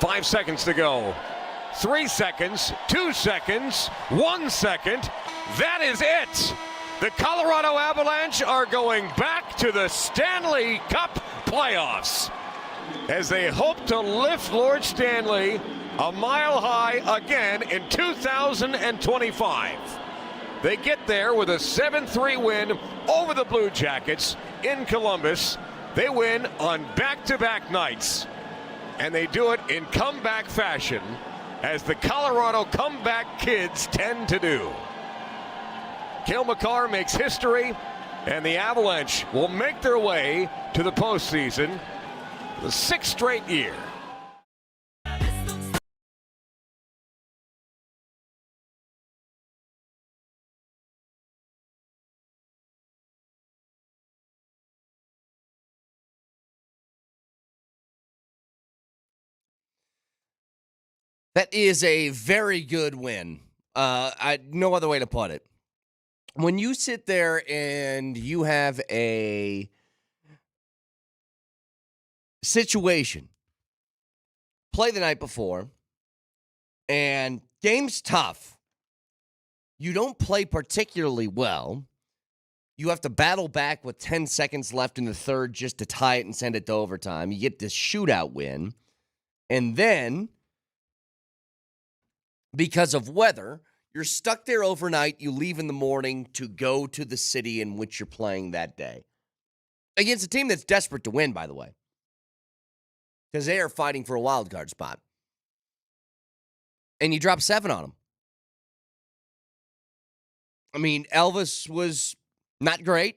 5 seconds to go. 3 seconds, 2 seconds, 1 second. That is it. The Colorado Avalanche are going back to the Stanley Cup playoffs as they hope to lift Lord Stanley a mile high again in 2025. They get there with a 7-3 win over the Blue Jackets in Columbus. They win on back-to-back nights, and they do it in comeback fashion, as the Colorado comeback kids tend to do. Cale Makar makes history, and the Avalanche will make their way to the postseason the 6th straight year. That is a very good win. No other way to put it. When you sit there and you have a situation, play the night before, and game's tough, you don't play particularly well, you have to battle back with 10 seconds left in the third just to tie it and send it to overtime. You get this shootout win, and then, because of weather, you're stuck there overnight. You leave in the morning to go to the city in which you're playing that day. Against a team that's desperate to win, by the way, because they are fighting for a wild card spot. And you drop 7 on them. I mean, Elvis was not great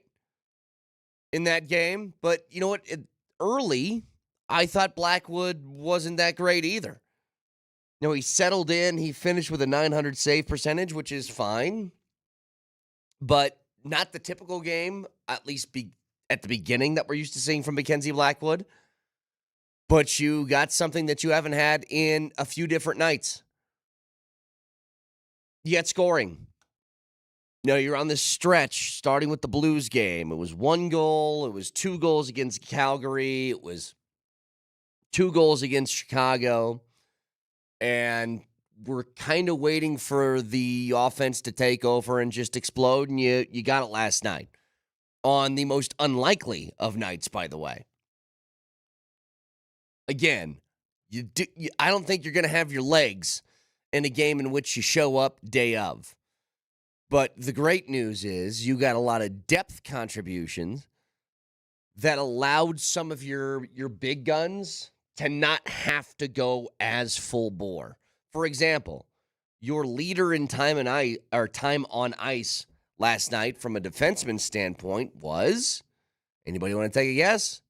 in that game, but you know what? Early, I thought Blackwood wasn't that great either. You know, he settled in. He finished with a .900 save percentage, which is fine, but not the typical game, at least at the beginning, that we're used to seeing from Mackenzie Blackwood. But you got something that you haven't had in a few different nights. You got scoring. You know, you're on this stretch, starting with the Blues game. It was 1 goal. It was 2 goals against Calgary. It was 2 goals against Chicago. And we're kind of waiting for the offense to take over and just explode, and you got it last night. On the most unlikely of nights, by the way. Again, I don't think you're going to have your legs in a game in which you show up day of. But the great news is you got a lot of depth contributions that allowed some of your big guns to not have to go as full bore. For example, your leader in time on ice last night from a defenseman standpoint was, anybody want to take a guess?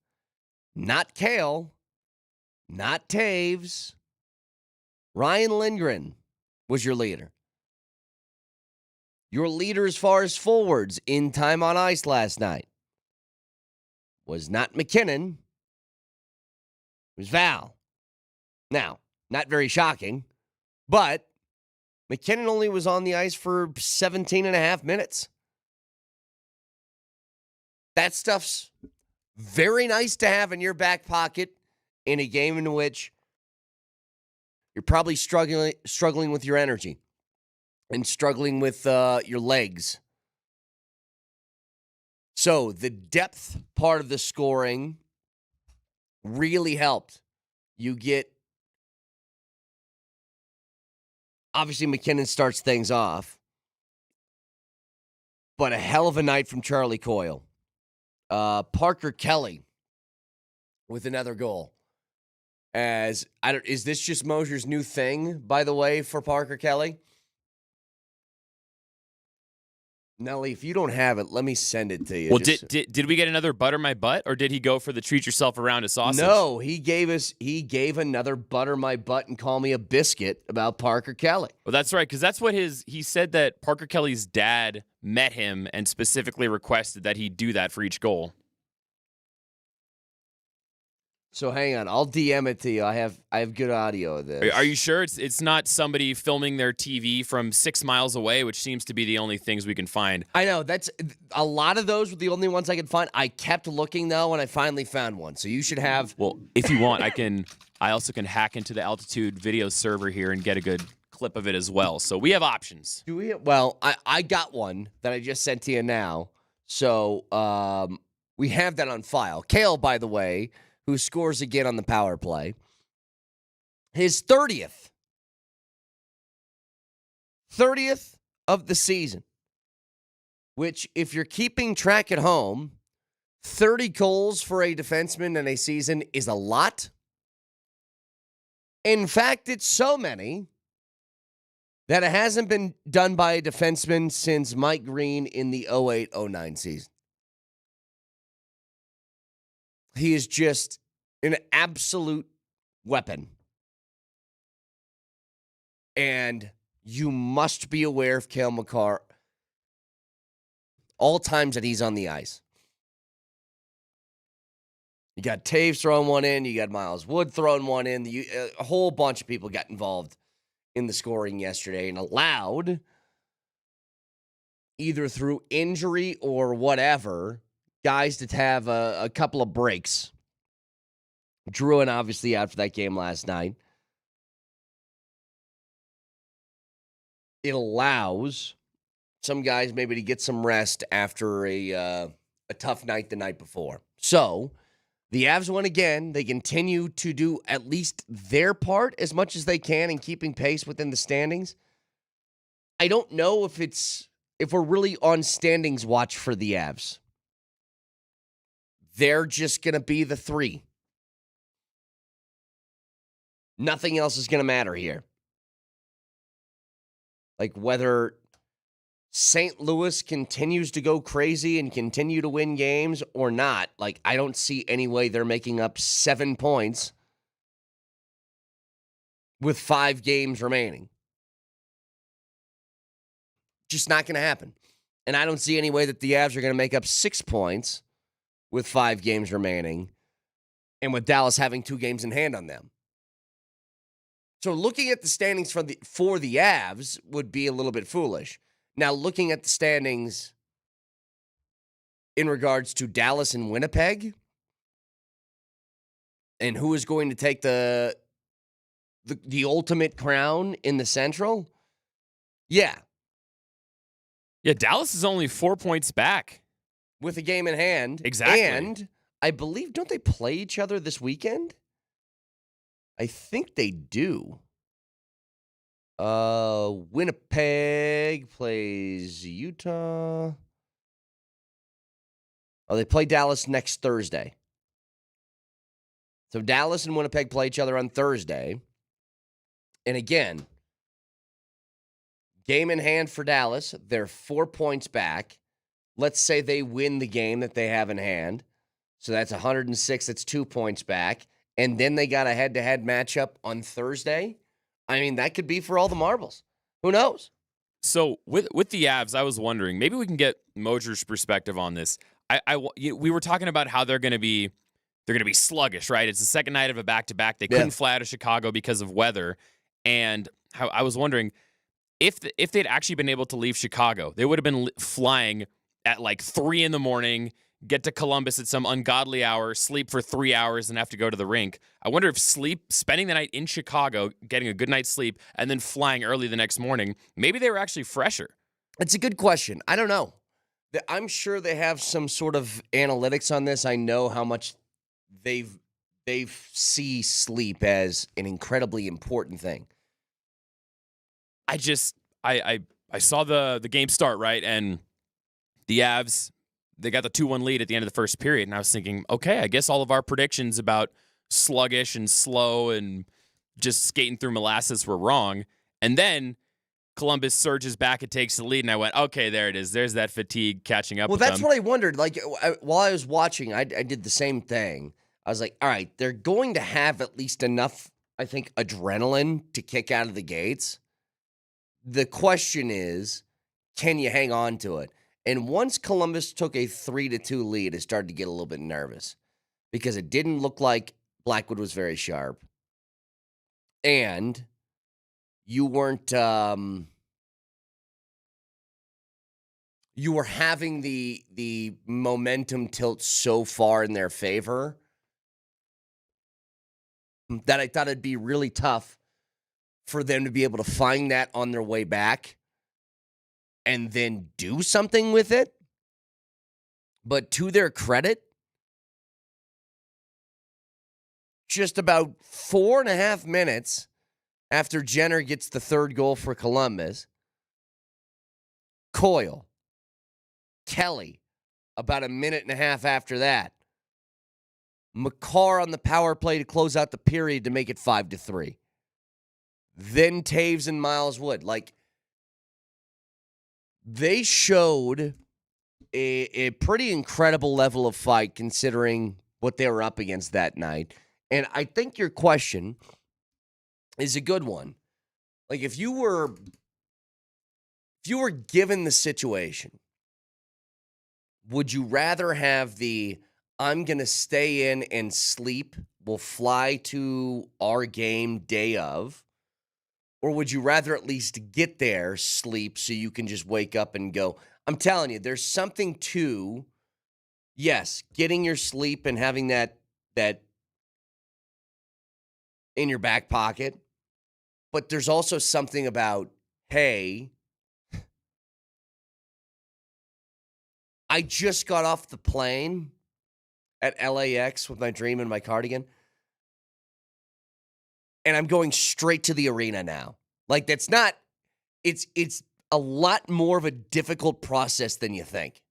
Not Cale, not Taves. Ryan Lindgren was your leader. Your leader as far as forwards in time on ice last night was not McKinnon. It was Val. Now, not very shocking, but McKinnon only was on the ice for 17 and a half minutes. That stuff's very nice to have in your back pocket in a game in which you're probably struggling with your energy and struggling with your legs. So the depth part of the scoring really helped. You get, obviously McKinnon starts things off, but a hell of a night from Charlie Coyle. Parker Kelly with another goal. Is this just Moser's new thing, by the way, for Parker Kelly? Nelly, if you don't have it, let me send it to you. Well, did we get another butter my butt, or did he go for the treat yourself around a sausage? No, he gave another butter my butt and call me a biscuit about Parker Kelly. Well, that's right, because that's what he said that Parker Kelly's dad met him and specifically requested that he do that for each goal. So hang on, I'll DM it to you. I have good audio of this. Are you sure it's not somebody filming their TV from 6 miles away, which seems to be the only things we can find? I know, that's a lot of those were the only ones I could find. I kept looking though, and I finally found one. So you should have. Well, if you want, I can I also can hack into the Altitude video server here and get a good clip of it as well. So we have options. Do we? Well, I got one that I just sent to you now. So we have that on file. Kale, by the way, who scores again on the power play, his 30th of the season, which if you're keeping track at home, 30 goals for a defenseman in a season is a lot. In fact, it's so many that it hasn't been done by a defenseman since Mike Green in the 08-09 season. He is just an absolute weapon. And you must be aware of Cale Makar all times that he's on the ice. You got Taves throwing one in. You got Miles Wood throwing one in. A whole bunch of people got involved in the scoring yesterday and allowed, either through injury or whatever, guys to have a couple of breaks. Druin obviously out for that game last night. It allows some guys maybe to get some rest after a tough night the night before. So the Avs won again. They continue to do at least their part as much as they can in keeping pace within the standings. I don't know if we're really on standings watch for the Avs. They're just going to be the 3. Nothing else is going to matter here. Like whether St. Louis continues to go crazy and continue to win games or not, like I don't see any way they're making up 7 points with 5 games remaining. Just not going to happen. And I don't see any way that the Avs are going to make up 6 points with 5 games remaining and with Dallas having 2 games in hand on them. So looking at the standings for the Avs would be a little bit foolish. Now, looking at the standings in regards to Dallas and Winnipeg and who is going to take the ultimate crown in the Central, yeah. Yeah, Dallas is only 4 points back. With a game in hand. Exactly. And I believe, don't they play each other this weekend? I think they do. Winnipeg plays Utah. Oh, they play Dallas next Thursday. So Dallas and Winnipeg play each other on Thursday. And again, game in hand for Dallas. They're 4 points back. Let's say they win the game that they have in hand. So that's 106. That's 2 points back. And then they got a head-to-head matchup on Thursday. I mean, that could be for all the marbles. Who knows? So with the Avs, I was wondering, maybe we can get Moser's perspective on this. We were talking about how they're going to be sluggish, right? It's the second night of a back-to-back. They couldn't fly out of Chicago because of weather. And how I was wondering, if they'd actually been able to leave Chicago, they would have been flying at like 3 a.m, get to Columbus at some ungodly hour, sleep for 3 hours, and have to go to the rink. I wonder if spending the night in Chicago, getting a good night's sleep, and then flying early the next morning, maybe they were actually fresher. It's a good question. I don't know. I'm sure they have some sort of analytics on this. I know how much they see sleep as an incredibly important thing. I saw the game start, right? And the Avs, they got the 2-1 lead at the end of the first period, and I was thinking, okay, I guess all of our predictions about sluggish and slow and just skating through molasses were wrong. And then Columbus surges back and takes the lead, and I went, okay, there it is. There's that fatigue catching up with them. Well, that's what I wondered. Like, while I was watching, I did the same thing. I was like, all right, they're going to have at least enough, I think, adrenaline to kick out of the gates. The question is, can you hang on to it? And once Columbus took a 3-2 lead, it started to get a little bit nervous because it didn't look like Blackwood was very sharp. And you weren't, you were having the momentum tilt so far in their favor that I thought it'd be really tough for them to be able to find that on their way back and then do something with it. But to their credit, just about 4.5 minutes after Jenner gets the third goal for Columbus, Coyle, Kelly, about 1.5 minutes after that, McCarr on the power play to close out the period to make it 5-3. Then Taves and Miles Wood. Like, they showed a pretty incredible level of fight considering what they were up against that night. And I think your question is a good one. Like, if you were given the situation, would you rather have the I'm going to stay in and sleep, we'll fly to our game day of, or would you rather at least get there, sleep, so you can just wake up and go? I'm telling you, there's something to, yes, getting your sleep and having that in your back pocket, but there's also something about, hey, I just got off the plane at LAX with my dream and my cardigan, and I'm going straight to the arena now. Like, that's not, it's a lot more of a difficult process than you think.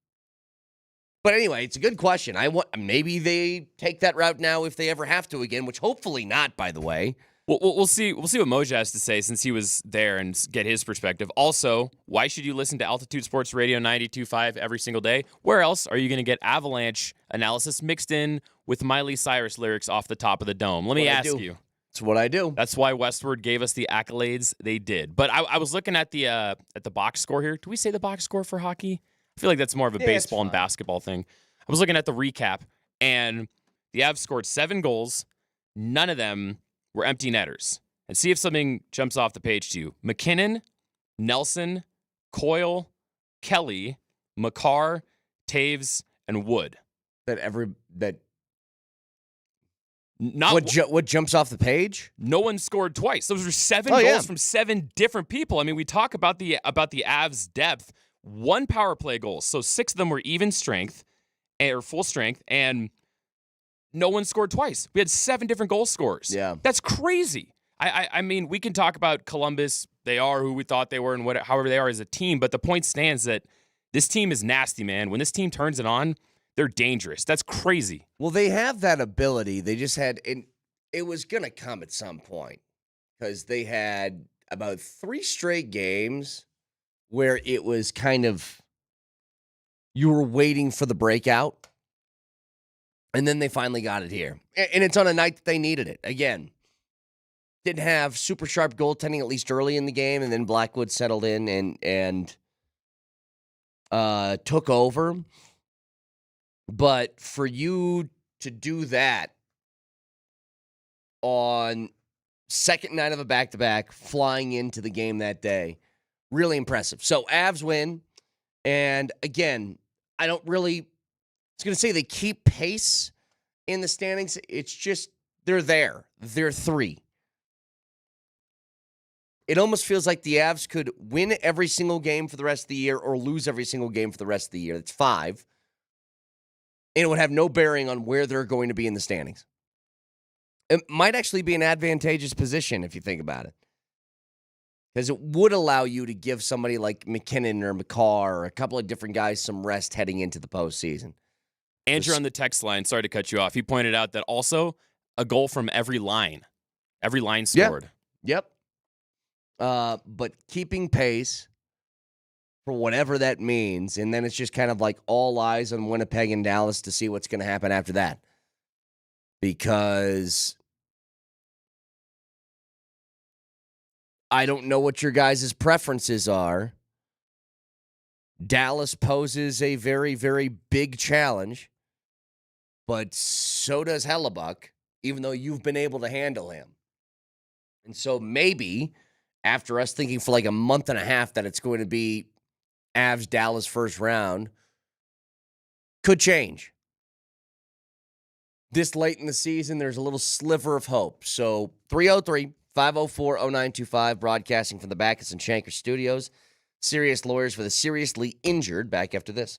But anyway, it's a good question. Maybe they take that route now if they ever have to again, which hopefully not, by the way. Well, we'll see. We'll see what Moser has to say since he was there and get his perspective. Also, why should you listen to Altitude Sports Radio 92.5 every single day? Where else are you going to get Avalanche analysis mixed in with Miley Cyrus lyrics off the top of the dome? Let me ask you. It's what I do. That's why Westward gave us the accolades they did. But I was looking at the box score here. Do we say the box score for hockey? I feel like that's more of a baseball and basketball thing. I was looking at the recap, and the Avs scored 7 goals. None of them were empty netters. And see if something jumps off the page to you. McKinnon, Nelson, Coyle, Kelly, McCarr, Taves, and Wood. What jumps off the page? No one scored twice. Those were 7 goals from 7 different people. I mean, we talk about the Avs' depth. 1 power play goal. So 6 of them were even strength or full strength, and no one scored twice. We had 7 different goal scorers. Yeah. That's crazy. I mean, we can talk about Columbus. They are who we thought they were and however they are as a team, but the point stands that this team is nasty, man. When this team turns it on, they're dangerous. That's crazy. Well, they have that ability. They just had, and it was going to come at some point because they had about 3 straight games where it was kind of, you were waiting for the breakout, and then they finally got it here. And it's on a night that they needed it. Again, didn't have super sharp goaltending at least early in the game, and then Blackwood settled in and took over. But for you to do that on second night of a back-to-back, flying into the game that day, really impressive. So Avs win, and again, I was going to say they keep pace in the standings. It's just they're there. They're 3. It almost feels like the Avs could win every single game for the rest of the year or lose every single game for the rest of the year. That's 5. And it would have no bearing on where they're going to be in the standings. It might actually be an advantageous position if you think about it. Because it would allow you to give somebody like McKinnon or McCarr or a couple of different guys some rest heading into the postseason. Andrew on the text line, sorry to cut you off. He pointed out that also a goal from every line. Every line scored. Yep. But keeping pace for whatever that means, and then it's just kind of like all eyes on Winnipeg and Dallas to see what's going to happen after that. Because I don't know what your guys' preferences are. Dallas poses a very, very big challenge, but so does Hellebuck, even though you've been able to handle him. And so maybe after us thinking for like a month and a half that it's going to be Avs Dallas first round, could change. this late in the season, there's a little sliver of hope. So 303-504-0925, broadcasting from the Backus and Shanker studios. Serious lawyers for the seriously injured. Back after this.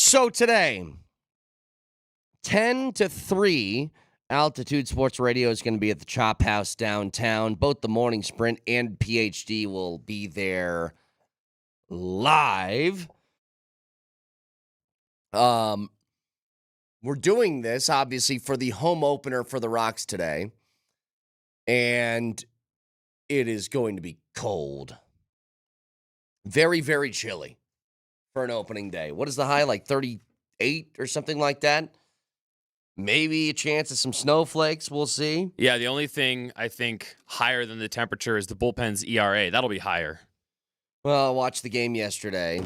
So today, 10 to 3, Altitude Sports Radio is going to be at the Chop House downtown. Both the Morning Sprint and PhD will be there live. We're doing this, obviously, for the home opener for the Rocks today. And it is going to be cold. Very, very chilly for an opening day. What is the high, like 38 or something like that? Maybe a chance of some snowflakes. We'll see. Yeah, the only thing I think higher than the temperature is the bullpen's ERA. That'll be higher. Well, I watched the game yesterday.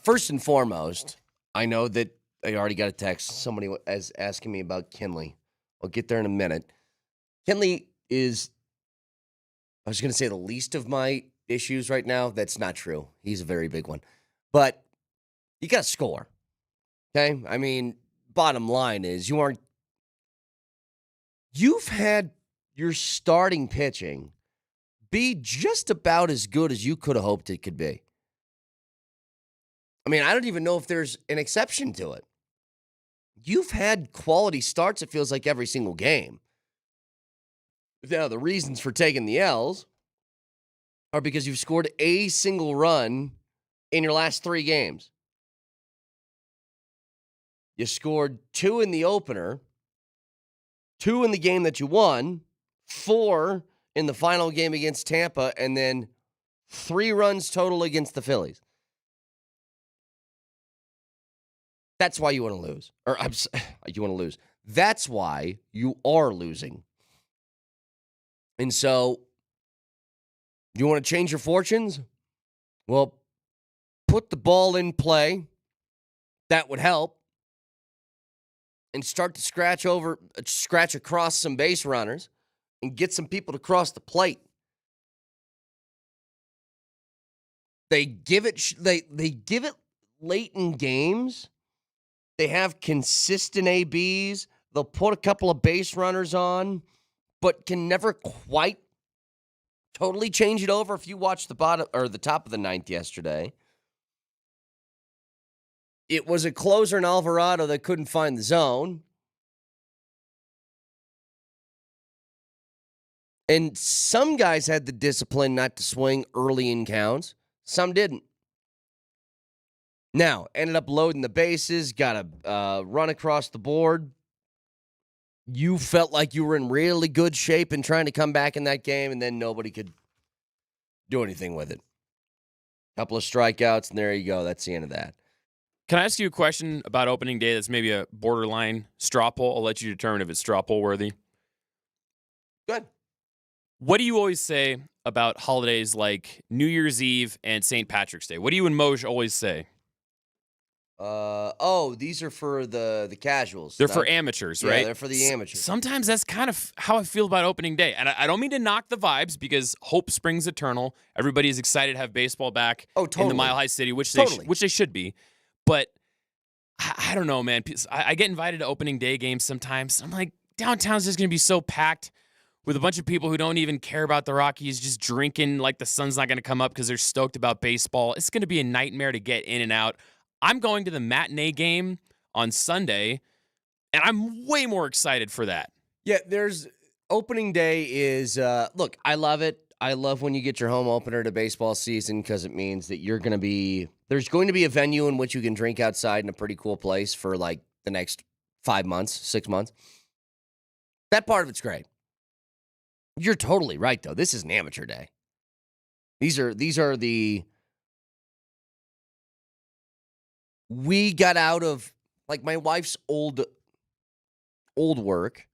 First and foremost, I know that I already got a text. Somebody is asking me about Kinley. I'll get there in a minute. Kinley is, I was going to say, the least of my issues right now. That's not true. He's a very big one. But you got to score. Okay? I mean, bottom line is you've had your starting pitching be just about as good as you could have hoped it could be. I mean, I don't even know if there's an exception to it. You've had quality starts, it feels like, every single game. Now, the reasons for taking the L's are because you've scored a single run in your last 3 games. You scored 2 in the opener, 2 in the game that you won, 4 in the final game against Tampa, and then 3 runs total against the Phillies. That's why you want to lose. You want to lose. That's why you are losing. And so, you want to change your fortunes? Well, put the ball in play. That would help. And start to scratch across some base runners and get some people to cross the plate. They give it late in games. They have consistent ABs. They'll put a couple of base runners on, but can never quite totally change it over. If you watch the top of the 9th yesterday, it was a closer in Alvarado that couldn't find the zone. And some guys had the discipline not to swing early in counts. Some didn't. Now, ended up loading the bases, got a run across the board. You felt like you were in really good shape and trying to come back in that game, and then nobody could do anything with it. Couple of strikeouts, and there you go. That's the end of that. Can I ask you a question about opening day that's maybe a borderline straw poll? I'll let you determine if it's straw poll worthy. Good. What do you always say about holidays like New Year's Eve and St. Patrick's Day? What do you and Moj always say? These are for the casuals. They're for amateurs, right? Yeah, they're for the amateurs. Sometimes that's kind of how I feel about opening day. And I don't mean to knock the vibes because hope springs eternal. Everybody is excited to have baseball back in the Mile High City, which they should be. But I don't know, man. I get invited to opening day games sometimes. I'm like, downtown's just going to be so packed with a bunch of people who don't even care about the Rockies, just drinking like the sun's not going to come up because they're stoked about baseball. It's going to be a nightmare to get in and out. I'm going to the matinee game on Sunday, and I'm way more excited for that. Yeah, there's opening day is, look, I love it. I love when you get your home opener to baseball season because it means that there's going to be a venue in which you can drink outside in a pretty cool place for like the next 5 months, 6 months. That part of it's great. You're totally right, though. This is an amateur day. These are we got out of, like, my wife's old work.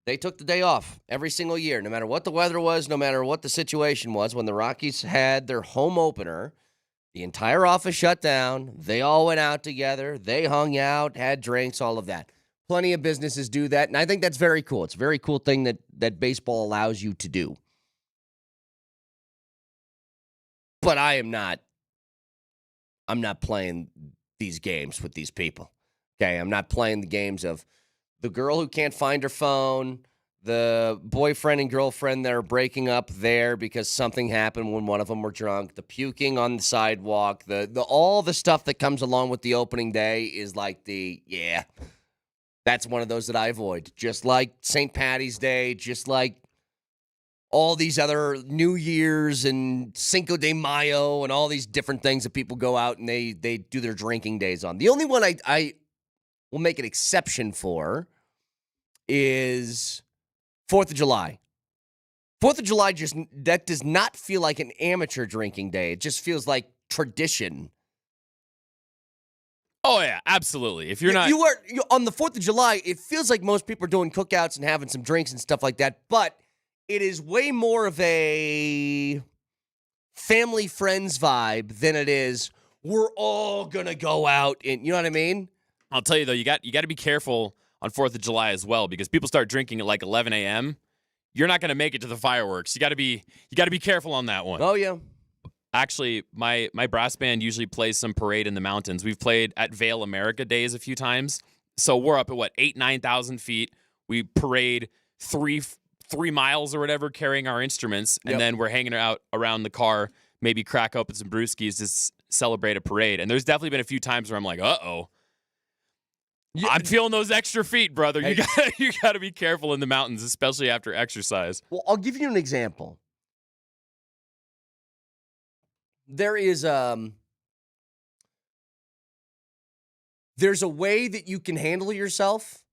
They took the day off every single year, no matter what the weather was, no matter what the situation was. When the Rockies had their home opener, the entire office shut down. They all went out together. They hung out, had drinks, all of that. Plenty of businesses do that, and I think that's very cool. It's a very cool thing that baseball allows you to do. But I'm not playing these games with these people. Okay, I'm not playing the games of the girl who can't find her phone, The boyfriend and girlfriend that are breaking up there because something happened when one of them were drunk. The puking on the sidewalk. The all the stuff that comes along with the opening day is like that's one of those that I avoid. Just like St. Patty's Day, just like all these other New Year's and Cinco de Mayo and all these different things that people go out and they do their drinking days on. The only one I will make an exception for is 4th of July. 4th of July that does not feel like an amateur drinking day. It just feels like tradition. Oh, yeah, absolutely. If you're not... You on the 4th of July, it feels like most people are doing cookouts and having some drinks and stuff like that, but it is way more of a family friends vibe than it is we're all going to go out and, you know what I mean? I'll tell you, though, you got to be careful on 4th of July as well, because people start drinking at like 11 a.m. You're not going to make it to the fireworks. You got to be careful on that one. Oh, yeah. Actually, my brass band usually plays some parade in the mountains. We've played at Vail America Days a few times. So we're up at 9,000 feet. We parade 3 miles or whatever, carrying our instruments, and then we're hanging out around the car, maybe crack open some brewskis to celebrate a parade. And there's definitely been a few times where I'm like, uh-oh. Yeah. I'm feeling those extra feet, brother. Hey. You got to be careful in the mountains, especially after exercise. Well, I'll give you an example. There is there's a way that you can handle yourself.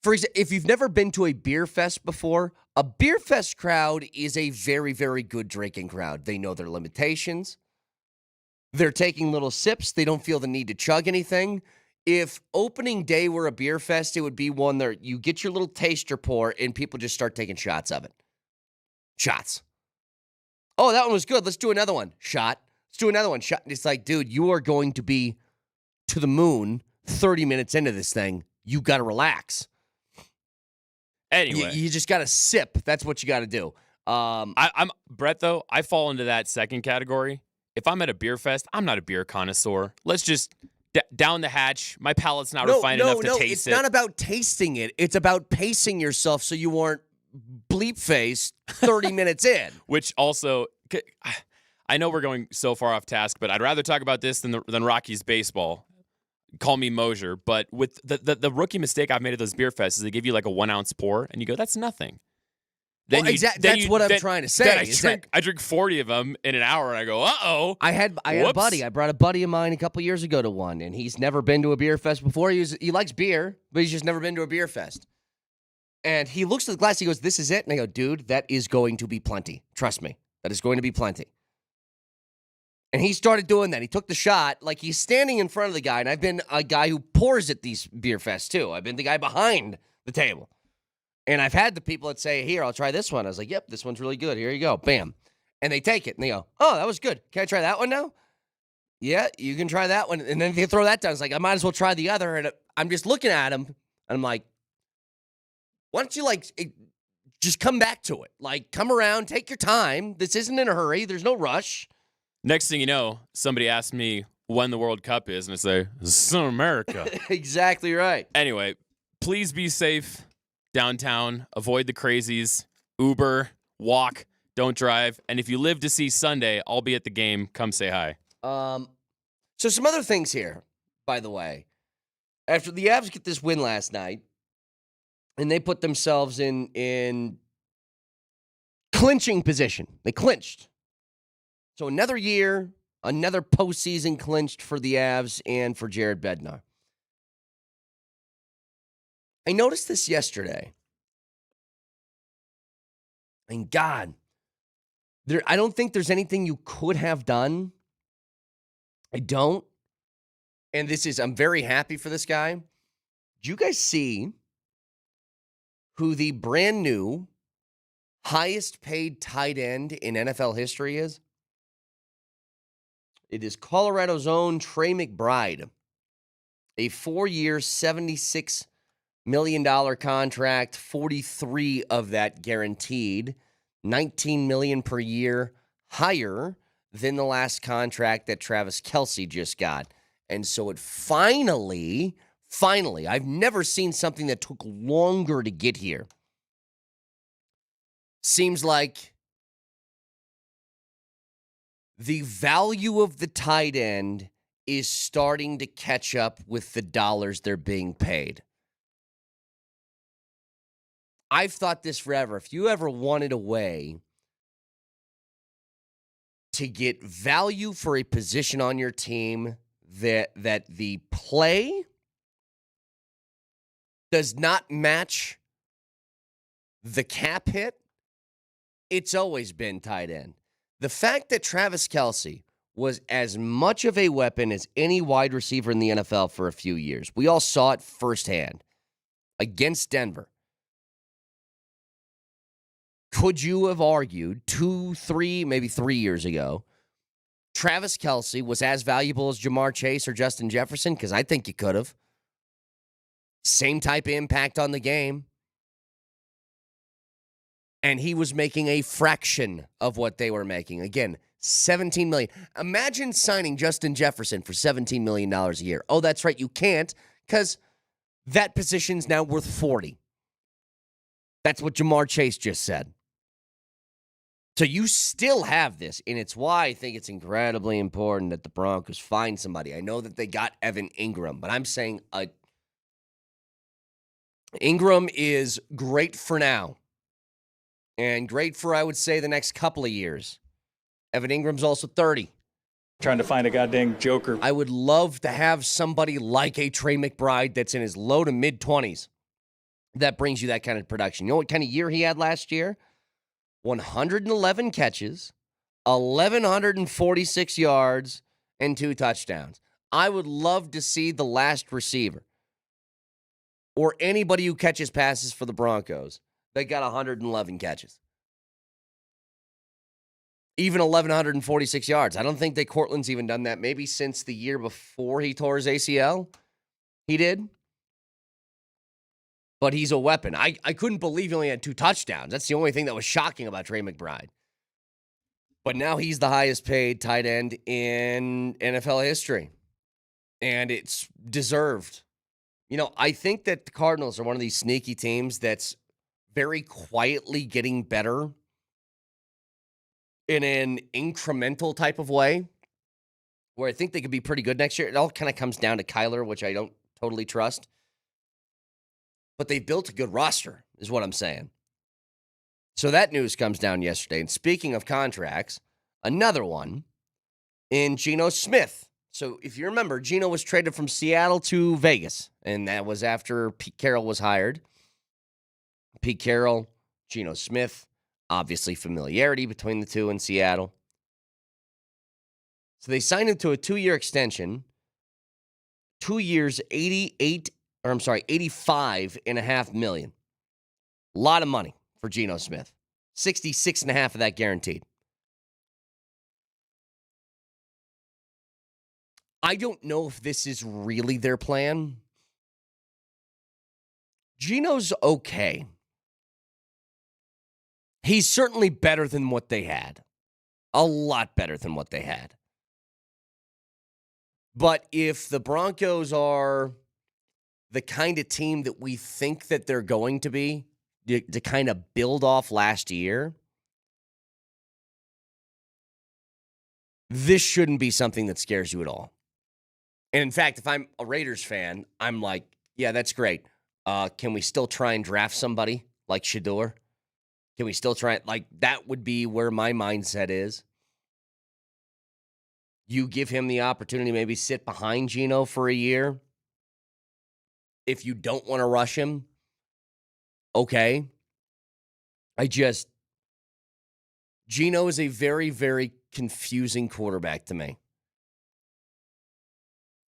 For example, if you've never been to a beer fest before, a beer fest crowd is a very, very good drinking crowd. They know their limitations. They're taking little sips. They don't feel the need to chug anything. If opening day were a beer fest, it would be one that you get your little taster pour and people just start taking shots of it. Shots. Oh, that one was good. Let's do another one. Shot. Let's do another one. Shot. It's like, dude, you are going to be to the moon 30 minutes into this thing. You got to relax. Anyway. You just got to sip. That's what you got to do. I'm Brett, though. I fall into that second category. If I'm at a beer fest, I'm not a beer connoisseur. Let's just down the hatch. My palate's not refined enough to taste it. It's not about tasting it. It's about pacing yourself so you weren't bleep-faced 30 minutes in. Which also, I know we're going so far off task, but I'd rather talk about this than Rockies baseball. Call me Moser. But with the rookie mistake I've made at those beer fests is they give you like a 1 ounce pour, and you go, that's nothing. Then that's what I'm trying to say. I drink 40 of them in an hour, and I go, uh-oh. I had a buddy. I brought a buddy of mine a couple years ago to one, and he's never been to a beer fest before. He likes beer, but he's just never been to a beer fest. And he looks at the glass, he goes, this is it? And I go, dude, that is going to be plenty. Trust me. That is going to be plenty. And he started doing that. He took the shot like he's standing in front of the guy, and I've been a guy who pours at these beer fests, too. I've been the guy behind the table. And I've had the people that say, here, I'll try this one. I was like, yep, this one's really good. Here you go. Bam. And they take it, and they go, oh, that was good. Can I try that one now? Yeah, you can try that one. And then they throw that down. It's like, I might as well try the other. And I'm just looking at him, and I'm like, why don't you, just come back to it? Like, come around, take your time. This isn't in a hurry. There's no rush. Next thing you know, somebody asked me when the World Cup is, and I say, it's in America. Exactly right. Anyway, please be safe downtown. Avoid the crazies. Uber, walk, don't drive. And if you live to see Sunday, I'll be at the game. Come say hi. So some other things here, by the way. After the Avs get this win last night, and they put themselves in clinching position. They clinched. So another year, another postseason clinched for the Avs and for Jared Bednar. I noticed this yesterday. And God, I don't think there's anything you could have done. I don't. And I'm very happy for this guy. Did you guys see who the brand new highest paid tight end in NFL history is? It is Colorado's own Trey McBride. A 4-year, $76 million contract, 43 of that guaranteed, $19 million per year, higher than the last contract that Travis Kelce just got. And so it finally, I've never seen something that took longer to get here. Seems like the value of the tight end is starting to catch up with the dollars they're being paid. I've thought this forever. If you ever wanted a way to get value for a position on your team that the play does not match the cap hit, it's always been tight end. The fact that Travis Kelce was as much of a weapon as any wide receiver in the NFL for a few years. We all saw it firsthand against Denver. Could you have argued 2, 3, maybe 3 years ago, Travis Kelce was as valuable as Jamar Chase or Justin Jefferson? Because I think you could have. Same type of impact on the game. And he was making a fraction of what they were making. Again, $17 million. Imagine signing Justin Jefferson for $17 million a year. Oh, that's right, you can't, because that position's now worth $40. That's what Jamar Chase just said. So you still have this, and it's why I think it's incredibly important that the Broncos find somebody. I know that they got Evan Ingram, but I'm saying Ingram is great for now, and great for, I would say, the next couple of years. Evan Ingram's also 30. Trying to find a goddamn joker. I would love to have somebody like a Trey McBride that's in his low to mid-20s that brings you that kind of production. You know what kind of year he had last year? 111 catches, 1,146 yards, and 2 touchdowns. I would love to see the last receiver or anybody who catches passes for the Broncos that got 111 catches. Even 1,146 yards. I don't think that Cortland's even done that. Maybe since the year before he tore his ACL, he did. But he's a weapon. I couldn't believe he only had 2 touchdowns. That's the only thing that was shocking about Trey McBride. But now he's the highest paid tight end in NFL history. And it's deserved. You know, I think that the Cardinals are one of these sneaky teams that's very quietly getting better in an incremental type of way, where I think they could be pretty good next year. It all kind of comes down to Kyler, which I don't totally trust. But they've built a good roster, is what I'm saying. So that news comes down yesterday. And speaking of contracts, another one in Geno Smith. So if you remember, Geno was traded from Seattle to Vegas, and that was after Pete Carroll was hired. Pete Carroll, Geno Smith, obviously familiarity between the two in Seattle. So they signed him to a 2-year extension, 2 years, $85.5 million. A lot of money for Geno Smith. 66.5 of that guaranteed. I don't know if this is really their plan. Geno's okay. He's certainly better than what they had. A lot better than what they had. But if the Broncos are the kind of team that we think that they're going to be, to kind of build off last year, this shouldn't be something that scares you at all. And in fact, if I'm a Raiders fan, I'm like, yeah, that's great. Can we still try and draft somebody like Shador? Can we still try it? Like, that would be where my mindset is. You give him the opportunity, maybe sit behind Geno for a year. If you don't want to rush him, okay. Geno is a very, very confusing quarterback to me.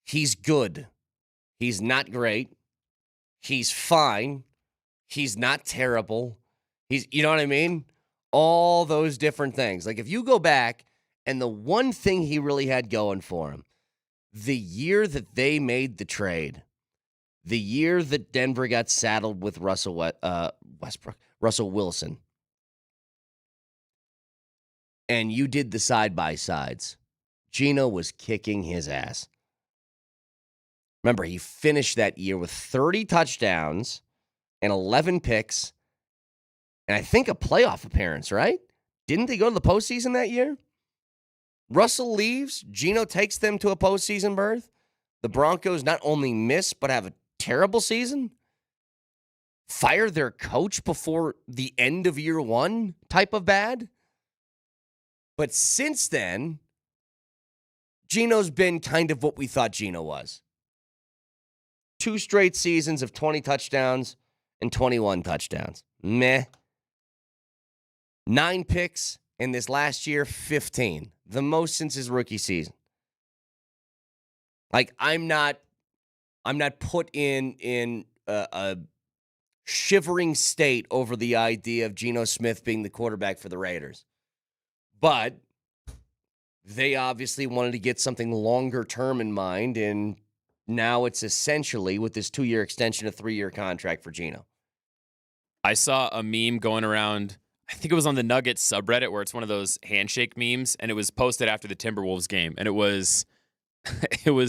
He's good. He's not great. He's fine. He's not terrible. You know what I mean? All those different things. Like, if you go back, and the one thing he really had going for him, the year that they made the trade, the year that Denver got saddled with Russell Wilson, and you did the side-by-sides, Geno was kicking his ass. Remember, he finished that year with 30 touchdowns and 11 picks and I think a playoff appearance, right? Didn't they go to the postseason that year? Russell leaves. Geno takes them to a postseason berth. The Broncos not only miss, but have a terrible season. Fire their coach before the end of year one type of bad. But since then, Geno's been kind of what we thought Geno was. 2 straight seasons of 20 touchdowns and 21 touchdowns. Meh. 9 picks in this last year, 15. The most since his rookie season. Like, I'm not put in a shivering state over the idea of Geno Smith being the quarterback for the Raiders. But they obviously wanted to get something longer term in mind, and now it's essentially with this 2-year extension, a 3-year contract for Geno. I saw a meme going around, I think it was on the Nuggets subreddit, where it's one of those handshake memes, and it was posted after the Timberwolves game, and it was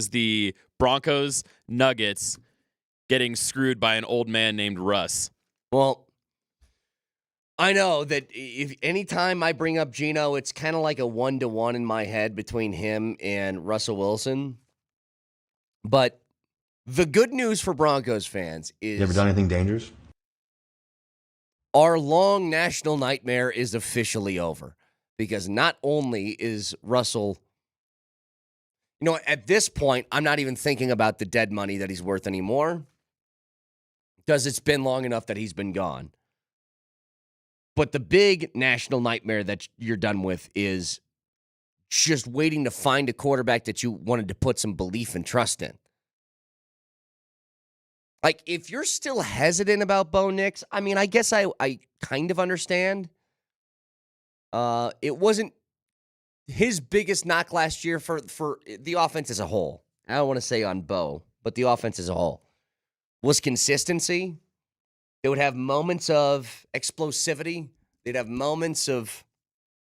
the Broncos Nuggets getting screwed by an old man named Russ. Well, I know that if anytime I bring up Geno, it's kind of like a 1-to-1 in my head between him and Russell Wilson. But the good news for Broncos fans is, you ever done anything dangerous? Our long national nightmare is officially over, because not only is Russell, at this point, I'm not even thinking about the dead money that he's worth anymore, because it's been long enough that he's been gone. But the big national nightmare that you're done with is just waiting to find a quarterback that you wanted to put some belief and trust in. Like, if you're still hesitant about Bo Nix, I mean, I guess I kind of understand. It wasn't his biggest knock last year for the offense as a whole. I don't want to say on Bo, but the offense as a whole was consistency. They would have moments of explosivity. They'd have moments of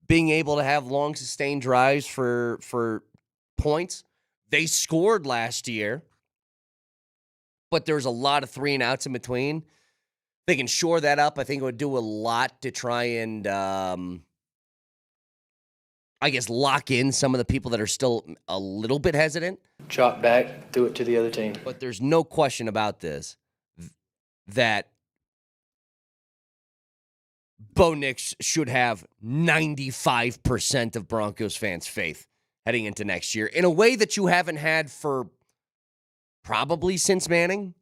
being able to have long, sustained drives for points. They scored last year, but there was a lot of 3-and-outs in between. They can shore that up. I think it would do a lot to try and, lock in some of the people that are still a little bit hesitant. Chop back, threw it to the other team. But there's no question about this, that Bo Nix should have 95% of Broncos fans' faith heading into next year in a way that you haven't had for probably since Manning,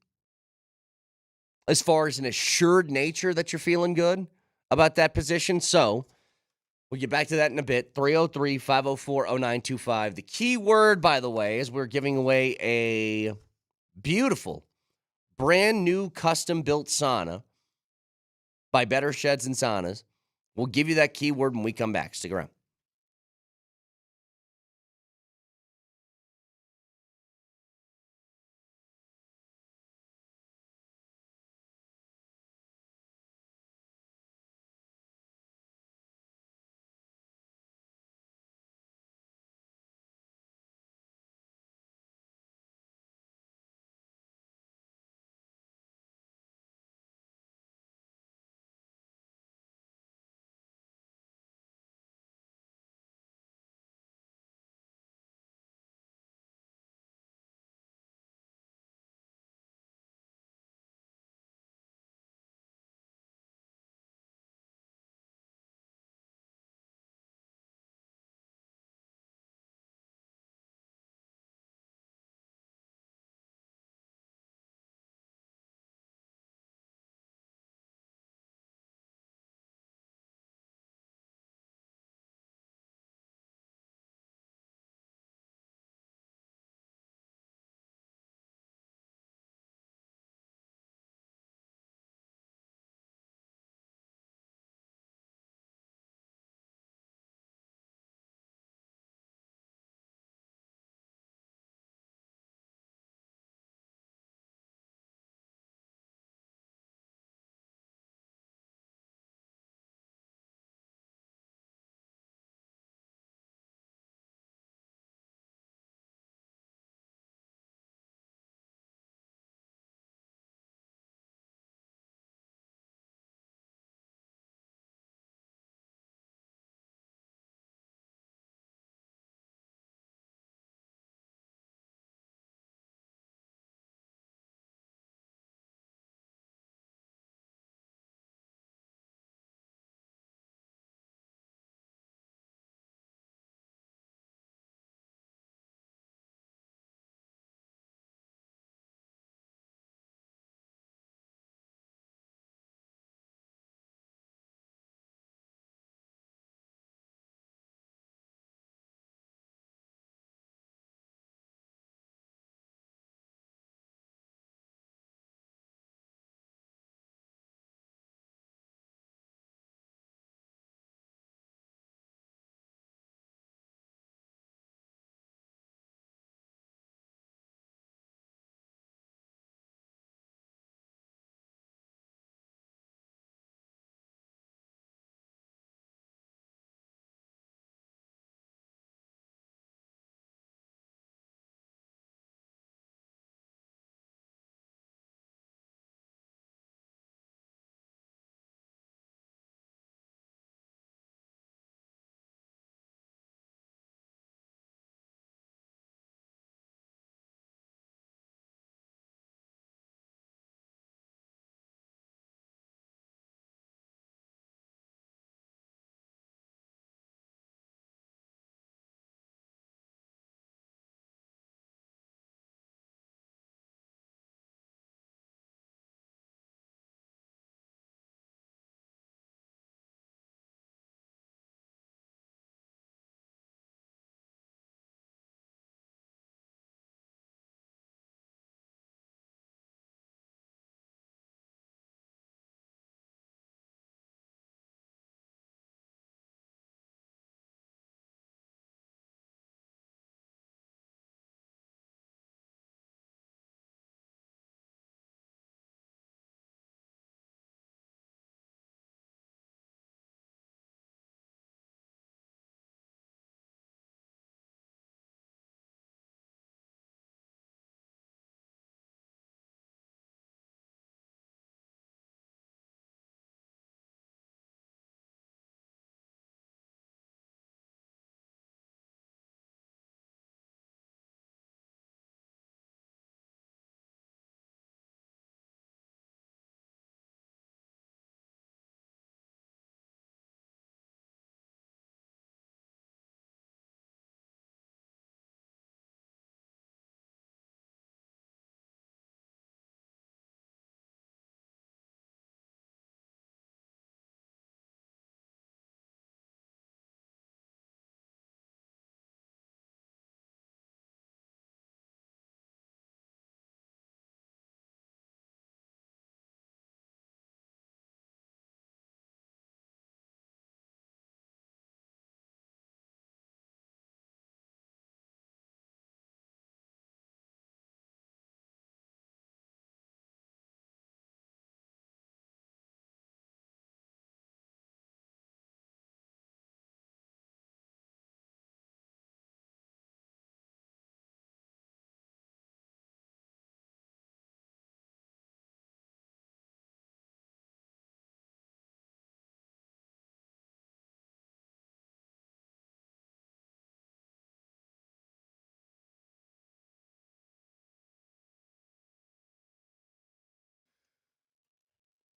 as far as an assured nature that you're feeling good about that position. So we'll get back to that in a bit. 303-504-0925. The key word, by the way, is we're giving away a beautiful, brand new custom-built sauna by Better Sheds and Saunas. We'll give you that keyword when we come back. Stick around.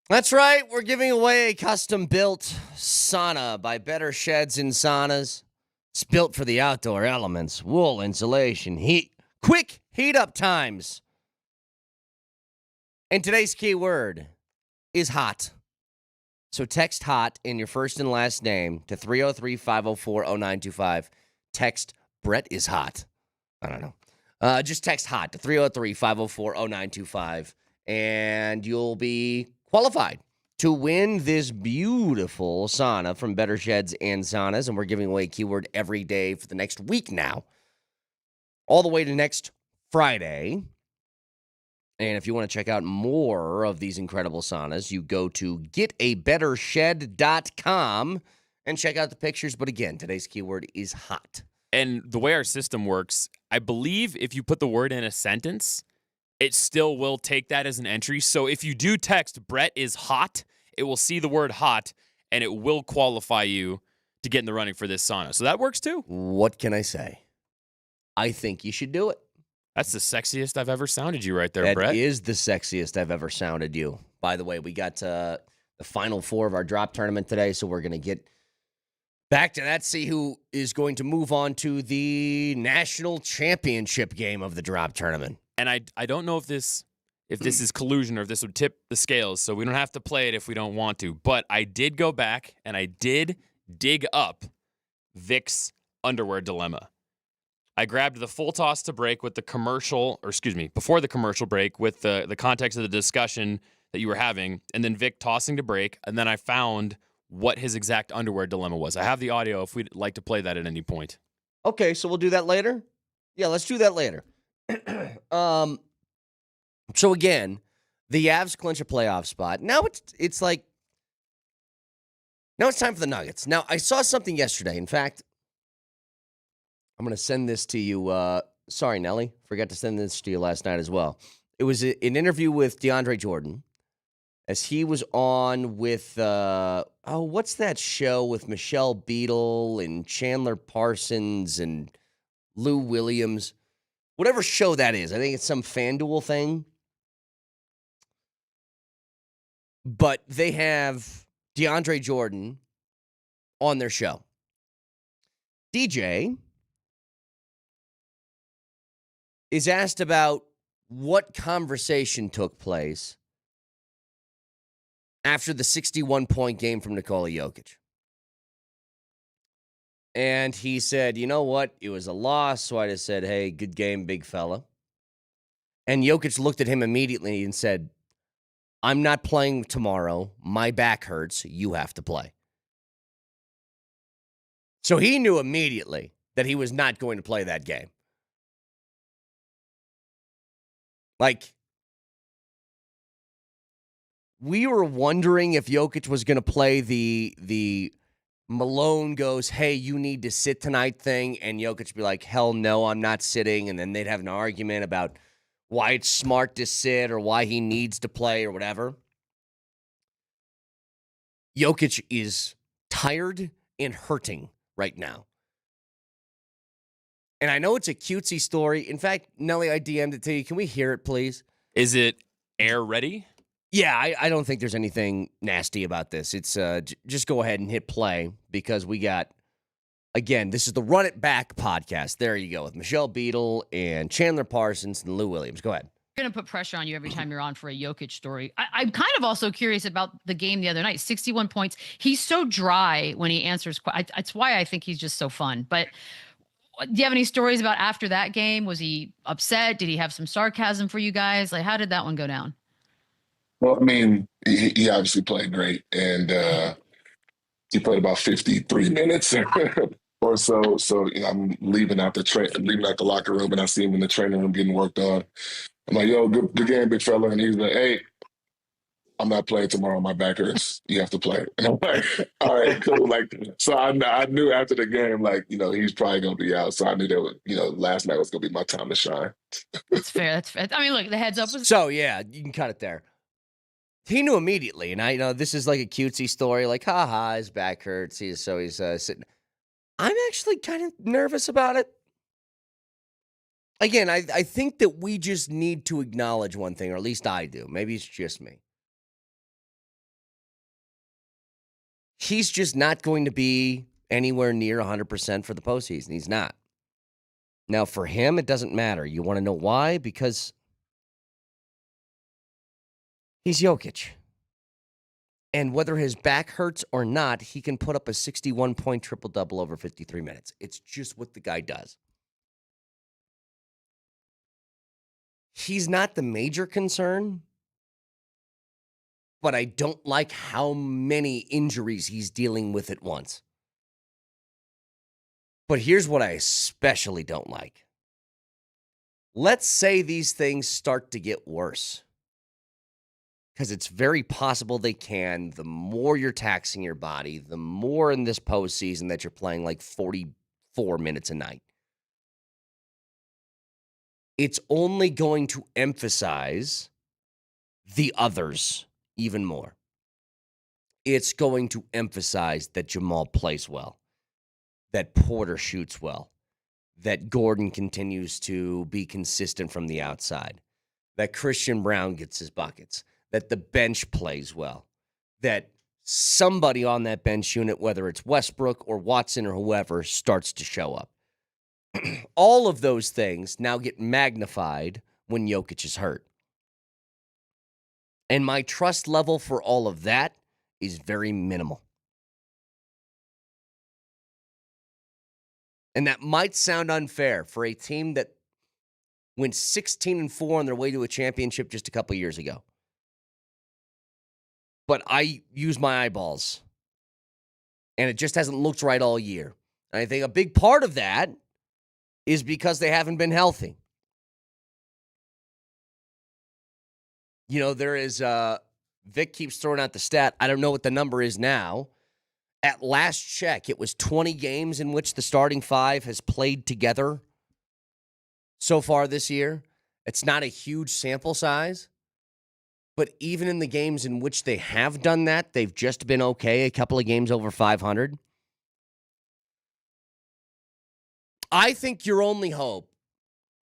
That's right. We're giving away a custom-built sauna by Better Sheds and Saunas. It's built for the outdoor elements. Wool, insulation, heat, quick heat-up times. And today's keyword is hot. So text HOT in your first and last name to 303-504-0925. Text Brett is hot. I don't know. Just text HOT to 303-504-0925. And you'll be qualified to win this beautiful sauna from Better Sheds and Saunas. And we're giving away a keyword every day for the next week now, all the way to next Friday. And if you want to check out more of these incredible saunas, you go to getabettershed.com and check out the pictures. But again, today's keyword is hot. And the way our system works, I believe if you put the word in a sentence, it still will take that as an entry. So if you do text Brett is hot, it will see the word hot, and it will qualify you to get in the running for this sauna. So that works too. What can I say? I think you should do it. That's the sexiest I've ever sounded you right there, Brett. That is the sexiest I've ever sounded you. By the way, we got the final four of our drop tournament today, so we're going to get back to that, see who is going to move on to the national championship game of the drop tournament. And I don't know if this is collusion or if this would tip the scales, so we don't have to play it if we don't want to. But I did go back and I did dig up Vic's underwear dilemma. I grabbed the full toss to break with the commercial, before the commercial break with the context of the discussion that you were having, and then Vic tossing to break, and then I found what his exact underwear dilemma was. I have the audio if we'd like to play that at any point. Okay, so we'll do that later? Yeah, let's do that later. So again, the Avs clinch a playoff spot. Now it's like, now it's time for the Nuggets. Now, I saw something yesterday. In fact, I'm going to send this to you. Sorry, Nelly. Forgot to send this to you last night as well. It was an interview with DeAndre Jordan as he was on with, what's that show with Michelle Beadle and Chandler Parsons and Lou Williams? Whatever show that is. I think it's some FanDuel thing. But they have DeAndre Jordan on their show. DJ is asked about what conversation took place after the 61-point game from Nikola Jokic. And he said, you know what? It was a loss, so I just said, hey, good game, big fella. And Jokic looked at him immediately and said, I'm not playing tomorrow. My back hurts. You have to play. So he knew immediately that he was not going to play that game. Like, we were wondering if Jokic was going to play the Malone goes, hey, you need to sit tonight thing, and Jokic be like, hell no, I'm not sitting, and then they'd have an argument about why it's smart to sit or why he needs to play or whatever. Jokic is tired and hurting right now. And I know it's a cutesy story. In fact, Nelly, I DM'd it to you. Can we hear it, please? Is it air ready? Yeah, I don't think there's anything nasty about this. It's just go ahead and hit play because we got, again, this is the Run It Back podcast. There you go with Michelle Beadle and Chandler Parsons and Lou Williams. Go ahead. Going to put pressure on you every time you're on for a Jokic story. I'm kind of also curious about the game the other night. 61 points. He's so dry when he answers. That's why I think he's just so fun. But do you have any stories about after that game? Was he upset? Did he have some sarcasm for you guys? Like, how did that one go down? Well, I mean, he obviously played great, and he played about 53 minutes or so. So I'm leaving out the locker room, and I see him in the training room getting worked on. I'm like, yo, good game, big fella. And he's like, hey, I'm not playing tomorrow. My back hurts. You have to play. And I'm like, all right, cool. Like, so I knew after the game, like, he's probably going to be out. So I knew that, last night was going to be my time to shine. That's fair. That's fair. I mean, look, the heads up was. So, yeah, you can cut it there. He knew immediately. And I know this is like a cutesy story. Like, his back hurts. He's sitting. I'm actually kind of nervous about it. Again, I think that we just need to acknowledge one thing, or at least I do. Maybe it's just me. He's just not going to be anywhere near 100% for the postseason. He's not. Now, for him, it doesn't matter. You want to know why? Because he's Jokic. And whether his back hurts or not, he can put up a 61-point triple-double over 53 minutes. It's just what the guy does. He's not the major concern, but I don't like how many injuries he's dealing with at once. But here's what I especially don't like. Let's say these things start to get worse. Because it's very possible they can. The more you're taxing your body, the more in this postseason that you're playing like 44 minutes a night. It's only going to emphasize the others even more. It's going to emphasize that Jamal plays well, that Porter shoots well, that Gordon continues to be consistent from the outside, that Christian Brown gets his buckets, that the bench plays well, that somebody on that bench unit, whether it's Westbrook or Watson or whoever, starts to show up. All of those things now get magnified when Jokic is hurt. And my trust level for all of that is very minimal. And that might sound unfair for a team that went 16-4 on their way to a championship just a couple years ago. But I use my eyeballs. And it just hasn't looked right all year. And I think a big part of that is because they haven't been healthy. You know, there is, Vic keeps throwing out the stat. I don't know what the number is now. At last check, it was 20 games in which the starting five has played together so far this year. It's not a huge sample size. But even in the games in which they have done that, they've just been okay. A couple of games over 500. I think your only hope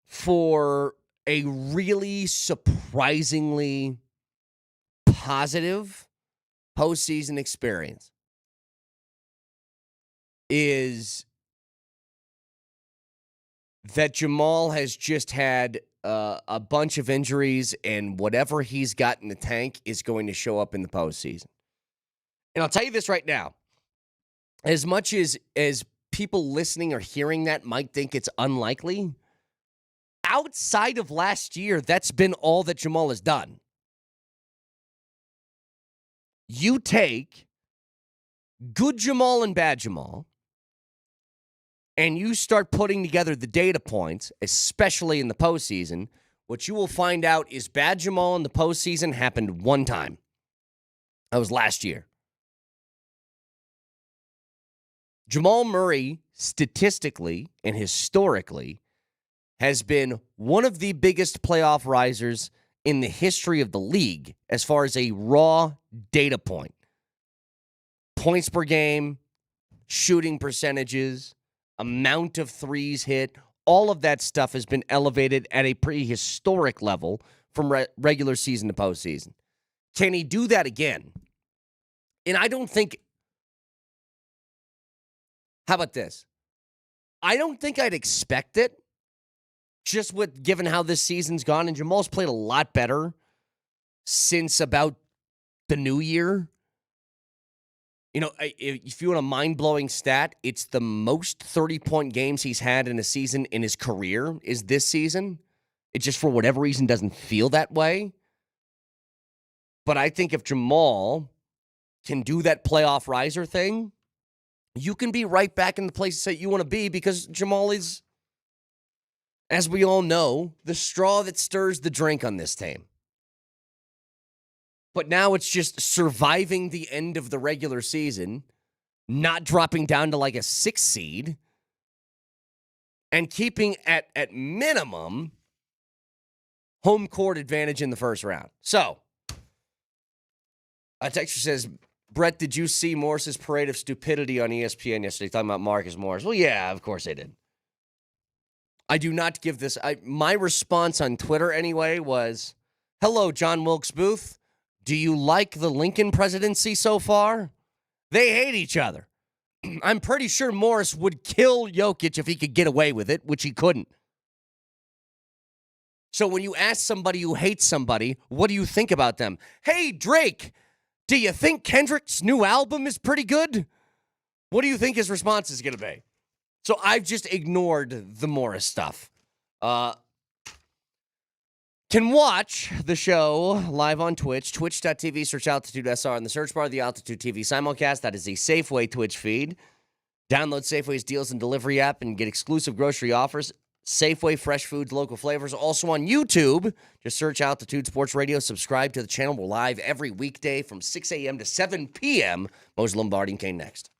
for a really surprisingly positive postseason experience is that Jamal has just had a bunch of injuries, and whatever he's got in the tank is going to show up in the postseason. And I'll tell you this right now. As much as people listening or hearing that might think it's unlikely, outside of last year, that's been all that Jamal has done. You take good Jamal and bad Jamal, and you start putting together the data points, especially in the postseason, what you will find out is bad Jamal in the postseason happened one time. That was last year. Jamal Murray, statistically and historically, has been one of the biggest playoff risers in the history of the league as far as a raw data point. Points per game, shooting percentages, amount of threes hit, all of that stuff has been elevated at a pretty historic level from regular season to postseason. Can he do that again? And I don't think... How about this? I don't think I'd expect it, just with given how this season's gone, and Jamal's played a lot better since about the new year. You know, if you want a mind-blowing stat, it's the most 30-point games he's had in a season in his career is this season. It just, for whatever reason, doesn't feel that way. But I think if Jamal can do that playoff riser thing, you can be right back in the place that you want to be, because Jamal is, as we all know, the straw that stirs the drink on this team. But now it's just surviving the end of the regular season, not dropping down to like a 6 seed, and keeping at minimum home court advantage in the first round. So, a texter says, Brett, did you see Morris's parade of stupidity on ESPN yesterday talking about Marcus Morris? Well, yeah, of course I did. I do not give this. My response on Twitter anyway was, hello, John Wilkes Booth. Do you like the Lincoln presidency so far? They hate each other. I'm pretty sure Morris would kill Jokic if he could get away with it, which he couldn't. So when you ask somebody who hates somebody, what do you think about them? Hey, Drake, do you think Kendrick's new album is pretty good? What do you think his response is going to be? So I've just ignored the Morris stuff. Can watch the show live on Twitch, twitch.tv, search Altitude SR in the search bar, the Altitude TV simulcast. That is a Safeway Twitch feed. Download Safeway's deals and delivery app and get exclusive grocery offers. Safeway, fresh foods, local flavors. Also on YouTube, just search Altitude Sports Radio. Subscribe to the channel. We're live every weekday from 6 a.m. to 7 p.m. Moser, Lombardi, and Kane next.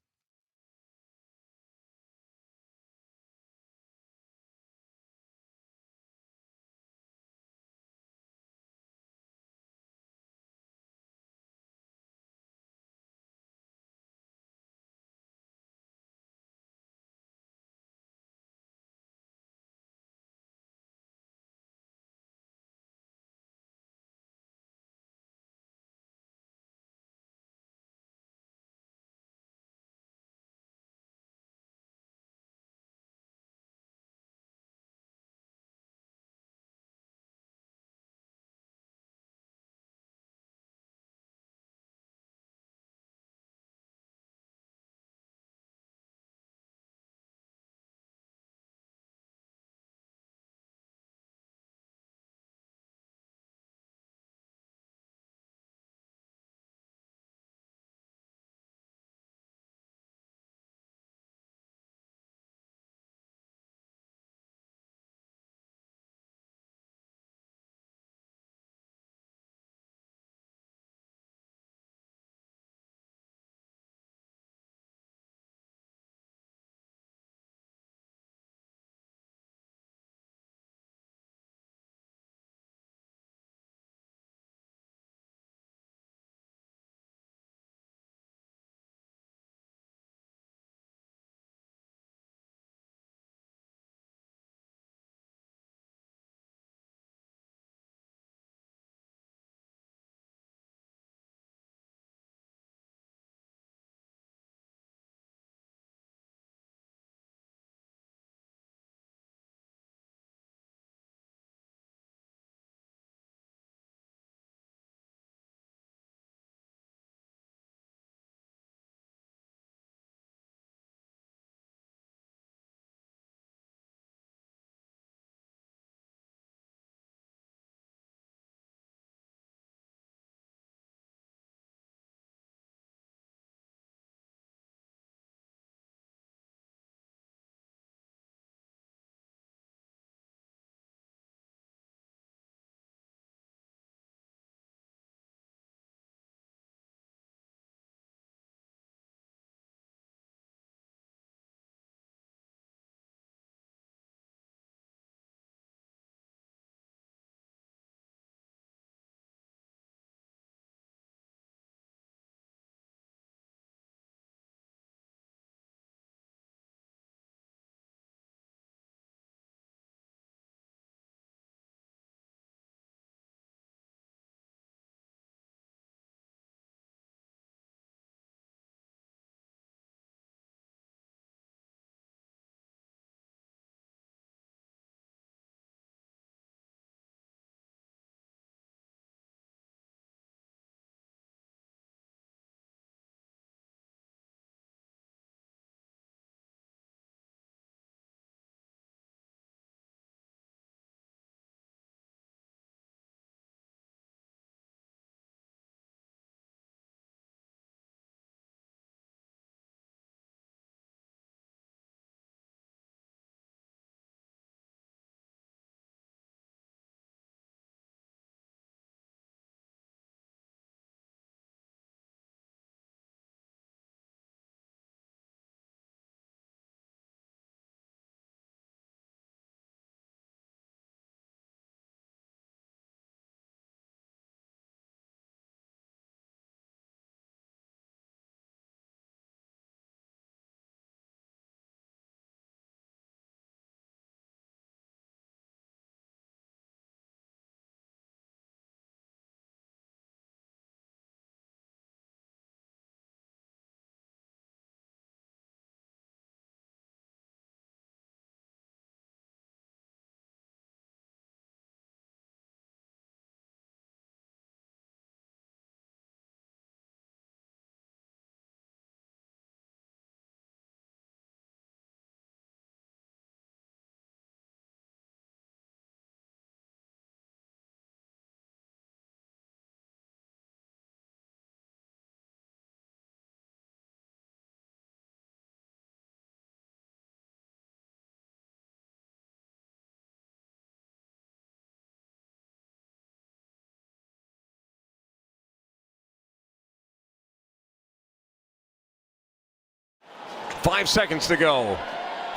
5 seconds to go.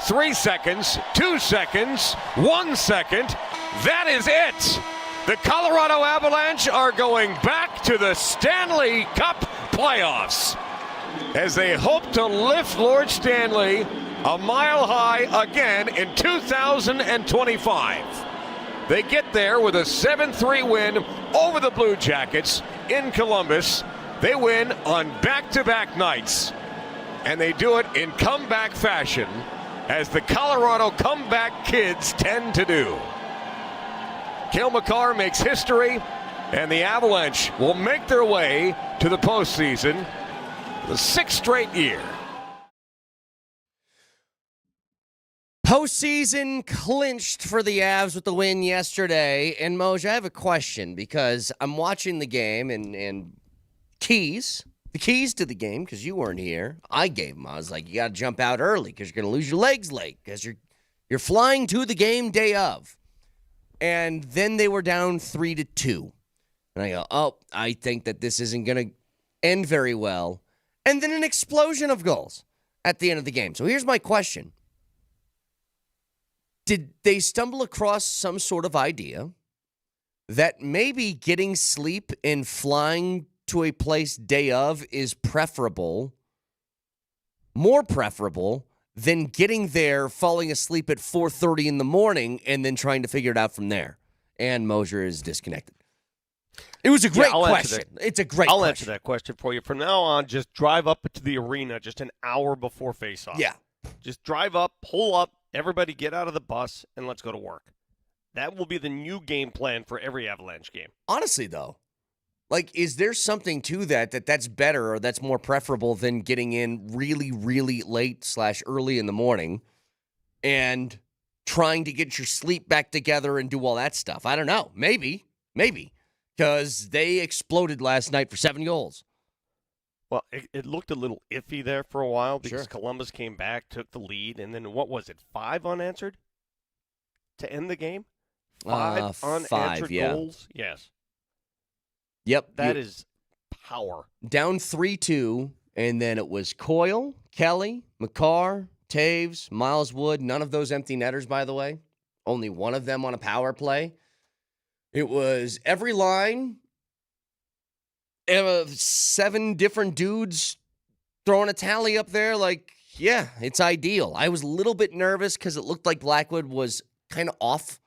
3 seconds, 2 seconds, 1 second. That is it. The Colorado Avalanche are going back to the Stanley Cup playoffs as they hope to lift Lord Stanley a mile high again in 2025. They get there with a 7-3 win over the Blue Jackets in Columbus. They win on back-to-back nights, and they do it in comeback fashion, as the Colorado comeback kids tend to do. Cale Makar makes history, and the Avalanche will make their way to the postseason for the 6th straight year. Postseason clinched for the Avs with the win yesterday. And Moser, I have a question because I'm watching the game and the keys to the game, because you weren't here, I gave them. I was like, you got to jump out early because you're going to lose your legs late because you're flying to the game day of. And then they were down 3-2. And I go, oh, I think that this isn't going to end very well. And then an explosion of goals at the end of the game. So here's my question. Did they stumble across some sort of idea that maybe getting sleep and flying to a place day of is more preferable than getting there, falling asleep at 4:30 in the morning, and then trying to figure it out from there? And Moser is disconnected. It was a great question. It's a great question. I'll answer that question for you. From now on, just drive up to the arena just an hour before face-off. Yeah. Just drive up, pull up, everybody get out of the bus, and let's go to work. That will be the new game plan for every Avalanche game. Honestly, though, like, is there something to that's better or that's more preferable than getting in really, really late / early in the morning and trying to get your sleep back together and do all that stuff? I don't know. Maybe. Because they exploded last night for 7 goals. Well, it looked a little iffy there for a while because Sure. Columbus came back, took the lead, and then what was it, 5 unanswered to end the game? 5 unanswered goals? Yes. Yep. That is power. Down 3-2, and then it was Coyle, Kelly, Makar, Taves, Miles Wood. None of those empty netters, by the way. Only one of them on a power play. It was every line, 7 different dudes throwing a tally up there. Like, yeah, it's ideal. I was a little bit nervous because it looked like Blackwood was kind of off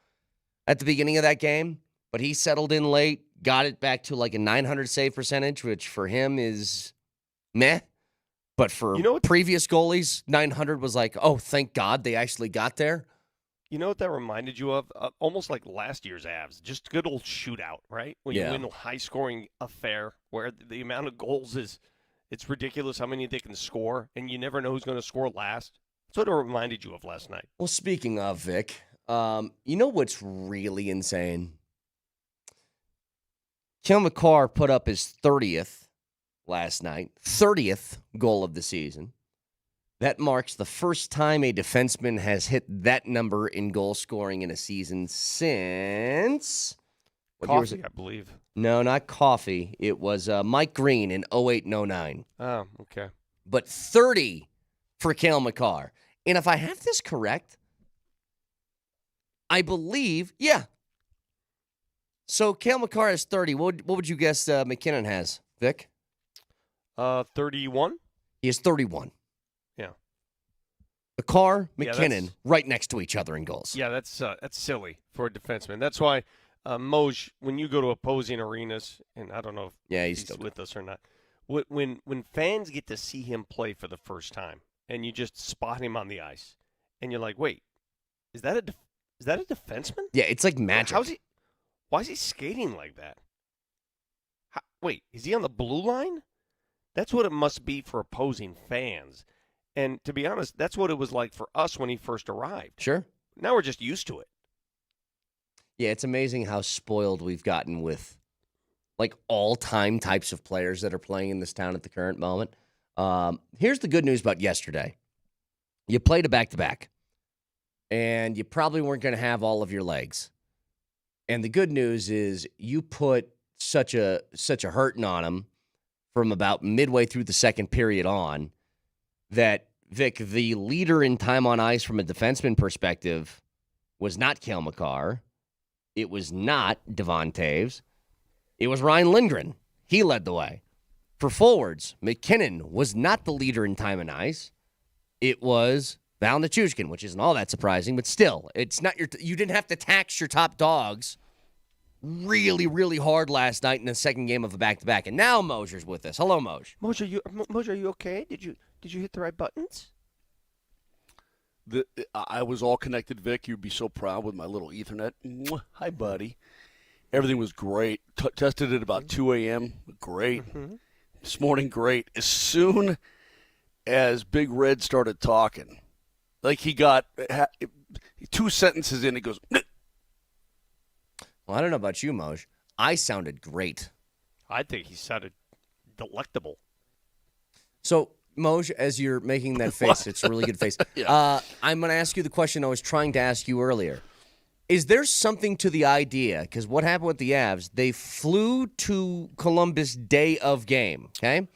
at the beginning of that game, but he settled in late, got it back to like a 900 save percentage, which for him is meh. But for previous goalies, 900 was like, oh, thank God they actually got there. You know what that reminded you of? Almost like last year's Avs. Just good old shootout, right? When you win a high-scoring affair where the amount of goals it's ridiculous how many they can score, and you never know who's going to score last. That's what it reminded you of last night. Well, speaking of, Vic, you know what's really insane? Cale Makar put up his 30th last night, 30th goal of the season. That marks the first time a defenseman has hit that number in goal scoring in a season since... Coffee, I believe. No, not Coffee. It was Mike Green in 08-09. Oh, okay. But 30 for Cale Makar. And if I have this correct, I believe, yeah. So Cale Makar has 30. What would you guess McKinnon has, Vic? 31? He has 31. Yeah. Makar, McKinnon, right next to each other in goals. Yeah, that's silly for a defenseman. That's why, Moj, when you go to opposing arenas, and I don't know if he's still with us or not, when fans get to see him play for the first time, and you just spot him on the ice, and you're like, wait, is that a defenseman? Yeah, it's like magic. Why is he skating like that? Wait, is he on the blue line? That's what it must be for opposing fans. And to be honest, that's what it was like for us when he first arrived. Sure. Now we're just used to it. Yeah, it's amazing how spoiled we've gotten with like all-time types of players that are playing in this town at the current moment. Here's the good news about yesterday. You played a back-to-back, and you probably weren't going to have all of your legs. And the good news is you put such a hurting on them from about midway through the second period on that Vic, the leader in time on ice from a defenseman perspective was not Cale Makar. It was not Devon Taves. It was Ryan Lindgren. He led the way. For forwards, McKinnon was not the leader in time on ice. It was Val Nichushkin, which isn't all that surprising, but still, it's not you didn't have to tax your top dogs really, really hard last night in the second game of a back-to-back. And now Moser's with us. Hello, Moj. Moser, are you okay? Did you hit the right buttons? I was all connected, Vic. You'd be so proud with my little Ethernet. Mwah. Hi, buddy. Everything was great. Tested it about 2 a.m. Great. Mm-hmm. This morning, great. As soon as Big Red started talking, like he got 2 sentences in, he goes, "Neh." Well, I don't know about you, Moj. I sounded great. I think he sounded delectable. So, Moj, as you're making that face, it's a really good face. Yeah. I'm going to ask you the question I was trying to ask you earlier. Is there something to the idea? Because what happened with the Avs, they flew to Columbus day of game, okay?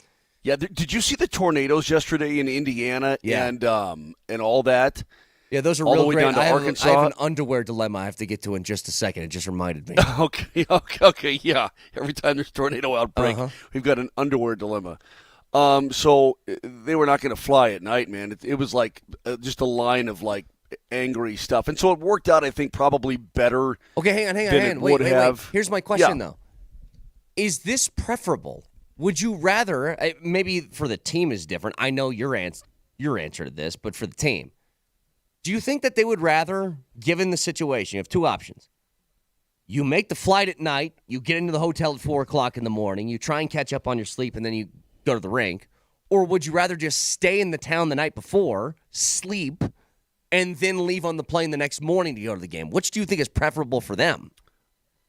Yeah, did you see the tornadoes yesterday in Indiana and all that? Yeah, those are all real the way great. down to Arkansas. I have an underwear dilemma I have to get to in just a second. It just reminded me. Okay, yeah. Every time there's a tornado outbreak, we've got an underwear dilemma. So they were not going to fly at night, man. It was like just a line of like angry stuff, and so it worked out. I think probably better. Okay, hang on. Wait. Here's my question though: is this preferable? Would you rather? Maybe for the team is different. I know your answer to this, but for the team, do you think that they would rather, given the situation, you have two options? You make the flight at night, you get into the hotel at 4 o'clock in the morning, you try and catch up on your sleep, and then you go to the rink? Or would you rather just stay in the town the night before, sleep, and then leave on the plane the next morning to go to the game? Which do you think is preferable for them?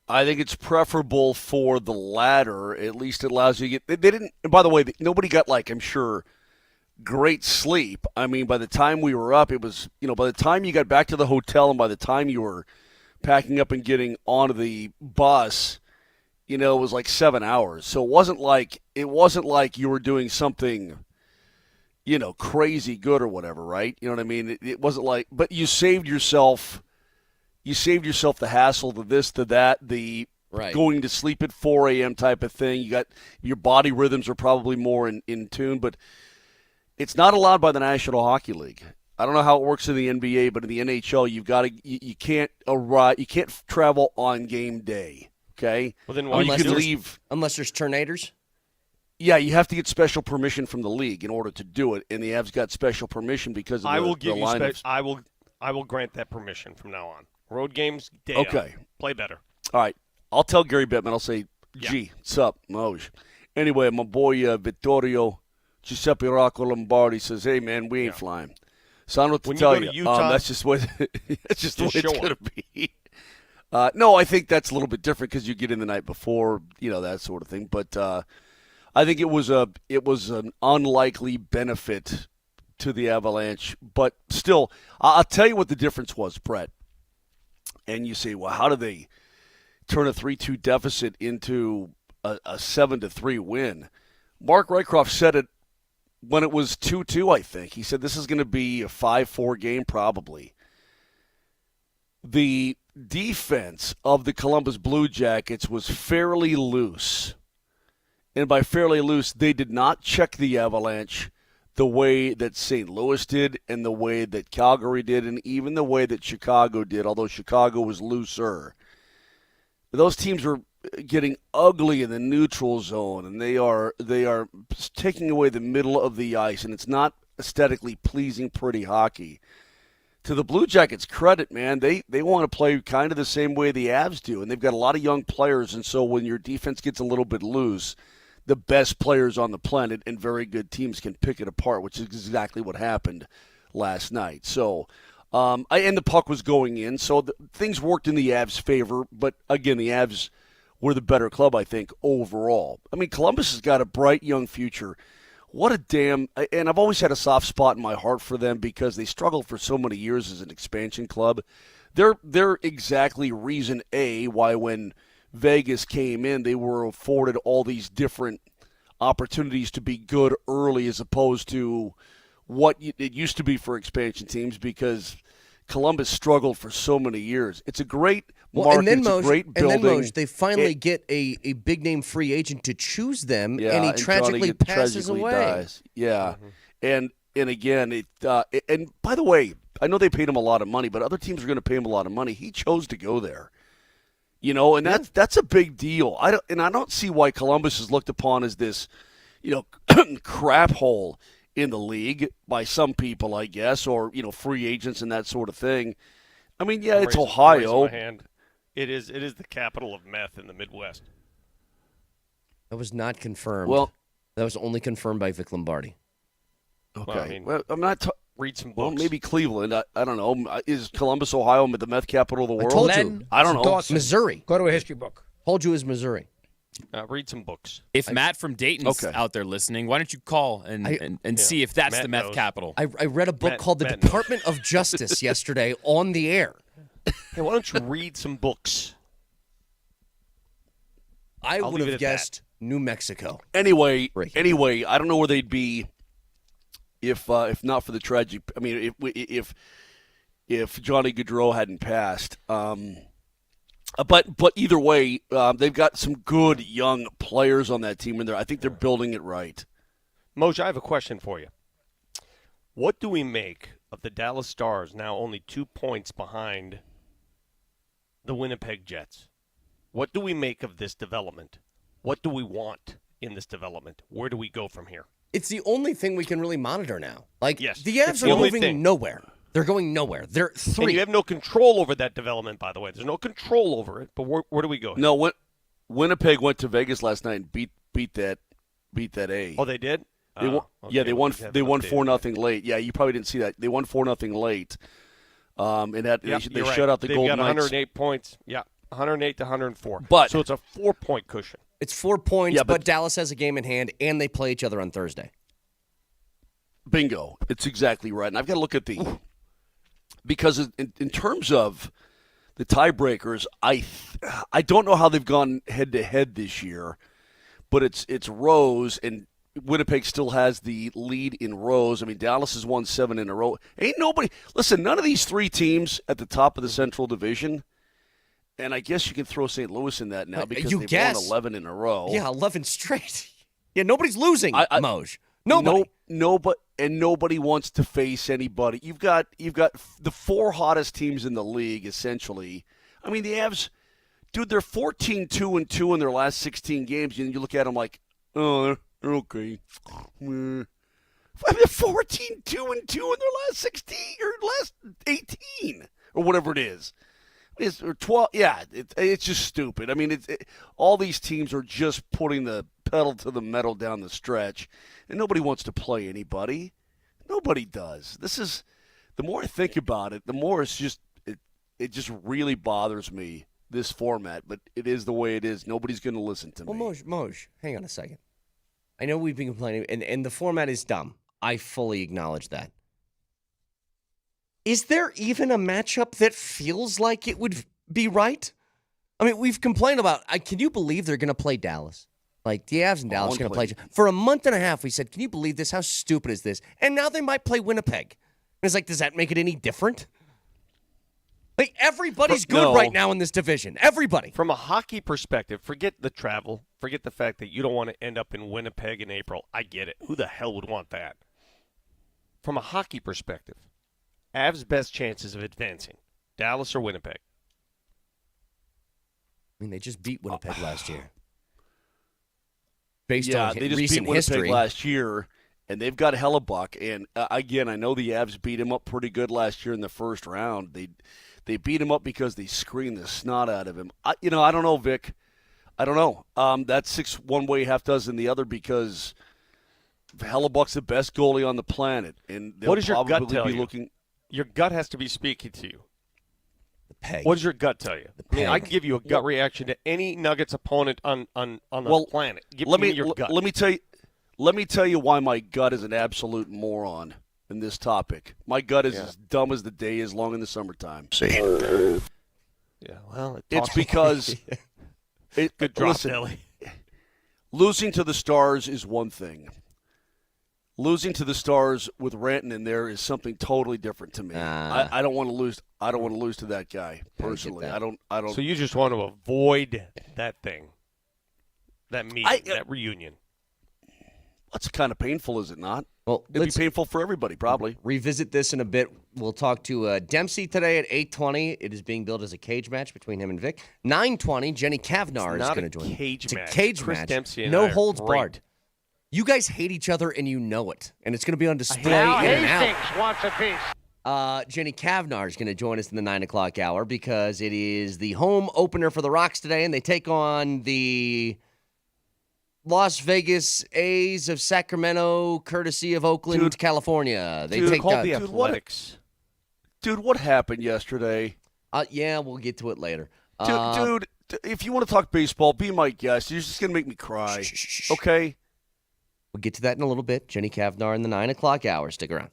I think it's preferable for the latter. At least it allows you to get – they didn't – by the way, nobody got, like, I'm sure, great sleep. I mean, by the time we were up, it was – by the time you got back to the hotel and by the time you were packing up and getting onto the bus – it was like 7 hours. So it wasn't like you were doing something, crazy good or whatever, right? You know what I mean? It wasn't like, but you saved yourself the hassle, the this, the that, the going to sleep at 4 a.m. type of thing. You got your body rhythms are probably more in tune, but it's not allowed by the National Hockey League. I don't know how it works in the NBA, but in the NHL, you can't travel on game day. Okay. Well, then why you can leave unless there's tornadoes? Yeah, you have to get special permission from the league in order to do it, and the Avs got special permission because of I will grant that permission from now on. Road games, day okay. Up. Play better. All right. I'll tell Gary Bettman. I'll say, gee, what's up, Moj? Anyway, my boy Vittorio Giuseppe Rocco Lombardi says, hey, man, we ain't flying. So I don't know what to tell you. Utah, that's just the way it's going to be. No, I think that's a little bit different because you get in the night before, that sort of thing. But I think it was an unlikely benefit to the Avalanche. But still, I'll tell you what the difference was, Brett. And you say, well, how do they turn a 3-2 deficit into a 7-3 win? Mark Rycroft said it when it was 2-2, I think. He said this is going to be a 5-4 game probably. The defense of the Columbus Blue Jackets was fairly loose. And by fairly loose, they did not check the Avalanche the way that St. Louis did and the way that Calgary did and even the way that Chicago did, although Chicago was looser. Those teams are getting ugly in the neutral zone, and they are taking away the middle of the ice, and it's not aesthetically pleasing, pretty hockey. To the Blue Jackets' credit, man, they want to play kind of the same way the Avs do, and they've got a lot of young players, and so when your defense gets a little bit loose, the best players on the planet and very good teams can pick it apart, which is exactly what happened last night. So, and the puck was going in, so things worked in the Avs' favor, but again, the Avs were the better club, I think, overall. I mean, Columbus has got a bright young future. What a damn – and I've always had a soft spot in my heart for them because they struggled for so many years as an expansion club. They're exactly reason A why when Vegas came in, they were afforded all these different opportunities to be good early as opposed to what it used to be for expansion teams because Columbus struggled for so many years. It's a great market. It's a great building. And then, Moj, they finally get a big-name free agent to choose them, and he tragically passes away. Dies. Yeah. And again, and by the way, I know they paid him a lot of money, but other teams are going to pay him a lot of money. He chose to go there. And that's a big deal. I don't see why Columbus is looked upon as this, crap hole in the league by some people, I guess, or free agents and that sort of thing. I mean, yeah, it's Ohio. It is the capital of meth in the Midwest. That was not confirmed. Well, that was only confirmed by Vic Lombardi. Okay. Well, I'm not. Read some books. Well, maybe Cleveland. I don't know. Is Columbus, Ohio, the meth capital of the world? I told you. I don't know. Dawson. Missouri. Go to a history book. Told you it was Missouri. Read some books. If Matt from Dayton's out there listening, why don't you call and see if that's the meth capital? I read a book called The Department of Justice yesterday on the air. Hey, why don't you read some books? I would have guessed New Mexico. Anyway, I don't know where they'd be if not for the tragic. I mean, if Johnny Gaudreau hadn't passed. But either way, they've got some good young players on that team in there. I think they're building it right. Moj, I have a question for you. What do we make of the Dallas Stars now only 2 points behind the Winnipeg Jets? What do we make of this development? What do we want in this development? Where do we go from here? It's the only thing we can really monitor now. Like, yes, the Avs are moving nowhere. They're going nowhere. They're 3. And you have no control over that development, by the way. There's no control over it. But where do we go? No, Winnipeg went to Vegas last night and beat that A. Oh, they did? They won. Okay. Yeah, they won 4-0 late. Yeah, you probably didn't see that. They won 4-0 late. They shut out the Golden Knights. 108 points. Yeah, 108 to 104. So it's a 4-point cushion. It's 4 points, but Dallas has a game in hand, and they play each other on Thursday. Bingo. It's exactly right. And I've got to look at because in terms of the tiebreakers, I don't know how they've gone head-to-head this year, but it's Rose, and Winnipeg still has the lead in Rose. I mean, Dallas has won 7 in a row. Ain't nobody – listen, none of these 3 teams at the top of the Central Division – and I guess you can throw St. Louis in that now because they've won 11 in a row. Yeah, 11 straight. Yeah, nobody's losing, Moj. Nobody. Nobody wants to face anybody. You've got the 4 hottest teams in the league, essentially. I mean, the Avs, dude, they're 14-2-2 in their last 16 games, and you look at them like, oh, they're okay. I mean, 14-2-2 in their last 16 or last 18 or whatever it is. Or 12, yeah, it's just stupid. I mean, all these teams are just putting the pedal to the metal down the stretch, and nobody wants to play anybody. Nobody does. This is the more I think about it, the more it just really bothers me, this format. But it is the way it is. Nobody's going to listen to me. Well, Moj, hang on a second. I know we've been complaining, and the format is dumb. I fully acknowledge that. Is there even a matchup that feels like it would be right? I mean, we've complained about, can you believe they're going to play Dallas? Like, the Avs and Dallas are going to play. For a month and a half, we said, can you believe this? How stupid is this? And now they might play Winnipeg. And it's like, does that make it any different? Like, everybody's good right now in this division. Everybody. From a hockey perspective, forget the travel. Forget the fact that you don't want to end up in Winnipeg in April. I get it. Who the hell would want that? From a hockey perspective, Avs' best chances of advancing, Dallas or Winnipeg? I mean, they just beat Winnipeg last year. Based on they just recent beat Winnipeg history last year, and they've got Hellebuck. And again, I know the Avs beat him up pretty good last year in the first round. They beat him up because they screened the snot out of him. I don't know, Vic. I don't know. That's 6 one way, half dozen the other because Hellebuck's the best goalie on the planet, and they'll what does your gut tell you? Looking. Your gut has to be speaking to you. The peg. What does your gut tell you? I mean, I can give you a gut reaction to any Nuggets opponent on the planet. Give me your gut. Let me tell you why my gut is an absolute moron in this topic. My gut is as dumb as the day is long in the summertime. See. Yeah, well, it's because good drop, listen, losing to the Stars is one thing. losing to the Stars with Ranton in there is something totally different to me. I don't want to lose. I don't want to lose to that guy personally. I don't. So you just want to avoid that thing, that meeting, that reunion. That's kind of painful, is it not? Well, it'd be painful for everybody, probably. Revisit this in a bit. We'll talk to Dempsey today at 8:20. It is being billed as a cage match between him and Vic. 9:20, Jenny Kavnar is going to join. It's a cage Chris match. Dempsey and no I holds great. barred. You guys hate each other and you know it, and it's going to be on display in and out. Wants a piece. Jenny Kavnar is going to join us in the 9 o'clock hour because it is the home opener for the Rocks today, and they take on the Las Vegas A's of Sacramento, courtesy of Oakland, California. They take called the Athletics. Dude, what happened yesterday? Yeah, we'll get to it later. Dude, if you want to talk baseball, be my guest. You're just going to make me cry. Okay? We'll get to that in a little bit. Jenny Kavnar in the 9 o'clock hour. Stick around.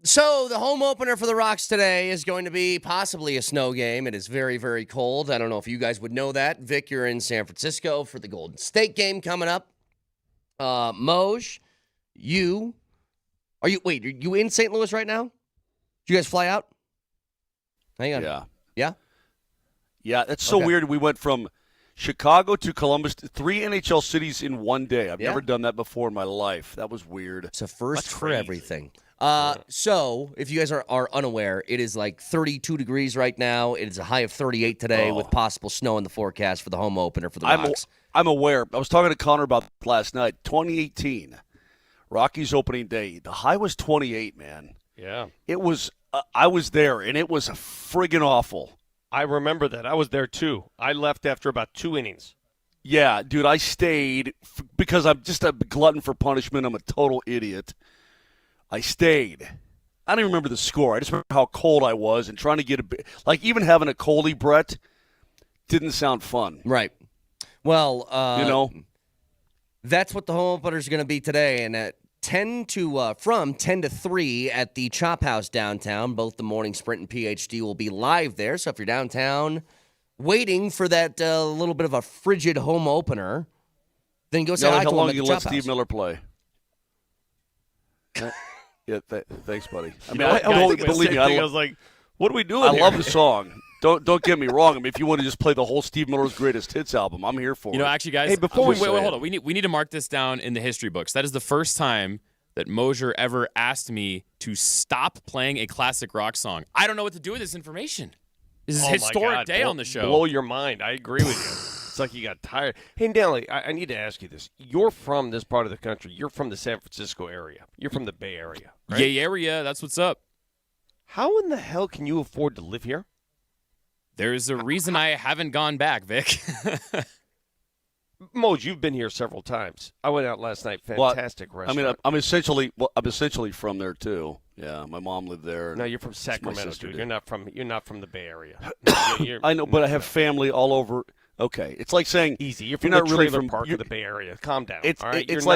So the home opener for the Rocks today is going to be possibly a snow game. It is very, very cold. I don't know if you guys would know that. Vic, you're in San Francisco for the Golden State game coming up. Moj, are you in St. Louis right now? Did you guys fly out? Hang on. Yeah. Yeah? Yeah, that's so weird. We went from Chicago to Columbus, 3 NHL cities in one day. I've never done that before in my life. That was weird. It's a first for everything. So, if you guys are unaware, it is like 32 degrees right now. It is a high of 38 today with possible snow in the forecast for the home opener for the Rocks. I'm aware. I was talking to Connor about last night. 2018, Rockies opening day. The high was 28, man. Yeah. It was, I was there, and it was friggin' awful. I remember that. I was there, too. I left after about 2 innings. Yeah, dude, I stayed because I'm just a glutton for punishment. I'm a total idiot. I stayed. I don't even remember the score. I just remember how cold I was and trying to get even having a coldie, Brett, didn't sound fun. Right. Well, that's what the home opener is going to be today. And at from 10 to 3 at the Chop House downtown, both the Morning Sprint and PhD will be live there. So if you're downtown waiting for that little bit of a frigid home opener, then go say hi to him at the Chop House. How long you let Steve Miller play? Yeah, thanks, buddy. I mean, believe me, I was like, what are we doing I here? love the song. Don't get me wrong. I mean, if you want to just play the whole Steve Miller's greatest hits album, I'm here for it. Actually, guys, hey, before wait, hold on. We need to mark this down in the history books. That is the first time that Moser ever asked me to stop playing a classic rock song. I don't know what to do with this information. This is a historic day on the show. Blow your mind. I agree with you. It's like you got tired. Hey, Nelly, I need to ask you this. You're from this part of the country. You're from the San Francisco area. You're from the Bay Area, right? Yay area, that's what's up. How in the hell can you afford to live here? There's a reason I haven't gone back, Vic. Moj, you've been here several times. I went out last night. Fantastic restaurant. I mean, I'm essentially from there too. Yeah, my mom lived there. No, you're from Sacramento, dude. You're not from the Bay Area. I know, but I have family all over. Okay, it's like saying easy. You're from the trailer park of the Bay Area. Calm down. All right? It's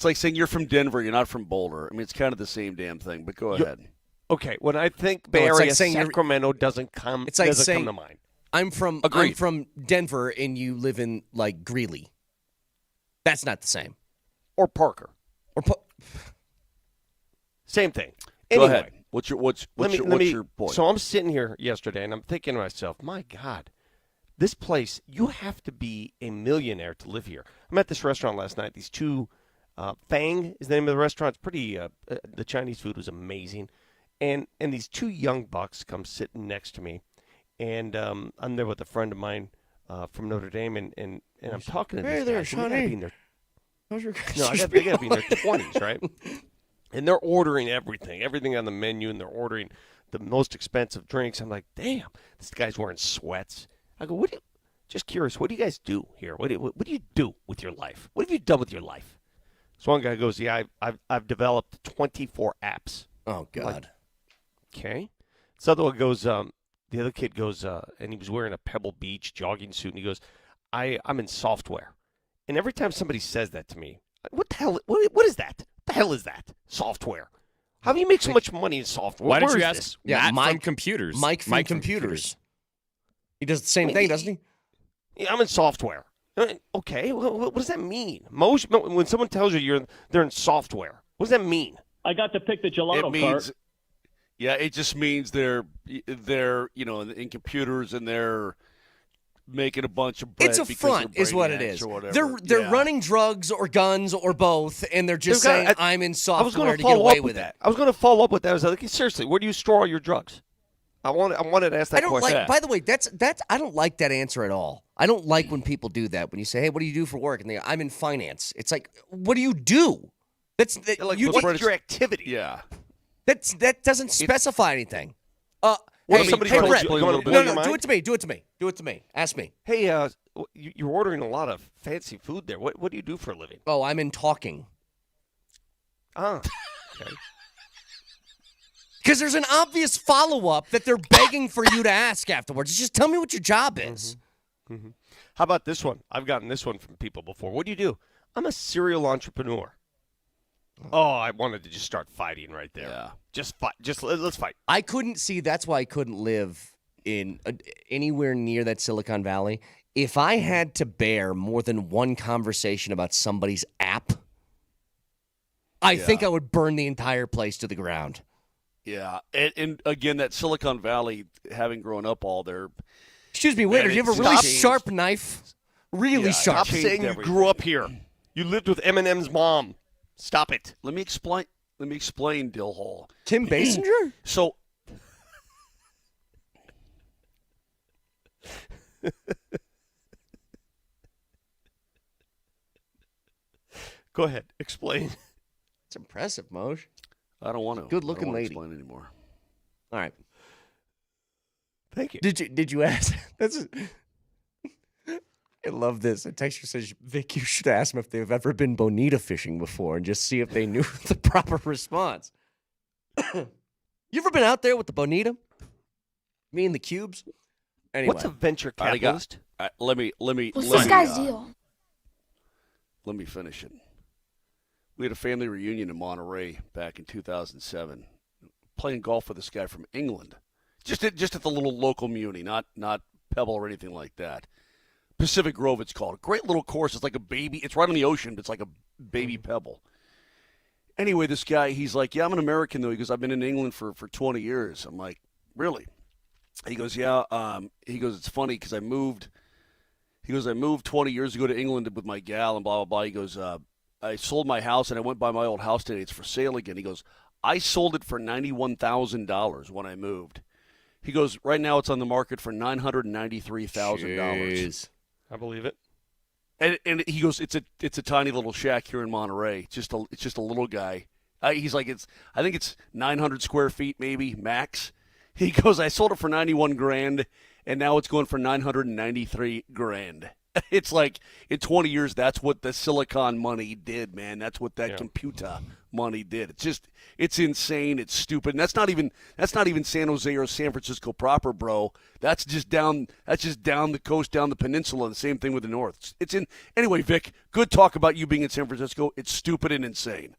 like saying you're from Denver. You're not from Boulder. I mean, it's kind of the same damn thing. But go ahead. Okay, when I think Bay Area, Sacramento doesn't come to mind. I'm from Denver, and you live in like Greeley. That's not the same. Or Parker. Same thing. Anyway, go ahead. What's your point? So I'm sitting here yesterday, and I'm thinking to myself, my God, this place, you have to be a millionaire to live here. I'm at this restaurant last night. These two, Fang is the name of the restaurant. It's pretty, the Chinese food was amazing. And these two young bucks come sitting next to me. And I'm there with a friend of mine from Notre Dame, and I'm talking to these guys. Shawnee. They got to be in their 20s, right? And they're ordering everything on the menu, and they're ordering the most expensive drinks. I'm like, damn, this guy's wearing sweats. I go, just curious, what do you guys do here? What do you do with your life? What have you done with your life? So one guy goes, yeah, I've developed 24 apps. Oh, God. Like, okay. So the other kid goes, and he was wearing a Pebble Beach jogging suit, and he goes, I'm in software. And every time somebody says that to me, what the hell, what is that? What the hell is that? Software. How do you make so much money in software? Why did you ask? This? Yeah, Matt from computers. Mike from computers. He does the same thing, doesn't he? Yeah, I'm in software. Okay, what does that mean? When someone tells you they're in software, what does that mean? I got to pick the gelato cart. Yeah, it just means they're in computers and they're making a bunch of bread. It's a front, is what it is. They're running drugs or guns or both, and they're just saying, I'm in software to get away with it. I was going to follow up with that. I was like, seriously, where do you store all your drugs? I wanted to ask that question. By the way, that's I don't like that answer at all. I don't like when people do that. When you say, hey, what do you do for work? And they go, I'm in finance. It's like, what do you do? What's your activity? Yeah. That doesn't specify anything. Brett, do it to me. Ask me. Hey, you're ordering a lot of fancy food there. What do you do for a living? Oh, I'm in talking. Okay. Because there's an obvious follow-up that they're begging for you to ask afterwards. Just tell me what your job is. Mm-hmm. Mm-hmm. How about this one? I've gotten this one from people before. What do you do? I'm a serial entrepreneur. Oh, I wanted to just start fighting right there. Yeah. Just fight. Let's fight. I couldn't see. That's why I couldn't live in anywhere near that Silicon Valley. If I had to bear more than one conversation about somebody's app, I think I would burn the entire place to the ground. Yeah, and again, that Silicon Valley, having grown up all there. Excuse me, waiter, do you have a really sharp knife? Really sharp. Stop saying you grew up here. You lived with Eminem's mom. Stop it. Let me explain, Dillhall. Kim Basinger? So. Go ahead. Explain. It's impressive, Moj. I don't want to. Good-looking lady. Explain anymore. All right. Thank you. Did you ask? I love this. A texter says, Vic, you should ask them if they've ever been bonita fishing before and just see if they knew the proper response. You ever been out there with the bonita? Me and the cubes? Anyway. What's a venture capitalist? Let me. What's this guy's deal? Let me finish it. We had a family reunion in Monterey back in 2007, playing golf with this guy from England, just at the little local muni, not Pebble or anything like that. Pacific Grove, it's called. A great little course. It's like a baby. It's right on the ocean, but it's like a baby pebble. Anyway, this guy, he's like, yeah, I'm an American, though. He goes, I've been in England for 20 years. I'm like, really? He goes, yeah. He goes, it's funny because I moved 20 years ago to England with my gal and blah, blah, blah. He goes, I sold my house and I went by my old house today. It's for sale again. He goes, I sold it for $91,000 when I moved. He goes, right now it's on the market for $993,000. I believe it. And he goes, it's a tiny little shack here in Monterey. It's just a little guy. He's like, I think it's 900 square feet maybe max. He goes, I sold it for $91,000 and now it's going for $993,000. It's like in 20 years, that's what the Silicon money did, man. That's what that computer money did. It's insane. It's stupid. And that's not even San Jose or San Francisco proper, bro. That's just down the coast, down the peninsula. The same thing with the north. Anyway, Vic, good talk about you being in San Francisco. It's stupid and insane.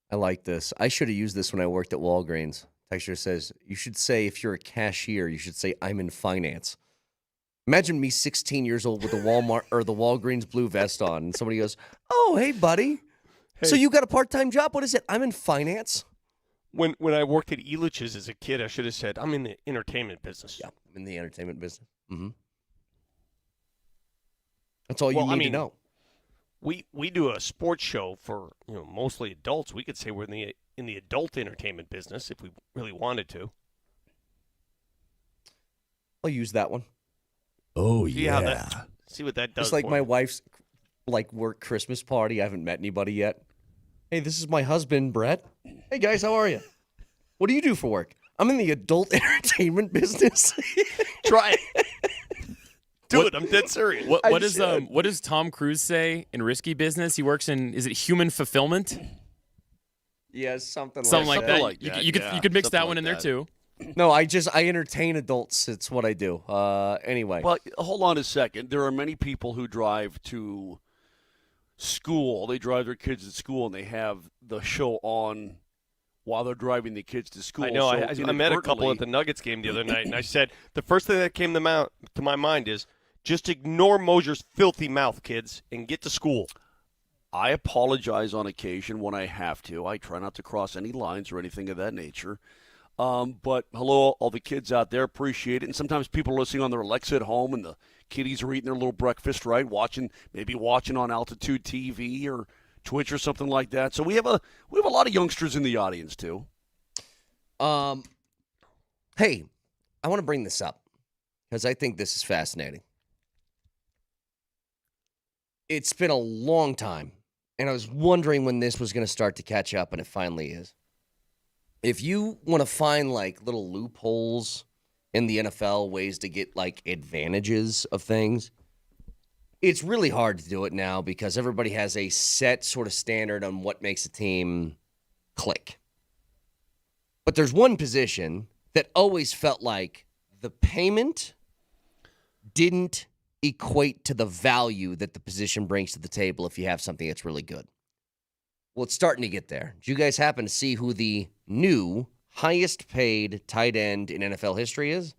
I like this. I should have used this when I worked at Walgreens. Texture says, you should say if you're a cashier, you should say I'm in finance. Imagine me 16 years old with the Walmart or the Walgreens blue vest on, and somebody goes, oh, hey, buddy. Hey. So you got a part-time job? What is it? I'm in finance. When I worked at Elitch's as a kid, I should have said, I'm in the entertainment business. Yeah, I'm in the entertainment business. Mm-hmm. That's all you need to know. We do a sports show for mostly adults. We could say we're in the adult entertainment business if we really wanted to. I'll use that one. Oh, see see what that does. It's like my wife's work Christmas party. I haven't met anybody yet. Hey, this is my husband, Brett. Hey, guys, how are you? What do you do for work? I'm in the adult entertainment business. Try it. Do it. I'm dead serious. What does Tom Cruise say in Risky Business? He works in, is it human fulfillment? Yeah, something like that. Like that. You could mix that one in there too. No, I entertain adults. It's what I do. Anyway. Well, hold on a second. There are many people who drive to school. They drive their kids to school, and they have the show on while they're driving the kids to school. I know. I met a couple at the Nuggets game the other night, and I said, the first thing that came to my mind is, just ignore Moser's filthy mouth, kids, and get to school. I apologize on occasion when I have to. I try not to cross any lines or anything of that nature. But hello, all the kids out there, appreciate it. And sometimes people are listening on their Alexa at home, and the kiddies are eating their little breakfast, right? Maybe watching on Altitude TV or Twitch or something like that. So we have a lot of youngsters in the audience too. Hey, I want to bring this up because I think this is fascinating. It's been a long time, and I was wondering when this was going to start to catch up, and it finally is. If you want to find little loopholes in the NFL, ways to get advantages of things, it's really hard to do it now because everybody has a set sort of standard on what makes a team click. But there's one position that always felt like the payment didn't equate to the value that the position brings to the table if you have something that's really good. Well, it's starting to get there. Did you guys happen to see who the new highest paid tight end in NFL history is?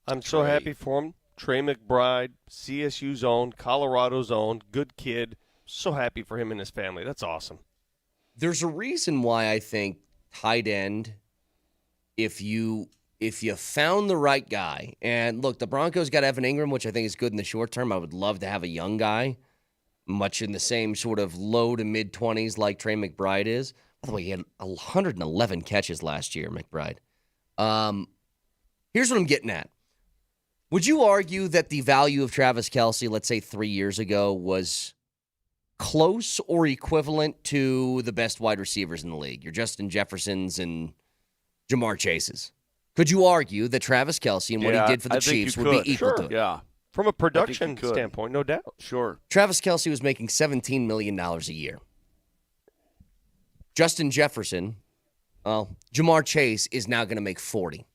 I'm so happy for him. Trey McBride, CSU's own, Colorado's own, good kid. So happy for him and his family. That's awesome. There's a reason why I think tight end, if you found the right guy, and look, the Broncos got Evan Ingram, which I think is good in the short term. I would love to have a young guy, much in the same sort of low to mid-20s like Trey McBride is. By the way, he had 111 catches last year, McBride. Here's what I'm getting at. Would you argue that the value of Travis Kelce, let's say 3 years ago, was close or equivalent to the best wide receivers in the league, your Justin Jeffersons and Jamar Chases? Could you argue that Travis Kelce and what he did for the Chiefs would be equal to it? Yeah. From a production standpoint, no doubt. Sure. Travis Kelce was making $17 million a year. Justin Jefferson, Jamar Chase is now going to make 40.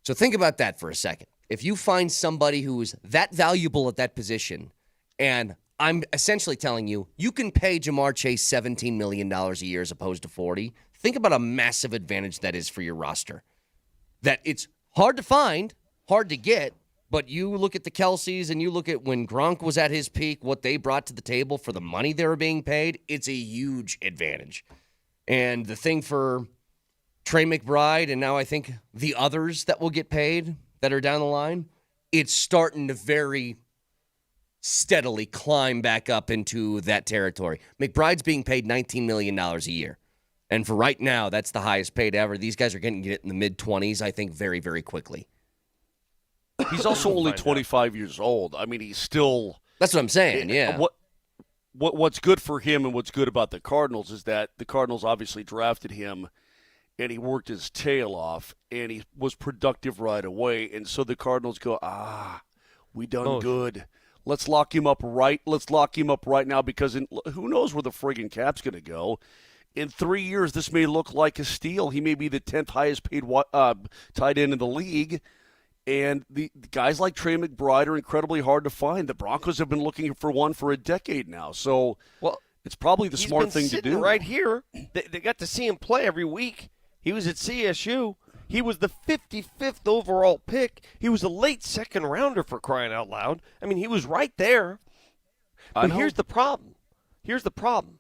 So think about that for a second. If you find somebody who is that valuable at that position, and I'm essentially telling you, you can pay Jamar Chase $17 million a year as opposed to 40, think about a massive advantage that is for your roster. That it's hard to find, hard to get, but you look at the Kelce's and you look at when Gronk was at his peak, what they brought to the table for the money they were being paid, it's a huge advantage. And the thing for Trey McBride, and now I think the others that will get paid that are down the line, it's starting to very steadily climb back up into that territory. McBride's being paid $19 million a year. And for right now, that's the highest paid ever. These guys are going to get in the mid-20s, I think, very, very quickly. He's also only 25 years old. I mean, he's still... That's what I'm saying, yeah. What's good for him and what's good about the Cardinals is that the Cardinals obviously drafted him, and he worked his tail off, and he was productive right away. And so the Cardinals go, we done good. Let's lock him up right. Let's lock him up right now because who knows where the friggin' cap's going to go. In 3 years, this may look like a steal. He may be the 10th highest paid tight end in the league. And the guys like Trey McBride are incredibly hard to find. The Broncos have been looking for one for a decade now. So it's probably the smart thing to do. Right here, they got to see him play every week. He was at CSU. He was the 55th overall pick. He was a late second rounder, for crying out loud. I mean, he was right there. But here's the problem.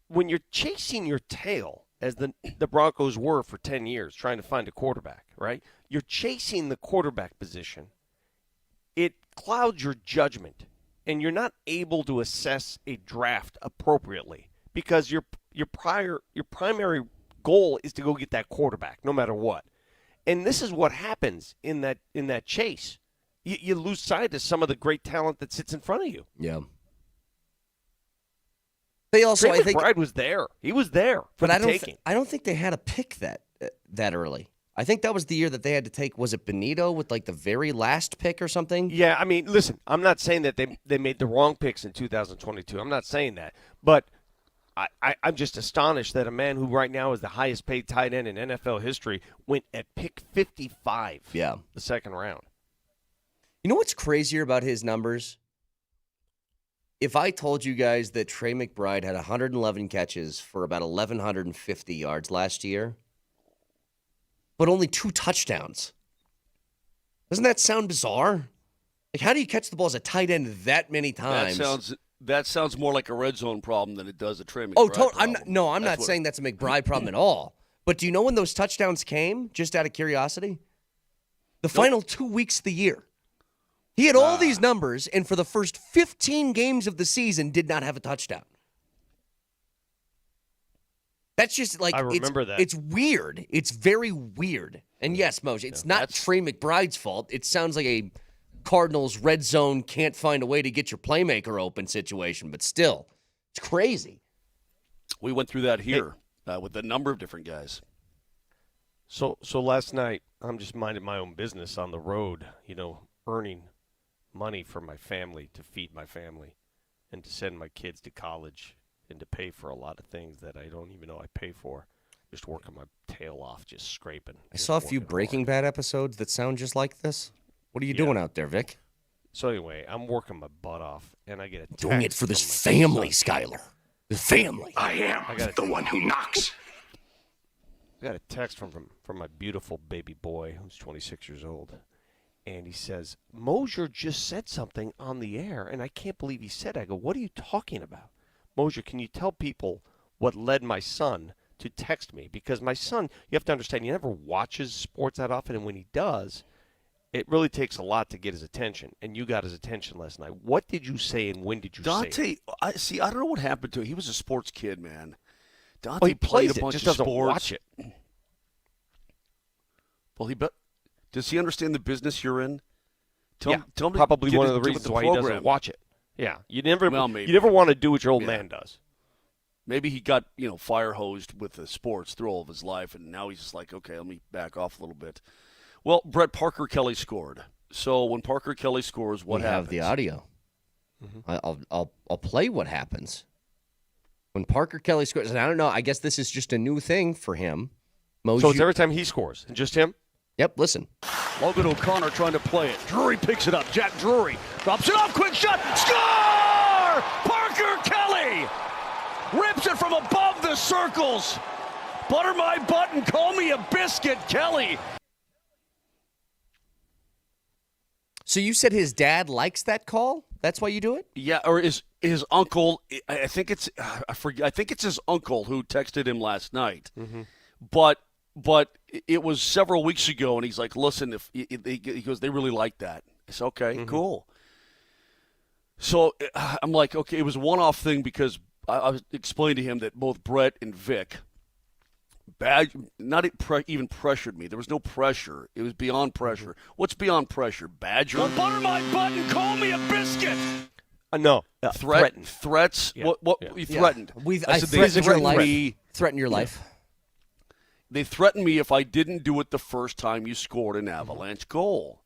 When you're chasing your tail, as the Broncos were for 10 years, trying to find a quarterback, right? You're chasing the quarterback position. It clouds your judgment, and you're not able to assess a draft appropriately because your primary goal is to go get that quarterback, no matter what. And this is what happens in that chase. You lose sight of some of the great talent that sits in front of you. Yeah. They also, Trey McBride was there. He was there for the taking. I don't think they had a pick that early. I think that was the year that they had to take, was it Benito with like the very last pick or something? Yeah, I mean, listen, I'm not saying that they made the wrong picks in 2022. I'm not saying that. But I'm just astonished that a man who right now is the highest paid tight end in NFL history went at pick 55 the second round. You know what's crazier about his numbers? If I told you guys that Trey McBride had 111 catches for about 1,150 yards last year, but only 2 touchdowns. Doesn't that sound bizarre? Like, how do you catch the ball as a tight end that many times? That sounds more like a red zone problem than it does a Trey McBride problem. I'm not saying that's a McBride problem at all. But do you know when those touchdowns came, just out of curiosity? The final 2 weeks of the year. He had all these numbers, and for the first 15 games of the season, did not have a touchdown. That's just like, I remember that. It's weird. It's very weird. And yes, Moj, it's not Trey McBride's fault. It sounds like a Cardinals red zone can't find a way to get your playmaker open situation, but still, it's crazy. We went through that here with a number of different guys. So last night, I'm just minding my own business on the road, earning money for my family to feed my family and to send my kids to college and to pay for a lot of things that I don't even know I pay for. Just working my tail off, just scraping. I saw a few Breaking Bad episodes that sound just like this. What are you doing out there, Vic? So anyway, I'm working my butt off, and I get a text doing it for this family, Skyler. The family. I am the one who knocks. I got a text from my beautiful baby boy who's 26 years old. And he says, Moser just said something on the air, and I can't believe he said it. I go, what are you talking about? Moser, can you tell people what led my son to text me? Because my son, you have to understand, he never watches sports that often, and when he does, it really takes a lot to get his attention. And you got his attention last night. What did you say, and when did you say it? Dante, I don't know what happened to him. He was a sports kid, man. Dante he plays played a bunch just of doesn't sports. watch it. Well, does he understand the business you're in? Tell him probably one of the get reasons with why he doesn't watch it. Yeah, you never maybe. want to do what your old man does. Maybe he got fire hosed with the sports through all of his life, and now he's just like, okay, let me back off a little bit. Well, Brett, Parker Kelly scored. So when Parker Kelly scores, what happens? We have the audio. Mm-hmm. I'll play what happens when Parker Kelly scores. And I don't know. I guess this is just a new thing for him. So it's every time he scores, and just him. Yep, listen. Logan O'Connor trying to play it. Drury picks it up. Jack Drury drops it off. Quick shot. Score! Parker Kelly rips it from above the circles. Butter my button. Call me a biscuit, Kelly. So you said his dad likes that call? That's why you do it? Yeah, or his uncle. I think it's I forget. I think it's his uncle who texted him last night. Mm-hmm. But it was several weeks ago, and he's like, listen, he goes, they really like that. I said, okay, cool. So I'm like, okay, it was a one-off thing because I was explaining to him that both Brett and Vic even pressured me. There was no pressure. It was beyond pressure. What's beyond pressure? Badger? Well, butter my button, call me a biscuit. No. Threatened. Threats? Yeah. What Yeah. you threatened? I said threaten your life. They threatened me if I didn't do it the first time you scored an Avalanche goal.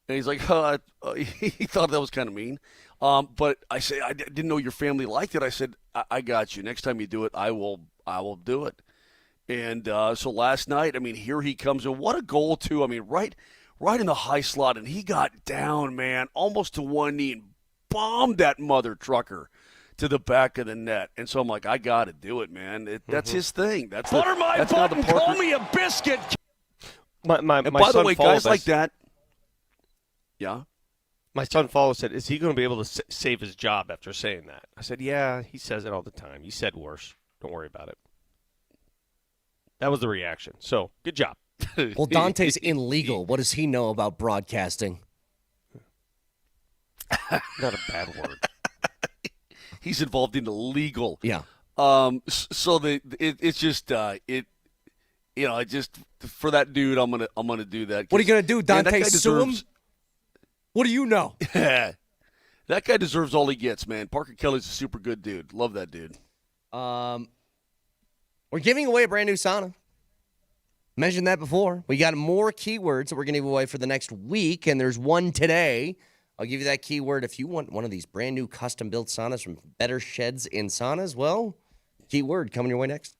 And he's like, he thought that was kind of mean. But I say, I didn't know your family liked it. I said, I got you. Next time you do it, I will do it. And so last night, I mean, here he comes. And what a goal, too. I mean, right in the high slot. And he got down, man, almost to one knee and bombed that mother trucker to the back of the net. And so I'm like, I got to do it, man. That's his thing. That's Butter my button, call me a biscuit. My by the way, guys like that. Yeah. My son Follow said, is he going to be able to save his job after saying that? I said, yeah, he says it all the time. He said worse. Don't worry about it. That was the reaction. So, good job. Well, Dante's in legal. What does he know about broadcasting? Not a bad word. He's involved in the legal. Yeah. So it's just for that dude, I'm gonna do that. What are you gonna do, Dante? Man, sue him? What do you know? That guy deserves all he gets, man. Parker Kelly's a super good dude. Love that dude. We're giving away a brand new sauna. Mentioned that before. We got more keywords that we're going to give away for the next week, and there's one today. I'll give you that keyword if you want one of these brand new custom-built saunas from Better Sheds in Saunas. Well, keyword coming your way next.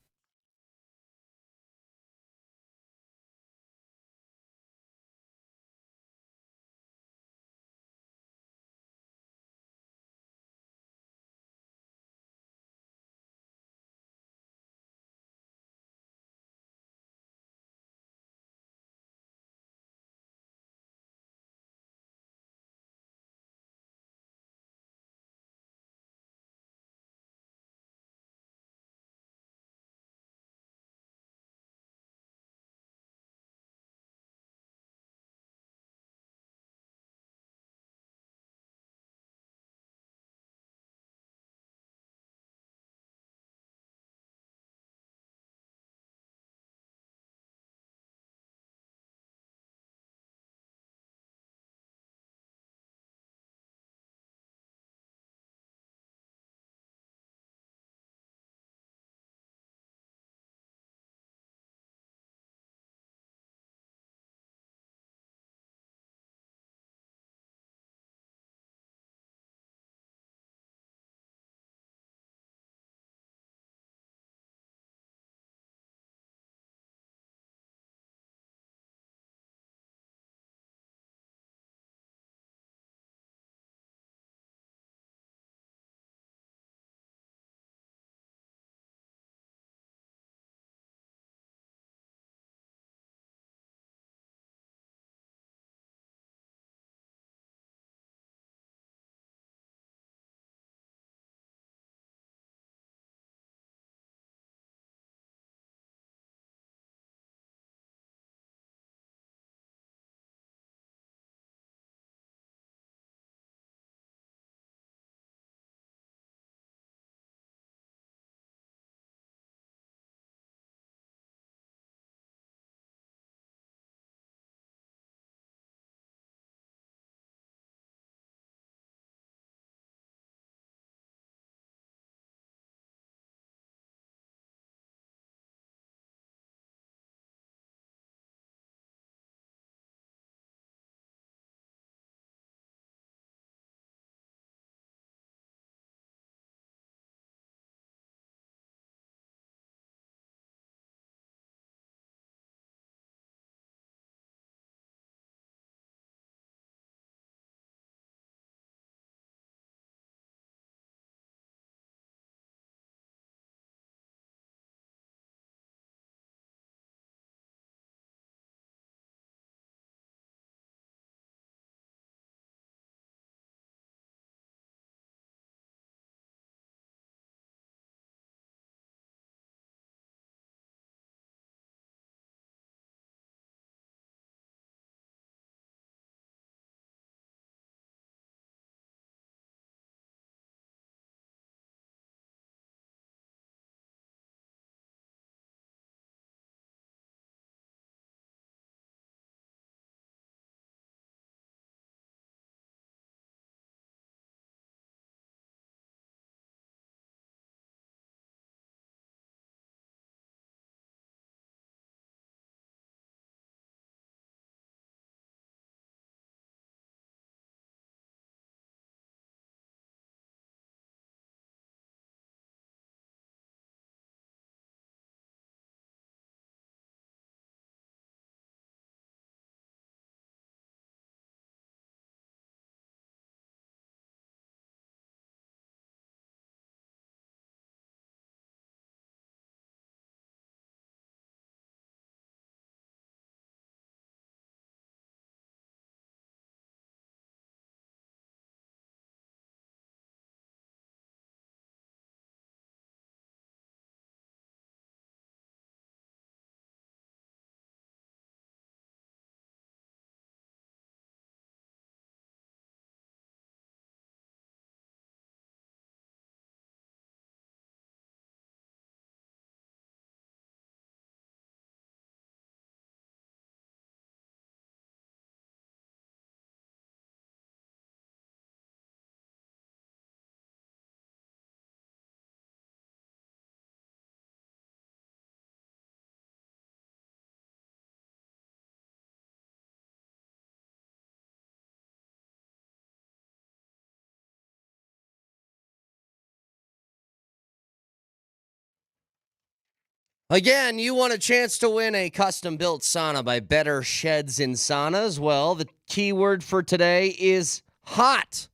Again, you want a chance to win a custom-built sauna by Better Sheds and Saunas? Well, the keyword for today is hot.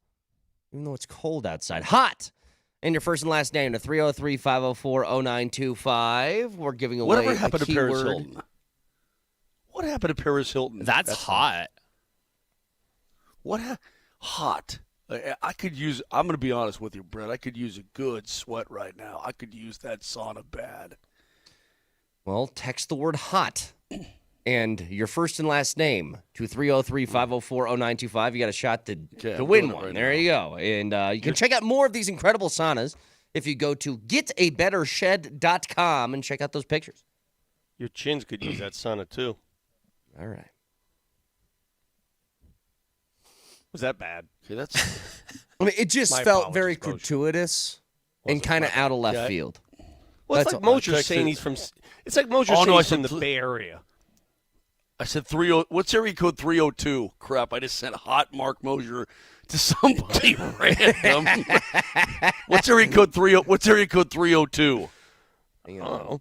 Even though it's cold outside. Hot. And your first and last name to 303-504-0925. We're giving away Whatever happened a to Paris keyword. Hilton? What happened to Paris Hilton? That's hot. Hot. I could use, I'm going to be honest with you, Brett. I could use a good sweat right now. I could use that sauna bad. Well, text the word hot and your first and last name to 303-504-0925. You got a shot to win one. Right there you go. And you can check out more of these incredible saunas if you go to getabettershed.com and check out those pictures. Your chins could use that sauna, too. All right. Was that bad? Okay, that's. I mean, it just felt very gratuitous and kind of out of left field. Well, it's like Moser saying he's from. It's like Moser saying he's from the Bay Area. I said 30. What's area code 302? Crap! I just sent hot Mark Moser to somebody random. What's area code 30? What's area code 302? Hang on.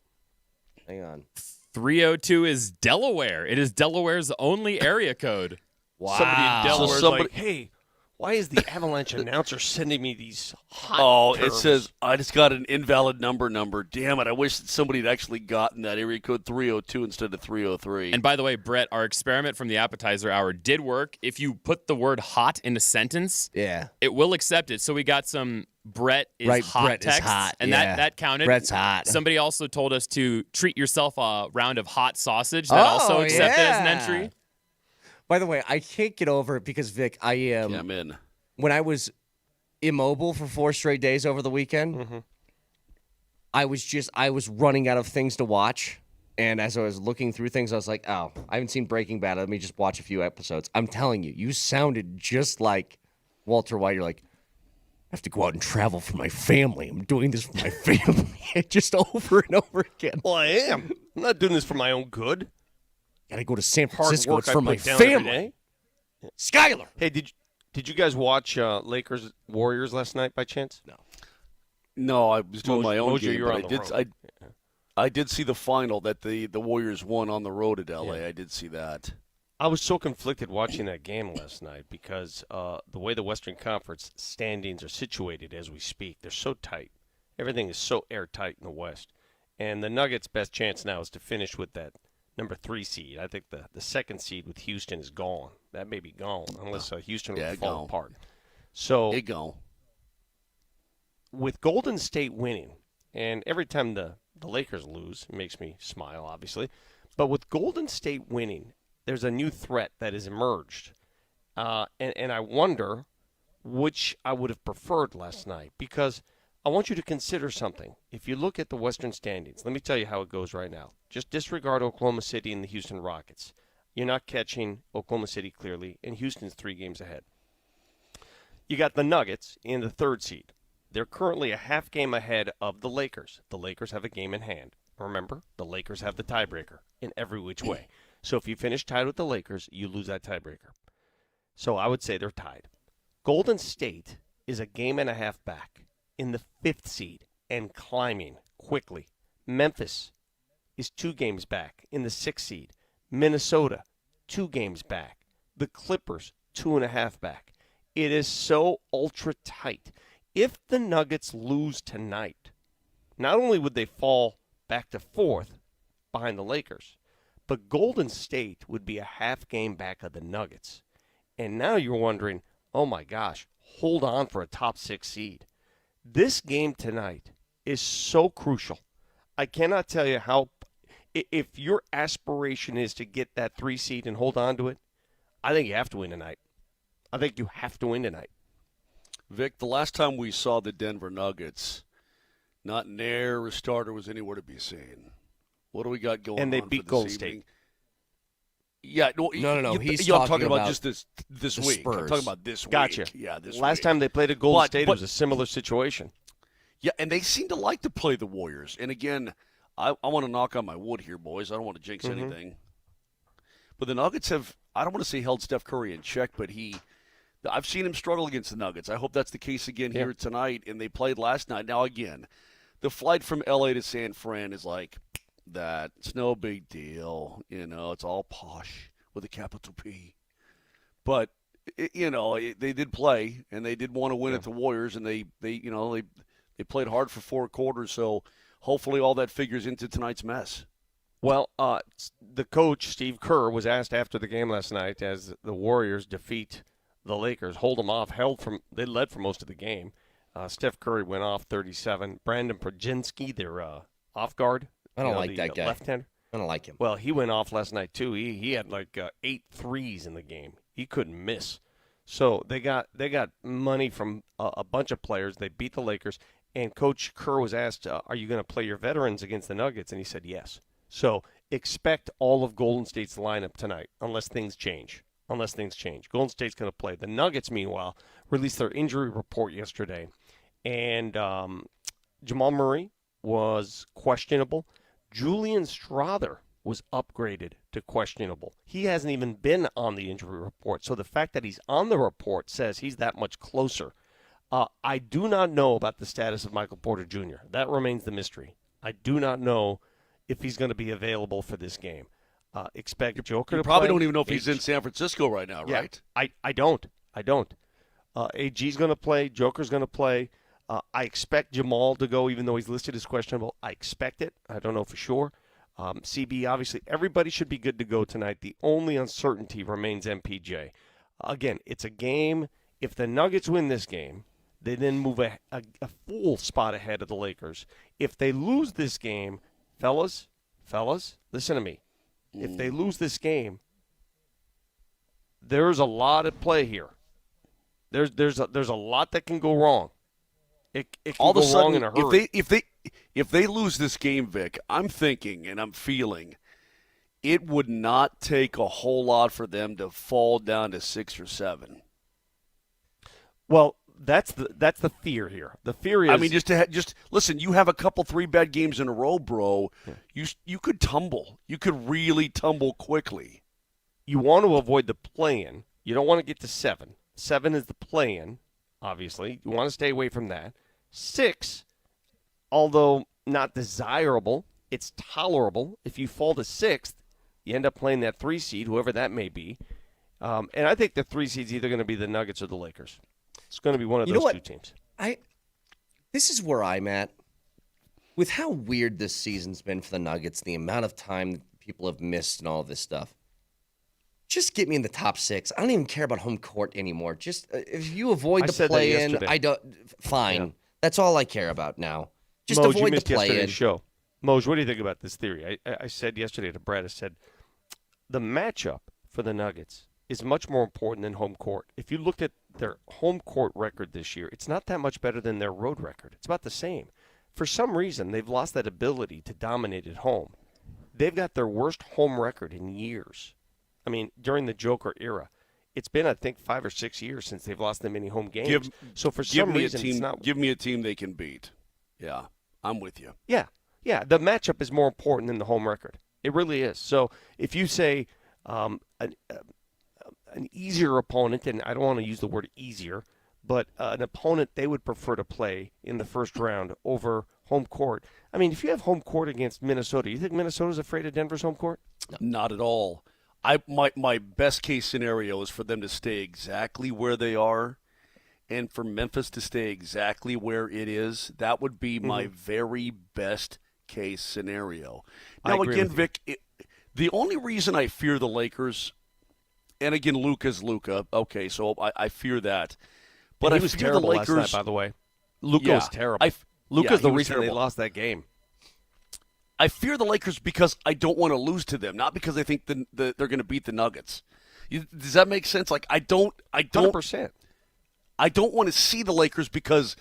302 is Delaware. It is Delaware's only area code. Wow. Somebody in Delaware is like, hey, why is the Avalanche announcer sending me these hot terms? It says, I just got an invalid number. Damn it. I wish that somebody had actually gotten that area code 302 instead of 303. And by the way, Brett, our experiment from the appetizer hour did work. If you put the word hot in a sentence, it will accept it. So we got some Brett is hot Brett text, is hot. and that counted. Brett's hot. Somebody also told us to treat yourself a round of hot sausage. That also accepted as an entry. By the way, I can't get over it because, Vic, I'm in. When I was immobile for 4 straight days over the weekend, I was running out of things to watch. And as I was looking through things, I was like, oh, I haven't seen Breaking Bad. Let me just watch a few episodes. I'm telling you, you sounded just like Walter White. You're like, I have to go out and travel for my family. I'm doing this for my family. Just over and over again. Well, I am. I'm not doing this for my own good. Gotta go to San Hard Francisco. work It's for I my put down every family. day. Skyler. Hey, did you guys watch Lakers Warriors last night by chance? No, I was doing my own Moser, game, you're but on the road. I did see the final that the Warriors won on the road at L.A. I did see that. I was so conflicted watching that game last night because the way the Western Conference standings are situated as we speak, they're so tight. Everything is so airtight in the West. And the Nuggets' best chance now is to finish with that number 3 seed. I think the second seed with Houston is gone. That may be gone unless Houston will fall apart. So it gone. With Golden State winning, and every time the Lakers lose, it makes me smile, obviously. But with Golden State winning, there's a new threat that has emerged. And I wonder which I would have preferred last night, because I want you to consider something. If you look at the Western standings, let me tell you how it goes right now. Just disregard Oklahoma City and the Houston Rockets. You're not catching Oklahoma City clearly, and Houston's 3 games ahead. You got the Nuggets in the 3rd seed. They're currently a half game ahead of the Lakers. The Lakers have a game in hand. Remember, the Lakers have the tiebreaker in every which way. So if you finish tied with the Lakers, you lose that tiebreaker. So I would say they're tied. Golden State is a game and a half back in the 5th seed and climbing quickly. Memphis is 2 games back in the 6th seed. Minnesota, 2 games back. The Clippers, 2.5 back. It is so ultra tight. If the Nuggets lose tonight, not only would they fall back to 4th behind the Lakers, but Golden State would be a half game back of the Nuggets. And now you're wondering, oh my gosh, hold on for a top 6 seed. This game tonight is so crucial. I cannot tell you how, if your aspiration is to get that 3 seed and hold on to it, I think you have to win tonight. I think you have to win tonight. Vic, the last time we saw the Denver Nuggets, not near a starter was anywhere to be seen. What do we got going on? And they for beat this Golden evening? State. Yeah, no. He's I'm talking about about just this week. Spurs. I'm talking about this Gotcha. week. Yeah, this Last week. time they played at Golden State, it was a similar situation. Yeah, and they seem to like to play the Warriors. And again, I want to knock on my wood here, boys. I don't want to jinx anything. But the Nuggets have, I don't want to say held Steph Curry in check, but I've seen him struggle against the Nuggets. I hope that's the case again here tonight. And they played last night. Now, again, the flight from L.A. to San Fran is like that. It's no big deal. It's all posh with a capital P. But, they did play, and they did want to win at the Warriors, and they played hard for 4 quarters, so hopefully all that figures into tonight's mess. Well, the coach, Steve Kerr, was asked after the game last night as the Warriors defeat the Lakers, hold them off, they led for most of the game. Steph Curry went off 37. Brandon Prajinski, their off guard. I don't like that guy. Left-hander. I don't like him. Well, he went off last night, too. He had like 8 threes in the game. He couldn't miss. So they got money from a bunch of players. They beat the Lakers. And Coach Kerr was asked, are you going to play your veterans against the Nuggets? And he said yes. So expect all of Golden State's lineup tonight, unless things change. Golden State's going to play. The Nuggets, meanwhile, released their injury report yesterday. And Jamal Murray was questionable. Julian Strawther was upgraded to questionable. He hasn't even been on the injury report. So the fact that he's on the report says he's that much closer. I do not know about the status of Michael Porter Jr. That remains the mystery. I do not know if he's going to be available for this game. Expect Joker to play. You probably don't even know if he's in San Francisco right now, right? Yeah, I don't. AG's going to play. Joker's going to play. I expect Jamal to go, even though he's listed as questionable. I expect it. I don't know for sure. CB, obviously, everybody should be good to go tonight. The only uncertainty remains MPJ. Again, it's a game. If the Nuggets win this game, they then move a full spot ahead of the Lakers. If they lose this game, fellas, listen to me. If they lose this game, there's a lot at play here. There's a lot that can go wrong. It can all of go a sudden, wrong in a hurry. If they lose this game, Vic, I'm thinking and I'm feeling it would not take a whole lot for them to fall down to 6 or 7. Well, that's the fear here. The fear is, I mean, just listen. You have a couple 3 bad games in a row, bro. Yeah. You could tumble. You could really tumble quickly. You want to avoid the play-in. You don't want to get to 7. 7 is the play-in. Obviously, you want to stay away from that. 6, although not desirable, it's tolerable. If you fall to 6th, you end up playing that 3 seed, whoever that may be. And I think the 3 seed's either going to be the Nuggets or the Lakers. It's going to be one of those 2 teams. This is where I'm at. With how weird this season's been for the Nuggets, the amount of time people have missed and all this stuff, just get me in the top 6. I don't even care about home court anymore. Just if you avoid the play-in, I don't. Fine. Yeah. That's all I care about now. Just Moj, avoid the play-in. Show. Moj, what do you think about this theory? I said yesterday to Brad, I said, the matchup for the Nuggets is much more important than home court. If you looked at their home court record this year, it's not that much better than their road record. It's about the same. For some reason, they've lost that ability to dominate at home. They've got their worst home record in years. I mean, during the Joker era. It's been, I think, 5 or 6 years since they've lost that many home games. So for some reason, it's not. Give me a team they can beat. Yeah, I'm with you. Yeah. The matchup is more important than the home record. It really is. So if you say an easier opponent, and I don't want to use the word easier, but an opponent they would prefer to play in the first round over home court. I mean, if you have home court against Minnesota, you think Minnesota's afraid of Denver's home court? No. Not at all. My best case scenario is for them to stay exactly where they are, and for Memphis to stay exactly where it is. That would be my very best case scenario. Now, again, Vic, the only reason I fear the Lakers, and again, Luka's Luka. Okay, so I fear that. But he was terrible the Lakers, last night, by the way. Luka was terrible. Luka's the reason they lost that game. I fear the Lakers because I don't want to lose to them, not because I think they're going to beat the Nuggets. Does that make sense? Like I don't 100%. I don't want to see the Lakers because,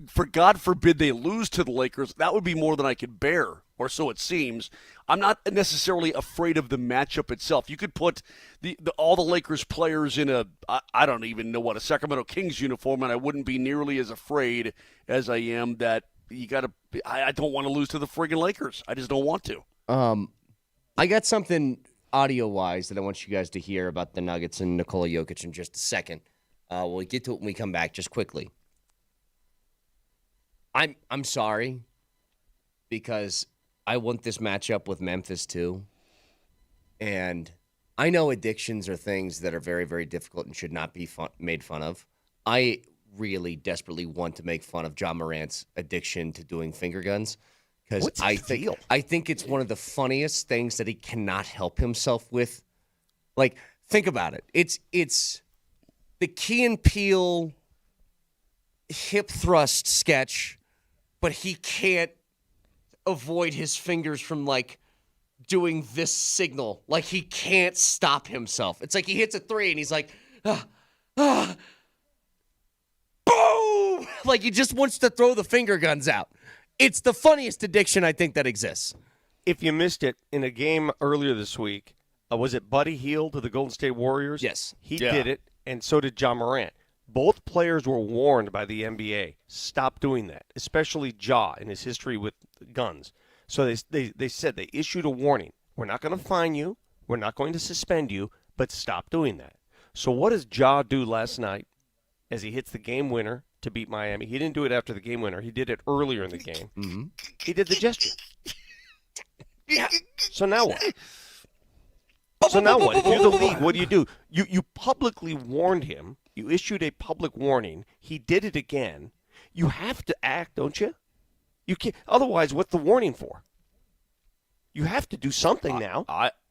for God forbid they lose to the Lakers, that would be more than I could bear, or so it seems. I'm not necessarily afraid of the matchup itself. You could put all the Lakers players in I don't even know what, a Sacramento Kings uniform, and I wouldn't be nearly as afraid as I am that I don't want to lose to the friggin' Lakers. I just don't want to. I got something audio-wise that I want you guys to hear about the Nuggets and Nikola Jokic in just a second. We'll get to it when we come back, just quickly. I'm sorry, because I want this matchup with Memphis too. And I know addictions are things that are very, very difficult and should not be made fun of. I really desperately want to make fun of John Morant's addiction to doing finger guns because I think it's one of the funniest things that he cannot help himself with. Like, think about it. It's the Key and Peele hip thrust sketch, but he can't avoid his fingers from like doing this signal. Like he can't stop himself. It's like he hits a 3 and he's like, boom! Like he just wants to throw the finger guns out. It's the funniest addiction I think that exists. If you missed it in a game earlier this week, was it Buddy Hield of the Golden State Warriors? Yes. He did it, and so did John Morant. Both players were warned by the NBA, stop doing that, especially Ja in his history with guns. So they said they issued a warning. We're not going to fine you. We're not going to suspend you, but stop doing that. So what does Ja do last night as he hits the game winner to beat Miami? He didn't do it after the game winner. He did it earlier in the game. Mm-hmm. He did the gesture. Yeah. So now what? So now what? If you're the league, what do? You publicly warned him. You issued a public warning. He did it again. You have to act, don't you? You can't. Otherwise, what's the warning for? You have to do something now.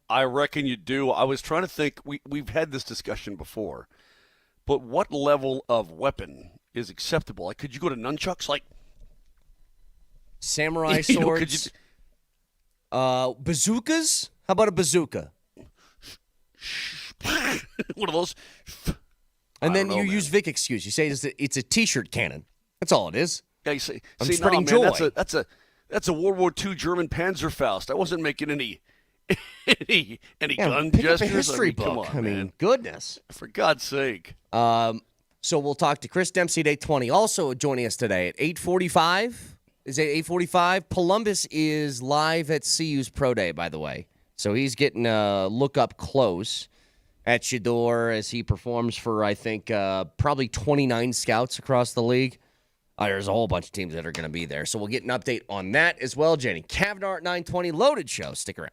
I reckon you do. I was trying to think. We've had this discussion before, but what level of weapon is acceptable? Like, could you go to nunchucks? Like samurai swords, bazookas? How about a bazooka? One of those. And then you use Vic excuse. You say it's a T-shirt cannon. That's all it is. Yeah, you say, I'm see, spreading no, man, joy. That's a World War II German Panzerfaust. I wasn't making any gun pick gestures. Up a history book. Come on, I mean, man. goodness. For God's sake. So we'll talk to Chris Dempsey at 8:20. Also joining us today at 8:45. Is it 8:45? Polumbus is live at CU's Pro Day, by the way. So he's getting a look up close at Shador as he performs for, I think, probably 29 scouts across the league. There's a whole bunch of teams that are going to be there. So we'll get an update on that as well. Jenny Kavnar at 9:20. Loaded show. Stick around.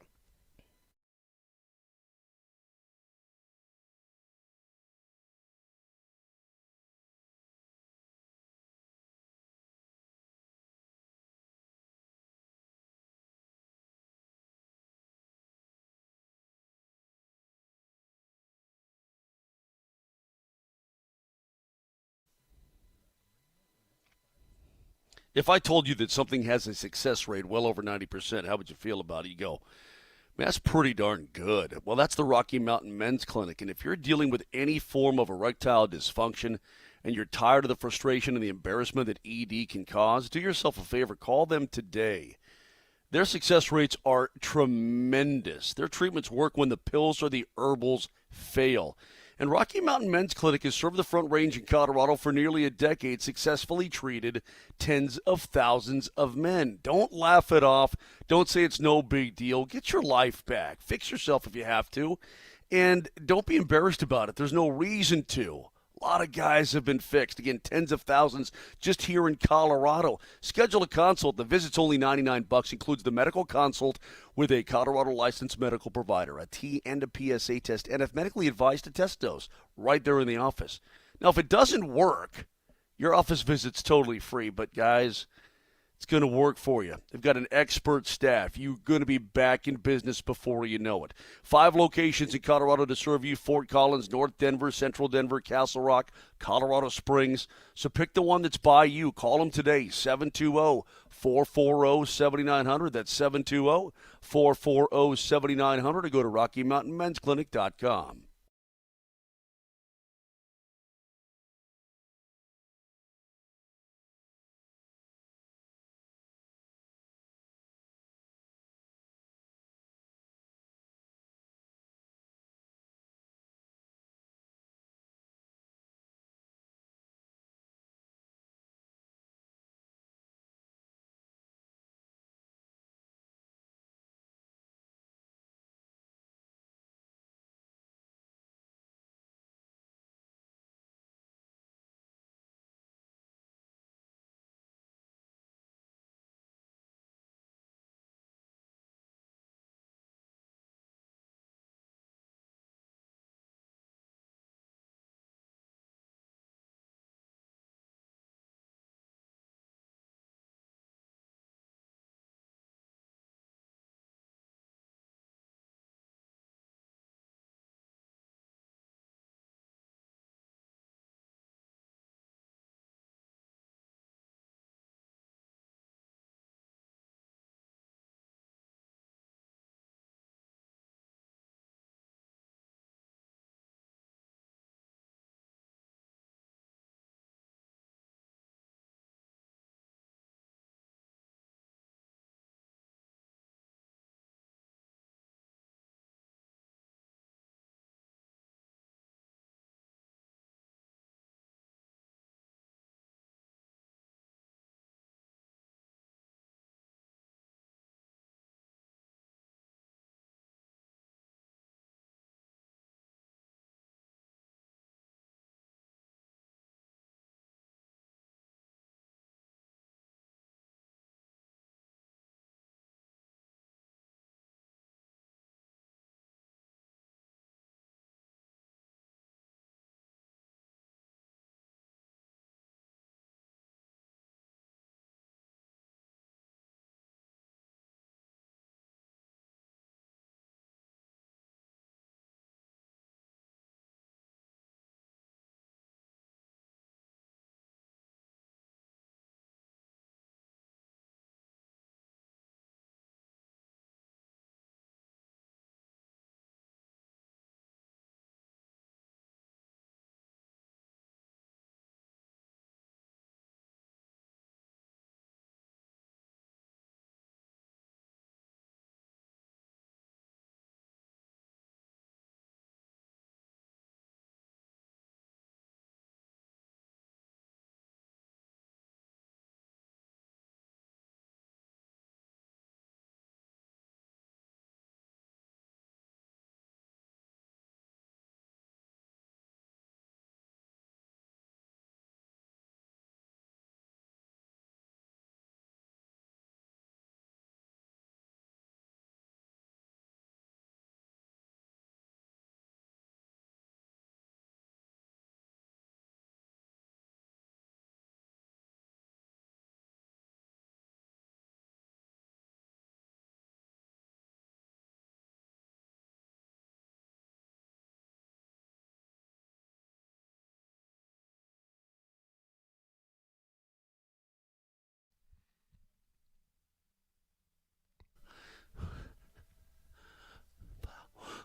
If I told you that something has a success rate well over 90%, how would you feel about it? You go, man, that's pretty darn good. Well, that's the Rocky Mountain Men's Clinic. And if you're dealing with any form of erectile dysfunction and you're tired of the frustration and the embarrassment that ED can cause, do yourself a favor. Call them today. Their success rates are tremendous. Their treatments work when the pills or the herbals fail. And Rocky Mountain Men's Clinic has served the Front Range in Colorado for nearly a decade, successfully treated tens of thousands of men. Don't laugh it off. Don't say it's no big deal. Get your life back. Fix yourself if you have to. And don't be embarrassed about it. There's no reason to. A lot of guys have been fixed. Again, tens of thousands just here in Colorado. Schedule a consult. The visit's only $99. Includes the medical consult with a Colorado licensed medical provider, a T and a PSA test, and if medically advised, a test dose right there in the office. Now, if it doesn't work, your office visit's totally free. But, guys, it's going to work for you. They've got an expert staff. You're going to be back in business before you know it. 5 locations in Colorado to serve you: Fort Collins, North Denver, Central Denver, Castle Rock, Colorado Springs. So pick the one that's by you. Call them today, 720-440-7900. That's 720-440-7900, or go to RockyMountainMen'sClinic.com.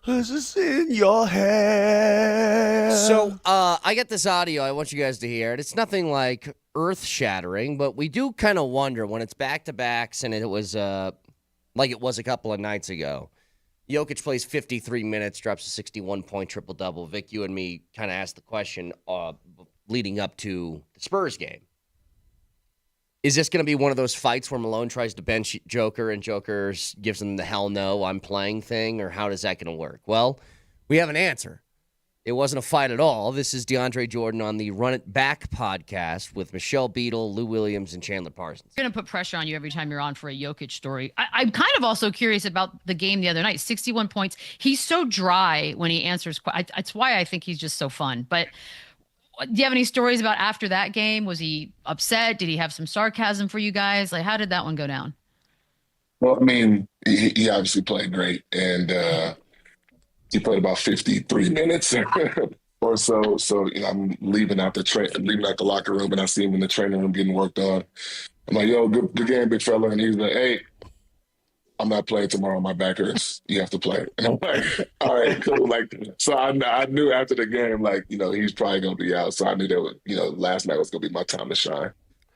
This is in your head. So I got this audio. I want you guys to hear it. It's nothing like earth-shattering, but we do kind of wonder when it's back-to-backs and it was like it was a couple of nights ago. Jokic plays 53 minutes, drops a 61-point triple-double. Vic, you and me kind of asked the question leading up to the Spurs game. Is this going to be one of those fights where Malone tries to bench Joker and Joker gives him the hell no, I'm playing thing, or how is that going to work? Well, we have an answer. It wasn't a fight at all. This is DeAndre Jordan on the Run It Back podcast with Michelle Beadle, Lou Williams, and Chandler Parsons. Going to put pressure on you every time you're on for a Jokic story. I'm kind of also curious about the game the other night. 61 points. He's so dry when he answers. That's why I think he's just so fun. But do you have any stories about after that game? Was he upset? Did he have some sarcasm for you guys? Like, how did that one go down? Well, I mean, he obviously played great, and he played about 53 minutes or so. So, I'm leaving out the locker room, and I see him in the training room getting worked on. I'm like, yo, good game, big fella. And he's like, hey, I'm not playing tomorrow. My back hurts. You have to play. And I'm like, all right, cool. Like, so I knew after the game, like, he's probably going to be out. So I knew that, last night was going to be my time to shine.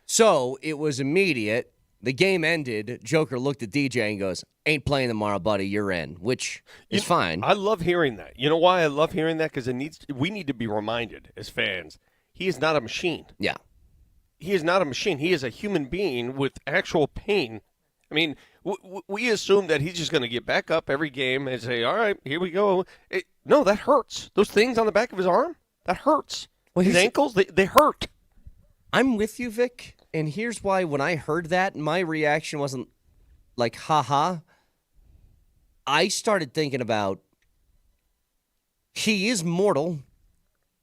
So it was immediate. The game ended. Joker looked at DJ and goes, ain't playing tomorrow, buddy. You're in, which is fine. I love hearing that. You know why I love hearing that? Because we need to be reminded as fans, he is not a machine. Yeah. He is not a machine. He is a human being with actual pain. I mean, we assume that he's just going to get back up every game and say, all right, here we go. No, that hurts. Those things on the back of his arm, that hurts. Well, his ankles, they hurt. I'm with you, Vic. And here's why when I heard that, my reaction wasn't like, ha-ha. I started thinking about he is mortal.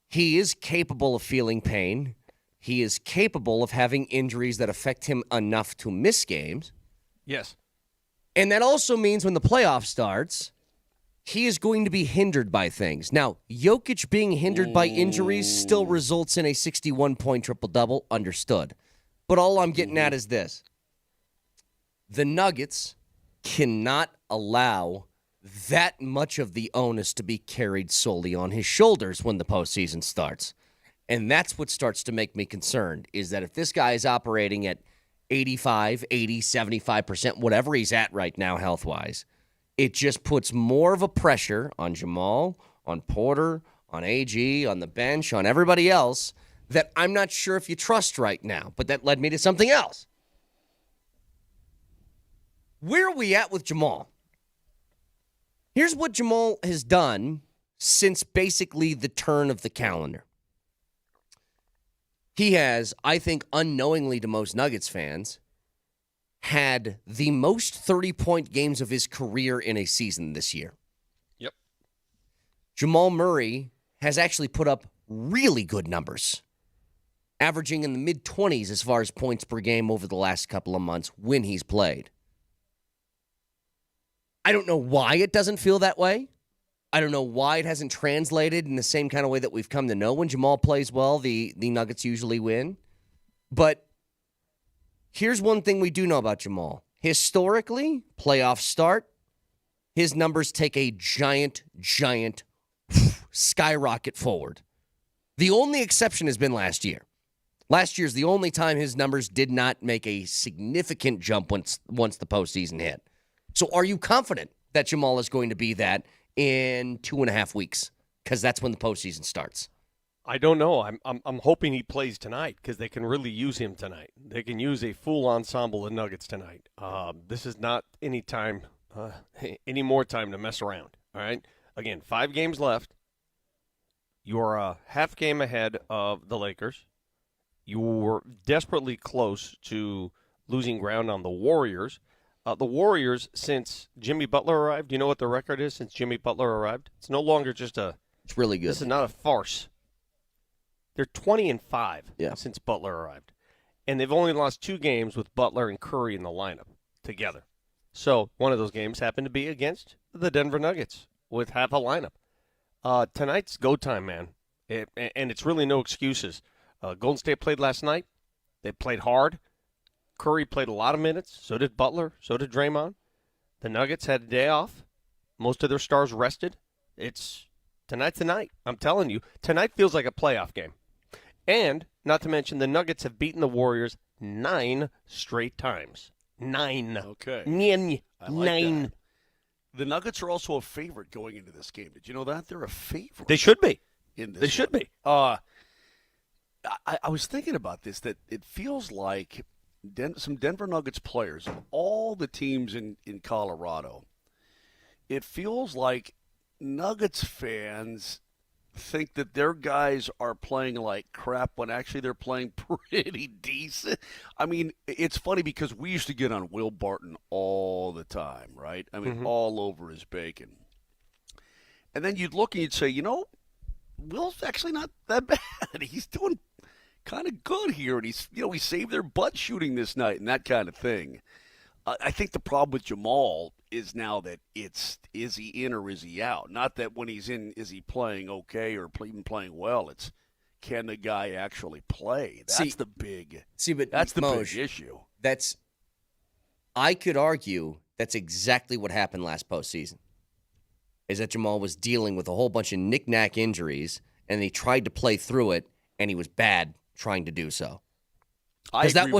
He is capable of feeling pain. He is capable of having injuries that affect him enough to miss games. Yes. And that also means when the playoff starts, he is going to be hindered by things. Now, Jokic being hindered by injuries still results in a 61-point triple-double, understood. But all I'm getting at is this. The Nuggets cannot allow that much of the onus to be carried solely on his shoulders when the postseason starts. And that's what starts to make me concerned, is that if this guy is operating at 85, 80, 75%, whatever he's at right now health-wise, it just puts more of a pressure on Jamal, on Porter, on AG, on the bench, on everybody else that I'm not sure if you trust right now. But that led me to something else. Where are we at with Jamal? Here's what Jamal has done since basically the turn of the calendar. He has, I think, unknowingly to most Nuggets fans, had the most 30-point games of his career in a season this year. Yep. Jamal Murray has actually put up really good numbers, averaging in the mid-20s as far as points per game over the last couple of months when he's played. I don't know why it doesn't feel that way. I don't know why it hasn't translated in the same kind of way that we've come to know. When Jamal plays well, the Nuggets usually win. But here's one thing we do know about Jamal. Historically, playoff start, his numbers take a giant skyrocket forward. The only exception has been last year. Last year's the only time his numbers did not make a significant jump once the postseason hit. So are you confident that Jamal is going to be that in 2.5 weeks? Because that's when the postseason starts. I don't know. I'm hoping he plays tonight because they can really use him tonight. They can use a full ensemble of Nuggets tonight. This is not any more time to mess around. All right. Again, 5 games left. You're a half game ahead of the Lakers. You were desperately close to losing ground on the Warriors. The Warriors, since Jimmy Butler arrived, do you know what the record is since Jimmy Butler arrived? It's no longer just It's really good. This is not a farce. They're 20-5 since Butler arrived. And they've only lost 2 games with Butler and Curry in the lineup together. So one of those games happened to be against the Denver Nuggets with half a lineup. Tonight's go time, man. And it's really no excuses. Golden State played last night. They played hard. Curry played a lot of minutes. So did Butler. So did Draymond. The Nuggets had a day off. Most of their stars rested. Tonight's the night. I'm telling you, tonight feels like a playoff game. And, not to mention, the Nuggets have beaten the Warriors 9 straight times. 9. Okay. I like 9. That. The Nuggets are also a favorite going into this game. Did you know that? They're a favorite. They should be. They should be. I was thinking about this, that it feels like some Denver Nuggets players, of all the teams in Colorado, it feels like Nuggets fans think that their guys are playing like crap when actually they're playing pretty decent. I mean, it's funny because we used to get on Will Barton all the time, right? I mean, all over his bacon. And then you'd look and you'd say, Will's actually not that bad. He's doing kind of good here, and he saved their butt shooting this night and that kind of thing. I think the problem with Jamal is now that is he in or is he out? Not that when he's in, is he playing okay or even playing well? It's can the guy actually play? That's the big issue. I could argue that's exactly what happened last postseason. Is that Jamal was dealing with a whole bunch of knick-knack injuries, and he tried to play through it, and he was bad trying to do so. Because that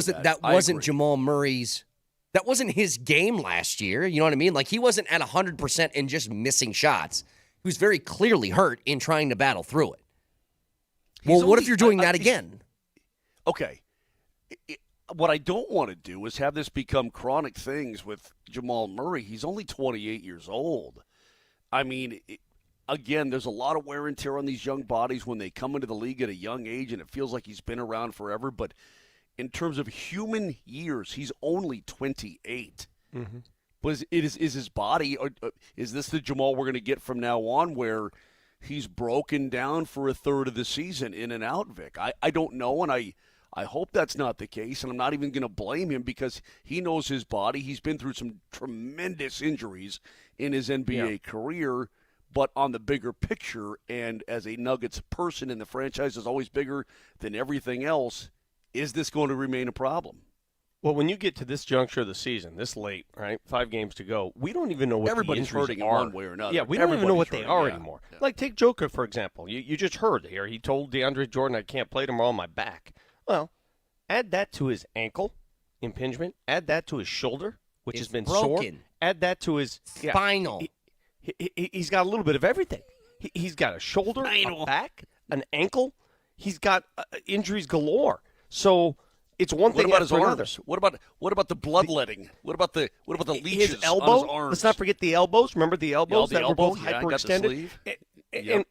wasn't Jamal Murray's. That wasn't his game last year. You know what I mean? Like, he wasn't at 100% and just missing shots. He was very clearly hurt in trying to battle through it. What if you're doing that again? Okay. What I don't want to do is have this become chronic things with Jamal Murray. He's only 28 years old. I mean, again, there's a lot of wear and tear on these young bodies when they come into the league at a young age, and it feels like he's been around forever. But in terms of human years, he's only 28. Mm-hmm. But is his body, or is this the Jamal we're going to get from now on where he's broken down for a third of the season in and out, Vic? I don't know, and I hope that's not the case, and I'm not even going to blame him because he knows his body. He's been through some tremendous injuries in his NBA career, but on the bigger picture, and as a Nuggets person, and the franchise is always bigger than everything else, is this going to remain a problem? Well, when you get to this juncture of the season, this late, right, 5 games to go, we don't even know what everybody's the injuries hurting are. In one way or another. Yeah, we don't even know what they are anymore. Yeah. Like, take Joker, for example. You just heard here. He told DeAndre Jordan, I can't play tomorrow on my back. Well, add that to his ankle impingement. Add that to his shoulder, which has been broken. sore. Add that to his spinal. He's got a little bit of everything. He's got a shoulder, a back, an ankle. He's got injuries galore. So it's one thing. What about his arms? What about the bloodletting? What about the leeches his elbow? on his arms? Let's not forget the elbows. Remember the elbows that were both hyperextended.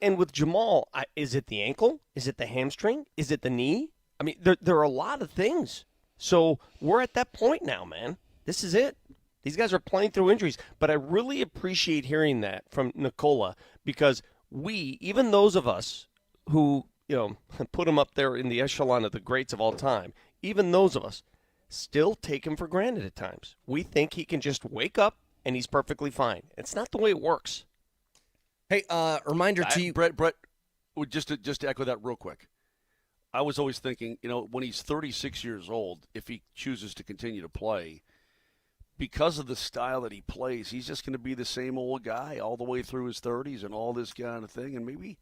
And with Jamal, is it the ankle? Is it the hamstring? Is it the knee? I mean, there are a lot of things. So we're at that point now, man. This is it. These guys are playing through injuries. But I really appreciate hearing that from Nikola because even those of us who, put him up there in the echelon of the greats of all time, even those of us still take him for granted at times. We think he can just wake up and he's perfectly fine. It's not the way it works. Hey, reminder to you. Brett, just to echo that real quick. I was always thinking, when he's 36 years old, if he chooses to continue to play, because of the style that he plays, he's just going to be the same old guy all the way through his 30s and all this kind of thing. And maybe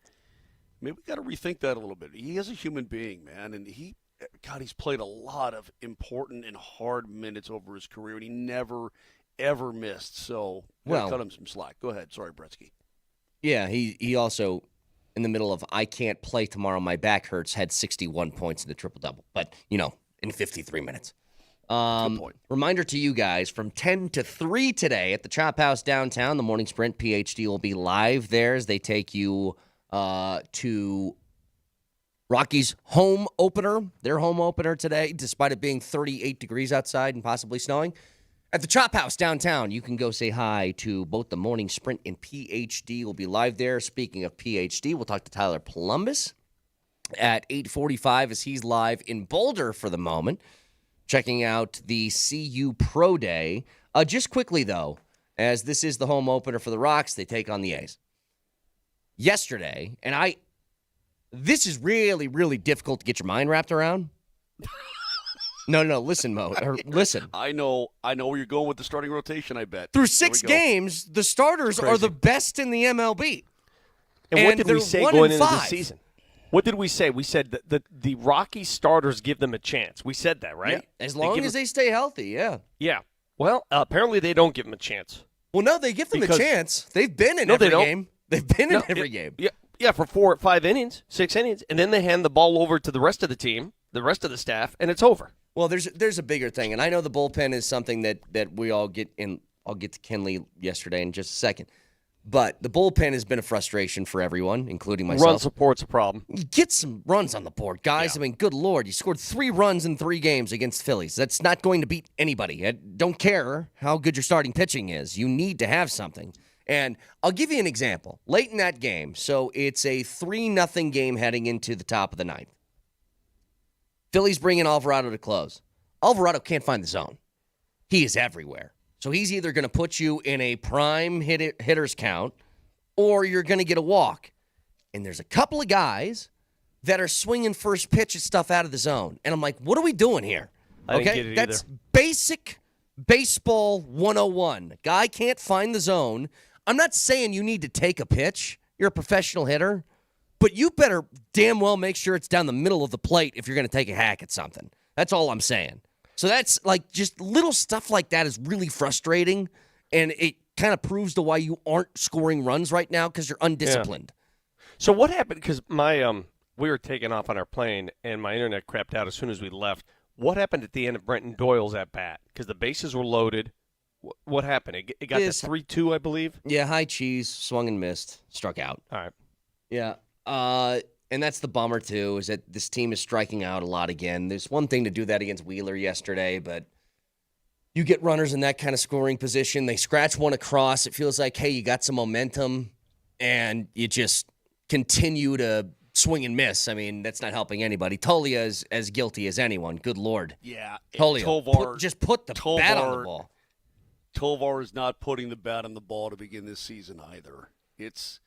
we got to rethink that a little bit. He is a human being, man, and he's played a lot of important and hard minutes over his career, and he never, ever missed. So, cut him some slack. Go ahead. Sorry, Bretsky. Yeah, he also, in the middle of I can't play tomorrow, my back hurts, had 61 points in the triple-double. But, in 53 minutes. Good point. Reminder to you guys, from 10 to 3 today at the Chop House downtown, the Morning Sprint PhD will be live there as they take you to Rockies' home opener, their home opener today, despite it being 38 degrees outside and possibly snowing. At the Chop House downtown, you can go say hi to both the Morning Sprint and PhD. We'll be live there. Speaking of PhD, we'll talk to Tyler Polumbus at 8:45 as he's live in Boulder for the moment, checking out the CU Pro Day. Just quickly, though, as this is the home opener for the Rocks, they take on the A's. Yesterday, and this is really, really difficult to get your mind wrapped around. No, listen, Mo. Listen. I know where you're going with the starting rotation, I bet. Through 6 games, the starters are the best in the MLB. And what did we say going into this season? What did we say? We said that the Rocky starters give them a chance. We said that, right? Yeah, as long as they stay healthy, yeah. Yeah. Well, apparently they don't give them a chance. Well, no, they give them a chance. They've been in every game. They've been in every game. Yeah, for 4 or 5 innings, 6 innings, and then they hand the ball over to the rest of the team, the rest of the staff, and it's over. Well, there's a bigger thing, and I know the bullpen is something that we all get in. I'll get to Kenley yesterday in just a second. But the bullpen has been a frustration for everyone, including myself. Run support's a problem. You get some runs on the board, guys. Yeah. I mean, good Lord. You scored 3 runs in 3 games against Phillies. That's not going to beat anybody. I don't care how good your starting pitching is. You need to have something. And I'll give you an example. Late in that game, so it's a 3-0 game heading into the top of the 9th. Phillies bring in Alvarado to close. Alvarado can't find the zone. He is everywhere. So he's either going to put you in a prime hitter's count or you're going to get a walk. And there's a couple of guys that are swinging first pitch and stuff out of the zone. And I'm like, what are we doing here? I didn't get it That's basic baseball 101. Guy can't find the zone. I'm not saying you need to take a pitch. You're a professional hitter. But you better damn well make sure it's down the middle of the plate if you're going to take a hack at something. That's all I'm saying. So that's like just little stuff like that is really frustrating, and it kind of proves to why you aren't scoring runs right now because you're undisciplined. Yeah. So what happened? Because we were taking off on our plane, and my internet crapped out as soon as we left. What happened at the end of Brenton Doyle's at bat? Because the bases were loaded. What happened? It got to 3-2, I believe. Yeah, high cheese, swung and missed, struck out. All right. Yeah. And that's the bummer, too, is that this team is striking out a lot again. There's one thing to do that against Wheeler yesterday, but you get runners in that kind of scoring position. They scratch one across. It feels like, hey, you got some momentum, and you just continue to swing and miss. I mean, that's not helping anybody. Tolia is as guilty as anyone. Good Lord. Yeah. Tolia, just put the bat on the ball. Tovar is not putting the bat on the ball to begin this season either. It's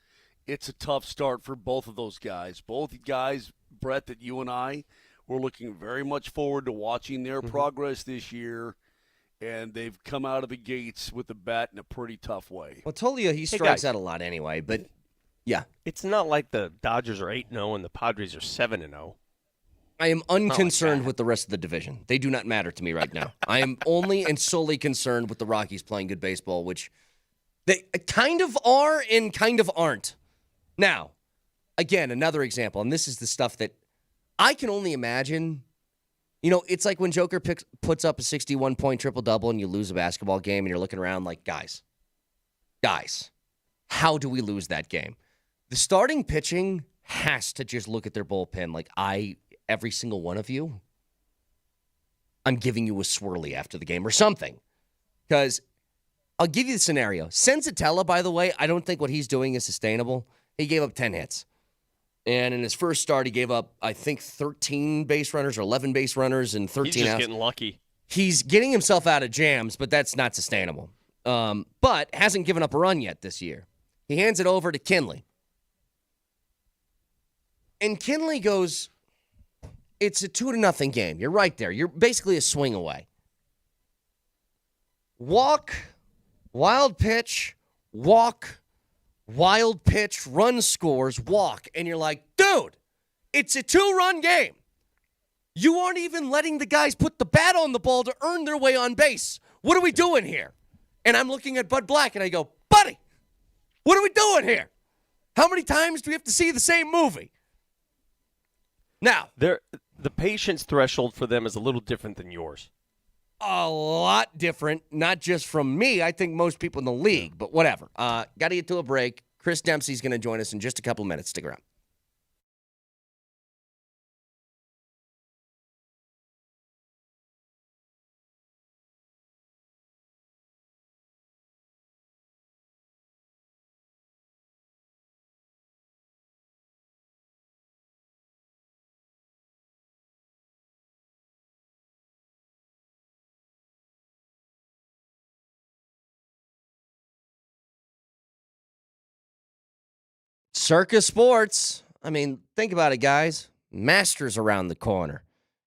a tough start for both of those guys. Both guys, Brett, that you and I were looking very much forward to watching their progress this year, and they've come out of the gates with the bat in a pretty tough way. Well, Tolia, he strikes out a lot anyway, but yeah. It's not like the Dodgers are 8-0 and the Padres are 7-0. I am unconcerned with the rest of the division. They do not matter to me right now. I am only and solely concerned with the Rockies playing good baseball, which they kind of are and kind of aren't. Now, again, another example, and this is the stuff that I can only imagine. You know, it's like when Joker puts up a 61-point triple-double and you lose a basketball game and you're looking around like, guys, how do we lose that game? The starting pitching has to just look at their bullpen like, every single one of you, I'm giving you a swirly after the game or something. Because I'll give you the scenario. Senzatella, by the way, I don't think what he's doing is sustainable. He gave up 10 hits. And in his first start, he gave up, I think, 13 base runners or 11 base runners and 13 outs. He's just getting lucky. He's getting himself out of jams, but that's not sustainable. But hasn't given up a run yet this year. He hands it over to Kinley. And Kinley goes, it's a 2-0 game. You're right there. You're basically a swing away. Walk, wild pitch, walk, wild pitch, run scores, walk. And you're like, dude, it's a 2-run game. You aren't even letting the guys put the bat on the ball to earn their way on base. What are we doing here? And I'm looking at Bud Black and I go, buddy, what are we doing here? How many times do we have to see the same movie? Now, the patience threshold for them is a little different than yours. A lot different, not just from me. I think most people in the league, but whatever. Got to get to a break. Chris Dempsey's going to join us in just a couple of minutes. Stick around. Circus Sports. I mean, think about it, guys. Masters around the corner.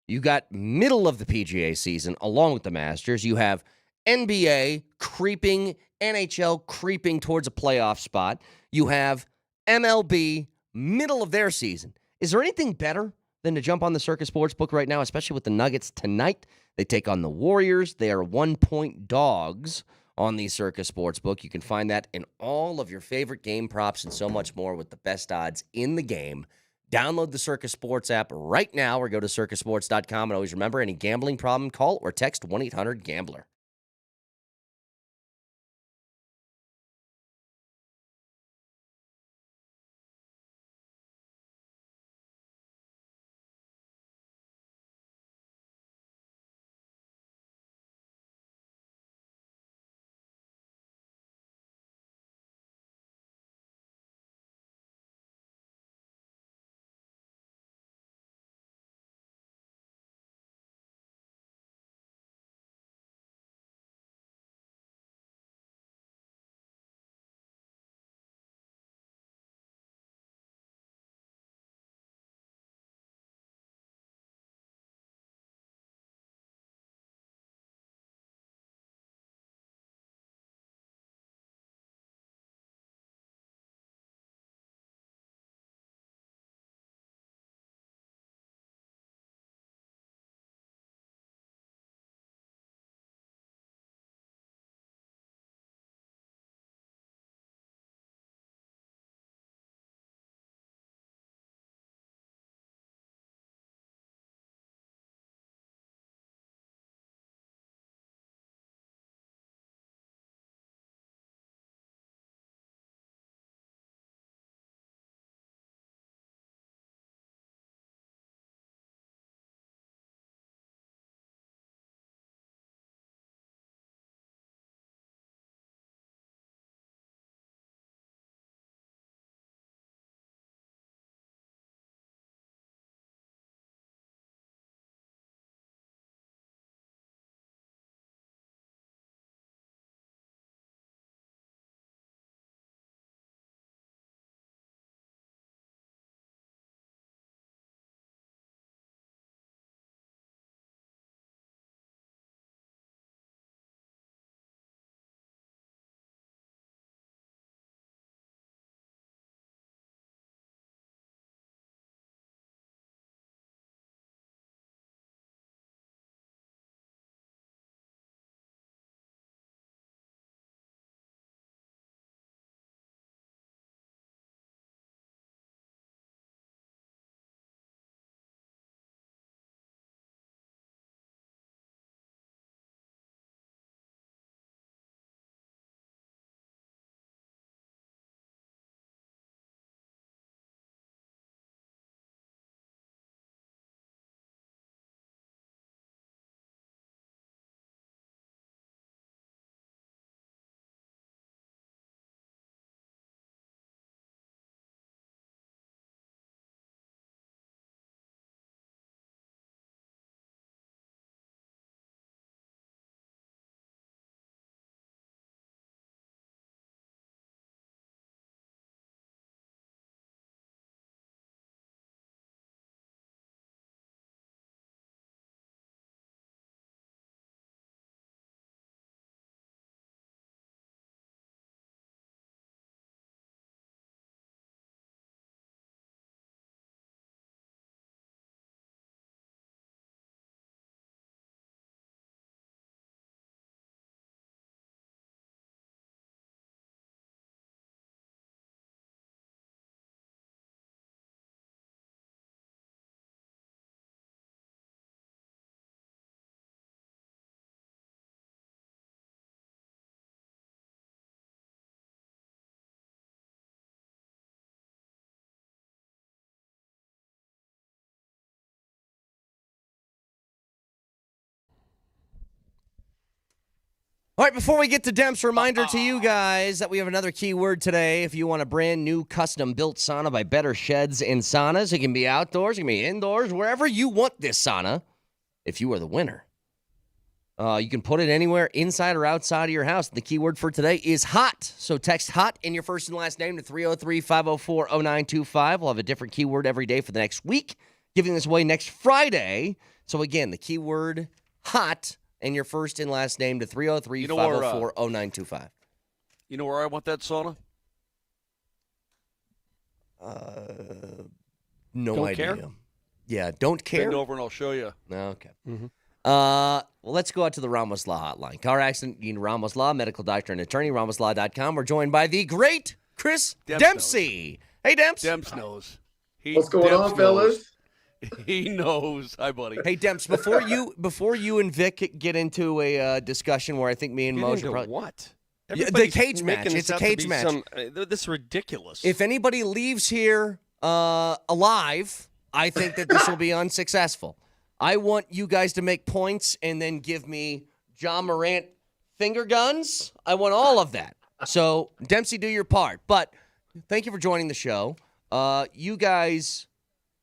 You got middle of the PGA season along with the Masters. You have NBA creeping, NHL creeping towards a playoff spot. You have MLB, middle of their season. Is there anything better than to jump on the Circa Sportsbook right now, especially with the Nuggets tonight? They take on the Warriors. They are 1-point dogs on the Circa Sportsbook. You can find that in all of your favorite game props and so much more with the best odds in the game. Download the Circa Sports app right now or go to circasports.com. And always remember, any gambling problem, call or text 1-800-GAMBLER. All right, before we get to Demps, reminder to you guys that we have another keyword today. If you want a brand new custom-built sauna by Better Sheds and Saunas, it can be outdoors, it can be indoors, wherever you want this sauna, if you are the winner. You can put it anywhere inside or outside of your house. The keyword for today is hot. So text hot in your first and last name to 303-504-0925. We'll have a different keyword every day for the next week, giving this away next Friday. So again, the keyword hot and your first and last name to 303-504-0925. You know where I want that sauna? No don't idea. Care? Yeah, don't care. Bend over and I'll show you. Okay. Mm-hmm. Well, let's go out to the Ramos Law hotline. Car accident, you need Ramos Law, medical doctor and attorney, ramoslaw.com. We're joined by the great Chris Dempsey. Hey, Demps. Demps knows. What's going on, fellas? He knows. Hi, buddy. Hey, Demps, before you and Vic get into a discussion where I think me and Moser probably what? The cage match. It's a cage match. This is ridiculous. If anybody leaves here alive, I think that this will be unsuccessful. I want you guys to make points and then give me John Morant finger guns. I want all of that. So, Dempsey, do your part. But thank you for joining the show. You guys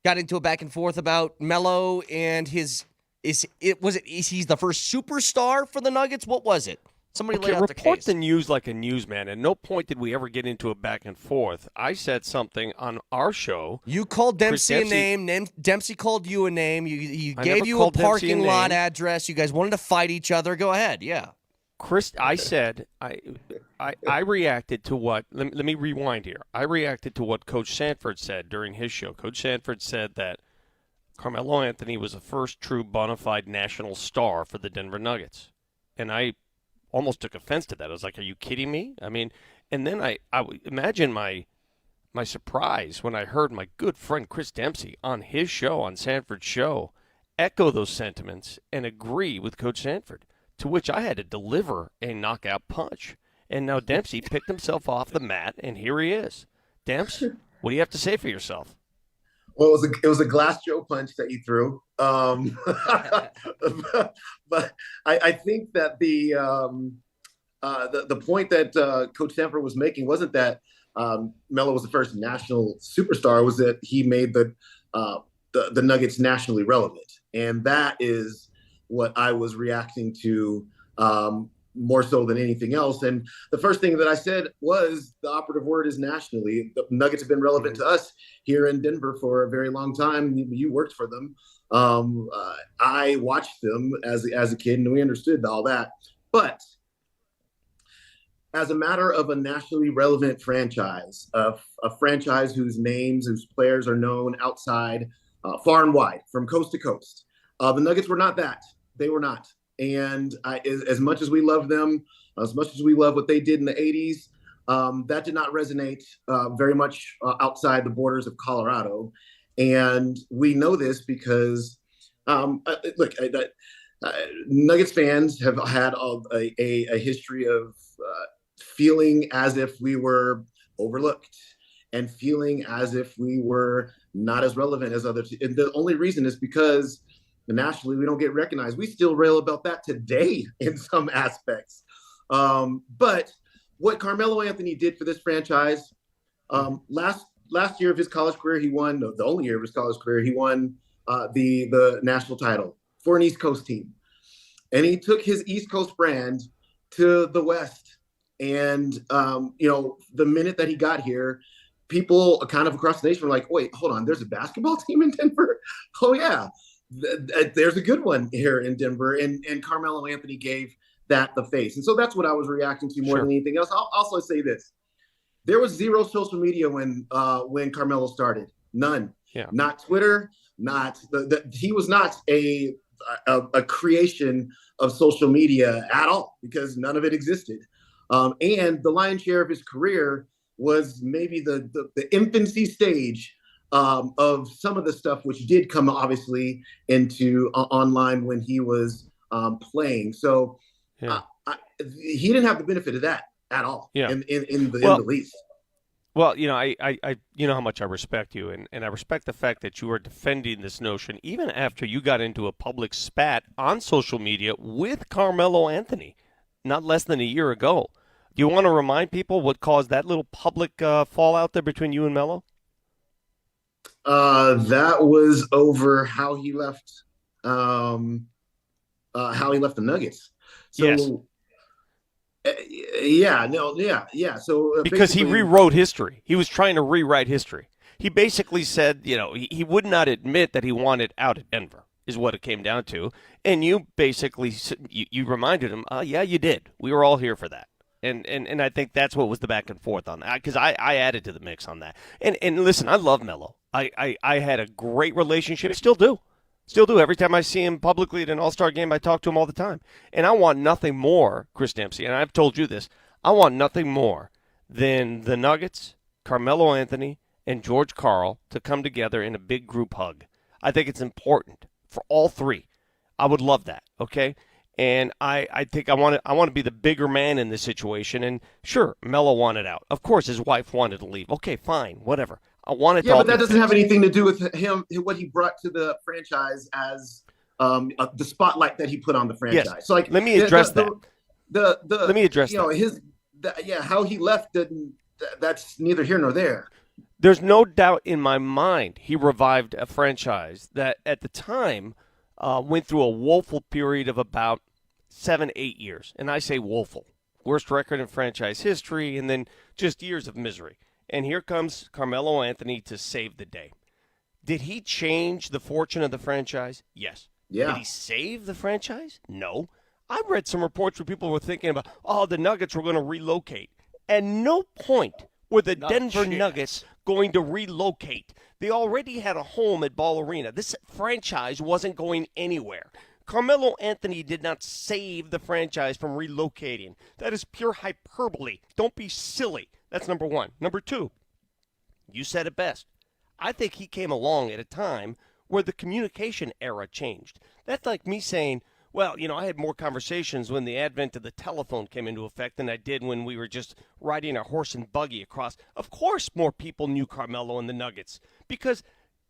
got into a back and forth about Melo and he's the first superstar for the Nuggets? What was it? Somebody lay out the case. Report the news like a newsman. At no point did we ever get into a back and forth. I said something on our show. You called Dempsey a name. Dempsey called you a name. He gave you a parking lot address. You guys wanted to fight each other. Go ahead. Yeah. Chris, I said, I reacted to what, let me rewind here. I reacted to what Coach Sanford said during his show. Coach Sanford said that Carmelo Anthony was the first true bona fide national star for the Denver Nuggets. And I almost took offense to that. I was like, are you kidding me? I mean, and then I imagine my surprise when I heard my good friend Chris Dempsey on his show, on Sanford's show, echo those sentiments and agree with Coach Sanford, to which I had to deliver a knockout punch. And now Dempsey picked himself off the mat, and here he is. Demps, what do you have to say for yourself? Well, it was a glass Joe punch that you threw. But I think that the point that Coach Sanford was making wasn't that Melo was the first national superstar. It was that he made the Nuggets nationally relevant, and that is what I was reacting to more so than anything else. And the first thing that I said was the operative word is nationally. The Nuggets have been relevant to us here in Denver for a very long time. You worked for them. I watched them as a kid, and we understood all that. But as a matter of a nationally relevant franchise, a franchise whose names, whose players are known outside, far and wide, from coast to coast, the Nuggets were not that. They were not. And as much as we love them, as much as we love what they did in the 80s, that did not resonate very much outside the borders of Colorado. And we know this because, Nuggets fans have had a history of feeling as if we were overlooked and feeling as if we were not as relevant as others. And the only reason is because nationally we don't get recognized. We still rail about that today in some aspects. But what Carmelo Anthony did for this franchise, last year of his college career, he won, the only year of his college career, he won the national title for an East Coast team. And he took his East Coast brand to the West. And, the minute that he got here, people kind of across the nation were like, wait, hold on, there's a basketball team in Denver? Oh, yeah. There's a good one here in Denver, and Carmelo Anthony gave that the face. And so that's what I was reacting to more than anything else. I'll also say this. There was zero social media when Carmelo started. None. Yeah. Not Twitter, he was not a creation of social media at all, because none of it existed. And the lion's share of his career was maybe the infancy stage of some of the stuff which did come obviously into online when he was playing. So he didn't have the benefit of that at all in the least. Well, I you know how much I respect you, and I respect the fact that you are defending this notion even after you got into a public spat on social media with Carmelo Anthony not less than a year ago. Do you want to remind people what caused that little public fallout there between you and Melo? That was over how he left the Nuggets. So, yes. So because he rewrote history, he was trying to rewrite history. He basically said, he would not admit that he wanted out of Denver, is what it came down to. And you basically you reminded him, yeah, you did. We were all here for that. And I think that's what was the back and forth on that, because I added to the mix on that. And listen, I love Melo. I had a great relationship. Still do. Every time I see him publicly at an All-Star game, I talk to him all the time. And I want nothing more, Chris Dempsey, and I've told you this, I want nothing more than the Nuggets, Carmelo Anthony, and George Karl to come together in a big group hug. I think it's important for all three. I would love that, okay? And I think I want to be the bigger man in this situation. And sure, Melo wanted out. Of course, his wife wanted to leave. Okay, fine, whatever. I wanted to. Yeah, but that doesn't have anything to do with him. What he brought to the franchise as the spotlight that he put on the franchise. Yes. So, like, let me address that. Let me address that. How he left. That's neither here nor there. There's no doubt in my mind he revived a franchise that at the time went through a woeful period of about 7-8 years. And I say woeful. Worst record in franchise history, and then just years of misery. And here comes Carmelo Anthony to save the day. Did he change the fortune of the franchise? Yes. Yeah. Did he save the franchise? No. I read some reports where people were thinking about, the Nuggets were going to relocate. At no point were the Denver Nuggets going to relocate. They already had a home at Ball Arena. This franchise wasn't going anywhere. Carmelo Anthony did not save the franchise from relocating. That is pure hyperbole. Don't be silly. That's number one. Number two, you said it best. I think he came along at a time where the communication era changed. That's like me saying, well, I had more conversations when the advent of the telephone came into effect than I did when we were just riding a horse and buggy across. Of course more people knew Carmelo and the Nuggets because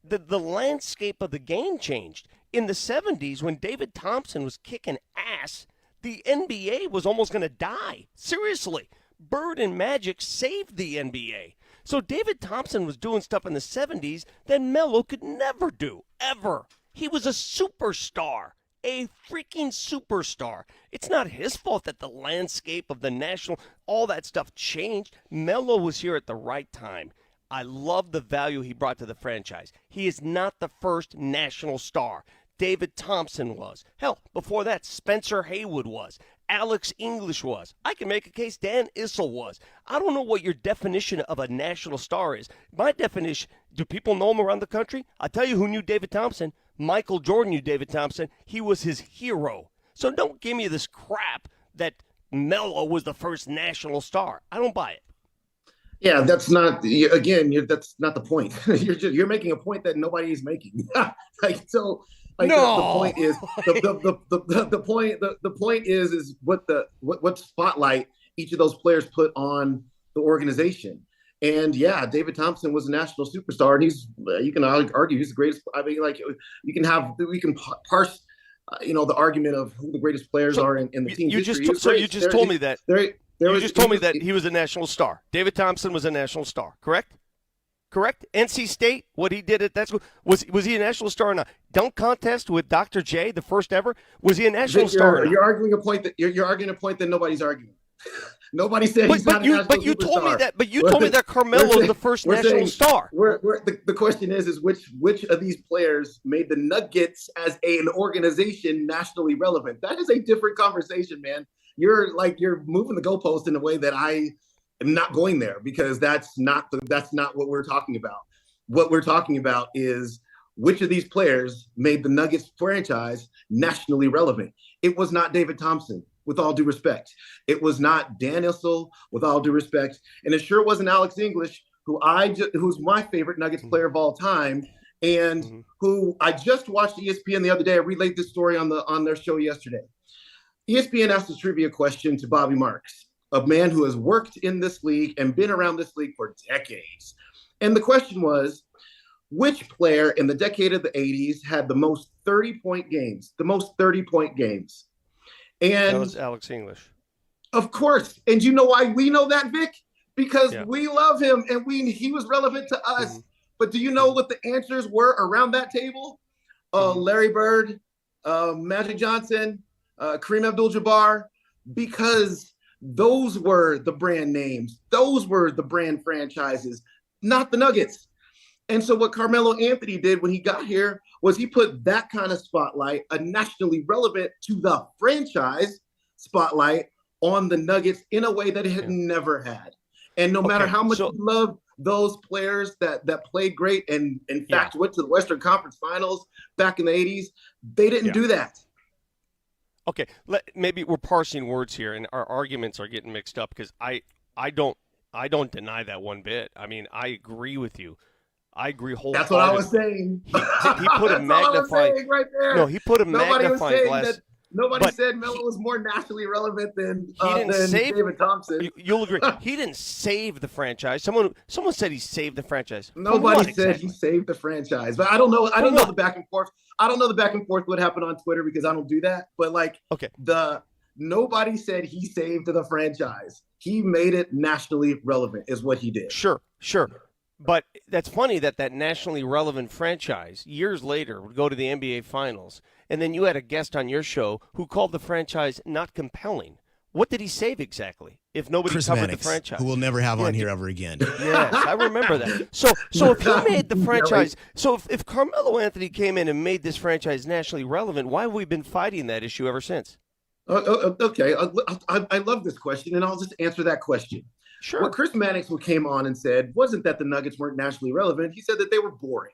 the landscape of the game changed. In the 70s, when David Thompson was kicking ass, the NBA was almost going to die. Seriously. Bird and Magic saved the NBA. So David Thompson was doing stuff in the 70s that Melo could never do, ever. He was a superstar, a freaking superstar. It's not his fault that the landscape of the national, all that stuff changed. Melo was here at the right time. I love the value he brought to the franchise. He is not the first national star. David Thompson was. Hell, before that, Spencer Haywood was. Alex English was. I can make a case Dan Issel was. I don't know what your definition of a national star is. My definition, do people know him around the country? I'll tell you who knew David Thompson. Michael Jordan knew David Thompson. He was his hero. So don't give me this crap that Melo was the first national star. I don't buy it. Yeah, that's not that's not the point. You're making a point that nobody is making. The point is the point is what spotlight each of those players put on the organization. And yeah, David Thompson was a national superstar, and you can argue he's the greatest. I mean, like we can parse the argument of who the greatest players are in the team. You just told me that he was a national star. David Thompson was a national star, correct? Correct? NC State, what he did at that school, was he a national star or not? Dunk contest with Dr. J, the first ever, was he a national star? You're arguing a point that nobody's arguing. Nobody said he's not a national superstar. But you told me that Carmelo is the first national star. The question is which of these players made the Nuggets as an organization nationally relevant? That is a different conversation, man. You're moving the goalpost in a way that I am not going there, because that's not what we're talking about. What we're talking about is which of these players made the Nuggets franchise nationally relevant. It was not David Thompson, with all due respect. It was not Dan Issel, with all due respect. And it sure wasn't Alex English, who's my favorite Nuggets player of all time, and who I just watched ESPN the other day. I relayed this story on their show yesterday. ESPN asked a trivia question to Bobby Marks, a man who has worked in this league and been around this league for decades. And the question was, which player in the decade of the 80s had the most 30-point games? And that was Alex English. Of course. And you know why we know that, Vic? Because we love him and he was relevant to us. Mm-hmm. But do you know what the answers were around that table? Larry Bird, Magic Johnson, Kareem Abdul-Jabbar, because those were the brand names. Those were the brand franchises, not the Nuggets. And so what Carmelo Anthony did when he got here was he put that kind of spotlight, a nationally relevant to the franchise spotlight, on the Nuggets in a way that it had never had. And no matter how much you love those players that played great and in fact went to the Western Conference Finals back in the 80s, they didn't do that. Okay, maybe we're parsing words here, and our arguments are getting mixed up because I don't deny that one bit. I mean, I agree with you. I agree wholeheartedly. That's what I was saying. He put a magnifying right there. No, he put a magnifying glass. Nobody said Melo was more nationally relevant than David Thompson. You'll agree. He didn't save the franchise. Someone said he saved the franchise. Nobody said he saved the franchise. But I don't know. I don't know the back and forth. I don't know the back and forth what happened on Twitter because I don't do that. But nobody said he saved the franchise. He made it nationally relevant is what he did. Sure. But that's funny that nationally relevant franchise years later would go to the NBA Finals. And then you had a guest on your show who called the franchise not compelling. What did he save exactly? If nobody Chris covered Mannix, the franchise, who we'll never have on here ever again. Yes, I remember that. So if he made the franchise, so if Carmelo Anthony came in and made this franchise nationally relevant, why have we been fighting that issue ever since? Okay, I love this question, and I'll just answer that question. Sure. What Chris Mannix came on and said wasn't that the Nuggets weren't nationally relevant. He said that they were boring.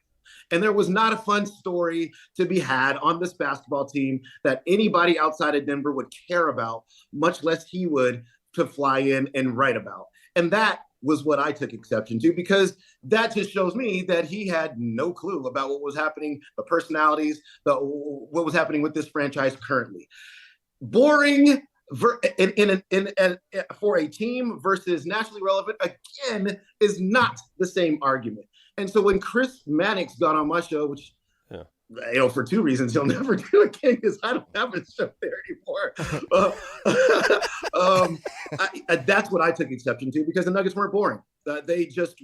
And there was not a fun story to be had on this basketball team that anybody outside of Denver would care about, much less he would to fly in and write about. And that was what I took exception to, because that just shows me that he had no clue about what was happening, the personalities, what was happening with this franchise currently. Boring for a team versus nationally relevant, again, is not the same argument. And so when Chris Mannix got on my show, which, for two reasons, he'll never do again because I don't have a show there anymore. That's what I took exception to because the Nuggets weren't boring. They just,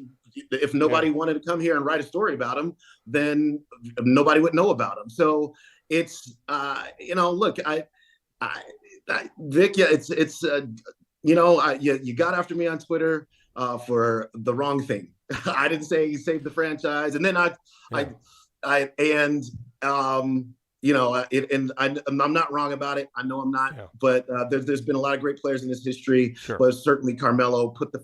if nobody wanted to come here and write a story about them, then nobody would know them. So it's, look, Vic, you got after me on Twitter for the wrong thing. I didn't say he saved the franchise, and then I'm not wrong about it. I know I'm not, but there's been a lot of great players in this history, but certainly Carmelo put the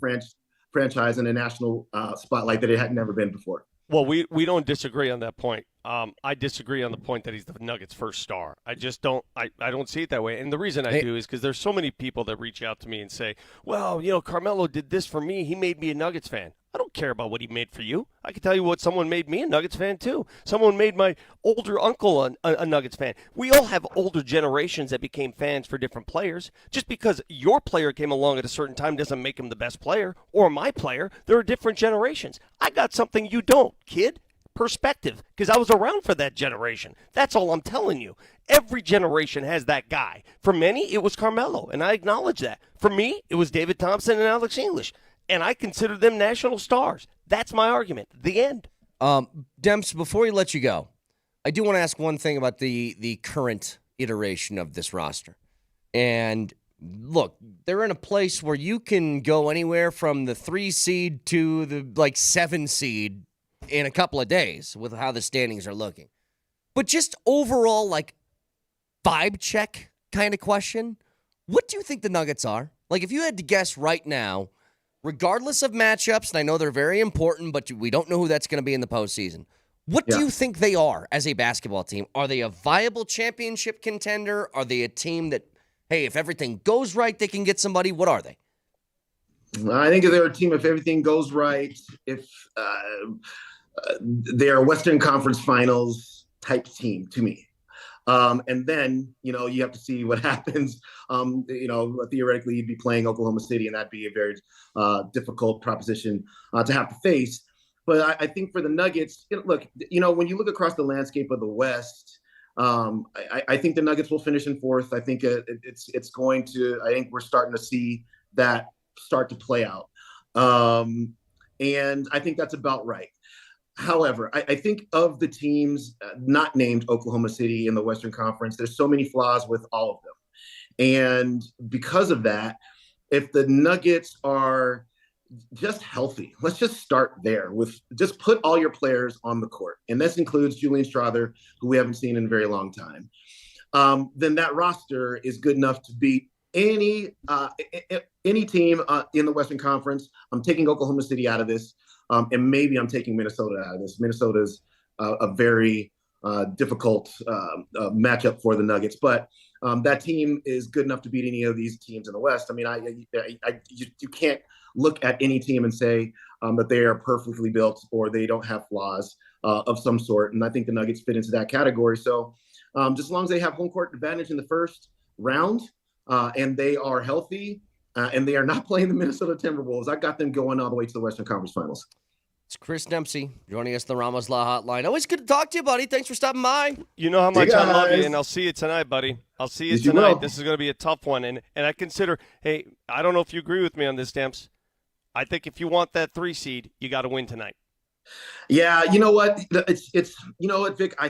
franchise in a national spotlight that it had never been before. Well, we don't disagree on that point. I disagree on the point that he's the Nuggets' first star. I just don't. I don't see it that way. And the reason I do is because there's so many people that reach out to me and say, "Well, Carmelo did this for me. He made me a Nuggets fan." I don't care about what he made for you. I can tell you what someone made me a Nuggets fan too. Someone made my older uncle a Nuggets fan. We all have older generations that became fans for different players. Just because your player came along at a certain time doesn't make him the best player, or my player. There are different generations. I got something you don't, kid. Perspective, because I was around for that generation. That's all I'm telling you. Every generation has that guy. For many, it was Carmelo, and I acknowledge that. For me, it was David Thompson and Alex English. And I consider them national stars. That's my argument. The end. Demps, before we let you go, I do want to ask one thing about the current iteration of this roster. And look, they're in a place where you can go anywhere from the 3 seed to the 7 seed in a couple of days with how the standings are looking. But just overall, vibe check kind of question, what do you think the Nuggets are? If you had to guess right now, regardless of matchups, and I know they're very important, but we don't know who that's going to be in the postseason. What do you think they are as a basketball team? Are they a viable championship contender? Are they a team that, hey, if everything goes right, they can get somebody? What are they? I think they're a team if everything goes right, if they're a Western Conference Finals type team to me. And then, you have to see what happens. Theoretically, you'd be playing Oklahoma City, and that'd be a very difficult proposition to have to face. But I think for the Nuggets, look, when you look across the landscape of the West, I think the Nuggets will finish in 4th. I think it's going to. I think we're starting to see that start to play out, and I think that's about right. However, I think of the teams not named Oklahoma City in the Western Conference, there's so many flaws with all of them. And because of that, if the Nuggets are just healthy, let's just start there with just put all your players on the court. And this includes Julian Strawther, who we haven't seen in a very long time. Then that roster is good enough to beat any team in the Western Conference. I'm taking Oklahoma City out of this, and maybe I'm taking Minnesota out of this. Minnesota's a very difficult matchup for the Nuggets, but that team is good enough to beat any of these teams in the West. I mean, you can't look at any team and say that they are perfectly built or they don't have flaws of some sort. And I think the Nuggets fit into that category. So just as long as they have home court advantage in the first round and they are healthy and they are not playing the Minnesota Timberwolves, I got them going all the way to the Western Conference Finals. It's Chris Dempsey joining us on the Ramos Law Hotline. Always good to talk to you, buddy. Thanks for stopping by. You know how much I love you, and I'll see you tonight, buddy. I'll see you tonight. This is going to be a tough one. And I consider, hey, I don't know if you agree with me on this, Demps. I think if you want that 3 seed, you got to win tonight. Yeah, you know what? It's you know what, Vic? I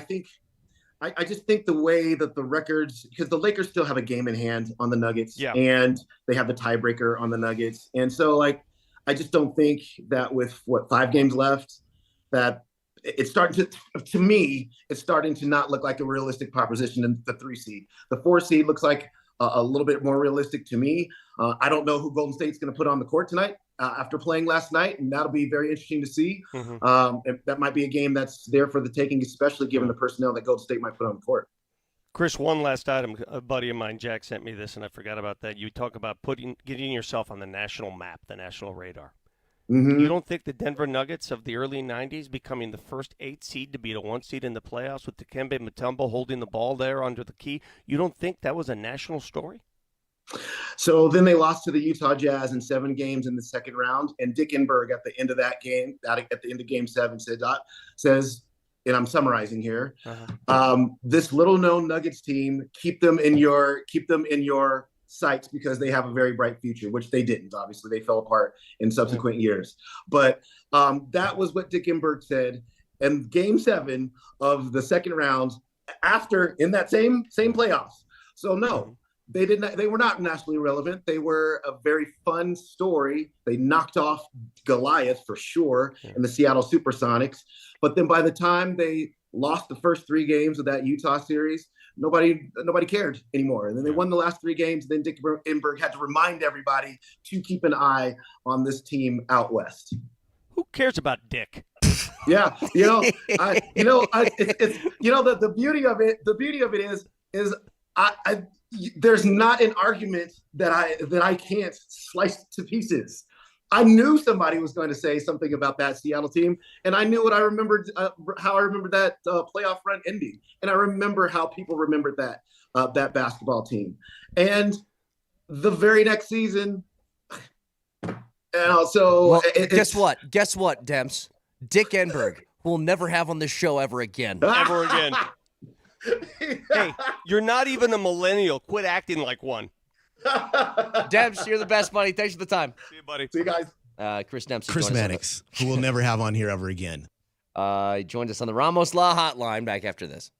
just think the way that the records, because the Lakers still have a game in hand on the Nuggets, and they have the tiebreaker on the Nuggets, and so I just don't think that with 5 games left, that it's starting to me, it's starting to not look like a realistic proposition in the 3 seed. The 4 seed looks like a little bit more realistic to me. I don't know who Golden State's going to put on the court tonight after playing last night, and that'll be very interesting to see. That might be a game that's there for the taking, especially given the personnel that Golden State might put on the court. Chris, one last item. A buddy of mine, Jack, sent me this, and I forgot about that. You talk about getting yourself on the national map, the national radar. You don't think the Denver Nuggets of the early 90s becoming the first 8 seed to beat a 1 seed in the playoffs with Dikembe Mutombo holding the ball there under the key, you don't think that was a national story? So then they lost to the Utah Jazz in 7 games in the second round, and Dick Enberg at the end of that game, at the end of Game 7, says, and I'm summarizing here, this little-known Nuggets team, keep them in your sights because they have a very bright future, which they didn't. Obviously, they fell apart in subsequent years. But that was what Dick Enberg said in Game 7 of the second round after in that same playoffs. So no. They were not nationally relevant. They were a very fun story. They knocked off Goliath for sure in the Seattle Supersonics. But then by the time they lost the first 3 games of that Utah series, nobody cared anymore. And then they won the last 3 games. Then Dick Enberg had to remind everybody to keep an eye on this team out west. Who cares about Dick? Yeah, the beauty of it is there's not an argument that I can't slice to pieces. I knew somebody was going to say something about that Seattle team, and I knew what I remembered, how I remembered that playoff run ending, and I remember how people remembered that basketball team. And the very next season, and also, guess what, Demps? Dick Enberg, who we'll never have on this show ever again. Ever again. Hey, you're not even a millennial. Quit acting like one. Debs, you're the best, buddy. Thanks for the time. See you, buddy. See you guys. Chris Dempsey. Chris Mannix, who we'll never have on here ever again. Joined us on the Ramos Law Hotline. Back after this.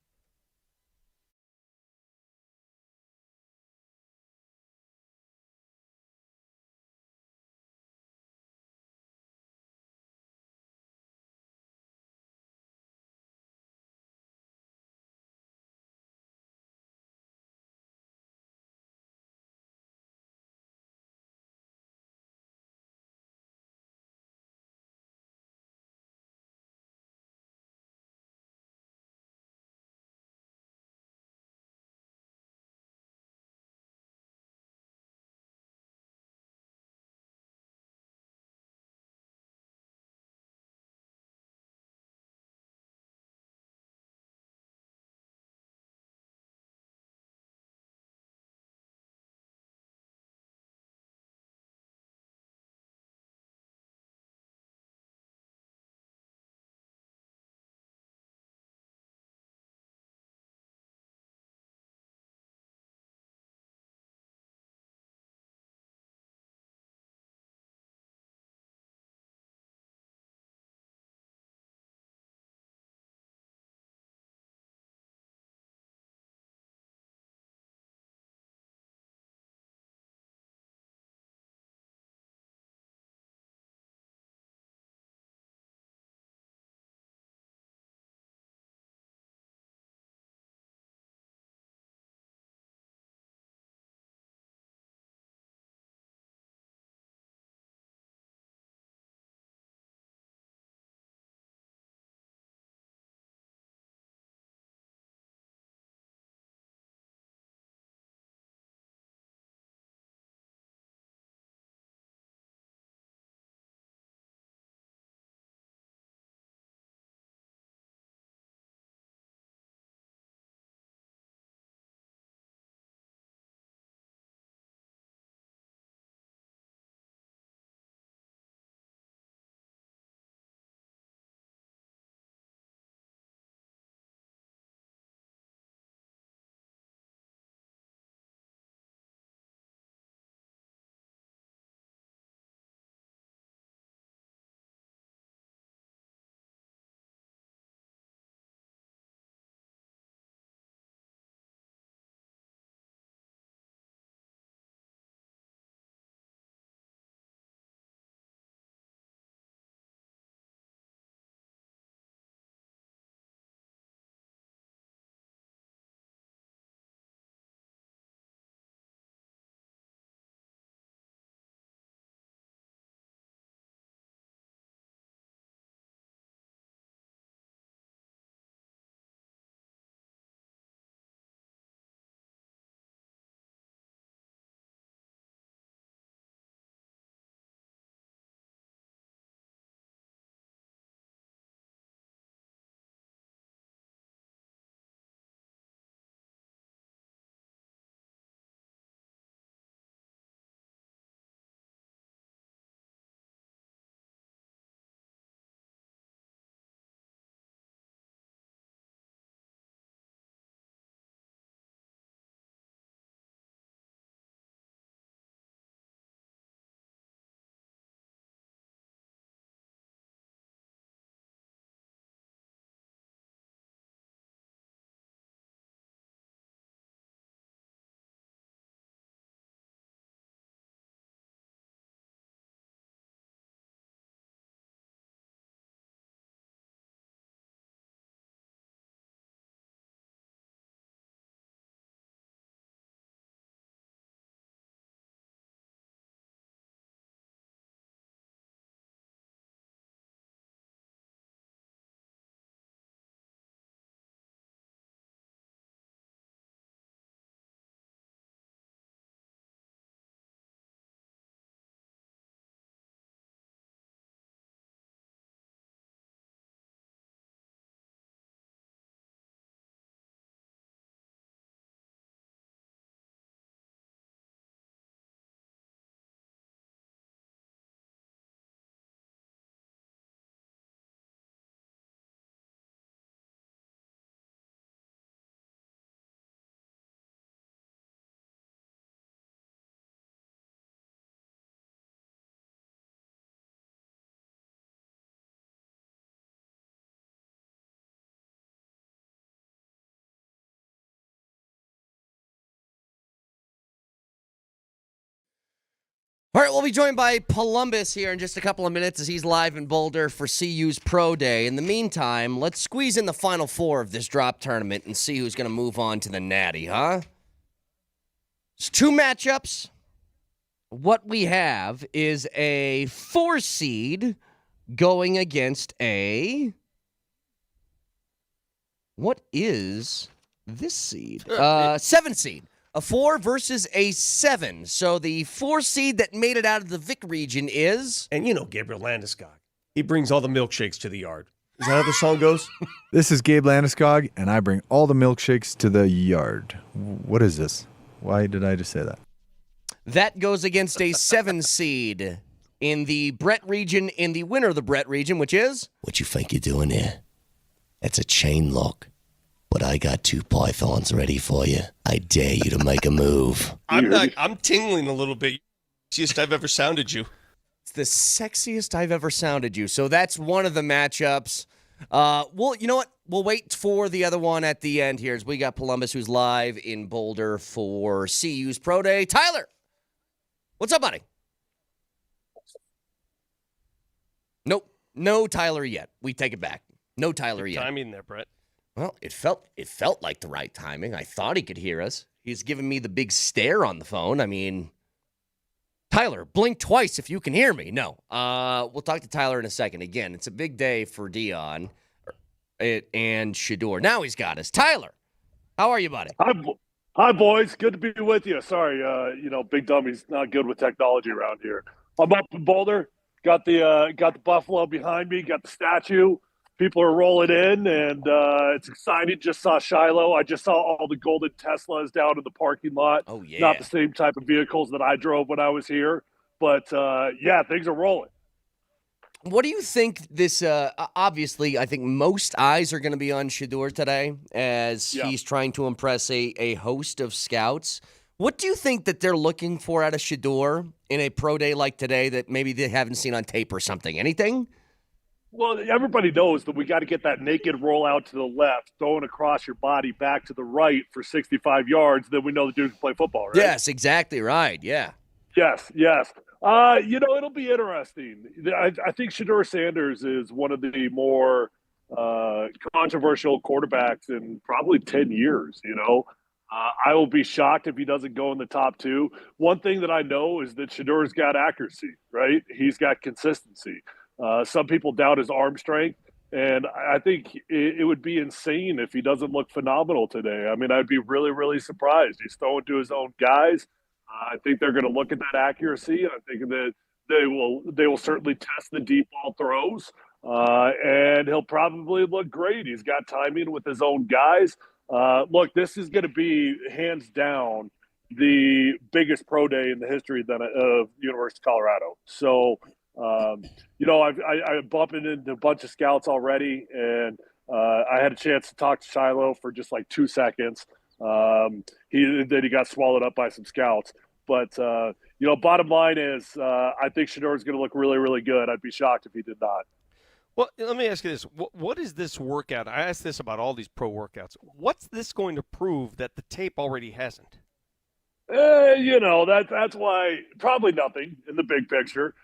All right, we'll be joined by Polumbus here in just a couple of minutes as he's live in Boulder for CU's Pro Day. In the meantime, let's squeeze in the Final Four of this drop tournament and see who's going to move on to the Natty, huh? It's 2 matchups. What we have is a 4 seed going against a... What is this seed? 7 seed. A 4 versus a 7. So the 4 seed that made it out of the Vic region is... And you know Gabriel Landeskog. He brings all the milkshakes to the yard. Is that how the song goes? This is Gabe Landeskog, and I bring all the milkshakes to the yard. What is this? Why did I just say that? That goes against a 7 seed in the Brett region, in the winner of the Brett region, which is... What you think you're doing here? It's a chain lock. But I got 2 pythons ready for you. I dare you to make a move. I'm tingling a little bit. Sexiest I've ever sounded you. It's the sexiest I've ever sounded you. So that's one of the matchups. Well, you know what? We'll wait for the other one at the end here as we got Polumbus, who's live in Boulder for CU's Pro Day. Tyler, what's up, buddy? Nope. No Tyler yet. We take it back. No Tyler yet. Timing there, Brett. Well, it felt like the right timing. I thought he could hear us. He's giving me the big stare on the phone. I mean, Tyler, blink twice if you can hear me. No. We'll talk to Tyler in a second. Again, it's a big day for Dion and Shedeur. Now he's got us. Tyler, how are you, buddy? Hi, boys. Good to be with you. Sorry, Big Dummy's not good with technology around here. I'm up in Boulder. Got the Buffalo behind me. Got the statue. People are rolling in, and it's exciting. Just saw Shiloh. I just saw all the golden Teslas down in the parking lot. Oh, yeah. Not the same type of vehicles that I drove when I was here. But, things are rolling. What do you think this obviously, I think most eyes are going to be on Shedeur today as he's trying to impress a host of scouts. What do you think that they're looking for out of Shedeur in a pro day like today that maybe they haven't seen on tape or something? Anything? Well, everybody knows that we got to get that naked rollout to the left, throwing across your body back to the right for 65 yards. Then we know the dude can play football, right? Yes, exactly right. Yeah. Yes. It'll be interesting. I think Shedeur Sanders is one of the more controversial quarterbacks in probably 10 years, I will be shocked if he doesn't go in the top 2. One thing that I know is that Shadeur's got accuracy, right? He's got consistency. Some people doubt his arm strength, and I think it would be insane if he doesn't look phenomenal today. I mean, I'd be really, really surprised. He's throwing to his own guys. I think they're going to look at that accuracy. I think that they will certainly test the deep ball throws, and he'll probably look great. He's got timing with his own guys. Look, this is going to be hands down the biggest pro day in the history of University of Colorado. So. I've bumped into a bunch of scouts already, and I had a chance to talk to Shiloh for just like 2 seconds. He got swallowed up by some scouts. But, bottom line is I think Shedeur is going to look really, really good. I'd be shocked if he did not. Well, let me ask you this. What is this workout? I asked this about all these pro workouts. What's this going to prove that the tape already hasn't? That's why probably nothing in the big picture.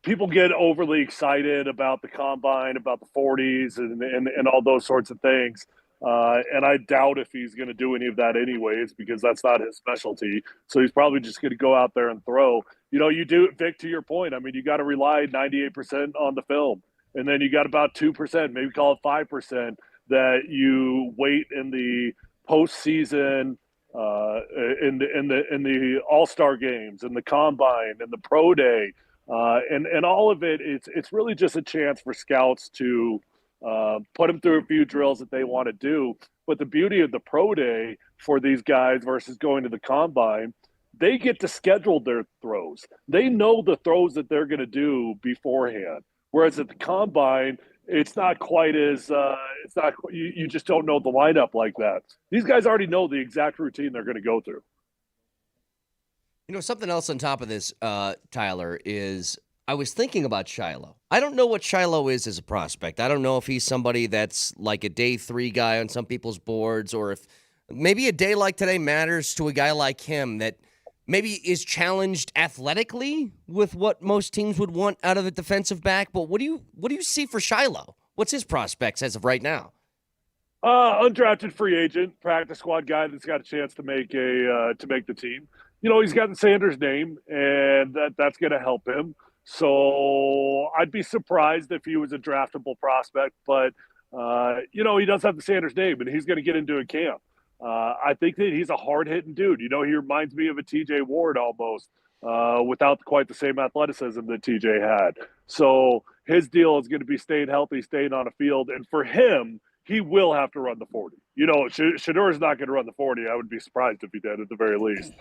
People get overly excited about the combine, about the 40s and all those sorts of things. And I doubt if he's going to do any of that anyways, because that's not his specialty. So he's probably just going to go out there and throw. You do, Vic, to your point. I mean, you got to rely 98% on the film. And then you got about 2%, maybe call it 5%, that you wait in the postseason, in the All-Star games, in the combine, in the pro day, and all of it. It's really just a chance for scouts to put them through a few drills that they want to do. But the beauty of the pro day for these guys versus going to the combine, they get to schedule their throws. They know the throws that they're going to do beforehand. Whereas at the combine, it's not quite as you just don't know the lineup like that. These guys already know the exact routine they're going to go through. Something else on top of this, Tyler, is I was thinking about Shiloh. I don't know what Shiloh is as a prospect. I don't know if he's somebody that's like a day 3 guy on some people's boards, or if maybe a day like today matters to a guy like him, that maybe is challenged athletically with what most teams would want out of a defensive back. But what do you see for Shiloh? What's his prospects as of right now? Undrafted free agent, practice squad guy that's got a chance to make the team. He's got the Sanders name, and that's going to help him. So I'd be surprised if he was a draftable prospect, but he does have the Sanders name, and he's going to get into a camp. I think that he's a hard-hitting dude. He reminds me of a TJ Ward almost, without quite the same athleticism that TJ had. So his deal is going to be staying healthy, staying on a field, and for him, he will have to run the 40. Shedeur is not going to run the 40. I would be surprised if he did at the very least.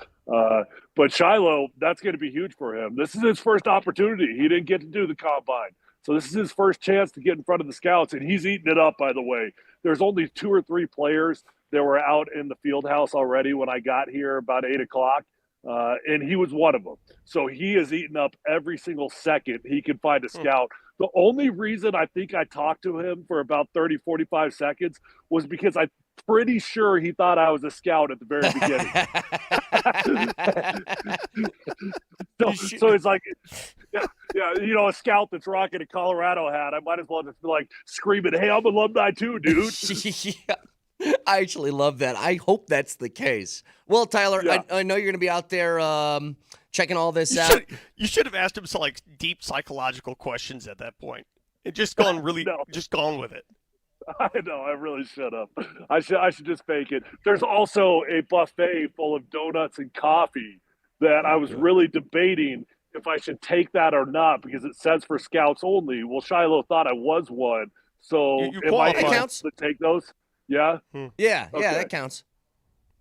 But Shiloh, that's going to be huge for him. This is his first opportunity. He didn't get to do the combine. So this is his first chance to get in front of the scouts, and he's eating it up, by the way. There's only 2 or 3 players that were out in the field house already when I got here about 8 o'clock, and he was one of them. So he is eating up every single second he can find a scout. The only reason I think I talked to him for about 30, 45 seconds was because I'm pretty sure he thought I was a scout at the very beginning. so it's like, a scout that's rocking a Colorado hat. I might as well just be like screaming, "Hey, I'm alumni too, dude." Yeah. I actually love that. I hope that's the case. Well, Tyler, yeah. I know you're going to be out there checking all this out. You should have asked him some deep psychological questions at that point. And just gone with it. I know. I really should have. I should just fake it. There's also a buffet full of donuts and coffee that I was really debating if I should take that or not because it says for scouts only. Well, Shiloh thought I was one, so am I counts to take those? Yeah? Yeah, that counts.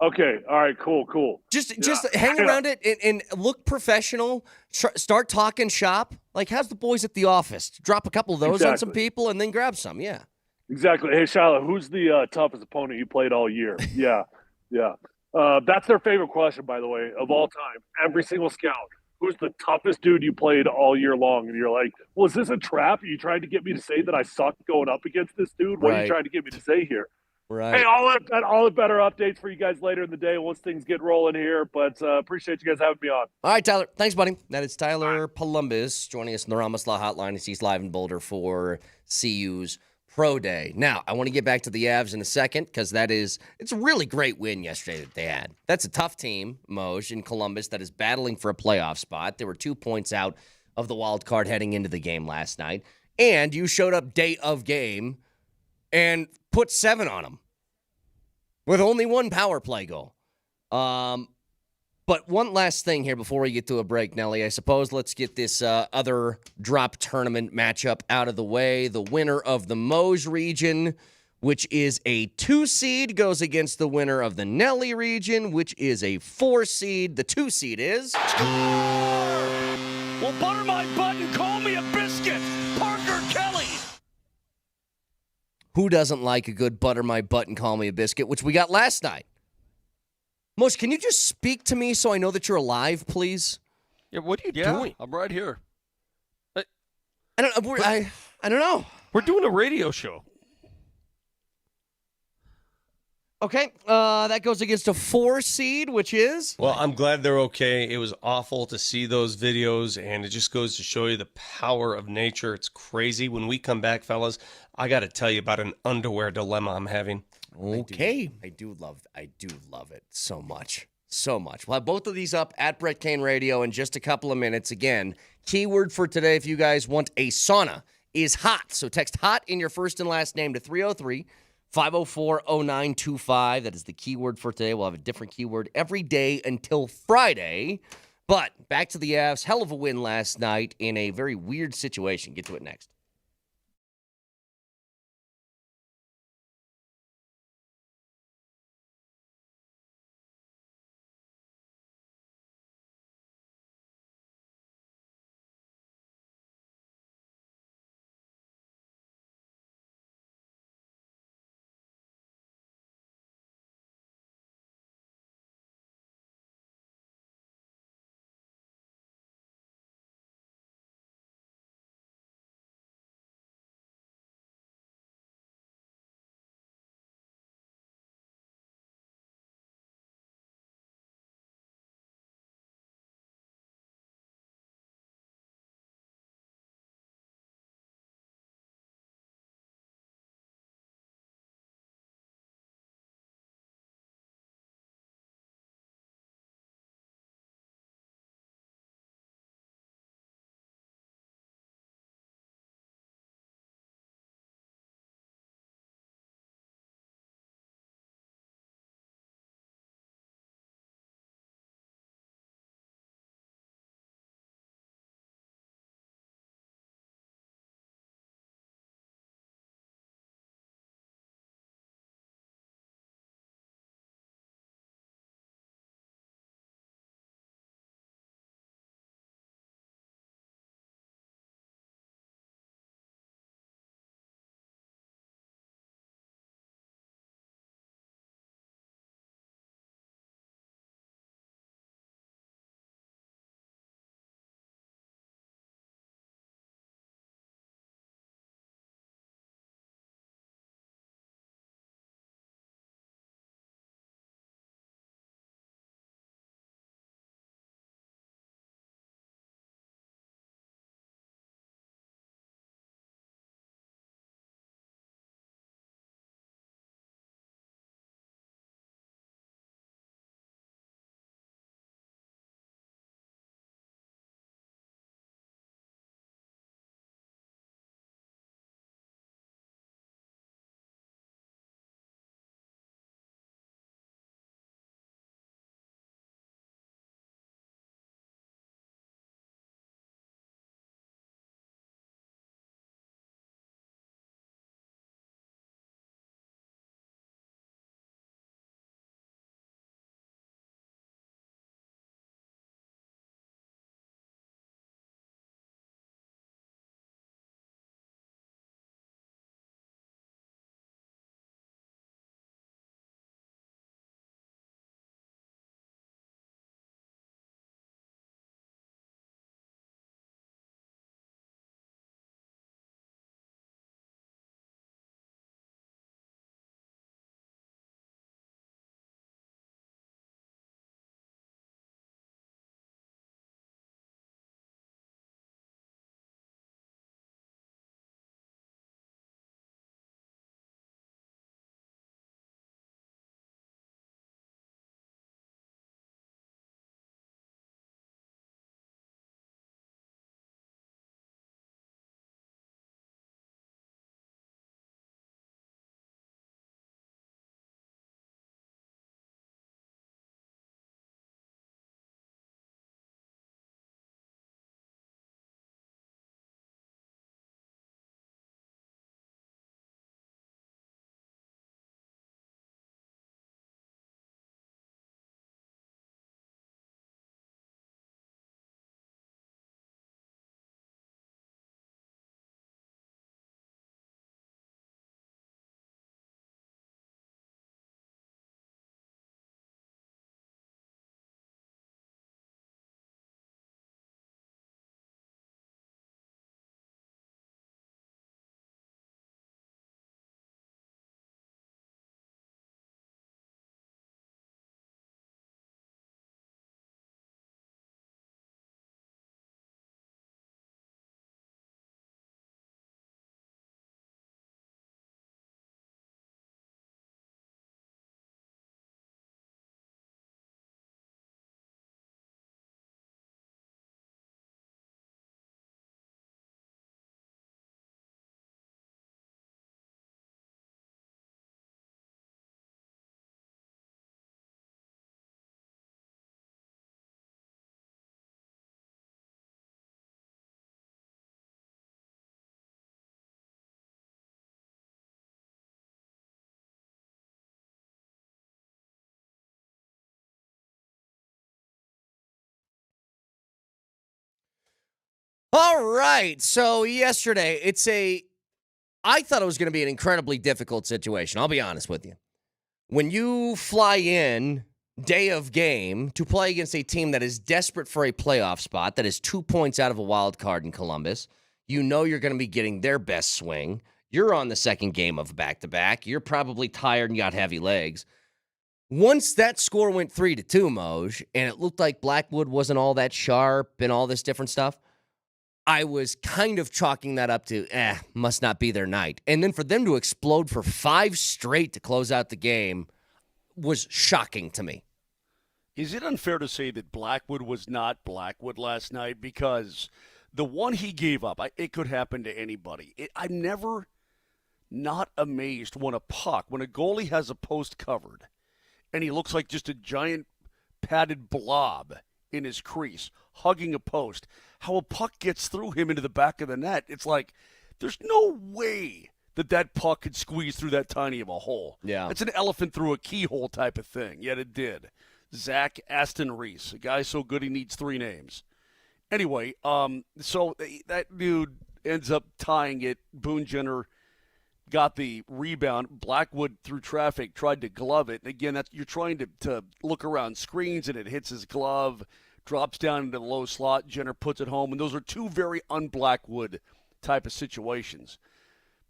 Okay, all right, cool. Just hang around it and look professional. Start talking shop. Like, how's the boys at the office? Drop a couple of those on some people and then grab some, yeah. Exactly. Hey, Shiloh, who's the toughest opponent you played all year? Yeah. That's their favorite question, by the way, of all time. Every single scout. Who's the toughest dude you played all year long? And you're like, well, is this a trap? Are you trying to get me to say that I suck going up against this dude? What are you trying to get me to say here? Right. Hey, I'll have better updates for you guys later in the day once things get rolling here. But appreciate you guys having me on. All right, Tyler. Thanks, buddy. That is Tyler Polumbus joining us in the Ramos Law Hotline as he's live in Boulder for CU's Pro Day. Now, I want to get back to the Avs in a second because it's a really great win yesterday that they had. That's a tough team, Moj, in Columbus that is battling for a playoff spot. They were 2 points out of the wild card heading into the game last night. And you showed up day of game and put 7 on them with only 1 power play goal. But one last thing here before we get to a break, Nelly. I suppose let's get this other drop tournament matchup out of the way. The winner of the Moj region, which is a 2 seed, goes against the winner of the Nelly region, which is a 4 seed. The 2 seed is... Well, butter my butt and call me a biscuit, Parker Kelly. Who doesn't like a good butter my butt and call me a biscuit, which we got last night? Moj, can you just speak to me so I know that you're alive, please? Yeah, what are you doing? I'm right here. I don't know. We're doing a radio show. Okay, that goes against a 4 seed, which is? Well, I'm glad they're okay. It was awful to see those videos, and it just goes to show you the power of nature. It's crazy. When we come back, fellas, I got to tell you about an underwear dilemma I'm having. Okay. I do love it so much. We'll have both of these up at Brett Kane Radio in just a couple of minutes. Again, keyword for today, if you guys want a sauna, is hot. So text hot in your first and last name to 303-504-0925. That is the keyword for today. We'll have a different keyword every day until Friday. But back to the Avs. Hell of a win last night in a very weird situation. Get to it next. All right. So yesterday, I thought it was going to be an incredibly difficult situation. I'll be honest with you. When you fly in day of game to play against a team that is desperate for a playoff spot, that is 2 points out of a wild card in Columbus, you know you're going to be getting their best swing. You're on the second game of back-to-back. You're probably tired and got heavy legs. Once that score went 3-2, Moj, and it looked like Blackwood wasn't all that sharp and all this different stuff, I was kind of chalking that up to, must not be their night. And then for them to explode for 5 straight to close out the game was shocking to me. Is it unfair to say that Blackwood was not Blackwood last night? Because the one he gave up, it could happen to anybody. I'm never not amazed when a goalie has a post covered and he looks like just a giant padded blob in his crease, hugging a post, how a puck gets through him into the back of the net. It's like, there's no way that puck could squeeze through that tiny of a hole. Yeah. It's an elephant through a keyhole type of thing, yet it did. Zach Aston Reese, a guy so good he needs 3 names. Anyway, so that dude ends up tying it. Boone Jenner got the rebound. Blackwood, through traffic, tried to glove it. And again, you're trying to look around screens, and it hits his glove, drops down into the low slot. Jenner puts it home. And those are 2 very un-Blackwood type of situations.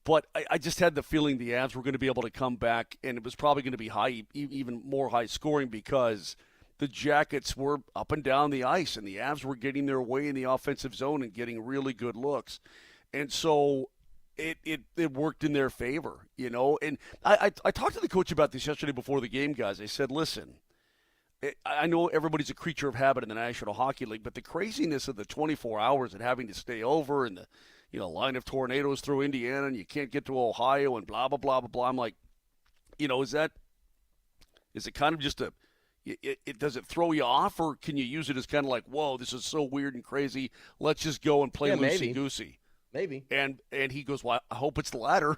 But I just had the feeling the Avs were going to be able to come back, and it was probably going to be high, even more high scoring, because the Jackets were up and down the ice, and the Avs were getting their way in the offensive zone and getting really good looks. And so it worked in their favor, you know. And I talked to the coach about this yesterday before the game, guys. I said, listen, I know everybody's a creature of habit in the National Hockey League, but the craziness of the 24 hours and having to stay over and the line of tornadoes through Indiana and you can't get to Ohio and blah, blah, blah, blah, blah. I'm like, is it kind of just does it throw you off, or can you use it as kind of like, whoa, this is so weird and crazy, let's just go and play loosey-goosey? Maybe. And he goes, well, I hope it's the latter.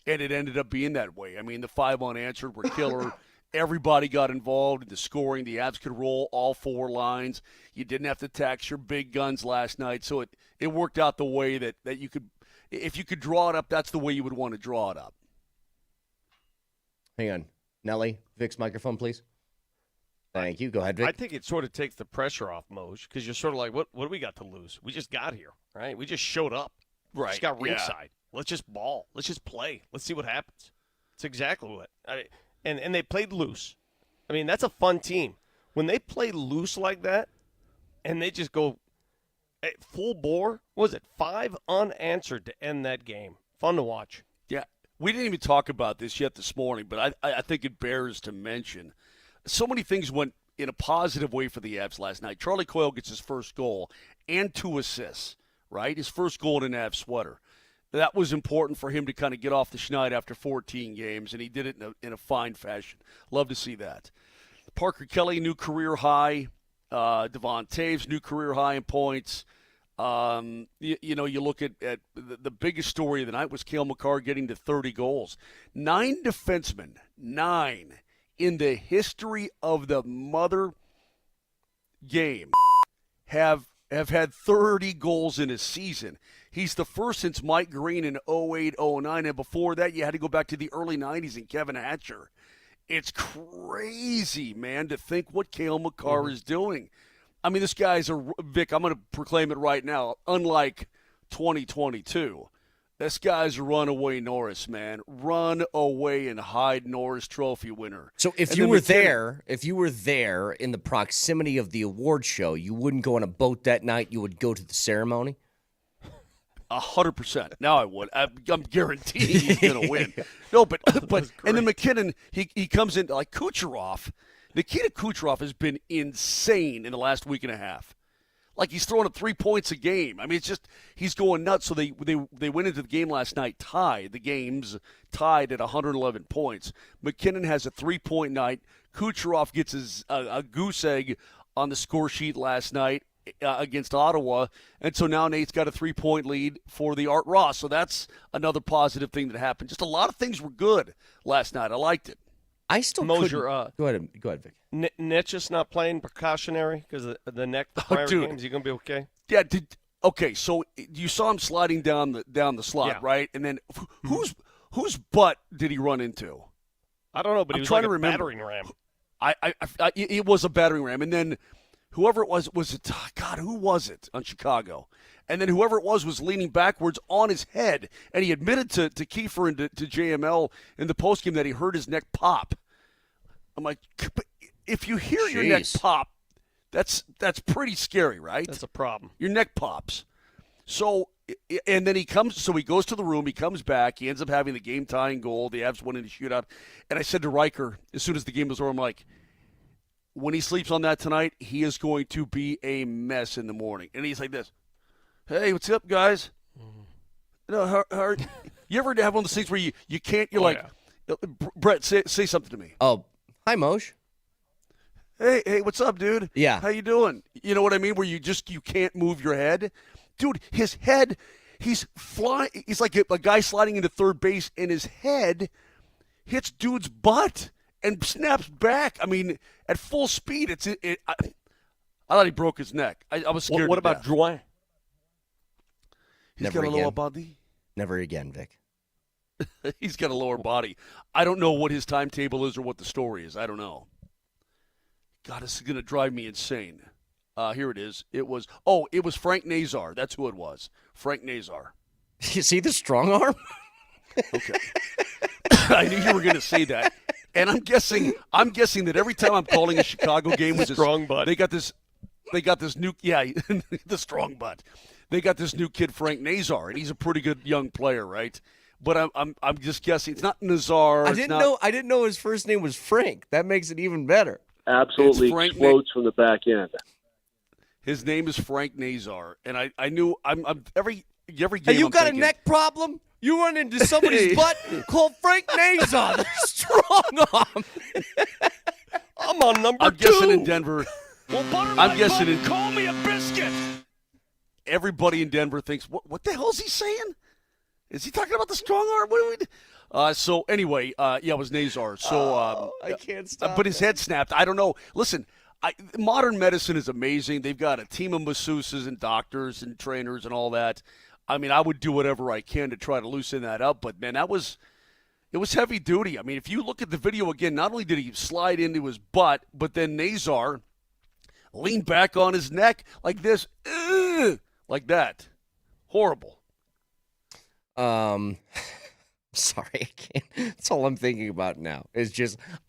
And it ended up being that way. I mean, the 5 unanswered were killer. Everybody got involved in the scoring. The Avs could roll all 4 lines. You didn't have to tax your big guns last night. So it worked out the way that you could – if you could draw it up, that's the way you would want to draw it up. Hang on. Nelly, Vic's microphone, please. Thank you. Go ahead, Vic. I think it sort of takes the pressure off, Moj, because you're sort of like, what do we got to lose? We just got here, right? We just showed up. Right. Just got ringside. Yeah. Let's just ball. Let's just play. Let's see what happens. It's exactly what and they played loose. I mean, that's a fun team. When they play loose like that and they just go full bore, what was it, 5 unanswered to end that game. Fun to watch. Yeah. We didn't even talk about this yet this morning, but I think it bears to mention. So many things went in a positive way for the Avs last night. Charlie Coyle gets his first goal and 2 assists, right? His first goal in an Avs sweater. That was important for him to kind of get off the schneid after 14 games, and he did it in a fine fashion. Love to see that. Parker Kelly, new career high. Devon Taves, new career high in points. You look at the biggest story of the night was Cale Makar getting to 30 goals. 9 defensemen, 9 in the history of the mother game have had 30 goals in a season. He's the first since Mike Green in 08-09, and before that you had to go back to the early 90s and Kevin Hatcher. It's crazy, man, to think what Cale Makar is doing. I mean, this guy's Vic, I'm going to proclaim it right now, unlike 2022. This guy's a runaway Norris, man. Run away and hide Norris Trophy winner. So if you were there in the proximity of the award show, you wouldn't go on a boat that night, you would go to the ceremony? 100%. Now I would. I'm guaranteed he's going to win. No, but and then McKinnon, he comes in like Kucherov. Nikita Kucherov has been insane in the last week and a half. Like, he's throwing up 3 points a game. I mean, it's just he's going nuts. So they went into the game last night tied. The game's tied at 111 points. McKinnon has a 3-point night. Kucherov gets a goose egg on the score sheet last night against Ottawa. And so now Nate's got a 3-point lead for the Art Ross. So that's another positive thing that happened. Just a lot of things were good last night. I liked it. I still Moser, go ahead, Vic. Nitch's not playing precautionary because of the neck prior games. Is he going to be okay? Yeah, Okay, so you saw him sliding down the slot, right? And then whose butt did he run into? I don't know, but he was trying like to a remember. battering ram. It was a battering ram, and then whoever it was it? God, who was it on Chicago? And then whoever it was leaning backwards on his head, and he admitted to Kiefer and to JML in the postgame that he heard his neck pop. I'm like, but if you hear your neck pop, that's pretty scary, right? That's a problem. Your neck pops. So, and then he goes to the room, he comes back, he ends up having the game-tying goal, the Avs win in the shootout. And I said to Riker, as soon as the game was over, I'm like, when he sleeps on that tonight, he is going to be a mess in the morning. And he's like this, hey, what's up, guys? You ever have one of those things where you can't, you're Brett, say something to me. Oh, hi, Moj. Hey, what's up, dude? Yeah. How you doing? You know what I mean? Where you can't move your head. Dude, his head, he's flying. He's like a guy sliding into third base, and his head hits dude's butt and snaps back. I mean, at full speed. I thought he broke his neck. I was scared. What about Drouin? He's got a lower body. Never again, Vic. He's got a lower body. I don't know what his timetable is or what the story is. I don't know. God, this is going to drive me insane. Here it is. It was Frank Nazar. That's who it was. Frank Nazar. You see the strong arm? Okay. I knew you were going to say that. And I'm guessing that every time I'm calling a Chicago game with strong butt. They got this new the strong butt. They got this new kid Frank Nazar, and he's a pretty good young player, right? But I'm just guessing it's not Nazar. I didn't know his first name was Frank. That makes it even better. Absolutely explodes from the back end. His name is Frank Nazar, and I knew I'm every game. Hey, you I'm got thinking, a neck problem? You run into somebody's butt called Frank Nazar. The strong arm. I'm on number I'm 2. guessing in Denver. I'm guessing call me a biscuit. Everybody in Denver thinks, what the hell is he saying? Is he talking about the strong arm? What do we do? So anyway, it was Nazar. So I can't stop. But his head snapped. I don't know. Listen, modern medicine is amazing. They've got a team of masseuses and doctors and trainers and all that. I mean, I would do whatever I can to try to loosen that up. But man, it was heavy duty. I mean, if you look at the video again, not only did he slide into his butt, but then Nazar leaned back on his neck like this, like that. Horrible. Sorry, I can't. That's all I'm thinking about now.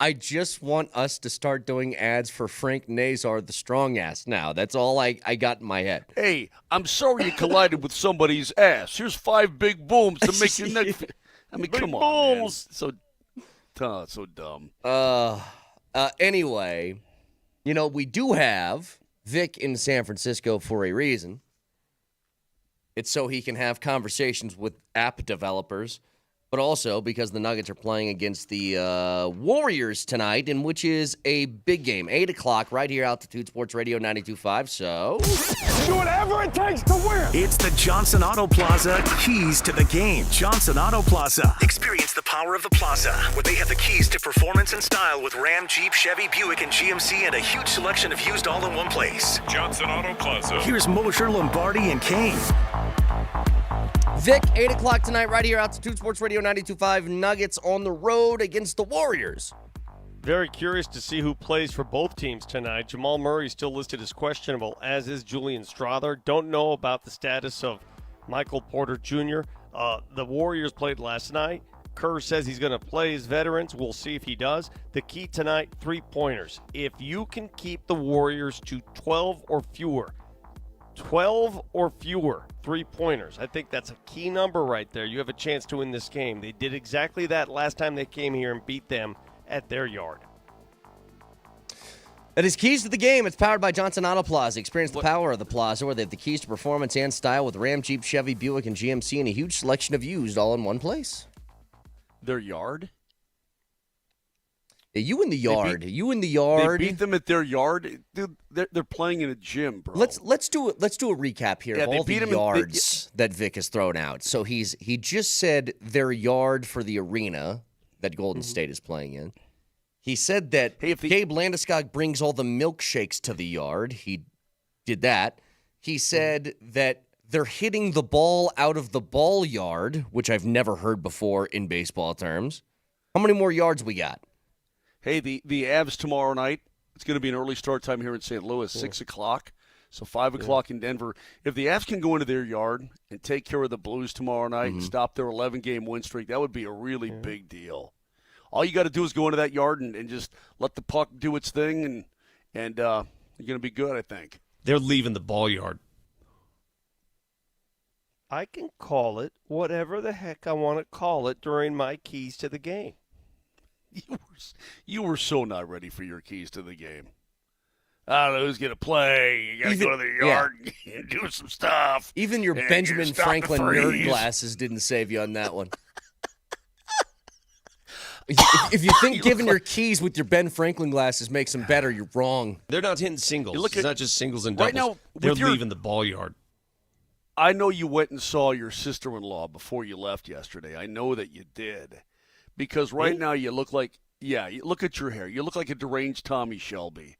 I just want us to start doing ads for Frank Nazar, the strong ass now. That's all I got in my head. Hey, I'm sorry you collided with somebody's ass. Here's 5 big booms to make your neck. I mean, come on, man. So dumb. Anyway, we do have Vic in San Francisco for a reason. It's so he can have conversations with app developers, but also because the Nuggets are playing against the Warriors tonight, and which is a big game. 8 o'clock right here, Altitude Sports Radio 92.5. So Do whatever it takes to win. It's the Johnson Auto Plaza keys to the game. Johnson Auto Plaza. Experience the power of the plaza, where they have the keys to performance and style with Ram, Jeep, Chevy, Buick, and GMC, and a huge selection of used all in one place. Johnson Auto Plaza. Here's Moser, Lombardi, and Kane. Vic, 8 o'clock tonight right here, Altitude Sports Radio 92.5. Nuggets on the road against the Warriors. Very curious to see who plays for both teams tonight. Jamal Murray still listed as questionable, as is Julian Strother. Don't know about the status of Michael Porter Jr. The Warriors played last night. Kerr says he's going to play his veterans. We'll see if he does. The key tonight, 3-pointers. If you can keep the Warriors to 12 or fewer 3-pointers. I think that's a key number right there. You have a chance to win this game. They did exactly that last time they came here and beat them at their yard. That is keys to the game. It's powered by Johnson Auto Plaza. Experience the power of the plaza, where they have the keys to performance and style with Ram, Jeep, Chevy, Buick, and GMC, and a huge selection of used all in one place. Their yard? You in the yard. They beat them at their yard. Dude, they're playing in a gym, bro. Let's do a recap here of all the yards that Vic has thrown out. So he just said their yard for the arena that Golden State is playing in. He said that Gabe Landeskog brings all the milkshakes to the yard. He did that. He said that they're hitting the ball out of the ball yard, which I've never heard before in baseball terms. How many more yards we got? Hey, the Avs tomorrow night, it's going to be an early start time here in St. Louis, 6 o'clock. So 5 o'clock in Denver. If the Avs can go into their yard and take care of the Blues tomorrow night and stop their 11-game win streak, that would be a really big deal. All you got to do is go into that yard and just let the puck do its thing, and you're going to be good, I think. They're leaving the ball yard. I can call it whatever the heck I want to call it during my keys to the game. You were so not ready for your keys to the game. I don't know who's going to play. You got to go to the yard and do some stuff. Even your Benjamin Franklin nerd glasses didn't save you on that one. If you think giving your keys with your Ben Franklin glasses makes them better, you're wrong. They're not hitting singles. It's not just singles and doubles. Right now, they're leaving the ball yard. I know you went and saw your sister-in-law before you left yesterday. I know that you did. Because right now you look like, you look at your hair. You look like a deranged Tommy Shelby.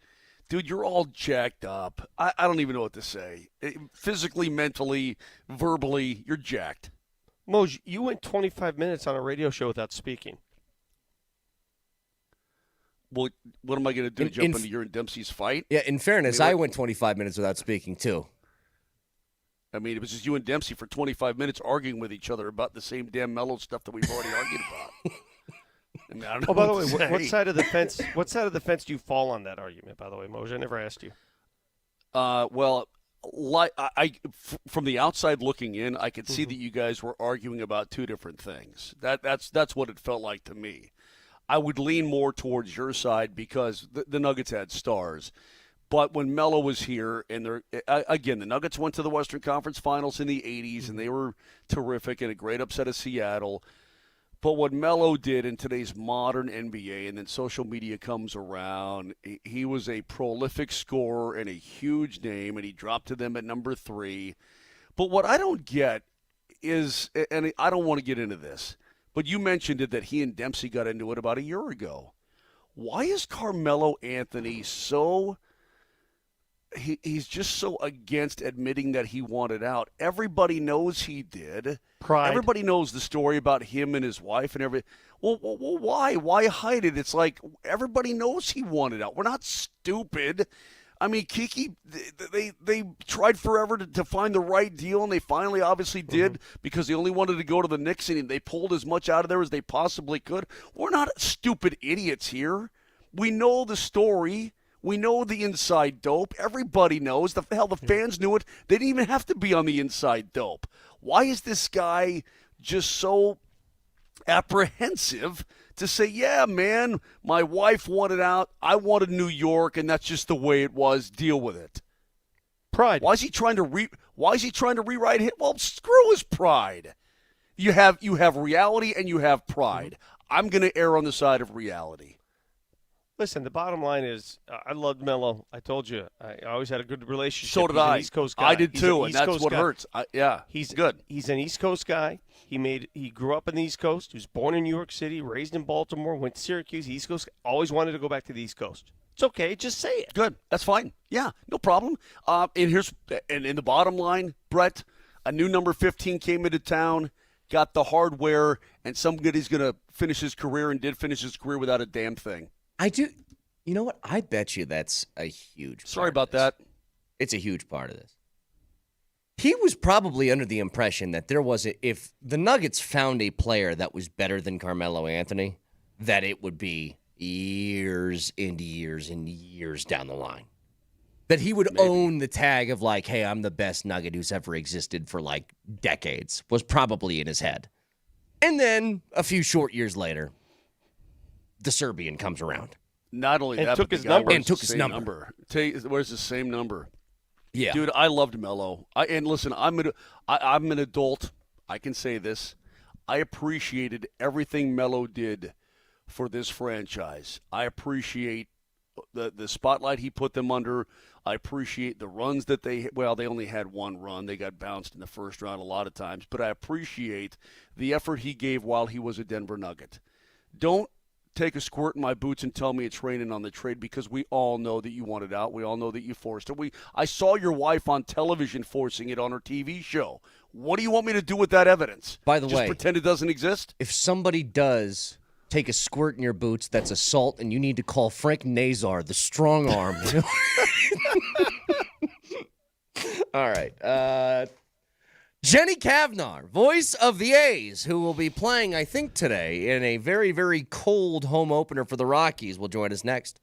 Dude, you're all jacked up. I don't even know what to say. Physically, mentally, verbally, you're jacked. Moj, you went 25 minutes on a radio show without speaking. Well, what am I going to do, jump into your and Dempsey's fight? Yeah, in fairness, I went 25 minutes without speaking, too. I mean, it was just you and Dempsey for 25 minutes arguing with each other about the same damn mellow stuff that we've already argued about. I mean, I don't know by the way, what side of the fence? What side of the fence do you fall on that argument? By the way, Moser, I never asked you. Well, from the outside looking in, I could see that you guys were arguing about two different things. That's what it felt like to me. I would lean more towards your side because the Nuggets had stars. But when Melo was here, and the Nuggets went to the Western Conference Finals in the 80s, and they were terrific and a great upset of Seattle. But what Melo did in today's modern NBA, and then social media comes around, he was a prolific scorer and a huge name, and he dropped to them at number 3. But what I don't get is, and I don't want to get into this, but you mentioned it that he and Dempsey got into it about a year ago. Why is Carmelo Anthony so... He's just so against admitting that he wanted out. Everybody knows he did. Pride. Everybody knows the story about him and his wife and everything. Well, why? Why hide it? It's like everybody knows he wanted out. We're not stupid. I mean, Kiki, they tried forever to find the right deal, and they finally obviously did because they only wanted to go to the Knicks, and they pulled as much out of there as they possibly could. We're not stupid idiots here. We know the story. We know the inside dope. Everybody knows. The fans knew it. They didn't even have to be on the inside dope. Why is this guy just so apprehensive to say, yeah, man, my wife wanted out. I wanted New York, and that's just the way it was. Deal with it. Pride. Why is he trying to rewrite it? Well, screw his pride. You have reality and you have pride. I'm going to err on the side of reality. Listen, the bottom line is I loved Melo. I told you. I always had a good relationship. So did He's I. An East Coast guy. I did too, and that's what hurts. He's good. He's an East Coast guy. He grew up in the East Coast. He was born in New York City, raised in Baltimore, went to Syracuse, East Coast. Always wanted to go back to the East Coast. It's okay. Just say it. Good. That's fine. Yeah, no problem. And in the bottom line, Brett, a new number 15 came into town, got the hardware, and somebody's going to finish his career and did finish his career without a damn thing. I do. You know what? I bet you that's a huge part. Sorry about that. It's a huge part of this. He was probably under the impression that if the Nuggets found a player that was better than Carmelo Anthony, that it would be years and years and years down the line. That he would own the tag of like, hey, I'm the best Nugget who's ever existed for like decades, was probably in his head. And then a few short years later, the Serbian comes around. Not only and that, took but his number. And took his number. Where's the same number? Yeah, dude, I loved Melo. And listen, I'm an adult. I can say this. I appreciated everything Melo did for this franchise. I appreciate the spotlight he put them under. I appreciate the runs that they only had one run. They got bounced in the first round a lot of times. But I appreciate the effort he gave while he was a Denver Nugget. Don't take a squirt in my boots and tell me it's raining on the trade because we all know that you wanted out. We all know that you forced it. I saw your wife on television forcing it on her TV show. What do you want me to do with that evidence? By the way, just pretend it doesn't exist? If somebody does take a squirt in your boots, that's assault, and you need to call Frank Nazar, the strong arm. All right. Jenny Cavnar, voice of the A's, who will be playing, I think, today in a very, very cold home opener for the Rockies, will join us next.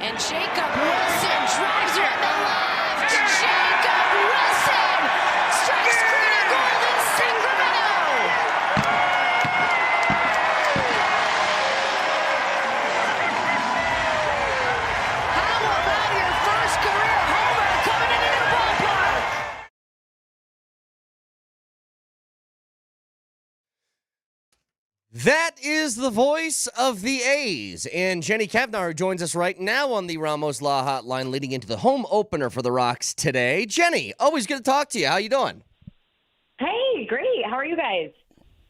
And Jacob Wilson drives her in the left. Jacob Wilson That is the voice of the A's. And Jenny Kavnar joins us right now on the Ramos Law Hotline leading into the home opener for the Rocks today. Jenny, always good to talk to you. How you doing? Hey, great. How are you guys?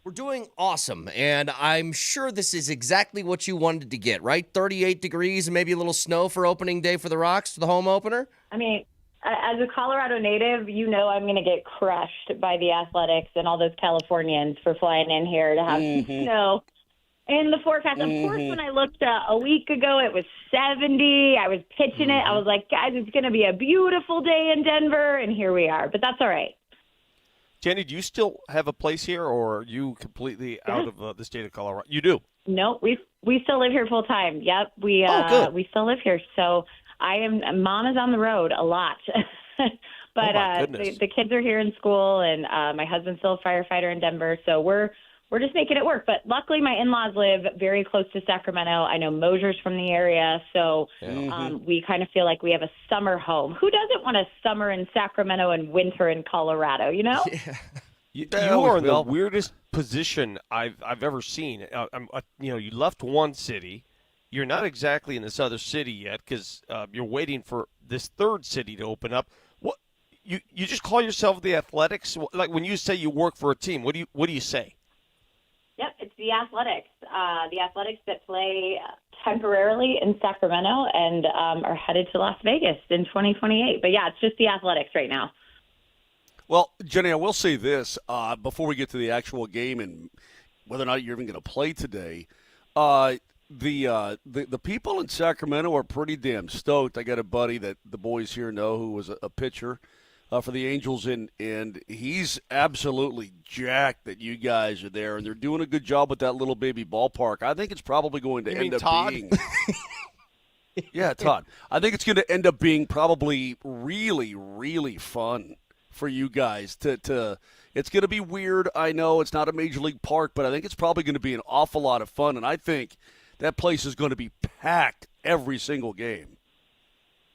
We're doing awesome, and I'm sure this is exactly what you wanted to get, right? 38 degrees and maybe a little snow for opening day for the Rocks for the home opener? I mean, as a Colorado native, you know I'm going to get crushed by the Athletics and all those Californians for flying in here to have snow in the forecast. Of course, when I looked a week ago, it was 70. I was pitching it. I was like, guys, it's going to be a beautiful day in Denver, and here we are. But that's all right. Jenny, do you still have a place here, or are you completely out of the state of Colorado? You do? No, we still live here full time. Yep, we still live here. So Mom is on the road a lot, but the kids are here in school, and my husband's still a firefighter in Denver. So we're just making it work. But luckily, my in-laws live very close to Sacramento. I know Moser's from the area, so we kind of feel like we have a summer home. Who doesn't want a summer in Sacramento and winter in Colorado, you know? Yeah. You are in the weirdest position I've ever seen. You left one city. You're not exactly in this other city yet because you're waiting for this third city to open up. What you just call yourself the Athletics? Like when you say you work for a team, what do you say? Yep, it's the Athletics. The Athletics that play temporarily in Sacramento and are headed to Las Vegas in 2028. But yeah, it's just the Athletics right now. Well, Jenny, I will say this before we get to the actual game and whether or not you're even going to play today. The people in Sacramento are pretty damn stoked. I got a buddy that the boys here know who was a pitcher for the Angels, and he's absolutely jacked that you guys are there, and they're doing a good job with that little baby ballpark. I think it's probably going to end up being – Yeah, Todd. I think it's going to end up being probably really, really fun for you guys to it's going to be weird. I know it's not a major league park, but I think it's probably going to be an awful lot of fun, and I think that place is going to be packed every single game.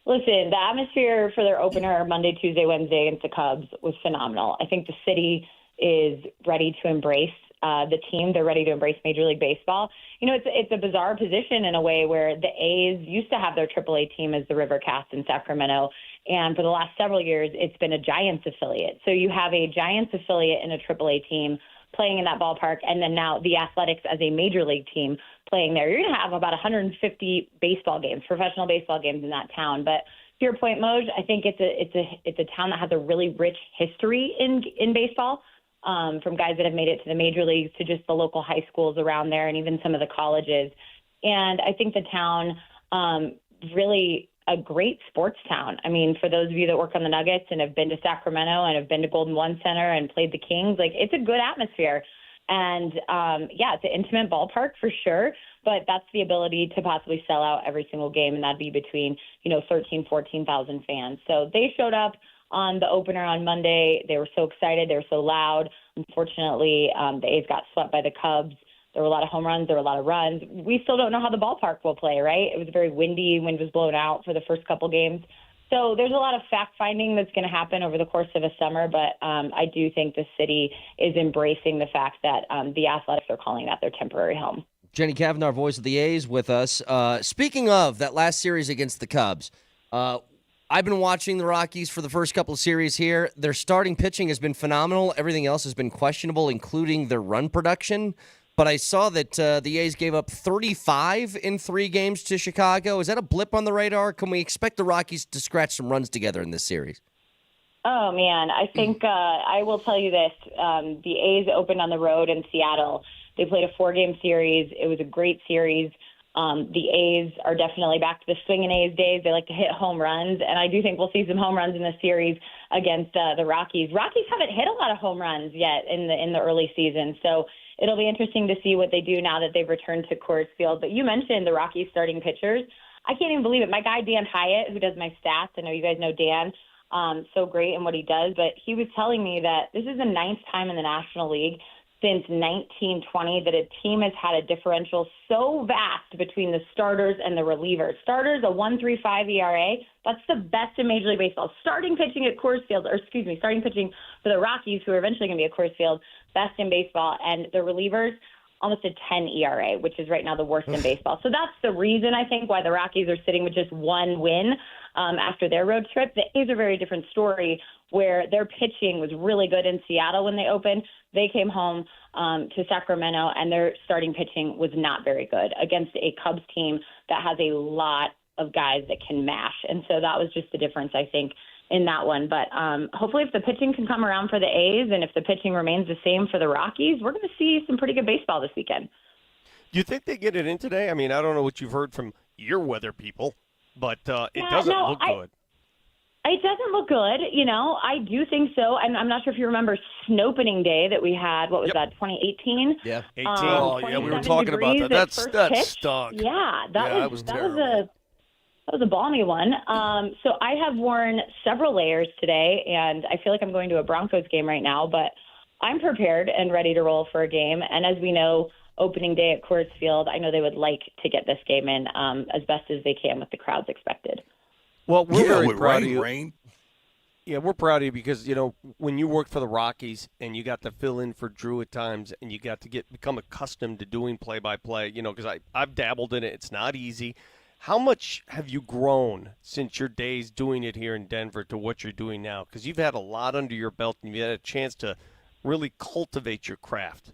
Listen, the atmosphere for their opener Monday, Tuesday, Wednesday against the Cubs was phenomenal. I think the city is ready to embrace the team. They're ready to embrace Major League Baseball. You know, it's a bizarre position in a way where the A's used to have their AAA team as the River Cats in Sacramento, and for the last several years, it's been a Giants affiliate. So you have a Giants affiliate and a AAA team playing in that ballpark, and then now the Athletics as a Major League team playing there. You're going to have about 150 baseball games, professional baseball games in that town. But to your point, Moj, I think it's a town that has a really rich history in baseball, from guys that have made it to the major leagues to just the local high schools around there and even some of the colleges. And I think the town really a great sports town. I mean, for those of you that work on the Nuggets and have been to Sacramento and have been to Golden One Center and played the Kings, like it's a good atmosphere. And it's an intimate ballpark for sure, but that's the ability to possibly sell out every single game, and that'd be between 13,000, 14,000 fans. So they showed up on the opener on Monday. They were so excited. They were so loud. Unfortunately, the A's got swept by the Cubs. There were a lot of home runs. There were a lot of runs. We still don't know how the ballpark will play, right? It was very windy. Wind was blown out for the first couple games. So there's a lot of fact-finding that's going to happen over the course of a summer, but I do think the city is embracing the fact that the Athletics are calling that their temporary home. Jenny Kavanaugh, voice of the A's, with us. Speaking of that last series against the Cubs, I've been watching the Rockies for the first couple of series here. Their starting pitching has been phenomenal. Everything else has been questionable, including their run production. But I saw that the A's gave up 35 in 3 games to Chicago. Is that a blip on the radar? Can we expect the Rockies to scratch some runs together in this series? Oh, man. I think I will tell you this. The A's opened on the road in Seattle. They played a 4-game series. It was a great series. The A's are definitely back to the swinging A's days. They like to hit home runs, and I do think we'll see some home runs in this series against the Rockies. Rockies haven't hit a lot of home runs yet in the early season, so it'll be interesting to see what they do now that they've returned to Coors Field. But you mentioned the Rockies starting pitchers. I can't even believe it. My guy, Dan Hyatt, who does my stats, I know you guys know Dan, so great in what he does, but he was telling me that this is the 9th time in the National League since 1920 that a team has had a differential so vast between the starters and the relievers. Starters, a 1.35 ERA. That's the best in Major League Baseball. Starting pitching for the Rockies, who are eventually going to be at Coors Field, best in baseball. And the relievers almost a 10 ERA, which is right now the worst in baseball. So that's the reason, I think, why the Rockies are sitting with just one win after their road trip. The A's are a very different story, where their pitching was really good in Seattle when they opened. They came home to Sacramento, and their starting pitching was not very good against a Cubs team that has a lot of guys that can mash. And so that was just the difference, I think, in that one. But hopefully if the pitching can come around for the A's and if the pitching remains the same for the Rockies, we're going to see some pretty good baseball this weekend. Do you think they get it in today? I mean, I don't know what you've heard from your weather people, but it doesn't look good. It doesn't look good. I do think so. And I'm not sure if you remember snow opening day that we had. What was that, 2018? Yeah. 18. Oh, yeah, we were talking about that. That stunk. Yeah, that was a balmy one. So I have worn several layers today, and I feel like I'm going to a Broncos game right now, but I'm prepared and ready to roll for a game. And as we know, opening day at Coors Field, I know they would like to get this game in as best as they can with the crowds expected. Well, we're very proud of you. Yeah, we're proud of you because, when you worked for the Rockies and you got to fill in for Drew at times and you got to become accustomed to doing play-by-play, because I've dabbled in it. It's not easy. How much have you grown since your days doing it here in Denver to what you're doing now? Because you've had a lot under your belt and you've had a chance to really cultivate your craft.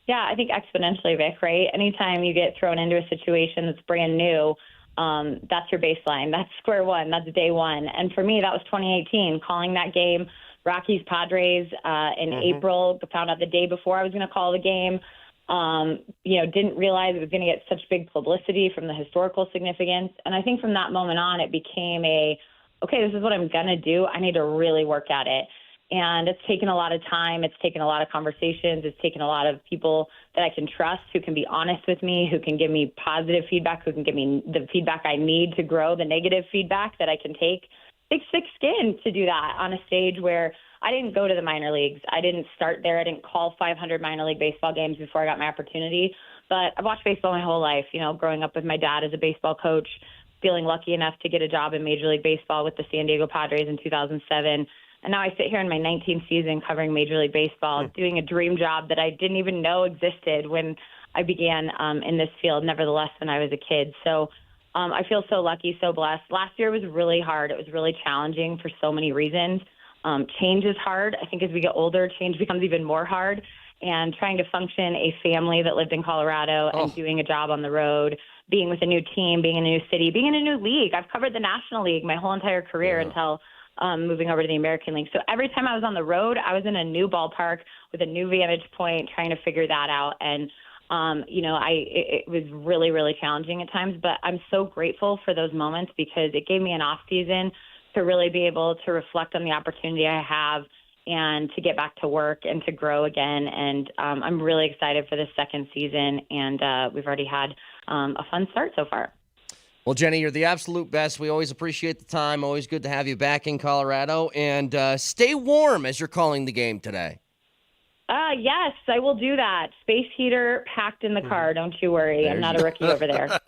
Yeah, I think exponentially, Vic, right? Anytime you get thrown into a situation that's brand new, that's your baseline. That's square one. That's day one. And for me, that was 2018, calling that game, Rockies-Padres in April. Found out the day before I was going to call the game. Didn't realize it was going to get such big publicity from the historical significance. And I think from that moment on, it became okay, this is what I'm going to do. I need to really work at it. And it's taken a lot of time. It's taken a lot of conversations. It's taken a lot of people that I can trust, who can be honest with me, who can give me positive feedback, who can give me the feedback I need to grow, the negative feedback that I can take. It takes thick skin to do that on a stage where I didn't go to the minor leagues. I didn't start there. I didn't call 500 minor league baseball games before I got my opportunity. But I've watched baseball my whole life, growing up with my dad as a baseball coach, feeling lucky enough to get a job in Major League Baseball with the San Diego Padres in 2007. And now I sit here in my 19th season covering Major League Baseball, doing a dream job that I didn't even know existed when I began in this field, nevertheless, when I was a kid. So I feel so lucky, so blessed. Last year was really hard. It was really challenging for so many reasons. Change is hard. I think as we get older, change becomes even more hard. And trying to function a family that lived in Colorado and doing a job on the road, being with a new team, being in a new city, being in a new league. I've covered the National League my whole entire career until moving over to the American League. So every time I was on the road, I was in a new ballpark with a new vantage point, trying to figure that out. And, it was really, really challenging at times, but I'm so grateful for those moments because it gave me an off season to really be able to reflect on the opportunity I have and to get back to work and to grow again. And I'm really excited for this second season, and we've already had a fun start so far. Well, Jenny, you're the absolute best. We always appreciate the time. Always good to have you back in Colorado. And stay warm as you're calling the game today. Yes, I will do that. Space heater packed in the car. Don't you worry. I'm not a rookie over there.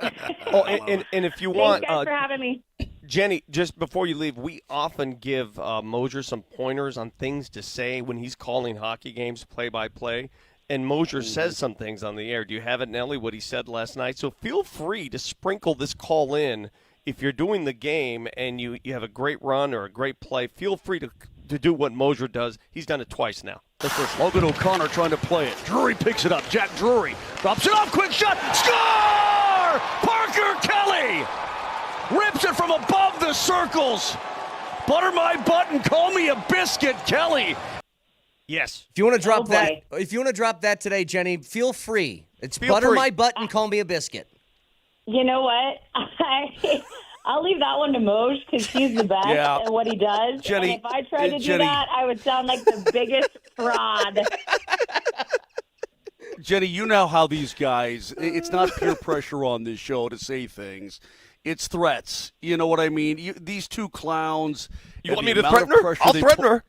And if you want, thanks guys for having me. Jenny, just before you leave, we often give Moser some pointers on things to say when he's calling hockey games play-by-play. And Moser says some things on the air. Do you have it, Nelly, what he said last night? So feel free to sprinkle this call in. If you're doing the game and you have a great run or a great play, feel free to do what Moser does. He's done it twice now. That's first. Logan O'Connor trying to play it. Drury picks it up. Jack Drury drops it off. Quick shot. Score! Parker Kelly rips it from above the circles. Butter my butt and call me a biscuit, Kelly. Yes. If you want to drop that today, Jenny, feel free. It's butter my butt and call me a biscuit. You know what? I'll leave that one to Moj because he's the best at what he does. Jenny, and if I tried to do that, I would sound like the biggest fraud. Jenny, you know how these guys, it's not peer pressure on this show to say things. It's threats. You know what I mean? These two clowns. You want me to threaten her? I'll threaten her.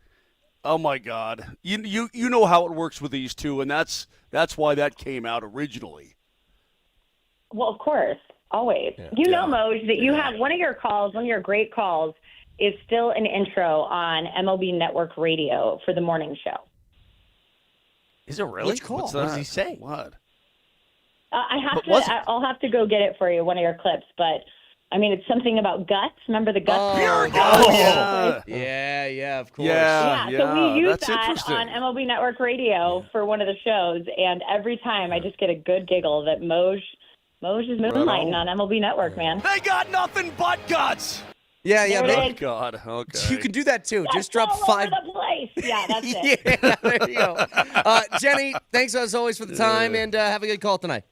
Oh, my God. You know how it works with these two, and that's why that came out originally. Well, of course. Always. You know, Moj, that you have one of your great calls is still an intro on MLB Network Radio for the morning show. Is it really? Which call? What does he say? What? I'll have to go get it for you, one of your clips. But I mean, it's something about guts. Remember the guts? Pure guts. Yeah, of course. So we use That's that interesting. on MLB Network Radio for one of the shows, and every time I just get a good giggle that Moj is moonlighting on MLB Network, man. They got nothing but guts. Yeah. Oh, God. Okay. You can do that too. Just drop all 5. over the place. Yeah, that's it. Yeah, there you go. Jenny, thanks as always for the time, and have a good call tonight.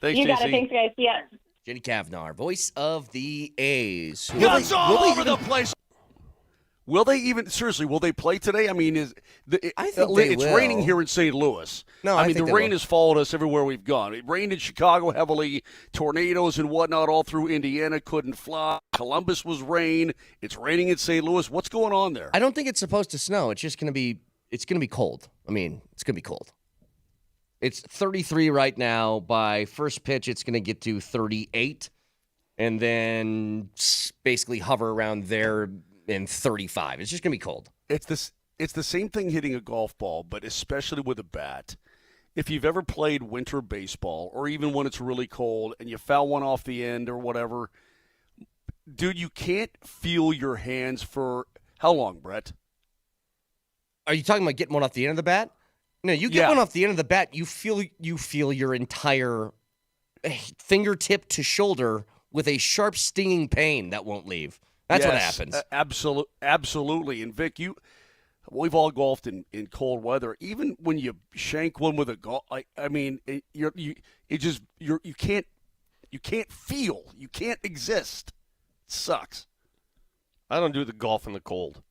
Thanks, You got JC. it. Thanks, guys. Yeah. Jenny Kavnar, voice of the A's. Guts all over the place. Will they even will they play today? I mean, I think they it's will. raining here in St. Louis. No, I I mean think the they rain will. has followed us everywhere we've gone. It rained in Chicago heavily, tornadoes and whatnot all through Indiana. Couldn't fly. Columbus was rain. It's raining in St. Louis. What's going on there? I don't think it's supposed to snow. It's just going to be. It's going to be cold. I mean, it's going to be cold. It's 33 right now. By first pitch, it's going to get to 38, and then basically hover around there in 35. It's just going to be cold. It's the same thing hitting a golf ball, but especially with a bat. If you've ever played winter baseball, or even when it's really cold and you foul one off the end or whatever, dude, you can't feel your hands for how long, Brett? Are you talking about getting one off the end of the bat? No, you get one off the end of the bat, you feel your entire fingertip to shoulder with a sharp stinging pain that won't leave. That's what happens. Absolutely. And Vic, we've all golfed in cold weather. Even when you shank one with a golf, I mean, you can't feel, you can't exist. It sucks. I don't do the golf in the cold.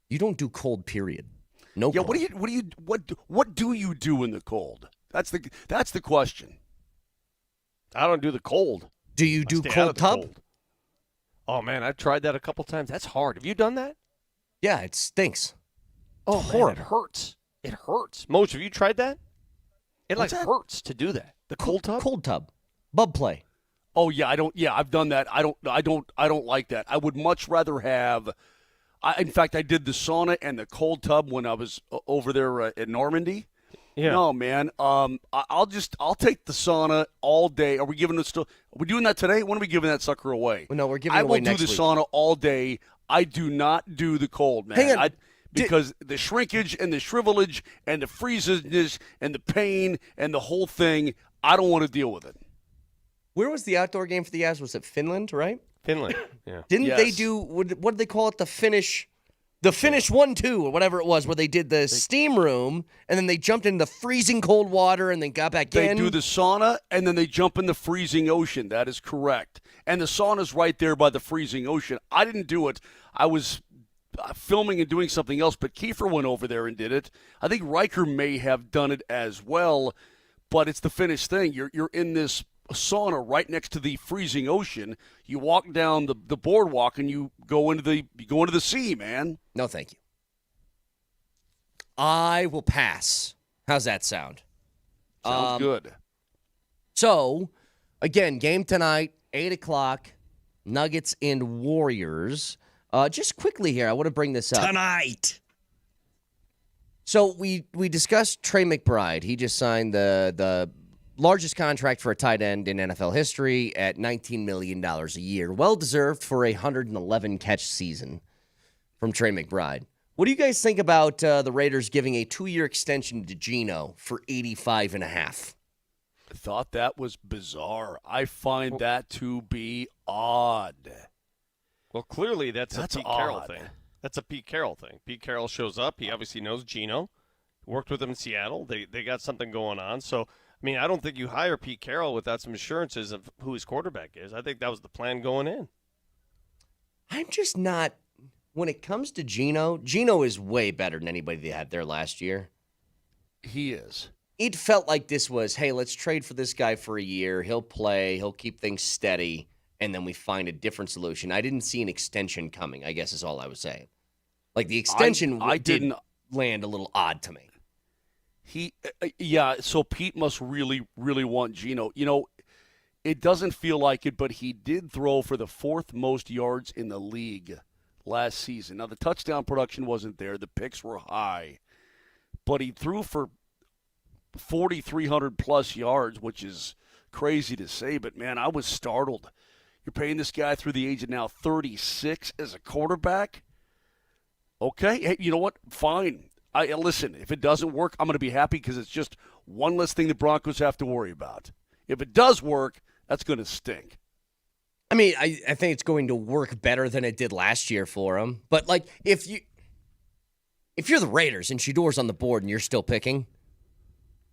You don't do cold, period. No. Yeah. Cold. What do you do in the cold? That's the question. I don't do the cold. Do you do cold tub? Cold. Oh man, I've tried that a couple times. That's hard. Have you done that? Yeah, it stinks. Oh man, it hurts. It hurts. Moj, have you tried that? It hurts to do that. The cold tub. Cold tub. Bub play. Oh yeah, I don't. Yeah, I've done that. I don't like that. I would much rather have. In fact, I did the sauna and the cold tub when I was over there at Normandy. Yeah. No, man. I'll take the sauna all day. Are we giving it still? Are we doing that today? When are we giving that sucker away? Well, no, we're giving it away next week. I will do the sauna all day. I do not do the cold, man. Hang on. Because the shrinkage and the shrivelage and the freeziness and the pain and the whole thing, I don't want to deal with it. Where was the outdoor game for the Avs? Was it Finland, right? Finland, yeah. Didn't they do, what did they call it, the finish 1-2 or whatever it was, where they did the steam room and then they jumped into the freezing cold water and then got back in? They do the sauna and then they jump in the freezing ocean. That is correct. And the sauna's right there by the freezing ocean. I didn't do it. I was filming and doing something else, but Kiefer went over there and did it. I think Riker may have done it as well, but it's the Finnish thing. You're in this sauna right next to the freezing ocean. You walk down the boardwalk and you go into the sea, man. No, thank you. I will pass. How's that sound? Sounds good. So, again, game tonight, 8 o'clock, Nuggets and Warriors. Just quickly here, I want to bring this up. Tonight. So we discussed Trey McBride. He just signed the largest contract for a tight end in NFL history at $19 million a year. Well-deserved for a 111-catch season from Trey McBride. What do you guys think about the Raiders giving a 2-year extension to Geno for $85.5? I thought that was bizarre. I find that to be odd. Well, clearly that's a Pete Carroll odd. thing. That's a Pete Carroll thing. Pete Carroll shows up. He obviously knows Geno. Worked with him in Seattle. They got something going on. So, I mean, I don't think you hire Pete Carroll without some assurances of who his quarterback is. I think that was the plan going in. I'm just not – when it comes to Geno is way better than anybody they had there last year. He is. It felt like this was, hey, let's trade for this guy for a year. He'll play. He'll keep things steady. And then we find a different solution. I didn't see an extension coming, I guess is all I was saying. Like, the extension didn't land a little odd to me. So Pete must really, really want Geno. You know, it doesn't feel like it, but he did throw for the 4th most yards in the league last season. Now, the touchdown production wasn't there. The picks were high. but he threw for 4,300 plus yards, which is crazy to say. But man, I was startled. You're paying this guy through the age of now 36 as a quarterback. Okay, hey, you know what? Fine. Listen, if it doesn't work, I'm going to be happy because it's just one less thing the Broncos have to worry about. If it does work, that's going to stink. I mean, I think it's going to work better than it did last year for him. But, like, if you're the Raiders and Shadour's on the board and you're still picking,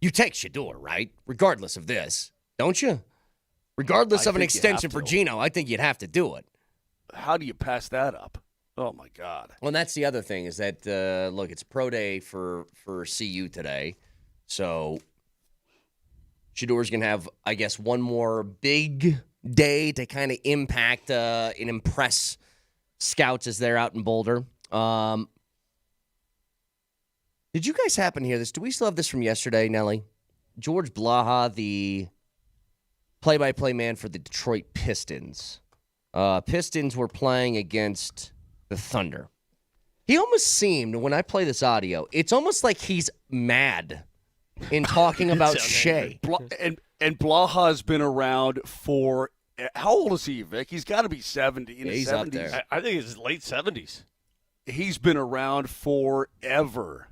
you take Shadour, right? Regardless of this, don't you? Regardless of an extension for Geno, I think you'd have to do it. How do you pass that up? Oh, my God. Well, and that's the other thing is that, look, it's pro day for CU today. So Shadour's going to have, I guess, one more big day to kind of impact and impress scouts as they're out in Boulder. Did you guys happen to hear this? Do we still have this from yesterday, Nelly? George Blaha, the play-by-play man for the Detroit Pistons. Pistons were playing against the Thunder. He almost seemed, when I play this audio, it's almost like he's mad in talking about Shea. And Blaha's been around for, how old is he, Vic? He's got to be 70. He's 70s. up there. I think it's late 70s. He's been around forever.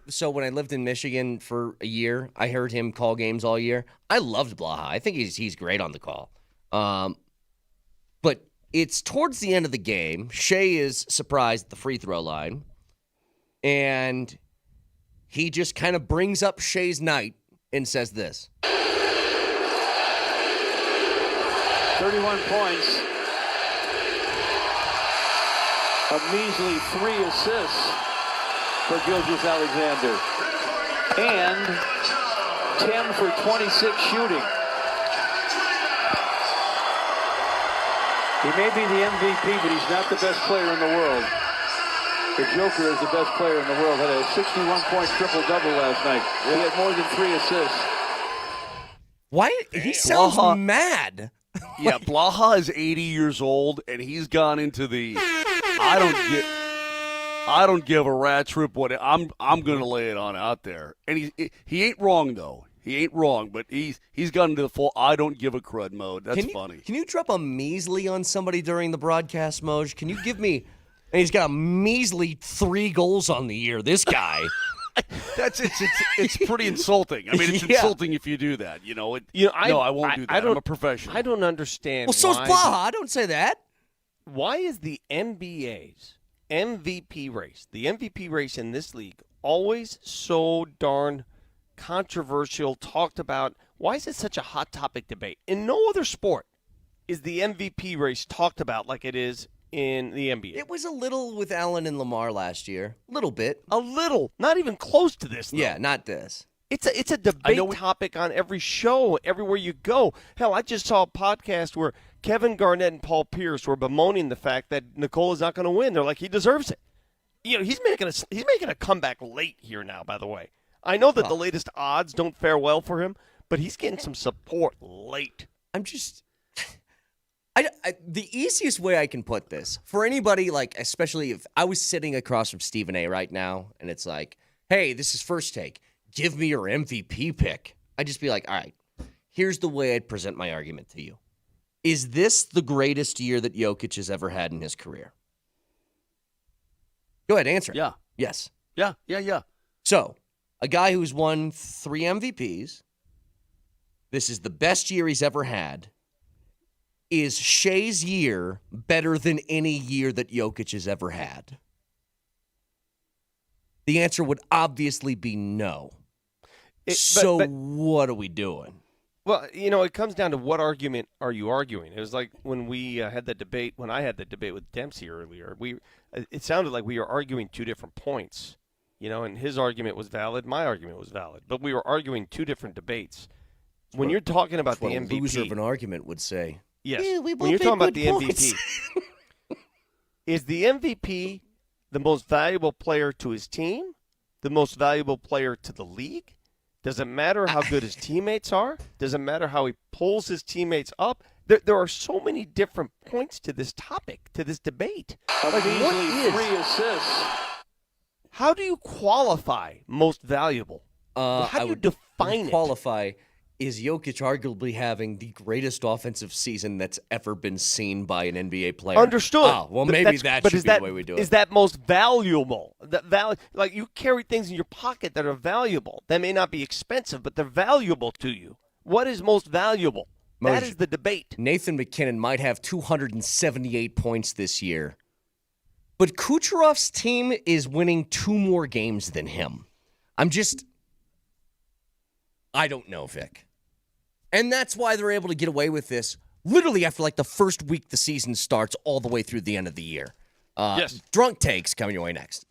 So when I lived in Michigan for a year, I heard him call games all year. I loved Blaha. I think he's great on the call. But it's towards the end of the game. Shea is surprised at the free throw line. And he just kind of brings up Shea's night and says this. 31 points. A measly 3 assists for Gilgeous-Alexander. And 10 for 26 shooting. He may be the MVP, but he's not the best player in the world. The Joker is the best player in the world. Had a 61-point triple-double last night. He had more than 3 assists. Why? He sounds mad. Yeah, Blaha is 80 years old, and he's gone into the I don't give a rat's rip what I'm going to lay it on out there. And he ain't wrong though. He ain't wrong, but he's gone into the full I don't give a crud mode. That's funny. Can you drop a measly on somebody during the broadcast, Moj? Can you give me? And he's got a measly 3 goals on the year. This guy. It's pretty insulting. I mean, it's insulting if you do that. I won't do that. I'm a professional. I don't understand. Well, so's Blaha. Don't say that. Why is the NBA's MVP race, the MVP race in this league, always so darn controversial, talked about? Why is it such a hot topic debate? In no other sport is the MVP race talked about like it is in the NBA. It was a little with Allen and Lamar last year. A little bit. A little. Not even close to this, though. Yeah, not this. It's a debate topic on every show, everywhere you go. Hell, I just saw a podcast where Kevin Garnett and Paul Pierce were bemoaning the fact that Nicola's not going to win. They're like, he deserves it. He's making a comeback late here now, by the way. I know that the latest odds don't fare well for him, but he's getting some support late. The easiest way I can put this, for anybody, like, especially if I was sitting across from Stephen A. right now, and it's like, hey, this is First Take. Give me your MVP pick. I'd just be like, all right, here's the way I'd present my argument to you. Is this the greatest year that Jokic has ever had in his career? Go ahead, answer. Yeah. Yes. Yeah. So, a guy who's won 3 MVPs, this is the best year he's ever had. Is Shea's year better than any year that Jokic has ever had? The answer would obviously be no. What are we doing? Well, it comes down to what argument are you arguing? It was like when we had the debate, when I had the debate with Dempsey earlier, it sounded like we were arguing 2 different points, and his argument was valid, my argument was valid, but we were arguing 2 different debates. When you're talking about the MVP, a loser of an argument would say. Yes. Yeah, when you're talking about the MVP, is the MVP the most valuable player to his team, the most valuable player to the league? Does it matter how good his teammates are? Does it matter how he pulls his teammates up? There are so many different points to this topic, to this debate. A measly 3 assists. How do you qualify most valuable? How do you define it? Qualify is Jokic arguably having the greatest offensive season that's ever been seen by an NBA player. Understood. Well, maybe that should be the way we do it. Is that most valuable? Like you carry things in your pocket that are valuable. That may not be expensive, but they're valuable to you. What is most valuable? That is the debate. Nathan McKinnon might have 278 points this year, but Kucherov's team is winning 2 more games than him. I don't know, Vic. And that's why they're able to get away with this literally after like the first week the season starts all the way through the end of the year. Yes. Drunk takes coming your way next.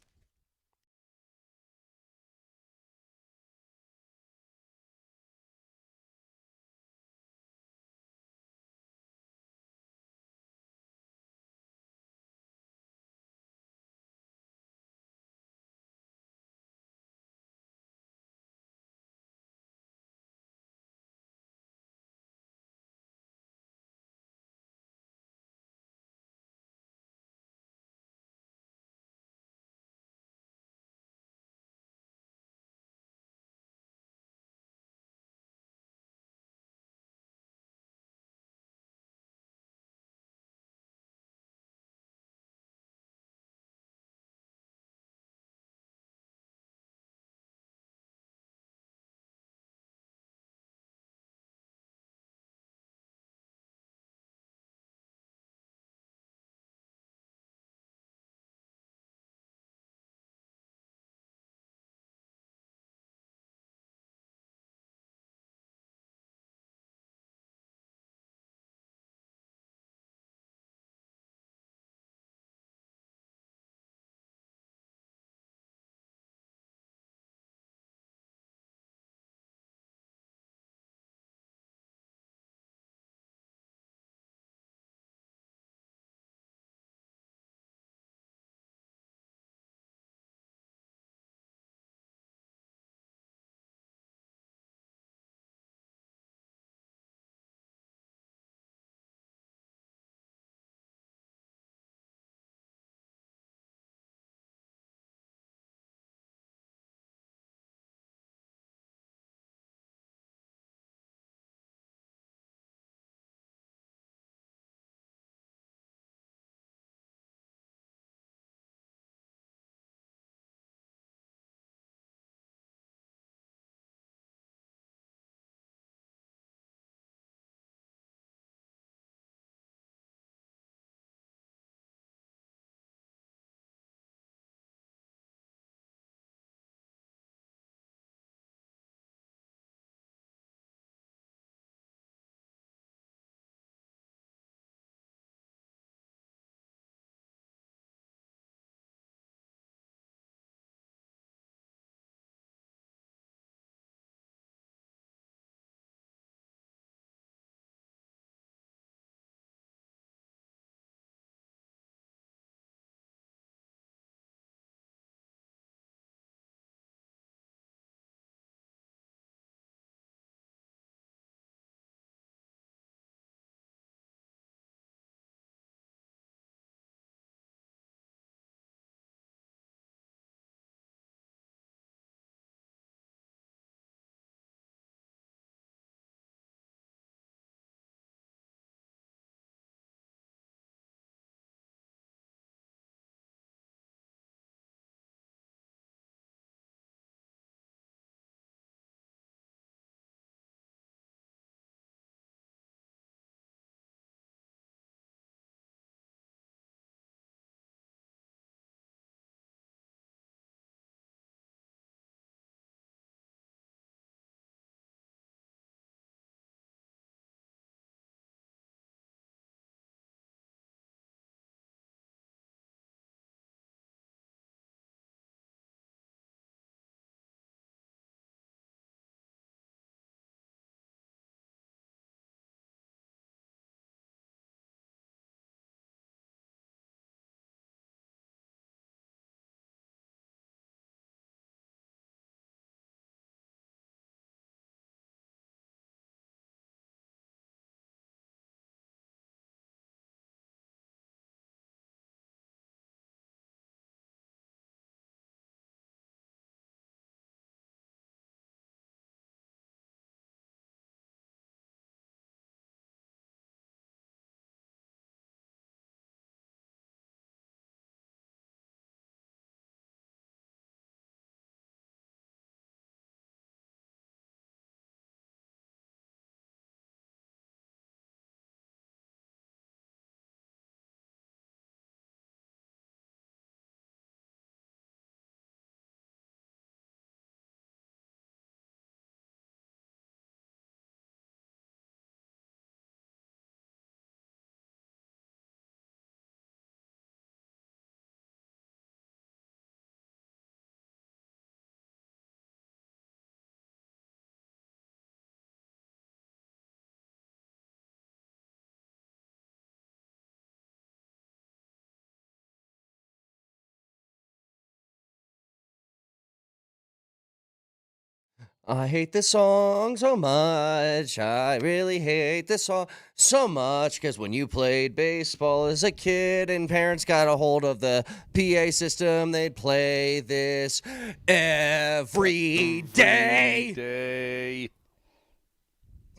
I hate this song so much. I really hate this song so much because when you played baseball as a kid and parents got a hold of the PA system, they'd play this every day.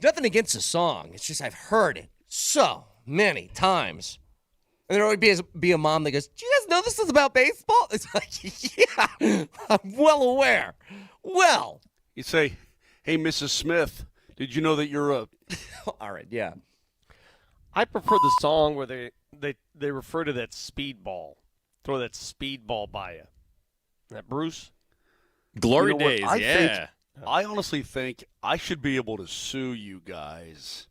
Nothing against the song. It's just I've heard it so many times. And there would be a mom that goes, "Do you guys know this is about baseball?" It's like, yeah, I'm well aware. Well. You say, "Hey, Mrs. Smith, did you know that you're a..." All right, yeah. I prefer the song where they refer to that speedball. Throw that speedball by you. That Bruce? Glory You know what? days, yeah. I honestly think I should be able to sue you guys.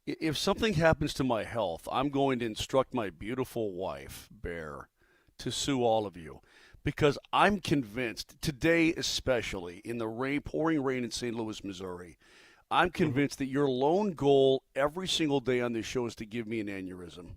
If something happens to my health, I'm going to instruct my beautiful wife, Bear, to sue all of you. Because I'm convinced, today especially, in the pouring rain in St. Louis, Missouri, I'm convinced that your lone goal every single day on this show is to give me an aneurysm.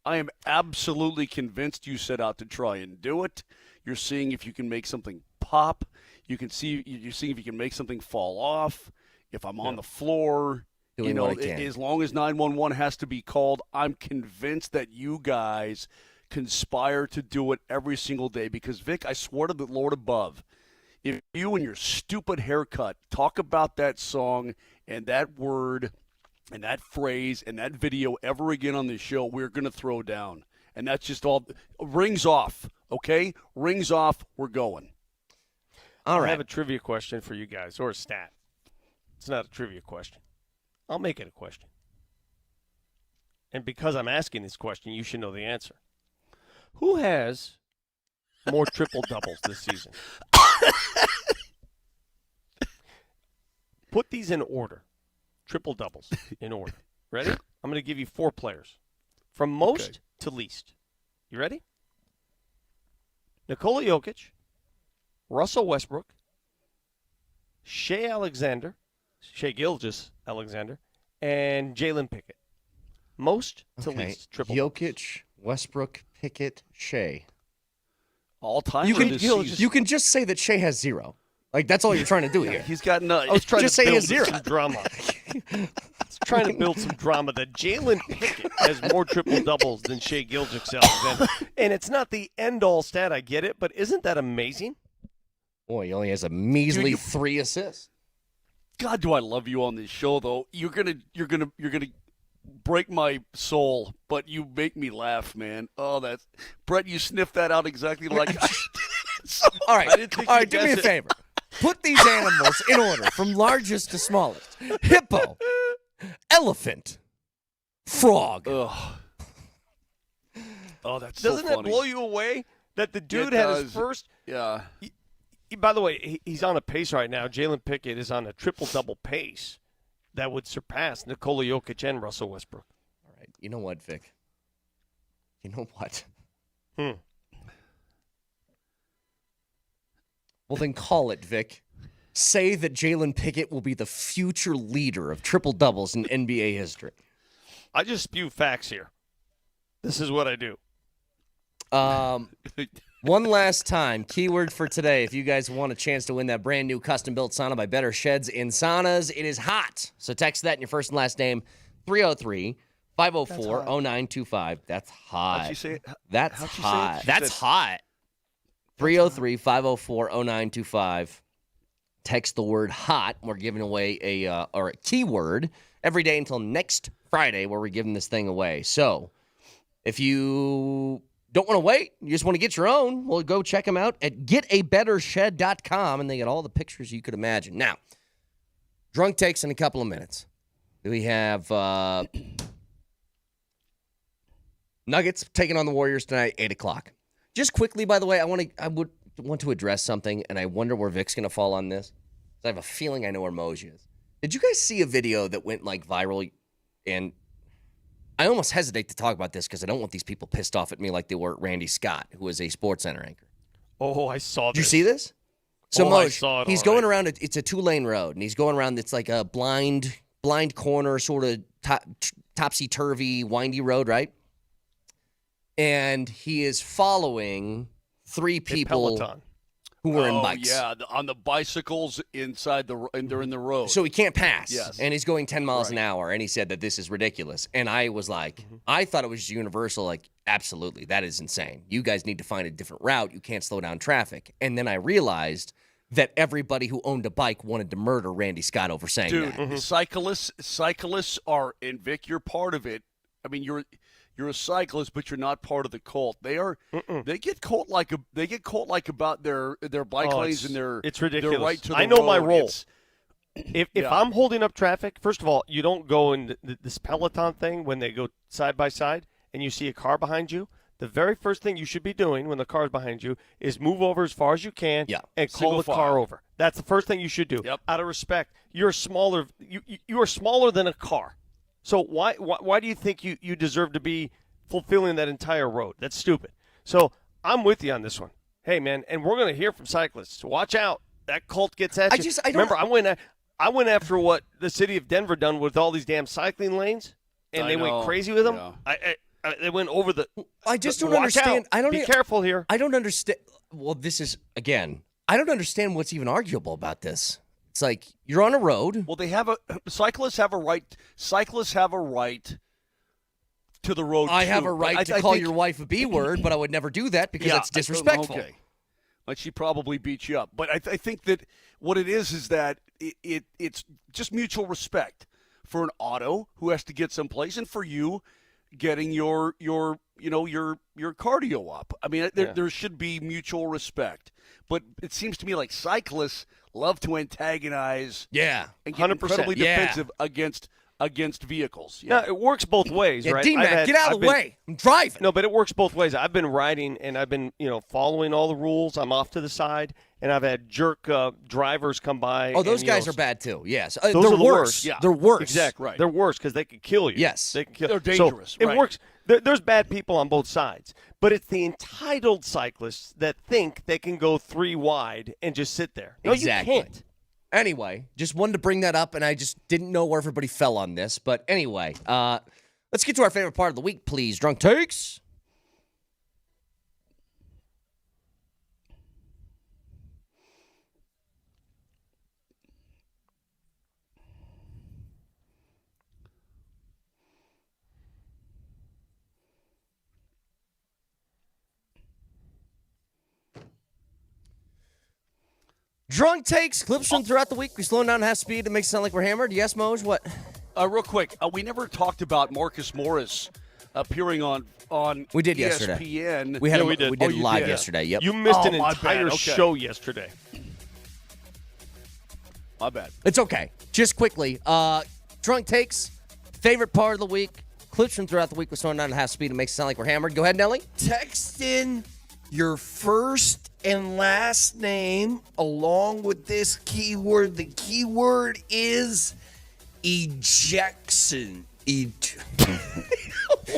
I am absolutely convinced you set out to try and do it. You're seeing if you can make something pop. You're seeing if you can make something fall off. If I'm on the floor, as long as 911 has to be called, I'm convinced that you guys conspire to do it every single day. Because, Vic, I swear to the Lord above, if you and your stupid haircut talk about that song and that word and that phrase and that video ever again on this show, we're going to throw down. And that's just all. Rings off, okay? Rings off, we're going. All right. I have a trivia question for you guys, or a stat. It's not a trivia question. I'll make it a question. And because I'm asking this question, you should know the answer. Who has more triple-doubles this season? Put these in order. Triple-doubles in order. Ready? I'm going to give you 4 players. From most to least. You ready? Nikola Jokic, Russell Westbrook, Shai Gilgeous-Alexander, and Jalen Pickett. Most to least. Triple. Jokic, Westbrook, Pickett, Shai. All time. You can just say that Shai has 0. Like, that's all you're trying to do here. He's got none. I was trying just to say he build has 0. some drama. Trying to build some drama that Jalen Pickett has more triple-doubles than Shai Gilgeous-Alexander. And it's not the end-all stat, I get it, but isn't that amazing? Boy, he only has a measly 3 assists. God, do I love you on this show, though. You're gonna break my soul, but you make me laugh, man. Oh, that's Brett. You sniffed that out exactly like. All right, do me a favor. Put these animals in order from largest to smallest. Hippo, elephant, frog. Ugh. Oh, that's so Doesn't funny. that blow you away that the dude had his first? Yeah. By the way, he's on a pace right now. Jalen Pickett is on a triple-double pace that would surpass Nikola Jokic and Russell Westbrook. All right. You know what, Vic? You know what? Well, then call it, Vic. Say that Jalen Pickett will be the future leader of triple-doubles in NBA history. I just spew facts here. This is what I do. One last time, keyword for today, if you guys want a chance to win that brand new custom-built sauna by Better Sheds in Saunas, it is hot. So text that in your first and last name, 303-504-0925. That's hot. How'd you say it? That's How'd you hot. say it? That's hot. 303-504-0925. Text the word hot. We're giving away a keyword every day until next Friday where we're giving this thing away. So if you don't want to wait, you just want to get your own, well, go check them out at getabettershed.com, and they get all the pictures you could imagine. Now, drunk takes in a couple of minutes. We have Nuggets taking on the Warriors tonight, 8 o'clock. Just quickly, by the way, I would want to address something, and I wonder where Vic's going to fall on this. I have a feeling I know where Moser is. Did you guys see a video that went like viral? And I almost hesitate to talk about this because I don't want these people pissed off at me like they were at Randy Scott, who was a SportsCenter anchor. Oh, I saw this. Did you see this? So I saw it. He's going around. It's a 2-lane road, and he's going around. It's like a blind corner, sort of topsy-turvy, windy road, right? And he is following 3 people. Peloton. who were in bikes. Yeah, on the bicycles inside and they're in the road. So he can't pass. Yes. And he's going 10 miles an hour, and he said that this is ridiculous. And I was like, I thought it was universal, like, absolutely, that is insane. You guys need to find a different route. You can't slow down traffic. And then I realized that everybody who owned a bike wanted to murder Randy Scott over saying that. Dude, cyclists are, and Vic, you're part of it. I mean, you're a cyclist, but you're not part of the cult. They get cult like about their bike lanes and their it's ridiculous. Their right to the I know road. my role. If I'm holding up traffic, first of all, you don't go in this Peloton thing when they go side by side and you see a car behind you. The very first thing you should be doing when the car's behind you is move over as far as you can and call the car over. That's the first thing you should do. Yep. Out of respect, you're smaller. You are smaller than a car. So why do you think you deserve to be fulfilling that entire road? That's stupid. So I'm with you on this one. Hey, man, and we're going to hear from cyclists. Watch out. That cult gets at you. Remember, I went after what the city of Denver done with all these damn cycling lanes, and they went crazy with them. Yeah. They went over the. I just don't watch understand. Out. Be careful here. I don't understand. Well, this is, again, I don't understand what's even arguable about this. It's like you're on a road. Well, cyclists have a right. Cyclists have a right to the road. I have a right to call your wife a B word, but I would never do that because that's disrespectful. Okay. But she probably beat you up. But I think that what it is that it's just mutual respect for an auto who has to get someplace, and for you getting your cardio up. I mean, there should be mutual respect. But it seems to me like cyclists love to antagonize. Yeah, and get 100%. incredibly defensive against vehicles. Yeah, it works both ways, right? DMac, get out of the way. I'm driving. No, but it works both ways. I've been riding, and I've been, following all the rules. I'm off to the side, and I've had jerk drivers come by. Oh, those guys are bad too. Yes, those they're are the worst. Yeah, they're worse. Exactly. Right. They're worse because they can kill you. Yes, they can kill. They're dangerous. So it works. There's bad people on both sides, but it's the entitled cyclists that think they can go 3 wide and just sit there. No, exactly. You can't. Anyway, just wanted to bring that up, and I just didn't know where everybody fell on this. But anyway, let's get to our favorite part of the week, please. Drunk Takes. Drunk Takes, clips from throughout the week. We slow down half speed to make it sound like we're hammered. Yes, Moj, what? Real quick, we never talked about Marcus Morris appearing on we did ESPN. Yesterday. We had we did. We did live yesterday. Yep. You missed an entire show yesterday. My bad. It's okay. Just quickly, Drunk Takes, favorite part of the week, clips from throughout the week. We're slowing down half speed to make it sound like we're hammered. Go ahead, Nelly. Text in your first and last name along with this keyword. The keyword is ejection.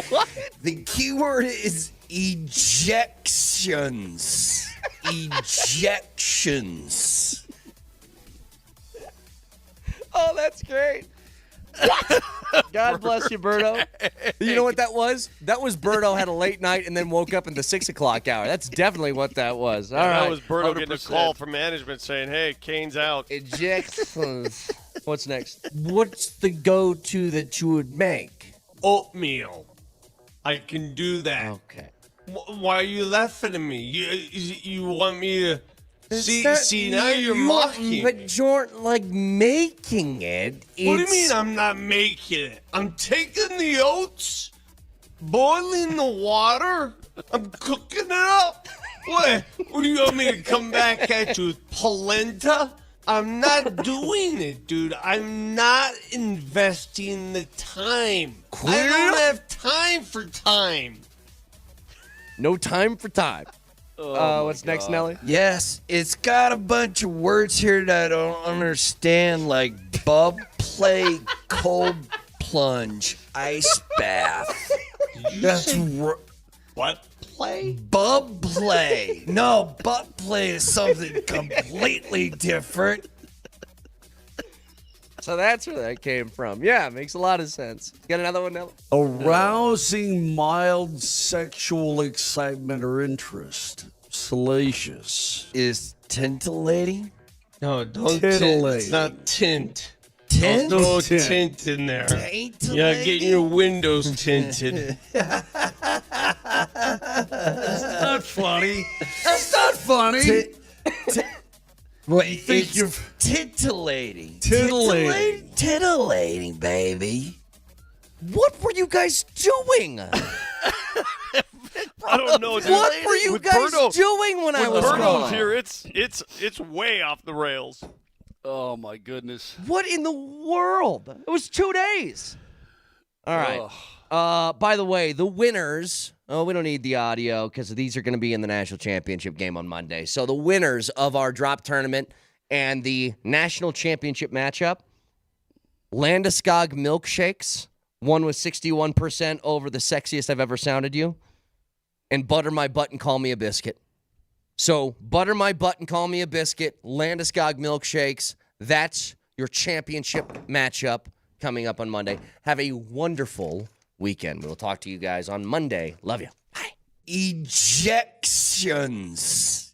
What? The keyword is ejections. Ejections. Oh, that's great. God bless you, Berto. You know what that was? That was Berto had a late night and then woke up in the 6 o'clock hour. That's definitely what that was. All right. That was Berto 100%. getting a call from management saying, hey, Kane's out. Ejections. What's next? What's the go-to that you would make? Oatmeal. I can do that. Okay. Why are you laughing at me? You want me to... See, now you're mocking. But you aren't, like, making it. What do you mean I'm not making it? I'm taking the oats, boiling the water, I'm cooking it up. What do you want me to come back at you with polenta? I'm not doing it, dude. I'm not investing the time. I don't have time for time. No time for time. What's next, Nelly? Yes, it's got a bunch of words here that I don't understand, like bub play, cold plunge, ice bath. That's what play? Bub play. No, butt play is something completely different. So that's where that came from. Yeah, makes a lot of sense. You got another one, Nelly? Arousing mild sexual excitement or interest. Salacious. Is Tintillating? No, don't Titillating. It's not tint. Tint? No tint in there. Yeah, getting your windows tinted. That's not funny. That's not funny. What you think you're titillating? Titillating. Titillating, baby. What were you guys doing? I don't know. Dude. What were you With guys Berto- doing when I was Berto's gone? here, it's way off the rails. Oh my goodness. What in the world? It was 2 days. All right. By the way, the winners. Oh, we don't need the audio because these are going to be in the national championship game on Monday. So the winners of our drop tournament and the national championship matchup, Landeskog Milkshakes, won with 61% over the sexiest I've ever sounded you, and Butter My Butt and Call Me a Biscuit. So Butter My Butt and Call Me a Biscuit, Landeskog Milkshakes, that's your championship matchup coming up on Monday. Have a wonderful weekend. We'll talk to you guys on Monday. Love you. Bye. Ejections.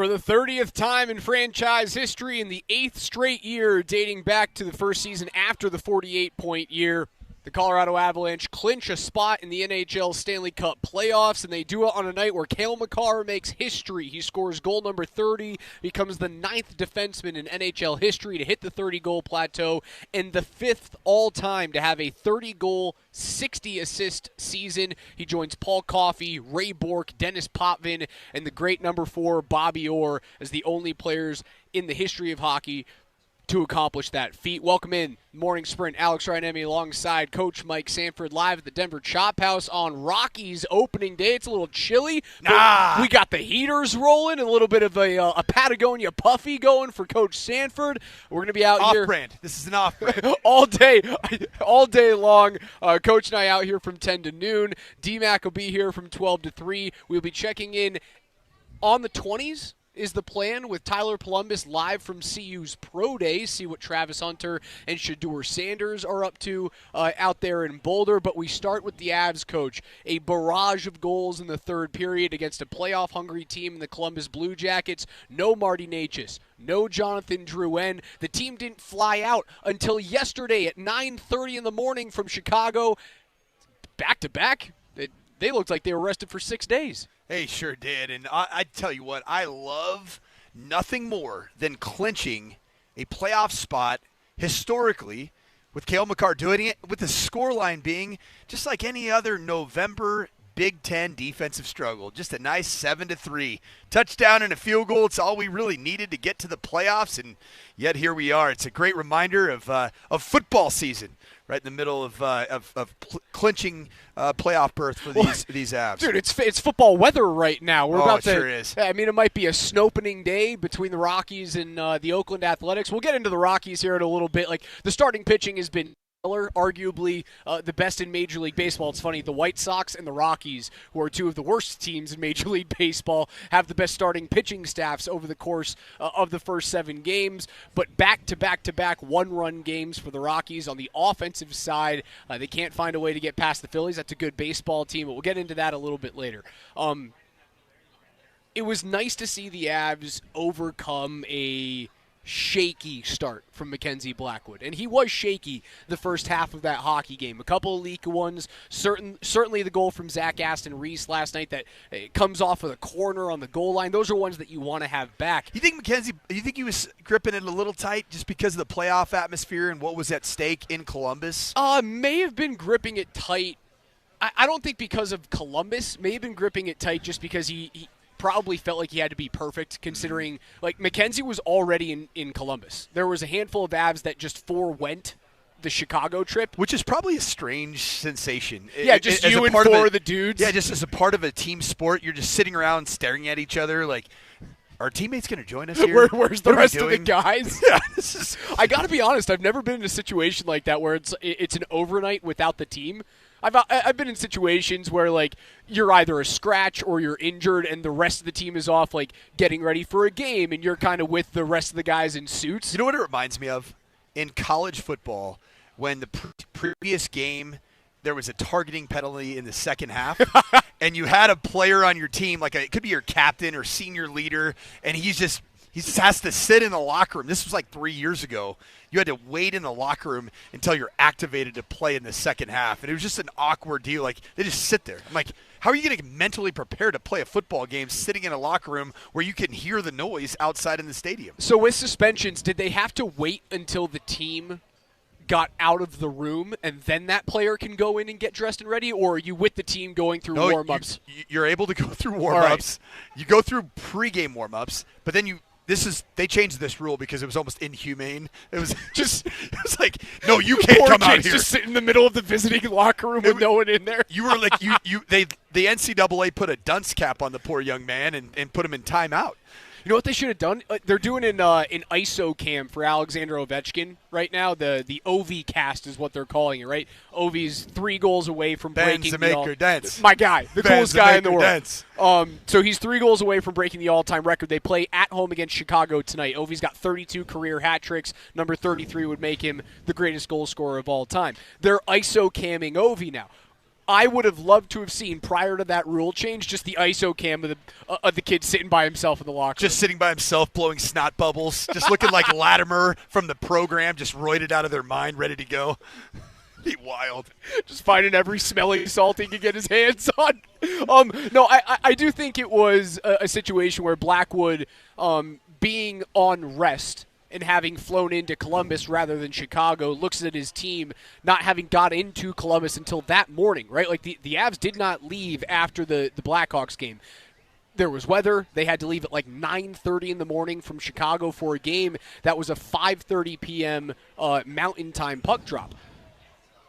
For the 30th time in franchise history in the 8th straight year dating back to the first season after the 48-point year, the Colorado Avalanche clinch a spot in the NHL Stanley Cup playoffs, and they do it on a night where Cale Makar makes history. He scores goal number 30, becomes the 9th defenseman in NHL history to hit the 30-goal plateau, and the 5th all-time to have a 30-goal, 60-assist season. He joins Paul Coffey, Ray Bourque, Dennis Potvin, and the great number 4, Bobby Orr, as the only players in the history of hockey to accomplish that feat. Welcome in Morning Sprint. Alex Ryanemi alongside Coach Mike Sanford live at the Denver Chop House on Rockies opening day. It's a little chilly. We got the heaters rolling, a little bit of a Patagonia puffy going for Coach Sanford. We're going to be out here. Off-brand. This is an off-brand. all day long. Coach and I out here from 10 to noon. DMac will be here from 12 to 3. We'll be checking in on the 20s. Is the plan with Tyler Polumbus live from CU's Pro Day, see what Travis Hunter and Shedeur Sanders are up to out there in Boulder. But we start with the Avs, Coach. A barrage of goals in the third period against a playoff-hungry team in the Columbus Blue Jackets. No Marty Necas, no Jonathan Drouin. The team didn't fly out until yesterday at 9:30 in the morning from Chicago. Back-to-back, they looked like they were rested for 6 days. They sure did, and I tell you what, I love nothing more than clinching a playoff spot historically with Cale Makar doing it, with the scoreline being just like any other November Big Ten defensive struggle. Just a nice 7-3 touchdown and a field goal. It's all we really needed to get to the playoffs, and yet here we are. It's a great reminder of football season. Right in the middle of clinching playoff berth for these Avs. Dude, it's football weather right now. It sure is. I mean, it might be a snopening day between the Rockies and the Oakland Athletics. We'll get into the Rockies here in a little bit. Like, the starting pitching has been arguably the best in Major League Baseball. It's funny, the White Sox and the Rockies, who are two of the worst teams in Major League Baseball, have the best starting pitching staffs over the course of the first 7 games. But back-to-back one-run games for the Rockies. On the offensive side, they can't find a way to get past the Phillies. That's a good baseball team, but we'll get into that a little bit later. It was nice to see the Avs overcome a shaky start from Mackenzie Blackwood. And he was shaky the first half of that hockey game. A couple of leak ones, certainly the goal from Zach Aston Reese last night that comes off of the corner on the goal line. Those are ones that you want to have back. You think he was gripping it a little tight just because of the playoff atmosphere and what was at stake in Columbus? May have been gripping it tight. I don't think because of Columbus. May have been gripping it tight just because he probably felt like he had to be perfect, considering like Mackenzie was already in Columbus. There was a handful of Avs that just forewent the Chicago trip, which is probably a strange sensation. Yeah, just you and 4 of the dudes. Yeah, just as a part of a team sport, you're just sitting around staring at each other like, are teammates going to join us here? Where's the rest of the guys? Yeah, I got to be honest, I've never been in a situation like that where it's an overnight without the team. I've been in situations where, like, you're either a scratch or you're injured and the rest of the team is off, like, getting ready for a game, and you're kind of with the rest of the guys in suits. You know what it reminds me of? In college football, when the previous game there was a targeting penalty in the second half, and you had a player on your team, like it could be your captain or senior leader, and he just has to sit in the locker room. This was like 3 years ago. You had to wait in the locker room until you're activated to play in the second half. And it was just an awkward deal. Like, they just sit there. I'm like, how are you going to mentally prepare to play a football game sitting in a locker room where you can hear the noise outside in the stadium? So with suspensions, did they have to wait until the team got out of the room and then that player can go in and get dressed and ready? Or are you with the team going through warm-ups? You're able to go through warm-ups. Right. You go through pregame warm-ups, but then they changed this rule because it was almost inhumane. It was like, no, you can't come out here. Just sit in the middle of the visiting locker room with no one in there. You were like, the NCAA put a dunce cap on the poor young man and put him in timeout. You know what they should have done? They're doing an ISO cam for Alexander Ovechkin right now. The Ovi cast is what they're calling it, right? Ovi's 3 goals away from breaking my guy, the coolest guy in the world. So he's 3 goals away from breaking the all-time record. They play at home against Chicago tonight. Ovi's got 32 career hat tricks. Number 33 would make him the greatest goal scorer of all time. They're ISO camming Ovi now. I would have loved to have seen, prior to that rule change, just the ISO cam of the kid sitting by himself in the locker room. Just sitting by himself, blowing snot bubbles, just looking like Latimer from the program, just roided out of their mind, ready to go. Be wild. Just finding every smelling salt he could get his hands on. No, I do think it was a situation where Blackwood, being on rest and having flown into Columbus rather than Chicago, looks at his team not having got into Columbus until that morning, right? Like the Avs did not leave after the Blackhawks game. There was weather. They had to leave at like 9:30 in the morning from Chicago for a game that was a 5:30 p.m. Mountain Time puck drop.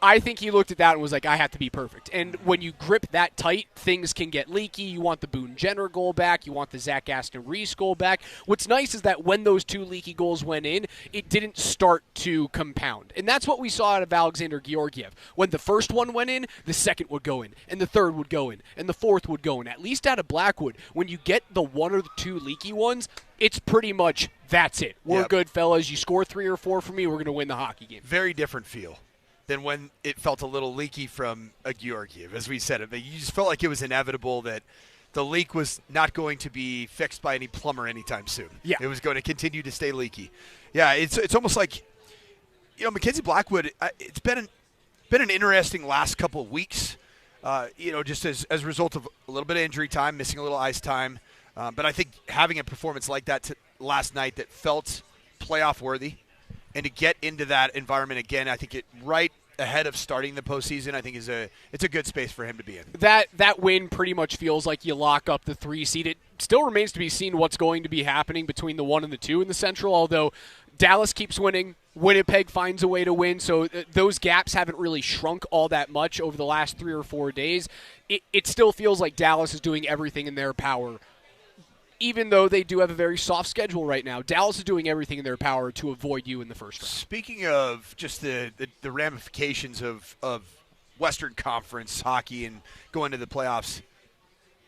I think he looked at that and was like, I have to be perfect. And when you grip that tight, things can get leaky. You want the Boone Jenner goal back. You want the Zach Aston-Reese goal back. What's nice is that when those 2 leaky goals went in, it didn't start to compound. And that's what we saw out of Alexander Georgiev. When the first one went in, the second would go in, and the third would go in, and the fourth would go in. At least out of Blackwood, when you get the 1 or the 2 leaky ones, it's pretty much, that's it. We're good, fellas. You score 3 or 4 for me, we're going to win the hockey game. Very different feel than when it felt a little leaky from a Georgiev. As we said, you just felt like it was inevitable that the leak was not going to be fixed by any plumber anytime soon. Yeah. It was going to continue to stay leaky. Yeah, it's almost like, Mackenzie Blackwood, it's been an interesting last couple of weeks, just as a result of a little bit of injury time, missing a little ice time. But I think having a performance like that last night that felt playoff worthy, and to get into that environment again, I think right ahead of starting the postseason, I think it's a good space for him to be in. That win pretty much feels like you lock up the 3 seed. It still remains to be seen what's going to be happening between the 1 and the 2 in the Central, although Dallas keeps winning. Winnipeg finds a way to win, so those gaps haven't really shrunk all that much over the last 3 or 4 days. It still feels like Dallas is doing everything in their power. Even though they do have a very soft schedule right now, Dallas is doing everything in their power to avoid you in the first round. Speaking of just the ramifications of Western Conference hockey and going to the playoffs,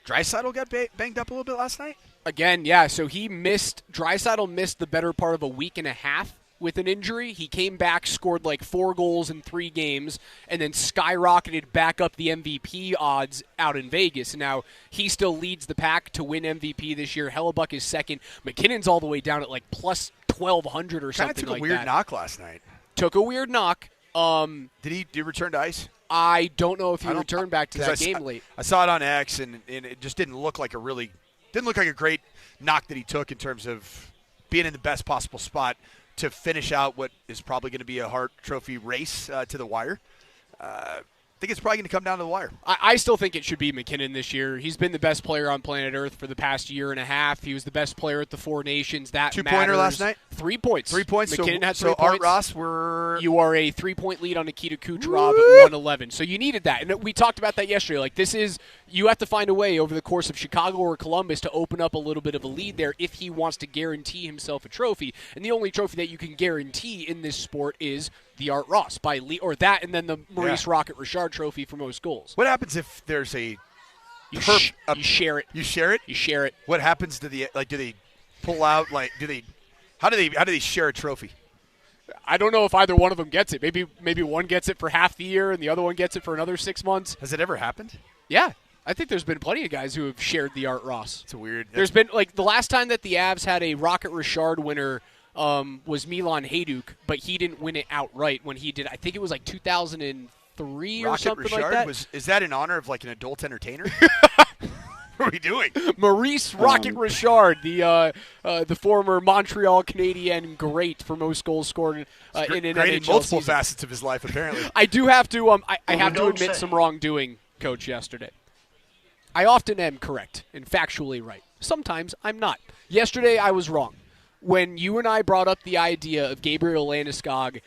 Draisaitl got banged up a little bit last night? Again, yeah, so Draisaitl missed the better part of a week and a half with an injury. He came back, scored like 4 goals in 3 games, and then skyrocketed back up the MVP odds out in Vegas. And now he still leads the pack to win MVP this year. Hellebuck is second. McKinnon's all the way down at like plus 1,200 or something like that. Kind of took a weird knock last night. Took a weird knock. Did he return to ice? I don't know if he returned back to that game late. I saw it on X, and it just didn't look like a great knock that he took in terms of being in the best possible spot to finish out what is probably going to be a Hart Trophy race to the wire. I think it's probably going to come down to the wire. I still think it should be McKinnon this year. He's been the best player on planet Earth for the past year and a half. He was the best player at the 4 Nations. That 2-pointer last night? 3 points. 3 points. McKinnon had 3 so points. Art Ross were... You are a 3-point lead on Nikita Kucherov at 111. So you needed that. And we talked about that yesterday. Like, you have to find a way over the course of Chicago or Columbus to open up a little bit of a lead there if he wants to guarantee himself a trophy. And the only trophy that you can guarantee in this sport is the Art Ross or that, and then the Maurice Rocket Richard Trophy for most goals. What happens if there's a you share it? You share it. You share it. What happens to do they pull out? How do they share a trophy? I don't know if either one of them gets it. Maybe one gets it for half the year and the other one gets it for another 6 months. Has it ever happened? Yeah. I think there's been plenty of guys who have shared the Art Ross. It's weird. There's been, the last time that the Avs had a Rocket Richard winner was Milan Hajduk, but he didn't win it outright when he did. I think it was 2003 or something Richard like that. Is that in honor of an adult entertainer? What are we doing? Maurice Rocket Richard, the former Montreal Canadian great for most goals scored in an great NHL in multiple season. facets of his life, apparently. I do have to. I have to admit some wrongdoing, Coach. Yesterday, I often am correct and factually right. Sometimes I'm not. Yesterday, I was wrong. When you and I brought up the idea of Gabriel Landeskog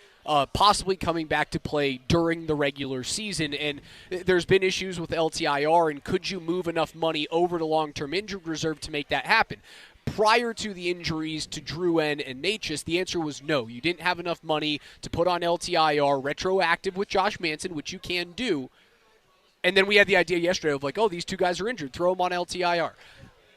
possibly coming back to play during the regular season, and there's been issues with LTIR, and could you move enough money over to long-term injured reserve to make that happen? Prior to the injuries to Drouin and Natchez, the answer was no. You didn't have enough money to put on LTIR retroactive with Josh Manson, which you can do. And then we had the idea yesterday of these two guys are injured, throw them on LTIR.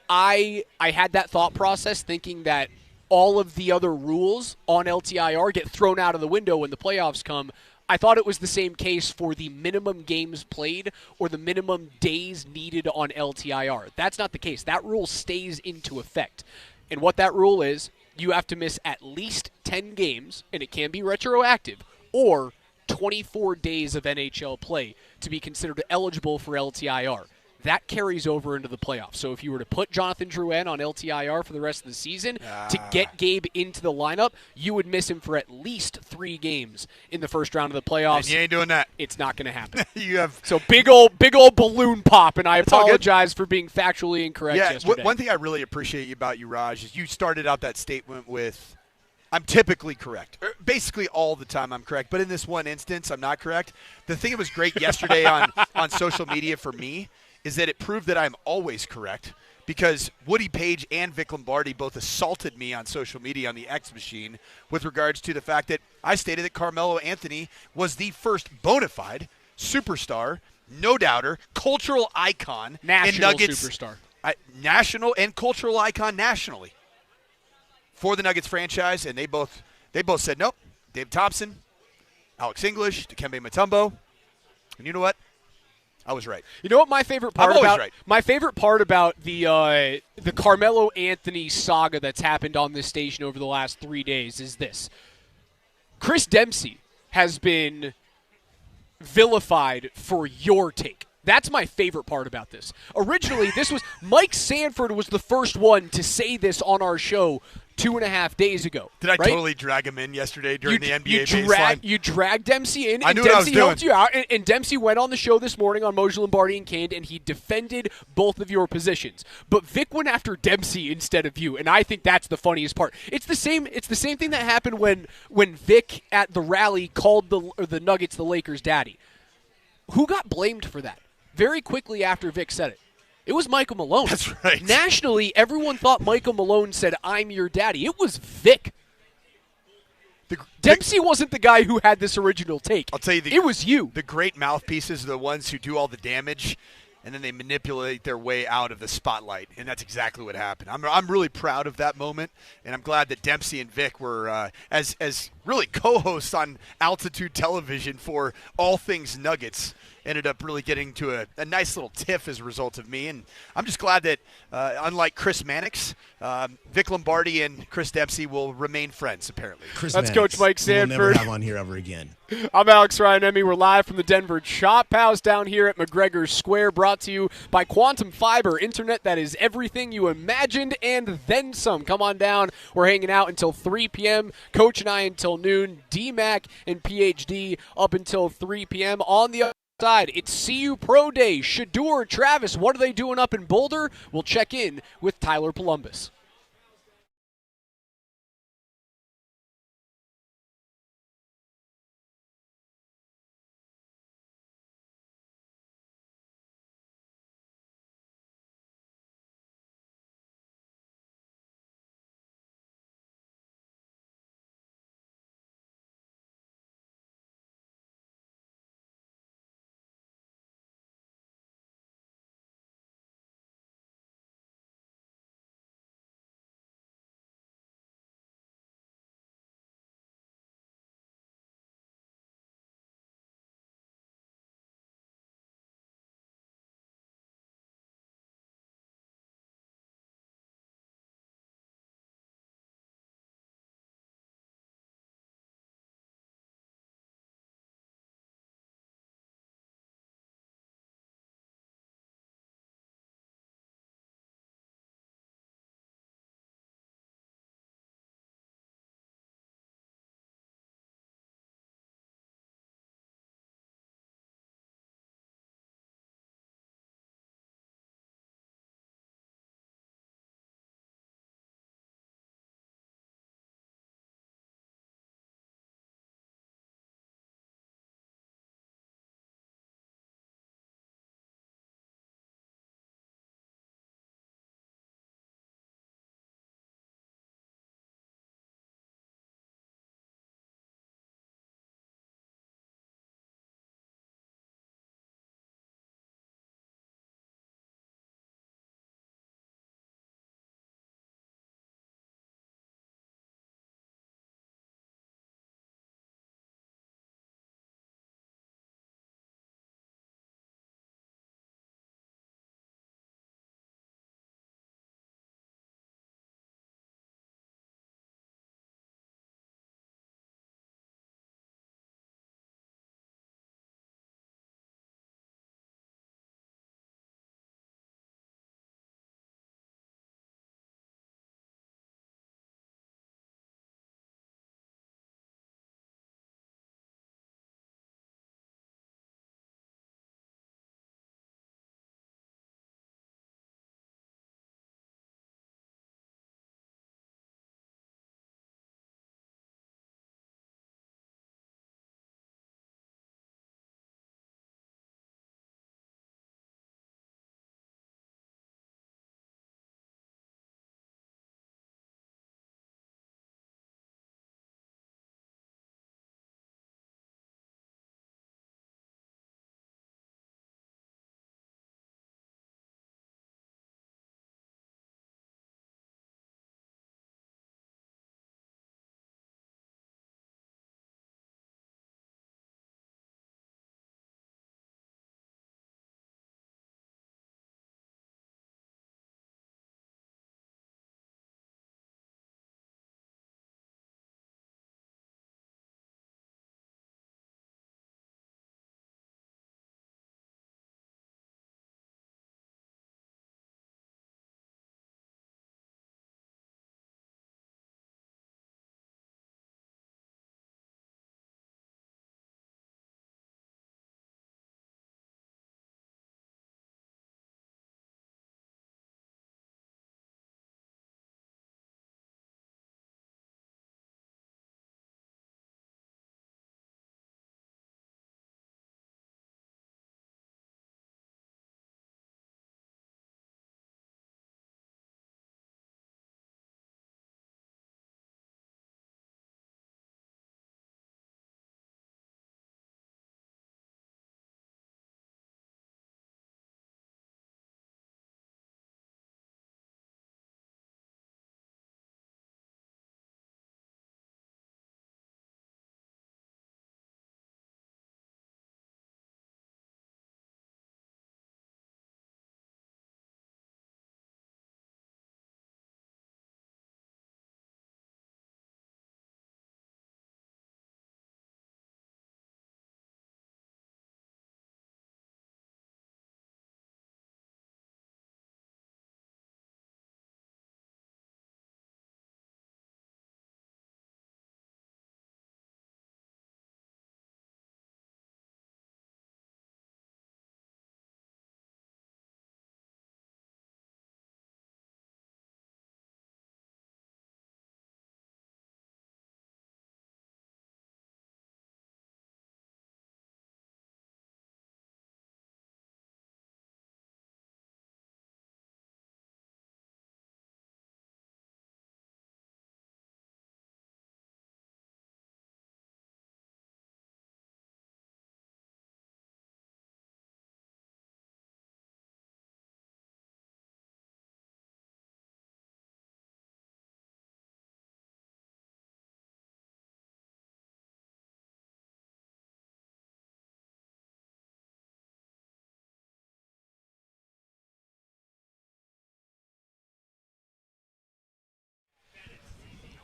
I had that thought process thinking that all of the other rules on LTIR get thrown out of the window when the playoffs come. I thought it was the same case for the minimum games played or the minimum days needed on LTIR. That's not the case. That rule stays into effect. And what that rule is, you have to miss at least 10 games, and it can be retroactive, or 24 days of NHL play to be considered eligible for LTIR. That carries over into the playoffs. So if you were to put Jonathan Drouin on LTIR for the rest of the season to get Gabe into the lineup, you would miss him for at least 3 games in the first round of the playoffs. And you ain't doing that. It's not going to happen. So big old balloon pop, and I apologize for being factually incorrect yesterday. One thing I really appreciate about you, Raj, is you started out that statement with, I'm typically correct. Basically all the time I'm correct, but in this one instance, I'm not correct. The thing that was great yesterday on social media for me is that it proved that I'm always correct, because Woody Page and Vic Lombardi both assaulted me on social media on the X machine with regards to the fact that I stated that Carmelo Anthony was the first bona fide superstar, no doubter, cultural icon national in Nuggets. Superstar. National and cultural icon nationally for the Nuggets franchise, and they both said nope. Dave Thompson, Alex English, Dikembe Mutombo, and you know what? I was right. You know what my favorite part I'm always about right. my favorite part about the Carmelo Anthony saga that's happened on this station over the last 3 days is this. Chris Dempsey has been vilified for your take. That's my favorite part about this. Originally, Mike Sanford was the first one to say this on our show 2.5 days ago. Did I right? totally drag him in yesterday during the NBA baseline? You dragged Dempsey in, I and knew what I was Dempsey doing. helped you out. And Dempsey went on the show this morning on Moser, Lombardi, and Kane, and he defended both of your positions. But Vic went after Dempsey instead of you, and I think that's the funniest part. It's the same thing that happened when Vic at the rally called the Nuggets the Lakers' daddy. Who got blamed for that? Very quickly after Vic said it. It was Michael Malone. That's right. Nationally, everyone thought Michael Malone said, "I'm your daddy." It was Vic. Dempsey wasn't the guy who had this original take. I'll tell you, it was you. The great mouthpieces are the ones who do all the damage, and then they manipulate their way out of the spotlight, and that's exactly what happened. I'm really proud of that moment, and I'm glad that Dempsey and Vic were as really co-hosts on Altitude Television for all things Nuggets. Ended up really getting to a nice little tiff as a result of me. And I'm just glad that, unlike Chris Mannix, Vic Lombardi and Chris Dempsey will remain friends, apparently. Chris That's Mannix, Coach Mike Sanford. We'll never have on here ever again. I'm Alex Ryan-Emmy. We're live from the Denver Shop House down here at McGregor Square, brought to you by Quantum Fiber, internet that is everything you imagined and then some. Come on down. We're hanging out until 3 p.m. Coach and I until noon. DMac and PhD up until 3 p.m. On the other side, it's CU Pro Day. Shador, Travis, what are they doing up in Boulder? We'll check in with Tyler Polumbus.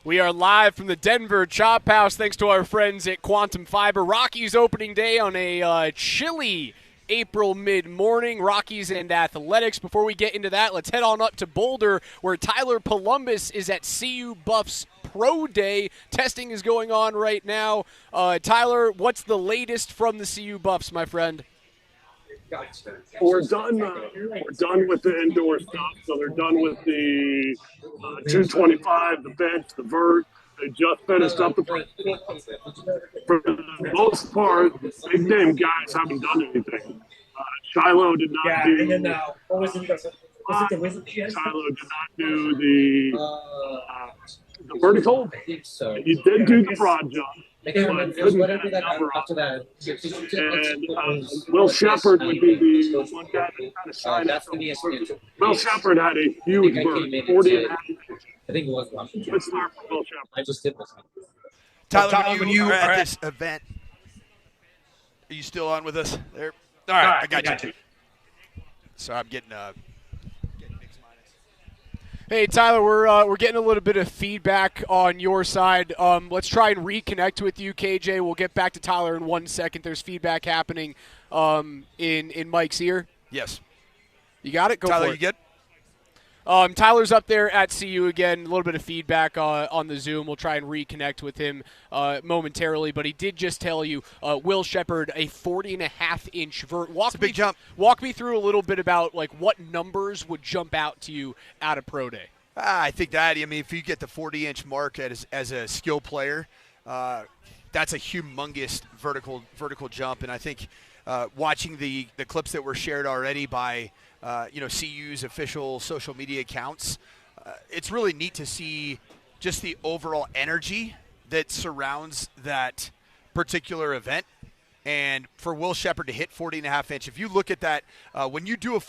We are live from the Denver Chop House thanks to our friends at Quantum Fiber. Rockies opening day on a chilly April mid-morning. Rockies and Athletics. Before we get into that, let's head on up to Boulder where Tyler Polumbus is at CU Buffs Pro Day. Testing is going on right now. Tyler, what's the latest from the CU Buffs, my friend? We're done. We're done with the indoor stuff. So they're done with the 225, the bench, the vert. They just finished up the practice. For the most part, big name guys haven't done anything. Shiloh did not do. Shiloh did not do the vertical. He did do the broad jump. But couldn't get a number off. And Will Shepard would be the one guy that kind of shined out. Will Shepard had a huge bird, 40 and a half inches. I think it was Washington. Good start for Will Shepard. I just did this. Tyler, when you are at this event, are you still on with us? There. All right, I got you. So I'm getting mixed minus. Hey, Tyler, we're getting a little bit of feedback on your side. Let's try and reconnect with you, KJ. We'll get back to Tyler in 1 second. There's feedback happening in Mike's ear. Yes. You got it? Go Tyler, for it. you good? Tyler's up there at CU again. A little bit of feedback on the Zoom. We'll try and reconnect with him momentarily. But he did just tell you, Will Shepard, a 40.5-inch vert. It's a big jump. Walk me through a little bit about like what numbers would jump out to you at a pro day. I think that, if you get the 40-inch mark as a skill player, that's a humongous vertical jump. And I think watching the clips that were shared already by CU's official social media accounts, it's really neat to see just the overall energy that surrounds that particular event. And for Will Shepard to hit 40.5-inch, if you look at that, when you do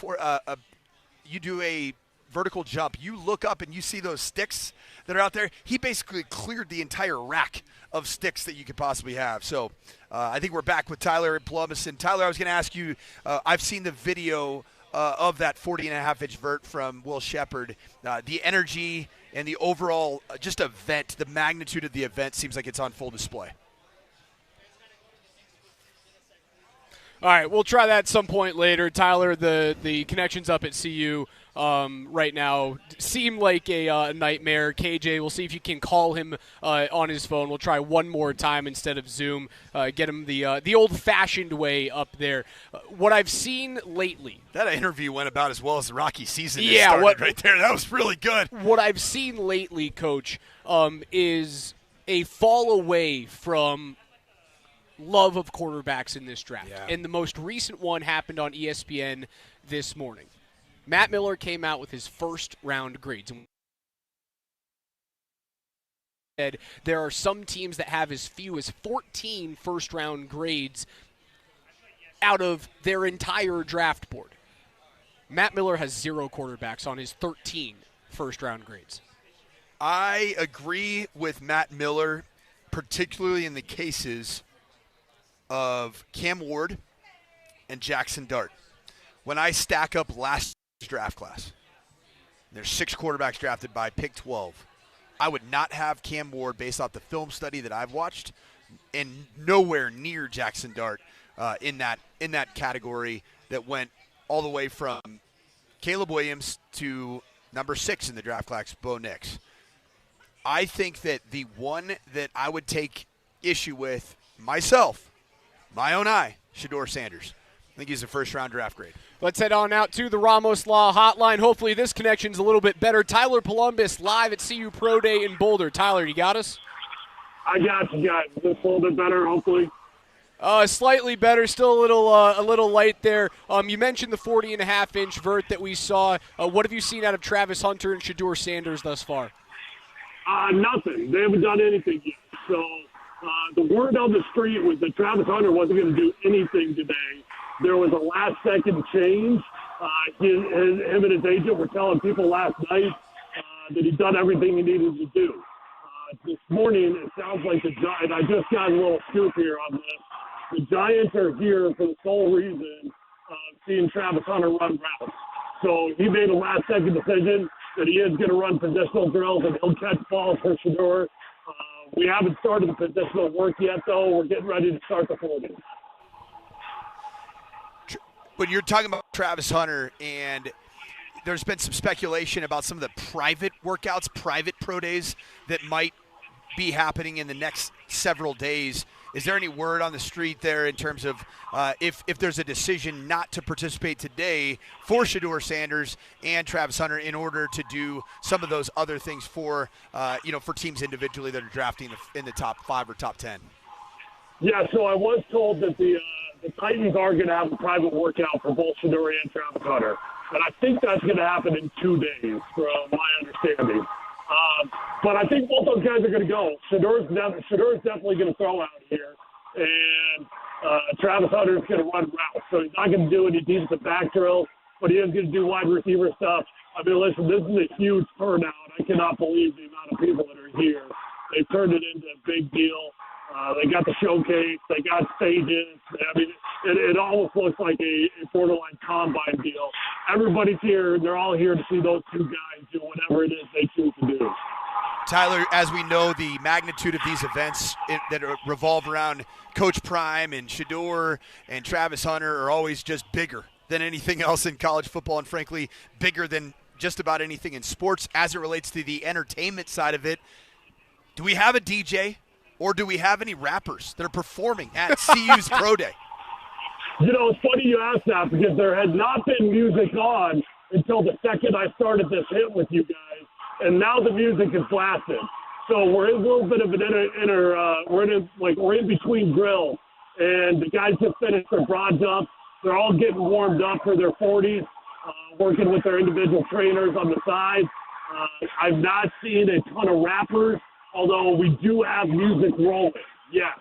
a vertical jump, you look up and you see those sticks that are out there. He basically cleared the entire rack of sticks that you could possibly have. So I think we're back with Tyler and Polumbus. And Tyler, I was going to ask you, I've seen the video of that 40.5-inch vert from Will Shepard. The energy and the overall just event, the magnitude of the event seems like it's on full display. All right, we'll try that at some point later. Tyler, the connections up at CU right now seem like a nightmare. KJ, we'll see if you can call him on his phone. We'll try one more time instead of Zoom. Get him the old-fashioned way up there. What I've seen lately. That interview went about as well as the Rocky season started right there. That was really good. What I've seen lately, Coach, is a fall away from love of quarterbacks in this draft. Yeah. And the most recent one happened on ESPN this morning. Matt Miller came out with his first-round grades. There are some teams that have as few as 14 first-round grades out of their entire draft board. Matt Miller has 0 quarterbacks on his 13 first-round grades. I agree with Matt Miller, particularly in the cases of Cam Ward and Jackson Dart. When I stack up last draft class, there's 6 quarterbacks drafted by pick 12. I would not have Cam Ward based off the film study that I've watched, and nowhere near Jackson Dart in that category that went all the way from Caleb Williams to number 6 in the draft class, Bo Nix. I think that the one that I would take issue with myself, my own eye, Shedeur Sanders. I think he's a first-round draft grade. Let's head on out to the Ramos Law Hotline. Hopefully this connection's a little bit better. Tyler Polumbus live at CU Pro Day in Boulder. Tyler, you got us? I got you guys. Just a little bit better, hopefully. Slightly better, still a little light there. You mentioned the 40.5-inch vert that we saw. What have you seen out of Travis Hunter and Shedeur Sanders thus far? Nothing. They haven't done anything yet. So the word on the street was that Travis Hunter wasn't going to do anything today. There was a last-second change. Him and his agent were telling people last night that he'd done everything he needed to do. This morning, it sounds like the Giants, I just got a little scoop here on this. The Giants are here for the sole reason of seeing Travis Hunter run routes. So he made a last-second decision that he is going to run positional drills and he'll catch balls for Shedeur. We haven't started the positional work yet, though. We're getting ready to start the 40s. When you're talking about Travis Hunter, and there's been some speculation about some of the private workouts, private pro days that might be happening in the next several days. Is there any word on the street there in terms of if there's a decision not to participate today for Shedeur Sanders and Travis Hunter in order to do some of those other things for for teams individually that are drafting in the top 5 or top 10? Yeah, so I was told that the Titans are going to have a private workout for both Shedeur and Travis Hunter, and I think that's going to happen in 2 days, from my understanding. But I think both those guys are going to go. Shedeur's definitely going to throw out here, and Travis Hunter's going to run routes. So he's not going to do any defensive back drills, but he is going to do wide receiver stuff. I mean, listen, this is a huge turnout. I cannot believe the amount of people that are here. They've turned it into a big deal. They got the showcase. They got stages. I mean, it almost looks like a borderline combine deal. Everybody's here, and they're all here to see those two guys do whatever it is they choose to do. Tyler, as we know, the magnitude of these events that revolve around Coach Prime and Shedeur and Travis Hunter are always just bigger than anything else in college football, and frankly, bigger than just about anything in sports as it relates to the entertainment side of it. Do we have a DJ? Or do we have any rappers that are performing at CU's Pro Day? You know, it's funny you ask that because there had not been music on until the second I started this hit with you guys, and now the music is blasted. So we're in a little bit of an we're in between drills, and the guys just finished their broads up. They're all getting warmed up for their 40s, working with their individual trainers on the side. I've not seen a ton of rappers, although we do have music rolling, yes.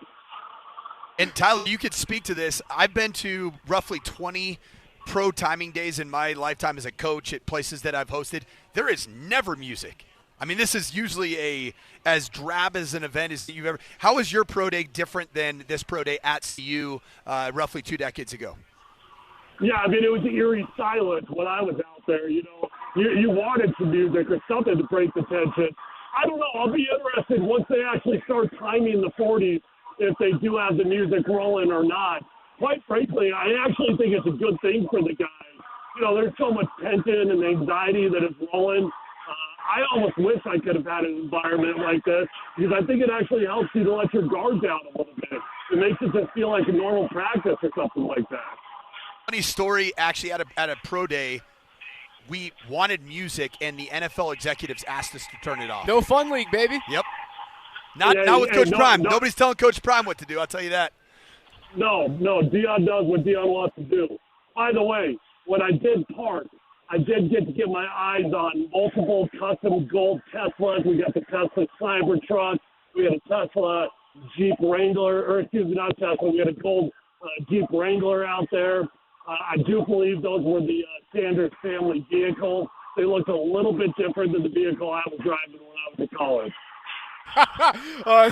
And Tyler, you could speak to this. I've been to roughly 20 pro timing days in my lifetime as a coach at places that I've hosted. There is never music. I mean, this is usually as drab as an event as you've ever. How is your pro day different than this pro day at CU roughly 2 decades ago? Yeah, I mean, it was eerie silence when I was out there. You know, you wanted some music or something to break the tension. I don't know. I'll be interested once they actually start timing the 40s if they do have the music rolling or not. Quite frankly, I actually think it's a good thing for the guys. You know, there's so much tension and anxiety that is rolling. I almost wish I could have had an environment like this because I think it actually helps you to let your guard down a little bit. It makes it just feel like a normal practice or something like that. Funny story, actually, at a pro day, we wanted music, and the NFL executives asked us to turn it off. No fun league, baby. Yep. Not with Coach Prime. Nobody's telling Coach Prime what to do, I'll tell you that. No, Deion does what Deion wants to do. By the way, when I did park, I did get to get my eyes on multiple custom gold Teslas. We got the Tesla Cybertruck. We had a Tesla Jeep Wrangler, or excuse me, not Tesla. We had a gold Jeep Wrangler out there. I do believe those were the Sanders family vehicles. They looked a little bit different than the vehicle I was driving when I was in college.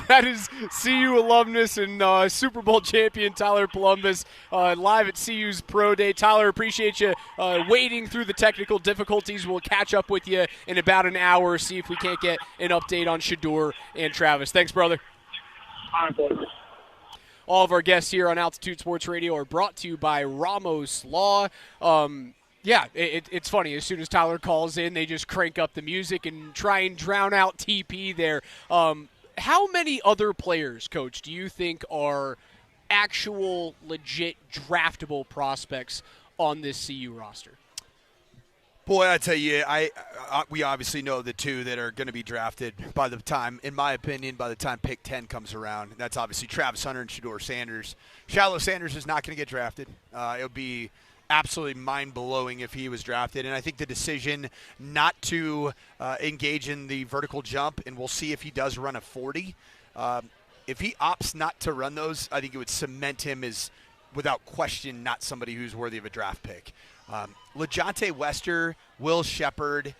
That is CU alumnus and Super Bowl champion Tyler Polumbus live at CU's Pro Day. Tyler, appreciate you wading through the technical difficulties. We'll catch up with you in about an hour, see if we can't get an update on Shedeur and Travis. Thanks, brother. All right, boys. All of our guests here on Altitude Sports Radio are brought to you by Ramos Law. It's funny. As soon as Tyler calls in, they just crank up the music and try and drown out TP there. How many other players, Coach, do you think are actual, legit, draftable prospects on this CU roster? Boy, I tell you, we obviously know the two that are going to be drafted by the time, in my opinion, by the time pick 10 comes around. That's obviously Travis Hunter and Shedeur Sanders. Shallow Sanders is not going to get drafted. It would be absolutely mind-blowing if he was drafted. And I think the decision not to engage in the vertical jump, and we'll see if he does run a 40. If he opts not to run those, I think it would cement him as, without question, not somebody who's worthy of a draft pick. LeJonte Wester, Will Shepard,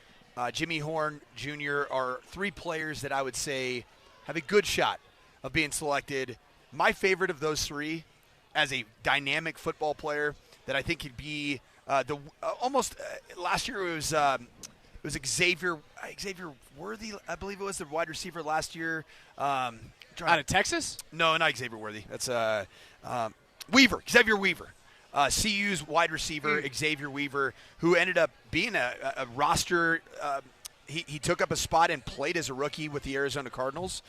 Jimmy Horn Jr. are three players that I would say have a good shot of being selected. My favorite of those three as a dynamic football player that I think could be last year it was was Xavier Worthy, I believe it was, the wide receiver last year. Out of Texas? No, not Xavier Worthy. That's Weaver, Xavier Weaver. CU's wide receiver, Xavier Weaver, who ended up being a roster. He took up a spot and played as a rookie with the Arizona Cardinals.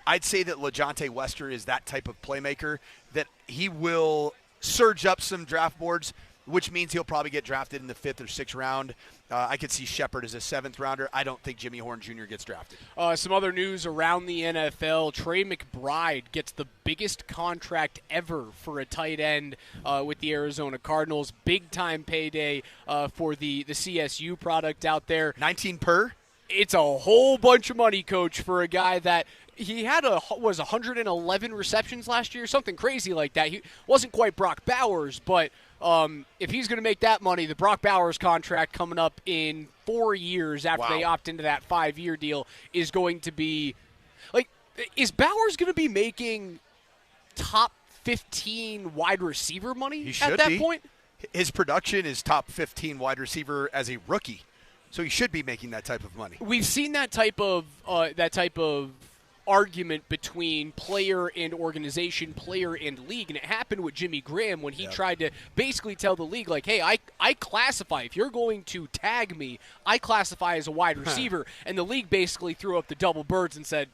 I'd say that LeJontay Wester is that type of playmaker that he will surge up some draft boards, which means he'll probably get drafted in the 5th or 6th round. I could see Shepard as a 7th rounder. I don't think Jimmy Horn Jr. gets drafted. Some other news around the NFL. Trey McBride gets the biggest contract ever for a tight end with the Arizona Cardinals. Big-time payday for the CSU product out there. 19 per? It's a whole bunch of money, Coach, for a guy that he had 111 receptions last year, something crazy like that. He wasn't quite Brock Bowers, but if he's going to make that money, the Brock Bowers contract coming up in 4 years after they opt into that 5-year deal is going to be like, is Bowers going to be making top 15 wide receiver money at that point? His production is top 15 wide receiver as a rookie, so he should be making that type of money. We've seen that type of argument between player and organization, player and league, and it happened with Jimmy Graham when he tried to basically tell the league, like, hey, I classify, if you're going to tag me, I classify as a wide receiver, and the league basically threw up the double birds and said,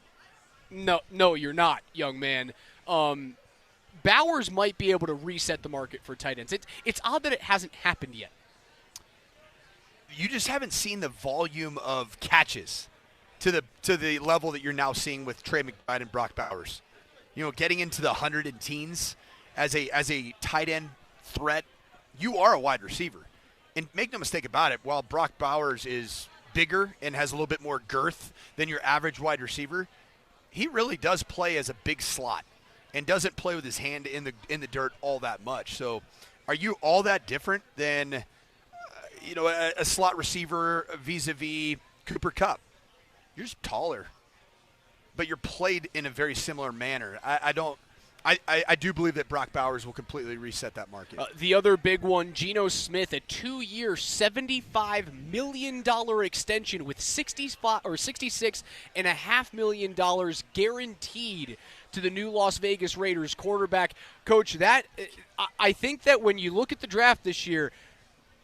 no, you're not, young man. Bowers might be able to reset the market for tight ends. It's odd that it hasn't happened yet. You just haven't seen the volume of catches to the level that you're now seeing with Trey McBride and Brock Bowers. You know, getting into the 100 and teens as a tight end threat, you are a wide receiver. And make no mistake about it, while Brock Bowers is bigger and has a little bit more girth than your average wide receiver, he really does play as a big slot and doesn't play with his hand in the dirt all that much. So are you all that different than a slot receiver vis-a-vis Cooper Kupp? You're just taller, but you're played in a very similar manner. I do believe that Brock Bowers will completely reset that market. The other big one, Geno Smith, a 2-year, $75 million extension with $66.5 million guaranteed to the new Las Vegas Raiders quarterback. Coach, I think that when you look at the draft this year,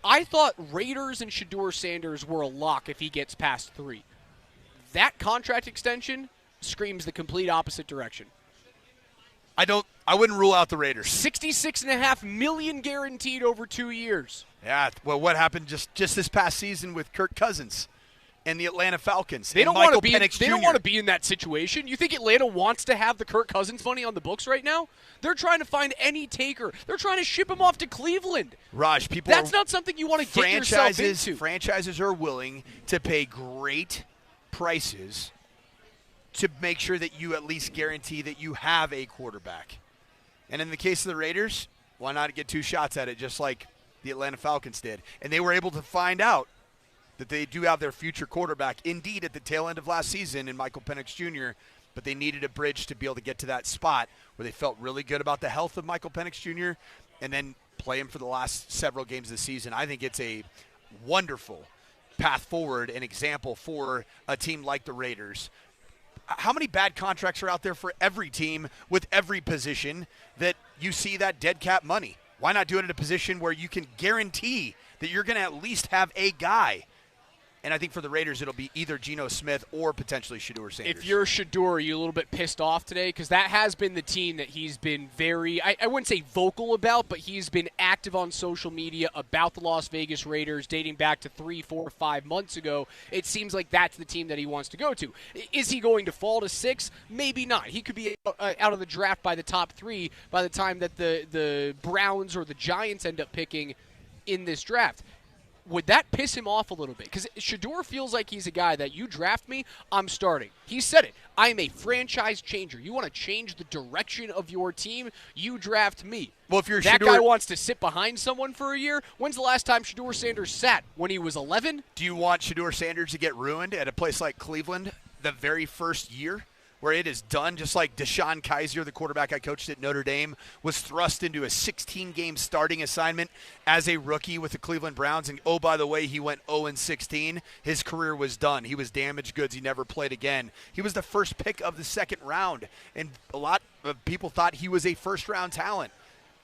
I thought Raiders and Shedeur Sanders were a lock if he gets past 3. That contract extension screams the complete opposite direction. I wouldn't rule out the Raiders. $66.5 million guaranteed over 2 years. Yeah, well, what happened just this past season with Kirk Cousins and the Atlanta Falcons? They don't want to be in that situation. You think Atlanta wants to have the Kirk Cousins money on the books right now? They're trying to find any taker. They're trying to ship him off to Cleveland. Raj, that's not something you want to get yourself into. Franchises are willing to pay great prices to make sure that you at least guarantee that you have a quarterback. And in the case of the Raiders, why not get 2 shots at it just like the Atlanta Falcons did? And they were able to find out that they do have their future quarterback, indeed, at the tail end of last season in Michael Penix Jr., but they needed a bridge to be able to get to that spot where they felt really good about the health of Michael Penix Jr. and then play him for the last several games of the season. I think it's a wonderful path forward, an example for a team like the Raiders. How many bad contracts are out there for every team with every position that you see that dead cap money? Why not do it at a position where you can guarantee that you're going to at least have a guy? And I think for the Raiders, it'll be either Geno Smith or potentially Shedeur Sanders. If you're Shedeur, are you a little bit pissed off today? Because that has been the team that he's been very, I wouldn't say vocal about, but he's been active on social media about the Las Vegas Raiders dating back to 3, 4, 5 months ago. It seems like that's the team that he wants to go to. Is he going to fall to 6? Maybe not. He could be out of the draft by the top 3 by the time that the Browns or the Giants end up picking in this draft. Would that piss him off a little bit? Because Shedeur feels like he's a guy that you draft me, I'm starting. He said it. I am a franchise changer. You want to change the direction of your team, you draft me. Well, if you're that guy wants to sit behind someone for a year, when's the last time Shedeur Sanders sat? When he was 11? Do you want Shedeur Sanders to get ruined at a place like Cleveland the very first year? where it is done, just like Deshaun Kaiser, the quarterback I coached at Notre Dame, was thrust into a 16-game starting assignment as a rookie with the Cleveland Browns. And, oh, by the way, he went 0-16. His career was done. He was damaged goods. He never played again. He was the first pick of the second round, and a lot of people thought he was a first-round talent.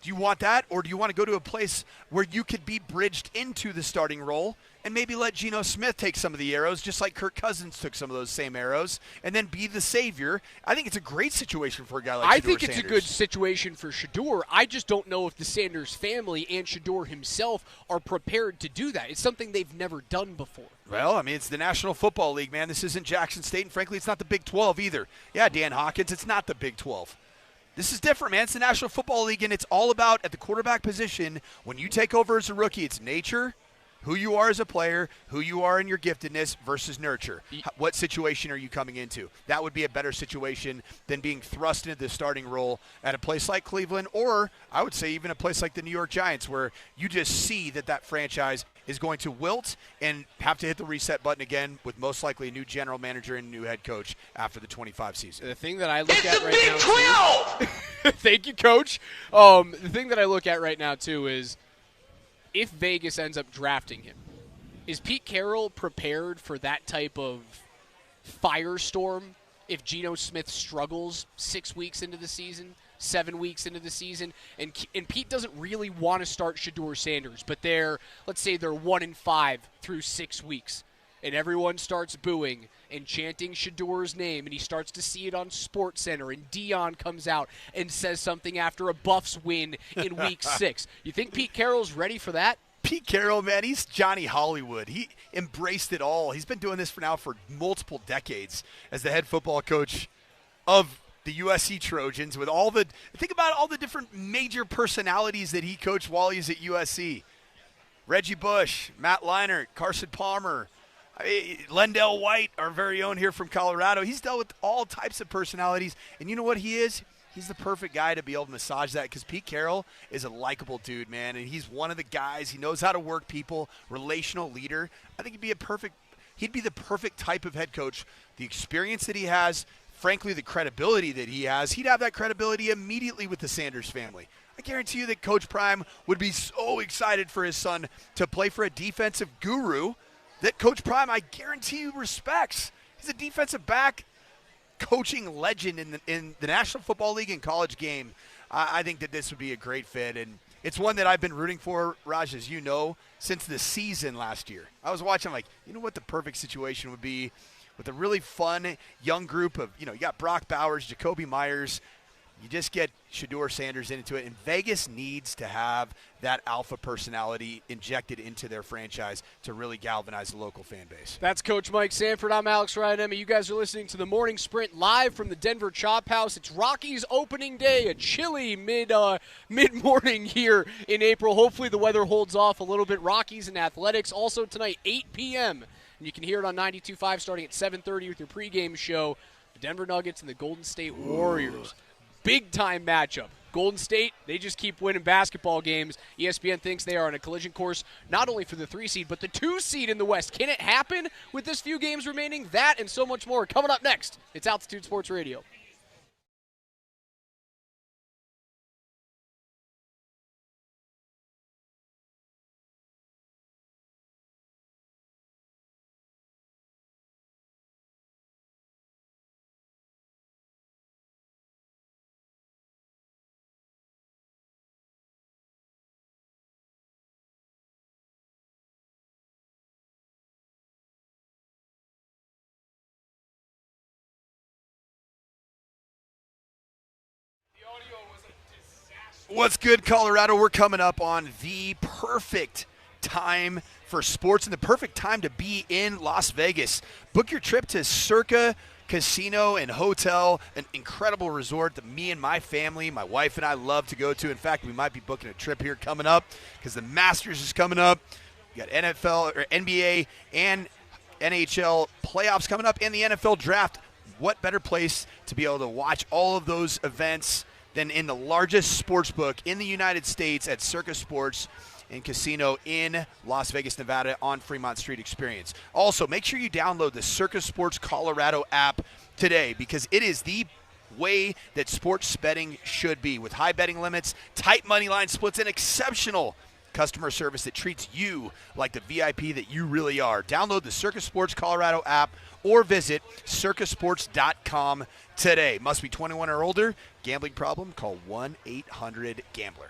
Do you want that, or do you want to go to a place where you could be bridged into the starting role and maybe let Geno Smith take some of the arrows, just like Kirk Cousins took some of those same arrows, and then be the savior? I think it's a great situation for a guy like Shedeur think Sanders. It's a good situation for Shedeur. I just don't know if the Sanders family and Shedeur himself are prepared to do that. It's something they've never done before. Well, I mean, it's the National Football League, man. This isn't Jackson State, and frankly, it's not the Big 12 either. Yeah, Dan Hawkins, it's not the Big 12. This is different, man. It's the National Football League, and it's all about, at the quarterback position, when you take over as a rookie, it's nature, who you are as a player, who you are in your giftedness versus nurture. What situation are you coming into? That would be a better situation than being thrust into the starting role at a place like Cleveland, or I would say even a place like the New York Giants, where you just see that franchise is going to wilt and have to hit the reset button again with most likely a new general manager and a new head coach after the 25 season. The thing that I look at right now, too, thank you, Coach. The thing that I look at right now, too, is if Vegas ends up drafting him, is Pete Carroll prepared for that type of firestorm if Geno Smith struggles 6 weeks into the season, 7 weeks into the season, and Pete doesn't really want to start Shedeur Sanders, but let's say they're 1-5 through 6 weeks, and everyone starts booing and chanting Shedeur's name, and he starts to see it on SportsCenter, and Dion comes out and says something after a Buffs win in Week 6. You think Pete Carroll's ready for that? Pete Carroll, man, he's Johnny Hollywood. He embraced it all. He's been doing this for multiple decades as the head football coach of the USC Trojans, with think about all the different major personalities that he coached while he was at USC. Reggie Bush, Matt Leinart, Carson Palmer, Lendell White, our very own here from Colorado. He's dealt with all types of personalities, and you know what he is? He's the perfect guy to be able to massage that, because Pete Carroll is a likable dude, man, and he's one of the guys. He knows how to work people, relational leader. I think he'd be the perfect type of head coach. The experience that he has, frankly, the credibility that he has, he'd have that credibility immediately with the Sanders family. I guarantee you that Coach Prime would be so excited for his son to play for a defensive guru that Coach Prime, I guarantee you, respects. He's a defensive back coaching legend in the National Football League and college game. I think that this would be a great fit, and it's one that I've been rooting for, Raj, as you know, since the season last year. I was watching, like, you know what the perfect situation would be with a really fun young group of, you got Brock Bowers, Jacoby Myers. You just get Shedeur Sanders into it, and Vegas needs to have that alpha personality injected into their franchise to really galvanize the local fan base. That's Coach Mike Sanford. I'm Alex Ryan. You guys are listening to the Morning Sprint live from the Denver Chop House. It's Rockies opening day, a chilly mid-morning here in April. Hopefully the weather holds off a little bit. Rockies and Athletics also tonight, 8 p.m., and you can hear it on 92.5 starting at 7:30 with your pregame show. The Denver Nuggets and the Golden State Warriors. Big-time matchup. Golden State, they just keep winning basketball games. ESPN thinks they are on a collision course, not only for the 3 seed, but the 2 seed in the West. Can it happen with this few games remaining? That and so much more coming up next. It's Altitude Sports Radio. What's good, Colorado? We're coming up on the perfect time for sports and the perfect time to be in Las Vegas. Book your trip to Circa Casino and Hotel, an incredible resort that me and my family, my wife and I love to go to. In fact, we might be booking a trip here coming up because the Masters is coming up. We got NFL or NBA and NHL playoffs coming up and the NFL draft. What better place to be able to watch all of those events than in the largest sports book in the United States at Circa Sports and casino in Las Vegas, Nevada on Fremont Street Experience. Also, make sure you download the Circus Sports Colorado app today because it is the way that sports betting should be, with high betting limits, tight money line splits, and exceptional customer service that treats you like the VIP that you really are. Download the Circus Sports Colorado app or visit circusports.com today. Must be 21 or older. Gambling problem? Call 1-800-GAMBLER.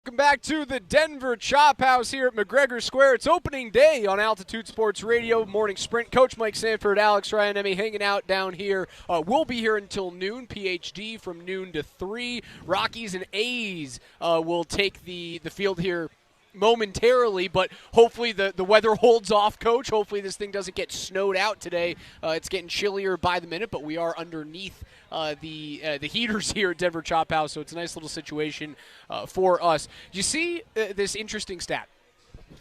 Welcome back to the Denver Chop House here at McGregor Square. It's opening day on Altitude Sports Radio, Morning Sprint. Coach Mike Sanford, Alex Ryan-Emmy hanging out down here. We'll be here until noon, PhD from noon to 3. Rockies and A's will take the field here momentarily, but hopefully the weather holds off, Coach. Hopefully this thing doesn't get snowed out today. It's getting chillier by the minute, but we are underneath the heaters here at Denver Chop House, so it's a nice little situation for us. You see this interesting stat.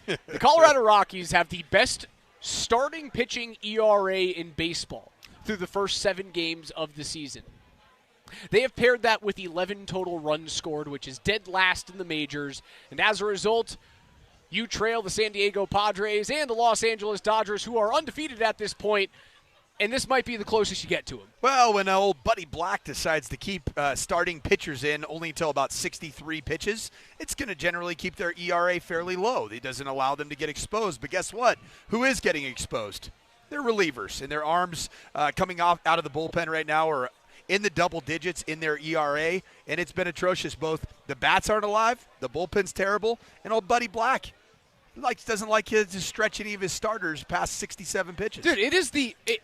The Colorado Rockies have the best starting pitching ERA in baseball through the first 7 games of the season. They have paired that with 11 total runs scored, which is dead last in the majors. And as a result, you trail the San Diego Padres and the Los Angeles Dodgers, who are undefeated at this point. And this might be the closest you get to them. Well, when old Buddy Black decides to keep starting pitchers in only until about 63 pitches, it's going to generally keep their ERA fairly low. It doesn't allow them to get exposed. But guess what? Who is getting exposed? They're relievers. And their arms coming out of the bullpen right now are in the double digits in their ERA, and it's been atrocious. Both the bats aren't alive, the bullpen's terrible, and old Buddy Black doesn't like to stretch any of his starters past 67 pitches. Dude,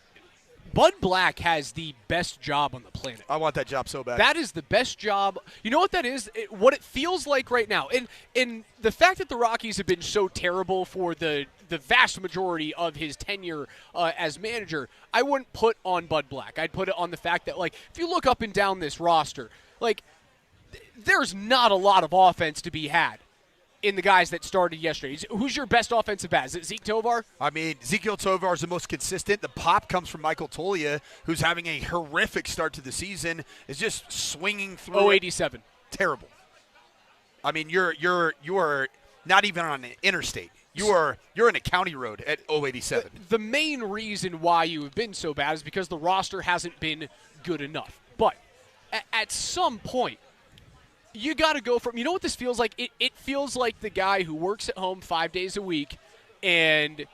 Bud Black has the best job on the planet. I want that job so bad. That is the best job. You know what that is? What it feels like right now. And the fact that the Rockies have been so terrible for the vast majority of his tenure as manager, I wouldn't put on Bud Black. I'd put it on the fact that, if you look up and down this roster, there's not a lot of offense to be had in the guys that started yesterday. Who's your best offensive bat? Is it Zeke Tovar? I mean, Ezekiel Tovar is the most consistent. The pop comes from Michael Toglia, who's having a horrific start to the season, is just swinging through. 087. Terrible. I mean, you're not even on an interstate. You're in a county road at 087. The main reason why you have been so bad is because the roster hasn't been good enough. But at some point, you got to go from – you know what this feels like? It feels like the guy who works at home 5 days a week and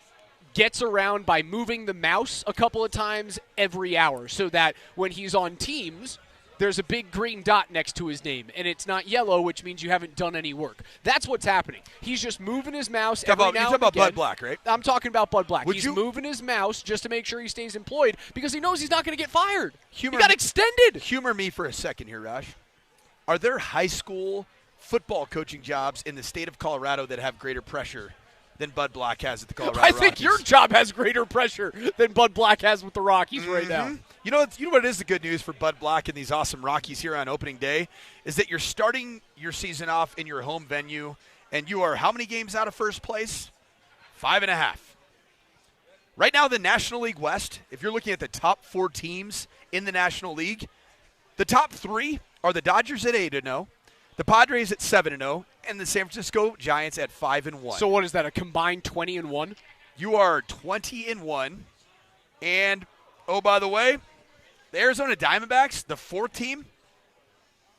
gets around by moving the mouse a couple of times every hour so that when he's on teams, there's a big green dot next to his name, and it's not yellow, which means you haven't done any work. That's what's happening. He's just moving his mouse every now and again. You're talking about Bud Black, right? I'm talking about Bud Black. He's moving his mouse just to make sure he stays employed because he knows he's not going to get fired. He got extended. Humor me for a second here, Raj. Are there high school football coaching jobs in the state of Colorado that have greater pressure than Bud Black has at the Colorado Rockies? I think your job has greater pressure than Bud Black has with the Rockies right now. You know what is the good news for Bud Black and these awesome Rockies here on opening day is that you're starting your season off in your home venue, and you are how many games out of first place? 5.5. Right now, the National League West, if you're looking at the top 4 teams in the National League, the top 3 are the Dodgers at 8-0, the Padres at 7-0, and the San Francisco Giants at 5-1. So what is that, a combined 20-1? You are 20-1, and, oh, by the way, the Arizona Diamondbacks, the 4th team,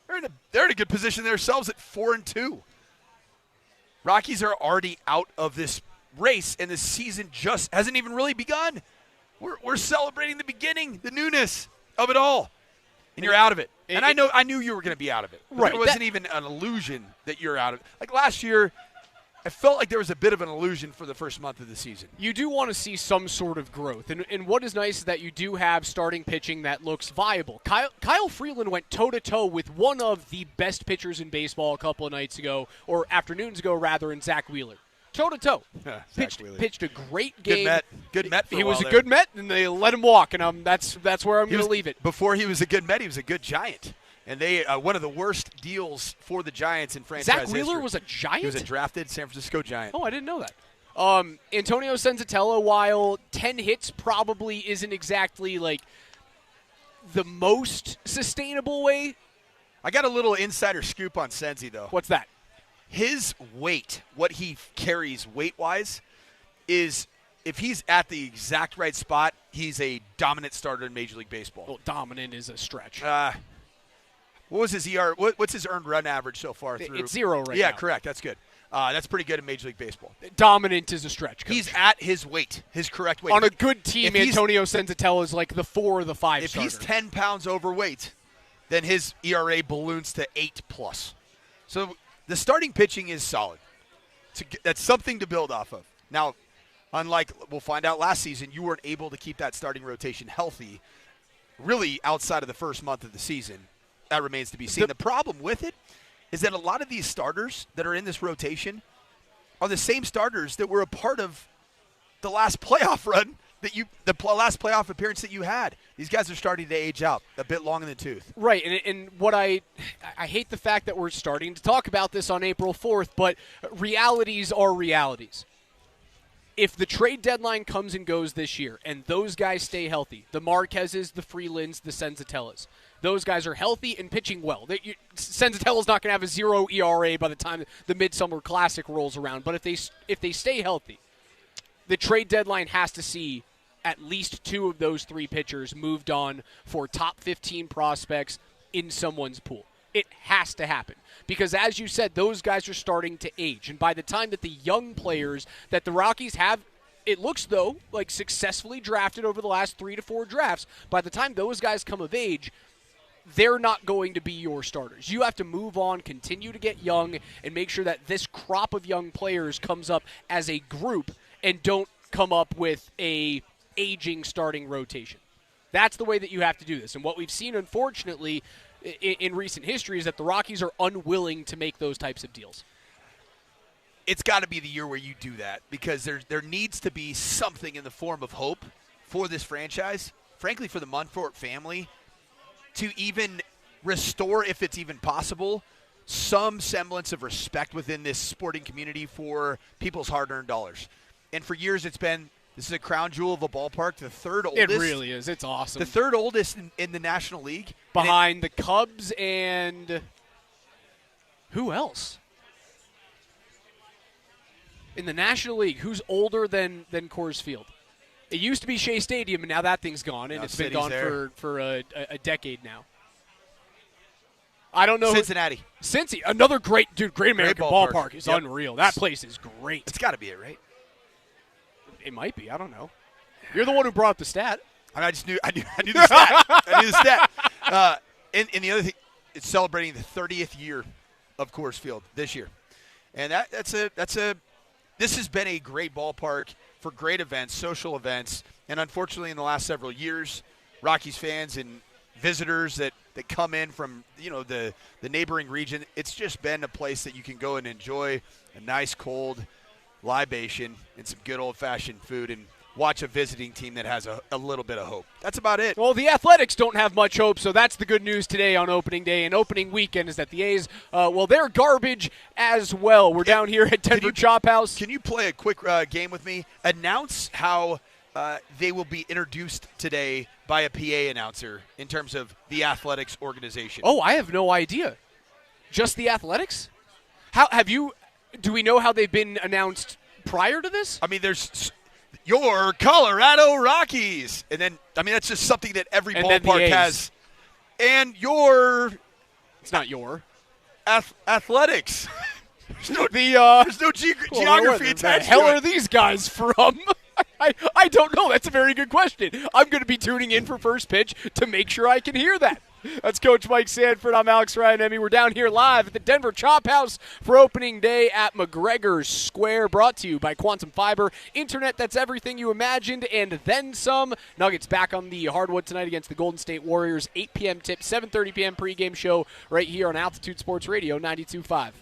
they're in a good position themselves at 4-2. Rockies are already out of this race, and the season just hasn't even really begun. We're celebrating the beginning, the newness of it all. And you're out of it. And I knew you were going to be out of it. Right. There wasn't even an illusion that you're out of it. Like last year, I felt like there was a bit of an illusion for the first month of the season. You do want to see some sort of growth. And what is nice is that you do have starting pitching that looks viable. Kyle Freeland went toe-to-toe with one of the best pitchers in baseball a couple of nights ago, or afternoons ago, rather, in Zach Wheeler. Toe-to-toe. Pitched a great game. Good Met for He a was while a there. good Met, and they let him walk, and that's where I'm going to leave it. Before he was a good Met, he was a good Giant. And they one of the worst deals for the Giants in franchise history. Zach Wheeler was a Giant? He was a drafted San Francisco Giant. Oh, I didn't know that. Antonio Senzatella, while 10 hits probably isn't exactly like the most sustainable way. I got a little insider scoop on Senzi, though. What's that? His weight, what he carries weight-wise, is if he's at the exact right spot, he's a dominant starter in Major League Baseball. Well, dominant is a stretch. What was his ER? What's his earned run average so far through? It's 0 right now. Yeah, correct. That's good. That's pretty good in Major League Baseball. Dominant is a stretch, Coach. He's at his weight, his correct weight. On a good team, Antonio Senzatella is like the 4 or the 5 If starter. he's 10 pounds overweight, then his ERA balloons to 8+. So the starting pitching is solid. That's something to build off of. Now, unlike we'll find out last season, you weren't able to keep that starting rotation healthy really outside of the first month of the season. That remains to be seen. The problem with it is that a lot of these starters that are in this rotation are the same starters that were a part of the last playoff run the last playoff appearance that you had. These guys are starting to age out a bit long in the tooth. Right, and what I hate the fact that we're starting to talk about this on April 4th, but realities are realities. If the trade deadline comes and goes this year and those guys stay healthy, the Marquezes, the Freelands, the Senzatellas, those guys are healthy and pitching well. Senzatella's not going to have a 0 ERA by the time the Midsummer Classic rolls around, but if they stay healthy, the trade deadline has to see at least 2 of those 3 pitchers moved on for top 15 prospects in someone's pool. It has to happen because, as you said, those guys are starting to age. And by the time that the young players that the Rockies have, it looks, though, like successfully drafted over the last 3 to 4 drafts, by the time those guys come of age, they're not going to be your starters. You have to move on, continue to get young, and make sure that this crop of young players comes up as a group and don't come up with a aging starting rotation. That's the way that you have to do this. And what we've seen, unfortunately, in recent history is that the Rockies are unwilling to make those types of deals. It's got to be the year where you do that because there needs to be something in the form of hope for this franchise, frankly, for the Munford family, to even restore, if it's even possible, some semblance of respect within this sporting community for people's hard-earned dollars. And for years it's been, this is a crown jewel of a ballpark, the third oldest. It really is. It's awesome. The third oldest in the National League. Behind the Cubs and who else? In the National League, who's older than Coors Field? It used to be Shea Stadium, and now that thing's gone, and it's been gone for a decade now. I don't know. Cincinnati. Cincy, another great American ballpark is Yep. unreal. That place is great. It's got to be it, right? It might be. I don't know. You're the one who brought up the stat. I knew the stat. I knew the stat. And the other thing, it's celebrating the 30th year of Coors Field this year, and this has been a great ballpark for great events, social events, and unfortunately, in the last several years, Rockies fans and visitors that come in from the neighboring region, it's just been a place that you can go and enjoy a nice cold libation and some good old-fashioned food and watch a visiting team that has a little bit of hope. That's about it. Well, the Athletics don't have much hope, so that's the good news today on opening day. And opening weekend is that the A's, they're garbage as well. We're down here at Denver Chop House. Can you play a quick game with me? Announce how they will be introduced today by a PA announcer in terms of the Athletics organization. Oh, I have no idea. Just the Athletics? Do we know how they've been announced prior to this? I mean, there's your Colorado Rockies. And then, that's just something that every ballpark has. And it's not your. Athletics. There's no geography attached to it. Where the hell are these guys from? I don't know. That's a very good question. I'm going to be tuning in for first pitch to make sure I can hear that. That's Coach Mike Sanford. I'm Alex Ryan-Emmy. We're down here live at the Denver Chop House for opening day at McGregor's Square, brought to you by Quantum Fiber. Internet that's everything you imagined and then some. Nuggets back on the hardwood tonight against the Golden State Warriors. 8 p.m. tip, 7:30 p.m. pregame show right here on Altitude Sports Radio 92.5.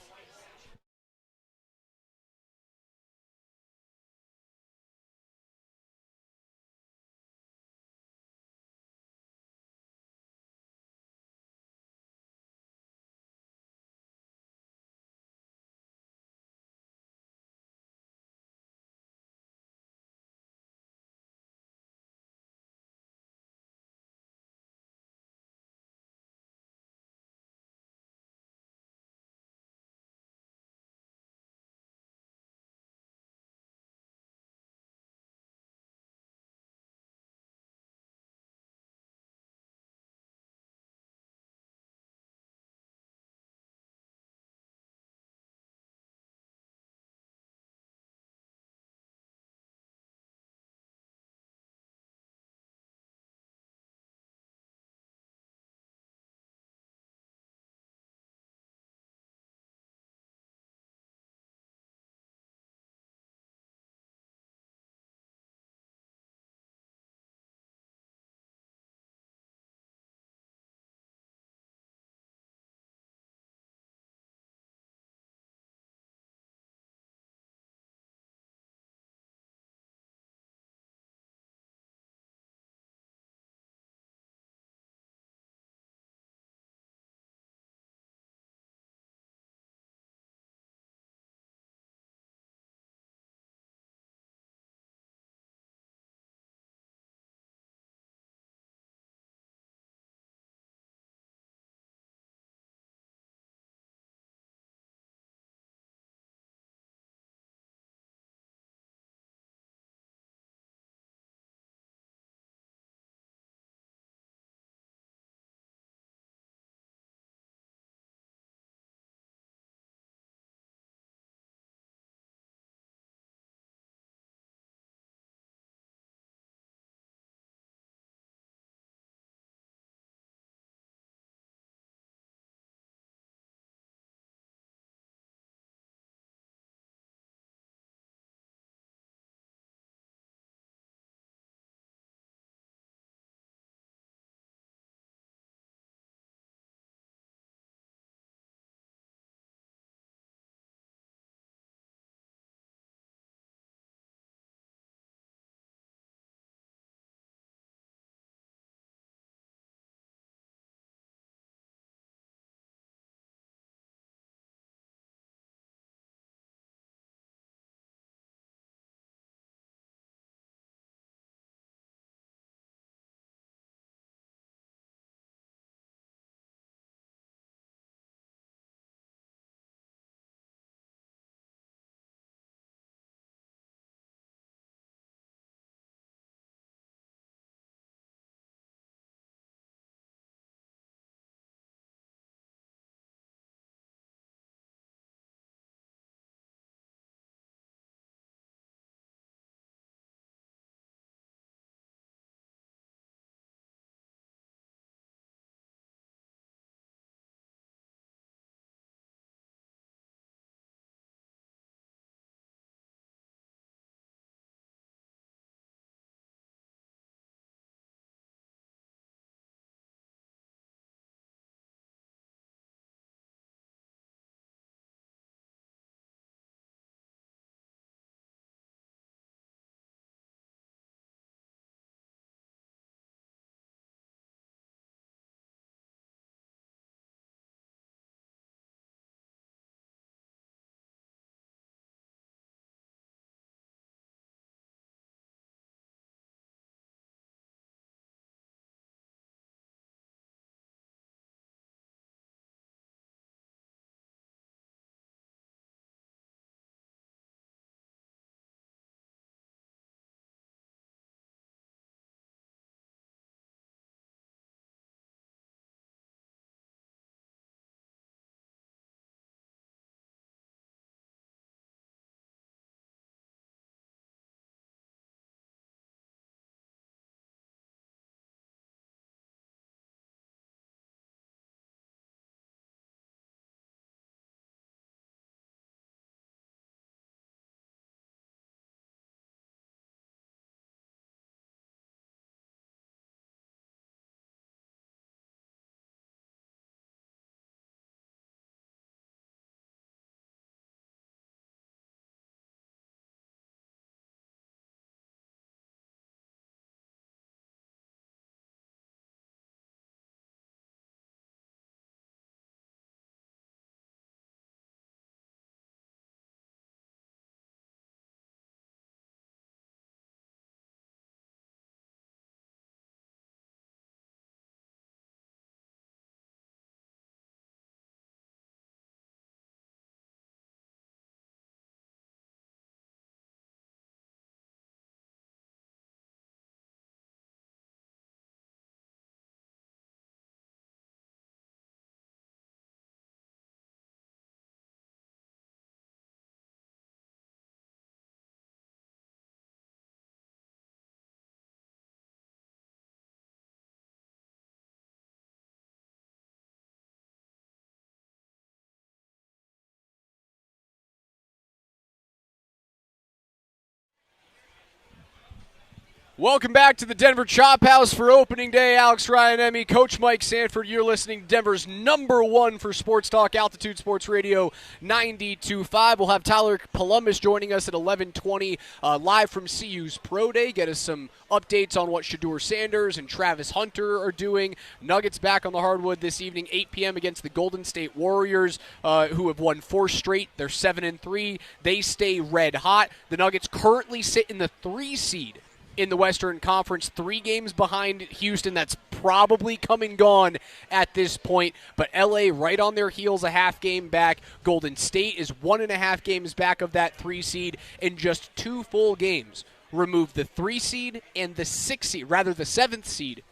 Welcome back to the Denver Chop House for opening day. Alex Ryan, Emmy, Coach Mike Sanford. You're listening to Denver's #1 for sports talk, Altitude Sports Radio 92.5. We'll have Tyler Polumbus joining us at 11:20 live from CU's Pro Day. Get us some updates on what Shedeur Sanders and Travis Hunter are doing. Nuggets back on the hardwood this evening, 8 p.m. against the Golden State Warriors, who have won 4 straight. They're 7-3. They stay red hot. The Nuggets currently sit in the 3 seed in the Western Conference, 3 games behind Houston. That's probably come and gone at this point. But LA right on their heels, a half game back. Golden State is 1.5 games back of that 3 seed, and just 2 full games remove the 3 seed and the 6 seed, rather the 7th seed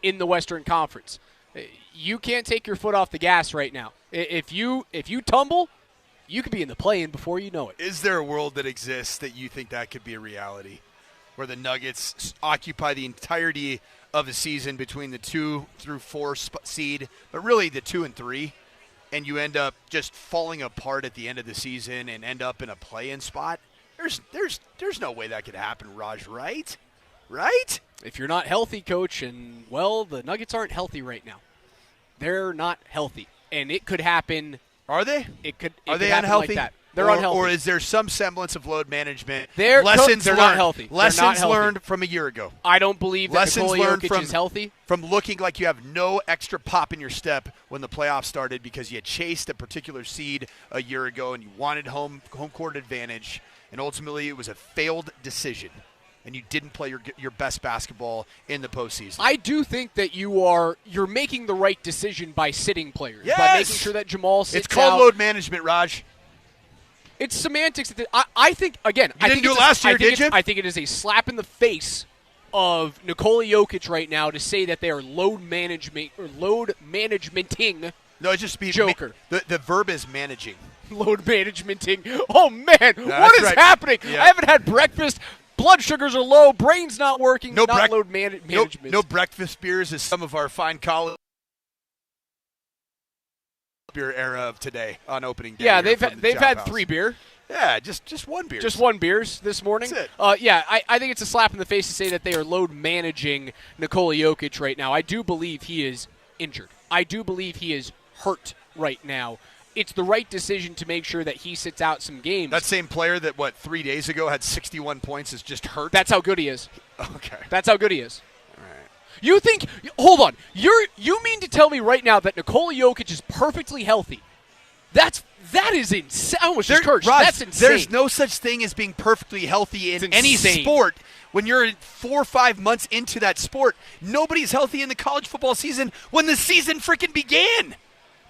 in the Western Conference. You can't take your foot off the gas right now. If you tumble, you could be in the play-in before you know it. Is there a world that exists that you think that could be a reality, where the Nuggets occupy the entirety of the season between the 2 through 4 seed, but really the 2 and 3, and you end up just falling apart at the end of the season and end up in a play-in spot? There's no way that could happen, Raj, right? Right? If you're not healthy, Coach, and, well, the Nuggets aren't healthy right now. They're not healthy, and it could happen. Are they? Are they happen unhealthy? Like that. They're unhealthy. Or is there some semblance of load management? They're not healthy. Lessons learned from a year ago. I don't believe that Nikola Jokic is healthy. From looking like you have no extra pop in your step when the playoffs started because you had chased a particular seed a year ago and you wanted home court advantage, and ultimately it was a failed decision, and you didn't play your best basketball in the postseason. I do think that you're making the right decision by sitting players. Yes! By making sure that Jamal sits out. It's called load management, Raj. It's semantics. I think, again, you didn't do it last year, did you? I think it is a slap in the face of Nikola Jokic right now to say that they are load management or load managementing. No, it's just be Joker. The verb is managing. Load managementing. Oh man, what is happening? Yeah. I haven't had breakfast. Blood sugars are low. Brain's not working. Load management. No breakfast beers as some of our fine college beer era of today on opening day. Yeah, they've had 3 beer. Yeah, just 1 beer. Just 1 beers this morning. That's it. Yeah, I think it's a slap in the face to say that they are load managing Nikola Jokic right now. I do believe he is injured. I do believe he is hurt right now. It's the right decision to make sure that he sits out some games. That same player that, 3 days ago had 61 points is just hurt? That's how good he is. Okay. That's how good he is. You think? Hold on. You mean to tell me right now that Nikola Jokic is perfectly healthy? That is insane. I almost just cursed. Raj, that's insane. There's no such thing as being perfectly healthy in any sport. When you're 4 or 5 months into that sport, nobody's healthy in the college football season when the season freaking began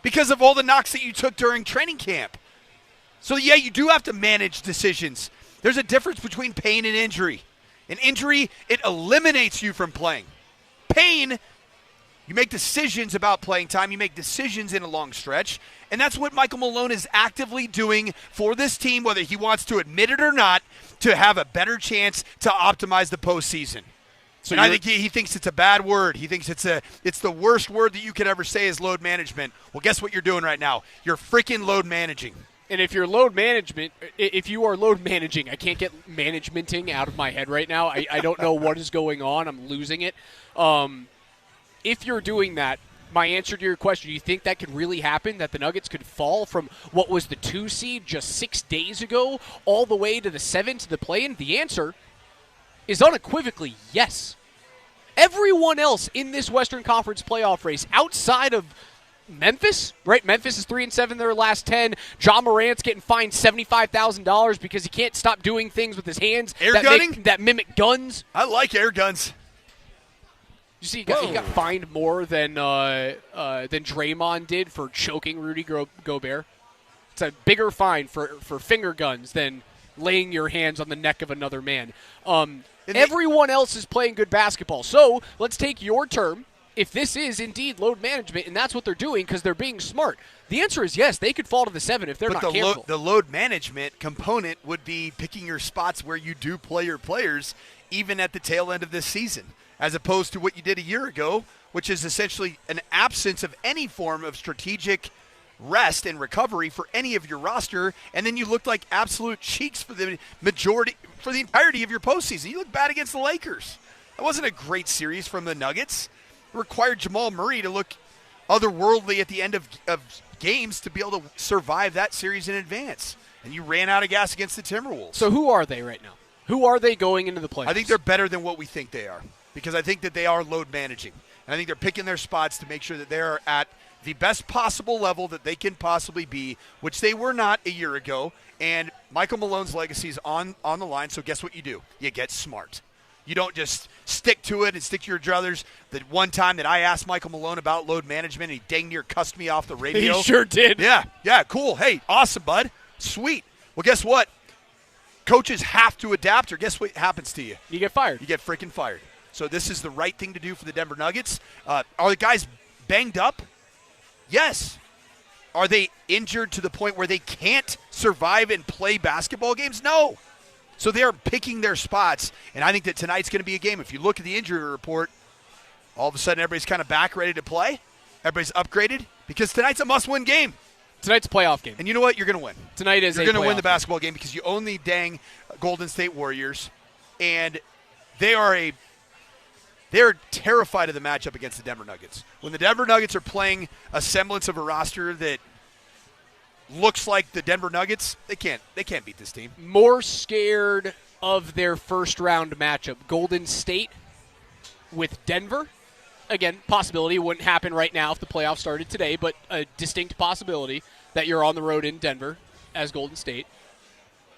because of all the knocks that you took during training camp. So yeah, you do have to manage decisions. There's a difference between pain and injury. An injury, it eliminates you from playing. Pain, you make decisions about playing time. You make decisions in a long stretch. And that's what Michael Malone is actively doing for this team, whether he wants to admit it or not, to have a better chance to optimize the postseason. So I think he thinks it's a bad word. He thinks it's the worst word that you could ever say is load management. Well, guess what you're doing right now? You're freaking load managing. And if you're load management, if you are load managing, I can't get managementing out of my head right now. I don't know what is going on. I'm losing it. If you're doing that, my answer to your question, do you think that could really happen, that the Nuggets could fall from what was the 2 seed just 6 days ago all the way to the 7 to the play-in? The answer is unequivocally yes. Everyone else in this Western Conference playoff race outside of Memphis, right? Memphis is 3-7 their last 10. John Morant's getting fined $75,000 because he can't stop doing things with his hands that mimic guns. I like air guns. You see, he got fined more than Draymond did for choking Rudy Gobert. It's a bigger fine for finger guns than laying your hands on the neck of another man. Everyone else is playing good basketball. So let's take your term. If this is indeed load management, and that's what they're doing because they're being smart, the answer is yes, they could fall to the 7 if they're not careful. The load management component would be picking your spots where you do play your players even at the tail end of this season, as opposed to what you did a year ago, which is essentially an absence of any form of strategic rest and recovery for any of your roster, and then you looked like absolute cheeks for the entirety of your postseason. You look bad against the Lakers. That wasn't a great series from the Nuggets. It required Jamal Murray to look otherworldly at the end of games to be able to survive that series in advance. And you ran out of gas against the Timberwolves. So who are they right now? Who are they going into the playoffs? I think they're better than what we think they are because I think that they are load managing. And I think they're picking their spots to make sure that they're at the best possible level that they can possibly be, which they were not a year ago. And Michael Malone's legacy is on the line, so guess what you do? You get smart. You don't just stick to it and stick to your druthers. The one time that I asked Michael Malone about load management, he dang near cussed me off the radio. He sure did. Yeah, cool. Hey, awesome, bud. Sweet. Well, guess what? Coaches have to adapt, or guess what happens to you? You get fired. You get freaking fired. So this is the right thing to do for the Denver Nuggets. Are the guys banged up? Yes. Are they injured to the point where they can't survive and play basketball games? No. So they're picking their spots, and I think that tonight's going to be a game. If you look at the injury report, all of a sudden everybody's kind of back ready to play. Everybody's upgraded because tonight's a must-win game. Tonight's a playoff game. And you know what? You're going to win. Tonight is You're going to win the basketball game because you own the dang Golden State Warriors, and they're terrified of the matchup against the Denver Nuggets. When the Denver Nuggets are playing a semblance of a roster that looks like the Denver Nuggets, they can't beat this team. More scared of their first-round matchup, Golden State with Denver. Again, possibility. It wouldn't happen right now if the playoffs started today, but a distinct possibility that you're on the road in Denver as Golden State.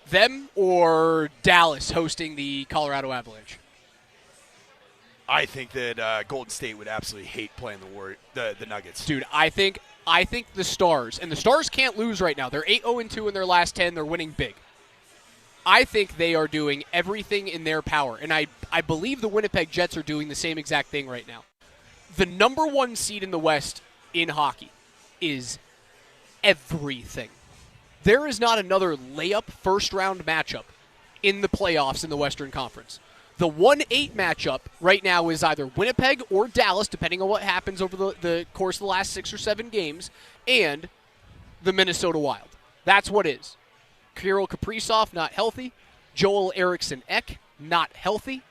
Them or Dallas hosting the Colorado Avalanche? I think that Golden State would absolutely hate playing the Nuggets. Dude, I think the Stars, and the Stars can't lose right now. They're 8-0-2 in their last 10. They're winning big. I think they are doing everything in their power, and I believe the Winnipeg Jets are doing the same exact thing right now. The number one seed in the West in hockey is everything. There is not another layup first-round matchup in the playoffs in the Western Conference. The 1-8 matchup right now is either Winnipeg or Dallas, depending on what happens over the course of the last 6 or 7 games, and the Minnesota Wild. That's what is. Kirill Kaprizov, not healthy. Joel Eriksson-Ek, not healthy.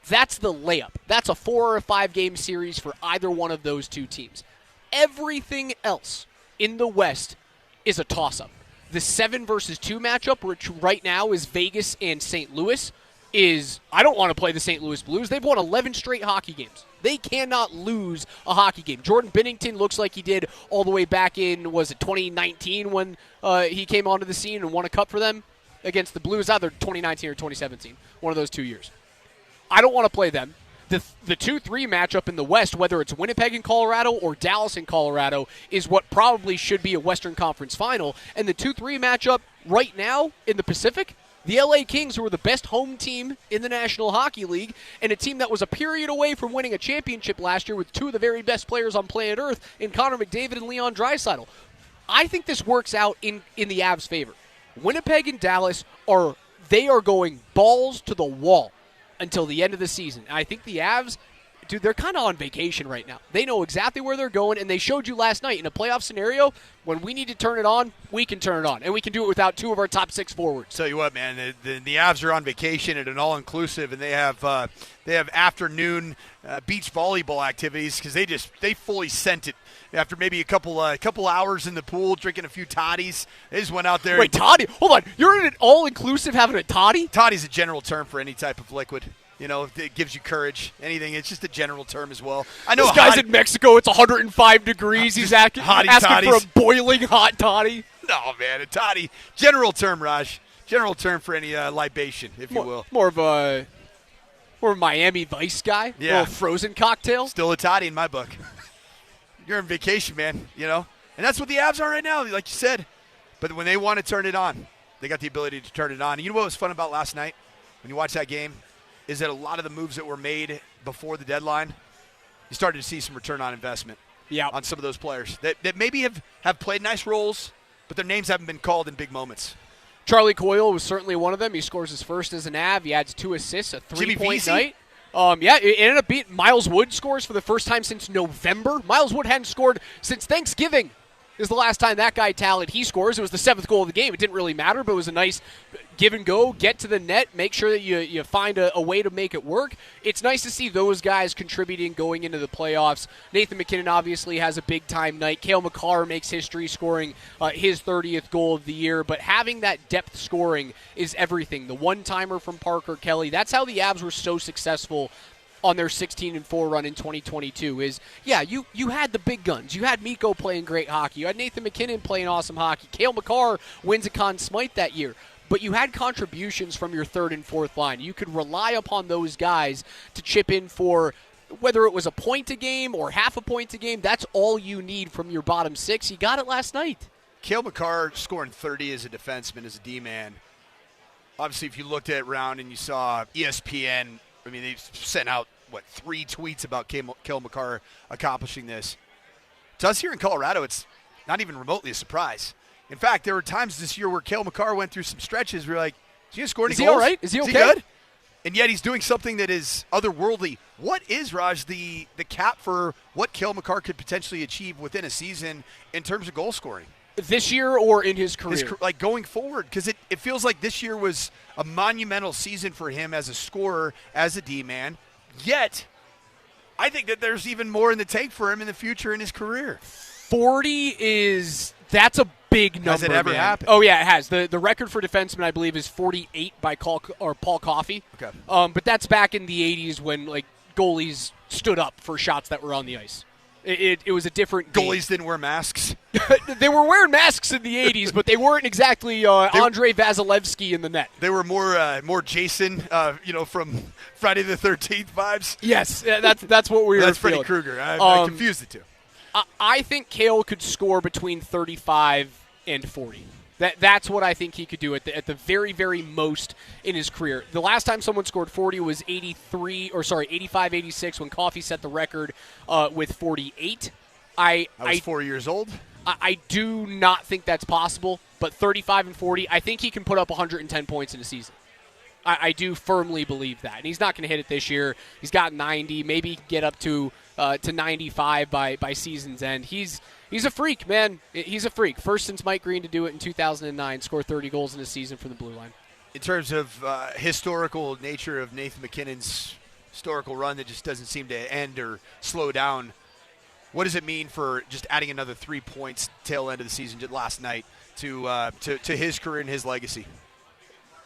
That's the layup. That's a 4 or 5 game series for either one of those two teams. Everything else in the West is a toss-up. The 7 versus 2 matchup, which right now is Vegas and St. Louis, I don't want to play the St. Louis Blues. They've won 11 straight hockey games. They cannot lose a hockey game. Jordan Binnington looks like he did all the way back in, was it 2019 when he came onto the scene and won a cup for them against the Blues, either 2019 or 2017, one of those 2 years. I don't want to play them. The 2-3 matchup in the West, whether it's Winnipeg and Colorado or Dallas and Colorado, is what probably should be a Western Conference final. And the 2-3 matchup right now in the Pacific, the LA Kings, who are the best home team in the National Hockey League, and a team that was a period away from winning a championship last year with 2 of the very best players on planet Earth in Connor McDavid and Leon Draisaitl. I think this works out in the Avs' favor. Winnipeg and Dallas are going balls to the wall until the end of the season. I think the Avs, dude, they're kind of on vacation right now. They know exactly where they're going, and they showed you last night in a playoff scenario, when we need to turn it on, we can turn it on, and we can do it without 2 of our top 6 forwards. Tell you what, man, the Avs are on vacation at an all-inclusive, and they have afternoon beach volleyball activities because they fully sent it. After maybe a couple hours in the pool, drinking a few toddies, they just went out there. Wait, toddy? Hold on. You're in an all-inclusive having a toddy? Toddy's a general term for any type of liquid. You know, it gives you courage, anything. It's just a general term as well. I know this guy's in Mexico. It's 105 degrees. He's asking for a boiling hot toddy. No, man, a toddy. General term, Raj. General term for any libation, if you will. More of a Miami Vice guy. Yeah. A little frozen cocktail. Still a toddy in my book. You're on vacation, man, you know? And that's what the Avs are right now, like you said. But when they want to turn it on, they got the ability to turn it on. And you know what was fun about last night when you watch that game? Is that a lot of the moves that were made before the deadline, you started to see some return on investment on some of those players that maybe have played nice roles, but their names haven't been called in big moments. Charlie Coyle was certainly one of them. He scores his first as an Av. He adds 2 assists, a 3-point night. It ended up beating Miles Wood scores for the first time since November. Miles Wood hadn't scored since Thanksgiving is the last time that guy tallied. He scores. It was the 7th goal of the game. It didn't really matter, but it was a nice give and go, get to the net, make sure that you find a way to make it work. It's nice to see those guys contributing going into the playoffs. Nathan MacKinnon obviously has a big-time night. Cale Makar makes history scoring his 30th goal of the year, but having that depth scoring is everything. The one-timer from Parker Kelly, that's how the Avs were so successful on their 16-4 run in 2022 is, you had the big guns. You had Mikko playing great hockey. You had Nathan MacKinnon playing awesome hockey. Cale Makar wins a Conn Smythe that year. But you had contributions from your 3rd and 4th line. You could rely upon those guys to chip in for whether it was a point a game or half a point a game. That's all you need from your bottom 6. You got it last night. Cale Makar scoring 30 as a defenseman, as a D-man. Obviously, if you looked at round and you saw ESPN, I mean, they sent out, 3 tweets about Cale Makar accomplishing this. To us here in Colorado, it's not even remotely a surprise. In fact, there were times this year where Cale Makar went through some stretches where you're like, is he going to score any goals? Is he all right? Is he okay? Is he good? And yet he's doing something that is otherworldly. What is, Raj, the cap for what Cale Makar could potentially achieve within a season in terms of goal scoring? This year or in his career? Like going forward, because it feels like this year was a monumental season for him as a scorer, as a D-man. Yet, I think that there's even more in the tank for him in the future in his career. 40 that's a big number. Has it ever happened? Oh, yeah, it has. The record for defensemen, I believe, is 48 by Paul Coffey. Okay. But that's back in the 80s when goalies stood up for shots that were on the ice. It was a different game. Goalies didn't wear masks? They were wearing masks in the 80s, but they weren't exactly Andrei Vasilevsky in the net. They were more Jason, from Friday the 13th vibes? Yes, that's what we were That's feeling. Freddy Krueger. I confused the two. I think Cale could score between 35 and 40. That's what I think he could do at the very, very most in his career. The last time someone scored 40 was 85-86 when Coffey set the record with 48. I was 4 years old. I do not think that's possible, but 35 and 40, I think he can put up 110 points in a season. I do firmly believe that. And he's not going to hit it this year. He's got 90, maybe get up to 95 by season's end. He's a freak, man. He's a freak. First since Mike Green to do it in 2009, score 30 goals in a season for the Blue Line. In terms of historical nature of Nathan MacKinnon's historical run that just doesn't seem to end or slow down, what does it mean for just adding another 3 points tail end of the season last night to his career and his legacy?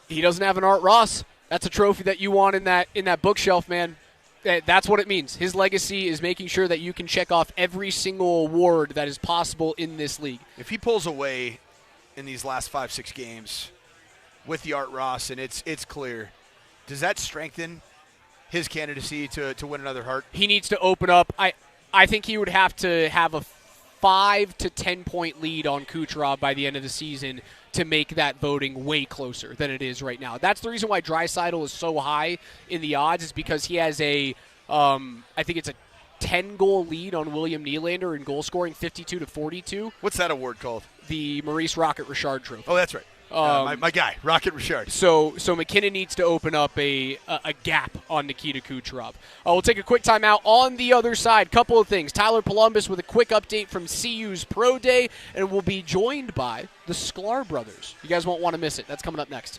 He doesn't have an Art Ross. That's a trophy that you want in that bookshelf, man. That's what it means. His legacy is making sure that you can check off every single award that is possible in this league. If he pulls away in these last 5-6 games with the Art Ross, and it's clear, does that strengthen his candidacy to win another Hart? He needs to open up. I think he would have to have a 5 to 10 point lead on Kucherov by the end of the season to make that voting way closer than it is right now. That's the reason why Draisaitl is so high in the odds, is because he has I think it's a 10-goal lead on William Nylander in goal scoring, 52-42. What's that award called? The Maurice Rocket Richard Trophy. Oh, that's right. My guy, Rocket Richard. So MacKinnon needs to open up a gap on Nikita Kucherov. We'll take a quick timeout. On the other side, couple of things. Tyler Polumbus with a quick update from CU's Pro Day, and we'll be joined by the Sklar brothers. You guys won't want to miss it. That's coming up next.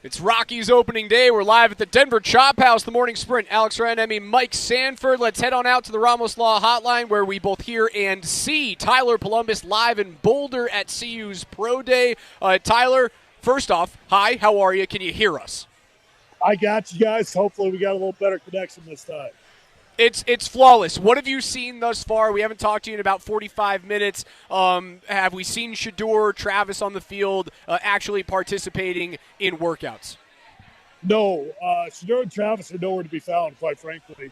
It's Rockies opening day. We're live at the Denver Chop House, the Morning Sprint. Alex Ranemi, Mike Sanford. Let's head on out to the Ramos Law Hotline where we both hear and see Tyler Polumbus live in Boulder at CU's Pro Day. Tyler, first off, hi, how are you? Can you hear us? I got you guys. Hopefully we got a little better connection this time. It's flawless. What have you seen thus far? We haven't talked to you in about 45 minutes. Have we seen Shedeur, Travis on the field actually participating in workouts? No. Shedeur and Travis are nowhere to be found, quite frankly.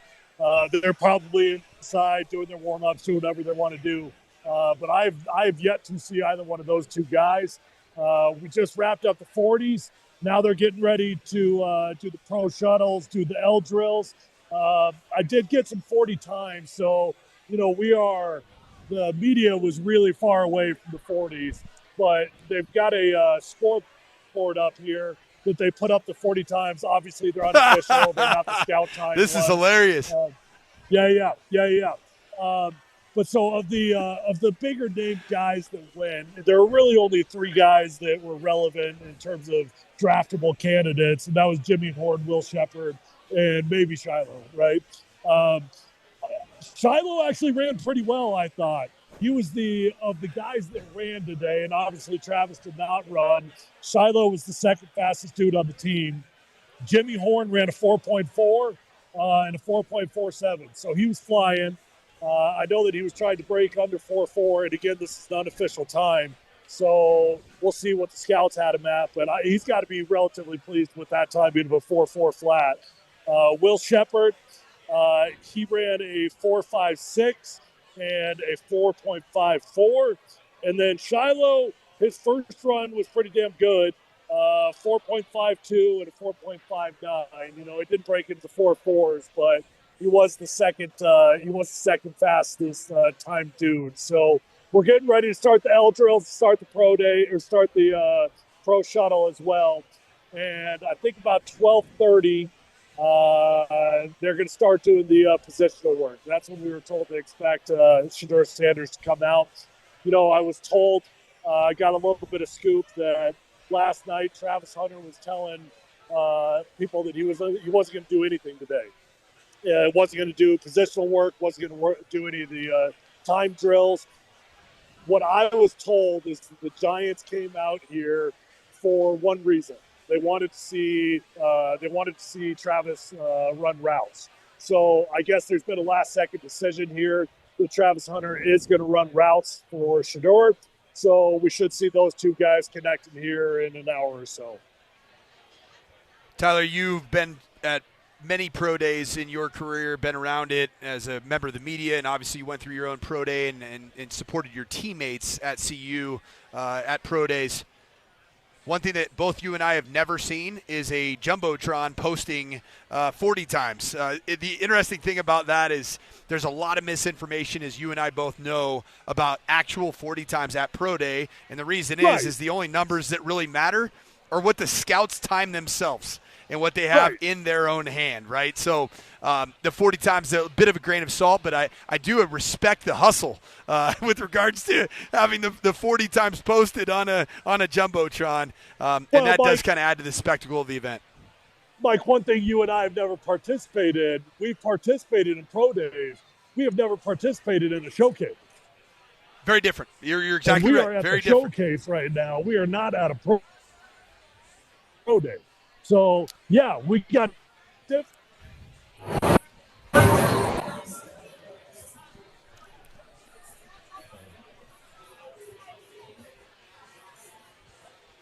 They're probably inside doing their warm-ups, doing whatever they want to do. But I've yet to see either one of those two guys. We just wrapped up the 40s. Now they're getting ready to do the pro shuttles, do the L drills. I did get some 40 times, so, the media was really far away from the 40s, but they've got a scoreboard up here that they put up the 40 times. Obviously, they're unofficial. They're not the scout time. This is hilarious. Yeah. But so of the bigger name guys that win, there are really only three guys that were relevant in terms of draftable candidates, and that was Jimmy Horn, Will Shepherd, and maybe Shiloh, right? Shiloh actually ran pretty well, I thought. He was of the guys that ran today, and obviously Travis did not run. Shiloh was the second fastest dude on the team. Jimmy Horn ran a 4.4 and a 4.47, so he was flying. I know that he was trying to break under 4.4, and again, this is an unofficial time, so we'll see what the scouts had him at, but he's got to be relatively pleased with that time being of a 4.4 flat. Will Shepherd, he ran a 4.56 and a 4.54. And then Shiloh, his first run was pretty damn good, 4.52 and a 4.59. It didn't break into 4.4s, but he was the second fastest time dude. So we're getting ready to start the L drills, start the pro day, or start the pro shuttle as well. And I think about 12:30. They're going to start doing the positional work. That's when we were told to expect Shedeur Sanders to come out. I was told, I got a little bit of scoop that last night Travis Hunter was telling people that he wasn't going to do anything today. Wasn't going to do positional work, wasn't going to do any of the time drills. What I was told is that the Giants came out here for one reason. They wanted to see Travis run routes. So I guess there's been a last-second decision here that Travis Hunter is going to run routes for Shedeur. So we should see those two guys connecting here in an hour or so. Tyler, you've been at many pro days in your career, been around it as a member of the media, and obviously you went through your own pro day and supported your teammates at CU at pro days. One thing that both you and I have never seen is a Jumbotron posting 40 times. The interesting thing about that is there's a lot of misinformation, as you and I both know, about actual 40 times at Pro Day. And the reason is the only numbers that really matter are what the scouts time themselves and what they have in their own hand, right? So the 40 times is a bit of a grain of salt, but I do respect the hustle with regards to having the 40 times posted on a Jumbotron, and that does kind of add to the spectacle of the event. Mike, one thing you and I have never participated, we've participated in pro days. We have never participated in a showcase. Very different. You're exactly right. We are at Very the different. showcase right now. We are not at a pro day. So, yeah, we got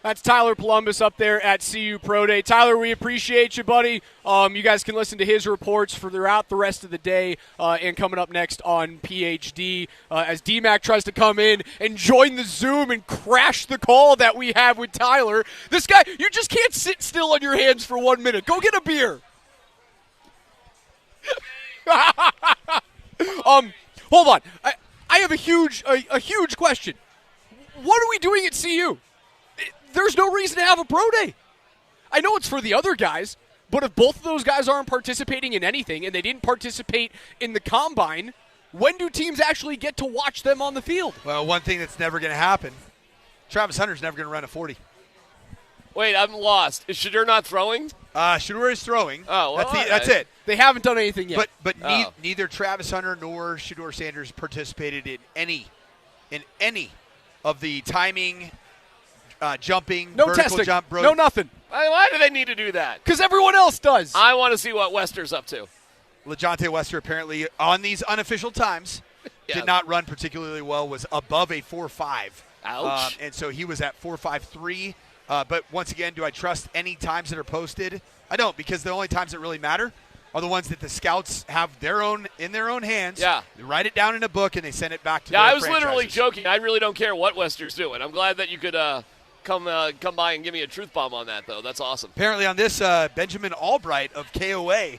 That's Tyler Polumbus up there at CU Pro Day. Tyler, we appreciate you, buddy. You guys can listen to his reports for throughout the rest of the day and coming up next on PhD as DMac tries to come in and join the Zoom and crash the call that we have with Tyler. This guy, you just can't sit still on your hands for 1 minute. Go get a beer. Hold on. I have a huge question. What are we doing at CU? There's no reason to have a pro day. I know it's for the other guys, but if both of those guys aren't participating in anything and they didn't participate in the combine, when do teams actually get to watch them on the field? Well, one thing that's never going to happen, Travis Hunter's never going to run a 40. Wait, I'm lost. Is Shedeur not throwing? Shedeur is throwing. Oh, well, that's it. They haven't done anything yet. But neither Travis Hunter nor Shedeur Sanders participated in any of the timing, jumping, no vertical testing, jump, no nothing. Why do they need to do that? Because everyone else does. I want to see what Wester's up to. LeJounte Wester apparently on these unofficial times did not run particularly well. Was above a 4.5. Ouch. And so he was at 4.53. But once again, do I trust any times that are posted? I don't, because the only times that really matter are the ones that the scouts have in their own hands. Yeah. They write it down in a book and they send it back to Yeah, their I was literally franchises. joking. I really don't care what Wester's doing. I'm glad that you could come by and give me a truth bomb on that, though. That's awesome. Apparently on this, Benjamin Albright of KOA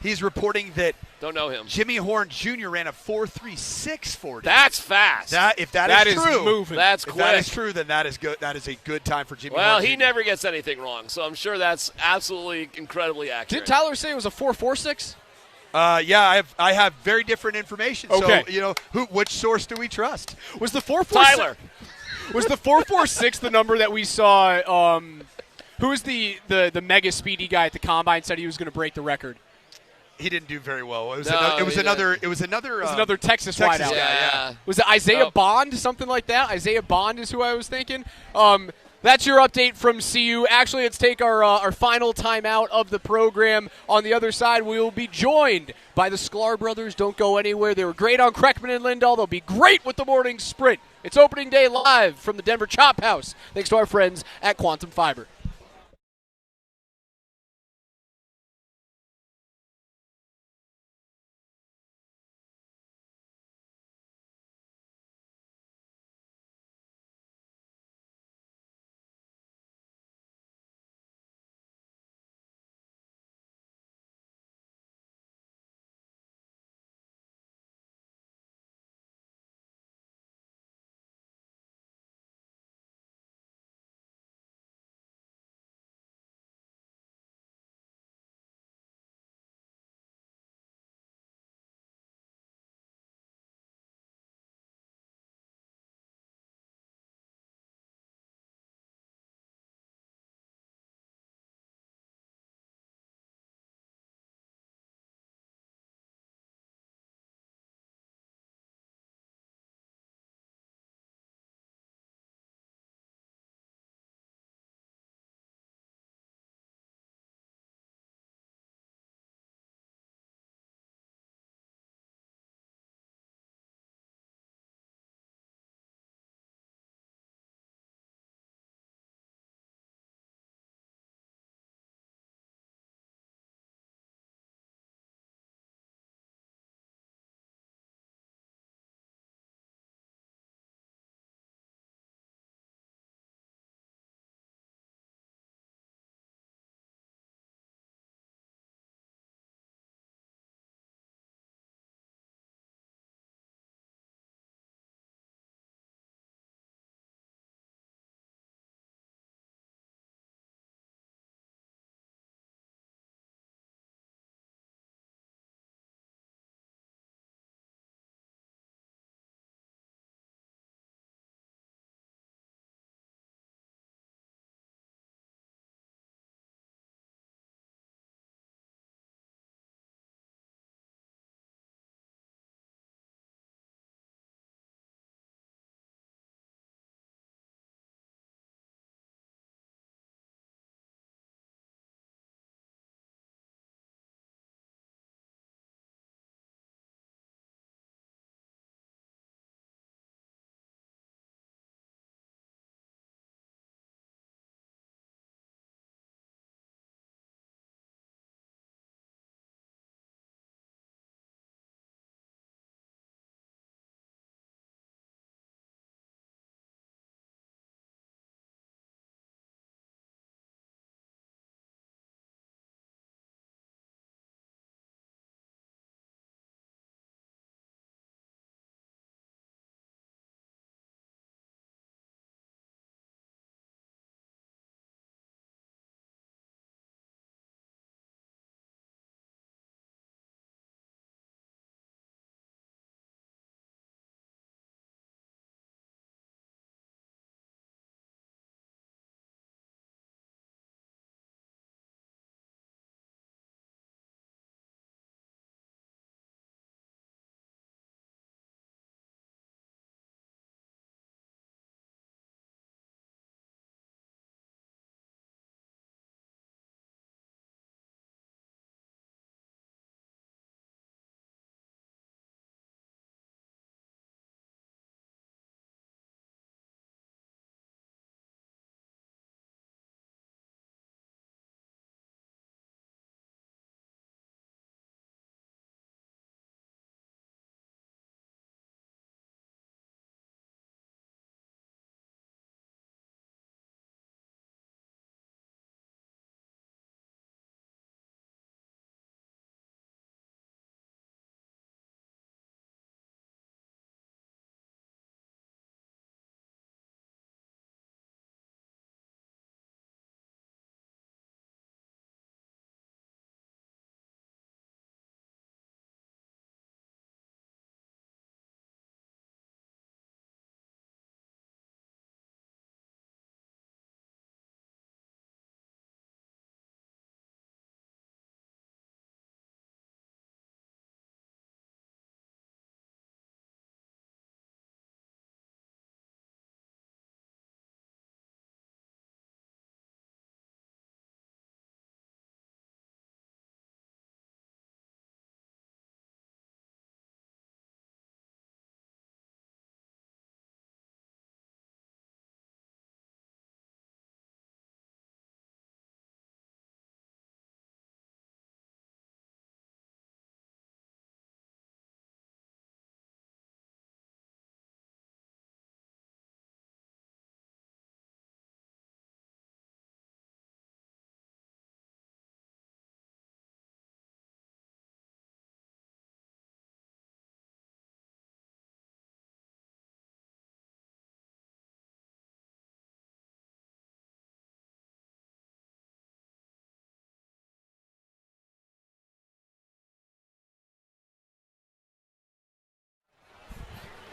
he's reporting that don't know him. Jimmy Horn Jr. ran a 4.36 40. That's fast. If that is true, moving. That's if quick. that is true, then that is good. That is a good time for Jimmy. Well, Horn he Jr. never gets anything wrong, so I'm sure that's absolutely incredibly accurate. Did Tyler say it was a 4.46? Yeah, I have very different information. Okay. So which source do we trust? Was the 4.46? Tyler. Was the 4.46 the number that we saw? Who was the mega speedy guy at the combine said he was going to break the record? He didn't do very well. It was another Texas wideout. guy. Yeah. Was it Isaiah Bond, something like that? Isaiah Bond is who I was thinking. That's your update from CU. Actually, let's take our final timeout of the program. On the other side, we will be joined by the Sklar brothers. Don't go anywhere. They were great on Kreckman and Lindahl. They'll be great with the morning sprint. It's opening day live from the Denver Chop House. Thanks to our friends at Quantum Fiber.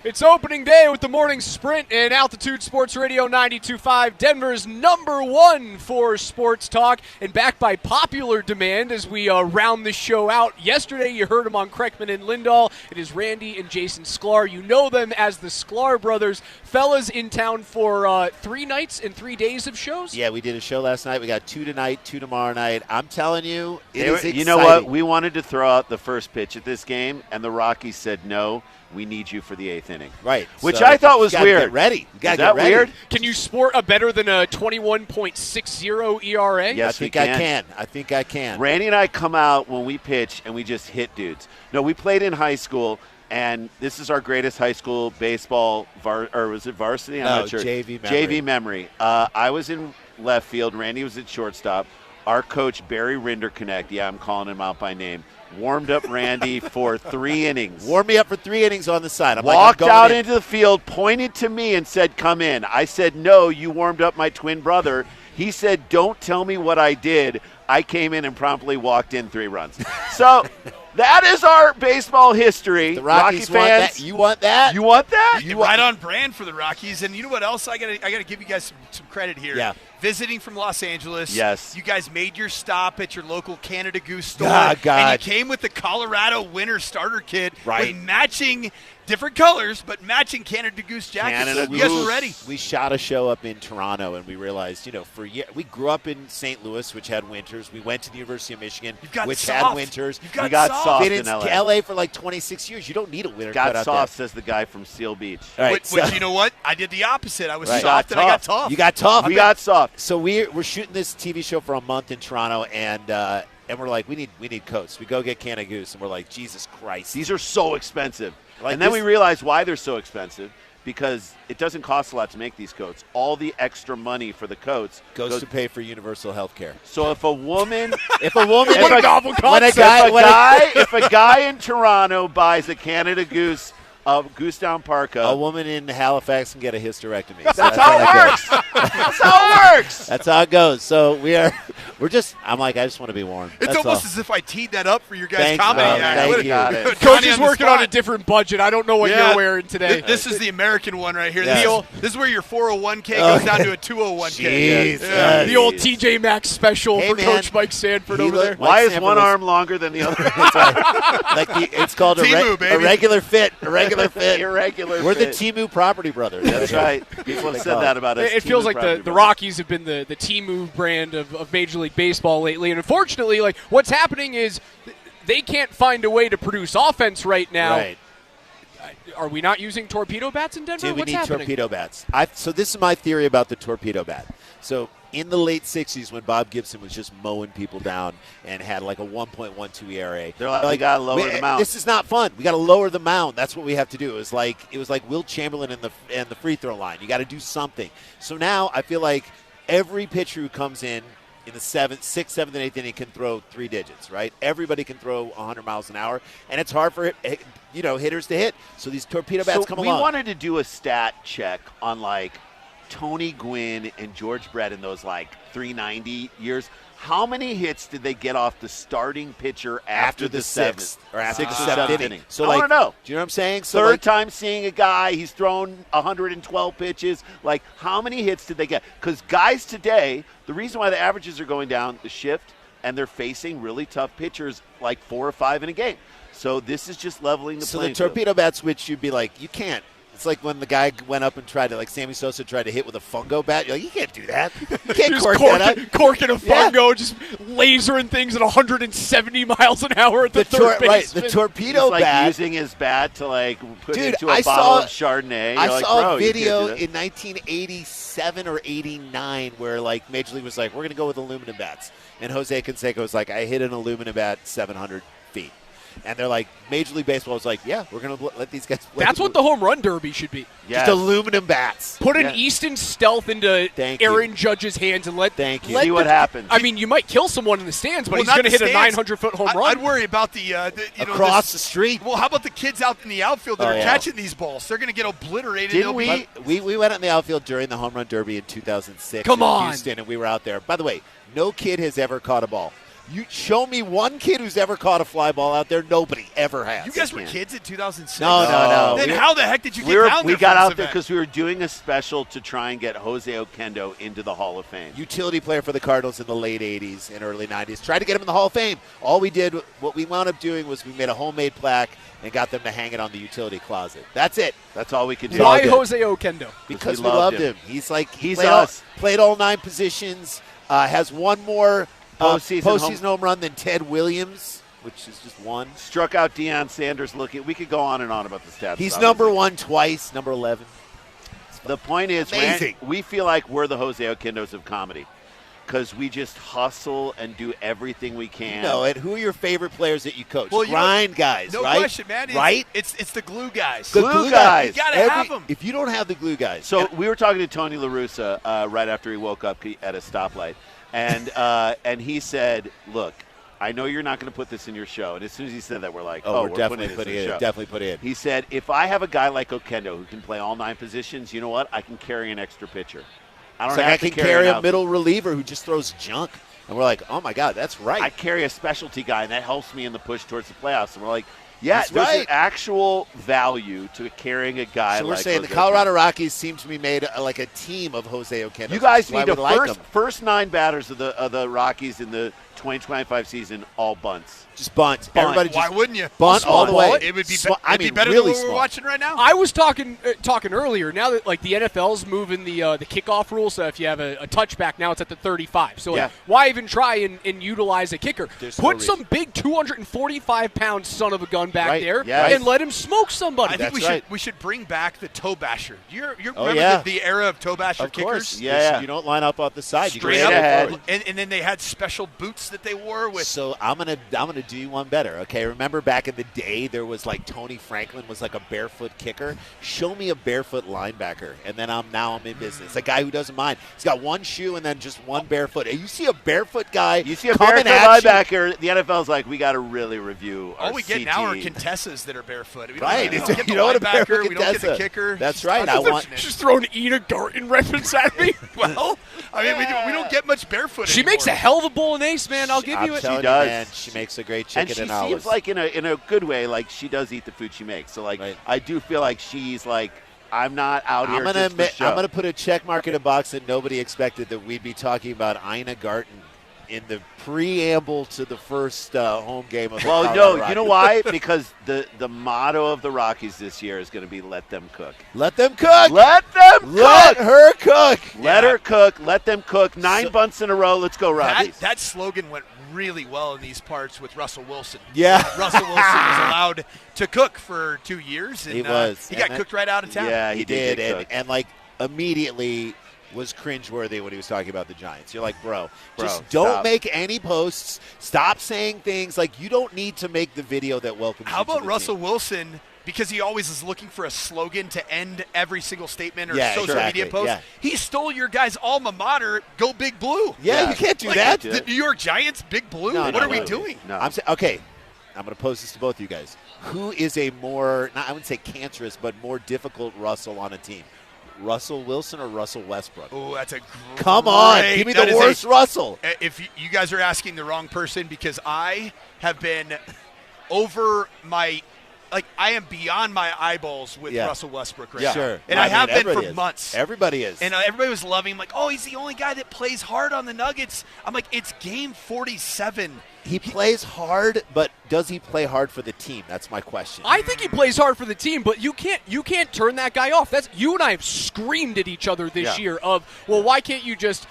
It's opening day with the morning sprint and Altitude Sports Radio 92.5, Denver's #1 for sports talk, and backed by popular demand as we round this show out. Yesterday, you heard them on Kreckman and Lindahl. It is Randy and Jason Sklar. You know them as the Sklar brothers. Fellas in town for 3 nights and 3 days of shows? Yeah, we did a show last night. We got 2 tonight, 2 tomorrow night. I'm telling you, it is exciting. You know what? We wanted to throw out the first pitch at this game, and the Rockies said no. We need you for the 8th inning. Right. Which so I thought was weird. Get ready. You gotta Is that get ready. weird? Can you sport a better than a 21.60 ERA? Yes, I think I can. Randy and I come out when we pitch, and we just hit dudes. No, we played in high school, and this is our greatest high school baseball, or was it varsity? I'm No, not sure. JV memory. JV memory. I was in left field. Randy was at shortstop. Our coach, Barry Rinderknecht, I'm calling him out by name, warmed up Randy for 3 innings. Warmed me up for 3 innings on the side. I'm Walked like, I'm out going into the field, pointed to me, and said, "Come in." I said, "No, you warmed up my twin brother." He said, "Don't tell me what I did." I came in and promptly walked in 3 runs. So that is our baseball history. The Rockies Rocky fans, want that. You want that? You want that? Right on brand for the Rockies. And you know what else? I gotta give you guys some credit here. Yeah. Visiting from Los Angeles. Yes. You guys made your stop at your local Canada Goose store. God. And you came with the Colorado Winter Starter Kit. Right. With matching different colors, but matching Canada Goose jackets. Canada So you guys Goose. were ready. We shot a show up in Toronto, and we realized, for years, we grew up in St. Louis, which had winters. We went to the University of Michigan, which had winters. We got soft Been in LA. LA for like 26 years. You don't need a winter Got cut out soft, there. says the guy from Seal Beach. All right, Which you know what? I did the opposite. I was Right. soft and I got tough. You got tough. We got soft. So we're shooting this TV show for a month in Toronto, and we're like, we need coats. We go get Canada Goose, and we're like, Jesus Christ, These are so expensive. Like and then this- we realized why they're so expensive, because it doesn't cost a lot to make these coats. All the extra money for the coats goes to pay for universal health care. So if a woman, If a woman, if a guy in Toronto buys a Canada Goose, Goose Down Parka, a woman in Halifax can get a hysterectomy. That's how it works. That's how it works. That's how it goes. So we're just. I'm like, I just want to be warm. It's That's almost all. as if I teed that up for your guys' Thanks, comedy man. act. Thank What a- you. Got it. Coach is the working spot. on a different budget. I don't know what Yeah. you're wearing today. This is the American one right here. Yeah. This is where your 401k goes down to a 201k. Jeez. Yeah. The old TJ Maxx special Hey, for man. Coach Mike Sanford He over look- there. Mike Why is Sanford one was- arm longer than the other? That's right. It's called a Timu, baby. regular fit. A regular fit. Irregular We're the fit. Timu Property Brothers. That's right. People have said that about us. It feels Team like Property the Brothers. Rockies have been the Timu brand of Major League Baseball lately. And unfortunately, like what's happening is they can't find a way to produce offense right now. Right. Are we not using torpedo bats in Denver? Dude, we What's need happening? torpedo bats. So this is my theory about the torpedo bat. So in the late 60s, when Bob Gibson was just mowing people down and had like a 1.12 ERA, They're like, we got to lower the mound. This is not fun. We got to lower the mound. That's what we have to do. It was like Wilt Chamberlain in the free throw line. You got to do something. So now I feel like every pitcher who comes in the 6th, 7th, and 8th inning can throw 3 digits, right? Everybody can throw 100 miles an hour, and it's hard for hitters to hit. So these torpedo bats come along. We wanted to do a stat check on like Tony Gwynn and George Brett in those like 390 years. How many hits did they get off the starting pitcher after the 6th or after the 6th or 7th 7th inning? So I want to know. Do you know what I'm saying? So Third time seeing a guy, he's thrown 112 pitches. Like, how many hits did they get? Because guys today, the reason why the averages are going down, the shift, and they're facing really tough pitchers, like 4 or 5 in a game. So this is just leveling the So playing the field. torpedo bats, which you'd be like, you can't. It's like when the guy went up and tried to, like Sammy Sosa tried to hit with a fungo bat. You're like, you can't do that. You can't Just cork that up. corking a fungo, just lasering things at 170 miles an hour at the third base. Right, the torpedo He's like bat. using his bat to like put Dude, into a I bottle saw- of Chardonnay. I You're like, saw bro, a you can't video do that. in 1987 or 89 where like Major League was like, we're going to go with aluminum bats. And Jose Canseco was like, I hit an aluminum bat 700 feet. And they're like, Major League Baseball was like, yeah, we're going to let these guys play. That's what the home run derby should be. Just aluminum bats. Put an Easton Stealth into Thank you. Aaron Judge's hands and let See what happens. I mean, you might kill someone in the stands, but Well, he's not going to the hit a stands. 900-foot home run. I'd worry about the Across the street. Well, how about the kids out in the outfield that Oh, are yeah. catching these balls? They're going to get obliterated. Didn't They'll be- we went out in the outfield during the home run derby in 2006 Come in on. Houston, and we were out there. By the way, no kid has ever caught a ball. You show me one kid who's ever caught a fly ball out there. Nobody ever has. You guys were kids in 2006? No. Then how the heck did you get down there? We got for out this there event? because we were doing a special to try and get Jose Oquendo into the Hall of Fame. Utility player for the Cardinals in the late 80s and early 90s. Tried to get him in the Hall of Fame. All we did, what we wound up doing was we made a homemade plaque and got them to hang it on the utility closet. That's it. That's all we could do. Why Jose Oquendo? Because we loved him. He's He's played us. Played all 9 positions. Has one more postseason home run than Ted Williams, which is just one. Struck out Deion Sanders. We could go on and on about the stats. He's number 1 twice, number 11. The point is, amazing. We feel like we're the Jose Oquendos of comedy because we just hustle and do everything we can. And who are your favorite players that you coach? Well, Grind guys, no right? question, man. Right? It's the glue guys. The glue guys. You got to have them. If you don't have the glue guys. So we were talking to Tony La Russa right after he woke up at a stoplight. And he said, look, I know you're not going to put this in your show. And as soon as he said that, we're like, we're definitely putting it in. Definitely put it in. He said, if I have a guy like Oquendo who can play all 9 positions, you know what? I can carry an extra pitcher. I don't have to carry a middle reliever who just throws junk. And we're like, oh, my God, that's right. I carry a specialty guy, and that helps me in the push towards the playoffs. And we're like, yeah, That's there's right. an actual value to carrying a guy So we're like saying Jose the Colorado Oquendo. Rockies seem to be made like a team of Jose Oquendo. You guys That's need why the we like them. first 9 batters of the Rockies in the 2025 season, all bunts. Just bunt. Everybody just Why wouldn't you? bunt all the way. It would be, I it'd be mean, better really than what we're small. watching right now. I was talking earlier. Now that the NFL's moving the kickoff rule, so if you have a touchback, now it's at the 35. So why even try and utilize a kicker? Put some big 245-pound son of a gun back there and let him smoke somebody. I think we should bring back the toe basher. You remember the era of toe basher Of kickers? course. Yeah. You don't line up off the side. Straight you go up, and then they had special boots that they wore with. So I'm gonna do you one better. Okay, remember back in the day there was like Tony Franklin was like a barefoot kicker. Show me a barefoot linebacker, and then I'm in business. A guy who doesn't mind. He's got one shoe and then just one barefoot. And you see a barefoot guy. You see a coming barefoot at linebacker. The NFL's like, we got to really review our All we get CT. now are Contessas that are barefoot. We don't Right. We don't get the You know what a linebacker. barefoot We don't get the Contessa. kicker. That's Just right. I want. She's throwing Ina Garten reference at me. Well, I mean, we don't get much barefoot. She makes a hell of a bolognese, man. I'll give you it. She does. Man, she makes a great And chicken she and seems olives. like in a good way, like she does eat the food she makes. So like I do feel like she's like, I'm not out here just for show. I'm gonna put a check mark in a box that nobody expected that we'd be talking about Ina Garten in the preamble to the first home game of the Colorado Rockies. You know why? Because the motto of the Rockies this year is going to be "Let them cook." Let them cook. Let them Let cook. her cook. Let her cook. Let them cook. 9 bunts in a row. Let's go, Rockies. That slogan went really well in these parts with Russell Wilson. Yeah. Russell Wilson was allowed to cook for 2 years. And, He was. He got cooked right out of town. Yeah, he did. And like immediately was cringeworthy when he was talking about the Giants. You're like, bro just don't stop. make any posts. Stop saying things. Like, you don't need to make the video that welcomes How you to about the Russell team. Wilson? Because he always is looking for a slogan to end every single statement or Yeah, social exactly, media post. yeah. He stole your guys' alma mater, Go Big Blue. Yeah, you can't do that. The New York Giants, Big Blue? No, what no, are we no. doing? No. I'm going to pose this to both you guys. Who is a more, I wouldn't say cancerous, but more difficult Russell on a team? Russell Wilson or Russell Westbrook? Oh, that's a Come on, give me the worst Russell. If you guys are asking the wrong person, because I have been over my, I am beyond my eyeballs with Russell Westbrook right now. Sure. And I have been for is. months. Everybody is. And everybody was loving him, like, oh, he's the only guy that plays hard on the Nuggets. I'm like, it's game 47. He plays hard, but does he play hard for the team? That's my question. I think he plays hard for the team, but you can't turn that guy off. You and I have screamed at each other this year of, well, why can't you just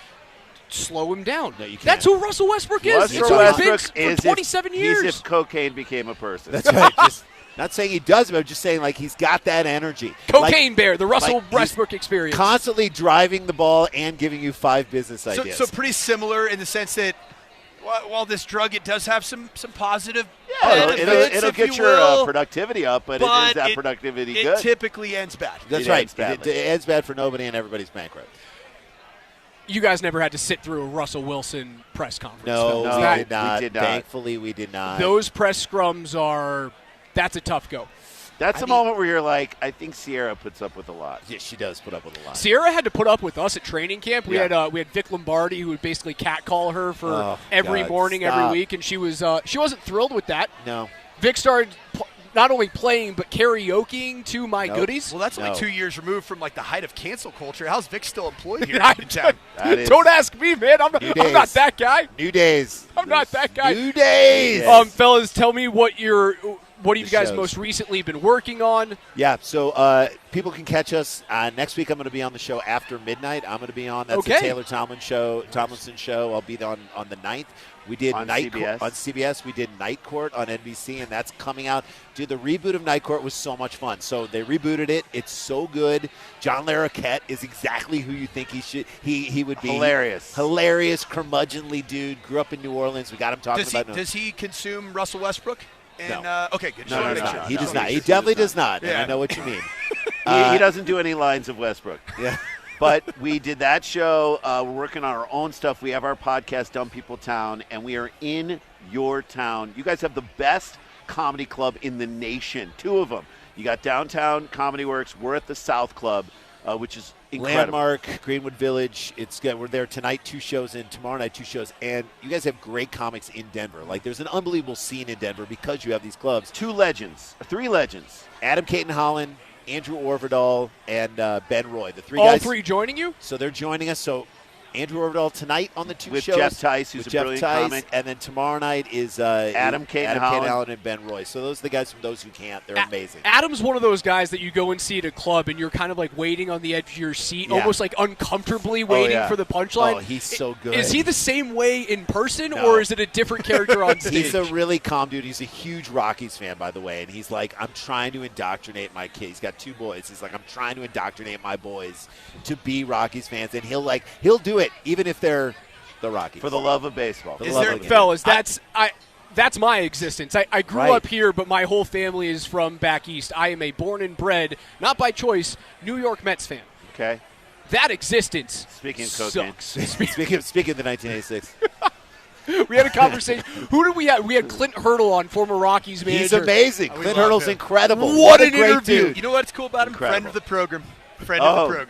slow him down? No, you can't. That's who Russell Westbrook is. Russell It's who he's been Westbrook is for 27 years. He's if cocaine became a person. That's right. Not saying he does, but I'm just saying, like, he's got that energy. Cocaine Bear, the Russell Westbrook experience. Constantly driving the ball and giving you 5 business ideas. So pretty similar in the sense that while this drug, it does have some positive benefits, it'll if get you your will, productivity up, but is that productivity it good? It typically ends bad. That's right. It ends bad for nobody, and everybody's bankrupt. You guys never had to sit through a Russell Wilson press conference. No, Phil. we did not. Thankfully, we did not. Those press scrums that's a tough go. That's the moment where you're like, I think Sierra puts up with a lot. Yeah, she does put up with a lot. Sierra had to put up with us at training camp. We had Vic Lombardi, who would basically catcall her for every morning, every week, and she wasn't thrilled with that. No. Vic started not only playing but karaokeing to my goodies. Well, that's only 2 years removed from like the height of cancel culture. How's Vic still employed here? Don't ask me, man. I'm not that guy. New days. I'm not that guy. New days. Fellas, tell me what have you guys most recently been working on? Yeah, so people can catch us next week. I'm going to be on the show after midnight. I'm going to be on. That's the Taylor Tomlinson show. I'll be on the 9th. We did on CBS. We did Night Court on NBC, and that's coming out. Dude, the reboot of Night Court was so much fun. So they rebooted it. It's so good. John Larroquette is exactly who you think he would be. Hilarious, curmudgeonly dude. Grew up in New Orleans. We got him talking about. Does he consume Russell Westbrook? And, no. Okay, good. No, he does not. He definitely does not. And I know what you mean. He doesn't do any lines of Westbrook. Yeah. But we did that show. We're working on our own stuff. We have our podcast, Dumb People Town, and we are in your town. You guys have the best comedy club in the nation, 2 of them. You got Downtown Comedy Works. We're at the South Club, which is incredible. Landmark, Greenwood Village. It's good. We're there tonight, 2 shows, and tomorrow night 2 shows. And you guys have great comics in Denver. Like, there's an unbelievable scene in Denver because you have these clubs. 3 legends. Adam Caton Holland, Andrew Orvidal, and Ben Roy. The 3 guys. All 3 joining you? So they're joining us. So Andrew Orvidal tonight on the 2 with shows. Jeff Tice, who's a brilliant comic. And then tomorrow night is Adam Caton Holland and Ben Roy. So those are the guys from Those Who Can't. They're amazing. Adam's one of those guys that you go and see at a club and you're kind of like waiting on the edge of your seat, almost like uncomfortably waiting for the punchline. Oh, he's so good. Is he the same way in person, or is it a different character on stage? He's a really calm dude. He's a huge Rockies fan, by the way, and he's like, I'm trying to indoctrinate my kids. He's got 2 boys. He's like, I'm trying to indoctrinate my boys to be Rockies fans, and he'll do it even if they're the Rockies. For the love of baseball. Fellas, that's my existence. I grew up here, but my whole family is from back east. I am a born and bred, not by choice, New York Mets fan. Okay. That existence Speaking of cocaine. Speaking of the 1986. We had a conversation. Who did we have? We had Clint Hurdle on, former Rockies manager. He's amazing. Clint Hurdle's incredible. What an interview. Dude. You know what's cool about him? Friend of the program.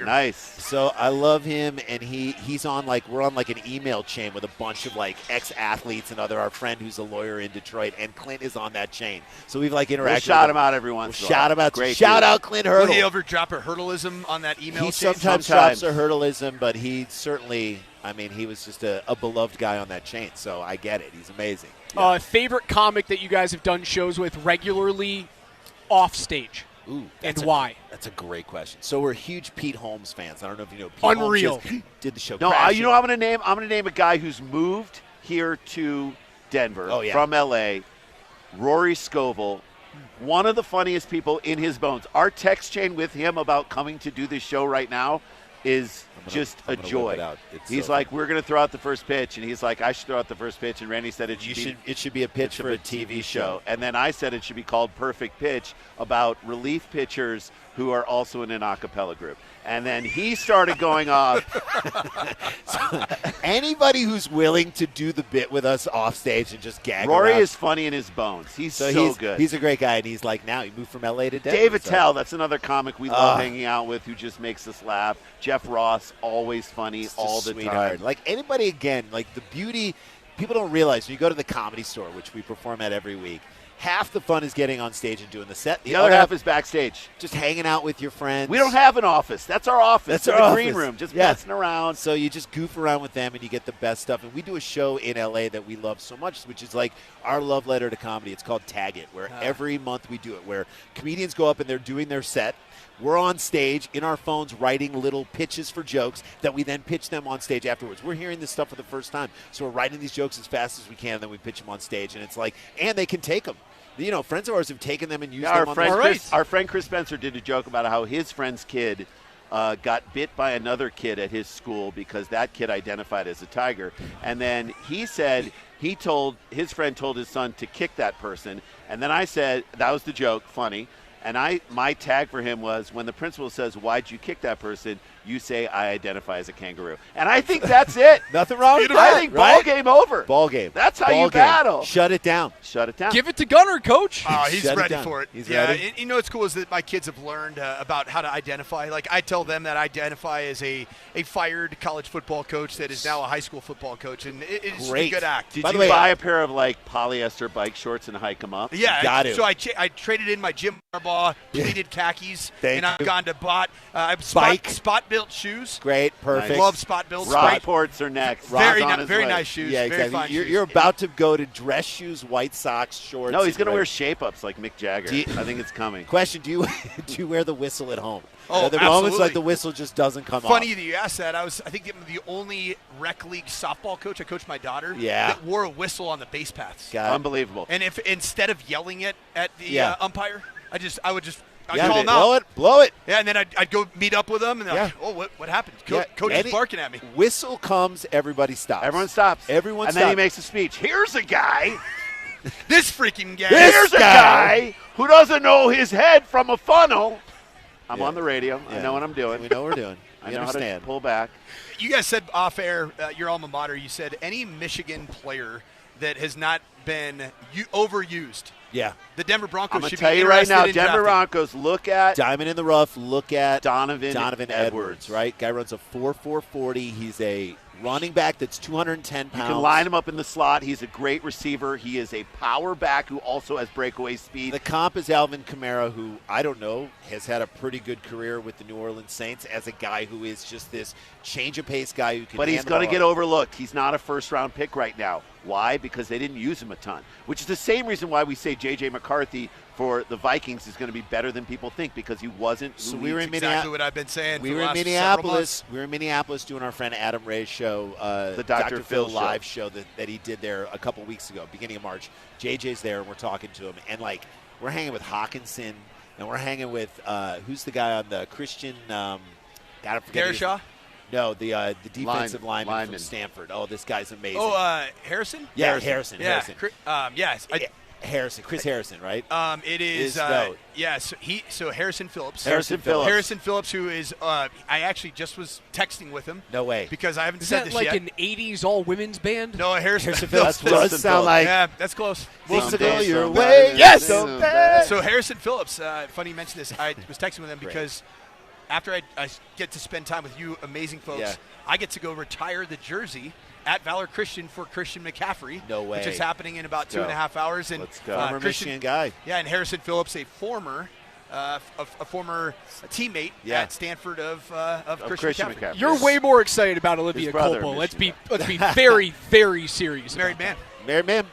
Nice. So I love him, and he's on we're on an email chain with a bunch of ex-athletes and our friend who's a lawyer in Detroit, and Clint is on that chain. So we've interacted. We'll shout him out every once in a while. Shout him out. Great shout out Clint Hurdle. Will he ever drop a hurdleism on that email he chain? Sometimes drops a hurdleism, but he certainly, he was just a beloved guy on that chain. So I get it. He's amazing. Yeah. Favorite comic that you guys have done shows with regularly off stage? Ooh, and why? That's a great question. So we're huge Pete Holmes fans. I don't know if you know Pete Unreal. Holmes did the show. No, you know I'm going to name a guy who's moved here to Denver from LA, Rory Scovel, one of the funniest people in his bones. Our text chain with him about coming to do this show right now is just a joy. He's so like, we're going to throw out the first pitch, and he's like, I should throw out the first pitch, and Randy said it should be a pitch for a TV show. And then I said it should be called Perfect Pitch, about relief pitchers who are also in an a cappella group. And then he started going off. So anybody who's willing to do the bit with us off stage and just gag Rory around. is funny in his bones. He's good. He's a great guy, and he's now he moved from LA to Denver. Dave Attell, that's another comic we love hanging out with who just makes us laugh. Jeff Ross, always funny all the time. Anybody, again, the beauty, people don't realize when you go to the Comedy Store, which we perform at every week, half the fun is getting on stage and doing the set. The other half is backstage. Just hanging out with your friends. We don't have an office. That's our office. That's our green room. Just messing around. So you just goof around with them and you get the best stuff. And we do a show in LA that we love so much, which is our love letter to comedy. It's called Tag It, where every month we do it, where comedians go up and they're doing their set. We're on stage in our phones writing little pitches for jokes that we then pitch them on stage afterwards. We're hearing this stuff for the first time. So we're writing these jokes as fast as we can, and then we pitch them on stage. And it's and they can take them. Friends of ours have taken them and used them on Our friend Chris Spencer did a joke about how his friend's kid got bit by another kid at his school because that kid identified as a tiger. And then he said his friend told his son to kick that person. And then I said, that was the joke, funny. And my tag for him was, when the principal says, "Why'd you kick that person?" you say, "I identify as a kangaroo." And I think that's it. Nothing wrong with that. I think ball game over. Ball game. That's how Ball you game. battle. Shut it down. Shut it down. Give it to Gunner, Coach. Oh, he's Shut it ready down. for it. He's yeah, ready. You know what's cool is that my kids have learned about how to identify. Like, I tell them that I identify as a fired college football coach that is now a high school football coach, and it's a Great. good act. Did By you the way, buy a pair of, like, polyester bike shorts and hike them up? Yeah, Got to. so I traded in my Jim Harbaugh pleated khakis, Thank and I've you. gone to I've Bike. spot-built shoes. Great. Perfect. Love spot-built. Rockports are next. Very, Rod's on his very way. nice shoes. Yeah, Very exactly. fine shoes. You're about to go to dress shoes, white socks, shorts. No, he's going to and wear red- shape-ups like Mick Jagger. I think it's coming. Question: Do you wear the whistle at home? Oh, Are there moments absolutely. like the whistle just doesn't come off? Funny that you asked that. I think I'm the only rec league softball coach. I coached my daughter. Yeah. That wore a whistle on the base paths. Got it. Unbelievable. And if instead of yelling it at the Yeah. umpire, I'd Yeah, call him out. blow it. Yeah, and then I'd go meet up with them, and they're Yeah. like, "Oh, what happened? Yeah, Coach is barking at me." Whistle comes, everybody stops. Everyone stops. Everyone and stops. then he makes a speech. Here's a guy. This freaking guy. Here's a guy who doesn't know his head from a funnel. I'm on the radio. I Yeah. know what I'm doing. We know what we're doing. I We know how to understand. pull back. You guys said off air, your alma mater. You said any Michigan player that has not been overused. Yeah. The Denver Broncos I'm going to should tell be you right interested now, in Denver drafting. Broncos, look at Diamond in the rough. Look at Donovan Edwards, right? Guy runs a 4.40. He's a running back that's 210 You pounds. can line him up in the slot. He's a great receiver. He is a power back who also has breakaway speed. The comp is Alvin Kamara, who, I don't know, has had a pretty good career with the New Orleans Saints as a guy who is just this change-of-pace guy who can But he's hand the going to ball get off. overlooked. He's not a first-round pick right now. Why? Because they didn't use him a ton, which is the same reason why we say J.J. McCarthy for the Vikings is going to be better than people think, because he wasn't. So who we were he- in Exactly what I've been saying. We for were the in last Minneapolis. several We were in Minneapolis doing our friend Adam Ray's show, The Dr. Phil live show that he did there a couple weeks ago, beginning of March. JJ's there, and we're talking to him, and like we're hanging with Hawkinson, and we're hanging with who's the guy on the Christian? Gotta forget. his- Garashaw? No, the defensive lineman from lineman. Stanford. Oh, this guy's amazing. Oh, Harrison? yeah, Harrison. Yeah. Harrison. Yes. Harrison. Chris Harrison, right? It is. no. Yeah. So Harrison Phillips. Harrison Phillips. Harrison Phillips, who is. I actually just was texting with him. No way. Because I haven't Is said that this like yet. an 80s all-women's band? No, Harrison Phillips Does does sound like Yeah, that's close. Things Someday, go your someday, way. Yes! Someday. So Harrison Phillips, funny you mentioned this. I was texting with him because after I get to spend time with you amazing folks, Yeah. I get to go retire the jersey at Valor Christian for Christian McCaffrey. No way. Which is happening in about go. 2.5 hours. And Let's go. Former Christian, Michigan guy. Yeah, and Harrison Phillips, a former teammate Yeah. at Stanford of Christian McCaffrey. McCaffrey. You're way more excited about Olivia His brother, Culpo. Let's be Michigan. very, very serious. Married about man. Married man.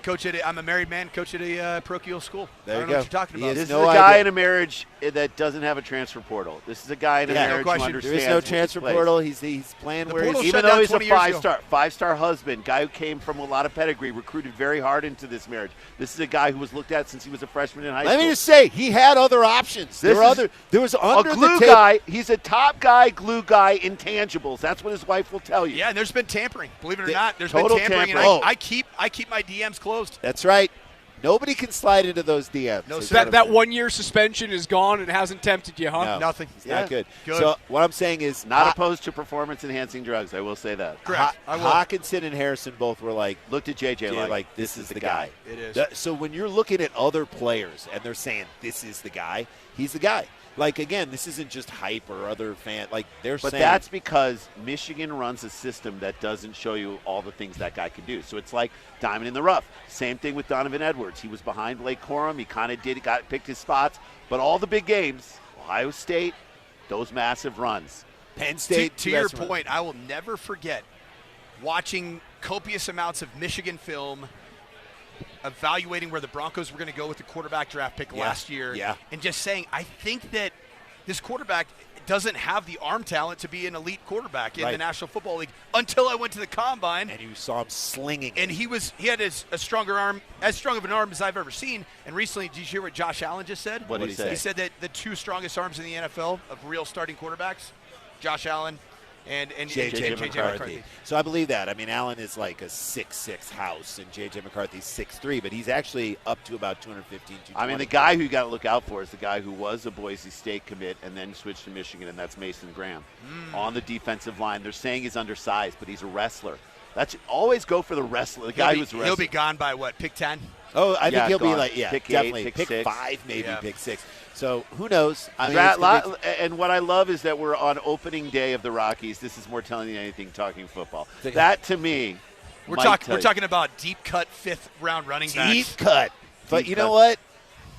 I'm a married man, coach at a parochial school. There I you don't know what go. you're talking He about. is This no is a guy idea. in a marriage that doesn't have a transfer portal. This is a guy in a Yeah, no marriage who question. understands. There is no what this transfer place. portal. He's playing The where portal he's shut Even though down he's a 20 years ago. five-star husband, guy who came from a lot of pedigree, recruited very hard into this marriage. This is a guy who was looked at since he was a freshman in high Let school. me just say, he had other options. This There was a under glue the table. guy. He's a top guy, glue guy, intangibles. That's what his wife will tell you. Yeah, and there's been tampering. Believe it or The- not, there's been total tampering. tampering. And I keep my DMs closed. That's right. Nobody can slide into those DMs. No, Is sir. what I'm That saying. 1 year suspension is gone and hasn't tempted you, huh? No, Nothing. It's Yeah. not good. Good. So what I'm saying is Not opposed to performance-enhancing drugs. I will say that. Correct. I will. Hawkinson and Harrison both were like, Looked at JJ like, this is the guy. It is. So when you're looking at other players and they're saying this is the guy, he's the guy. Like again, this isn't just hype or other fan. Like they're But saying that's because Michigan runs a system that doesn't show you all the things that guy can do. So it's like diamond in the rough. Same thing with Donovan Edwards. He was behind Blake Corum. He kind of picked his spots. But all the big games, Ohio State, those massive runs. Penn State. To your point, I will never forget watching copious amounts of Michigan film, evaluating where the Broncos were going to go with the quarterback draft pick last year, and just saying, I think that this quarterback doesn't have the arm talent to be an elite quarterback in the National Football League until I went to the Combine. And you saw him slinging it. And he had a stronger arm, as strong of an arm as I've ever seen. And recently, did you hear what Josh Allen just said? What did he say? He said that the two strongest arms in the NFL of real starting quarterbacks, Josh Allen and J.J. J.J. McCarthy. So I believe that. I mean, Allen is like a 6'6" house, and J.J. McCarthy's 6'3", but he's actually up to about 215, 220. I mean, the guy who you got to look out for is the guy who was a Boise State commit and then switched to Michigan, and that's Mason Graham. On the defensive line, they're saying he's undersized, but he's a wrestler. That's always go for the wrestler. The guy who's a wrestler. He'll be gone by what? Pick 10. Oh, I think he'll gone. be like pick definitely 8, pick 6. 5, maybe Yeah. pick 6. So who knows? I mean, And what I love is that we're on opening day of the Rockies. This is more telling than anything talking football. That to me, We're talking about deep cut 5th round running backs. deep cut. But Deep you know cut. what?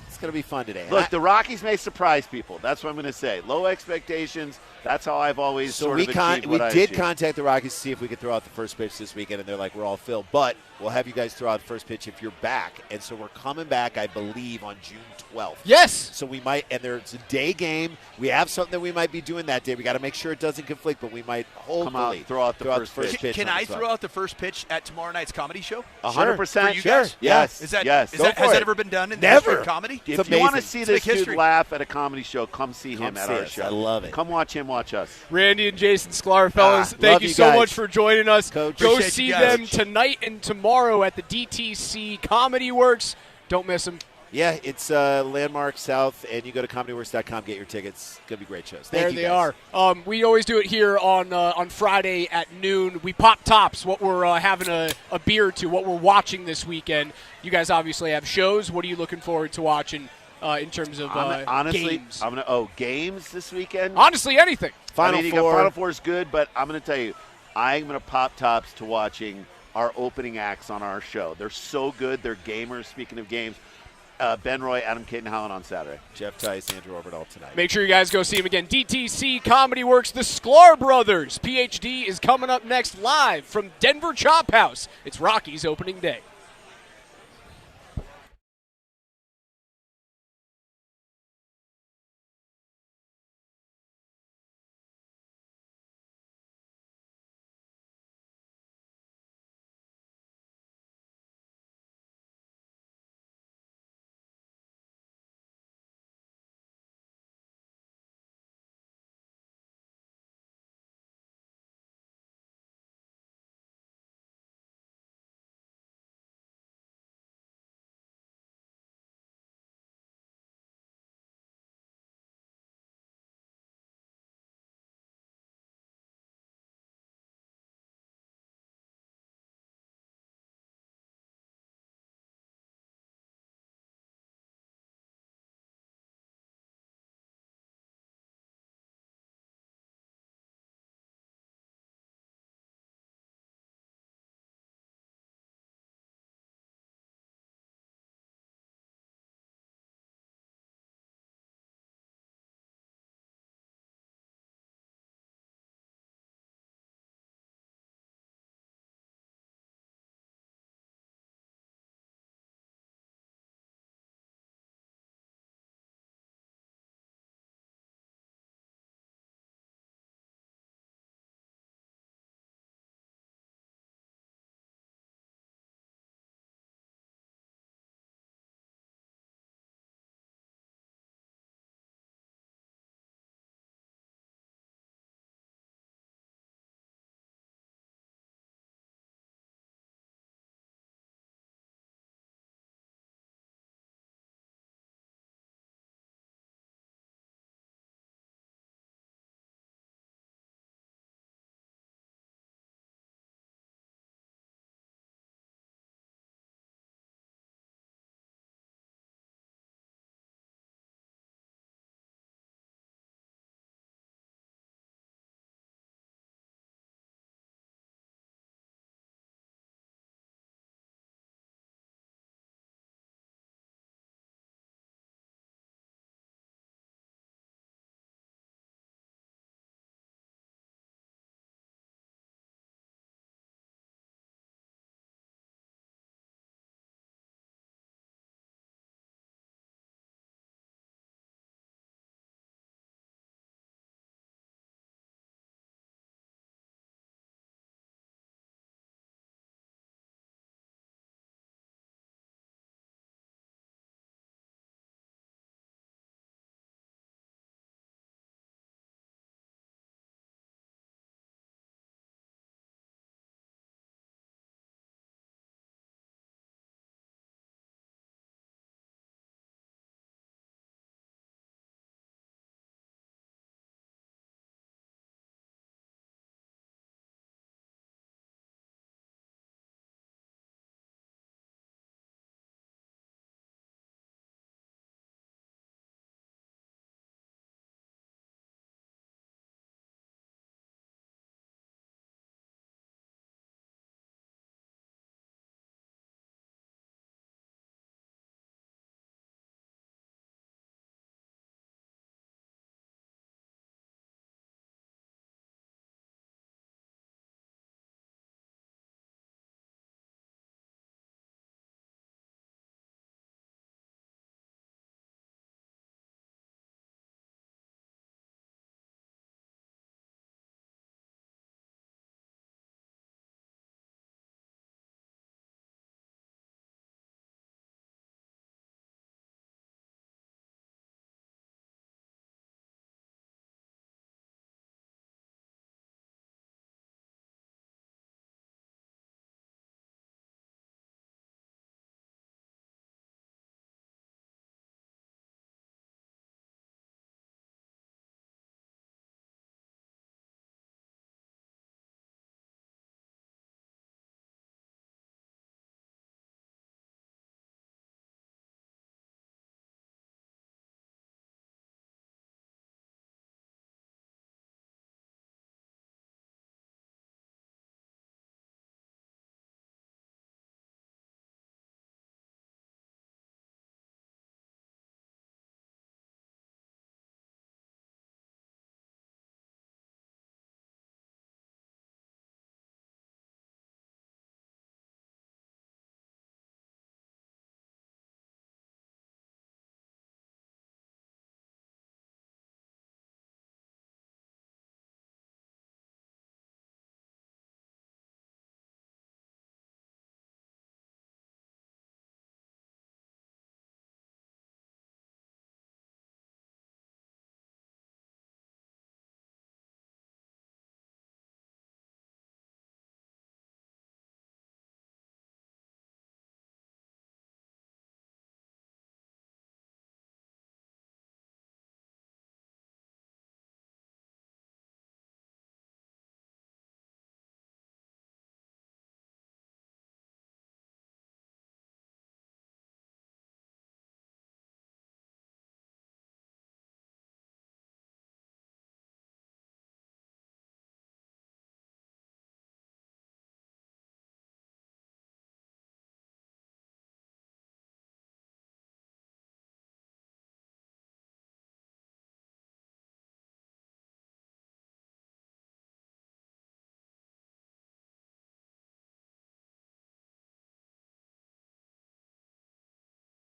It's going to be fun today. Look, the Rockies may surprise people. That's what I'm going to say. Low expectations. That's how I've always So sort we of achieved we what I did achieved. contact the Rockies to see if we could throw out the first pitch this weekend, and they're like, we're all filled. But we'll have you guys throw out the first pitch if you're back. And so we're coming back, I believe, on June 12th. Yes. So we might, and there's a day game. We have something that we might be doing that day. We got to make sure it doesn't conflict, but we might hopefully throw out the first pitch. Can I throw out the first pitch at tomorrow night's comedy show? 100%. For you guys? Yes. Is that, yes. has that ever been done in the history of comedy? If you want to see this dude history. laugh at a comedy show, come see him at our show. I love it. Come watch him watch us. Randy and Jason Sklar, fellas, thank love you you so guys. much for joining us. Coach. Go Appreciate see you guys. them tonight and tomorrow at the DTC Comedy Works. Don't miss them. Yeah, it's Landmark South, and you go to comedyworks.com, get your tickets. It's going to be great shows. Thank There you they guys. are. We always do it here on Friday at noon. We pop tops, what we're having a beer to, what we're watching this weekend. You guys obviously have shows. What are you looking forward to watching in terms of Honestly, games? games this weekend? Honestly, anything. Final Four. Final Four is good, but I'm going to tell you, I'm going to pop tops to watching our opening acts on our show. They're so good. They're gamers. Speaking of games, Ben Roy, Adam Caton-Howland on Saturday. Jeff Tice, Andrew Orbital tonight. Make sure you guys go see him again. DTC Comedy Works, the Sklar Brothers. PhD is coming up next live from Denver Chop House. It's Rockies opening day.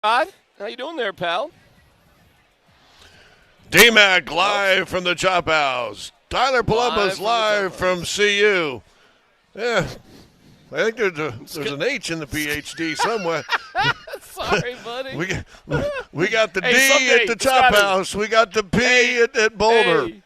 Scott, how you doing there, pal? DMac live from the Chop House. Tyler Polumbus live from CU. Yeah, I think there's an H in the PhD somewhere. Sorry, buddy. we got the D at the Chop House. We got the P at Boulder.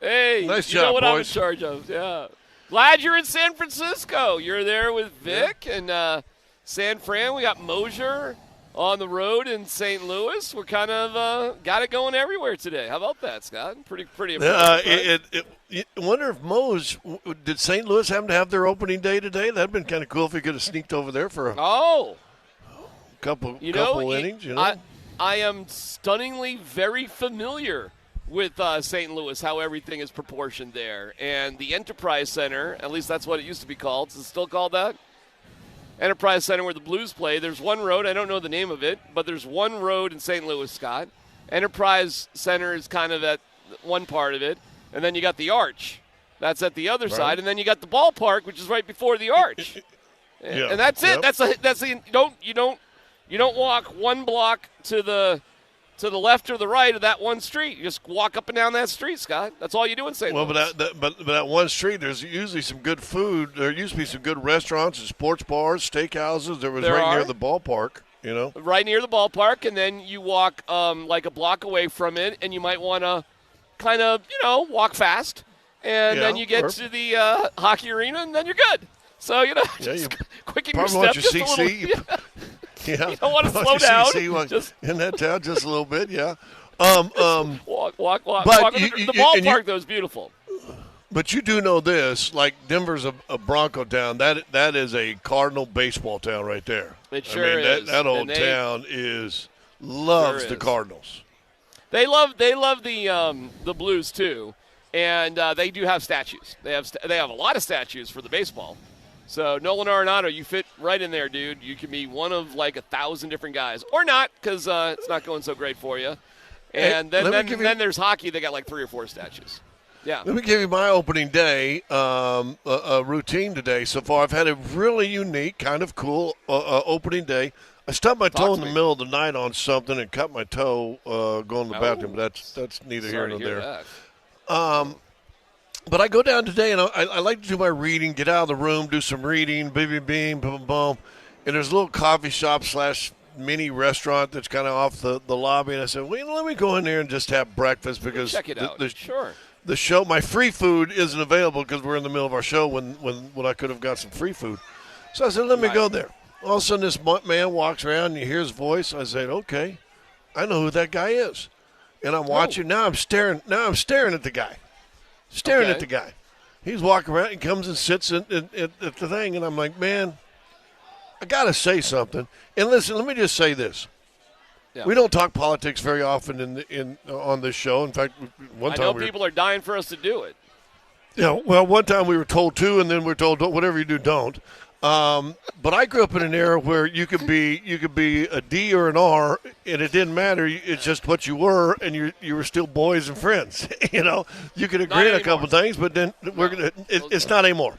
Hey, nice you job, know what boys. I'm in charge of. Yeah. Glad you're in San Francisco. You're there with Vic and San Fran. We got Moser on the road in St. Louis. We're kind of got it going everywhere today. How about that, Scott? Pretty impressive. I wonder if did St. Louis happen to have their opening day today? That'd been kind of cool if we could have sneaked over there for a couple innings. I am stunningly very familiar with St. Louis, how everything is proportioned there. And the Enterprise Center, at least that's what it used to be called. Is it still called that? Enterprise Center where the Blues play. There's one road, I don't know the name of it, but there's one road in St. Louis, Scott. Enterprise Center is kind of at one part of it, and then you got the Arch. That's at the other side, and then you got the ballpark, which is right before the Arch. And that's it. You don't walk one block to the left or the right of that one street. You just walk up and down that street, Scott. That's all you do in St. Louis. Well, but that one street, there's usually some good food. There used to be some good restaurants and sports bars, steakhouses. There was near the ballpark, Right near the ballpark, and then you walk like a block away from it, and you might want to kind of, walk fast. And then you get to the hockey arena, and then you're good. So, just quicken your step just a little. Yeah, you don't want to slow down. Just in that town, just a little bit, yeah. Walk. But the ballpark, though, is beautiful. But you do know this, like Denver's a Bronco town. That is a Cardinal baseball town right there. It sure is. That old town loves the Cardinals. They love the Blues too, and they do have statues. They have a lot of statues for the baseball. So, Nolan Arenado, you fit right in there, dude. You can be one of like 1,000 different guys. Or not, because it's not going so great for you. And then there's hockey. They got like 3 or 4 statues. Yeah. Let me give you my opening day a routine today so far. I've had a really unique, kind of cool opening day. I stubbed my toe in the middle of the night on something and cut my toe going to the bathroom. That's neither here nor there. But I go down today, and I like to do my reading, get out of the room, do some reading, boom, boom, boom. And there's a little coffee shop / mini restaurant that's kind of off the lobby. And I said, well, let me go in there and just have breakfast because check it out. Sure. The show, my free food isn't available because we're in the middle of our show when I could have got some free food. So I said, let me go there. All of a sudden, this man walks around, and you hear his voice. I said, okay, I know who that guy is. And I'm watching. Now I'm staring at the guy. At the guy. He's walking around and comes and sits at the thing, and I'm like, man, I got to say something. And listen, let me just say this. Yeah. We don't talk politics very often on this show. In fact, one time people are dying for us to do it. Yeah, well, one time we were told to, and then we were told, whatever you do, don't. But I grew up in an era where you could be a D or an R, and it didn't matter. It's just what you were, and you were still boys and friends. You could agree on a couple things, but then it's not anymore.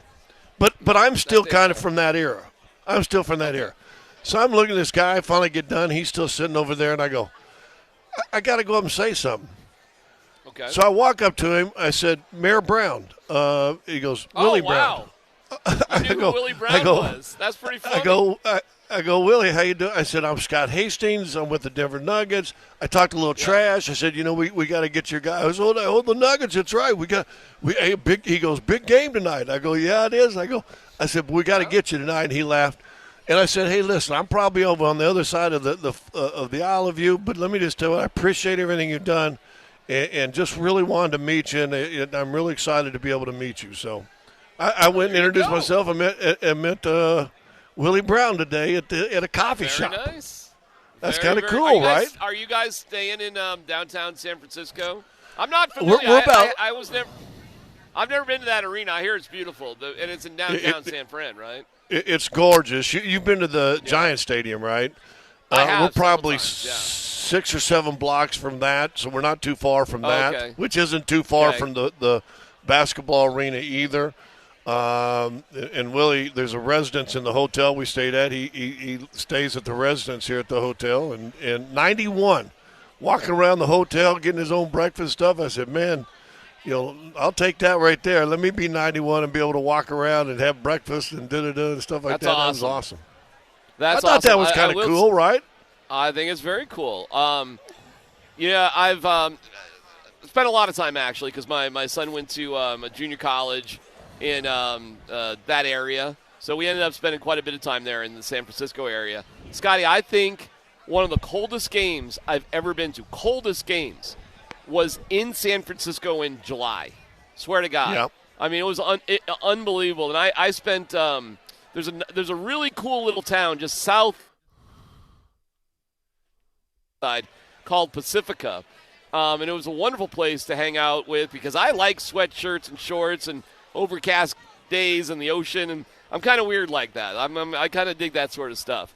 But I'm still kind of from that era. I'm still from that era. So I'm looking at this guy. I finally get done. He's still sitting over there, and I go, I got to go up and say something. Okay. So I walk up to him. I said, Mayor Brown. He goes, Willie Brown. You knew who Willie Brown was. That's pretty funny. I go, Willie, how you doing? I said, I'm Scott Hastings. I'm with the Denver Nuggets. I talked a little trash. I said, we got to get your guy. I was, hold the Nuggets. That's right. He goes, big game tonight. I go, yeah, it is. I said, we got to get you tonight. And he laughed. And I said, hey, listen, I'm probably over on the other side of the aisle of you, but let me just tell you, I appreciate everything you've done, and just really wanted to meet you, and I'm really excited to be able to meet you. So I went and introduced myself. I met Willie Brown today at a coffee shop. Very nice. That's kind of cool, right? Are you guys staying in downtown San Francisco? I'm not familiar. I've never been to that arena. I hear it's beautiful, and it's in downtown San Fran, right? It's gorgeous. You've been to the Giant Stadium, right? I have we're probably times, 6 or 7 blocks from that, so we're not too far from that, which isn't too far from the basketball arena either. And Willie, there's a residence in the hotel we stayed at. He stays at the residence here at the hotel. And 91, walking around the hotel, getting his own breakfast stuff. I said, man, I'll take that right there. Let me be 91 and be able to walk around and have breakfast and and stuff like that. Awesome. That was awesome. I thought that was kind of cool, right? I think it's very cool. I've spent a lot of time, actually, because my son went to a junior college in that area. So we ended up spending quite a bit of time there in the San Francisco area. Scotty, I think one of the coldest games I've ever been to, was in San Francisco in July. Swear to God. Yep. I mean, it was unbelievable. And I spent there's a really cool little town just south side called Pacifica. And it was a wonderful place to hang out with because I like sweatshirts and shorts and overcast days and the ocean, and I'm kind of weird like that. I kind of dig that sort of stuff.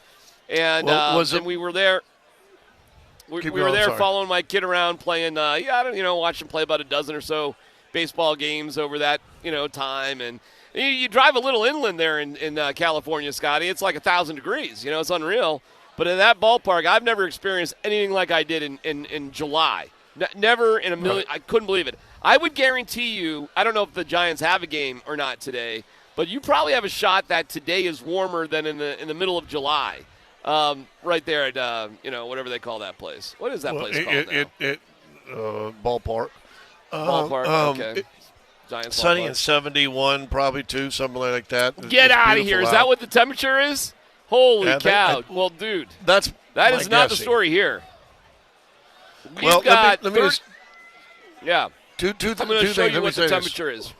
And and we were there. We were there following my kid around playing. Watch him play about a dozen or so baseball games over that time. And you drive a little inland there in California, Scotty. It's like 1,000 degrees. It's unreal. But in that ballpark, I've never experienced anything like I did in July. Never in a million. Right. I couldn't believe it. I would guarantee you, I don't know if the Giants have a game or not today, but you probably have a shot that today is warmer than in the middle of July. Right there at whatever they call that place. What is that place called now? Ballpark. Ballpark. Okay. Giants sunny ballpark. and 71, probably too, something like that. Get out of here! Is that what the temperature is? Holy cow! Well, dude, that is not the story here. We've got let me just. Yeah. Two I'm going to show you what the temperature is.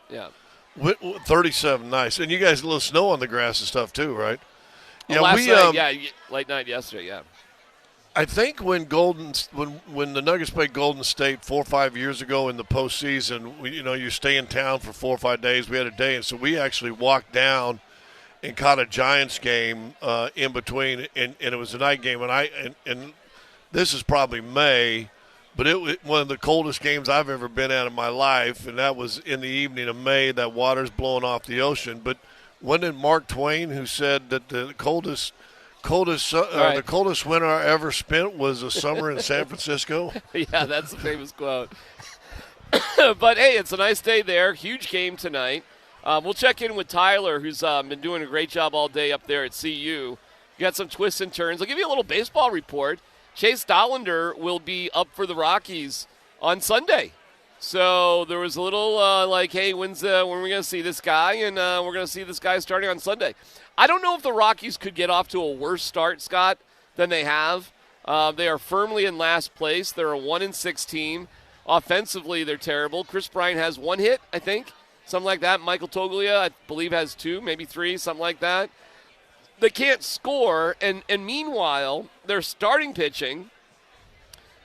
Yeah. 37, nice. And you guys a little snow on the grass and stuff too, right? Yeah, last night, late night yesterday, yeah. I think when the Nuggets played Golden State 4 or 5 years ago in the postseason, you stay in town for 4 or 5 days. We had a day, and so we actually walked down and caught a Giants game in between, and it was a night game. And this is probably May, but it was one of the coldest games I've ever been at in my life, and that was in the evening of May. That water's blowing off the ocean. But wasn't it Mark Twain who said that the coldest winter I ever spent was a summer in San Francisco? Yeah, that's the famous quote. But, hey, it's a nice day there. Huge game tonight. We'll check in with Tyler, who's been doing a great job all day up there at CU. Got some twists and turns. I'll give you a little baseball report. Chase Dollander will be up for the Rockies on Sunday. So there was a little hey, when are we going to see this guy? And we're going to see this guy starting on Sunday. I don't know if the Rockies could get off to a worse start, Scott, than they have. They are firmly in last place. They're a 1-6 team. Offensively, they're terrible. Chris Bryant has 1 hit, I think, something like that. Michael Toglia, I believe, has 2, maybe 3, something like that. They can't score, and meanwhile, their starting pitching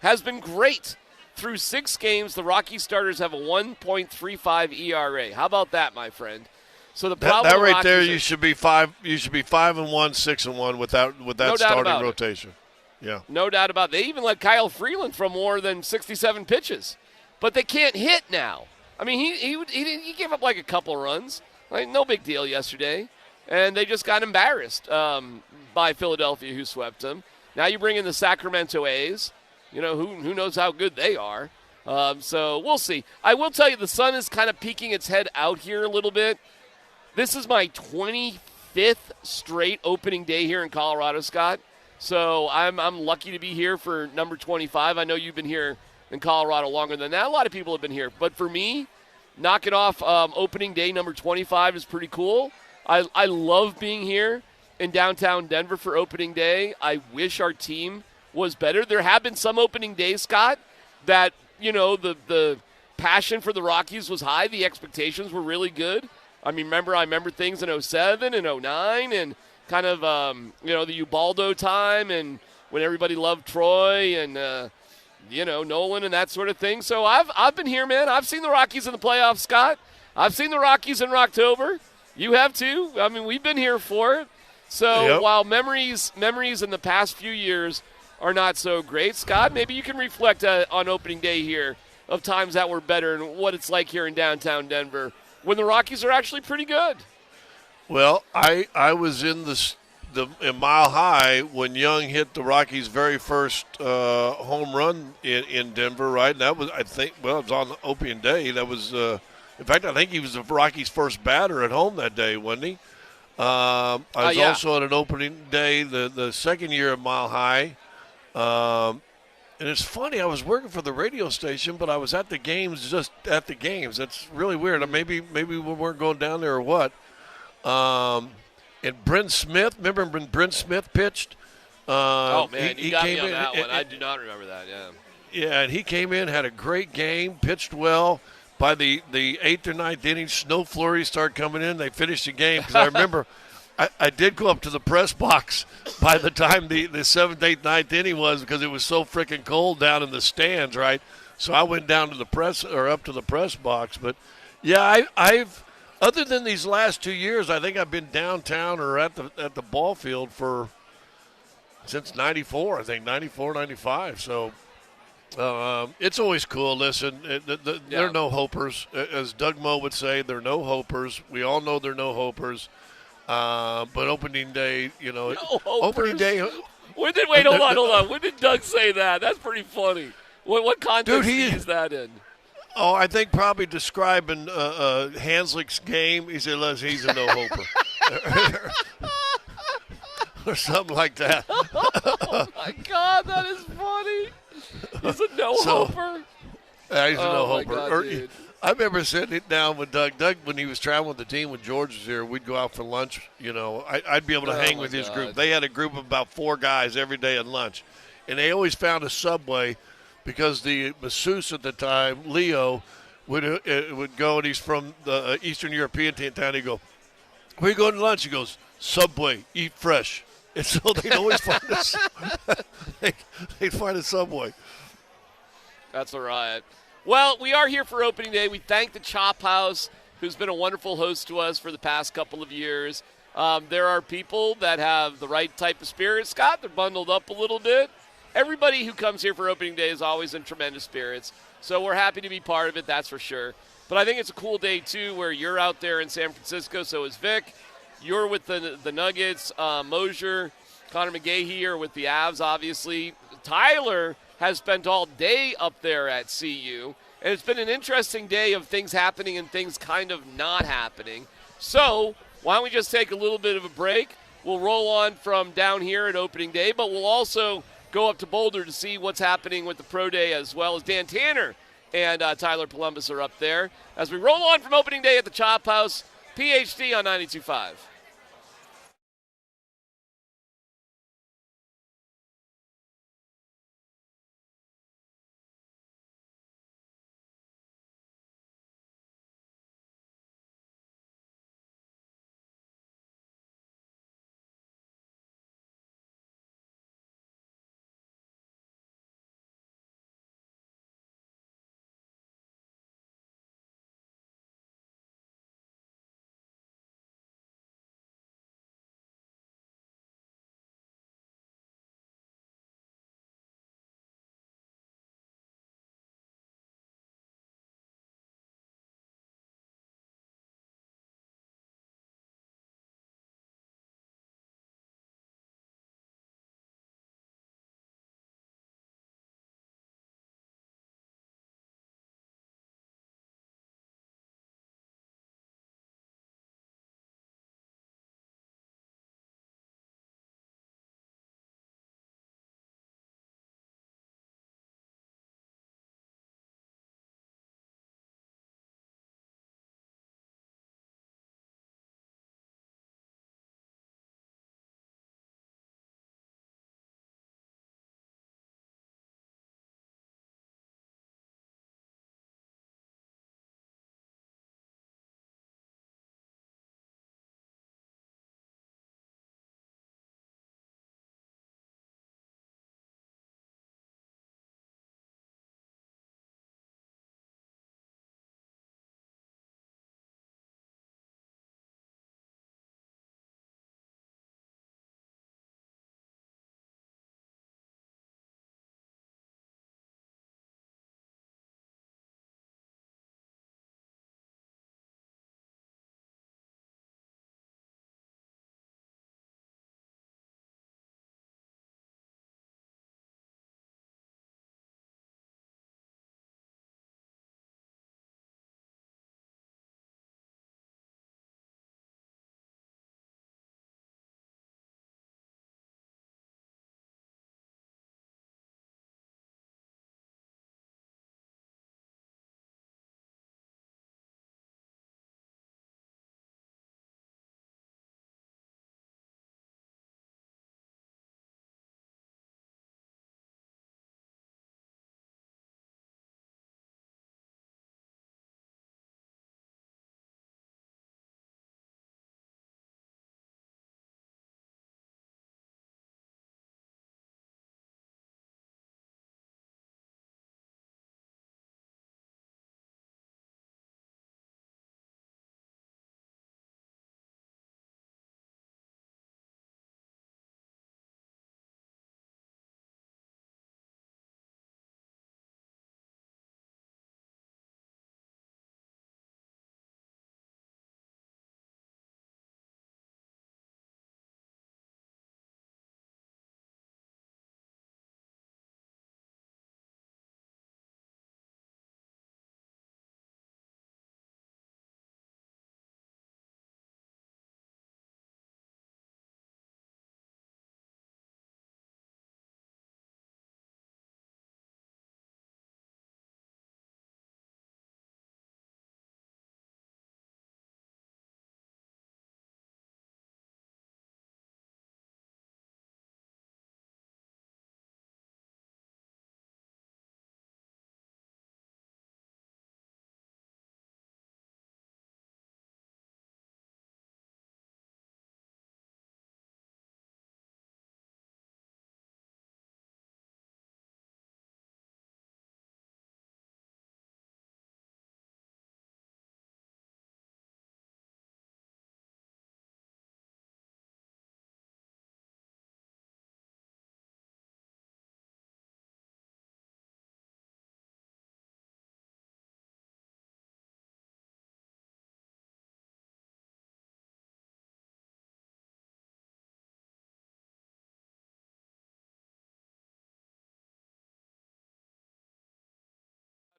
has been great. Through 6 games, the Rockies starters have a 1.35 ERA. How about that, my friend? So the problem that right there, you should be 5. You should be 5-1, 6-1 with that starting rotation. Yeah, no doubt about it. They even let Kyle Freeland throw more than 67 pitches, but they can't hit now. I mean, he gave up like a couple runs, like no big deal yesterday, and they just got embarrassed by Philadelphia, who swept them. Now you bring in the Sacramento A's. Who knows how good they are. So we'll see. I will tell you, the sun is kind of peeking its head out here a little bit. This is my 25th straight opening day here in Colorado, Scott. So I'm lucky to be here for number 25. I know you've been here in Colorado longer than that. A lot of people have been here. But for me, knocking off opening day number 25 is pretty cool. I love being here in downtown Denver for opening day. I wish our team was better. There have been some opening days, Scott, that, the passion for the Rockies was high. The expectations were really good. I remember things in 07 and 09 and kind of, the Ubaldo time and when everybody loved Troy and, Nolan and that sort of thing. So I've been here, man. I've seen the Rockies in the playoffs, Scott. I've seen the Rockies in October. You have too. I mean, we've been here for it. So while memories in the past few years are not so great, Scott, maybe you can reflect on opening day here of times that were better and what it's like here in downtown Denver when the Rockies are actually pretty good. Well, I was in in Mile High when Young hit the Rockies' very first home run in Denver, right? And that was, I think, it was on opening day. That was, in fact, I think he was the Rockies' first batter at home that day, wasn't he? I was also at an opening day the second year at Mile High. And it's funny, I was working for the radio station, but I was at the games, just at the games. That's really weird. Maybe we weren't going down there or what. And Brent Smith, remember when Brent Smith pitched? Oh, man, he got came me on in, that one. I do not remember that, yeah. Yeah, and he came in, had a great game, pitched well. By the 8th or 9th inning, snow flurries start coming in. They finished the game because I remember I did go up to the press box by the time the 7th, 8th, 9th inning was because it was so freaking cold down in the stands, right? So I went down to the press or up to the press box. But, yeah, I've other than these last 2 years, I think I've been downtown or at the ball field since 94, I think, 94, 95. So it's always cool. Listen, there are no hopers. As Doug Moe would say, there are no hopers. We all know there are no hopers. But opening day, no opening day. Hold on. When did Doug say that? That's pretty funny. What context is that in? Oh, I think probably describing Hanslick's game. He said, he's a no-hoper. Or something like that. Oh, my God, that is funny. He's a no-hoper. He's a no-hoper. God, I remember sitting down with Doug. Doug, when he was traveling with the team, when George was here, we'd go out for lunch. I'd be able to hang with his group. They had a group of about 4 guys every day at lunch. And they always found a Subway because the masseuse at the time, Leo, would go, and he's from the Eastern European town. He'd go, "Where you going to lunch?" He goes, "Subway, eat fresh." And so they'd always find they'd find a Subway. That's all right. Well, we are here for opening day. We thank the Chop House, who's been a wonderful host to us for the past couple of years. There are people that have the right type of spirit, Scott. They're bundled up a little bit. Everybody who comes here for opening day is always in tremendous spirits. So we're happy to be part of it, that's for sure. But I think it's a cool day, too, where you're out there in San Francisco. So is Vic. You're with the Nuggets. Moser, Connor McGahee are with the Avs, obviously. Tyler has spent all day up there at CU. And it's been an interesting day of things happening and things kind of not happening. So why don't we just take a little bit of a break? We'll roll on from down here at opening day, but we'll also go up to Boulder to see what's happening with the Pro Day, as well as Dan Tanner and Tyler Polumbus are up there. As we roll on from opening day at the Chop House, PhD on 92.5.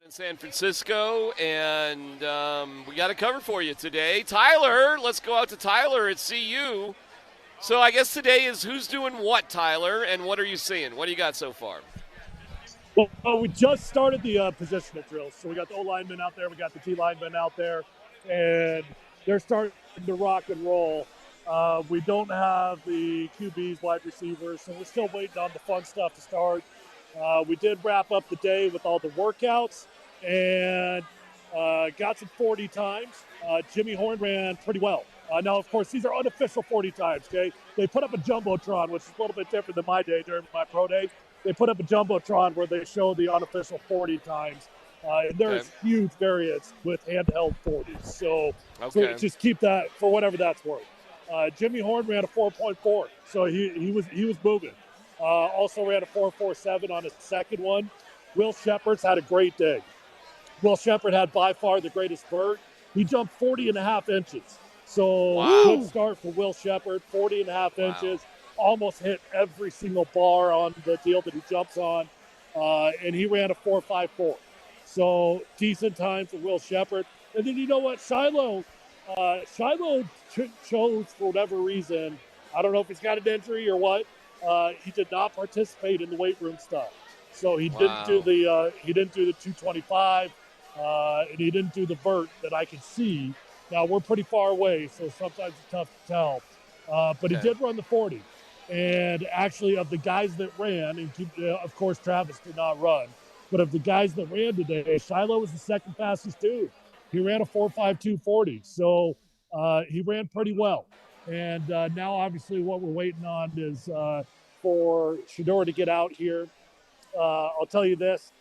in San Francisco, and we got a cover for you today. Tyler, let's go out to Tyler at CU. So I guess today is who's doing what, Tyler, and what are you seeing? What do you got so far? Well, we just started the positional drills. So we got the O linemen out there, we got the T linemen out there, and they're starting to rock and roll. We don't have the QBs, wide receivers, so we're still waiting on the fun stuff to start. We did wrap up the day with all the workouts and got some 40 times. Jimmy Horn ran pretty well. Now, of course, these are unofficial 40 times, okay? They put up a Jumbotron, which is a little bit different than my day during my pro day. They put up a Jumbotron where they show the unofficial 40 times. And there's huge variance with handheld 40s. So just keep that for whatever that's worth. Jimmy Horn ran a 4.4, so he was moving. Also ran a 4.47 on his second one. Will Shepherd's had a great day. Will Shepherd had by far the greatest vert. He jumped 40 and a half inches. So good start for Will Shepherd, 40 and a half inches. Almost hit every single bar on the deal that he jumps on. And he ran a 4.54. So decent time for Will Shepherd. And then you know what? Shiloh chose for whatever reason. I don't know if he's got an injury or what. He did not participate in the weight room stuff. So he didn't do the 225, and he didn't do the vert that I could see. Now we're pretty far away, so sometimes it's tough to tell. But he did run the 40. And actually, of the guys that ran, and of course Travis did not run, but of the guys that ran today, Shiloh was the second fastest dude. He ran a 4.52 40. So he ran pretty well. And now, obviously, what we're waiting on is for Shedeur to get out here. I'll tell you this.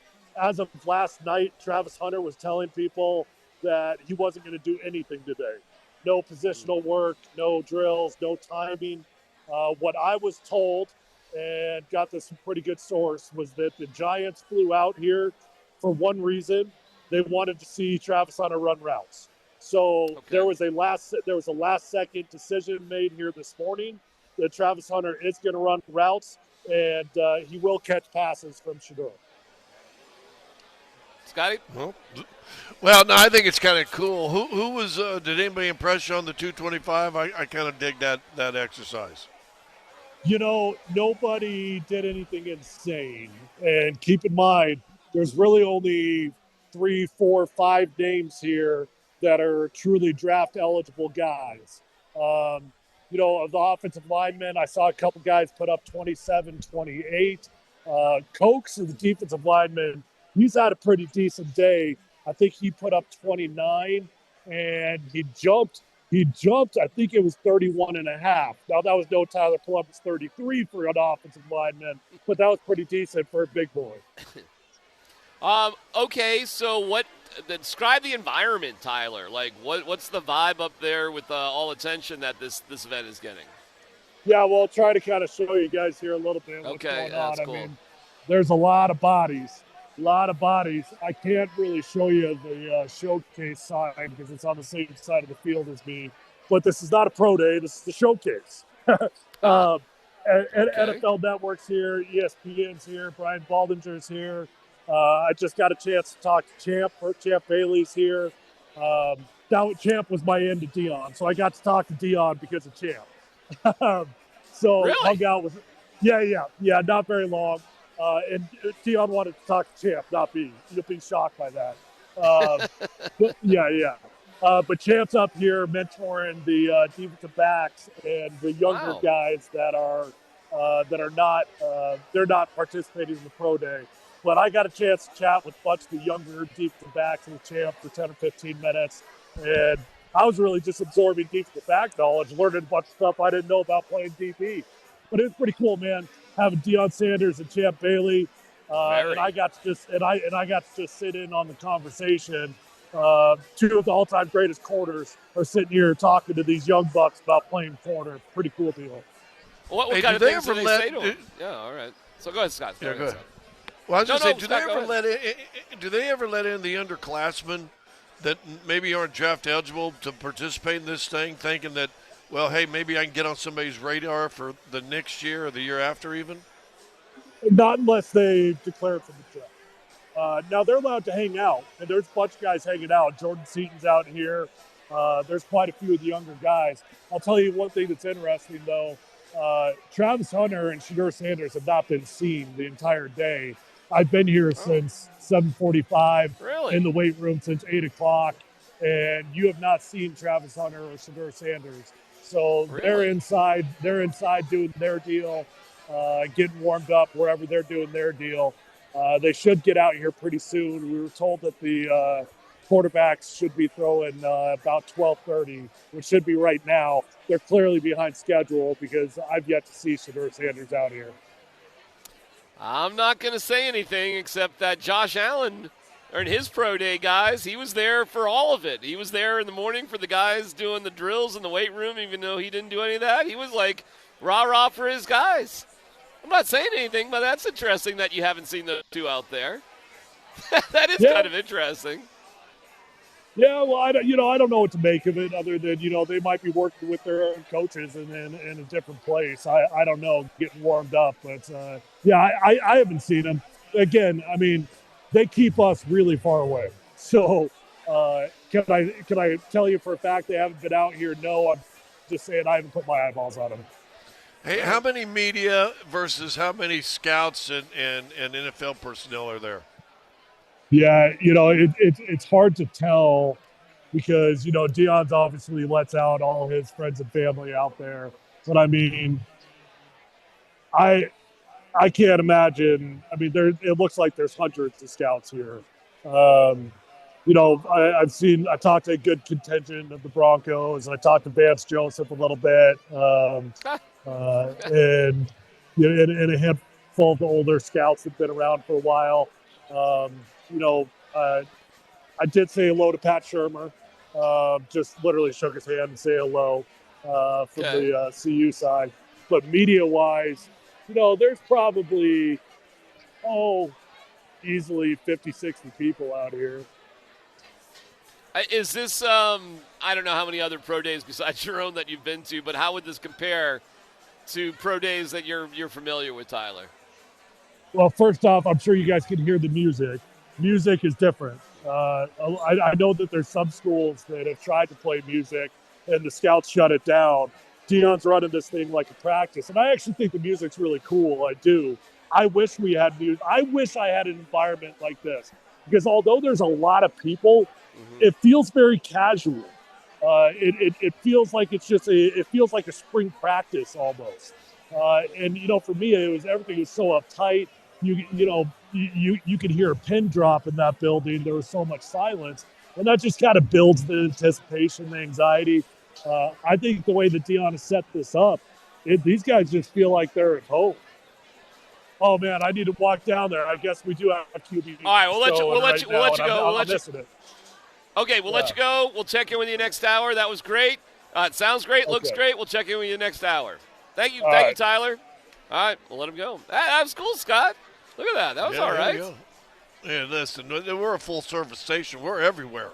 As of last night, Travis Hunter was telling people that he wasn't going to do anything today. No positional work, no drills, no timing. What I was told, and got this from pretty good source, was that the Giants flew out here for one reason. They wanted to see Travis Hunter run routes. So there was a last second decision made here this morning that Travis Hunter is going to run routes, and he will catch passes from Shedeur. Scotty? Well, no, I think it's kind of cool. Who was? Did anybody impress you on the 225? I kind of dig that exercise. You know, nobody did anything insane. And keep in mind, there's really only 3, 4, 5 names here that are truly draft-eligible guys. You know, of the offensive linemen, I saw a couple guys put up 27, 28. Cokes, the defensive lineman, he's had a pretty decent day. I think he put up 29, and he jumped, I think it was 31 and a half. Now, that was no Tyler Polumbus 33 for an offensive lineman, but that was pretty decent for a big boy. Okay, so describe the environment, Tyler. Like, what's the vibe up there with all attention that this event is getting? Yeah, well, I'll try to kind of show you guys here a little bit what's going on. That's cool. I mean, there's a lot of bodies. I can't really show you the showcase sign because it's on the same side of the field as me. But this is not a pro day. This is the showcase. NFL Network's here. ESPN's here. Brian Baldinger's here. I just got a chance to talk to Champ. Champ Bailey's here. Champ was my end to Dion, so I got to talk to Dion because of Champ. So really? hung out with. Yeah. Not very long. And Dion wanted to talk to Champ, not me. You'll be shocked by that. But Champ's up here mentoring the defensive backs and the younger guys that are not they're not participating in the pro day. But I got a chance to chat with a bunch of the younger defensive backs and the Champ for 10 or 15 minutes, and I was really just absorbing defensive back knowledge, learning a bunch of stuff I didn't know about playing DB. But it was pretty cool, man. Having Deion Sanders and Champ Bailey, and I got to just sit in on the conversation. Two of the all-time greatest corners are sitting here talking to these young bucks about playing corner. Pretty cool deal. What kind of things do they say to them? Yeah, all right. So go ahead, Scott. Yeah, go ahead. Well, I was just saying, do they ever let in the underclassmen that maybe aren't draft eligible to participate in this thing, thinking that, well, hey, maybe I can get on somebody's radar for the next year or the year after even? Not unless they declare it from the draft. Now they're allowed to hang out, and there's a bunch of guys hanging out. Jordan Seaton's out here. There's quite a few of the younger guys. I'll tell you one thing that's interesting, though. Travis Hunter and Shedeur Sanders have not been seen the entire day. I've been here since 7:45, in the weight room since 8 o'clock, and you have not seen Travis Hunter or Shedeur Sanders. So they're inside doing their deal, getting warmed up wherever they're doing their deal. They should get out here pretty soon. We were told that the quarterbacks should be throwing about 12:30, which should be right now. They're clearly behind schedule because I've yet to see Shedeur Sanders out here. I'm not going to say anything except that Josh Allen, or in his pro day, guys, he was there for all of it. He was there in the morning for the guys doing the drills in the weight room, even though he didn't do any of that. He was like rah-rah for his guys. I'm not saying anything, but that's interesting that you haven't seen those two out there. That is kind of interesting. Yeah, well, I don't know what to make of it other than, they might be working with their own coaches in a different place. I don't know, getting warmed up. But, I haven't seen them. Again, I mean, they keep us really far away. So can I tell you for a fact they haven't been out here? No, I'm just saying I haven't put my eyeballs on them. Hey, how many media versus how many scouts and NFL personnel are there? Yeah, it's hard to tell because, Deion's obviously lets out all his friends and family out there. But, I mean, I can't imagine. I mean, it looks like there's hundreds of scouts here. I talked to a good contingent of the Broncos, and I talked to Vance Joseph a little bit. And a handful of the older scouts that have been around for a while. I did say hello to Pat Shermer. Just literally shook his hand and say hello from the CU side. But media-wise, there's probably, easily 50, 60 people out here. Is this, I don't know how many other pro days besides your own that you've been to, but how would this compare to pro days that you're familiar with, Tyler? Well, first off, I'm sure you guys can hear the music. Music is different. I know that there's some schools that have tried to play music and the scouts shut it down. Deion's running this thing like a practice, and I actually think the music's really cool. I do. I wish we had music. I wish I had an environment like this because although there's a lot of people, it feels very casual. It feels like it feels like a spring practice almost. And for me, everything was so uptight. You could hear a pin drop in that building. There was so much silence, and that just kind of builds the anticipation, the anxiety. I think the way that Deion has set this up, these guys just feel like they're at home. Oh man, I need to walk down there. I guess we do have a QB. All right, we'll let you go. Okay, we'll let you go. We'll check in with you next hour. That was great. It sounds great. Looks great. We'll check in with you next hour. Thank you, you, Tyler. All right, we'll let him go. That was cool, Scott. Look at that. That was all right. Yeah, listen, we're a full-service station. We're everywhere.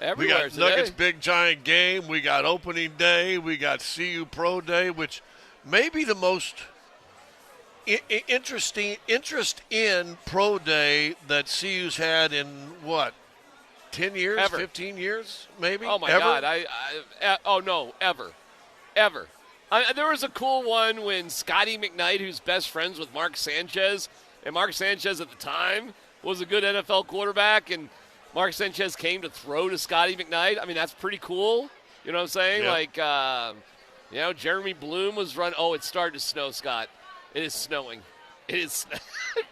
Everywhere we got today. Nuggets big giant game. We got opening day. We got CU Pro Day, which may be the most interest in Pro Day that CU's had in what, 10 years, ever. 15 years, maybe? Oh, my ever? God. Ever. There was a cool one when Scotty McKnight, who's best friends with Mark Sanchez, and Mark Sanchez at the time was a good NFL quarterback, and Mark Sanchez came to throw to Scotty McKnight. I mean, that's pretty cool. You know what I'm saying? Yep. Like, Jeremy Bloom was run. Oh, it started to snow, Scott. It is snowing. It is.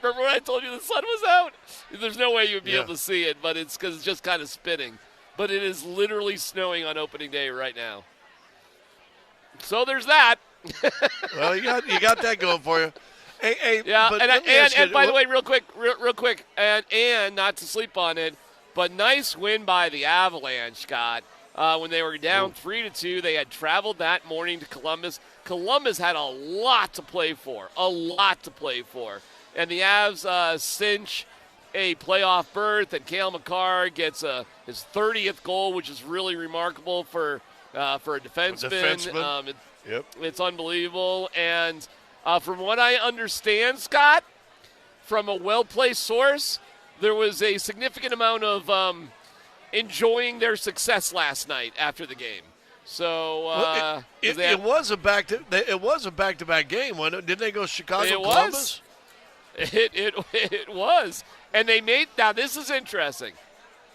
Remember when I told you the sun was out? There's no way you would be able to see it, but it's because it's just kind of spinning. But it is literally snowing on opening day right now. So there's that. Well, you got that going for you. Hey, yeah, but and by the way, real quick, and not to sleep on it, but nice win by the Avalanche, Scott. When they were down 3-2, they had traveled that morning to Columbus. Columbus had a lot to play for, and the Avs cinch a playoff berth, and Cale Makar gets his 30th goal, which is really remarkable for a defenseman. It's unbelievable. And from what I understand, Scott, from a well-placed source, there was a significant amount of enjoying their success last night after the game. So it was a back-to-back game. Didn't they go Chicago Columbus? It was. And they made – now, this is interesting.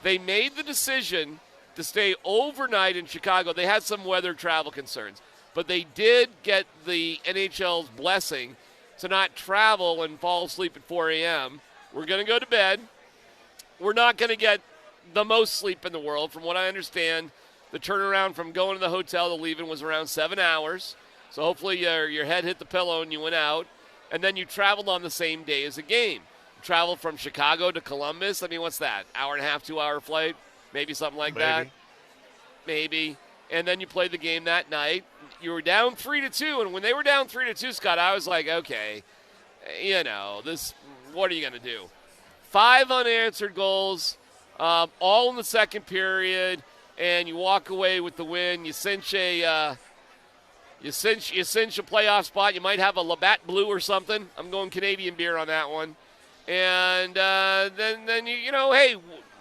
They made the decision to stay overnight in Chicago. They had some weather travel concerns. But they did get the NHL's blessing to not travel and fall asleep at 4 a.m. We're going to go to bed. We're not going to get the most sleep in the world. From what I understand, the turnaround from going to the hotel to leaving was around 7 hours. So hopefully your head hit the pillow and you went out. And then you traveled on the same day as a game. You traveled from Chicago to Columbus. I mean, what's that? Hour and a half, 2 hour flight? Maybe something like that. Maybe. And then you played the game that night. You were down 3-2, and when they were down 3-2, Scott, I was like, okay, what are you going to do? 5 unanswered goals, all in the second period, and you walk away with the win. You cinch a playoff spot. You might have a Labatt Blue or something. I'm going Canadian beer on that one. And then you hey,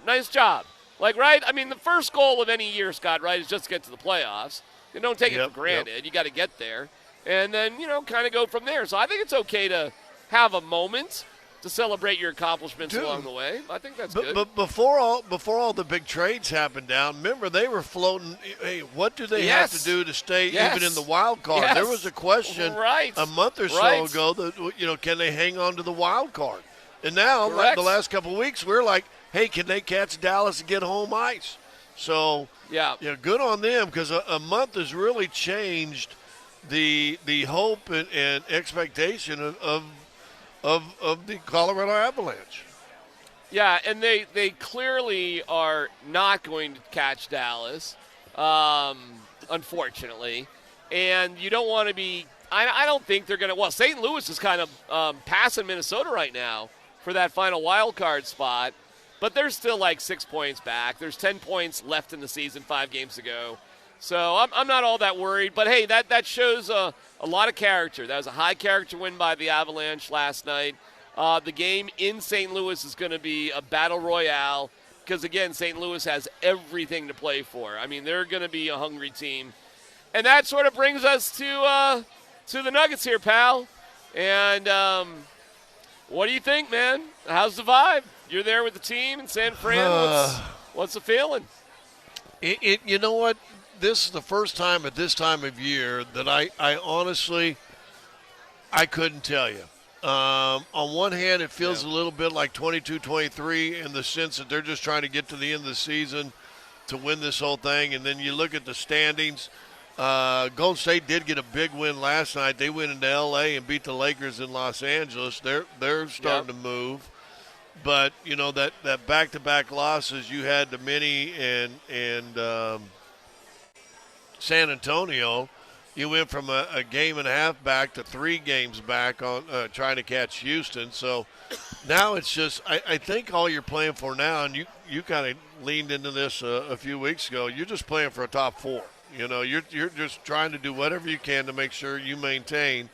nice job. Right? I mean, the first goal of any year, Scott, right, is just to get to the playoffs. You don't take it for granted. Yep. You got to get there. And then, kind of go from there. So I think it's okay to have a moment to celebrate your accomplishments along the way. I think that's good. But before all the big trades happened down, remember they were floating, hey, what do they have to do to stay even in the wild card? Yes. There was a question a month or so ago that, can they hang on to the wild card? And now, the last couple of weeks, we're like, hey, can they catch Dallas and get home ice? So, good on them because a month has really changed the hope and expectation of the Colorado Avalanche. Yeah, and they clearly are not going to catch Dallas, unfortunately. And you don't want to be – I don't think they're going to – well, St. Louis is kind of passing Minnesota right now for that final wild card spot. But they're still 6 points back. There's 10 points left in the season, 5 games to go. So I'm not all that worried. But, hey, that shows a lot of character. That was a high-character win by the Avalanche last night. The game in St. Louis is going to be a battle royale because, again, St. Louis has everything to play for. I mean, they're going to be a hungry team. And that sort of brings us to the Nuggets here, pal. And what do you think, man? How's the vibe? You're there with the team in San Fran. What's the feeling? You know what? This is the first time at this time of year that I honestly couldn't tell you. On one hand, it feels a little bit like 22-23 in the sense that they're just trying to get to the end of the season to win this whole thing. And then you look at the standings. Golden State did get a big win last night. They went into L.A. and beat the Lakers in Los Angeles. They're starting to move. But, that back-to-back losses you had to Minnie and San Antonio, you went from a game and a half back to 3 games back on trying to catch Houston. So now it's just I think all you're playing for now, and you kind of leaned into this a few weeks ago, you're just playing for a top 4. You're just trying to do whatever you can to make sure you maintain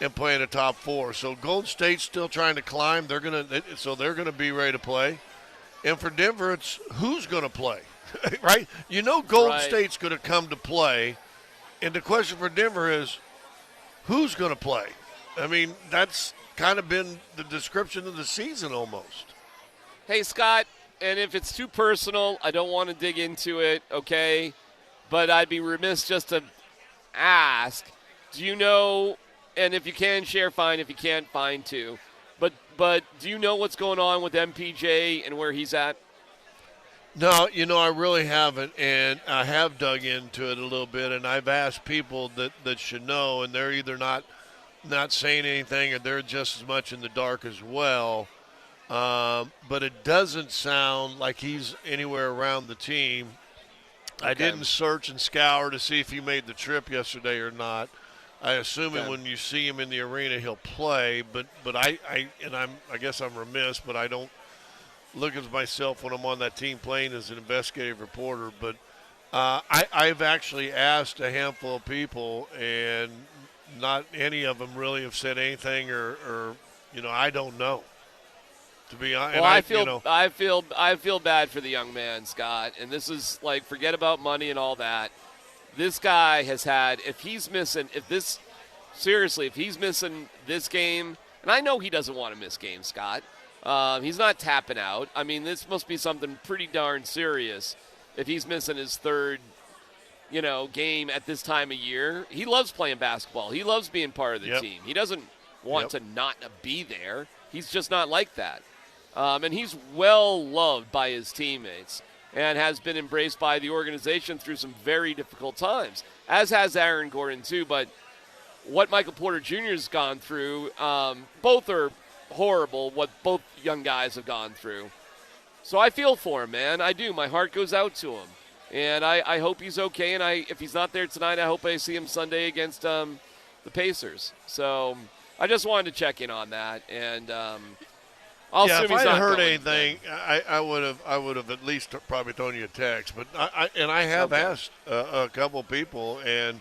and play in the top 4. So Golden State's still trying to climb. They're gonna be ready to play. And for Denver, it's who's gonna play, right? Golden State's gonna come to play, and the question for Denver is who's gonna play. I mean, that's kind of been the description of the season almost. Hey, Scott, and if it's too personal, I don't want to dig into it, okay? But I'd be remiss just to ask, do you know? And if you can share, fine. If you can't, fine too. But do you know what's going on with MPJ and where he's at? No, I really haven't, and I have dug into it a little bit, and I've asked people that should know, and they're either not saying anything or they're just as much in the dark as well. But it doesn't sound like he's anywhere around the team. Okay. I didn't search and scour to see if he made the trip yesterday or not. I assume when you see him in the arena, he'll play. But I guess I'm remiss, but I don't look at myself when I'm on that team playing as an investigative reporter. But I've actually asked a handful of people, and not any of them really have said anything or I don't know. To be honest, well, I feel bad for the young man, Scott. And this is like, forget about money and all that. This guy has had, if he's missing this game, and I know he doesn't want to miss games, Scott. He's not tapping out. I mean, this must be something pretty darn serious if he's missing his third, game at this time of year. He loves playing basketball. He loves being part of the team. He doesn't want to not be there. He's just not like that. And he's well loved by his teammates and has been embraced by the organization through some very difficult times, as has Aaron Gordon too. But what Michael Porter Jr. has gone through, both are horrible, what both young guys have gone through. So I feel for him, man. I do. My heart goes out to him. And I hope he's okay. And if he's not there tonight, I hope I see him Sunday against the Pacers. So I just wanted to check in on that. And I'll assume if he's I not heard going anything, I would have at least probably thrown you a text. But I have asked a couple people, and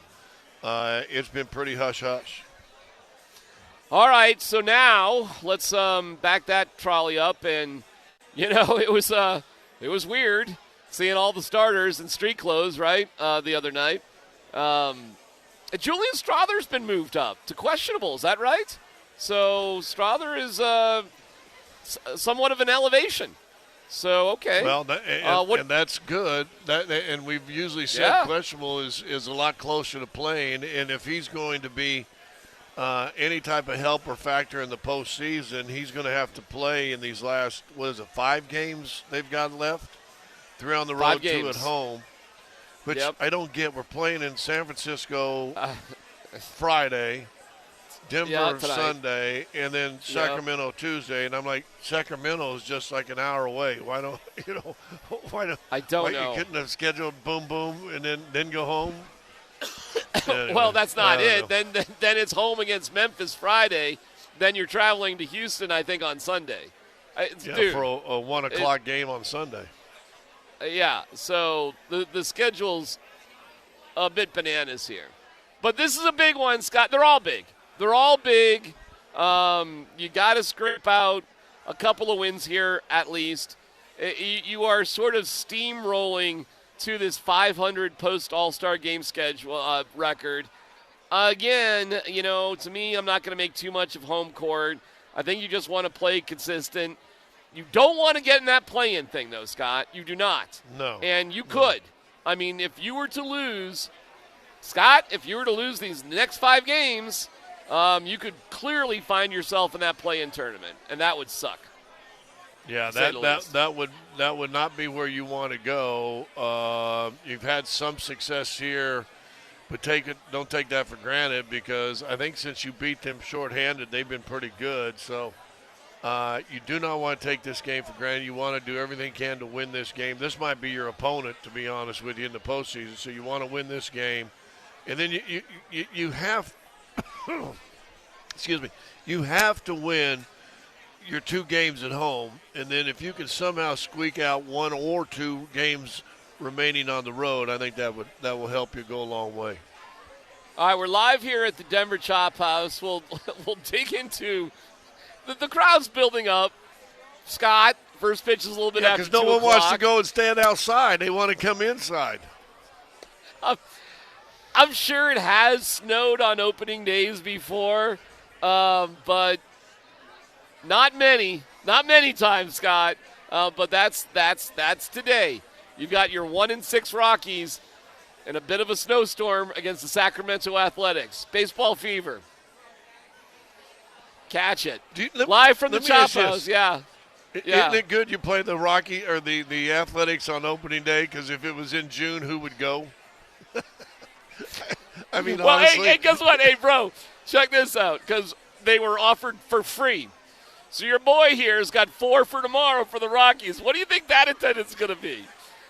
it's been pretty hush-hush. All right, so now let's back that trolley up. And, it was weird seeing all the starters in street clothes, right, the other night. Julian Strother's been moved up to questionable. Is that right? So Strother is somewhat of an elevation. So, okay. Well, and that's good. And we've usually said questionable is a lot closer to playing. And if he's going to be any type of help or factor in the postseason, he's going to have to play in these last, 5 games they've got left? 3 on the road, 2 at home, which I don't get. We're playing in San Francisco Friday, Denver Sunday, and then Sacramento Tuesday. And I'm like, Sacramento is just like an hour away. Why don't I don't why know. You couldn't have scheduled boom and then go home? Anyway, well, that's not it. Then it's home against Memphis Friday. Then you're traveling to Houston, I think, on Sunday. Dude, for a 1 o'clock game on Sunday. Yeah, so the schedule's a bit bananas here. But this is a big one, Scott. They're all big. You got to scrape out a couple of wins here at least. You are sort of steamrolling to this 500 post-All-Star game schedule record. Again, to me, I'm not going to make too much of home court. I think you just want to play consistent. You don't want to get in that play-in thing, though, Scott. You do not. No. And you could. I mean, if you were to lose, Scott, these next 5 games, you could clearly find yourself in that play-in tournament, and that would suck. Yeah, that would not be where you want to go. You've had some success here, but don't take that for granted, because I think since you beat them shorthanded, they've been pretty good. So you do not want to take this game for granted. You want to do everything you can to win this game. This might be your opponent, to be honest with you, in the postseason. So you want to win this game, and then you have, excuse me, you have to win your 2 games at home, and then if you can somehow squeak out 1 or 2 games remaining on the road, I think that will help you go a long way. All right, we're live here at the Denver Chop House. We'll dig into the crowd's building up. Scott, first pitch is a little bit after 2 because no one wants to go and stand outside. They want to come inside. I'm sure it has snowed on opening days before, but not many times, Scott. But that's today. You've got your 1-6 Rockies and a bit of a snowstorm against the Sacramento Athletics. Baseball fever. Catch it. Live from the Chop House, yeah. Isn't it good you play the Rocky or the Athletics on opening day? Because if it was in June, who would go? I mean, well, honestly. hey, guess what? Hey, bro, check this out, because they were offered for free. So your boy here has got 4 for tomorrow for the Rockies. What do you think that attendance is going to be?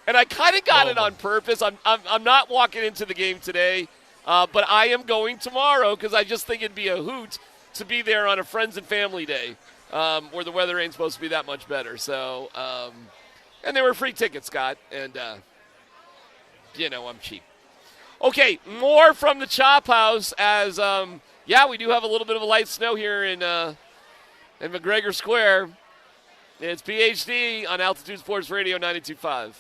And I kind of got it on purpose. I'm not walking into the game today, but I am going tomorrow because I just think it'd be a hoot to be there on a friends and family day where the weather ain't supposed to be that much better. So, and they were free tickets, Scott, and, I'm cheap. Okay, more from the Chop House as, we do have a little bit of a light snow here in McGregor Square. It's PhD on Altitude Sports Radio 92.5.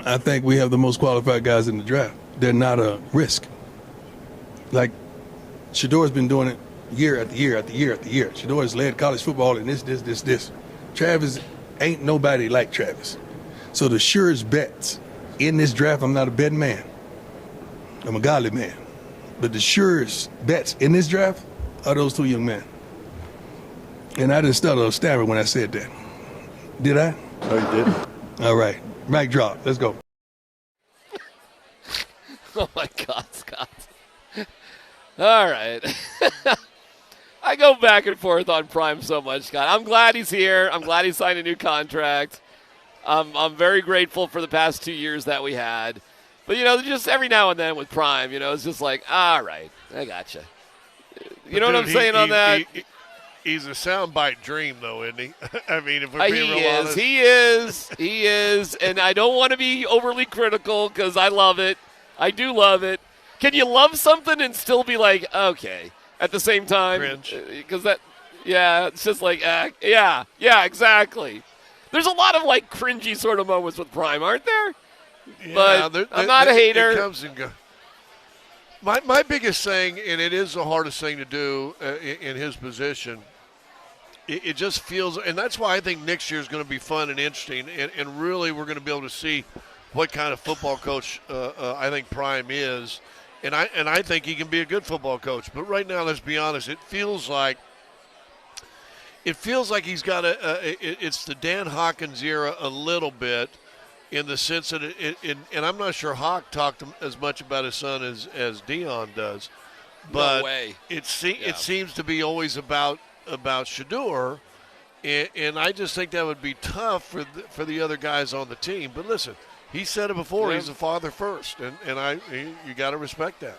I think we have the most qualified guys in the draft. They're not a risk. Like, Shador's been doing it year after year after year after year. Shador's led college football in this. Travis ain't nobody like Travis. So the surest bets in this draft, I'm not a betting man. I'm a godly man. But the surest bets in this draft are those two young men. And I didn't stutter or stammer when I said that. Did I? No, you didn't. All right. Mic drop. Let's go. Oh, my God, Scott. All right. I go back and forth on Prime so much, Scott. I'm glad he's here. I'm glad he signed a new contract. I'm very grateful for the past 2 years that we had. But, just every now and then with Prime, it's just like, all right, I gotcha. You know what I'm saying on that? He's a soundbite dream, though, isn't he? I mean, if we're being real honest. He is. And I don't want to be overly critical because I love it. I do love it. Can you love something and still be like, okay, at the same time? Cringe. Because it's just like, yeah, exactly. There's a lot of, like, cringy sort of moments with Prime, aren't there? Yeah, but I'm not a hater. It comes and goes. My biggest thing, and it is the hardest thing to do in his position, it just feels, and that's why I think next year is going to be fun and interesting, and really we're going to be able to see what kind of football coach I think Prime is, and I think he can be a good football coach. But right now, let's be honest, it feels like he's got it's the Dan Hawkins era a little bit, in the sense that and I'm not sure Hawk talked as much about his son as Dion does, but no way. It seems to be always about Shador, and I just think that would be tough for the other guys on the team. But listen, he said it before. Yeah. He's a father first, and you got to respect that.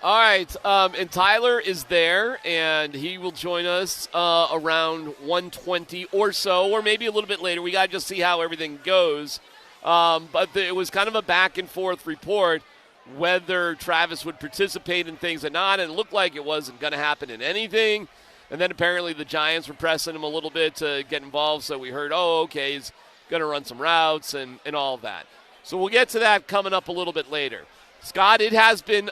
All right, and Tyler is there, and he will join us around 1:20 or so, or maybe a little bit later. We got to just see how everything goes. But it was kind of a back-and-forth report whether Travis would participate in things or not, and it looked like it wasn't going to happen in anything. And then apparently the Giants were pressing him a little bit to get involved, so we heard, okay, he's going to run some routes and all of that. So we'll get to that coming up a little bit later. Scott, it has been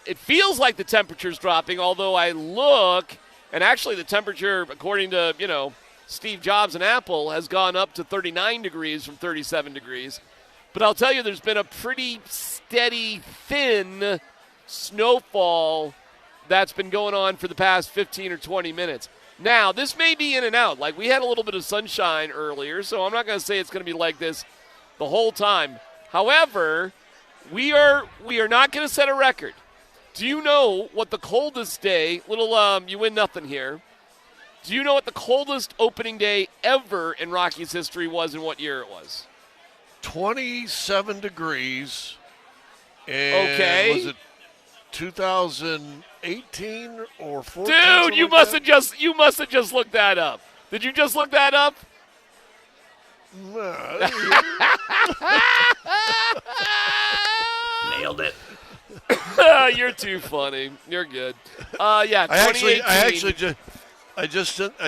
it feels like the temperature's dropping, although I look, and actually the temperature, according to, Steve Jobs and Apple, has gone up to 39 degrees from 37 degrees. But I'll tell you, there's been a pretty steady, thin snowfall that's been going on for the past 15 or 20 minutes. Now, this may be in and out. Like, we had a little bit of sunshine earlier, so I'm not going to say it's going to be like this the whole time. However, we are not going to set a record. Do you know what the coldest day, you win nothing here. Do you know what the coldest opening day ever in Rockies history was and what year it was? 27 degrees. And okay. Was it 2018 or 14? Dude, you must have just looked that up. Did you just look that up? Nailed it. You're too funny. You're good. Yeah, I just sent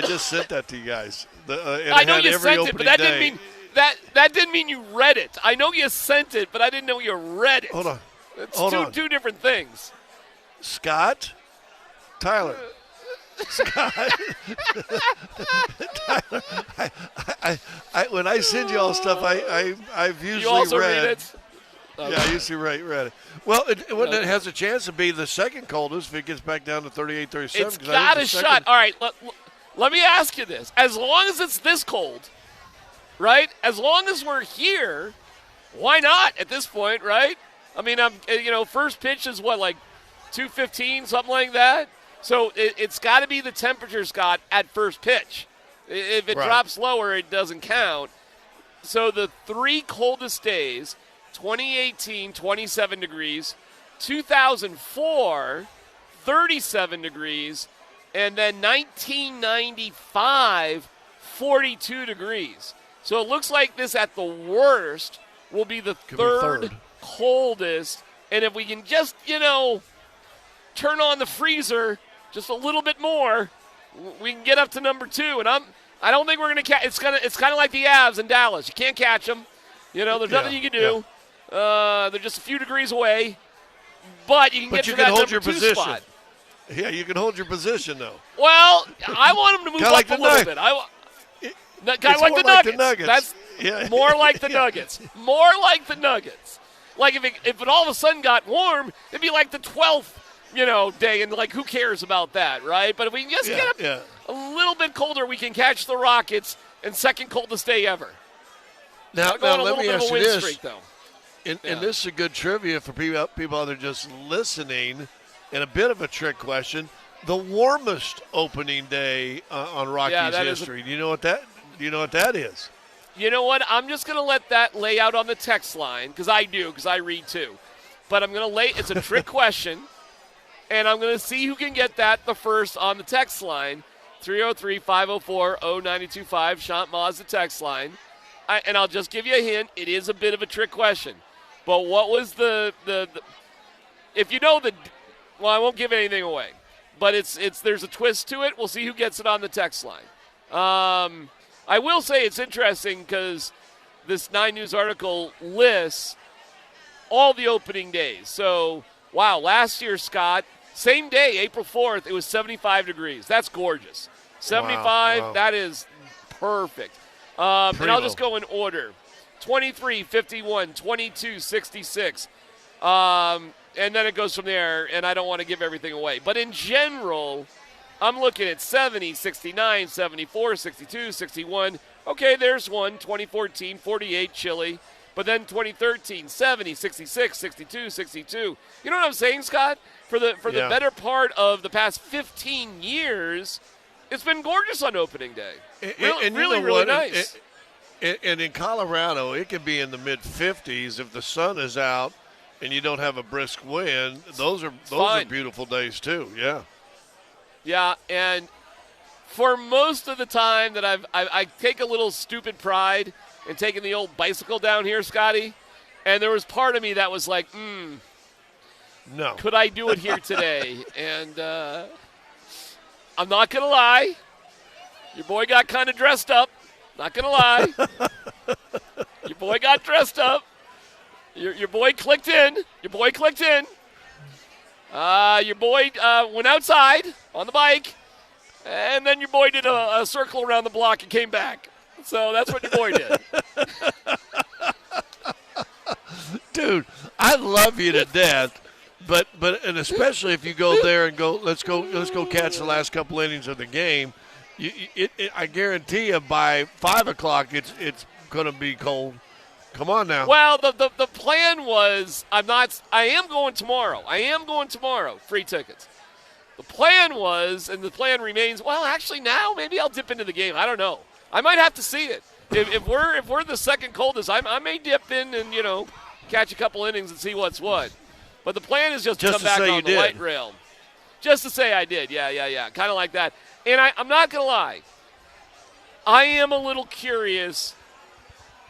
that to you guys. I know you sent it, but that didn't mean that didn't mean you read it. I know you sent it, but I didn't know you read it. Hold on. It's two different things. Scott, Tyler. Scott, Tyler. When I send you all stuff, I've usually you also read it. Okay. Yeah, I usually read it. Well, it has a chance to be the second coldest if it gets back down to 38, 37. It's got a shot. All right, let me ask you this. As long as it's this cold, right? As long as we're here, why not at this point, right? I mean, first pitch is what, like 2:15, something like that? So it's got to be the temperature, Scott, at first pitch. If it drops lower, it doesn't count. So the three coldest days, 2018, 27 degrees, 2004, 37 degrees, and then 1995, 42 degrees. So it looks like this at the worst will be the third coldest. And if we can just, turn on the freezer just a little bit more, we can get up to number 2. And I don't think we're going to catch. It's kind of like the Avs in Dallas. You can't catch them. There's nothing you can do. They're just a few degrees away, but you can get to that number 2 spot. Yeah, you can hold your position though. Well, I want them to move up a little bit. Kind of like the Nuggets. That's more like the Nuggets. More like the Nuggets. Like if it all of a sudden got warm, it'd be like the 12th, day, and like who cares about that, right? But if we can just get a little bit colder, we can catch the Rockets in second coldest day ever. Now let me ask you this. Streak, though. And this is a good trivia for people out there just listening, and a bit of a trick question. The warmest opening day on Rockies history. Do you know what that is? You know what? I'm just going to let that lay out on the text line because I read too. But I'm going to it's a trick question, and I'm going to see who can get that the first on the text line. 303-504-0925, Shant Ma's the text line. And I'll just give you a hint. It is a bit of a trick question. But what was the if you know well, I won't give anything away. But there's a twist to it. We'll see who gets it on the text line. I will say it's interesting because this 9 News article lists all the opening days. So, wow, last year, Scott, same day, April 4th, it was 75 degrees. That's gorgeous. 75, wow. That is perfect. And I'll just go in order. 23, 51, 22, 66. And then it goes from there, and I don't want to give everything away. But in general, I'm looking at 70, 69, 74, 62, 61. Okay, there's one. 2014, 48, chilly. But then 2013, 70, 66, 62, 62. You know what I'm saying, Scott? For the better part of the past 15 years, it's been gorgeous on opening day. Really nice. And in Colorado, it can be in the mid-50s if the sun is out and you don't have a brisk wind. Those are beautiful days too. Yeah. Yeah, and for most of the time that I take a little stupid pride in taking the old bicycle down here, Scotty, and there was part of me that was like, no, could I do it here today? And I'm not gonna lie, your boy got kind of dressed up. Not gonna lie, your boy got dressed up. Your boy clicked in. Your boy went outside on the bike, and then your boy did a circle around the block and came back. So that's what your boy did. Dude, I love you to death, but and especially if you go there and let's go catch the last couple innings of the game. I guarantee you by 5 o'clock it's going to be cold. Come on now. Well, the plan was I am going tomorrow. Free tickets. The plan was, and the plan remains, well, actually now maybe I'll dip into the game. I don't know. I might have to see it. If we're the second coldest, I may dip in and, catch a couple innings and see what's what. But the plan is just to come back on the light rail. Just to say I did. Yeah. Kind of like that. And I'm not going to lie. I am a little curious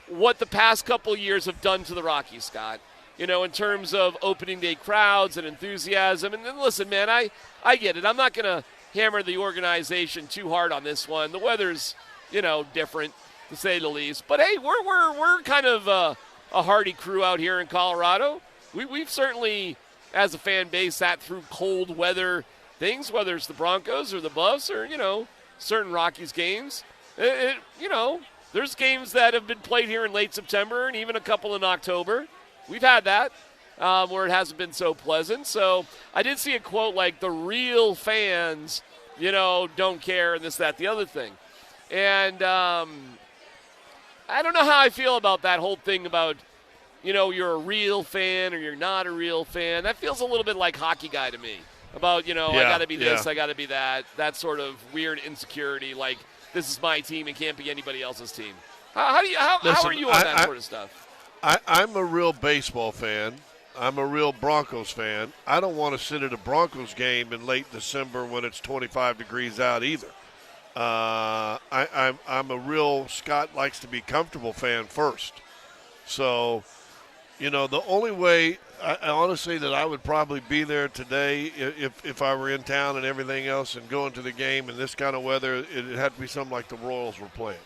what the past couple years have done to the Rockies, Scott. In terms of opening day crowds and enthusiasm. And then listen, man, I get it. I'm not going to hammer the organization too hard on this one. The weather's, different, to say the least. But, hey, we're kind of a hardy crew out here in Colorado. We've certainly, as a fan base, sat through cold weather things, whether it's the Broncos or the Buffs or, certain Rockies games. There's games that have been played here in late September and even a couple in October. We've had that where it hasn't been so pleasant. So I did see a quote like the real fans, don't care and this, that, the other thing. And I don't know how I feel about that whole thing about, you're a real fan or you're not a real fan. That feels a little bit like hockey guy to me. About, I got to be this, I got to be that. That sort of weird insecurity, like this is my team and can't be anybody else's team. How are you on that sort of stuff? I'm a real baseball fan. I'm a real Broncos fan. I don't want to sit at a Broncos game in late December when it's 25 degrees out either. I'm a real Scott likes to be comfortable fan first. So You know, the only way, I honestly, that I would probably be there today if I were in town and everything else and going to the game in this kind of weather, it'd have to be something like the Royals were playing.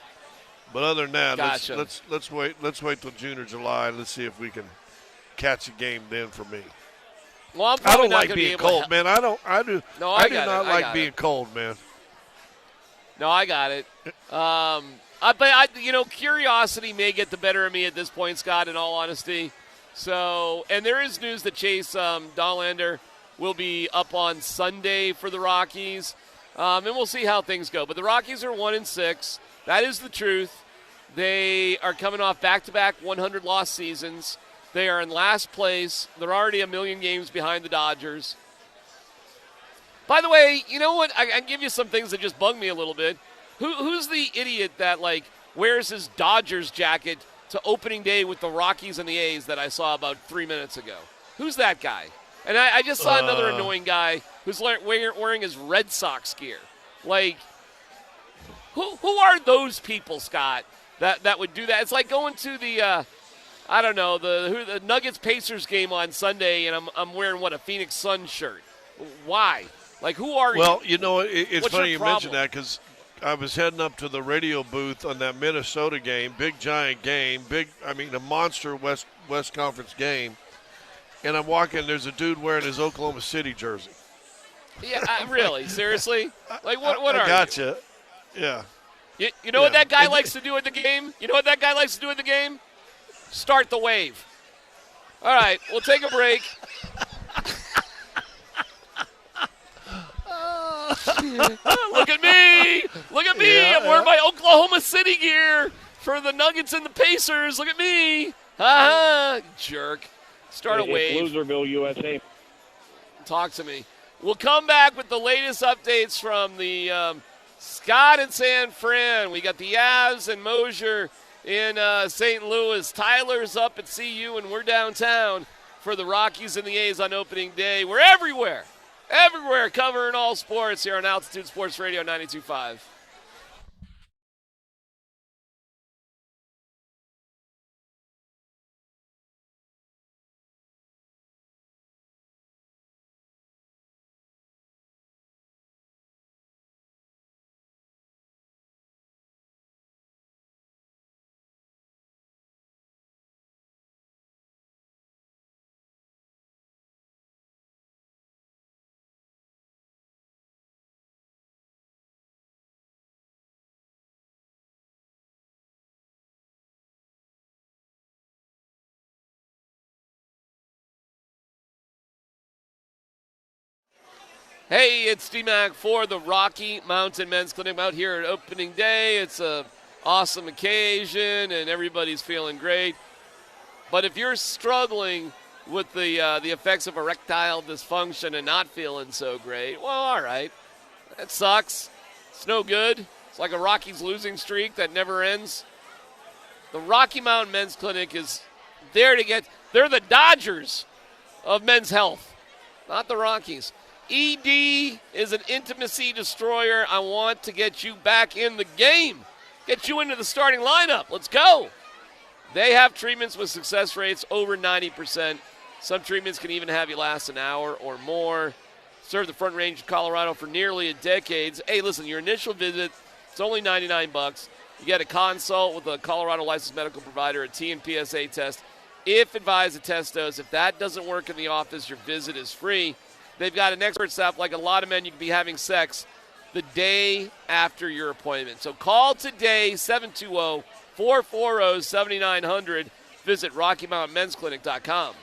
But other than that, Gotcha. let's wait till June or July. Let's see if we can catch a game then for me. Well, I'm I probably don't not like gonna be being able cold, to man. I do not I like got being it. cold, man. No, I got it. Curiosity may get the better of me at this point, Scott, in all honesty. So, and there is news that Chase Dollander will be up on Sunday for the Rockies. And we'll see how things go. But the Rockies are 1-6. That is the truth. They are coming off back-to-back 100-loss seasons. They are in last place. They're already a million games behind the Dodgers. By the way, you know what? I can give you some things that just bug me a little bit. Who's the idiot that, wears his Dodgers jacket to opening day with the Rockies and the A's that I saw about 3 minutes ago? Who's that guy? And I just saw another annoying guy who's wearing his Red Sox gear. Who are those people, Scott, that would do that? It's like going to the the Nuggets-Pacers game on Sunday, and I'm wearing, a Phoenix Suns shirt. Why? Who are you? Well, you know, it's What's funny your you mention problem? that because I was heading up to the radio booth on that Minnesota game, big giant game, a monster West Conference game, and I'm walking. There's a dude wearing his Oklahoma City jersey. Yeah, really? Seriously? What are I gotcha. Yeah. You know what that guy likes to do at the game? You know what that guy likes to do at the game? Start the wave. All right, we'll take a break. Look at me! Look at me! I'm wearing my Oklahoma City gear for the Nuggets and the Pacers. Look at me! Ha jerk! Start a wave. Loserville, USA. Talk to me. We'll come back with the latest updates from the Scott and San Fran. We got the Avs and Moser in St. Louis. Tyler's up at CU, and we're downtown for the Rockies and the A's on opening day. We're everywhere. Everywhere, covering all sports here on Altitude Sports Radio 92.5. Hey, it's DMac for the Rocky Mountain Men's Clinic out here at opening day. It's an awesome occasion, and everybody's feeling great. But if you're struggling with the effects of erectile dysfunction and not feeling so great, well, all right. That sucks. It's no good. It's like a Rockies losing streak that never ends. The Rocky Mountain Men's Clinic is there they're the Dodgers of men's health, not the Rockies. ED is an intimacy destroyer. I want to get you back in the game, get you into the starting lineup. Let's go. They have treatments with success rates over 90%. Some treatments can even have you last an hour or more. Served the Front Range of Colorado for nearly a decade. Hey, listen, your initial visit, it's only $99. You get a consult with a Colorado licensed medical provider, a T and PSA test. If advised, a test dose. If that doesn't work in the office, your visit is free. They've got an expert staff. Like a lot of men, you can be having sex the day after your appointment. So call today, 720-440-7900. Visit RockyMountainMen'sClinic.com.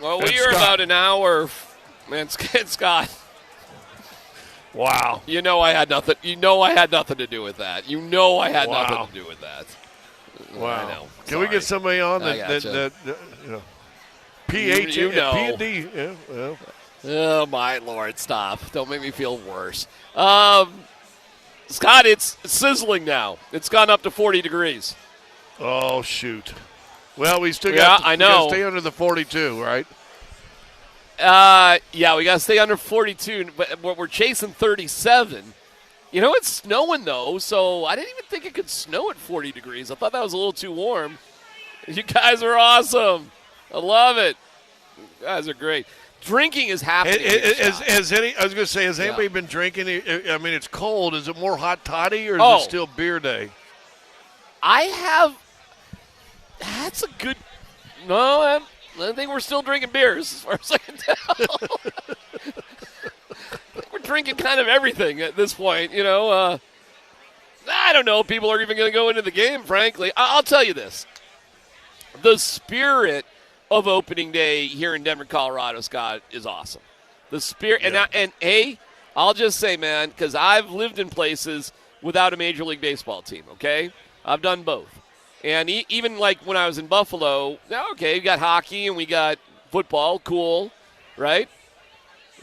Well, we are about an hour. Man, Scott. Wow. You know I had nothing. You know I had nothing to do with that. You know I had nothing to do with that. Wow. I know. Can we get somebody on that you know, PH, you know. P&D? Yeah, well. Oh, my Lord. Stop. Don't make me feel worse. Scott, it's sizzling now. It's gone up to 40 degrees. Oh, shoot. Well, we still got to stay under the 42, right? Yeah, we got to stay under 42, but we're chasing 37. You know, it's snowing, though, so I didn't even think it could snow at 40 degrees. I thought that was a little too warm. You guys are awesome. I love it. You guys are great. Drinking is happening. Has anybody been drinking? I mean, it's cold. Is it more hot toddy or is it still beer day? I have. That's a good. No, I think we're still drinking beers as far as I can tell. We're drinking kind of everything at this point, you know. I don't know if people are even going to go into the game, frankly. I'll tell you this. The spirit of opening day here in Denver, Colorado, Scott, is awesome. The spirit, I'll just say, man, because I've lived in places without a Major League Baseball team, okay? I've done both. And even like when I was in Buffalo, okay, we got hockey and we got football, cool, right?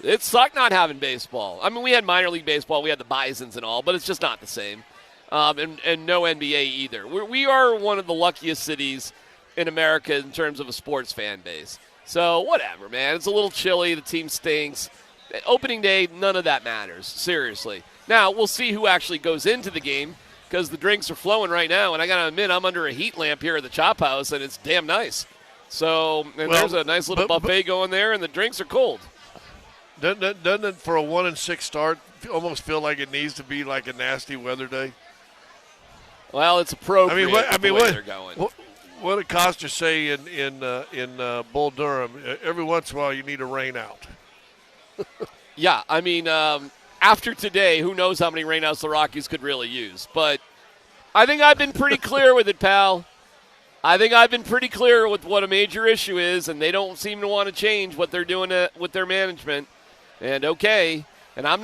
It sucked not having baseball. I mean, we had minor league baseball, we had the Bisons and all, but it's just not the same. And no NBA either. We are one of the luckiest cities in America in terms of a sports fan base. So whatever, man. It's a little chilly. The team stinks. Opening day, none of that matters. Seriously. Now, we'll see who actually goes into the game because the drinks are flowing right now. And I got to admit, I'm under a heat lamp here at the Chop House, and it's damn nice. So there's a nice little buffet going there, and the drinks are cold. Doesn't it, for a 1-6 start, almost feel like it needs to be like a nasty weather day? Well, it's appropriate the way they're going. What did Costa say in Bull Durham? Every once in a while, you need a rain out. Yeah, I mean, after today, who knows how many rainouts the Rockies could really use. But I think I've been pretty clear with it, pal. I think I've been pretty clear with what a major issue is, and they don't seem to want to change what they're doing with their management. And okay, and I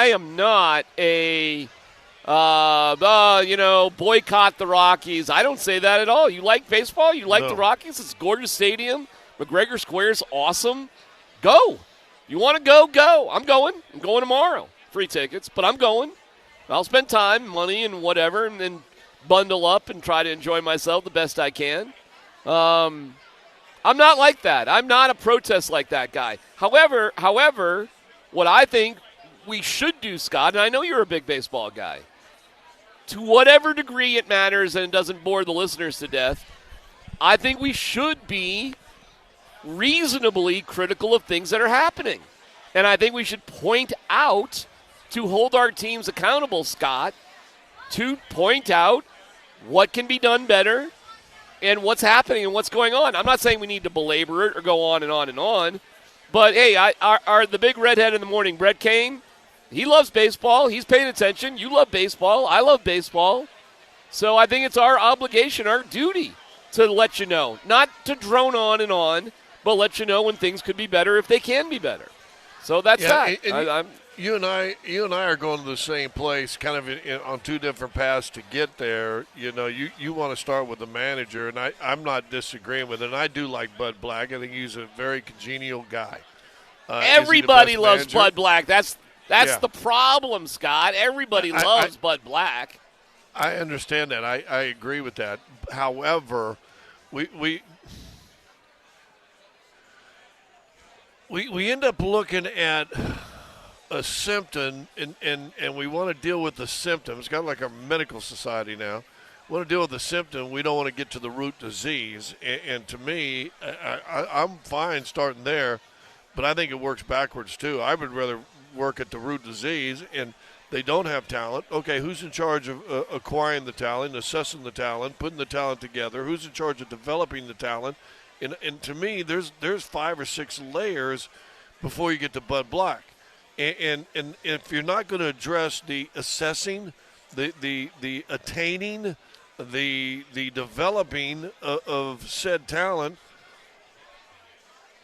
am not a boycott the Rockies. I don't say that at all. You like baseball? You like the Rockies? It's a gorgeous stadium. McGregor Square's awesome. Go. You want to go? Go. I'm going. I'm going tomorrow. Free tickets, but I'm going. I'll spend time, money, and whatever, and then bundle up and try to enjoy myself the best I can. I'm not like that. I'm not a protest like that guy. However, what I think we should do, Scott, and I know you're a big baseball guy, to whatever degree it matters and it doesn't bore the listeners to death, I think we should be reasonably critical of things that are happening. And I think we should point out, to hold our teams accountable, Scott, to point out what can be done better and what's happening and what's going on. I'm not saying we need to belabor it or go on and on and on, but, hey, the big redhead in the morning, Brett Kane, he loves baseball. He's paying attention. You love baseball. I love baseball. So I think it's our obligation, our duty, to let you know. Not to drone on, but let you know when things could be better if they can be better. So that's that. And you and I are going to the same place, kind of on two different paths to get there. You know, you want to start with the manager, and I'm not disagreeing with it. And I do like Bud Black. I think he's a very congenial guy. Everybody loves Bud Black. That's the problem, Scott. Everybody loves Bud Black. I understand that. I agree with that. However, we end up looking at a symptom, and we want to deal with the symptom. It's kind of like our medical society now. We want to deal with the symptom. We don't want to get to the root disease. And to me, I'm fine starting there, but I think it works backwards too. I would rather work at the root disease, and they don't have talent. Okay, who's in charge of acquiring the talent, assessing the talent, putting the talent together? Who's in charge of developing the talent? And to me, there's 5 or 6 layers before you get to Bud Black. And if you're not going to address the assessing, the attaining, the developing of said talent,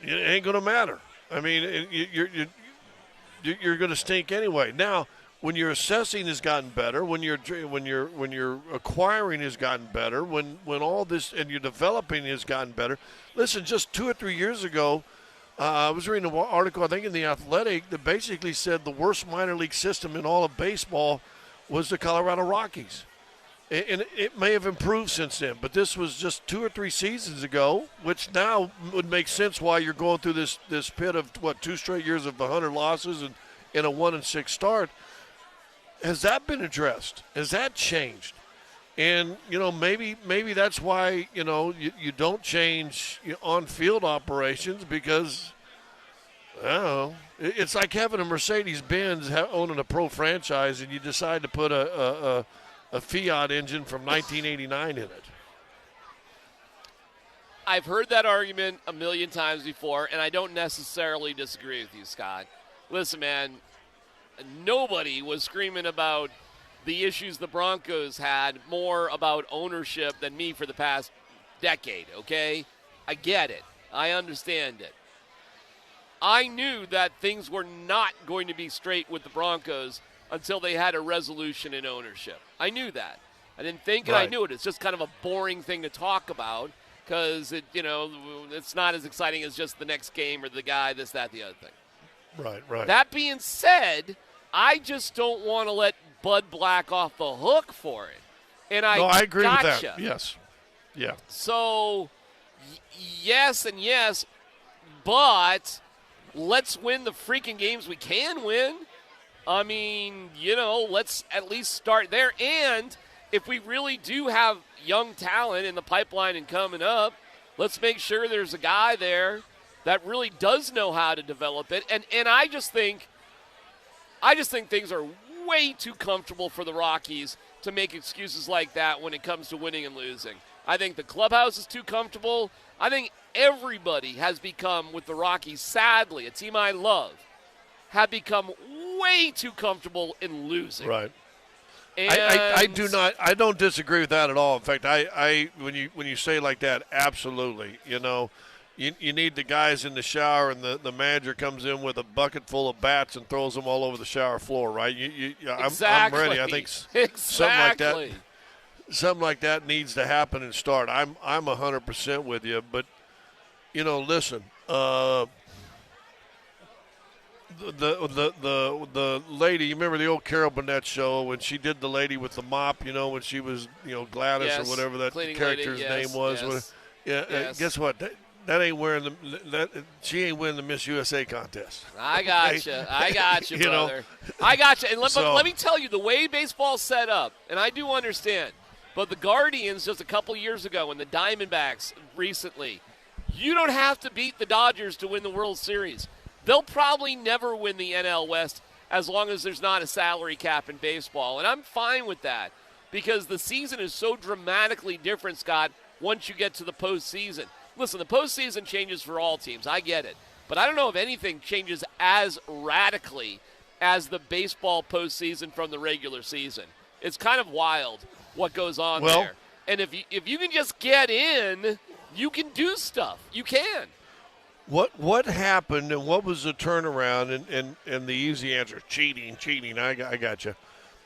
it ain't going to matter. I mean, you're going to stink anyway. Now, when your assessing has gotten better, when you're acquiring has gotten better, when all this and your developing has gotten better. Listen, just 2 or 3 years ago, I was reading an article, I think in The Athletic, that basically said the worst minor league system in all of baseball was the Colorado Rockies. And it may have improved since then, but this was just 2 or 3 seasons ago, which now would make sense why you're going through this pit of, 2 straight years of 100 losses and a 1-6 start. Has that been addressed? Has that changed? And, maybe that's why, you don't change on-field operations because, I don't know, it's like having a Mercedes-Benz owning a pro franchise and you decide to put a Fiat engine from 1989 in it. I've heard that argument a million times before, and I don't necessarily disagree with you, Scott. Listen, man, nobody was screaming about the issues the Broncos had more about ownership than me for the past decade, okay? I get it. I understand it. I knew that things were not going to be straight with the Broncos until they had a resolution in ownership. I knew that. I didn't think it, I knew it. It's just kind of a boring thing to talk about because it's not as exciting as just the next game or the guy, this, that, the other thing. Right. That being said, I just don't want to let Bud Black off the hook for it. And I agree with that. Yes. Yeah. So, yes and yes, but let's win the freaking games we can win. I mean, let's at least start there. And if we really do have young talent in the pipeline and coming up, let's make sure there's a guy there that really does know how to develop it. And I just think things are way too comfortable for the Rockies to make excuses like that when it comes to winning and losing. I think the clubhouse is too comfortable. I think everybody has become, with the Rockies, sadly, a team I love, have become way too comfortable in losing. Right. And I don't disagree with that at all. In fact, when you say it like that, absolutely. You need the guys in the shower, and the manager comes in with a bucket full of bats and throws them all over the shower floor, right? Exactly. I'm ready. I think something like that needs to happen and start. I'm 100% with you, but listen. The lady, you remember the old Carol Burnett show when she did the lady with the mop, when she was, Gladys or whatever that character's name was. Guess what? That ain't wearing she ain't winning the Miss USA contest. I got you, brother. I got you. And let me tell you, the way baseball's set up, and I do understand, but the Guardians just a couple years ago and the Diamondbacks recently, you don't have to beat the Dodgers to win the World Series. They'll probably never win the NL West as long as there's not a salary cap in baseball. And I'm fine with that because the season is so dramatically different, Scott, once you get to the postseason. Listen, the postseason changes for all teams. I get it. But I don't know if anything changes as radically as the baseball postseason from the regular season. It's kind of wild what goes on there. And if you can just get in, you can do stuff. You can. What happened and what was the turnaround? And the easy answer, cheating. I got you.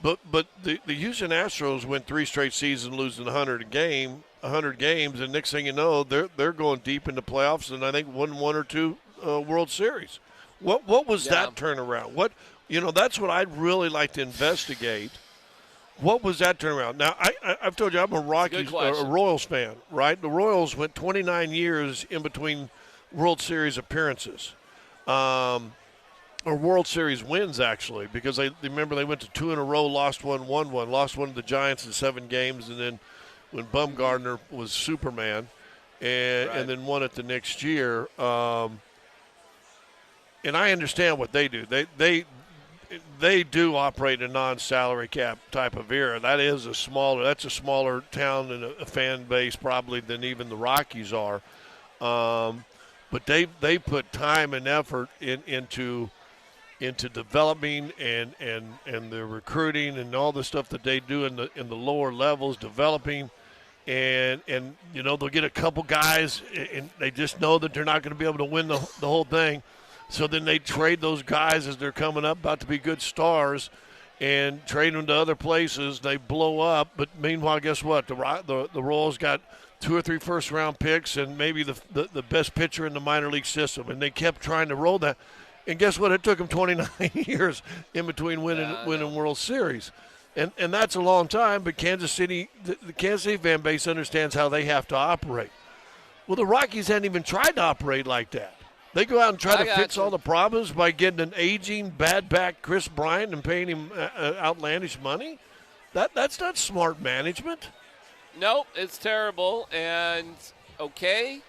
But the Houston Astros went 3 straight seasons losing 100 games, and next thing you know, they're going deep into playoffs, and I think won 1 or 2 World Series. What was that turnaround? That's what I'd really like to investigate. What was that turnaround? Now I've told you I'm a Rockies, a Royals fan, right? The Royals went 29 years in between World Series appearances, or World Series wins, actually, because remember they went to 2 in a row, lost one, won one, lost one to the Giants in 7 games, and then when Bumgarner was Superman, and then won it the next year. And I understand what they do. They do operate in a non-salary cap type of era. That's a smaller town and a fan base probably than even the Rockies are. But they put time and effort into developing and the recruiting and all the stuff that they do in the lower levels, developing, and they'll get a couple guys, and they just know that they're not going to be able to win the whole thing. So then they trade those guys as they're coming up, about to be good stars, and trade them to other places. They blow up, but meanwhile, guess what? The Royals got 2 or 3 first-round picks and maybe the best pitcher in the minor league system, and they kept trying to roll that. And guess what? It took them 29 years in between winning World Series. And that's a long time, but Kansas City, the Kansas City fan base understands how they have to operate. Well, the Rockies hadn't even tried to operate like that. They go out and try to fix all the problems by getting an aging, bad back Chris Bryant and paying him outlandish money. That's not smart management. Nope, it's terrible. And okay.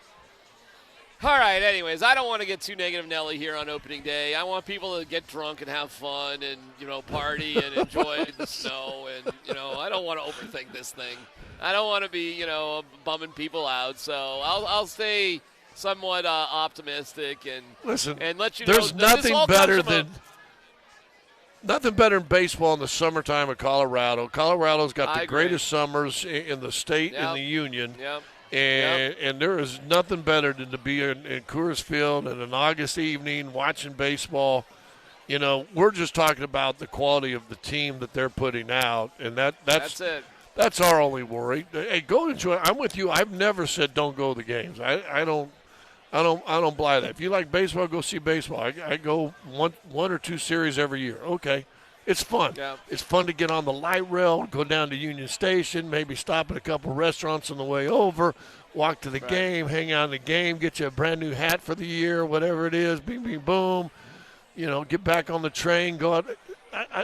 All right, anyways, I don't want to get too negative Nelly here on opening day. I want people to get drunk and have fun and, party and enjoy the snow. And, I don't want to overthink this thing. I don't want to be, bumming people out. So I'll stay somewhat optimistic and listen. And let you there's know. Nothing better than baseball in the summertime of Colorado. Colorado's got the greatest summers in the state and the union. Yep. And there is nothing better than to be in Coors Field in an August evening watching baseball. We're just talking about the quality of the team that they're putting out, and that's it. That's our only worry. Hey, go enjoy. I'm with you. I've never said don't go to the games. I don't buy that. If you like baseball, go see baseball. I go one or 2 series every year. Okay. It's fun. Yeah. It's fun to get on the light rail, go down to Union Station, maybe stop at a couple restaurants on the way over, walk to the game, hang out in the game, get you a brand new hat for the year, whatever it is, bing, bing, boom. Get back on the train, go out.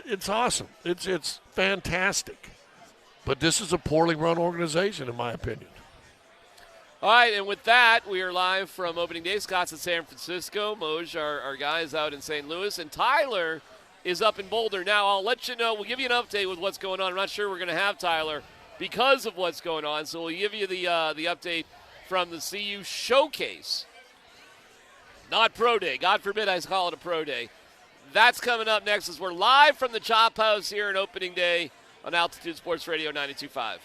It's awesome. It's fantastic. But this is a poorly run organization, in my opinion. All right, and with that, we are live from opening day. Scott's in San Francisco. Moj, our guys out in St. Louis, and Tyler is up in Boulder. Now, I'll let you know. We'll give you an update with what's going on. I'm not sure we're going to have Tyler because of what's going on, so we'll give you the update from the CU Showcase. Not Pro Day. God forbid I call it a Pro Day. That's coming up next as we're live from the Chop House here in opening day on Altitude Sports Radio 92.5.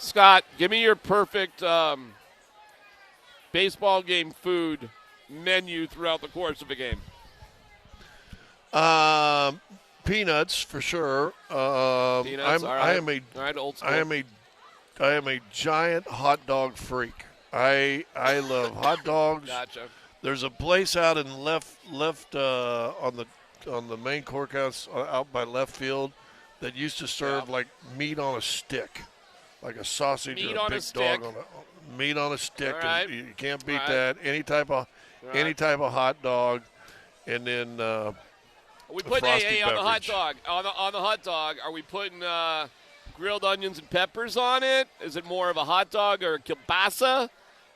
Scott, give me your perfect baseball game food menu throughout the course of a game. Peanuts for sure. Peanuts. All right. Old school. I am a giant hot dog freak. I love hot dogs. Gotcha. There's a place out in left on the main courthouse out by left field that used to serve like meat on a stick, like a sausage meat or a on big a stick. dog on a meat on a stick. Right. You can't beat that. Any type of hot dog, and then we put on the hot dog. On the hot dog, are we putting grilled onions and peppers on it? Is it more of a hot dog or a kielbasa?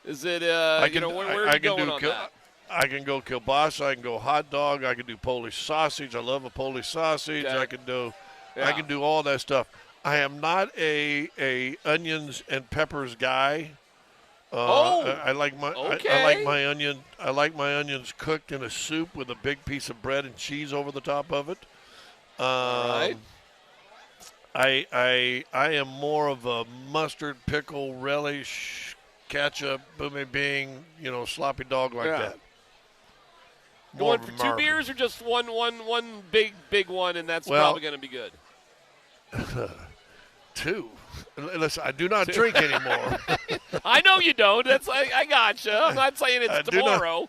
Is it where are you going on that? I can go kielbasa. I can go hot dog. I can do Polish sausage. I love a Polish sausage. Okay. I can do all that stuff. I am not a onions and peppers guy. I like my onions cooked in a soup with a big piece of bread and cheese over the top of it. All right. I am more of a mustard, pickle, relish, ketchup, booming bing, sloppy dog like that. Going for two beers or just one big one, and that's probably going to be good. Two. Listen, I do not drink anymore. I know you don't. I gotcha. I'm not saying it's tomorrow.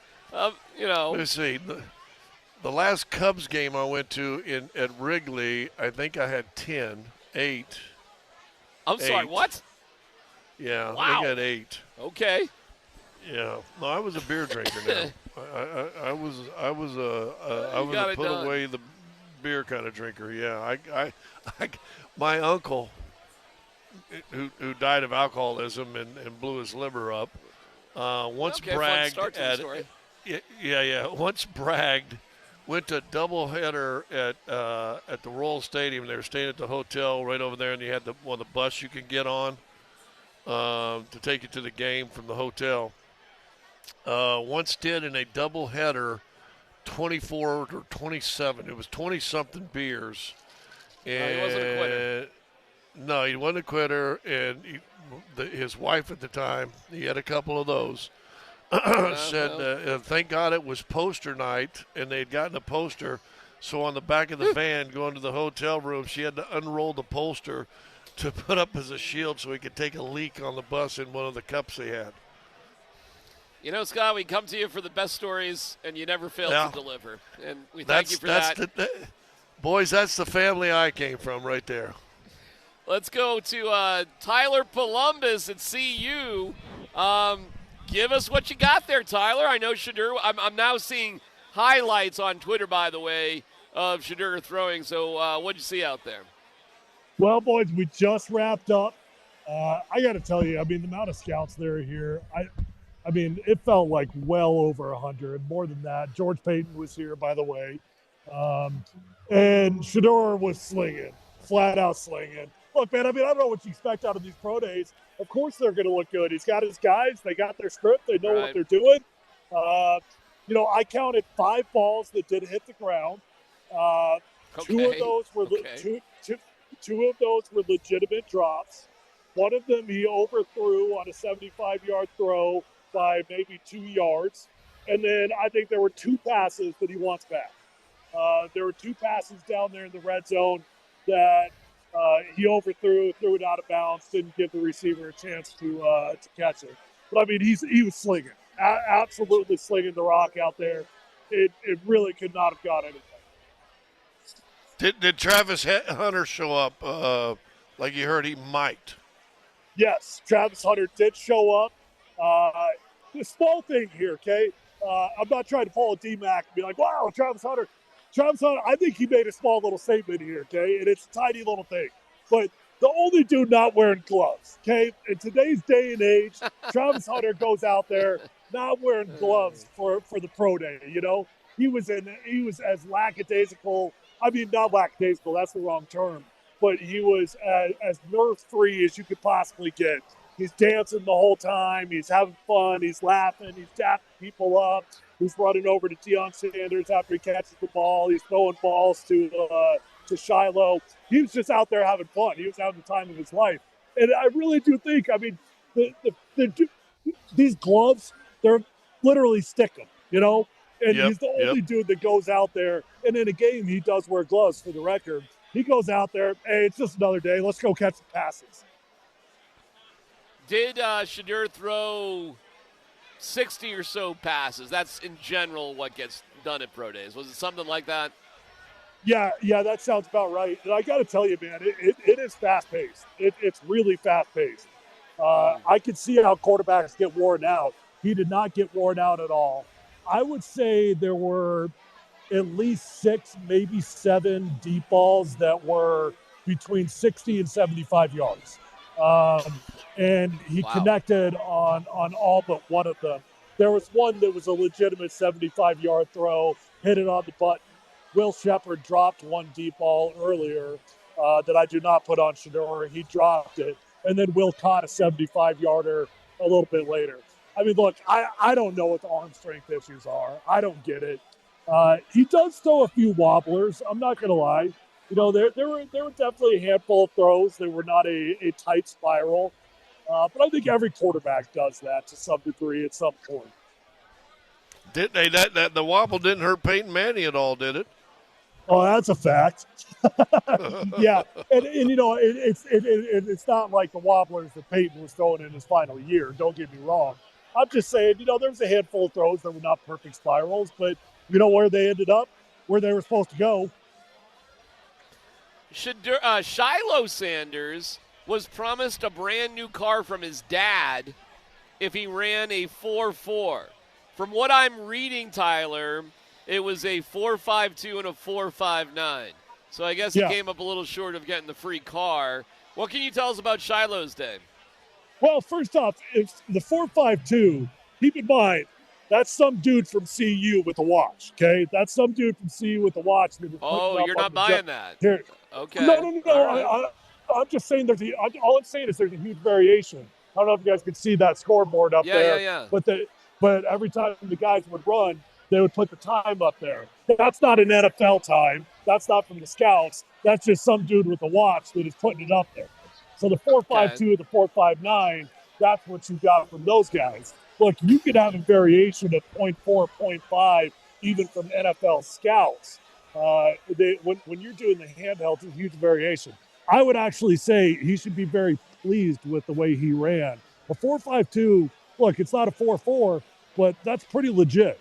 Let's see. The last Cubs game I went to at Wrigley, I think I had 8. I'm sorry, what? Yeah, wow. I think I had 8. Okay. Yeah. No, I was a beer drinker now. I was a put away the beer kind of drinker. Yeah. My uncle, who died of alcoholism and blew his liver up, once bragged at once bragged, went to a doubleheader at the Royal Stadium. They were staying at the hotel right over there, and you had the bus you could get on to take you to the game from the hotel. Once did in a doubleheader 24 or 27. It was 20-something beers. And he wasn't a quitter. No, he wasn't a quitter, and his wife at the time, he had a couple of those, said, thank God it was poster night, and they had gotten a poster. So on the back of the van going to the hotel room, she had to unroll the poster to put up as a shield so he could take a leak on the bus in one of the cups they had. Scott, we come to you for the best stories, and you never fail to deliver. And we thank you for that. Boys, that's the family I came from right there. Let's go to Tyler Polumbus at CU. Give us what you got there, Tyler. I know Shedeur. I'm now seeing highlights on Twitter, by the way, of Shedeur throwing. So what'd you see out there? Well, boys, we just wrapped up. I got to tell you, the amount of scouts that are here, it felt like well over 100, more than that. George Payton was here, by the way. And Shedeur was slinging, flat out slinging. Look, man, I don't know what you expect out of these pro days. Of course they're going to look good. He's got his guys. They got their script. They know what they're doing. I counted 5 balls that did hit the ground. Two of those were legitimate drops. One of them he overthrew on a 75-yard throw by maybe 2 yards. And then I think there were 2 passes that he wants back. There were 2 passes down there in the red zone that he overthrew, threw it out of bounds, didn't give the receiver a chance to catch it. But, he was slinging, absolutely slinging the rock out there. It really could not have got anything. Did Travis Hunter show up like you heard he might? Yes, Travis Hunter did show up. The small thing here, okay? I'm not trying to pull a DMac and be like, wow, Travis Hunter, I think he made a small little statement here, okay? And it's a tiny little thing. But the only dude not wearing gloves, okay? In today's day and age, Travis Hunter goes out there not wearing gloves for the pro day, He was as lackadaisical. Not lackadaisical, that's the wrong term. But he was as nerve-free as you could possibly get. He's dancing the whole time. He's having fun. He's laughing. He's dapping people up. He's running over to Deion Sanders after he catches the ball. He's throwing balls to Shiloh. He was just out there having fun. He was having the time of his life. And I really do think, I mean, these gloves, they're literally sticking, you know? And he's the only dude that goes out there. And in a game, he does wear gloves for the record. He goes out there, hey, it's just another day. Let's go catch some passes. Did Shedeur throw 60 or so passes? That's in general what gets done at pro days. Was it something like that? Yeah, that sounds about right. And I got to tell you, man, it is fast-paced. It's really fast-paced. I could see how quarterbacks get worn out. He did not get worn out at all. I would say there were at least 6, maybe 7 deep balls that were between 60 and 75 yards. And he connected on all but one of them. There was one that was a legitimate 75-yard throw, hit it on the button. Will Shepard dropped one deep ball earlier that I do not put on Shedeur. He dropped it. And then Will caught a 75-yarder a little bit later. I mean, look, I don't know what the arm strength issues are. I don't get it. He does throw a few wobblers. I'm not going to lie. You know, there were definitely a handful of throws. They were not a tight spiral. But I think every quarterback does that to some degree at some point. Did they? That the wobble didn't hurt Peyton Manning at all, did it? Oh, that's a fact. Yeah, and you know, it's not like the wobblers that Peyton was throwing in his final year. Don't get me wrong. I'm just saying, you know, there was a handful of throws that were not perfect spirals, but you know where they ended up, where they were supposed to go. Shiloh Sanders was promised a brand new car from his dad if he ran a 4.4. From what I'm reading, Tyler, it was a 4.52 and a 4.59. So I guess he came up a little short of getting the free car. What can you tell us about Shiloh's day? Well, first off, it's the 4.52. Keep in mind, that's some dude from CU with a watch, okay? That's some dude from CU with a watch. Oh, you're not buying that. Here. Okay. No. Right. I'm just saying all I'm saying is there's a huge variation. I don't know if you guys can see that scoreboard up there. Yeah. But every time the guys would run, they would put the time up there. That's not an NFL time. That's not from the scouts. That's just some dude with a watch that is putting it up there. So the 4.52, the 4.59, that's what you got from those guys. Look, you could have a variation of 0.4, 0.5, even from NFL scouts. When you're doing the handheld, it's a huge variation. I would actually say he should be very pleased with the way he ran. A 4.52, look, it's not a 4.4, but that's pretty legit.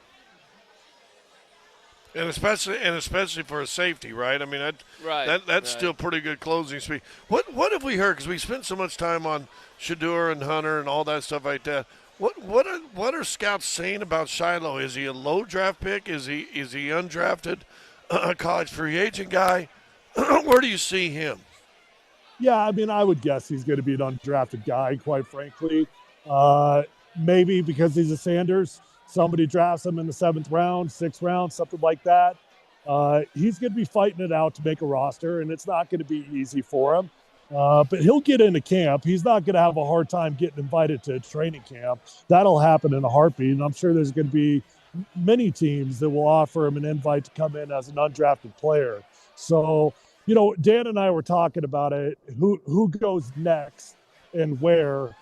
And especially for a safety, right? I mean, that's still pretty good closing speed. What have we heard? Because we spent so much time on Shedeur and Hunter and all that stuff like that. What are scouts saying about Shiloh? Is he a low draft pick? Is he undrafted, a college free agent guy? Where do you see him? Yeah, I mean, I would guess he's going to be an undrafted guy, quite frankly. Maybe because he's a Sanders. Somebody drafts him in the 7th round, 6th round, something like that. He's going to be fighting it out to make a roster, and it's not going to be easy for him. But he'll get into camp. He's not going to have a hard time getting invited to training camp. That'll happen in a heartbeat, and I'm sure there's going to be many teams that will offer him an invite to come in as an undrafted player. So, you know, Dan and I were talking about it. Who goes next and where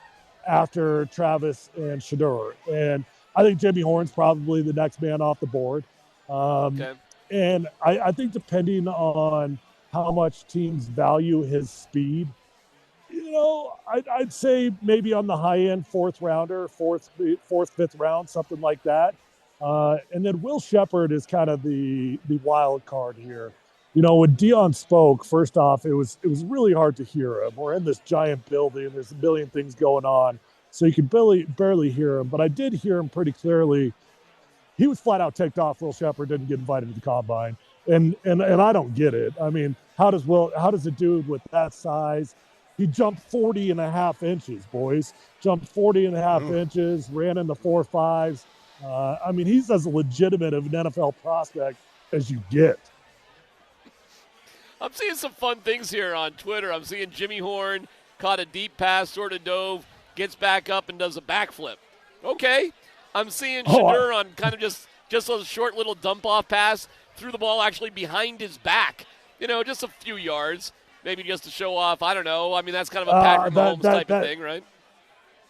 after Travis and Shedeur? And I think Jimmy Horn's probably the next man off the board. And I think depending on how much teams value his speed, you know, I'd say maybe on the high end, 4th rounder, 4th, 5th round, something like that. And then Will Shepard is kind of the wild card here. You know, when Dion spoke, first off, it was really hard to hear him. We're in this giant building. There's a million things going on. So you can barely hear him. But I did hear him pretty clearly. He was flat out ticked off Will Shepard didn't get invited to the combine. And I don't get it. I mean, how does a dude with that size, he jumped 40 and a half inches, boys. Jumped 40 and a half inches, ran in the 4.5s. I mean, he's as legitimate of an NFL prospect as you get. I'm seeing some fun things here on Twitter. I'm seeing Jimmy Horn caught a deep pass, sort of dove, gets back up and does a backflip. Okay. I'm seeing Shedeur on kind of just a short little dump-off pass, threw the ball actually behind his back, you know, just a few yards. maybe just to show off. I don't know. I mean, that's kind of a Patrick Mahomes type of thing, right?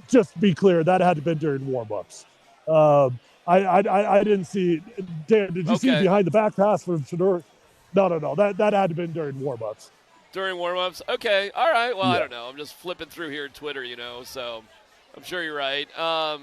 Just to be clear, that had to have been during warm-ups. I didn't see. Dan, did you see behind the back pass from Shedeur? No. That had to have been during warm-ups. During warm-ups? Okay. All right. Well, I don't know. I'm just flipping through here at Twitter, so I'm sure you're right. All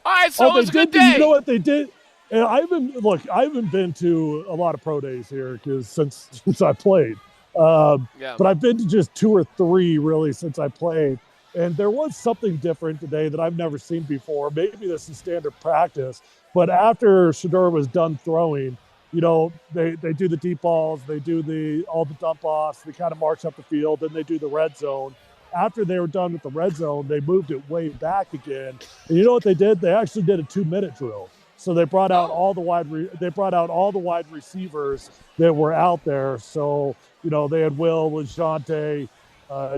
right, so it was a good day. You know what they did? I haven't been to a lot of pro days here since I played. But I've been to just 2 or 3 really since I played. And there was something different today that I've never seen before. Maybe this is standard practice. But after Shedeur was done throwing, they do the deep balls, they do all the dump offs, they kind of march up the field, then they do the red zone. After they were done with the red zone, they moved it way back again. And you know what they did? They actually did a 2-minute drill. So they brought out all the wide receivers that were out there. So they had Will, LeJohntay,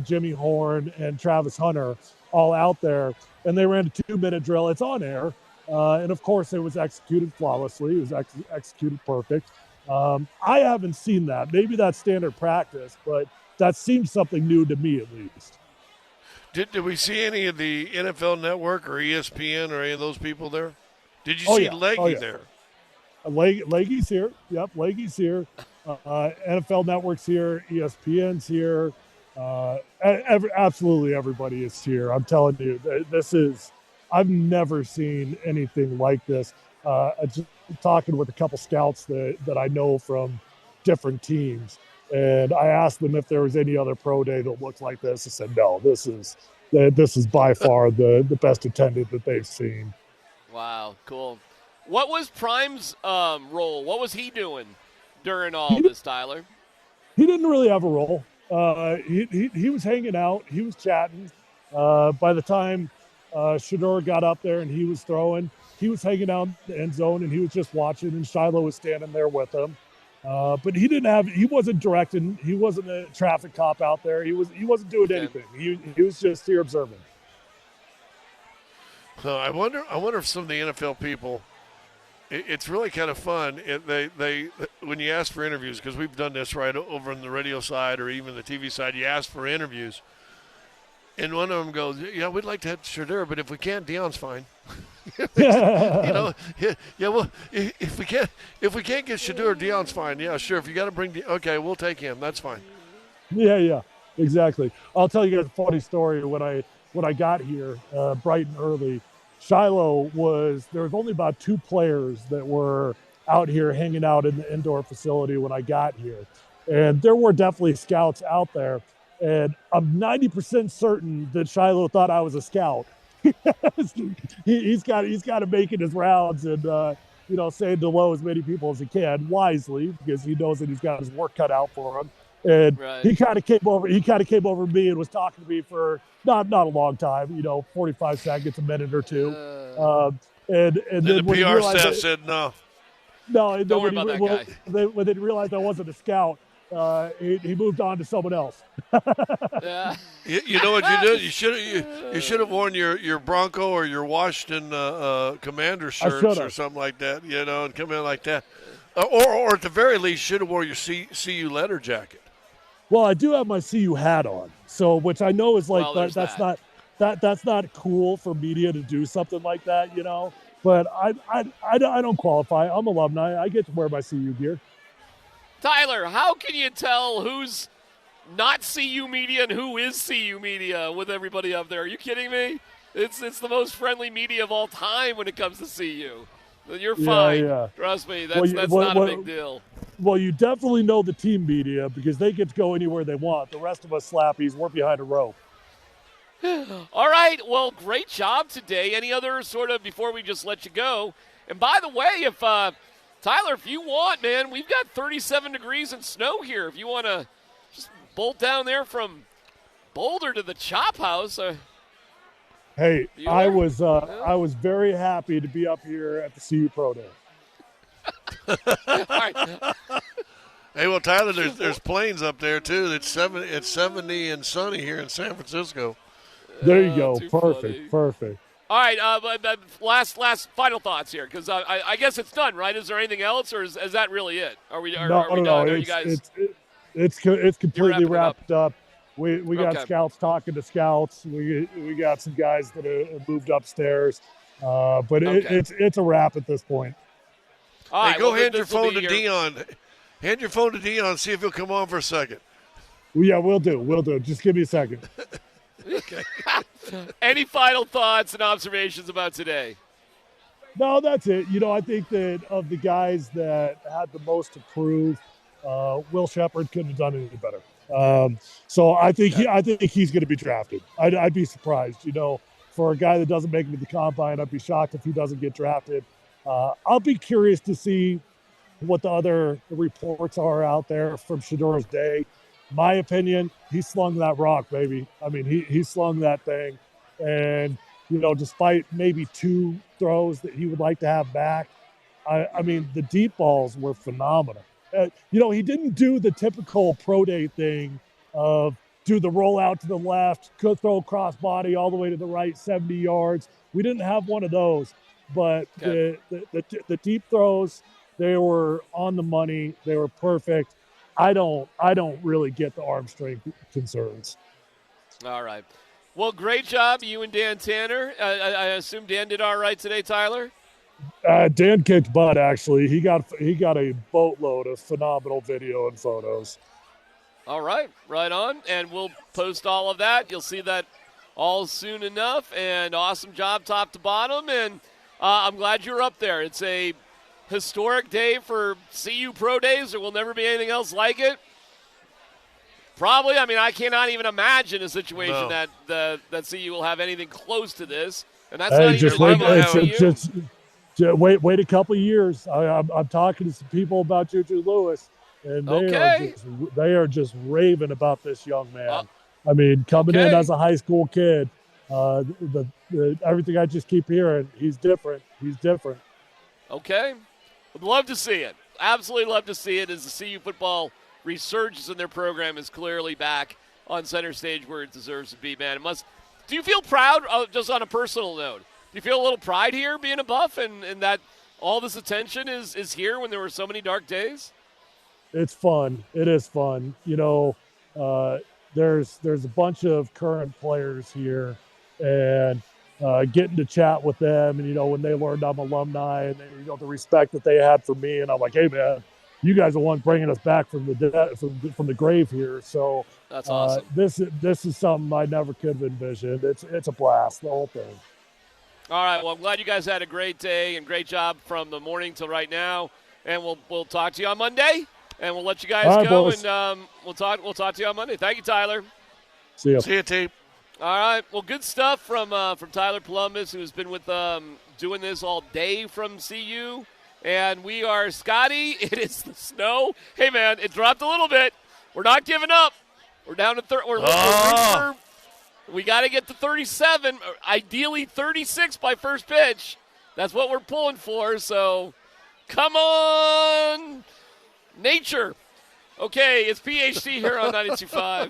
Jimmy Horn, and Travis Hunter all out there, and they ran a 2-minute drill. It's on air, and of course it was executed flawlessly. It was executed perfect. I haven't seen that. Maybe that's standard practice, but that seems something new to me at least. Did we see any of the NFL Network or ESPN or any of those people there? Did you see Leggy there? Leggy's here. Yep, Leggy's here. NFL Network's here. ESPN's here. Absolutely everybody is here. I'm telling you, I've never seen anything like this. Just talking with a couple scouts that I know from different teams, and I asked them if there was any other pro day that looked like this. I said, no, this is by far the best attended that they've seen. Wow, cool. What was Prime's role? What was he doing during all this, Tyler? He didn't really have a role. He was hanging out. He was chatting. By the time Shedeur got up there and he was throwing, he was hanging out in the end zone and he was just watching, and Shiloh was standing there with him. But he wasn't directing. He wasn't a traffic cop out there. He wasn't doing anything. He was just here observing. So I wonder if some of the NFL people, it's really kind of fun. They when you ask for interviews, because we've done this right over on the radio side or even the TV side, you ask for interviews, and one of them goes, "Yeah, we'd like to have Shedeur, but if we can't, Deion's fine." Well, if we can't get Shedeur, Deion's fine. Yeah, sure. If you got to bring, okay, we'll take him. That's fine. Yeah, exactly. I'll tell you guys a funny story. When I got here bright and early, Shiloh there was only about 2 players that were out here hanging out in the indoor facility when I got here. And there were definitely scouts out there. And I'm 90% certain that Shiloh thought I was a scout. he's got to making his rounds and, saying hello as many people as he can wisely, because he knows that he's got his work cut out for him. And he kind of came over to me and was talking to me for not a long time, 45 seconds, a minute or two. And then the PR staff said no. No, don't worry about that guy. When they realized I wasn't a scout, he moved on to someone else. You know what you did? You should have worn your Bronco or your Washington Commander shirts or something like that, and come in like that. Or at the very least, should have worn your CU letter jacket. Well, I do have my CU hat on, so which I know is like that's not cool for media to do something like that, But I don't qualify. I'm alumni. I get to wear my CU gear. Tyler, how can you tell who's not CU media and who is CU media with everybody up there? Are you kidding me? It's the most friendly media of all time when it comes to CU. You're fine. Yeah. Trust me, that's not a big deal. Well, you definitely know the team media because they get to go anywhere they want. The rest of us slappies, we're behind a rope. All right. Well, great job today. Any other sort of, before we just let you go? And by the way, if Tyler, if you want, man, we've got 37 degrees and snow here. If you want to just bolt down there from Boulder to the Chop House. Hey, I was very happy to be up here at the CU Pro Day. Hey, well, Tyler, there's planes up there too. It's 70 and sunny here in San Francisco. There you go. Perfect. All right, but last final thoughts here, because I guess it's done, right? Is there anything else, or is that really it? Are we done? Are you guys? It's completely wrapped up. We got Okay. scouts talking to scouts. We got some guys that have moved upstairs, but it's a wrap at this point. All hey, right, go well, hand your this will phone be to Dion. Hand your phone to Dion. See if he'll come on for a second. Well, yeah, we'll do. Just give me a second. Okay. Any final thoughts and observations about today? No, that's it. I think that of the guys that had the most to prove, Will Shepard couldn't have done any better. So I think he's going to be drafted. I'd be surprised. For a guy that doesn't make it to the combine, I'd be shocked if he doesn't get drafted. I'll be curious to see what the other reports are out there from Shador's day. My opinion, he slung that rock, baby. I mean, he slung that thing, and despite maybe 2 throws that he would like to have back, I mean, the deep balls were phenomenal. He didn't do the typical pro day thing of do the roll out to the left, could throw cross body all the way to the right, 70 yards. We didn't have one of those, but the deep throws, they were on the money. They were perfect. I don't really get the arm strength concerns. All right. Well, great job, you and Dan Tanner. I assume Dan did all right today, Tyler? Dan kicked butt, actually. He got a boatload of phenomenal video and photos. All right. Right on. And we'll post all of that. You'll see that all soon enough. And awesome job top to bottom. And I'm glad you're up there. It's a historic day for CU Pro Days. There will never be anything else like it. Probably. I mean, I cannot even imagine a situation that CU will have anything close to this. And that's not even wait a couple of years. I'm talking to some people about Juju Lewis, and they are just raving about this young man. I mean, coming in as a high school kid, everything I just keep hearing, he's different. He's different. Okay. Would love to see it. Absolutely love to see it as the CU football resurgence in their program is clearly back on center stage where it deserves to be, man. Do you feel proud, just on a personal note? Do you feel a little pride here being a Buff and that all this attention is here when there were so many dark days? It's fun. It is fun. There's a bunch of current players here, and getting to chat with them, and when they learned I'm alumni, and the respect that they had for me, and I'm like, hey man, you guys are the ones bringing us back from the grave here. So that's awesome. This is something I never could have envisioned. It's a blast, the whole thing. All right. Well, I'm glad you guys had a great day and great job from the morning till right now. And we'll talk to you on Monday, and we'll let you guys go. Boys. And we'll talk to you on Monday. Thank you, Tyler. See you. See you, team. All right. Well, good stuff from Tyler Polumbus, who's been with doing this all day from CU. And we are Scotty. It is the snow. Hey, man, it dropped a little bit. We're not giving up. We're down to we got to get to 37, ideally 36 by first pitch. That's what we're pulling for. So, come on, nature. Okay, it's PhD here on 92.5.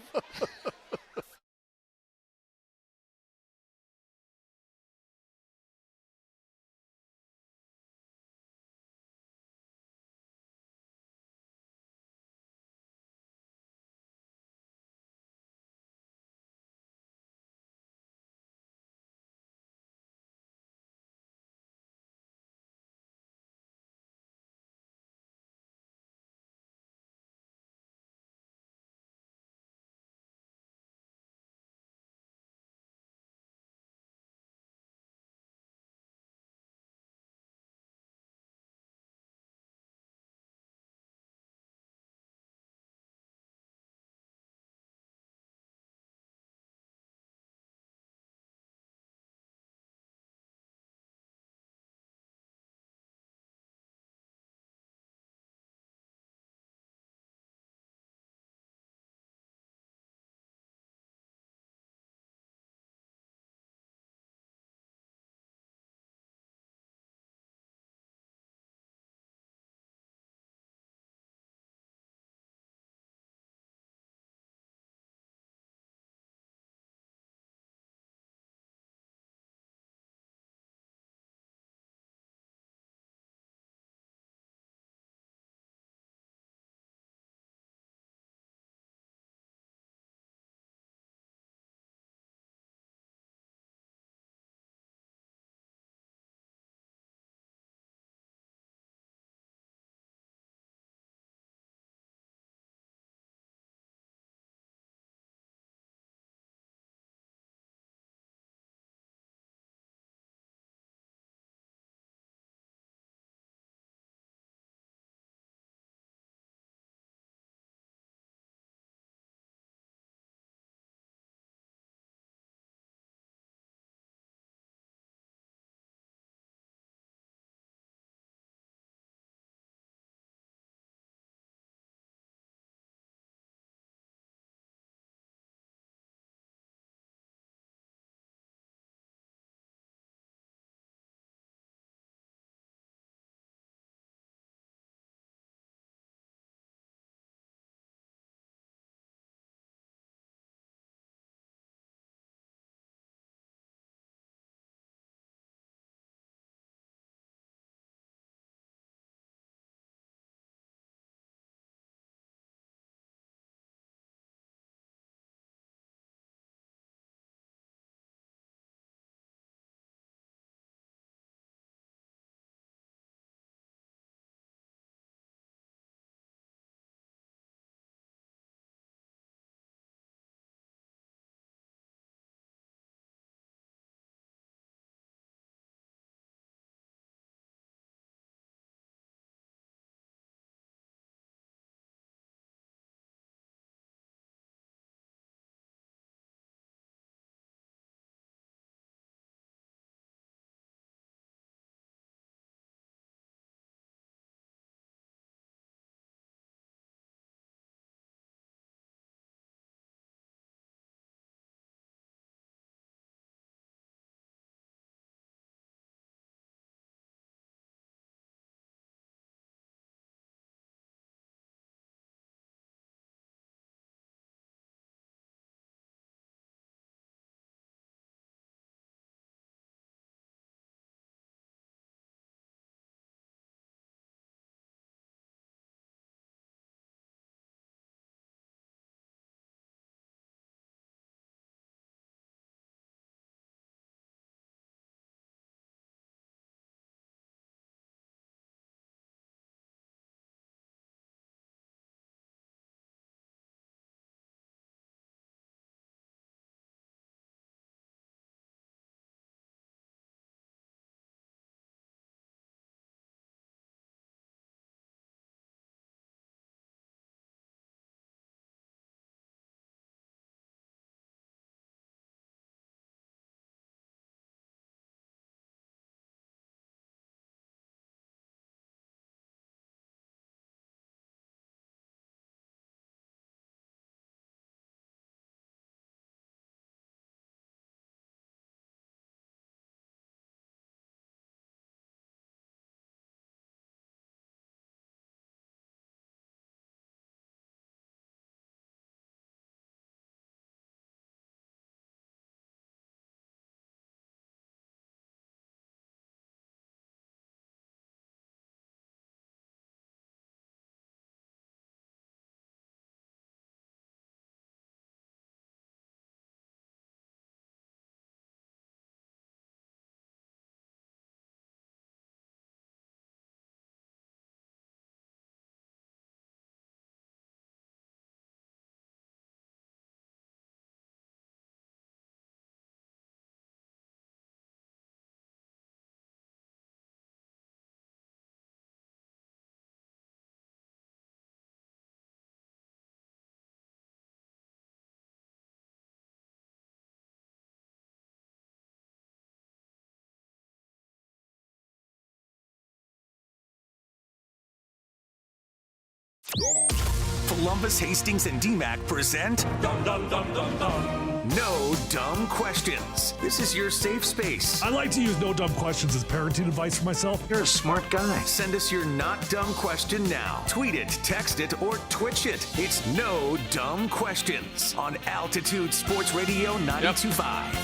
Polumbus, Hastings, and DMac present Dum Dum Dum Dum Dum. No Dumb Questions. This is your safe space. I like to use no dumb questions as parenting advice for myself. You're a smart guy. Send us your not dumb question now. Tweet it, text it, or Twitch it. It's No Dumb Questions on Altitude Sports Radio 92.5.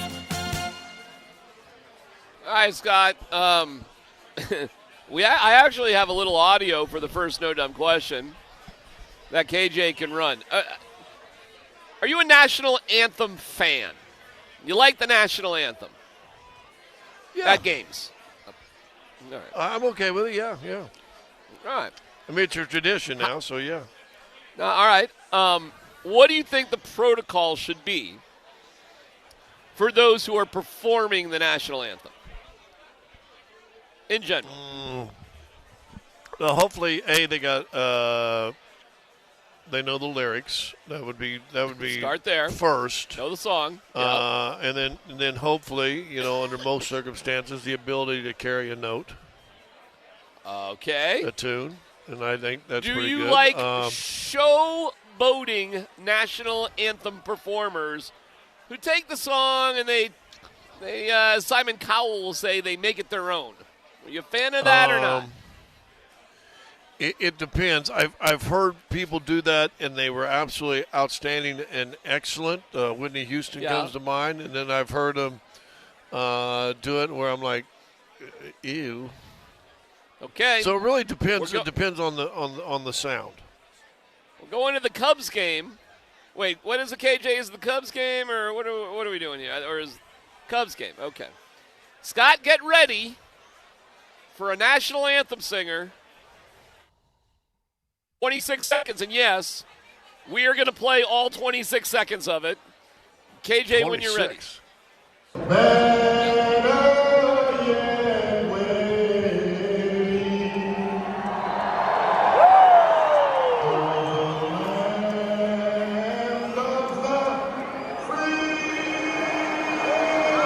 All right, Scott. I actually have a little audio for the first No Dumb Question that KJ can run. Are you a national anthem fan? You like the national anthem? Yeah. At games? All right. I'm okay with it, yeah. All right. I mean, it's your tradition now, so yeah. All right. What do you think the protocol should be for those who are performing the national anthem? In general. Well, hopefully, they got they know the lyrics. That would be start there first. Know the song. And then hopefully, under most circumstances, the ability to carry a note. Okay. A tune, and I think that's pretty good. Do you like showboating national anthem performers who take the song and they Simon Cowell will say they make it their own? Are you a fan of that or not? It depends. I've heard people do that, and they were absolutely outstanding and excellent. Whitney Houston comes to mind, and then I've heard them do it where I'm like, ew. Okay. So it really depends. It depends on the sound. We're going to the Cubs game. Wait, what is the KJ? Is it the Cubs game, or what are we doing here? Or is Cubs game? Okay. Scott, get ready for a national anthem singer. 26 seconds, and yes, we are going to play all 26 seconds of it. KJ, 26. When you're ready.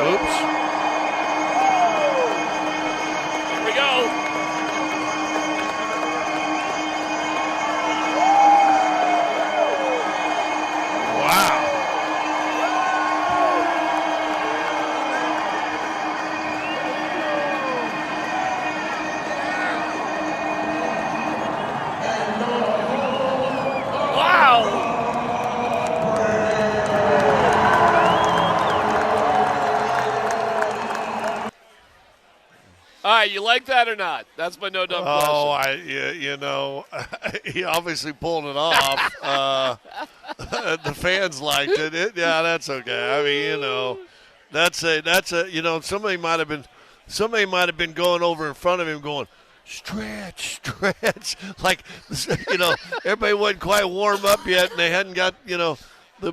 Oops. Here we go. All right, you like that or not? That's my no dumb question. He obviously pulled it off. The fans liked it. Yeah, that's okay. I mean, that's a somebody might have been going over in front of him going, stretch, like everybody wasn't quite warm up yet, and they hadn't got the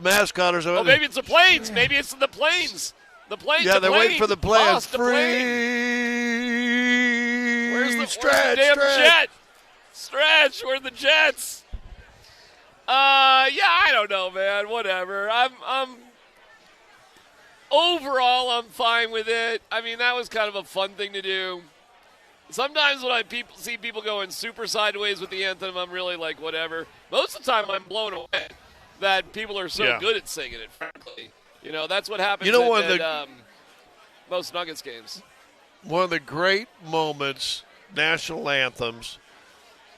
mascot or something. Oh, maybe it's the planes. Maybe it's the planes. The planes. Yeah, they're waiting for the planes. Where's the damn jet? Stretch. Where's the Jets? I don't know, man. Whatever. Overall, I'm fine with it. I mean, that was kind of a fun thing to do. Sometimes when I see people going super sideways with the anthem, I'm really like, whatever. Most of the time, I'm blown away that people are so good at singing it, frankly. That's what happens at most Nuggets games. One of the great moments, national anthems,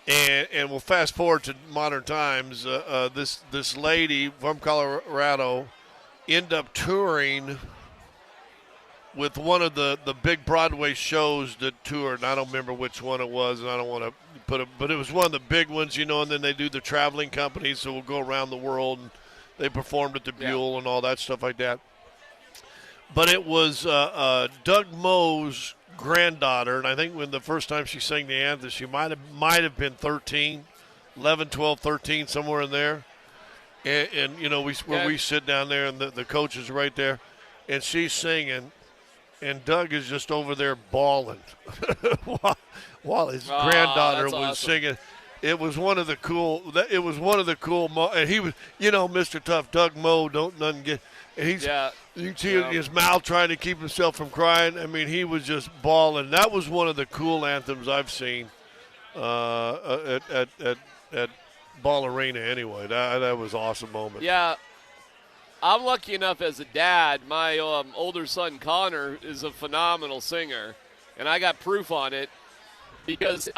and we'll fast forward to modern times. This lady from Colorado ended up touring with one of the big Broadway shows that toured. And I don't remember which one it was, and I don't want to put it, but it was one of the big ones, and then they do the traveling companies, so we'll go around the world, and they performed at the Buell and all that stuff like that. But it was Doug Moe's granddaughter, and I think when the first time she sang the anthem, she might have been 13, 11, 12, 13, somewhere in there. And we sit down there, and the coach is right there, and she's singing, and Doug is just over there bawling while his granddaughter was singing. It was one of the cool. And he was, Mr. Tough, Doug Moe. Don't nothing get. And you can see his mouth trying to keep himself from crying. I mean, he was just bawling. That was one of the cool anthems I've seen at Ball Arena anyway. That was an awesome moment. Yeah. I'm lucky enough as a dad. My older son, Connor, is a phenomenal singer, and I got proof on it because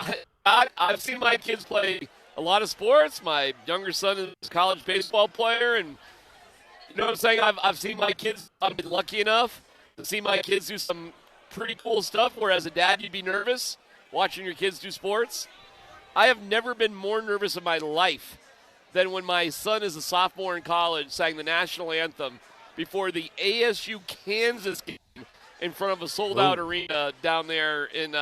I've seen my kids play a lot of sports. My younger son is a college baseball player, and you know what I'm saying? I've seen my kids. I've been lucky enough to see my kids do some pretty cool stuff, where as a dad you'd be nervous watching your kids do sports. I have never been more nervous in my life than when my son, as a sophomore in college, sang the national anthem before the ASU-Kansas game in front of a sold-out arena down there in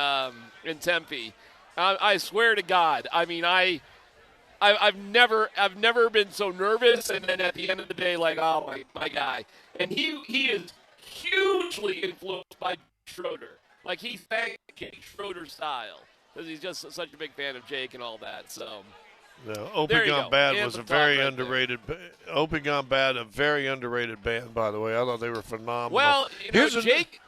Tempe. I swear to God, I mean, I've never been so nervous, and then at the end of the day, like, oh my guy, and he is hugely influenced by Schroeder. Like, he thanked Jake Schroeder style because he's just such a big fan of Jake and all that. So. No, Open Gone Bad was a very underrated. Open Gone Bad, a very underrated band, by the way. I thought they were phenomenal. Well, Jake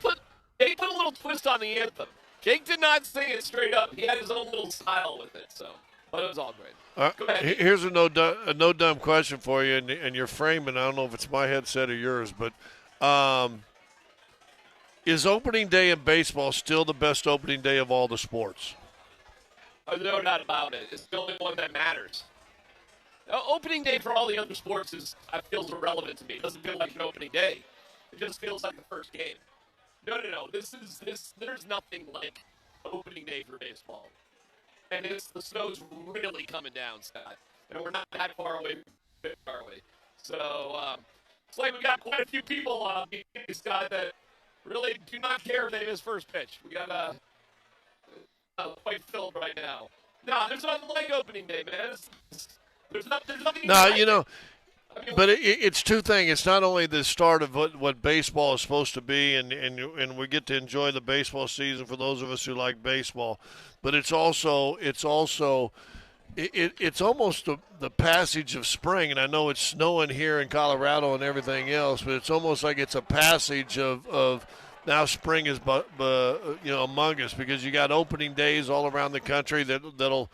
put a little twist on the anthem. Jake did not sing it straight up. He had his own little style with it. So, but it was all great. Go ahead. Here's a no dumb question for you, and you're framing. I don't know if it's my headset or yours, but is opening day in baseball still the best opening day of all the sports? No doubt about it. It's the only one that matters. Opening day for all the other sports feels irrelevant to me. It doesn't feel like an opening day. It just feels like the first game. No. There's nothing like opening day for baseball. And the snow's really coming down, Scott. And we're not that far away, are we? So it's like we got quite a few people, Scott, that really do not care if they miss first pitch. We got quite filled right now. No, there's nothing like opening day, man. There's nothing. No, like but it's two things. It's not only the start of what baseball is supposed to be, and we get to enjoy the baseball season for those of us who like baseball, but it's almost the passage of spring. And I know it's snowing here in Colorado and everything else, but it's almost like it's a passage of now spring is among us, because you got opening days all around the country that'll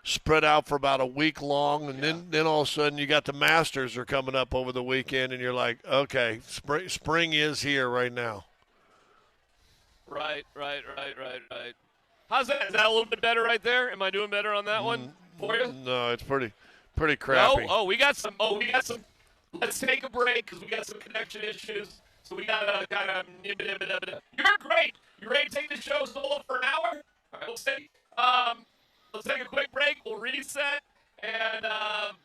spread out for about a week long, and then all of a sudden you got the Masters are coming up over the weekend, and you're like, okay, spring is here right now. Right. How's that? Is that a little bit better right there? Am I doing better on that one for you? No, it's pretty crappy. No? We got some. Let's take a break because we got some connection issues. So we got to kind of. You're great. You ready to take the show solo for an hour? All right, let's take a quick break. We'll reset and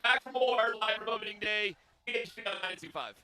back for more live from opening day. PHP on 925.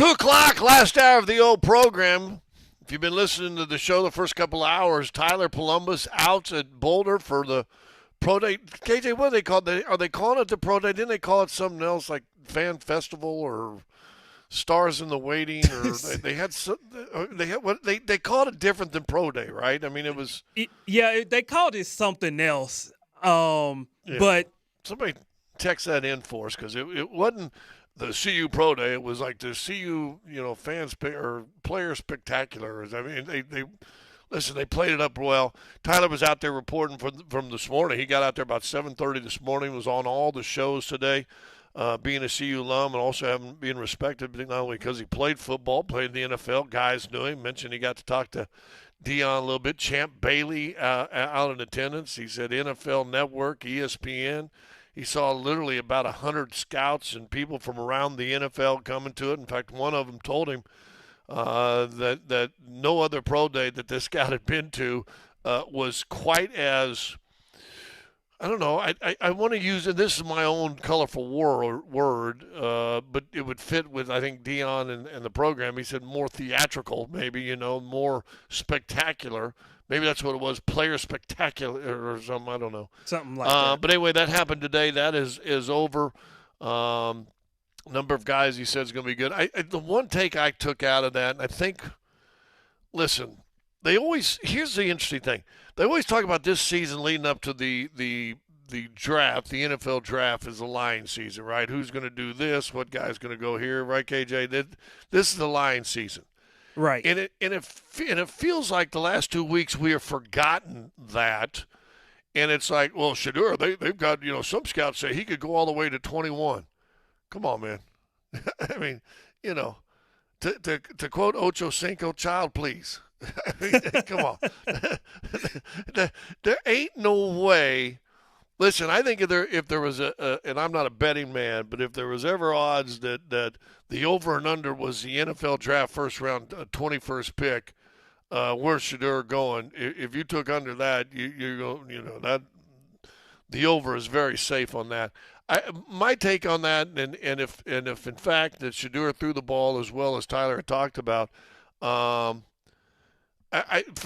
2 o'clock, last hour of the old program. If you've been listening to the show the first couple of hours, Tyler Polumbus out at Boulder for the Pro Day. KJ, what are they called? Are they calling it the Pro Day? Didn't they call it something else, like Fan Festival or Stars in the Waiting? Or they had they called it different than Pro Day, right? I mean, it was. Yeah, they called it something else. But somebody text that in for us, because it wasn't the CU Pro Day. It was like the CU, fans or player spectaculars. I mean, they listen. They played it up well. Tyler was out there reporting from this morning. He got out there about 7:30 this morning. Was on all the shows today, being a CU alum and also being respected not only because he played football, played in the NFL. Guys knew him. Mentioned he got to talk to Dion a little bit. Champ Bailey out in attendance. He said NFL Network, ESPN. He saw literally about 100 scouts and people from around the NFL coming to it. In fact, one of them told him that no other pro day that this scout had been to was quite as, I don't know, I want to use, and this is my own colorful word, but it would fit with, I think, Dion and the program. He said more theatrical, maybe, more spectacular. Maybe that's what it was, player spectacular or something. I don't know. Something like that. But anyway, that happened today. That is over. Number of guys he said is going to be good. The one take I took out of that, and I think, listen, here's the interesting thing. They always talk about this season leading up to the draft, the NFL draft is the lying season, right? Who's going to do this? What guy's going to go here, right, KJ? This is the lying season. Right. And it feels like the last 2 weeks we have forgotten that. And it's like, well, Shedeur, they've got, some scouts say he could go all the way to 21. Come on, man. I mean, to quote Ocho Cinco, child, please. I mean, come on. There ain't no way. Listen, I think if there was and I'm not a betting man, but if there was ever odds that the over and under was the NFL draft first round 21st pick, where's Shedeur going? If you took under that, you go, that the over is very safe on that. My take on that, and if in fact that Shedeur threw the ball as well as Tyler had talked about, for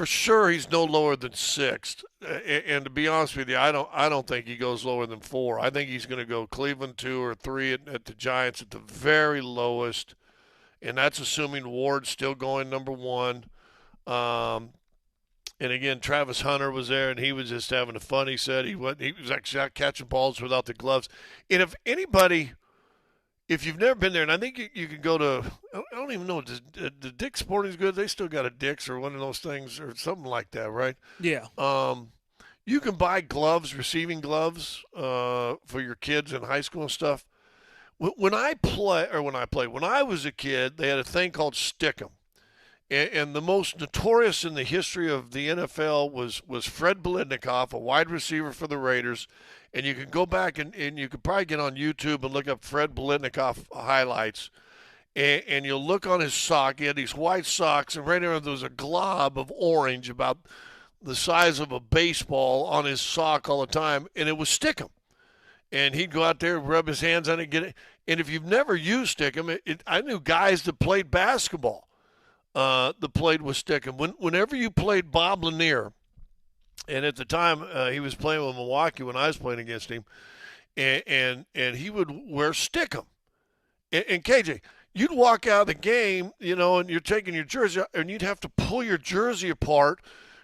sure he's no lower than 6th. And to be honest with you, I don't think he goes lower than 4. I think he's going to go Cleveland 2 or 3 at the Giants at the very lowest, and that's assuming Ward's still going number 1. And again, Travis Hunter was there, and he was just having fun. He said he was actually out catching balls without the gloves. And if you've never been there, and I think you can go to, I don't even know, the Dick's Sporting's good. They still got a Dick's or one of those things or something like that, right? Yeah. You can buy gloves, receiving gloves for your kids in high school and stuff. When I was a kid, they had a thing called Stick'em. And the most notorious in the history of the NFL was Fred Biletnikoff, a wide receiver for the Raiders. And you can go back and you could probably get on YouTube and look up Fred Biletnikoff highlights. And you'll look on his sock. He had these white socks, and right there was a glob of orange about the size of a baseball on his sock all the time. And it was Stick'em. And he'd go out there and rub his hands on it and get it. And if you've never used Stick'em, I knew guys that played basketball that played with Stick'em. Whenever you played Bob Lanier, and at the time he was playing with Milwaukee when I was playing against him, and he would wear Stick'em. And KJ, you'd walk out of the game, and you're taking your jersey, and you'd have to pull your jersey apart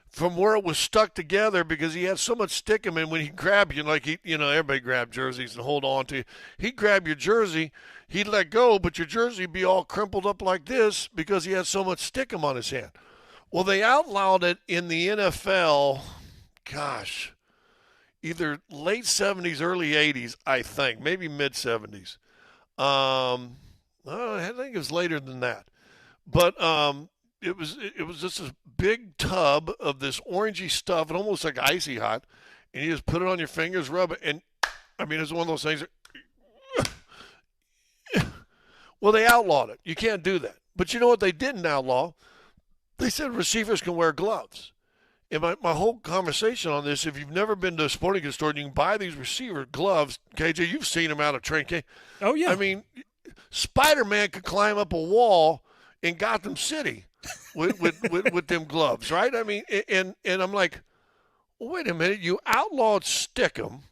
from where it was stuck together because he had so much Stick'em. And when he grabbed you, like everybody grabbed jerseys and hold on to you, he'd grab your jersey, he'd let go, but your jersey would be all crumpled up like this because he had so much Stick'em on his hand. Well, they outlawed it in the NFL, either late 70s, early 80s, I think, maybe mid-70s. I think it was later than that. But it was just this big tub of this orangey stuff, and almost like icy hot, and you just put it on your fingers, rub it, and, I mean, it's one of those things that, well, they outlawed it. You can't do that. But you know what they didn't outlaw? They said receivers can wear gloves. And my whole conversation on this, if you've never been to a sporting goods store and you can buy these receiver gloves, KJ, you've seen them out of training camp. Oh, yeah. I mean, Spider-Man could climb up a wall in Gotham City with them gloves, right? I mean, and I'm like, wait a minute, you outlawed Stickum,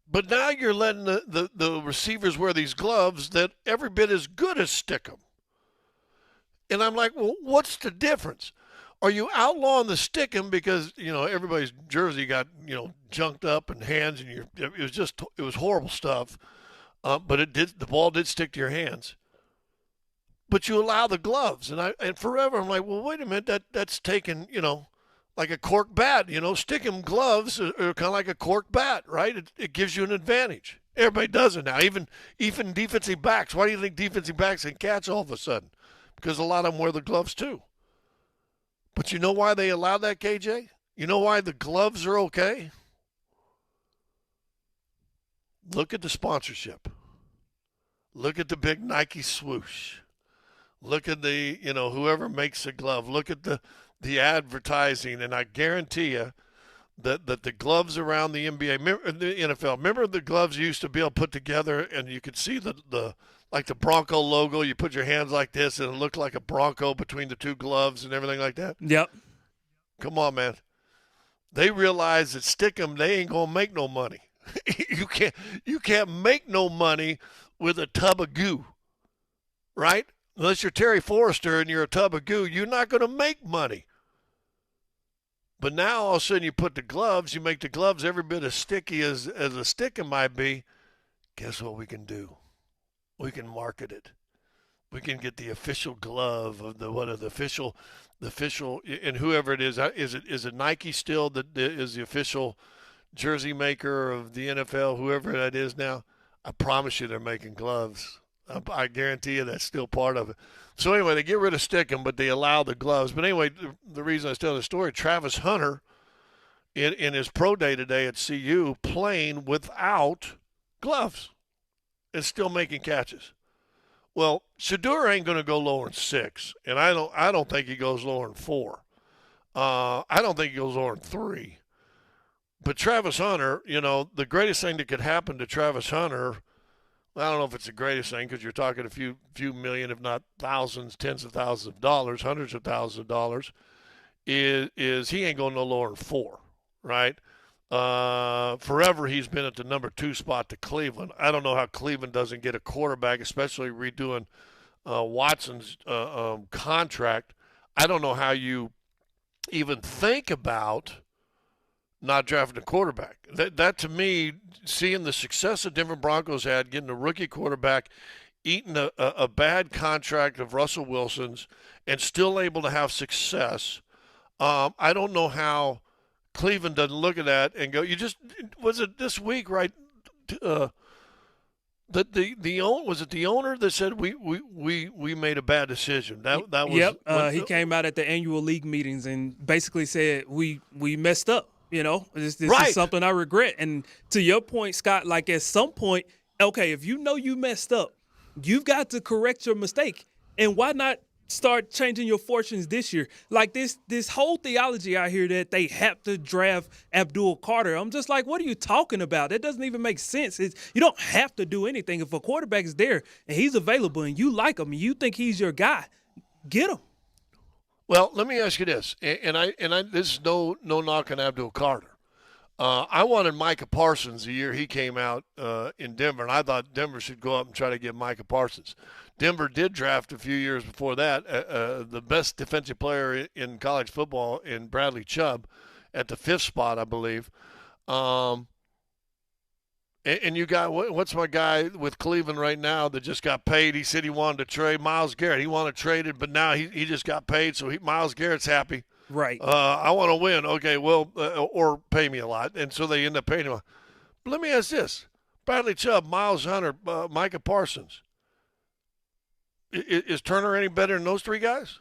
but now you're letting the receivers wear these gloves that every bit as good as Stickum. And I'm like, well, what's the difference? Are you outlawing the Stickum because, everybody's jersey got, junked up and hands, and it was horrible stuff. But the ball did stick to your hands. But you allow the gloves, and forever I'm like, well, wait a minute, that's taken, like a cork bat. Stickum gloves are kind of like a cork bat, right? It gives you an advantage. Everybody does it now, even defensive backs. Why do you think defensive backs can catch all of a sudden? Because a lot of them wear the gloves too. But you know why they allow that, KJ? You know why the gloves are okay? Look at the sponsorship. Look at the big Nike swoosh. Look at the, whoever makes the glove. Look at the advertising, and I guarantee you that the gloves around the NBA, the NFL, remember the gloves you used to be able to put together, and you could see the like the Bronco logo. You put your hands like this, and it looked like a Bronco between the two gloves and everything like that? Yep. Come on, man. They realize that Stickum, they ain't gonna make no money. You can't make no money with a tub of goo, right? Unless you're Terry Forrester and you're a tub of goo, you're not going to make money. But now all of a sudden you put the gloves, you make the gloves every bit as sticky as a Stickum might be. Guess what we can do? We can market it. We can get the official glove of the official, and whoever it is it Nike still that is the official jersey maker of the NFL, whoever that is now? I promise you they're making gloves. I guarantee you that's still part of it. So anyway, they get rid of Stickum, but they allow the gloves. But anyway, the reason I was telling the story, Travis Hunter, in his pro day today at CU, playing without gloves and still making catches. Well, Shedeur ain't going to go lower than 6, and I don't think he goes lower than 4. I don't think he goes lower than 3. But Travis Hunter, the greatest thing that could happen to Travis Hunter, I don't know if it's the greatest thing because you're talking a few million, if not thousands, tens of thousands of dollars, hundreds of thousands of dollars, is he ain't going no lower than 4, right? Forever he's been at the number 2 spot to Cleveland. I don't know how Cleveland doesn't get a quarterback, especially redoing Watson's contract. I don't know how you even think about not drafting a quarterback. That to me, seeing the success the Denver Broncos had, getting a rookie quarterback, eating a bad contract of Russell Wilson's, and still able to have success, I don't know how Cleveland doesn't look at that and go, was it this week, right? Was it the owner that said we made a bad decision? That was. Yep. He came out at the annual league meetings and basically said we messed up. This right. is something I regret. And to your point, Scott, like at some point, okay, if you know you messed up, you've got to correct your mistake. And why not start changing your fortunes this year? Like this whole theology out here that they have to draft Abdul Carter. I'm just like, what are you talking about? That doesn't even make sense. You don't have to do anything. If a quarterback is there and he's available and you like him and you think he's your guy, get him. Well, let me ask you this, and I this is no knock on Abdul Carter. I wanted Micah Parsons the year he came out in Denver, and I thought Denver should go up and try to get Micah Parsons. Denver did draft a few years before that the best defensive player in college football in Bradley Chubb at the 5th spot, I believe. And you got, what's my guy with Cleveland right now that just got paid? He said he wanted to trade Myles Garrett. He wanted to trade it, but now he just got paid, so Myles Garrett's happy. Right. I want to win. Okay, well, or pay me a lot. And so they end up paying him. But let me ask this. Bradley Chubb, Miles Hunter, Micah Parsons. Is Turner any better than those 3 guys?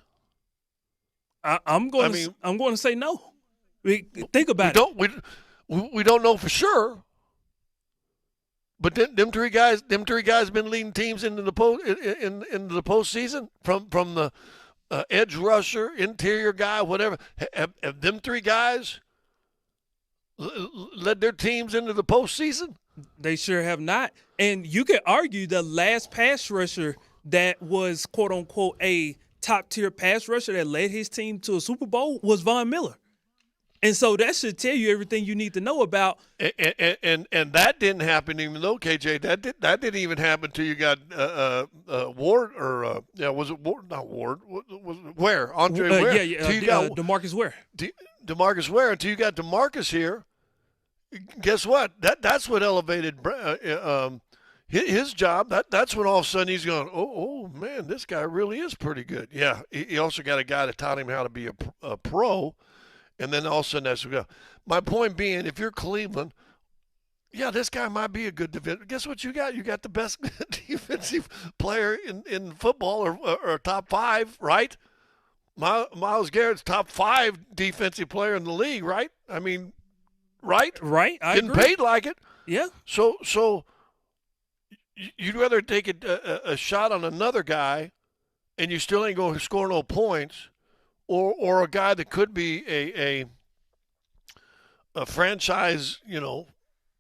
I'm going to say no. Think about it. We don't know for sure. But them three guys been leading teams into the postseason from the edge rusher, interior guy, whatever. Have them 3 guys led their teams into the postseason? They sure have not. And you could argue the last pass rusher that was, quote unquote, a top-tier pass rusher that led his team to a Super Bowl was Von Miller. And so that should tell you everything you need to know about. And that didn't happen, even though, KJ, that didn't even happen till you got Ward, or was it Ward? Not Ward. Was it Ware? Andre Ware. DeMarcus Ware. DeMarcus Ware. Until you got DeMarcus here, guess what? That's what elevated his job. That's when all of a sudden he's going, oh man, this guy really is pretty good. Yeah, he also got a guy that taught him how to be a pro. And then all of a sudden that's go. My point being, if you're Cleveland, yeah, this guy might be a good defender. Guess what you got? You got the best defensive player in football, or top 5, right? Myles Garrett's top 5 defensive player in the league, right? I mean, right? Right. Getting paid like it. Yeah. So you'd rather take a shot on another guy, and you still ain't going to score no points. Or a guy that could be a franchise,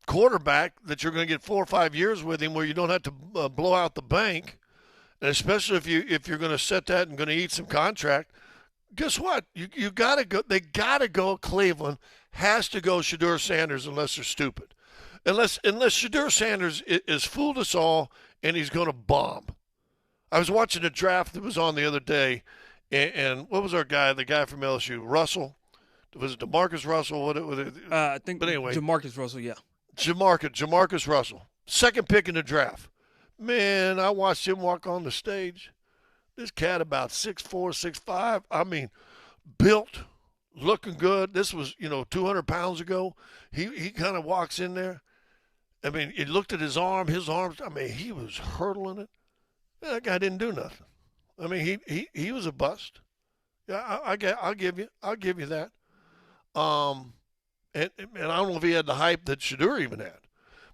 quarterback that you're going to get 4 or 5 years with him, where you don't have to blow out the bank, and especially if you're going to set that and going to eat some contract. Guess what? You got to go. They got to go. Cleveland has to go Shedeur Sanders, unless they're stupid, unless Shedeur Sanders is fooled us all and he's going to bomb. I was watching a draft that was on the other day. And what was our guy? The guy from LSU, Russell. Was it DeMarcus Russell? What was it? I think. But anyway, Jamarcus Russell. Yeah. Jamarcus Russell, second pick in the draft. Man, I watched him walk on the stage. This cat about 6'4", 6'5". I mean, built, looking good. This was 200 pounds ago. He kind of walks in there. I mean, he looked at his arm. His arms. I mean, he was hurdling it. That guy didn't do nothing. I mean, he was a bust. Yeah, I'll give you that. And I don't know if he had the hype that Shedeur even had,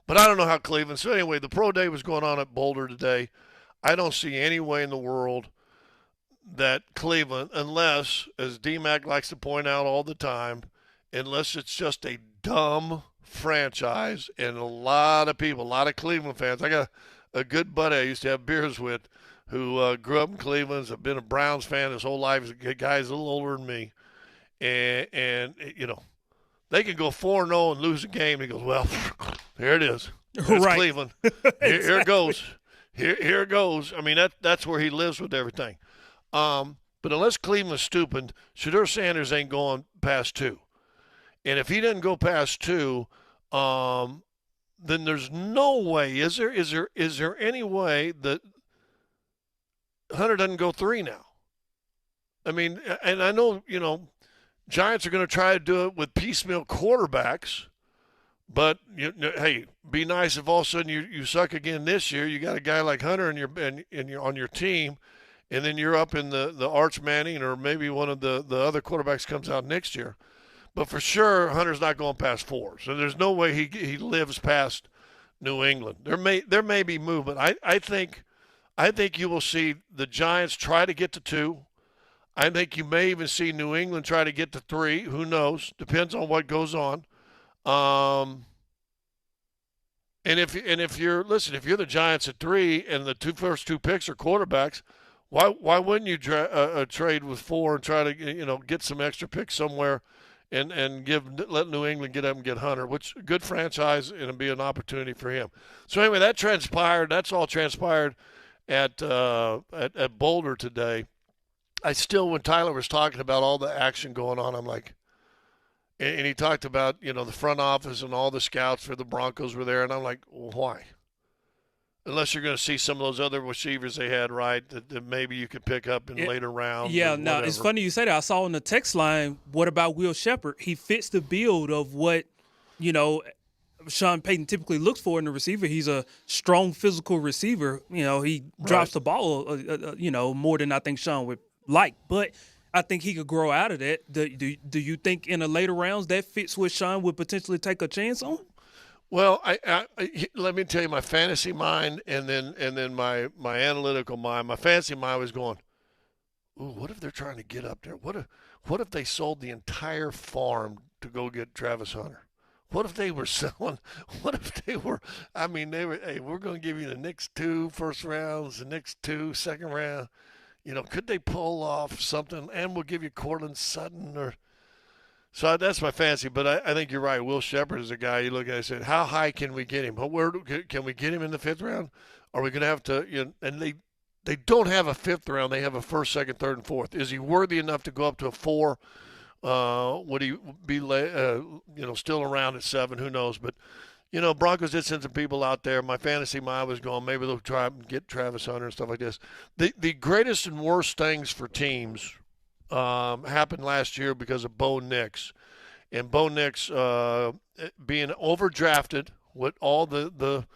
but I don't know how Cleveland. So anyway, the pro day was going on at Boulder today. I don't see any way in the world that Cleveland, unless, as DMac likes to point out all the time, unless it's just a dumb franchise, and a lot of people, a lot of Cleveland fans. I got a good buddy I used to have beers with, who grew up in Cleveland, has been a Browns fan his whole life. He's a guy who's a little older than me. And they can go 4-0 and lose a game. He goes, well, here it is. It's right. Cleveland. Here it goes. Here it goes. I mean, that's where he lives with everything. But unless Cleveland's stupid, Shedeur Sanders ain't going past 2. And if he doesn't go past 2, then there's no way. Is there any way that Hunter doesn't go 3 now? I mean, and I know, Giants are going to try to do it with piecemeal quarterbacks, but hey, be nice if all of a sudden you suck again this year. You got a guy like Hunter on your team, and then you're up in the Arch Manning, or maybe one of the other quarterbacks comes out next year. But for sure, Hunter's not going past 4, so there's no way he lives past New England. There may be movement. I think you will see the Giants try to get to 2. I think you may even see New England try to get to 3. Who knows? Depends on what goes on. And if you're the Giants at 3 and the first two picks are quarterbacks, why wouldn't you trade with 4 and try to get some extra picks somewhere, and let New England get up and get Hunter, which good franchise, and it'd be an opportunity for him. So anyway, that's all transpired at Boulder today. I still, when Tyler was talking about all the action going on, I'm like, and he talked about, the front office and all the scouts for the Broncos were there, and I'm like, well, why? Unless you're going to see some of those other receivers they had, right, that maybe you could pick up in later rounds. Yeah, no, it's funny you say that. I saw on the text line, what about Will Shepherd? He fits the build of what, Sean Payton typically looks for in the receiver. He's a strong physical receiver. He drops the ball, more than I think Sean would like. But I think he could grow out of that. Do you think in the later rounds that fits what Sean would potentially take a chance on? Well, I let me tell you my fantasy mind and then my analytical mind. My fantasy mind was going, ooh, what if they're trying to get up there? What if they sold the entire farm to go get Travis Hunter? What if they were selling? What if they were? I mean, they were. Hey, we're going to give you the next 2 first rounds, the next 2 second round. Could they pull off something? And we'll give you Cortland Sutton or. So that's my fancy, but I think you're right. Will Shepard is a guy you look at and say, how high can we get him? Can we get him in the 5th round? Are we going to have to? And they don't have a 5th round. They have a 1st, 2nd, 3rd, and 4th. Is he worthy enough to go up to a 4? Would he be, still around at 7? Who knows? But, Broncos did send some people out there. My fantasy mind was going, maybe they'll try and get Travis Hunter and stuff like this. The greatest and worst things for teams happened last year because of Bo Nix. And Bo Nix being overdrafted, what all the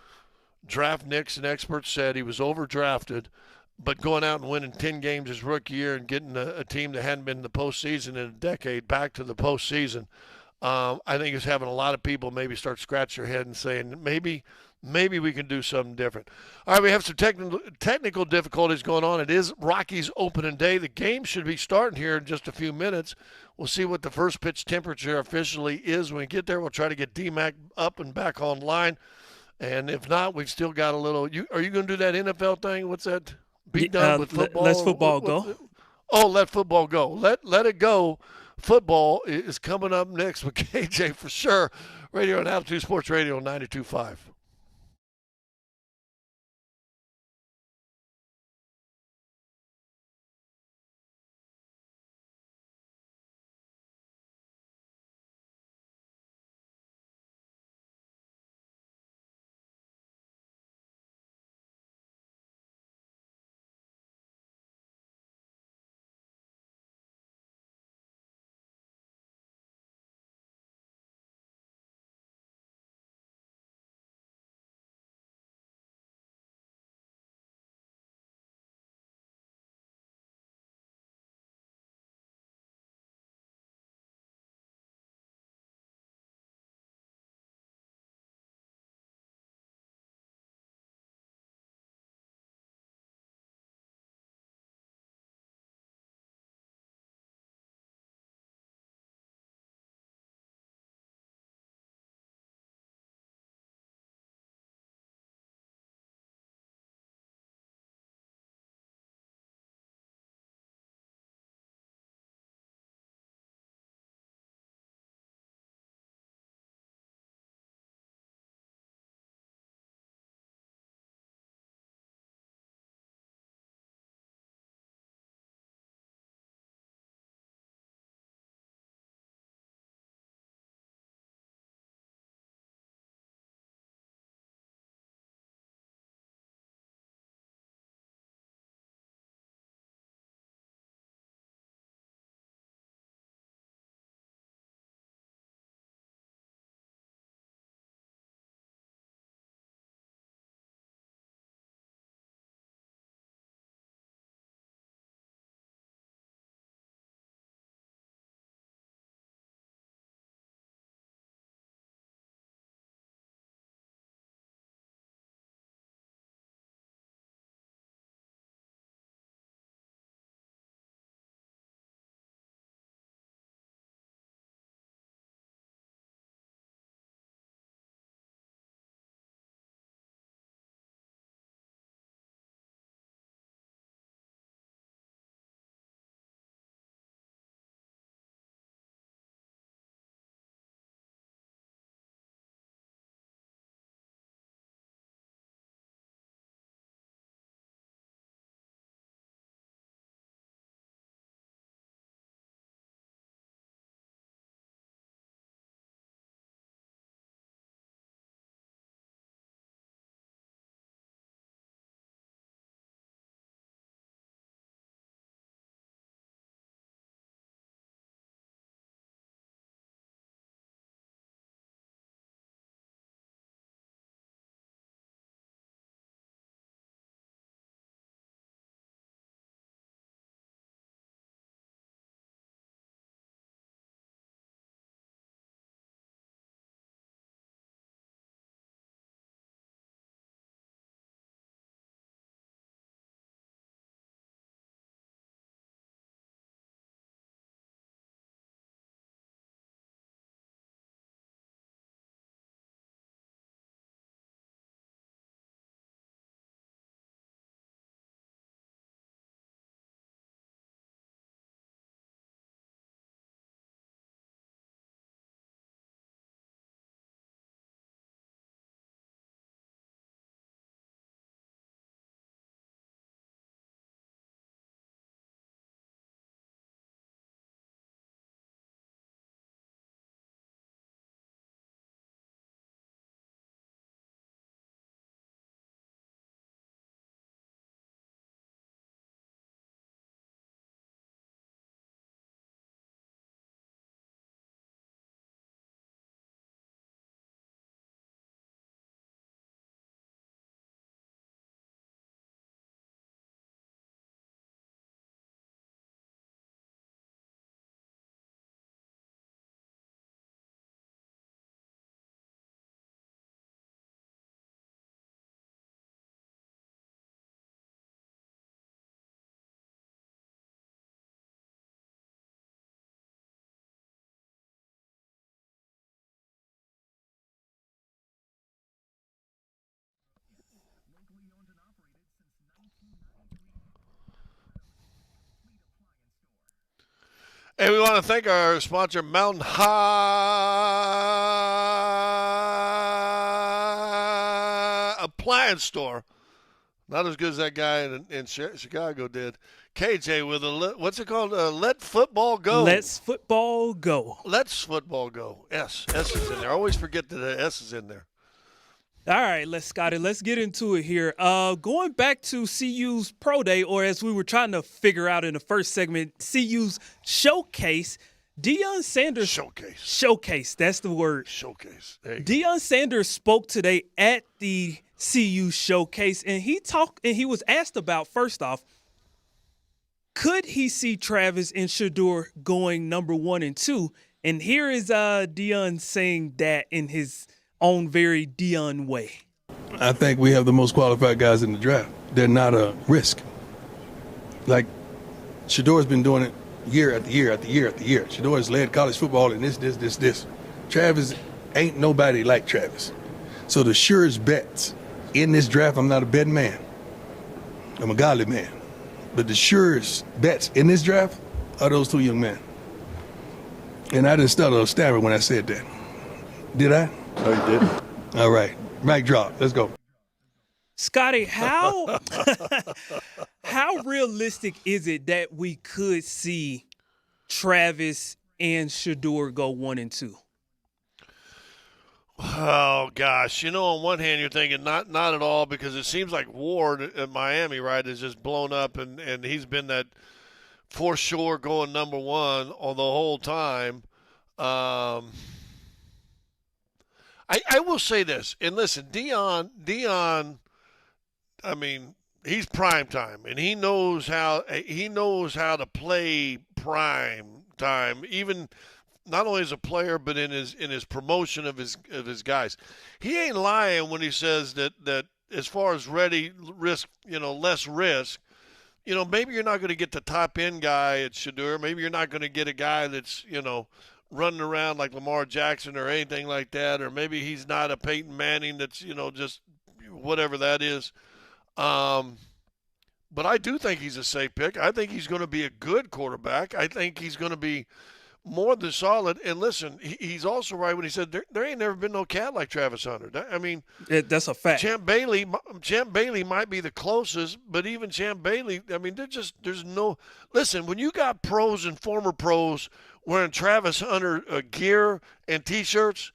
draft nicks and experts said, he was overdrafted, but going out and winning 10 games his rookie year and getting a team that hadn't been in the postseason in a decade back to the postseason, I think it's having a lot of people maybe start scratching their head and saying, maybe we can do something different. All right, we have some technical difficulties going on. It is Rockies opening day. The game should be starting here in just a few minutes. We'll see what the first pitch temperature officially is when we get there. We'll try to get DMac up and back online. And if not, we've still got a little. Are you going to do that NFL thing? What's that? Be done with football. Let's football go. Oh, let football go. Let it go. Football is coming up next with KJ for sure. Right here on Altitude Sports Radio 92.5. Hey, we want to thank our sponsor, Mountain High Appliance Store. Not as good as that guy in Chicago did. KJ with what's it called? Let Football Go. Let's Football Go. Let's Football Go. S is in there. I always forget that the S is in there. All right, let's get into it here. Going back to CU's Pro Day, or as we were trying to figure out in the first segment, CU's Showcase. Deion Sanders Showcase. That's the word. Showcase. Deion Sanders spoke today at the CU Showcase, and he was asked about, first off, could he see Travis and Shedeur going number 1 and 2? And here is Deion saying that in his own very Deion way. I think we have the most qualified guys in the draft. They're not a risk. Like, Shedeur's been doing it year after year after year after year. Shedeur has led college football in this. Travis ain't nobody like Travis. So the surest bets in this draft, I'm not a betting man. I'm a godly man. But the surest bets in this draft are those 2 young men. And I didn't stutter or stammer when I said that. Did I? No, you didn't. All right. Mic drop. Let's go. Scotty, how realistic is it that we could see Travis and Shedeur go 1 and 2? Oh gosh, on one hand you're thinking not at all, because it seems like Ward at Miami, right, is just blown up, and he's been that for sure going number 1 all the whole time. I will say this, and listen, Deion, I mean, he's prime time, and he knows how to play prime time, even not only as a player, but in his promotion of his guys. He ain't lying when he says that as far as ready risk, less risk. Maybe you're not going to get the top end guy at Shedeur. Maybe you're not going to get a guy that's running around like Lamar Jackson or anything like that, or maybe he's not a Peyton Manning that's just whatever that is. But I do think he's a safe pick. I think he's going to be a good quarterback. I think he's going to be more than solid. And listen, he's also right when he said there ain't never been no cat like Travis Hunter. I mean, that's a fact. Champ Bailey might be the closest, but even Champ Bailey, I mean, there's no – listen, when you got pros and former pros wearing Travis Hunter gear and T-shirts,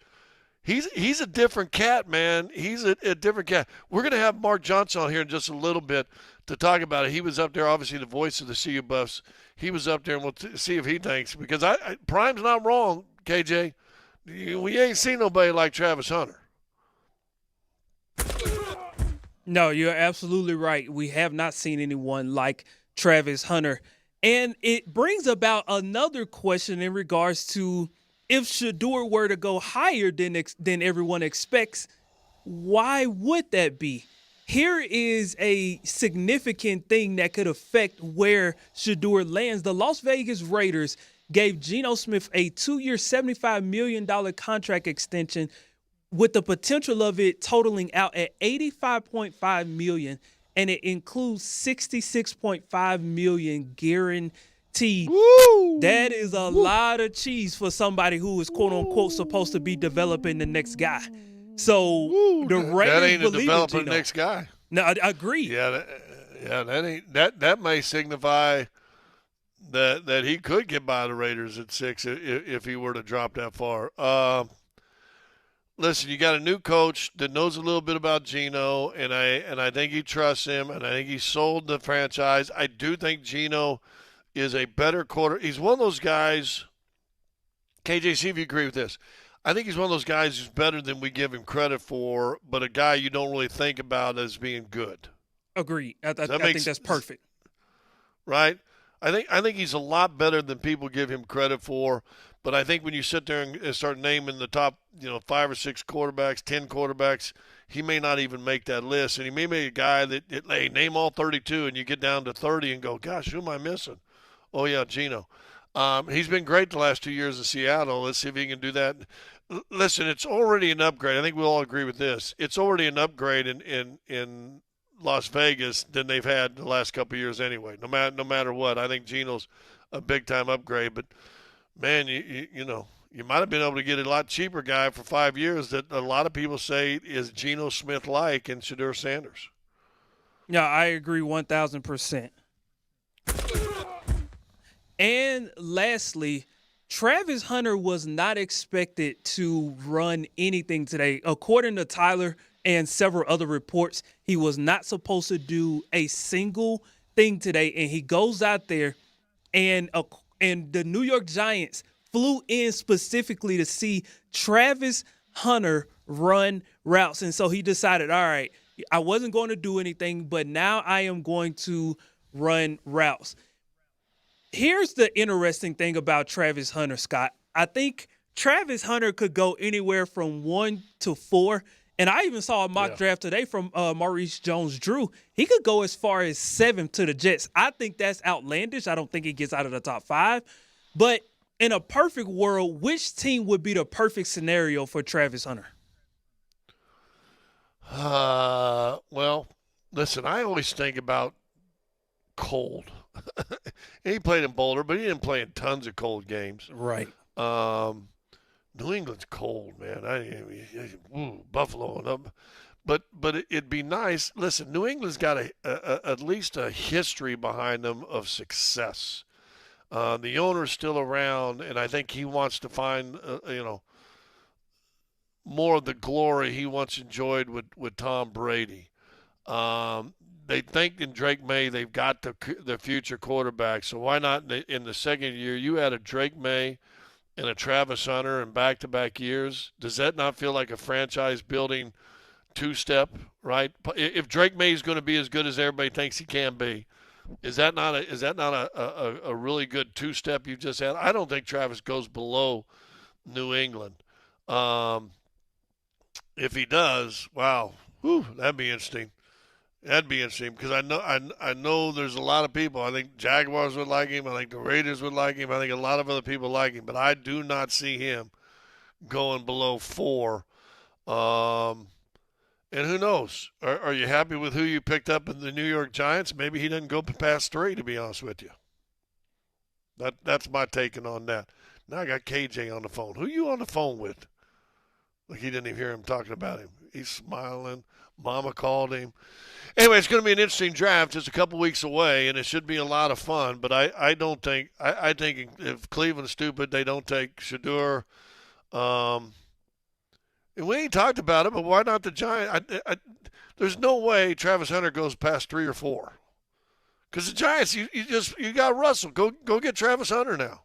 he's a different cat, man. He's a different cat. We're going to have Mark Johnson on here in just a little bit to talk about it. He was up there, obviously the voice of the CU Buffs. He was up there, and we'll see if he thinks. Because Prime's not wrong, KJ. We ain't seen nobody like Travis Hunter. No, you're absolutely right. We have not seen anyone like Travis Hunter. And it brings about another question in regards to if Shedeur were to go higher than everyone expects, why would that be? Here is a significant thing that could affect where Shedeur lands. The Las Vegas Raiders gave Geno Smith a 2-year, $75 million contract extension with the potential of it totaling out at $85.5 million, and it includes $66.5 million guaranteed. Woo! That is a lot of cheese for somebody who is, quote-unquote, supposed to be developing the next guy. So the Raiders that ain't a believe developing in Geno. next guy. No, I agree. Yeah, that ain't that may signify that he could get by the Raiders at 6 if he were to drop that far. Listen, you got a new coach that knows a little bit about Geno, and I think he trusts him, and I think he sold the franchise. I do think Geno is a better quarter. He's one of those guys. KJ, see if you agree with this. I think he's one of those guys who's better than we give him credit for, but a guy you don't really think about as being good. Agreed. I think that's perfect. Right? I think he's a lot better than people give him credit for, but I think when you sit there and start naming the top, 5 or 6 quarterbacks, 10 quarterbacks, he may not even make that list, and he may be a guy that hey, name all 32, and you get down to 30 and go, gosh, who am I missing? Oh yeah, Geno. He's been great the last 2 years in Seattle. Let's see if he can do that. Listen, it's already an upgrade. I think we'll all agree with this. It's already an upgrade in Las Vegas than they've had the last couple of years anyway. No matter what, I think Geno's a big-time upgrade. But, man, you know, you might have been able to get a lot cheaper guy for 5 years that a lot of people say is Geno Smith-like and Shedeur Sanders. Yeah, I agree 1,000%. And lastly, Travis Hunter was not expected to run anything today. According to Tyler and several other reports, he was not supposed to do a single thing today, and he goes out there, and the New York Giants flew in specifically to see Travis Hunter run routes. And so he decided, all right, I wasn't going to do anything, but now I am going to run routes. Here's the interesting thing about Travis Hunter, Scott. I think Travis Hunter could go anywhere from 1 to 4. And I even saw a mock draft today from Maurice Jones-Drew. He could go as far as 7 to the Jets. I think that's outlandish. I don't think he gets out of the top 5. But in a perfect world, which team would be the perfect scenario for Travis Hunter? Well, listen, I always think about cold. He played in Boulder, but he didn't play in tons of cold games. Right. New England's cold, man. Buffalo, but it'd be nice. Listen, New England's got at least a history behind them of success. The owner's still around, and I think he wants to find, more of the glory he once enjoyed with Tom Brady. They think in Drake May they've got the future quarterback, so why not in the second year you had a Drake May and a Travis Hunter in back-to-back years? Does that not feel like a franchise-building two-step, right? If Drake May is going to be as good as everybody thinks he can be, is that not a really good two-step you just had? I don't think Travis goes below New England. If he does, wow, that'd be interesting. That'd be interesting because I know there's a lot of people. I think Jaguars would like him. I think the Raiders would like him. I think a lot of other people like him. But I do not see him going below 4. And who knows? Are you happy with who you picked up in the New York Giants? Maybe he doesn't go past 3, to be honest with you. That's my taking on that. Now I got KJ on the phone. Who you on the phone with? Like he didn't even hear him talking about him. He's smiling. Mama called him. Anyway, it's going to be an interesting draft. It's a couple weeks away, and it should be a lot of fun. But I don't think – I think if Cleveland's stupid, they don't take Shedeur. And we ain't talked about it, but why not the Giants? There's no way Travis Hunter goes past 3 or 4. Because the Giants, you got Russell. Go get Travis Hunter now.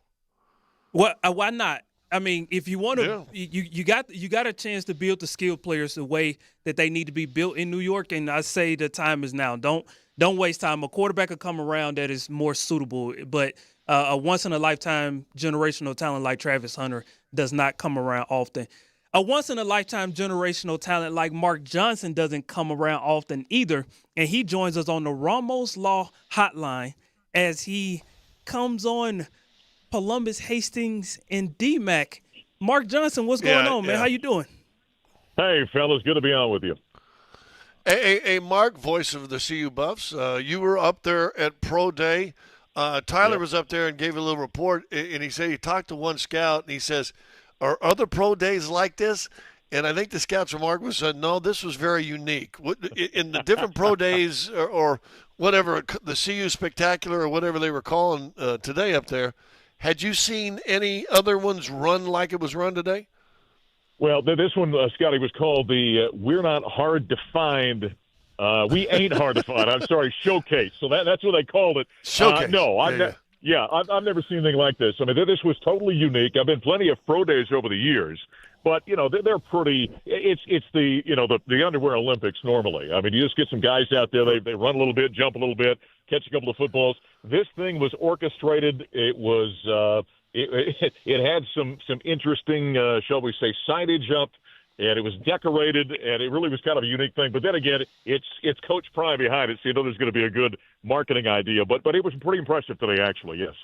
Well, why not? I mean, if you want to, you got a chance to build the skilled players the way that they need to be built in New York, and I say the time is now. Don't waste time. A quarterback will come around that is more suitable, but a once-in-a-lifetime generational talent like Travis Hunter does not come around often. A once-in-a-lifetime generational talent like Mark Johnson doesn't come around often either, and he joins us on the Ramos Law Hotline as he comes on Polumbus, Hastings, and DMac. Mark Johnson, what's going on, man? How you doing? Hey, fellas, good to be on with you. Hey, Mark, voice of the CU Buffs. You were up there at Pro Day. Tyler was up there and gave a little report, and he said he talked to one scout, and he says, are other Pro Days like this? And I think the scout's remark was, no, this was very unique. In the different Pro Days or whatever, the CU Spectacular or whatever they were calling today up there, had you seen any other ones run like it was run today? Well, this one, Scotty, was called the We're Not Hard to Find. We Ain't Hard to Find. I'm sorry, Showcase. So that's what they called it. Showcase. No, I've never seen anything like this. I mean, this was totally unique. I've been plenty of pro days over the years. But, they're pretty – it's the underwear Olympics normally. I mean, you just get some guys out there. They run a little bit, jump a little bit, catch a couple of footballs. This thing was orchestrated. It was it had some interesting, shall we say, signage up, and it was decorated, and it really was kind of a unique thing. But then again, it's Coach Prime behind it, so you know there's going to be a good marketing idea. But it was pretty impressive today, actually, yes.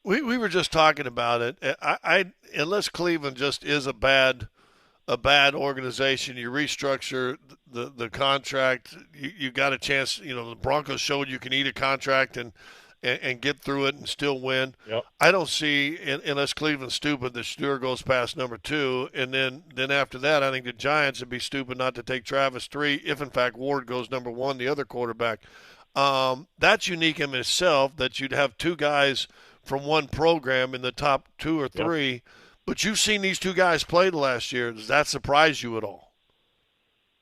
We were just talking about it. I unless Cleveland just is a bad organization, you restructure the contract. You got a chance. The Broncos showed you can eat a contract and and get through it and still win. Yep. I don't see, unless Cleveland's stupid, that Shador goes past number 2. And then after that, I think the Giants would be stupid not to take Travis 3 if, in fact, Ward goes number 1, the other quarterback. That's unique in itself that you'd have 2 guys from one program in the top 2 or 3. Yep. But you've seen these 2 guys play the last year. Does that surprise you at all?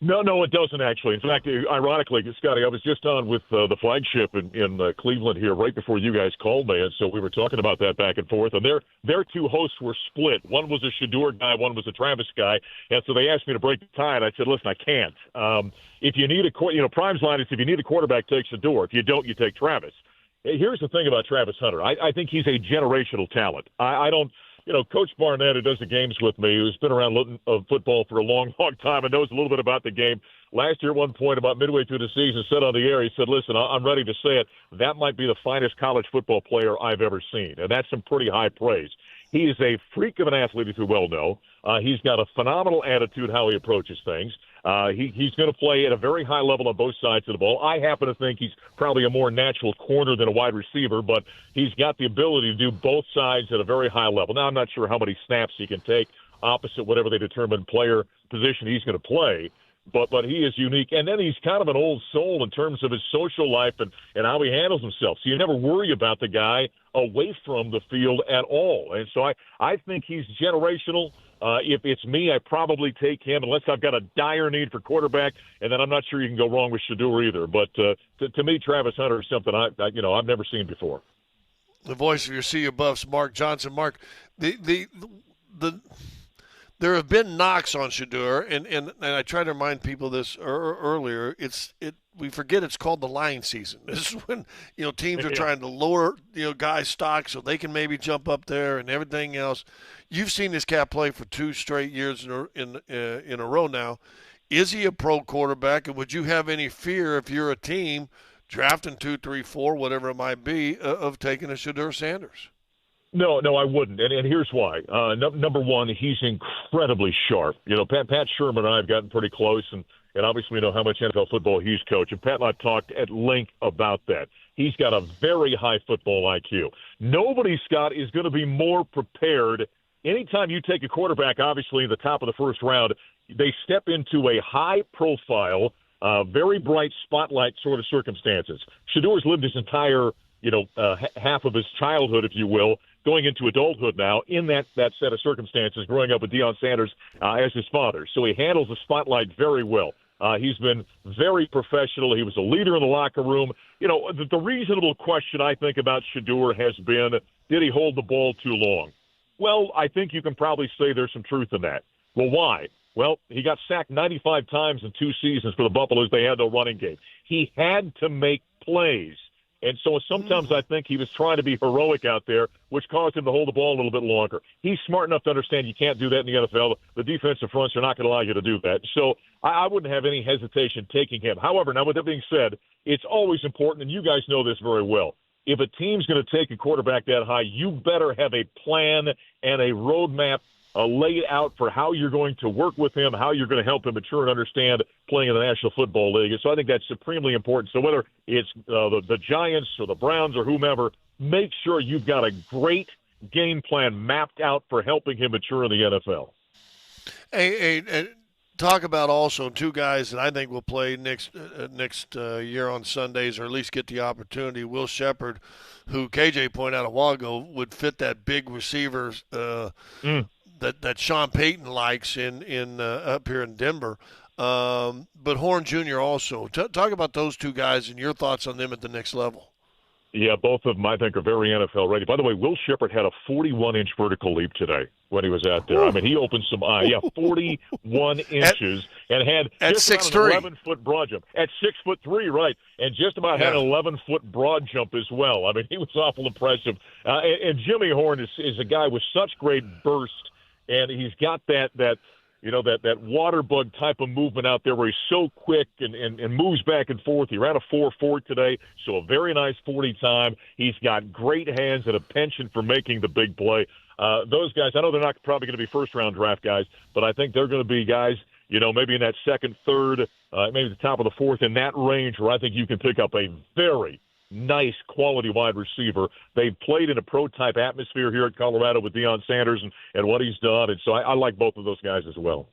No, it doesn't actually. In fact, ironically, Scotty, I was just on with the flagship in Cleveland here right before you guys called me, and so we were talking about that back and forth. And their 2 hosts were split. One was a Shador guy, one was a Travis guy, and so they asked me to break the tie, and I said, listen, I can't. If you need Prime's line is if you need a quarterback, take Shador. If you don't, you take Travis. Here's the thing about Travis Hunter. I think he's a generational talent. I don't. Coach Barnett, who does the games with me, who's been around football for a long, long time and knows a little bit about the game, last year at one point about midway through the season said on the air, he said, listen, I'm ready to say it, that might be the finest college football player I've ever seen. And that's some pretty high praise. He is a freak of an athlete, as we well know. He's got a phenomenal attitude how he approaches things. He's going to play at a very high level on both sides of the ball. I happen to think he's probably a more natural corner than a wide receiver, but he's got the ability to do both sides at a very high level. Now, I'm not sure how many snaps he can take opposite whatever they determine player position he's going to play, but he is unique. And then he's kind of an old soul in terms of his social life and how he handles himself. So you never worry about the guy away from the field at all. And so I think he's generational. If it's me, I probably take him unless I've got a dire need for quarterback, and then I'm not sure you can go wrong with Shador either. But to me, Travis Hunter is something I've never seen before. The voice of your CU Buffs, Mark Johnson. Mark, there have been knocks on Shador, and I try to remind people this earlier. We forget it's called the lying season. This is when teams are trying to lower guys' stock so they can maybe jump up there and everything else. You've seen this cat play for 2 straight years in a row now. Is he a pro quarterback, and would you have any fear if you're a team drafting 2, 3, 4, whatever it might be, of taking a Shador Sanders? No, I wouldn't, and here's why. Number one, he's incredibly sharp. Pat Sherman and I have gotten pretty close, and obviously we know how much NFL football he's coached. And Pat and I talked at length about that. He's got a very high football IQ. Nobody, Scott, is going to be more prepared. Anytime you take a quarterback, obviously in the top of the first round, they step into a high-profile, very bright spotlight sort of circumstances. Shador's lived his entire, half of his childhood, if you will, going into adulthood now in that set of circumstances, growing up with Deion Sanders as his father. So he handles the spotlight very well. He's been very professional. He was a leader in the locker room. The reasonable question I think about Shador has been, did he hold the ball too long? Well, I think you can probably say there's some truth in that. Well, why? Well, he got sacked 95 times in 2 seasons for the Buffaloes. They had no running game. He had to make plays. And so sometimes I think he was trying to be heroic out there, which caused him to hold the ball a little bit longer. He's smart enough to understand you can't do that in the NFL. The defensive fronts are not going to allow you to do that. So I wouldn't have any hesitation taking him. However, now with that being said, it's always important, and you guys know this very well. If a team's going to take a quarterback that high, you better have a plan and a roadmap laid out for how you're going to work with him, how you're going to help him mature and understand playing in the National Football League. And so I think that's supremely important. So whether it's the Giants or the Browns or whomever, make sure you've got a great game plan mapped out for helping him mature in the NFL. Hey, talk about also 2 guys that I think will play next year on Sundays, or at least get the opportunity. Will Shepherd, who KJ pointed out a while ago, would fit that big receiver that Sean Payton likes in up here in Denver. But Horn Jr. also. Talk about those 2 guys and your thoughts on them at the next level. Yeah, both of them, I think, are very NFL ready. By the way, Will Shepherd had a 41-inch vertical leap today when he was out there. I mean, he opened some 41 inches and had at just 6'3", about an 11-foot broad jump. At 6'3", right, and just about had an 11-foot broad jump as well. I mean, he was awful impressive. And Jimmy Horn is a guy with such great burst, and he's got that water bug type of movement out there where he's so quick and moves back and forth. He ran a 4.4 today, so a very nice 40 time. He's got great hands and a penchant for making the big play. Those guys, I know they're not probably going to be first-round draft guys, but I think they're going to be guys, maybe in that second, third, maybe the top of the fourth, in that range where I think you can pick up a very, nice, quality wide receiver. They've played in a pro-type atmosphere here at Colorado with Deion Sanders and what he's done, and so I like both of those guys as well.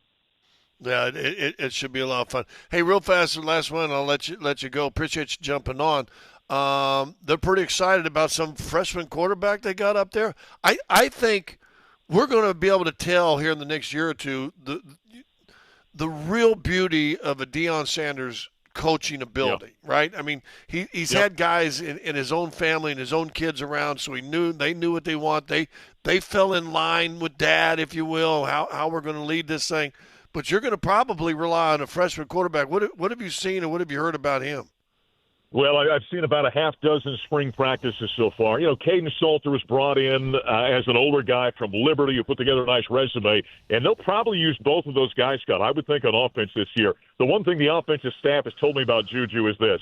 Yeah, it should be a lot of fun. Hey, real fast, the last one, I'll let you go. Appreciate you jumping on. They're pretty excited about some freshman quarterback they got up there. I think we're going to be able to tell here in the next year or two the real beauty of a Deion Sanders coaching ability, right? I mean, he's had guys in his own family and his own kids around, so they knew what they want. They fell in line with dad, if you will, how we're going to lead this thing. But you're going to probably rely on a freshman quarterback. What have you seen and what have you heard about him? Well, I've seen about a half dozen spring practices so far. Caden Salter was brought in as an older guy from Liberty who put together a nice resume, and they'll probably use both of those guys, Scott, I would think, on offense this year. The one thing the offensive staff has told me about Juju is this.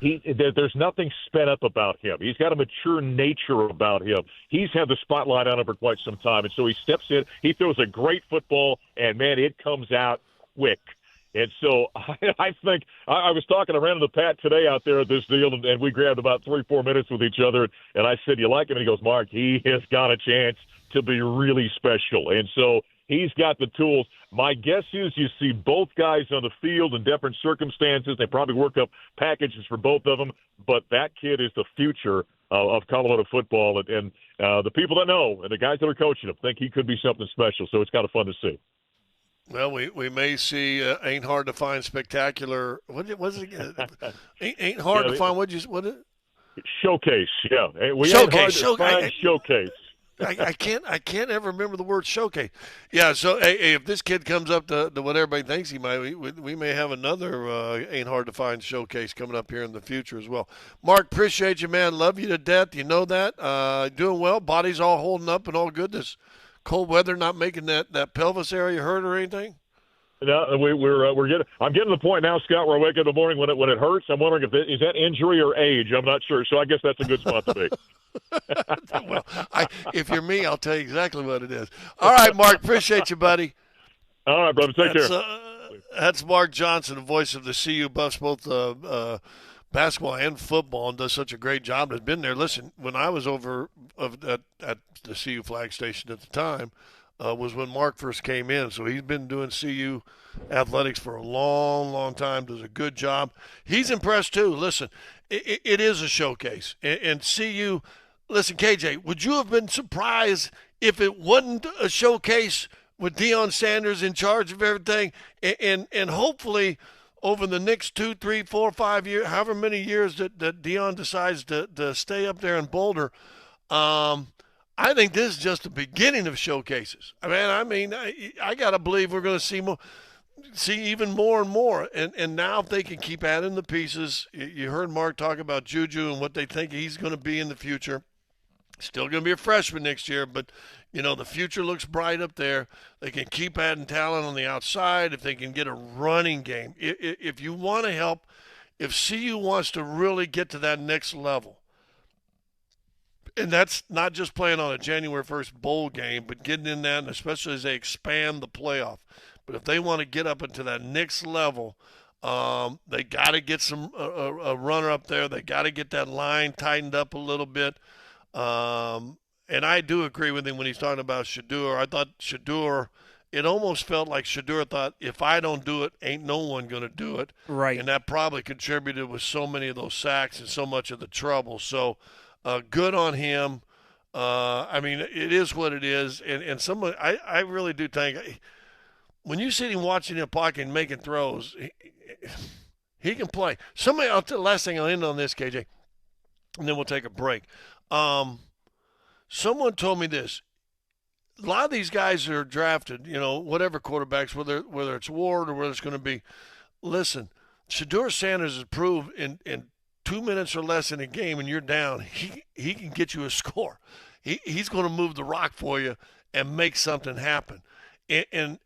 There's nothing sped up about him. He's got a mature nature about him. He's had the spotlight on him for quite some time, and so he steps in. He throws a great football, and, man, it comes out quick. And so I think I was talking to Randall Pat today out there at this deal, and we grabbed about 3-4 minutes with each other. And I said, "You like him?" And he goes, "Mark, he has got a chance to be really special." And so he's got the tools. My guess is you see both guys on the field in different circumstances. They probably work up packages for both of them. But that kid is the future of Colorado football. And the people that know and the guys that are coaching him think he could be something special. So it's kind of fun to see. Well, we may see ain't hard to find spectacular. What was it again? Ain't hard to find. What? Showcase. Yeah, showcase. Showcase. I can't ever remember the word showcase. Yeah. So hey, if this kid comes up to what everybody thinks he might, we may have another ain't hard to find showcase coming up here in the future as well. Mark, appreciate you, man. Love you to death. You know that. Doing well. Body's all holding up and all good. This cold weather not making that pelvis area hurt or anything? No, we're getting. I'm getting to the point now, Scott, where I wake up in the morning when it hurts. I'm wondering is that injury or age. I'm not sure. So I guess that's a good spot to be. Well, if you're me, I'll tell you exactly what it is. All right, Mark. Appreciate you, buddy. All right, brother. Take care. That's Mark Johnson, the voice of the CU Buffs, both basketball and football, and does such a great job. Has been there. Listen, when I was over at the CU flag station at the time, was when Mark first came in. So he's been doing CU athletics for a long, long time. Does a good job. He's impressed too. Listen, it is a showcase, and CU. Listen, KJ, would you have been surprised if it wasn't a showcase with Deion Sanders in charge of everything, and hopefully over the next 2, 3, 4, 5 years, however many years that Deion decides to stay up there in Boulder, I think this is just the beginning of showcases. I got to believe we're going to see even more and more. And now if they can keep adding the pieces, you heard Mark talk about Juju and what they think he's going to be in the future. Still going to be a freshman next year, but, the future looks bright up there. They can keep adding talent on the outside if they can get a running game. If you want to help, if CU wants to really get to that next level, and that's not just playing on a January 1st bowl game, but getting in that, and especially as they expand the playoff. But if they want to get up into that next level, they got to get a runner up there. They got to get that line tightened up a little bit. And I do agree with him when he's talking about Shedeur. I thought Shedeur, it almost felt like Shedeur thought, if I don't do it, ain't no one going to do it. Right. And that probably contributed with so many of those sacks and so much of the trouble. So good on him. It is what it is. And someone, I really do think, when you see him watching in the pocket and making throws, he can play. Last thing I'll end on this, KJ, and then we'll take a break. Someone told me this. A lot of these guys that are drafted, whatever quarterbacks, whether it's Ward or whether it's going to be, listen, Shedeur Sanders has proved in 2 minutes or less in a game and you're down, he can get you a score. He's going to move the rock for you and make something happen. And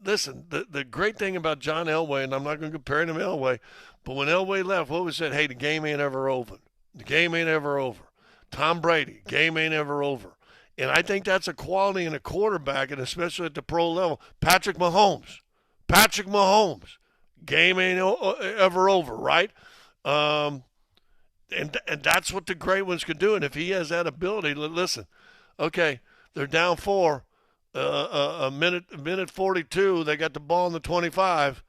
listen, the great thing about John Elway, and I'm not going to compare him to Elway, but when Elway left, what was said? Hey, the game ain't ever over. The game ain't ever over. Tom Brady, game ain't ever over. And I think that's a quality in a quarterback, and especially at the pro level. Patrick Mahomes, game ain't ever over, right? And that's what the great ones can do. And if he has that ability, listen, okay, they're down 4, a minute 42. They got the ball in the 25,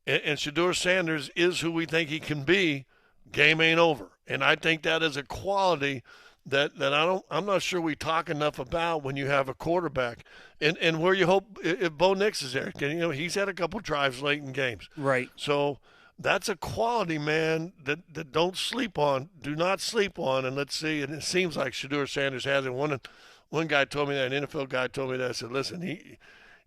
and Shedeur Sanders is who we think he can be. Game ain't over, and I think that is a quality that I'm not sure we talk enough about when you have a quarterback, and where you hope if Bo Nix is there, he's had a couple drives late in games, right? So that's a quality, man, that don't sleep on, do not sleep on, and let's see, and it seems like Shedeur Sanders has it. One guy told me that, an NFL guy told me that. I said, listen, he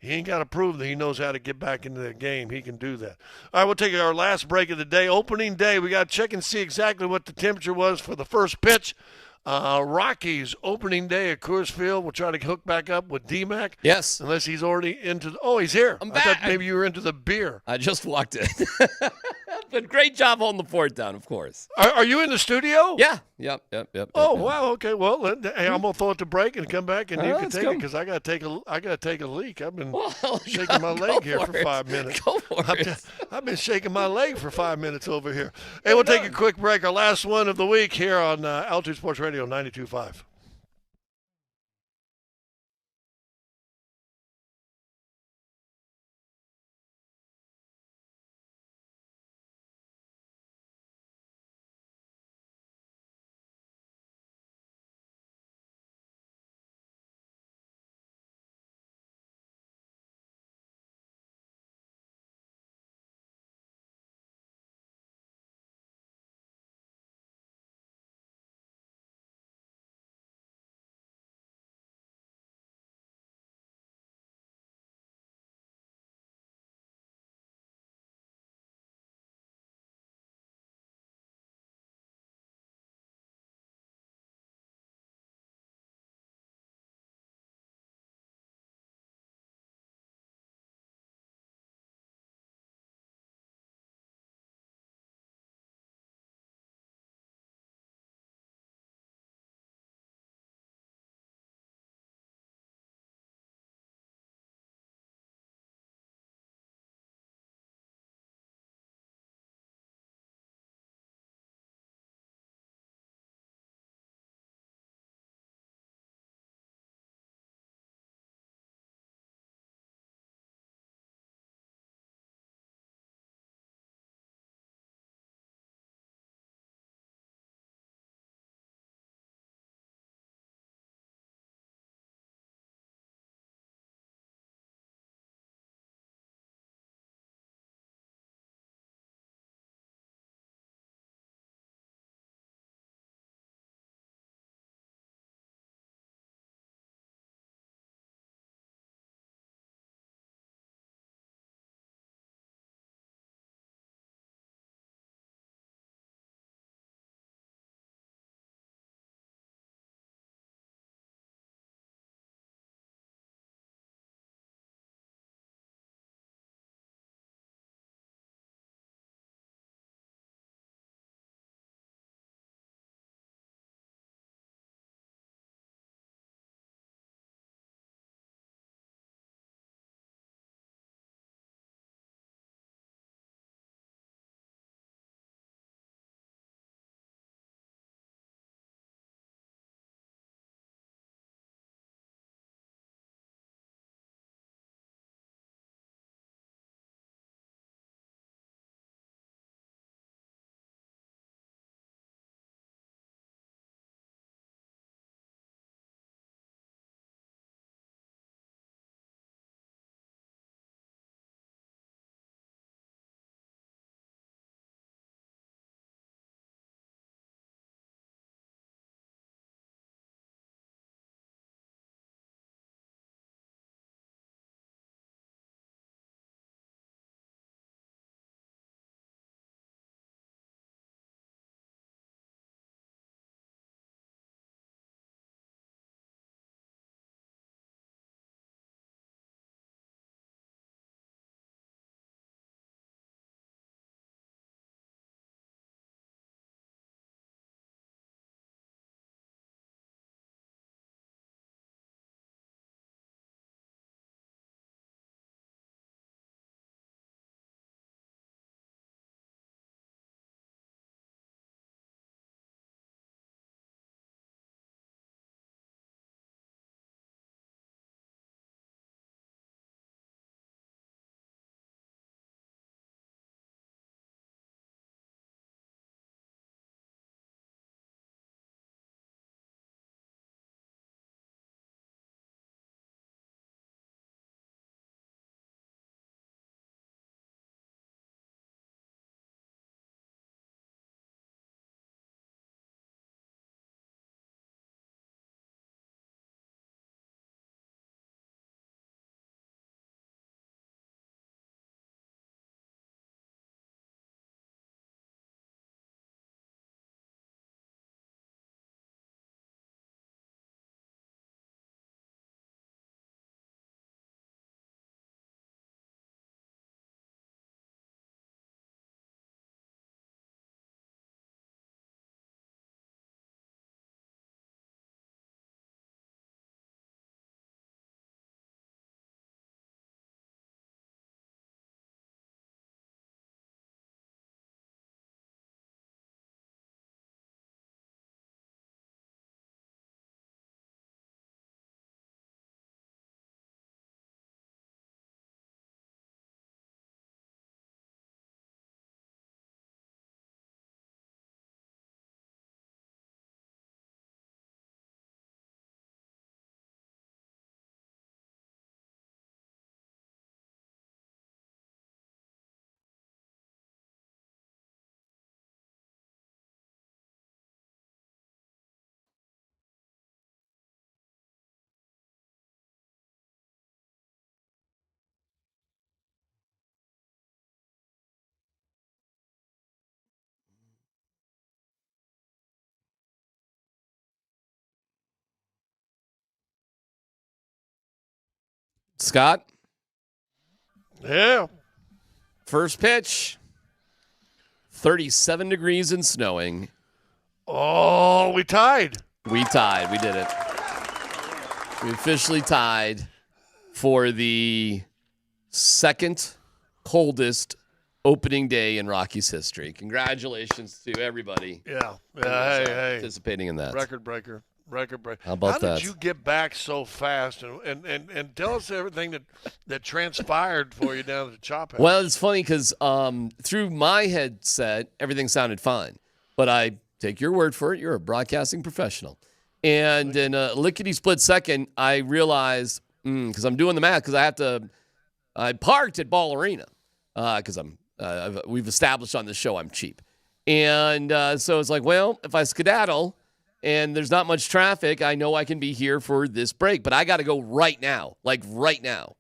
ain't got to prove that he knows how to get back into the game. He can do that. All right, we'll take our last break of the day. Opening day, we got to check and see exactly what the temperature was for the first pitch. Rockies opening day at Coors Field. We'll try to hook back up with DMac. Yes. Unless he's already into he's here. I'm I back. thought maybe you were into the beer. I just walked in. But great job holding the fort down, of course. Are you in the studio? Yeah. Yep. Oh, wow. Okay. Well, hey, I'm gonna throw it to break and come back, and you can take it because I gotta take a leak. I've been shaking my leg here for 5 minutes. Go for it. I've been shaking my leg for 5 minutes over here. Hey, we'll take a quick break. Our last one of the week here on Altitude Sports Radio 92.5. Scott? Yeah. First pitch. 37 degrees and snowing. Oh, we tied. We tied. We did it. We officially tied for the second coldest opening day in Rockies history. Congratulations to everybody. Yeah. Hey, participating in that. Record breaker. How about that? How did you get back so fast? And tell us everything that transpired for you down at the chop house. Well, it's funny because through my headset, everything sounded fine. But I take your word for it. You're a broadcasting professional. And in a lickety-split second, I realized, because I'm doing the math, because I parked at Ball Arena because we've established on this show I'm cheap. And so it's like, well, if I skedaddle and there's not much traffic, I know I can be here for this break. But I got to go right now, like right now.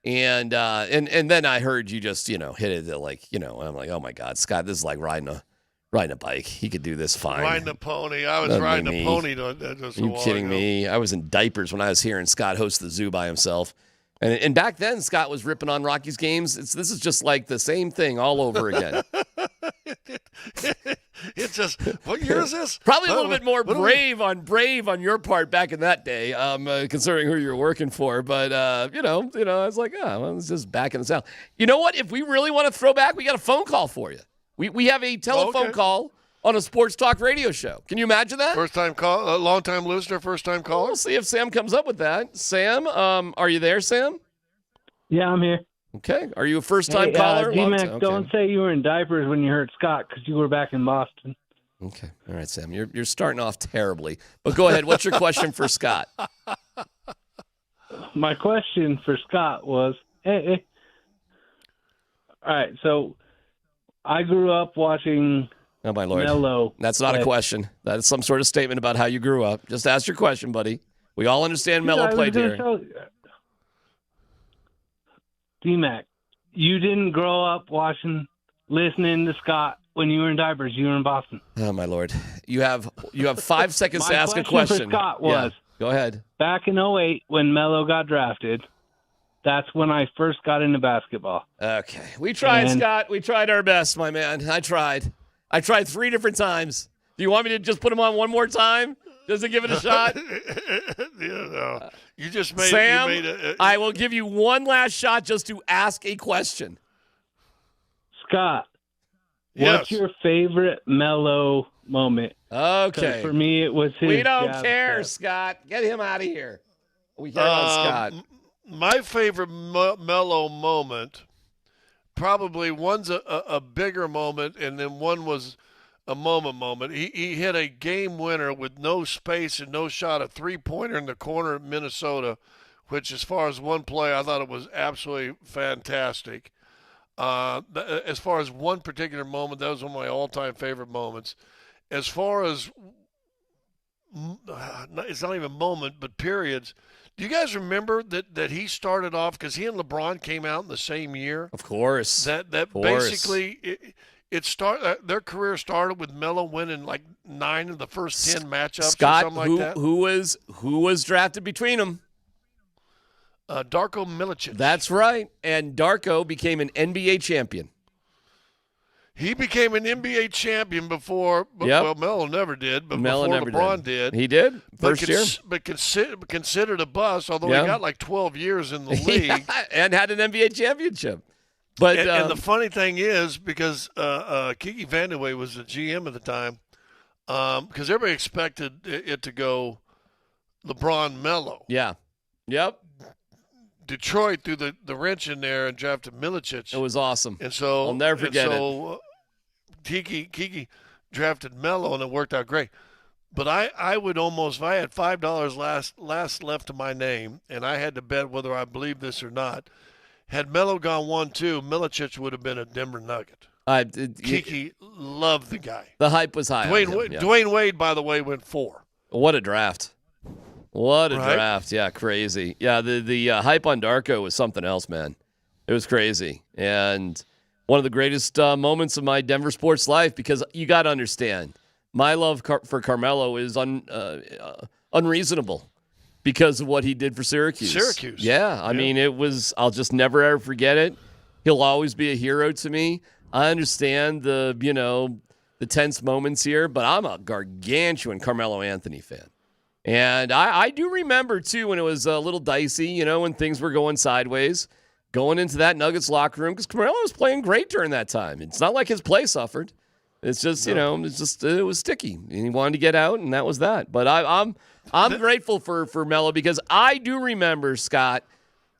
And then I heard you just, hit it and I'm like, oh, my God, Scott, this is like riding a bike. He could do this fine. Riding a pony. I was riding a pony. Are you kidding me? I was in diapers when I was here and Scott hosted the zoo by himself. And back then, Scott was ripping on Rockies games. This is just like the same thing all over again. It's just, what year is this? Probably a little bit more brave on your part back in that day, considering who you're working for. But I was like, it's just back in the South. You know what? If we really want to throw back, we got a phone call for you. We have a telephone call on a sports talk radio show. Can you imagine that? First time call, long time listener, first time caller. We'll see if Sam comes up with that. Sam, are you there, Sam? Yeah, I'm here. Okay. Are you a first-time caller? DMac, don't say you were in diapers when you heard Scott because you were back in Boston. Okay. All right, Sam. You're starting off terribly. But go ahead. What's your question for Scott? My question for Scott was, hey. All right, so I grew up watching Oh, my Lord. Melo. That's not a question. That is some sort of statement about how you grew up. Just ask your question, buddy. We all understand Melo played here. DMac, you didn't grow up listening to Scott when you were in diapers. You were in Boston. Oh, my Lord. You have 5 seconds to ask a question. My question for Scott was, go ahead. Back in 2008 when Melo got drafted, that's when I first got into basketball. Okay. We tried, Scott. We tried our best, my man. I tried 3 different times. Do you want me to just put him on one more time? Just to give it a shot? You just made Sam, it. I will give you one last shot just to ask a question. Scott, what's your favorite Melo moment? Okay. For me, it was his. We don't care, Scott. Get him out of here. We care about Scott. My favorite Melo moment, probably one's a bigger moment, and then one was a moment. He hit a game winner with no space and no shot, a three-pointer in the corner of Minnesota, which as far as one play, I thought it was absolutely fantastic. As far as one particular moment, that was one of my all-time favorite moments. As far as, it's not even a moment, but periods, do you guys remember that he started off, because he and LeBron came out in the same year? Of course. Basically their career started with Melo winning like 9 of the first 10 matchups Scott, or something like that. Who was drafted between them? Darko Milicic. That's right. And Darko became an NBA champion. He became an NBA champion before, well, Melo never did, but Melo before LeBron did. He did? First year. But considered a bust, although he got like 12 years in the league. And had an NBA championship. But and the funny thing is, because Kiki Vandeweghe was the GM at the time, because everybody expected it to go LeBron Melo. Yeah. Yep. Detroit threw the wrench in there and drafted Milicic. It was awesome. And so I'll never forget it. Kiki drafted Melo, and it worked out great. But I would almost, if I had $5 last left to my name, and I had to bet whether I believe this or not, had Melo gone 1-2, Milicic would have been a Denver Nugget. Kiki loved the guy. The hype was high. Dwayne Wade, by the way, went 4. What a draft. What a draft. Yeah, crazy. Yeah, the hype on Darko was something else, man. It was crazy. And one of the greatest moments of my Denver sports life, because you got to understand, my love for Carmelo is unreasonable. because of what he did for Syracuse. Syracuse. Yeah, I mean, it was – I'll just never, ever forget it. He'll always be a hero to me. I understand the tense moments here, but I'm a gargantuan Carmelo Anthony fan. And I do remember, too, when it was a little dicey, when things were going sideways, going into that Nuggets locker room, because Carmelo was playing great during that time. It's not like his play suffered. It's just, it was sticky. And he wanted to get out, and that was that. But I'm grateful for Melo, because I do remember, Scott,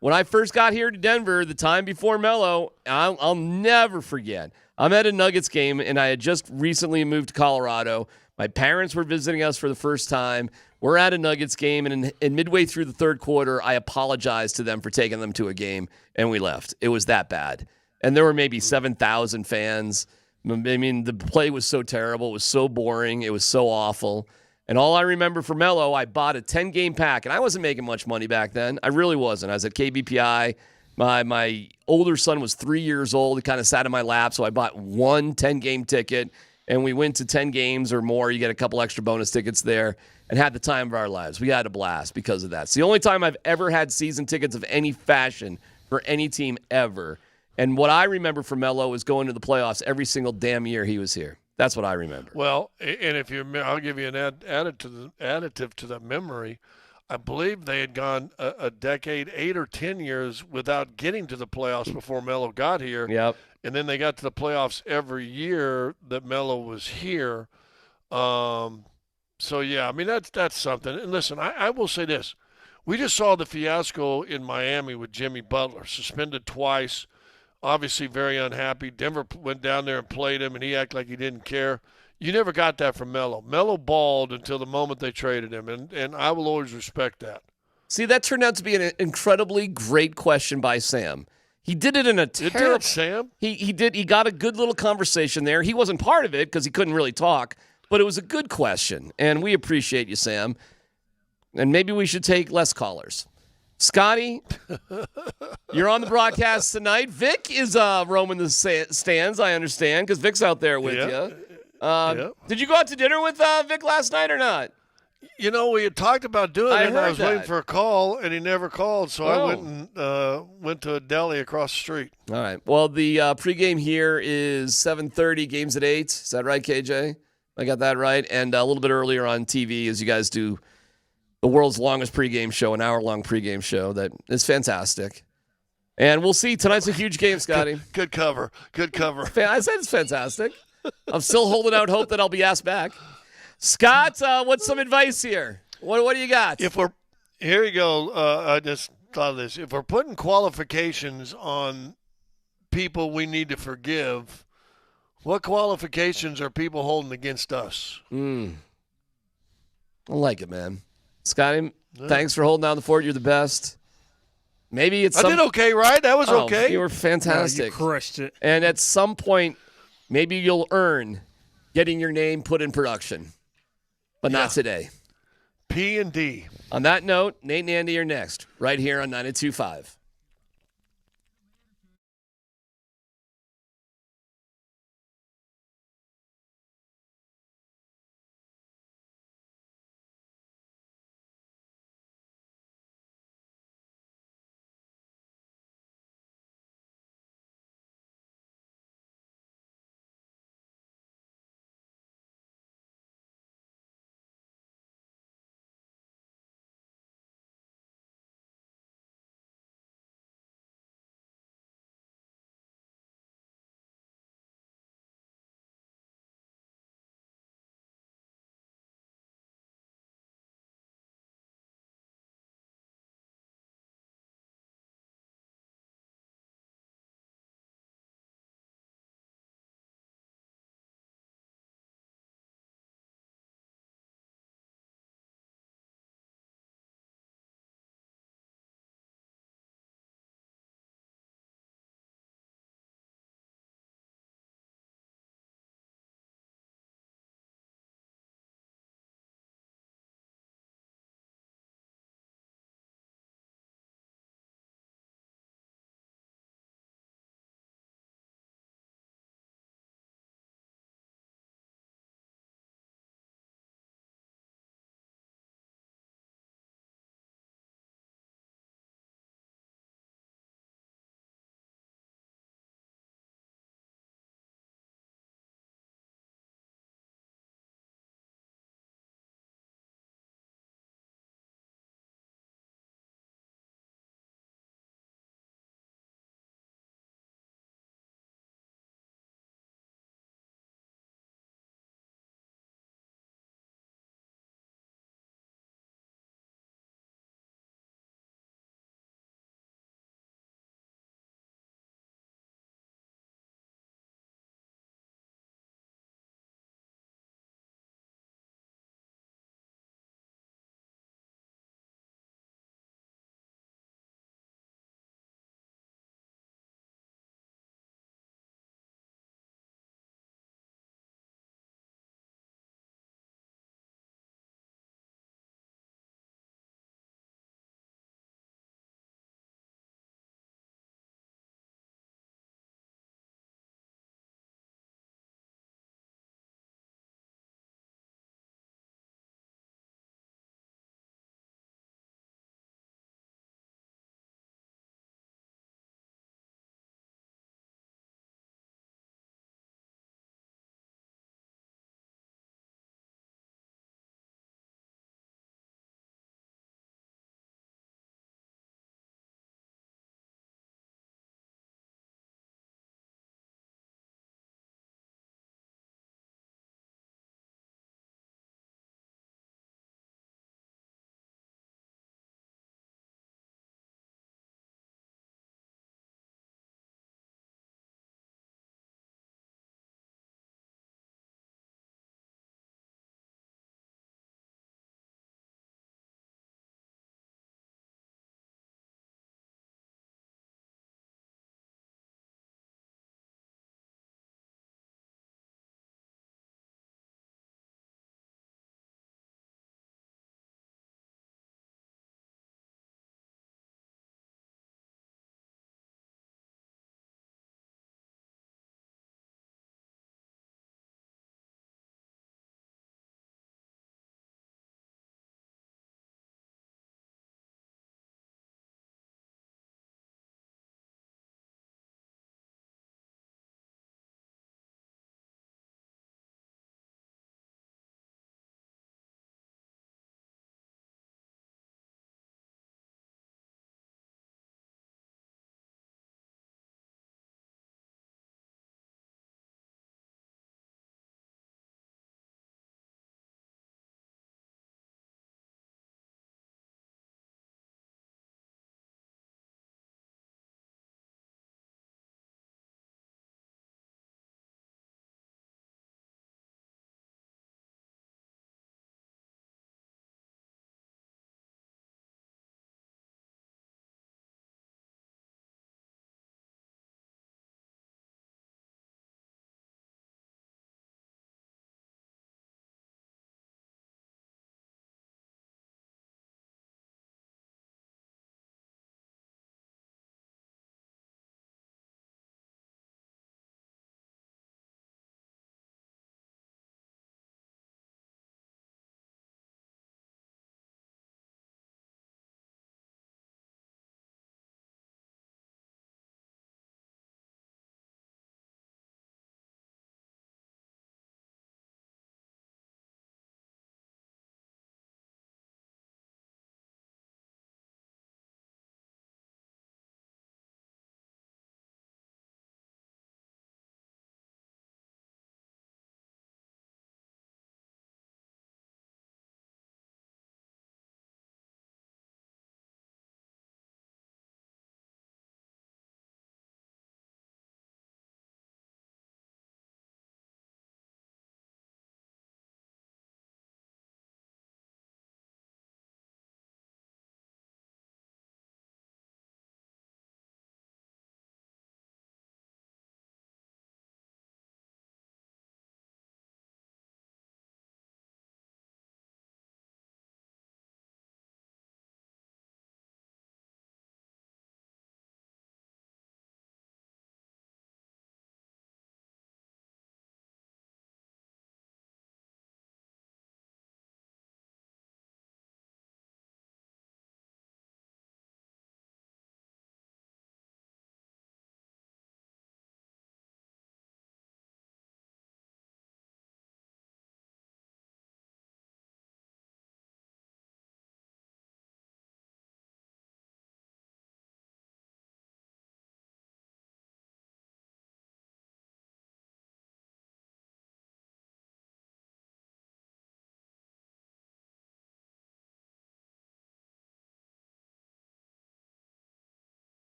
when I first got here to Denver, the time before Melo, I'll never forget. I'm at a Nuggets game, and I had just recently moved to Colorado. My parents were visiting us for the first time. We're at a Nuggets game, and midway through the third quarter, I apologized to them for taking them to a game, and we left. It was that bad. And there were maybe 7,000 fans. I mean, the play was so terrible. It was so boring. It was so awful. And all I remember for Melo, I bought a 10-game pack, and I wasn't making much money back then. I really wasn't. I was at KBPI. My older son was 3 years old. He kind of sat in my lap, so I bought one 10-game ticket, and we went to 10 games or more. You get a couple extra bonus tickets there, and had the time of our lives. We had a blast because of that. It's the only time I've ever had season tickets of any fashion for any team ever. And what I remember from Melo is going to the playoffs every single damn year he was here. That's what I remember. Well, and I'll give you an additive to that memory. I believe they had gone a decade, 8 or 10 years without getting to the playoffs before Melo got here. Yep. And then they got to the playoffs every year that Melo was here. So, yeah, I mean, that's something. And listen, I will say this. We just saw the fiasco in Miami with Jimmy Butler, suspended twice, obviously very unhappy. Denver went down there and played him, and he acted like he didn't care. You never got that from Melo. Melo balled until the moment they traded him, and I will always respect that. See, that turned out to be an incredibly great question by Sam. He did it in a terrible... It did, Sam. He did. He got a good little conversation there. He wasn't part of it because he couldn't really talk, but it was a good question, and we appreciate you, Sam. And maybe we should take less callers. Scotty, you're on the broadcast tonight. Vic is roaming the stands, I understand, because Vic's out there with you. Did you go out to dinner with Vic last night or not? We had talked about doing it, and I was that. waiting for a call, and he never called, so I went to a deli across the street. All right. Well, the pregame here is 7:30, games at 8. Is that right, KJ? I got that right. And a little bit earlier on TV, as you guys do the world's longest pregame show, an hour-long pregame show that is fantastic. And we'll see. Tonight's a huge game, Scotty. Good cover. I said it's fantastic. I'm still holding out hope that I'll be asked back. Scott, what's some advice here? What do you got? Here you go. I just thought of this. If we're putting qualifications on people we need to forgive, what qualifications are people holding against us? I like it, man. Scotty, thanks for holding down the fort. You're the best. Maybe it's I did okay, right? That was okay. You were fantastic. You crushed it. And at some point, maybe you'll earn getting your name put in production. But not today. P&D. On that note, Nate and Andy are next, right here on 92.5.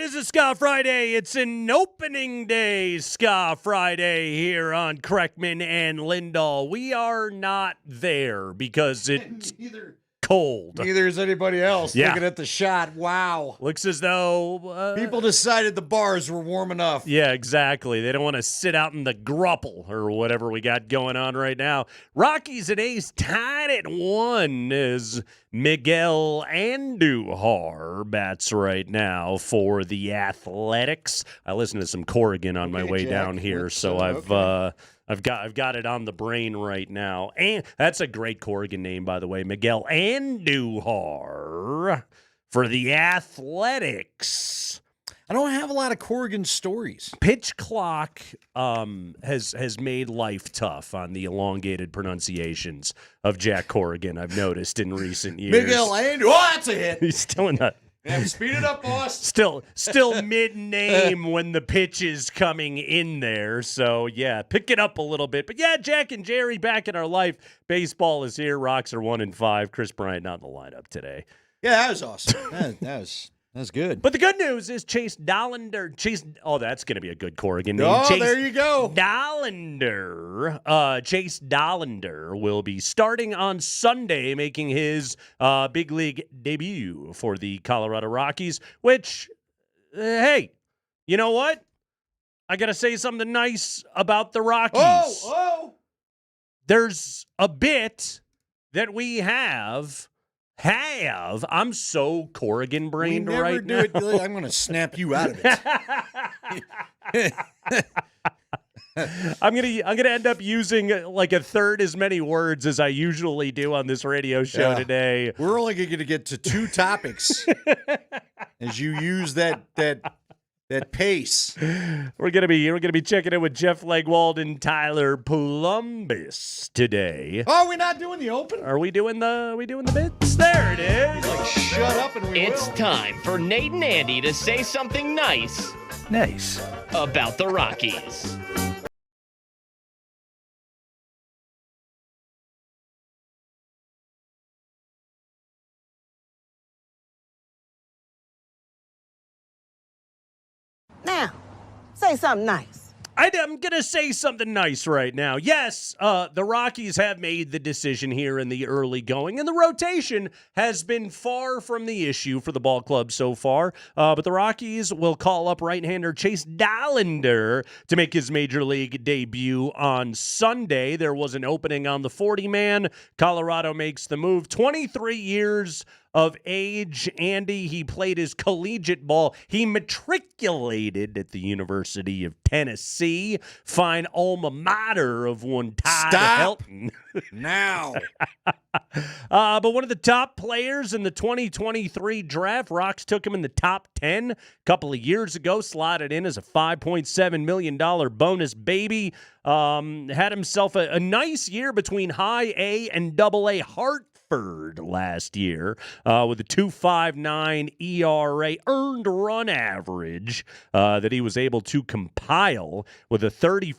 is a Ska Friday. It's an opening day Ska Friday here on Kreckman and Lindahl. We are not there because it's cold. Neither is anybody else looking at the shot. Wow. Looks as though people decided the bars were warm enough. Yeah, exactly. They don't want to sit out in the grupple or whatever we got going on right now. Rockies and A's tied at 1 as Miguel Andujar bats right now for the Athletics. I listened to some Corrigan on my way down here, so I've got it on the brain right now. And that's a great Corrigan name, by the way. Miguel Andujar for the Athletics. I don't have a lot of Corrigan stories. Pitch clock has made life tough on the elongated pronunciations of Jack Corrigan, I've noticed in recent years. Miguel Andujar. Oh, that's a hit. He's still in that. Yeah, speed it up, boss. Still mid-name when the pitch is coming in there. So, yeah, pick it up a little bit. But, yeah, Jack and Jerry back in our life. Baseball is here. Rocks are 1-5. Chris Bryant not in the lineup today. Yeah, that was awesome. That's good. But the good news is Chase Dollander. That's going to be a good Corrigan name. Oh, Chase there you go. Dollander. Chase Dollander will be starting on Sunday, making his big league debut for the Colorado Rockies, which, hey, you know what? I got to say something nice about the Rockies. There's a bit that we have. I'm so Corrigan brained right now. I'm going to snap you out of it. I'm gonna end up using like a third as many words as I usually do on this radio show today. We're only going to get to 2 topics as you use that pace. We're gonna be checking in with Jeff Legwald and Tyler Polumbus today. Oh, we're not doing the open? Are we doing the bits? There it is. Like, shut up and we It's time for Nate and Andy to say something nice about the Rockies. Now, say something nice. I'm going to say something nice right now. Yes, the Rockies have made the decision here in the early going, and the rotation has been far from the issue for the ball club so far. But the Rockies will call up right-hander Chase Dollander to make his major league debut on Sunday. There was an opening on the 40-man. Colorado makes the move. 23 years of age, Andy. He played his collegiate ball. He matriculated at the University of Tennessee, fine alma mater of one Todd Helton. Now. But one of the top players in the 2023 draft, Rox took him in the top 10 a couple of years ago, slotted in as a $5.7 million bonus baby. Had himself a nice year between high A and double A Hartford last year with a 2.59 ERA earned run average that he was able to compile with a 34%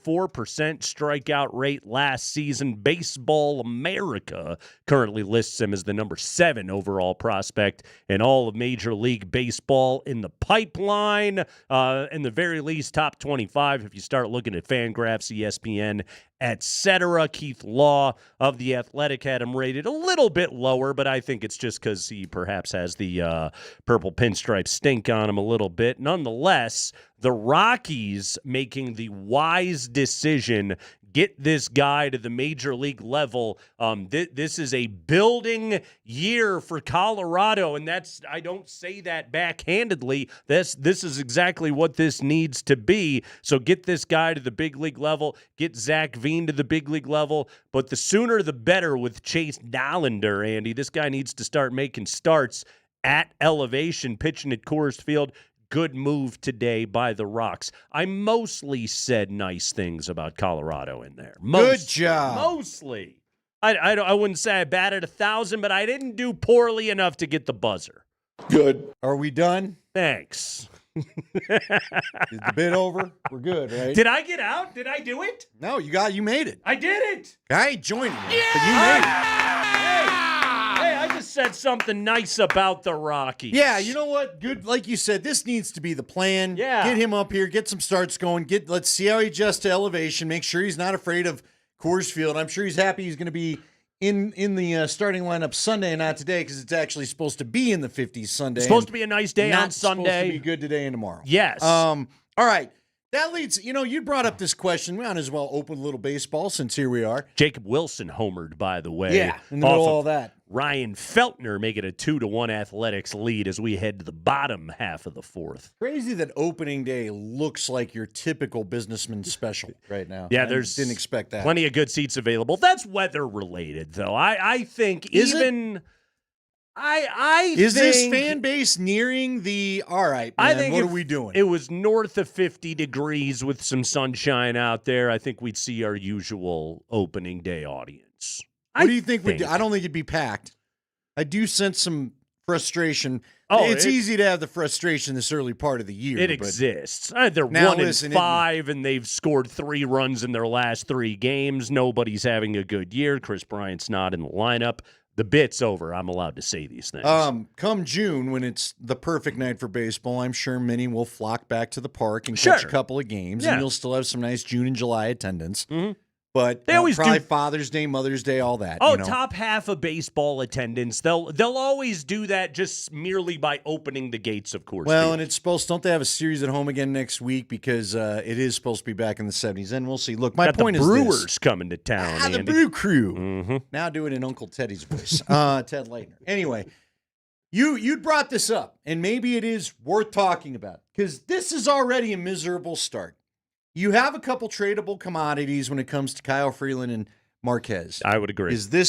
strikeout rate last season. Baseball America currently lists him as the number 7 overall prospect in all of Major League Baseball in the pipeline. In the very least, top 25 if you start looking at Fangraphs, ESPN, etc. Keith Law of The Athletic had him rated a little bit lower, but I think it's just because he perhaps has the purple pinstripe stink on him a little bit. Nonetheless, the Rockies making the wise decision, get this guy to the major league level. This is a building year for Colorado, and I don't say that backhandedly. This is exactly what this needs to be. So get this guy to the big league level, get Zach Veen to the big league level, but the sooner the better with Chase Dollander, Andy. This guy needs to start making starts at elevation, pitching at Coors Field. Good move today by the Rocks. I mostly said nice things about Colorado in there. Good job. Mostly. I wouldn't say I batted 1,000, but I didn't do poorly enough to get the buzzer. Good. Are we done? Thanks. Is the bid over? We're good, right? Did I get out? Did I do it? No, you made it. I did it. I ain't joining you, yeah! but you made it. Hey, I just said something nice about the Rockies. Yeah, you know what? Good, like you said, this needs to be the plan. Yeah. Get him up here, get some starts going. Let's see how he adjusts to elevation. Make sure he's not afraid of Coors Field. I'm sure he's happy he's going to be in the starting lineup Sunday and not today because it's actually supposed to be in the 50s Sunday. It's supposed to be a nice day on Sunday. Supposed to be good today and tomorrow. Yes. All right. That leads, you brought up this question. We might as well open a little baseball since here we are. Jacob Wilson homered, by the way. Yeah, in the middle of all that. Ryan Feltner making a 2-1 Athletics lead as we head to the bottom half of the fourth. Crazy that opening day looks like your typical business special right now. Yeah, didn't expect that. Plenty of good seats available. That's weather related, though. I think Is even. it? I Is think, this fan base nearing the all right, man, I think what if are we doing? It was north of 50 degrees with some sunshine out there. I think we'd see our usual opening day audience. What do you think we do? I don't think it'd be packed. I do sense some frustration. Oh, it's easy to have the frustration this early part of the year. It exists. They're Now, 1-5, and they've scored 3 runs in their last 3 games. Nobody's having a good year. Chris Bryant's not in the lineup. The bit's over. I'm allowed to say these things. Come June, when it's the perfect night for baseball, I'm sure many will flock back to the park and catch a couple of games, and you'll still have some nice June and July attendance. Mm-hmm. But they always probably do Father's Day, Mother's Day, all that. Oh, top half of baseball attendance. They'll always do that just merely by opening the gates, of course. Well, and it's supposed. Don't they have a series at home again next week because it is supposed to be back in the 70s? And we'll see. Look, my point is the Brewers this. coming to town. The Andy. Brew Crew. Mm-hmm. Now do it in Uncle Teddy's voice. Ted Leitner. Anyway, you brought this up, and maybe it is worth talking about because this is already a miserable start. You have a couple tradable commodities when it comes to Kyle Freeland and Marquez. I would agree. Do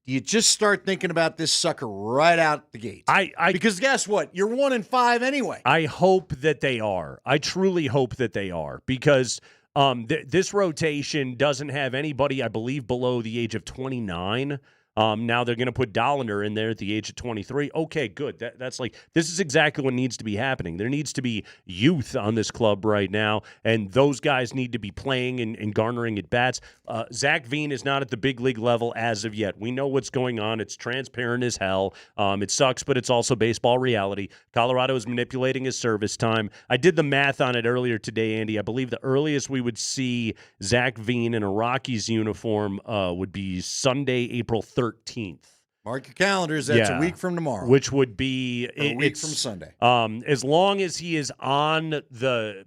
you just start thinking about this sucker right out the gate? Because guess what? You're 1-5 anyway. I hope that they are. I truly hope that they are because this rotation doesn't have anybody, I believe, below the age of 29. Now they're going to put Dolliner in there at the age of 23. Okay, good. That's this is exactly what needs to be happening. There needs to be youth on this club right now, and those guys need to be playing and garnering at bats. Zach Veen is not at the big league level as of yet. We know what's going on. It's transparent as hell. It sucks, but it's also baseball reality. Colorado is manipulating his service time. I did the math on it earlier today, Andy. I believe the earliest we would see Zach Veen in a Rockies uniform would be Sunday, April 13th. Mark your calendars. That's a week from tomorrow. Which would be a week from Sunday. As long as he is on the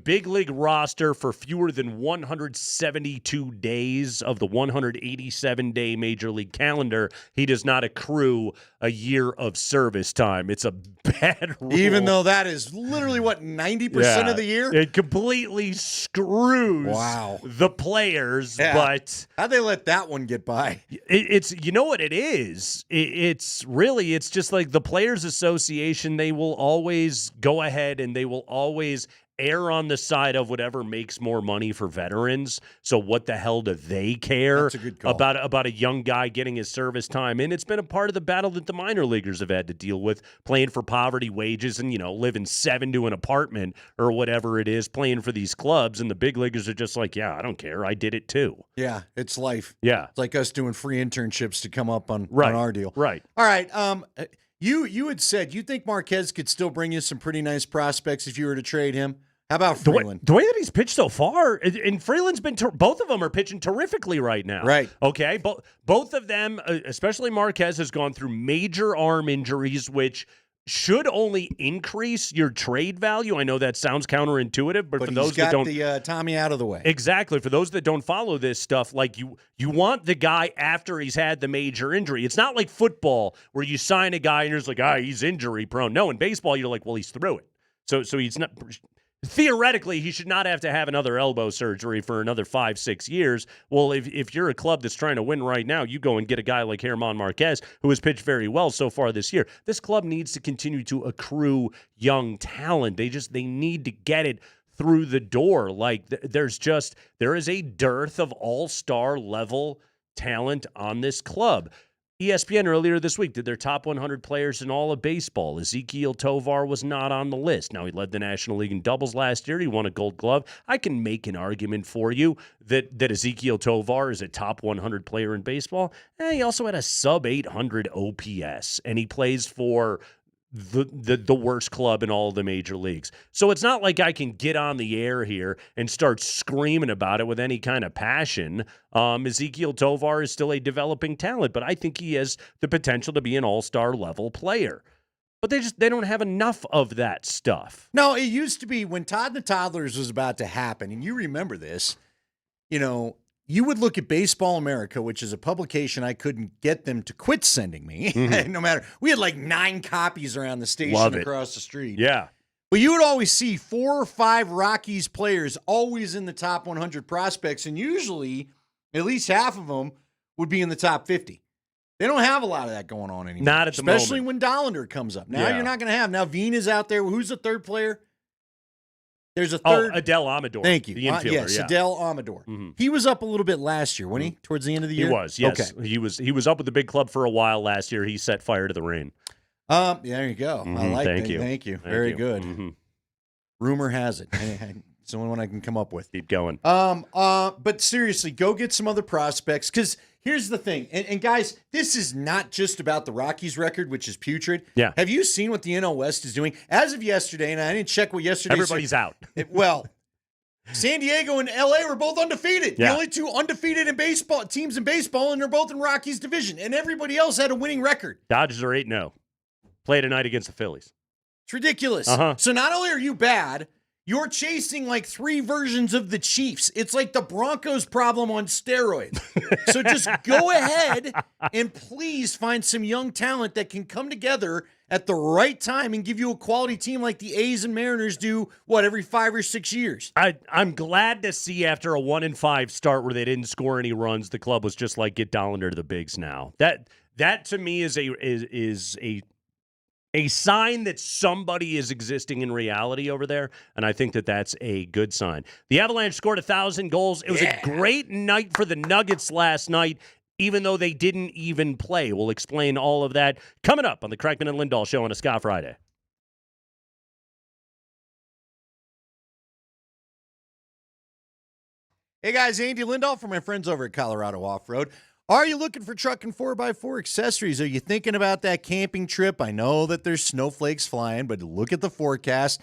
big league roster for fewer than 172 days of the 187-day Major League calendar, he does not accrue a year of service time. It's a bad rule. Even though that is literally, 90% of the year? It completely screws the players, but... How'd they let that one get by? It's you know what it is? It's just like the Players Association, they will always go ahead and they will always err on the side of whatever makes more money for veterans. So what the hell do they care about a young guy getting his service time? And it's been a part of the battle that the minor leaguers have had to deal with, playing for poverty wages and, living 7 to an apartment or whatever it is, playing for these clubs. And the big leaguers are just like, yeah, I don't care. I did it too. Yeah, it's life. Yeah. It's like us doing free internships to come up on our deal. Right. All right. You had said you think Marquez could still bring you some pretty nice prospects if you were to trade him. How about Freeland? The way that he's pitched so far, and Freeland's been both of them are pitching terrifically right now. Right. Okay. Both of them, especially Marquez, has gone through major arm injuries, which should only increase your trade value. I know that sounds counterintuitive, but for those that don't, the Tommy out of the way. Exactly. For those that don't follow this stuff, like you want the guy after he's had the major injury. It's not like football where you sign a guy and you're just like, he's injury prone. No, in baseball you're like, well, he's through it. So he's not. Theoretically, he should not have to have another elbow surgery for another 5-6 years. Well, if you're a club that's trying to win right now, you go and get a guy like German Marquez, who has pitched very well so far this year. This club needs to continue to accrue young talent. They need to get it through the door. Like there is a dearth of all-star level talent on this club. ESPN earlier this week did their top 100 players in all of baseball. Ezekiel Tovar was not on the list. Now, he led the National League in doubles last year. He won a Gold Glove. I can make an argument for you that Ezekiel Tovar is a top 100 player in baseball. He also had a sub-800 OPS, and he plays for the worst club in all of the major leagues. So it's not like I can get on the air here and start screaming about it with any kind of passion. Ezekiel Tovar is still a developing talent, but I think he has the potential to be an all-star level player. But they don't have enough of that stuff. No, it used to be when Todd and the Toddlers was about to happen, and you remember this, you would look at Baseball America, which is a publication I couldn't get them to quit sending me. Mm-hmm. No matter, we had like 9 copies around the station across the street. Yeah. But you would always see 4 or 5 Rockies players always in the top 100 prospects, and usually at least half of them would be in the top 50. They don't have a lot of that going on anymore. Not at the moment. Especially when Dollander comes up. Now you're not going to have. Now Veen is out there. Who's the third player? There's a third. Adele Amador. Thank you. The infielder, yes, yeah. Adele Amador. Mm-hmm. He was up a little bit last year, wasn't he? Towards the end of the year? He was, yes. Okay. He was up with the big club for a while last year. He set fire to the rain. There you go. I like that. Thank you. Thank you. Very good. Mm-hmm. Rumor has it. It's the only one I can come up with. Keep going. But seriously, go get some other prospects, because here's the thing. And guys, this is not just about the Rockies record, which is putrid. Yeah. Have you seen what the NL West is doing? As of yesterday, and I didn't check what yesterday Everybody's out. Well, San Diego and LA were both undefeated. Yeah. The only 2 undefeated in baseball teams in baseball, and they're both in Rockies division. And everybody else had a winning record. Dodgers are 8-0. Play tonight against the Phillies. It's ridiculous. Uh-huh. So not only are you bad, you're chasing like 3 versions of the Chiefs. It's like the Broncos problem on steroids. So just go ahead and please find some young talent that can come together at the right time and give you a quality team like the A's and Mariners do, every 5 or 6 years. I'm glad to see after a 1-5 start where they didn't score any runs, the club was just like, get Dollander to the bigs now. That to me is a sign that somebody is existing in reality over there, and I think that that's a good sign. The Avalanche scored 1,000 goals. It was a great night for the Nuggets last night, even though they didn't even play. We'll explain all of that coming up on the Kreckman and Lindahl Show on a Scott Friday. Hey guys, Andy Lindahl from my friends over at Colorado Off-Road. Are you looking for truck and 4x4 accessories? Are you thinking about that camping trip? I know that there's snowflakes flying, but look at the forecast.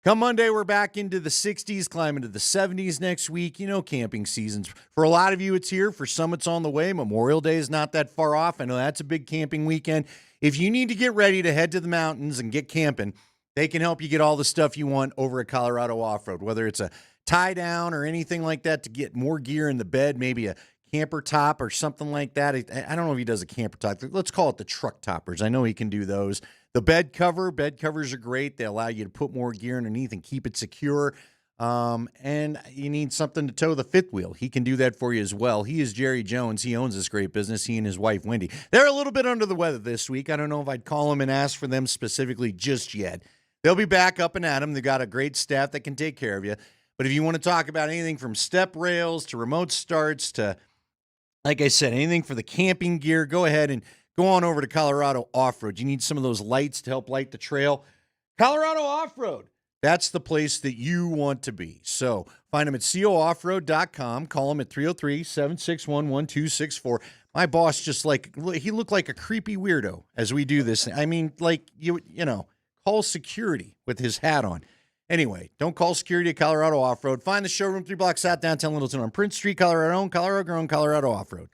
Come Monday, we're back into the 60s, climbing to the 70s next week. Camping seasons. For a lot of you, it's here. For some, it's on the way. Memorial Day is not that far off. I know that's a big camping weekend. If you need to get ready to head to the mountains and get camping, they can help you get all the stuff you want over at Colorado Off-Road, whether it's a tie down or anything like that to get more gear in the bed, maybe a camper top or something like that. I don't know if he does a camper top. Let's call it the truck toppers. I know he can do those. The bed covers are great. They allow you to put more gear underneath and keep it secure. And you need something to tow the fifth wheel. He can do that for you as well. He is Jerry Jones. He owns this great business. He and his wife, Wendy. They're a little bit under the weather this week. I don't know if I'd call them and ask for them specifically just yet. They'll be back up and at them. They've got a great staff that can take care of you. But if you want to talk about anything from step rails to remote starts to, like I said, anything for the camping gear, go ahead and go on over to Colorado Off-Road. You need some of those lights to help light the trail. Colorado Off-Road, that's the place that you want to be. So find them at cooffroad.com. Call them at 303-761-1264. My boss he looked like a creepy weirdo as we do this. I mean, call security with his hat on. Anyway, don't call security at Colorado Off-Road. Find the showroom 3 blocks out downtown Littleton on Prince Street, Colorado, Colorado Off-Road.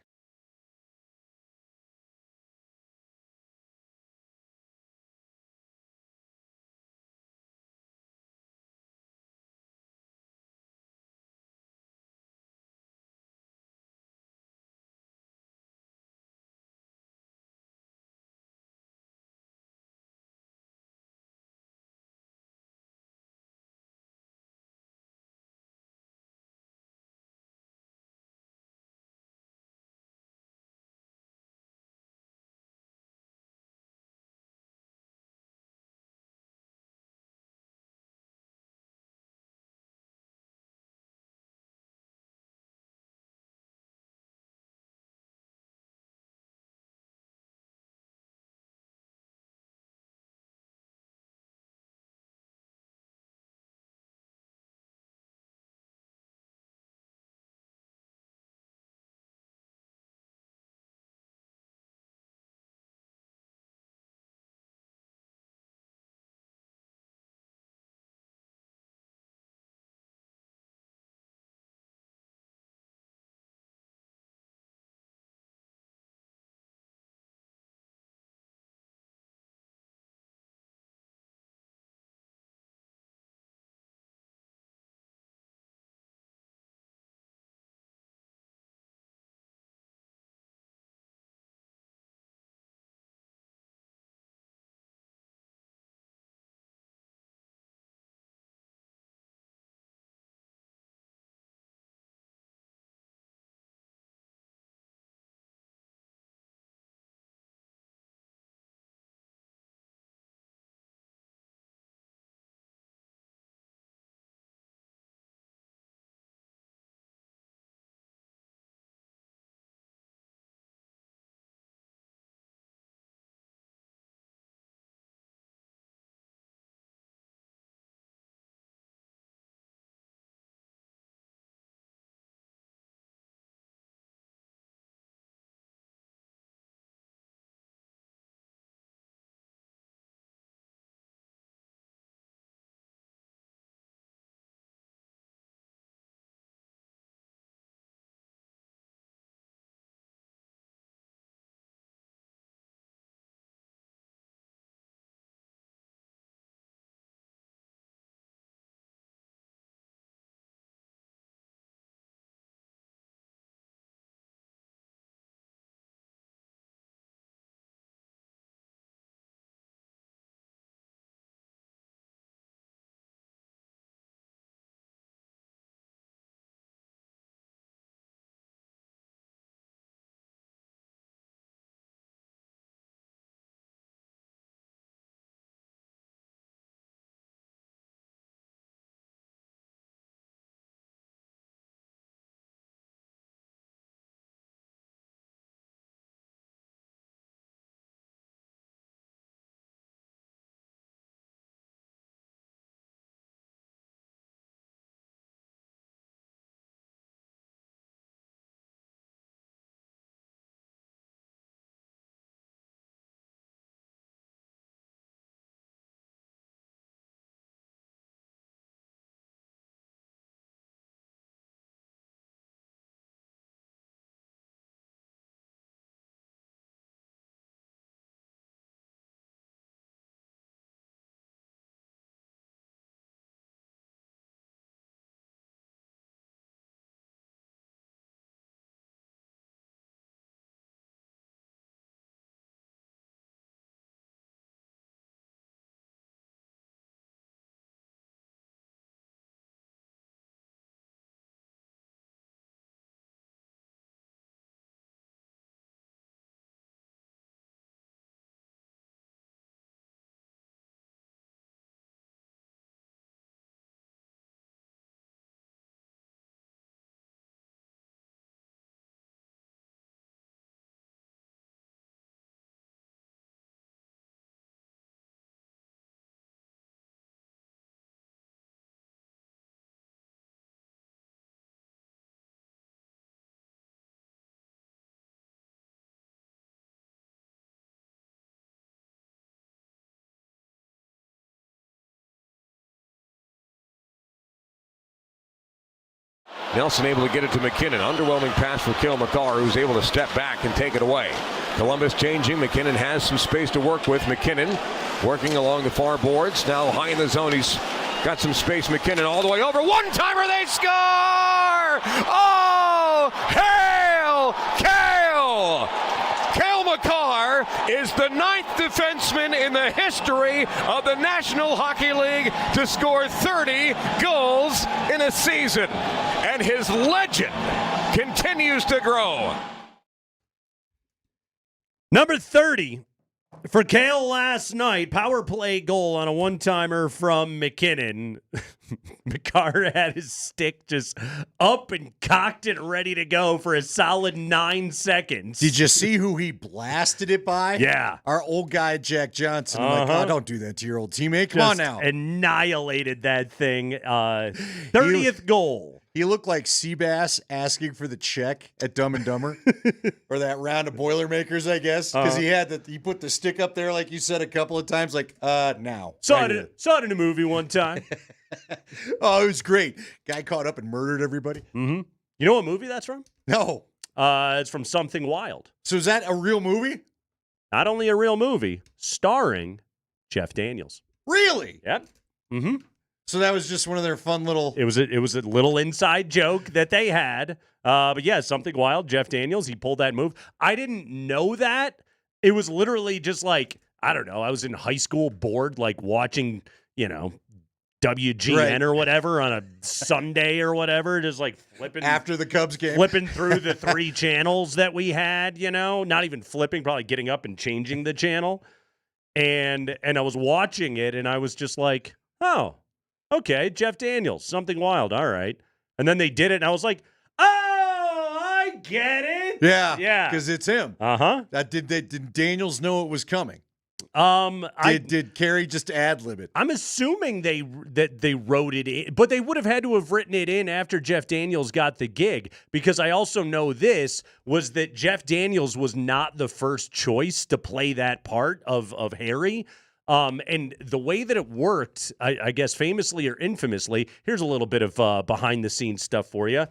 Nelson able to get it to McKinnon. Underwhelming pass for Cale Makar, who's able to step back and take it away. Columbus changing. McKinnon has some space to work with. McKinnon working along the far boards. Now high in the zone. He's got some space. McKinnon all the way over. One-timer. They score! Oh! Hail! Cale! Cale Makar is the 9th defenseman in the history of the National Hockey League to score 30 goals in a season. And his legend continues to grow. Number 30 for Cale last night, power play goal on a one-timer from McKinnon. Makar had his stick just up and cocked it ready to go for a solid 9 seconds. Did you see who he blasted it by? Yeah. Our old guy, Jack Johnson. Like, oh, don't do that to your old teammate. Come on now. Annihilated that thing. 30th goal. He looked like Seabass asking for the check at Dumb and Dumber, or that round of Boilermakers, I guess, because he put the stick up there, like you said a couple of times, like now. Saw it in a movie one time. Oh, it was great. Guy caught up and murdered everybody. Mm-hmm. You know what movie that's from? No. It's from Something Wild. So is that a real movie? Not only a real movie, starring Jeff Daniels. Really? Yep. Mm-hmm. So that was just one of their fun little... It was a little inside joke that they had. But yeah, Something Wild, Jeff Daniels, he pulled that move. I didn't know that. It was literally just like, I don't know, I was in high school bored, like watching, WGN or whatever on a Sunday or whatever, just like flipping. After the Cubs game. Flipping through the 3 channels that we had, not even flipping, probably getting up and changing the channel. And I was watching it and I was just like, oh, okay, Jeff Daniels, Something Wild, all right. And then they did it, and I was like, oh, I get it. Yeah, because it's him. Uh-huh. Did Daniels know it was coming? Did Carey just ad-lib it? I'm assuming they wrote it in, but they would have had to have written it in after Jeff Daniels got the gig, because I also know this was that Jeff Daniels was not the first choice to play that part of Harry. And the way that it worked, I guess famously or infamously, here's a little bit of behind-the-scenes stuff for you,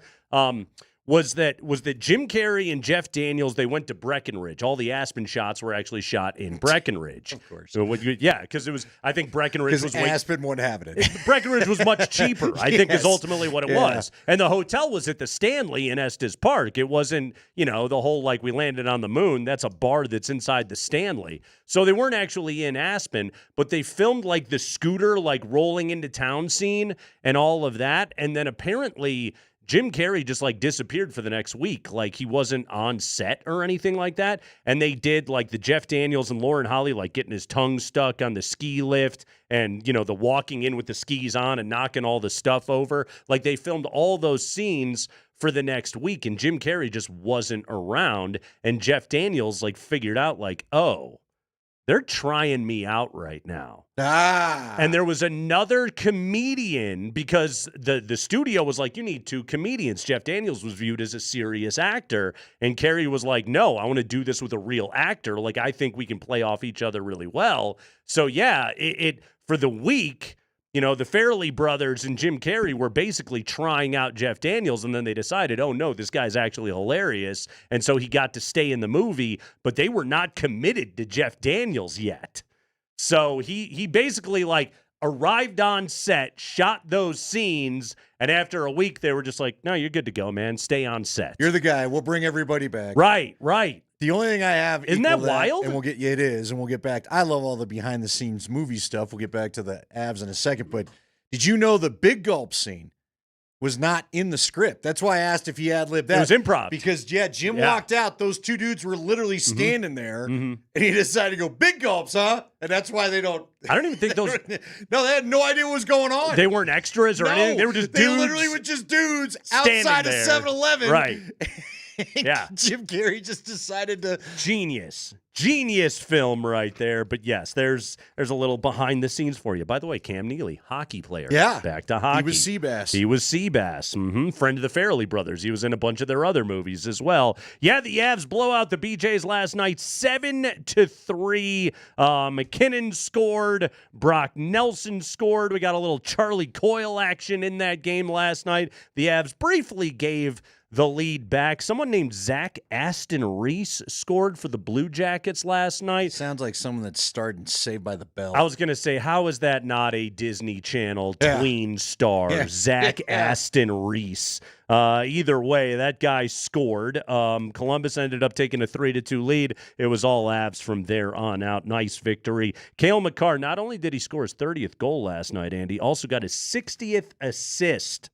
was that Jim Carrey and Jeff Daniels, they went to Breckenridge. All the Aspen shots were actually shot in Breckenridge. Of course. So because it was, I think Breckenridge was... Aspen wouldn't have it. Breckenridge was much cheaper, I think is ultimately what it was. And the hotel was at the Stanley in Estes Park. It wasn't, the whole, like, we landed on the moon. That's a bar that's inside the Stanley. So they weren't actually in Aspen, but they filmed, like, the scooter, like, rolling into town scene and all of that. And then apparently... Jim Carrey just, like, disappeared for the next week. Like, he wasn't on set or anything like that. And they did, like, the Jeff Daniels and Lauren Holly, like, getting his tongue stuck on the ski lift and, the walking in with the skis on and knocking all the stuff over. Like, they filmed all those scenes for the next week, and Jim Carrey just wasn't around. And Jeff Daniels, like, figured out, like, oh, they're trying me out right now. And there was another comedian, because the studio was like, you need 2 comedians. Jeff Daniels was viewed as a serious actor, and Carrey was like, no, I want to do this with a real actor. Like, I think we can play off each other really well. So, yeah, it for the week, the Farrelly brothers and Jim Carrey were basically trying out Jeff Daniels, and then they decided, oh, no, this guy's actually hilarious, and so he got to stay in the movie, but they were not committed to Jeff Daniels yet. So he basically, like, arrived on set, shot those scenes, and after a week, they were just like, no, you're good to go, man. Stay on set. You're the guy. We'll bring everybody back. Right. The only thing I have... Isn't that wild? And it is, and we'll get back. I love all the behind-the-scenes movie stuff. We'll get back to the Avs in a second, but did you know the big gulp scene was not in the script? That's why I asked if he ad-libbed that. It was improv. Because, Jim walked out. Those 2 dudes were literally standing there, and he decided to go, big gulps, huh? And that's why they don't... I don't even think those... No, they had no idea what was going on. They weren't extras or anything. They were just dudes. They literally were just dudes outside of 7-Eleven. Right. Yeah. Jim Carrey just decided to... Genius. Genius film right there. But yes, there's a little behind the scenes for you. By the way, Cam Neely, hockey player. Yeah. Back to hockey. He was Seabass. Friend of the Farrelly brothers. He was in a bunch of their other movies as well. Yeah, the Avs blow out the BJs last night 7-3. McKinnon scored. Brock Nelson scored. We got a little Charlie Coyle action in that game last night. The Avs briefly gave the lead back. Someone named Zach Aston Reese scored for the Blue Jackets last night. Sounds like someone that starred in Saved by the Bell. I was going to say, how is that not a Disney Channel tween star? Zach Aston Reese. Either way, that guy scored. Columbus ended up taking a 3-2 lead. It was all Avs from there on out. Nice victory. Cale Makar, not only did he score his 30th goal last night, Andy, also got his 60th assist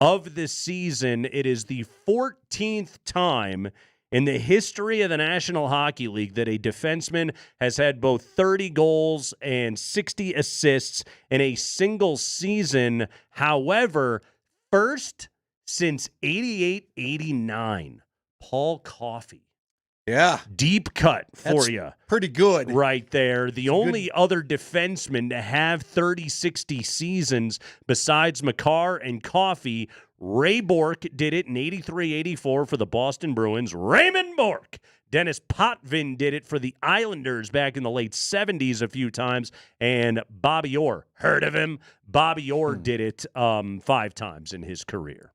of the season. It is the 14th time in the history of the National Hockey League that a defenseman has had both 30 goals and 60 assists in a single season. However, first since 88-89, Paul Coffey. Yeah. Deep cut for That's you. Pretty good. Right there. The only other defenseman to have 30-60 seasons besides Makar and Coffey, Ray Bourque did it in 83-84 for the Boston Bruins. Raymond Bourque. Dennis Potvin did it for the Islanders back in the late 70s a few times. And Bobby Orr. Heard of him? Bobby Orr did it 5 times in his career.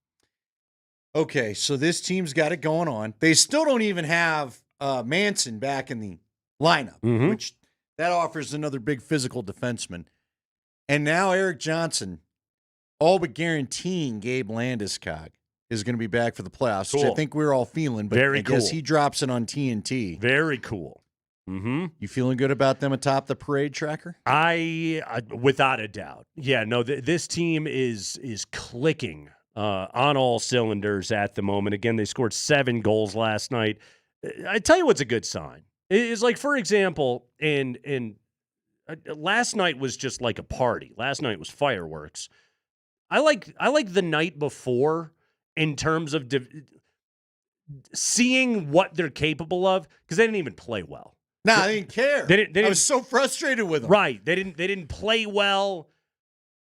Okay, so this team's got it going on. They still don't even have Manson back in the lineup, which that offers another big physical defenseman. And now Eric Johnson, all but guaranteeing Gabe Landeskog is going to be back for the playoffs, which I think we're all feeling. But I guess he drops it on TNT. Very cool. You feeling good about them atop the parade tracker? I without a doubt. Yeah, no, this team is clicking on all cylinders at the moment. Again, they scored 7 goals last night. I tell you what's a good sign. It's like, for example, and last night was just like a party. Last night was fireworks. I like the night before in terms of seeing what they're capable of, because they didn't even play well. No, they didn't care. I was so frustrated with them. Right. They didn't play well.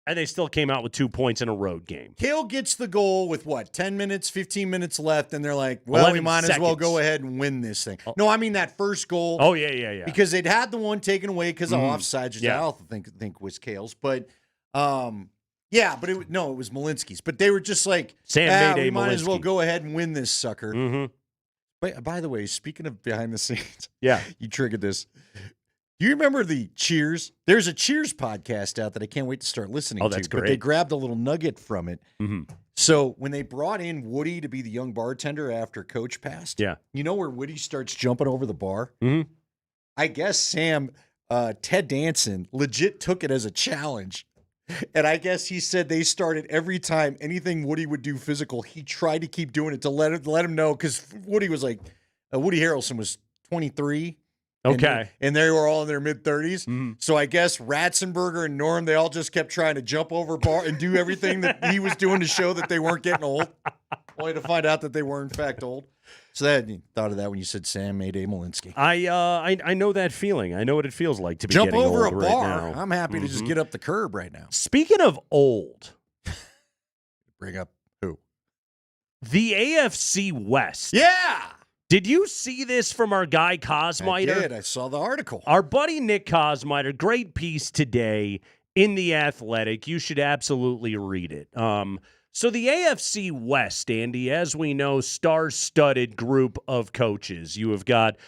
And they still came out with 2 points in a road game. Kale gets the goal with 10 minutes, 15 minutes left, and they're like, well, we might as well go ahead and win this thing. No, I mean that first goal. Oh, yeah. Because they'd had the one taken away because of offsides, which I also think was Kale's. But, but it was Malinsky's. But they were just like, we might as well go ahead and win this sucker. By the way, speaking of behind the scenes, you triggered this. Do you remember the Cheers? There's a Cheers podcast out that I can't wait to start listening to. That's great. But they grabbed a little nugget from it. So when they brought in Woody to be the young bartender after Coach passed, you know where Woody starts jumping over the bar? I guess Ted Danson legit took it as a challenge. And I guess he said they started every time anything Woody would do physical, he tried to keep doing it to let him know, because Woody was like, Woody Harrelson was 23. Okay. And they were all in their mid-30s. So I guess Ratzenberger and Norm, they all just kept trying to jump over bar and do everything that he was doing to show that they weren't getting old, only to find out that they were, in fact, old. So you thought of that when you said Sam Mayday Malinsky. I know that feeling. I know what it feels like to be jump getting over old a right bar. now. I'm happy to just get up the curb right now. Speaking of old. Bring up who? The AFC West. Yeah! Did you see this from our guy Cosmiter? I did. I saw the article. Our buddy Nick Cosmiter, great piece today in The Athletic. You should absolutely read it. So the AFC West, Andy, as we know, star-studded group of coaches. You have got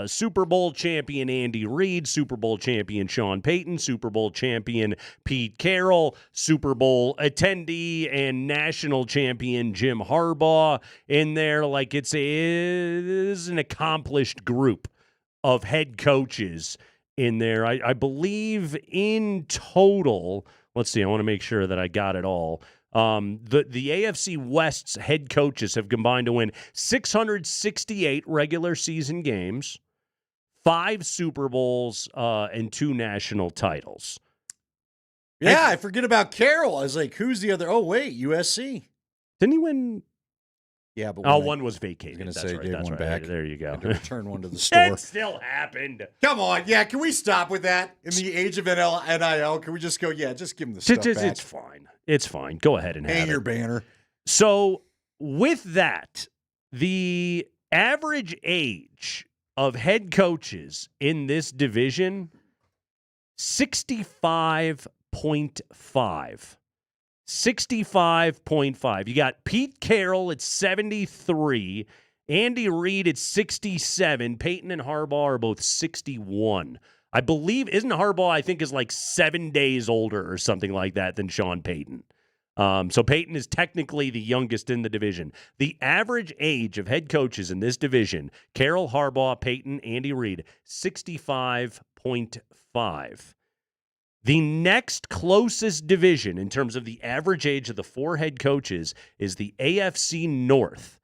Super Bowl champion Andy Reid, Super Bowl champion Sean Payton, Super Bowl champion Pete Carroll, Super Bowl attendee and national champion Jim Harbaugh in there. Like it is an accomplished group of head coaches in there. I believe in total, let's see, I want to make sure that I got it all. The AFC West's head coaches have combined to win 668 regular season games, 5 Super Bowls, and 2 national titles. Yeah, I forget about Carroll. I was like, who's the other? Oh, wait, USC. Didn't he win? Yeah, but one was vacated. I was That's gonna say, right. gave That's one right. back. There you go. Had to return one to the store. It still happened. Come on, yeah. Can we stop with that? In the age of NIL, can we just go? Yeah, just give them the stuff back. It's fine. It's fine. Go ahead and Hang have your it. banner. So with that, the average age of head coaches in this division, 65.5. 65.5. You got Pete Carroll at 73, Andy Reid at 67, Peyton and Harbaugh are both 61. I believe, isn't Harbaugh, I think, is like 7 days older or something like that than Sean Payton. So Peyton is technically the youngest in the division. The average age of head coaches in this division, Carroll, Harbaugh, Peyton, Andy Reid, 65.5. The next closest division in terms of the average age of the 4 head coaches is the AFC North.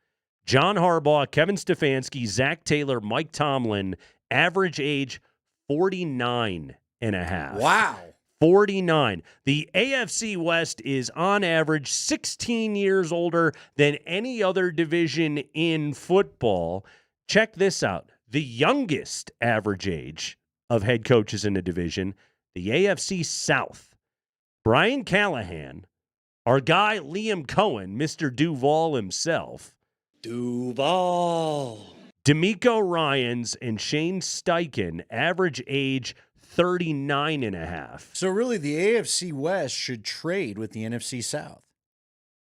John Harbaugh, Kevin Stefanski, Zach Taylor, Mike Tomlin, average age 49 and a half. Wow. 49. The AFC West is on average 16 years older than any other division in football. Check this out. The youngest average age of head coaches in the division, the AFC South. Brian Callahan, our guy Liam Cohen, Mr. Duval himself. Duval. D'Amico Ryans and Shane Steichen, average age 39 and a half. So really, the AFC West should trade with the NFC South.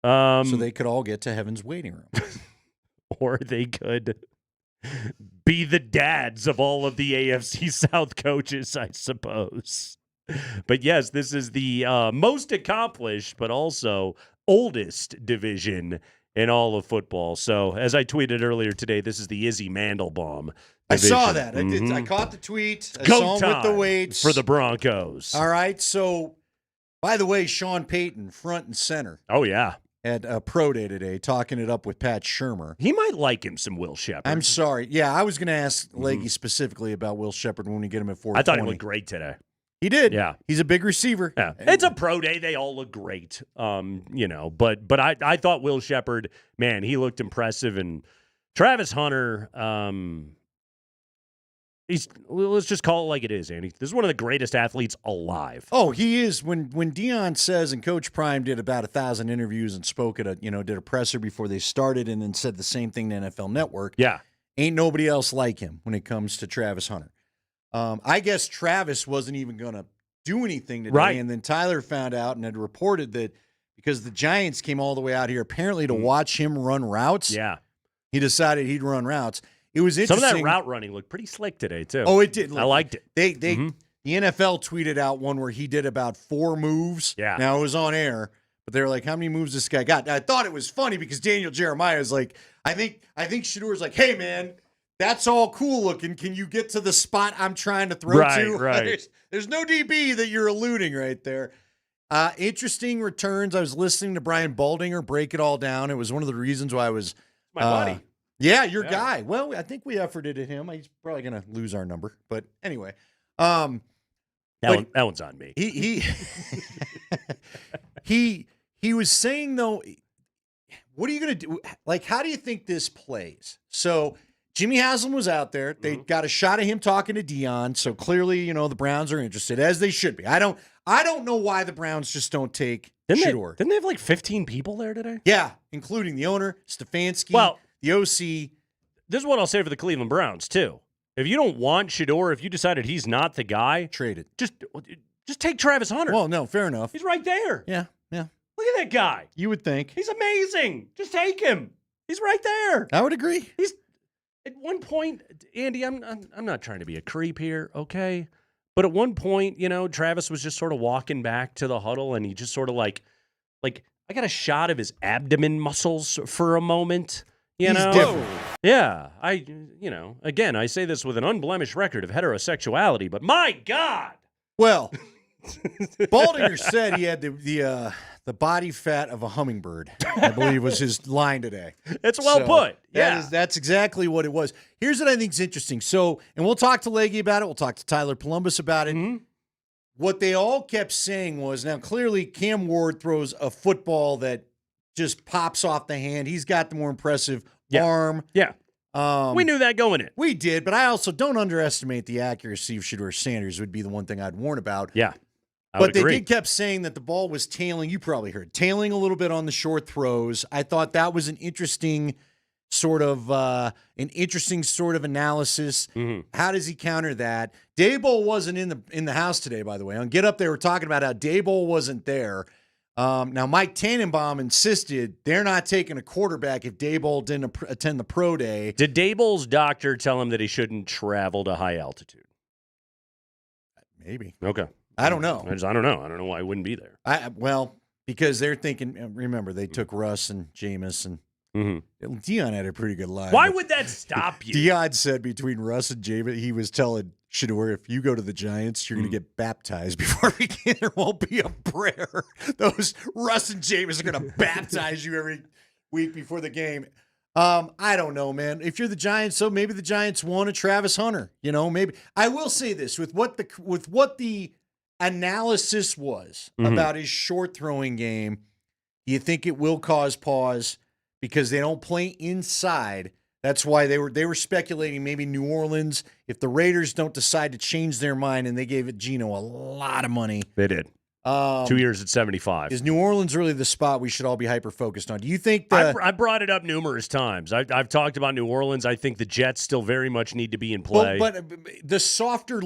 So they could all get to heaven's waiting room. Or they could be the dads of all of the AFC South coaches, I suppose. But yes, this is the most accomplished, but also oldest division in all of football. So, as I tweeted earlier today, this is the Izzy Mandelbaum division. I saw that. I caught the tweet. I Go saw him with the time weights. for the Broncos. All right. So, by the way, Sean Payton, front and center. Oh, yeah. At a pro day today, talking it up with Pat Shurmur. He might like him some Will Shepherd. I'm sorry. Yeah, I was going to ask Leggy specifically about Will Shepherd when we get him at 420. I thought he looked great today. He did. Yeah. He's a big receiver. Yeah. It's a pro day. They all look great. But I thought Will Shepherd, man, he looked impressive. And Travis Hunter, let's just call it like it is, Andy. This is one of the greatest athletes alive. Oh, he is. When Deion says, and Coach Prime did about 1,000 interviews and spoke at did a presser before they started and then said the same thing to NFL Network. Yeah. Ain't nobody else like him when it comes to Travis Hunter. I guess Travis wasn't even going to do anything today. Right. And then Tyler found out and had reported that because the Giants came all the way out here apparently to watch him run routes. Yeah. He decided he'd run routes. It was interesting. Some of that route running looked pretty slick today, too. Oh, it did. I liked it. The NFL tweeted out one where he did about 4 moves. Yeah. Now, it was on air, but they were like, how many moves this guy got? And I thought it was funny because Daniel Jeremiah is like, I think Shadour's like, hey, man, that's all cool looking. Can you get to the spot I'm trying to throw to? Right. There's no DB that you're alluding right there. Interesting returns. I was listening to Brian Baldinger break it all down. It was one of the reasons why I was my buddy. Yeah, your guy. Well, I think we efforted at him. He's probably going to lose our number. But anyway. That one's on me. He was saying, though, what are you going to do? Like, how do you think this plays? So Jimmy Haslam was out there. They got a shot of him talking to Deion. So clearly, the Browns are interested, as they should be. I don't know why the Browns just don't take Shador. Didn't they have like 15 people there today? Yeah, including the owner, Stefanski, the OC. This is what I'll say for the Cleveland Browns, too. If you don't want Shador, if you decided he's not the guy, trade it. Just take Travis Hunter. Well, no, fair enough. He's right there. Yeah. Look at that guy. You would think. He's amazing. Just take him. He's right there. I would agree. He's at one point, Andy, I'm not trying to be a creep here, okay? But at one point, Travis was just sort of walking back to the huddle, and he just sort of like I got a shot of his abdomen muscles for a moment. He's different. Yeah. Again, I say this with an unblemished record of heterosexuality, but my God. Well, Baldinger said he had the body fat of a hummingbird, I believe was his line today. It's well put. Yeah. That's exactly what it was. Here's what I think is interesting. So, and we'll talk to Leggy about it. We'll talk to Tyler Polumbus about it. Mm-hmm. What they all kept saying was, now clearly Cam Ward throws a football that just pops off the hand. He's got the more impressive arm. Yeah. We knew that going in. We did, but I also don't underestimate the accuracy of Shedeur Sanders would be the one thing I'd warn about. Yeah. But they did kept saying that the ball was tailing. You probably heard tailing a little bit on the short throws. I thought that was an interesting sort of analysis. Mm-hmm. How does he counter that? Daboll wasn't in the house today, by the way. On Get Up, they were talking about how Daboll wasn't there. Now, Mike Tannenbaum insisted they're not taking a quarterback if Daboll didn't attend the pro day. Did Daboll's doctor tell him that he shouldn't travel to high altitude? Maybe. Okay. I don't know. I don't know. I don't know why he wouldn't be there. Well, because they're thinking, remember, they took Russ and Jameis, and Deion had a pretty good line. Why would that stop you? Deion said between Russ and Jameis, he was telling Shedeur, if you go to the Giants, you're going to get baptized before we get there won't be a prayer. Those Russ and Jameis are going to baptize you every week before the game. I don't know, man. If you're the Giants, so maybe the Giants want a Travis Hunter. Maybe. I will say this, with what the analysis was about his short throwing game, do you think it will cause pause because they don't play inside? That's why they were speculating maybe New Orleans, if the Raiders don't decide to change their mind, and they gave it Geno a lot of money. They did. 2 years at 75. Is New Orleans really the spot we should all be hyper-focused on? Do you think I brought it up numerous times. I've talked about New Orleans. I think the Jets still very much need to be in play. But the softer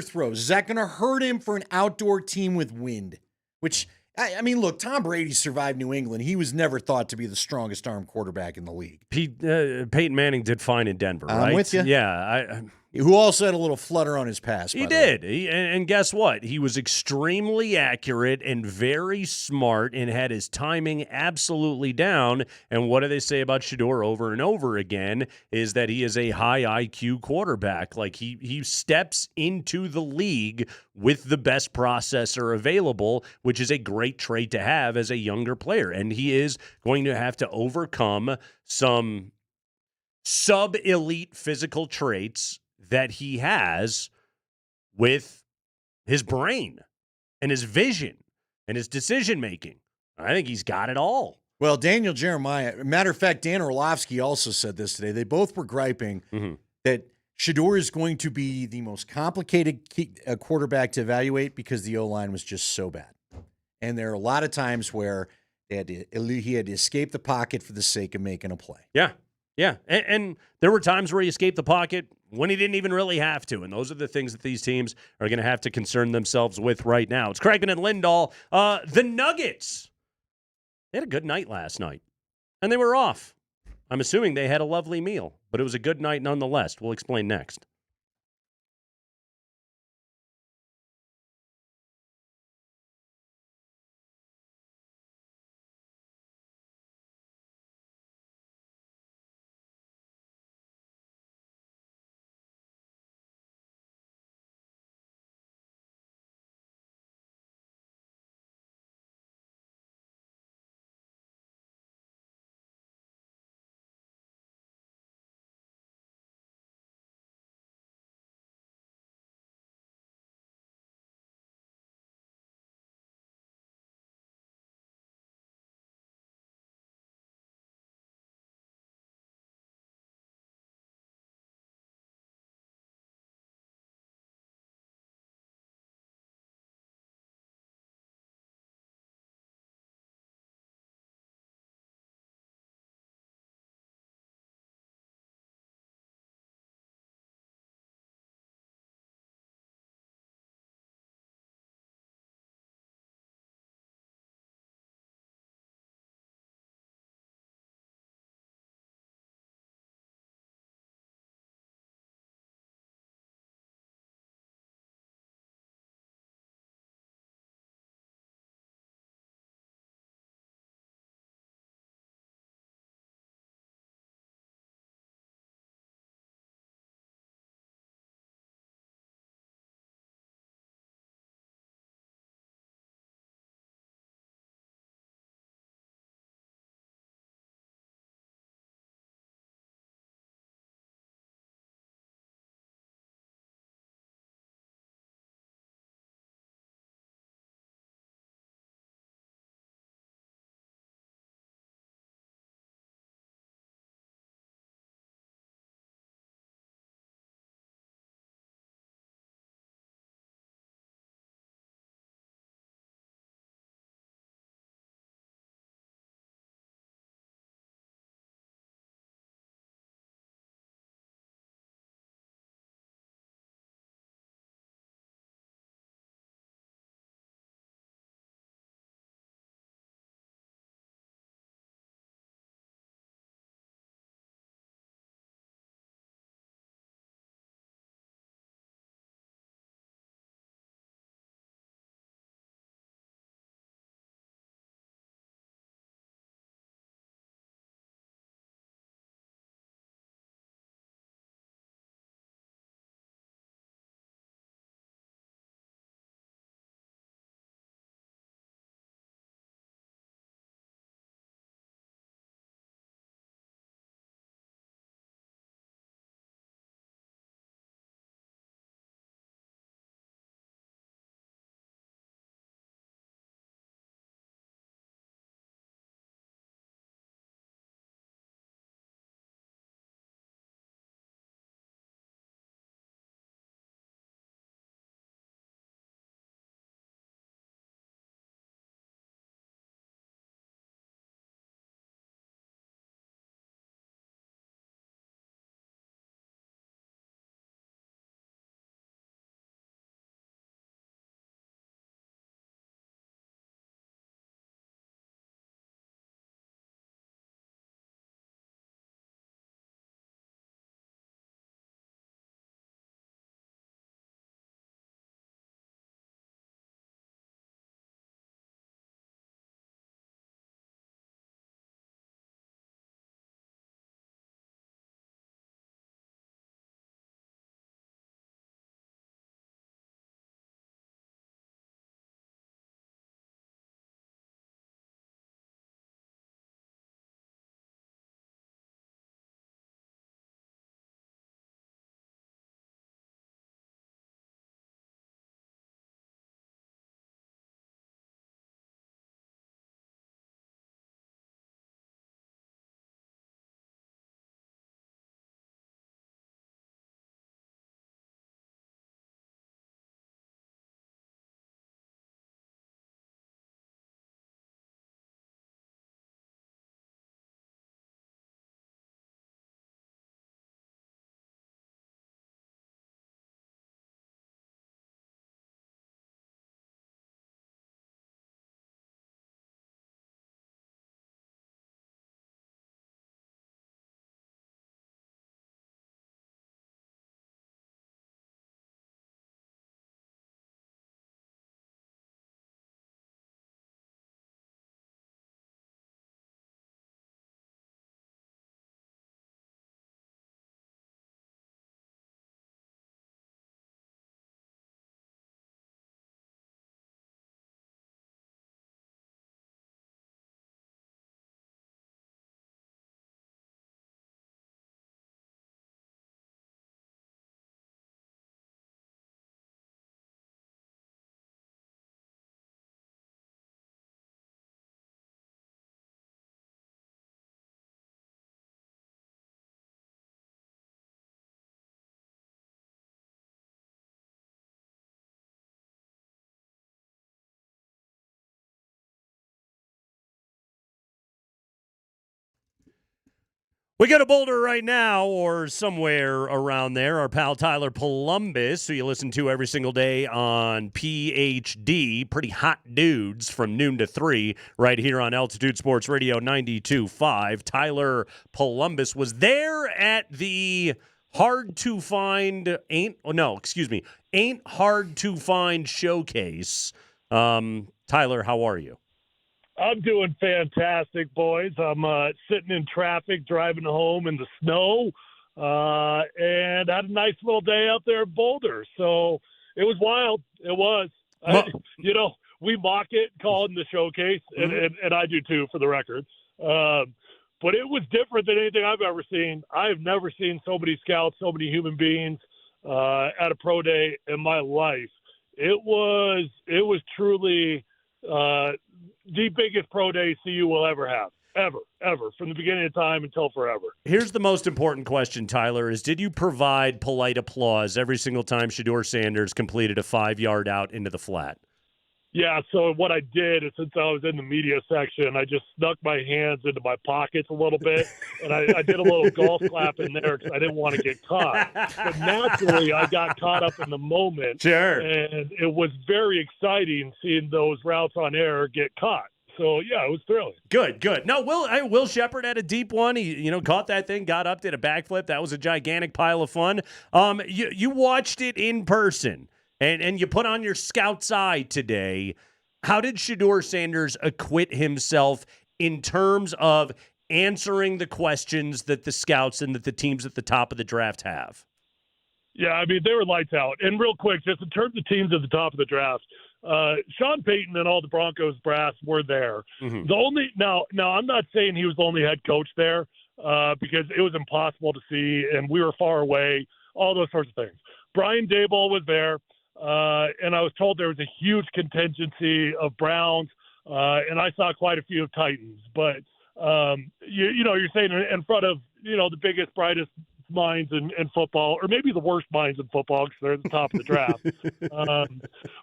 throws, is that going to hurt him for an outdoor team with wind? Which, I mean, look, Tom Brady survived New England. He was never thought to be the strongest arm quarterback in the league. Peyton Manning did fine in Denver, right? I'm with you. Yeah. Who also had a little flutter on his pass. He did. And guess what? He was extremely accurate and very smart and had his timing absolutely down. And what do they say about Shedeur over and over again is that he is a high IQ quarterback. Like he steps into the league with the best processor available, which is a great trait to have as a younger player. And he is going to have to overcome some sub-elite physical traits that he has with his brain and his vision and his decision-making. I think he's got it all. Well, Daniel Jeremiah, matter of fact, Dan Orlovsky also said this today. They both were griping that Shedeur is going to be the most complicated quarterback to evaluate because the O-line was just so bad. And there are a lot of times where he had to escape the pocket for the sake of making a play. Yeah. Yeah, and there were times where he escaped the pocket when he didn't even really have to, and those are the things that these teams are going to have to concern themselves with right now. It's Kreckman and Lindahl. The Nuggets, they had a good night last night, and they were off. I'm assuming they had a lovely meal, but it was a good night nonetheless. We'll explain next. We go to Boulder right now, or somewhere around there. Our pal Tyler Polumbus, who you listen to every single day on PhD. Pretty hot dudes from noon to 3 right here on Altitude Sports Radio 92.5. Tyler Polumbus was there at the Ain't Hard to Find showcase. Tyler, how are you? I'm doing fantastic, boys. I'm sitting in traffic, driving home in the snow, and had a nice little day out there in Boulder. So it was wild. It was. We mock it, calling the showcase, and I do too, for the record. But it was different than anything I've ever seen. I have never seen so many scouts, so many human beings at a pro day in my life. It was truly the biggest pro day CU will ever have, ever, from the beginning of time until forever. Here's the most important question, Tyler, is did you provide polite applause every single time Shedeur Sanders completed a 5-yard out into the flat? Yeah, so what I did is, since I was in the media section, I just snuck my hands into my pockets a little bit, and I did a little golf clap in there because I didn't want to get caught. But naturally, I got caught up in the moment. Sure. And it was very exciting seeing those routes on air get caught. So, yeah, it was thrilling. Good. No, Will Shepard had a deep one. He, caught that thing, got up, did a backflip. That was a gigantic pile of fun. You watched it in person. And you put on your scout's eye today. How did Shedeur Sanders acquit himself in terms of answering the questions that the scouts and that the teams at the top of the draft have? Yeah, I mean, they were lights out. And real quick, just in terms of teams at the top of the draft, Sean Payton and all the Broncos brass were there. Mm-hmm. Now I'm not saying he was the only head coach there because it was impossible to see, and we were far away, all those sorts of things. Brian Daboll was there. And I was told there was a huge contingency of Browns, and I saw quite a few of Titans. But, you're saying in front of, the biggest, brightest minds in football, or maybe the worst minds in football because they're at the top of the draft.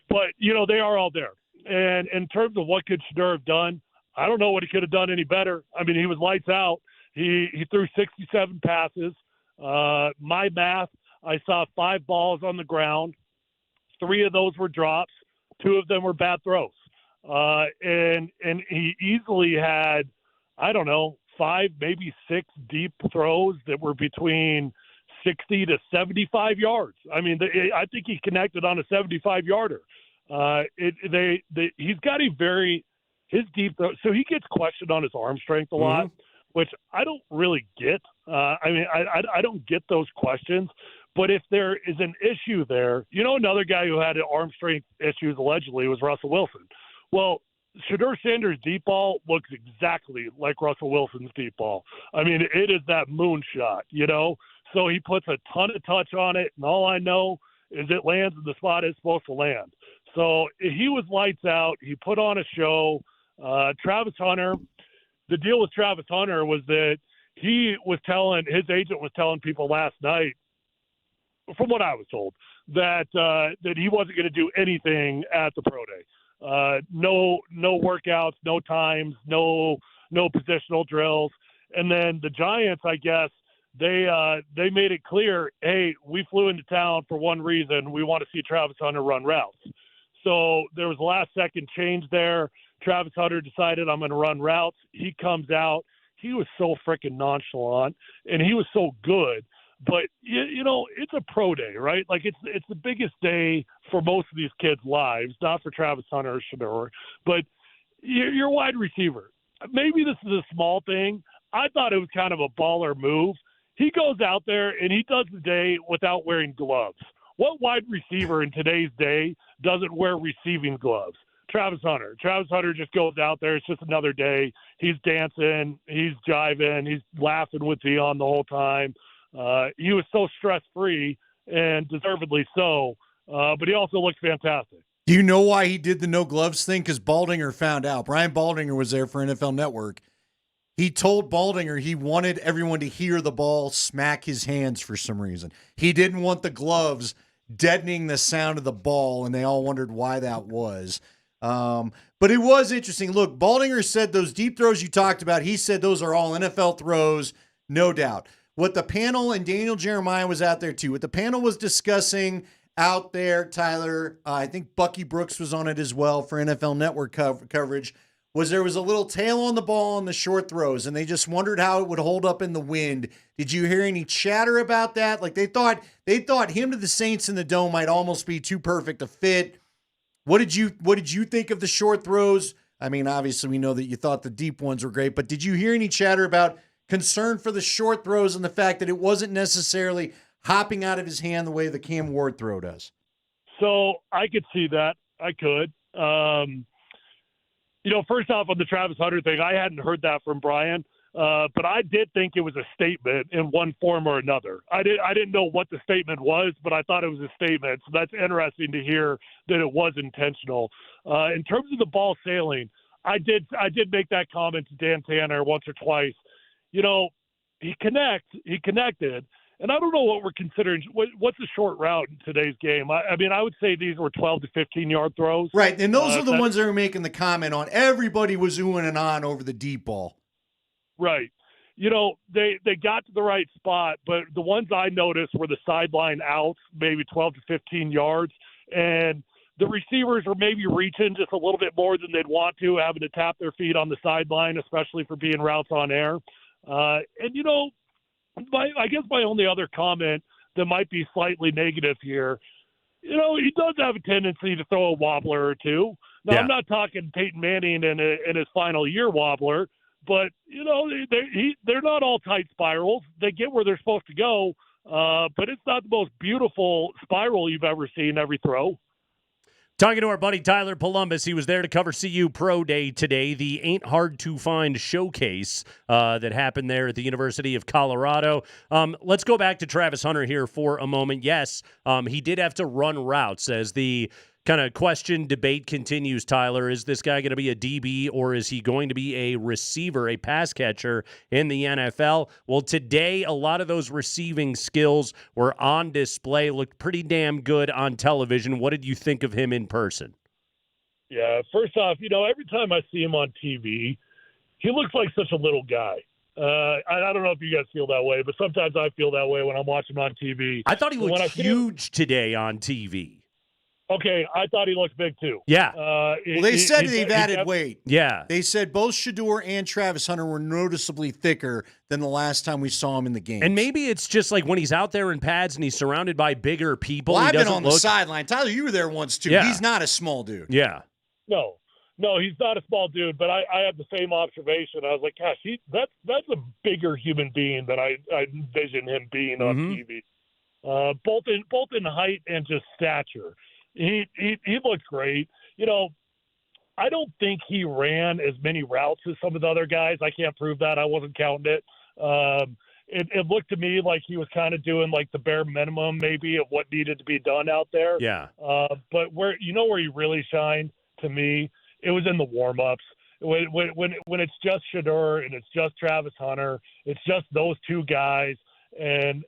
But, they are all there. And in terms of what could Shedeur have done, I don't know what he could have done any better. I mean, he was lights out. He threw 67 passes. My math, I saw 5 balls on the ground. 3 of those were drops. 2 of them were bad throws. And he easily had, 5, maybe 6 deep throws that were between 60 to 75 yards. I mean, I think he connected on a 75-yarder. He's got his deep throw. So he gets questioned on his arm strength a lot, which I don't really get. I don't get those questions. But if there is an issue there, another guy who had arm strength issues allegedly was Russell Wilson. Well, Shedeur Sanders' deep ball looks exactly like Russell Wilson's deep ball. I mean, it is that moonshot, So he puts a ton of touch on it, and all I know is it lands in the spot it's supposed to land. So he was lights out. He put on a show. Travis Hunter, the deal with Travis Hunter was that his agent was telling people last night, from what I was told, that he wasn't going to do anything at the pro day. No workouts, no times, no positional drills. And then the Giants, I guess, they made it clear, hey, we flew into town for one reason. We want to see Travis Hunter run routes. So there was a last-second change there. Travis Hunter decided, I'm going to run routes. He comes out. He was so freaking nonchalant, and he was so good. But, it's a pro day, right? Like, it's the biggest day for most of these kids' lives, not for Travis Hunter or Shedeur. But you're a wide receiver. Maybe this is a small thing. I thought it was kind of a baller move. He goes out there, and he does the day without wearing gloves. What wide receiver in today's day doesn't wear receiving gloves? Travis Hunter. Travis Hunter just goes out there. It's just another day. He's dancing. He's jiving. He's laughing with Dion the whole time. He was so stress-free, and deservedly so, but he also looked fantastic. Do you know why he did the no gloves thing? Because Baldinger found out. Brian Baldinger was there for NFL Network. He told Baldinger he wanted everyone to hear the ball smack his hands for some reason. He didn't want the gloves deadening the sound of the ball, and they all wondered why that was. But it was interesting. Look, Baldinger said those deep throws you talked about, he said those are all NFL throws. No doubt. What the panel, and Daniel Jeremiah was out there too, what the panel was discussing out there, Tyler, I think Bucky Brooks was on it as well for NFL Network coverage, was there was a little tail on the ball on the short throws, and they just wondered how it would hold up in the wind. Did you hear any chatter about that? Like they thought him to the Saints in the Dome might almost be too perfect a fit. What did you think of the short throws? I mean, obviously we know that you thought the deep ones were great, but did you hear any chatter about concern for the short throws and the fact that it wasn't necessarily hopping out of his hand the way the Cam Ward throw does? So I could see that. I could. First off, on the Travis Hunter thing, I hadn't heard that from Brian, but I did think it was a statement in one form or another. I didn't know what the statement was, but I thought it was a statement. So that's interesting to hear that it was intentional. In terms of the ball sailing, I did make that comment to Dan Tanner once or twice. He connected. And I don't know what we're considering. What's a short route in today's game? I mean, I would say these were 12 to 15-yard throws. Right, and those are the ones that were making the comment on. Everybody was oohing and on over the deep ball. Right. They got to the right spot, but the ones I noticed were the sideline outs, maybe 12 to 15 yards. And the receivers are maybe reaching just a little bit more than they'd want to, having to tap their feet on the sideline, especially for being routes on air. I guess my only other comment that might be slightly negative here, he does have a tendency to throw a wobbler or two. Now, I'm not talking Peyton Manning in his final year wobbler, but, they're not all tight spirals. They get where they're supposed to go, but it's not the most beautiful spiral you've ever seen every throw. Talking to our buddy Tyler Polumbus, he was there to cover CU Pro Day today, the Ain't Hard to Find showcase that happened there at the University of Colorado. Let's go back to Travis Hunter here for a moment. Yes, he did have to run routes as the kind of question debate continues, Tyler. Is this guy going to be a DB or is he going to be a receiver, a pass catcher in the NFL? Well, today, a lot of those receiving skills were on display, looked pretty damn good on television. What did you think of him in person? Yeah, first off, every time I see him on TV, he looks like such a little guy. I don't know if you guys feel that way, but sometimes I feel that way when I'm watching him on TV. I thought he looked huge today on TV. Okay, I thought he looked big too. Yeah. They said they've added weight. Yeah. They said both Shedeur and Travis Hunter were noticeably thicker than the last time we saw him in the game. And maybe it's just like when he's out there in pads and he's surrounded by bigger people. Well, I've been on the sideline. Tyler, you were there once too. Yeah. He's not a small dude. Yeah. No, he's not a small dude, but I had the same observation. I was like, gosh, that's a bigger human being than I envision him being on TV. Both in height and just stature. He looks great. I don't think he ran as many routes as some of the other guys. I can't prove that. I wasn't counting it. It looked to me like he was kind of doing like the bare minimum maybe of what needed to be done out there. Yeah. But where he really shined to me, it was in the warm-ups. When it's just Shedeur and it's just Travis Hunter, it's just those two guys. And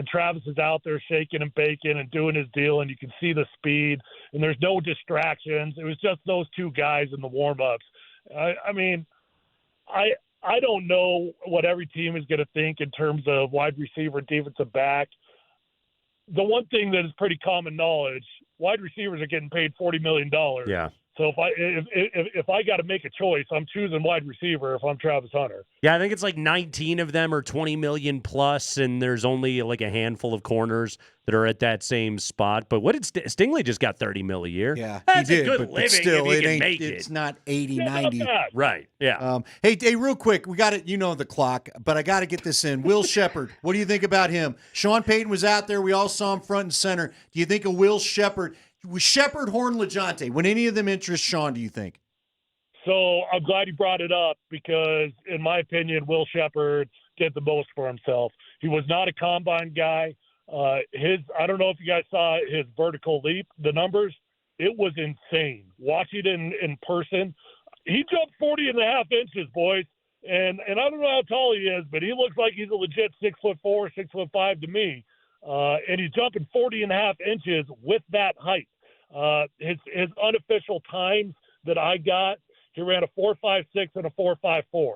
Travis is out there shaking and baking and doing his deal, and you can see the speed, and there's no distractions. It was just those two guys in the warm-ups. I mean, I don't know what every team is going to think in terms of wide receiver, defensive back. The one thing that is pretty common knowledge, wide receivers are getting paid $40 million. Yeah. So if I got to make a choice, I'm choosing wide receiver if I'm Travis Hunter. Yeah, I think it's like 19 of them are 20 million plus, and there's only like a handful of corners that are at that same spot. But what did Stingley just got 30 mil a year? Yeah, that's he did, a good living still, if he it can ain't. make It's it. not 80, 90. Right. Yeah. Hey, real quick, we got it. You know the clock, but I got to get this in. Will Shepard, what do you think about him? Sean Payton was out there. We all saw him front and center. Do you think of Will Shepard? Was Shepard, Horn, LeJohntay, would any of them interest Sean, do you think? So I'm glad you brought it up because, in my opinion, Will Shepard did the most for himself. He was not a combine guy. I don't know if you guys saw his vertical leap, the numbers. It was insane. Watching it in person, he jumped 40 and a half inches, boys. And I don't know how tall he is, but he looks like he's a legit 6'4", 6'5" to me. And he's jumping 40 and a half inches with that height. His unofficial times that I got, he ran a 4.56 and a 4.54.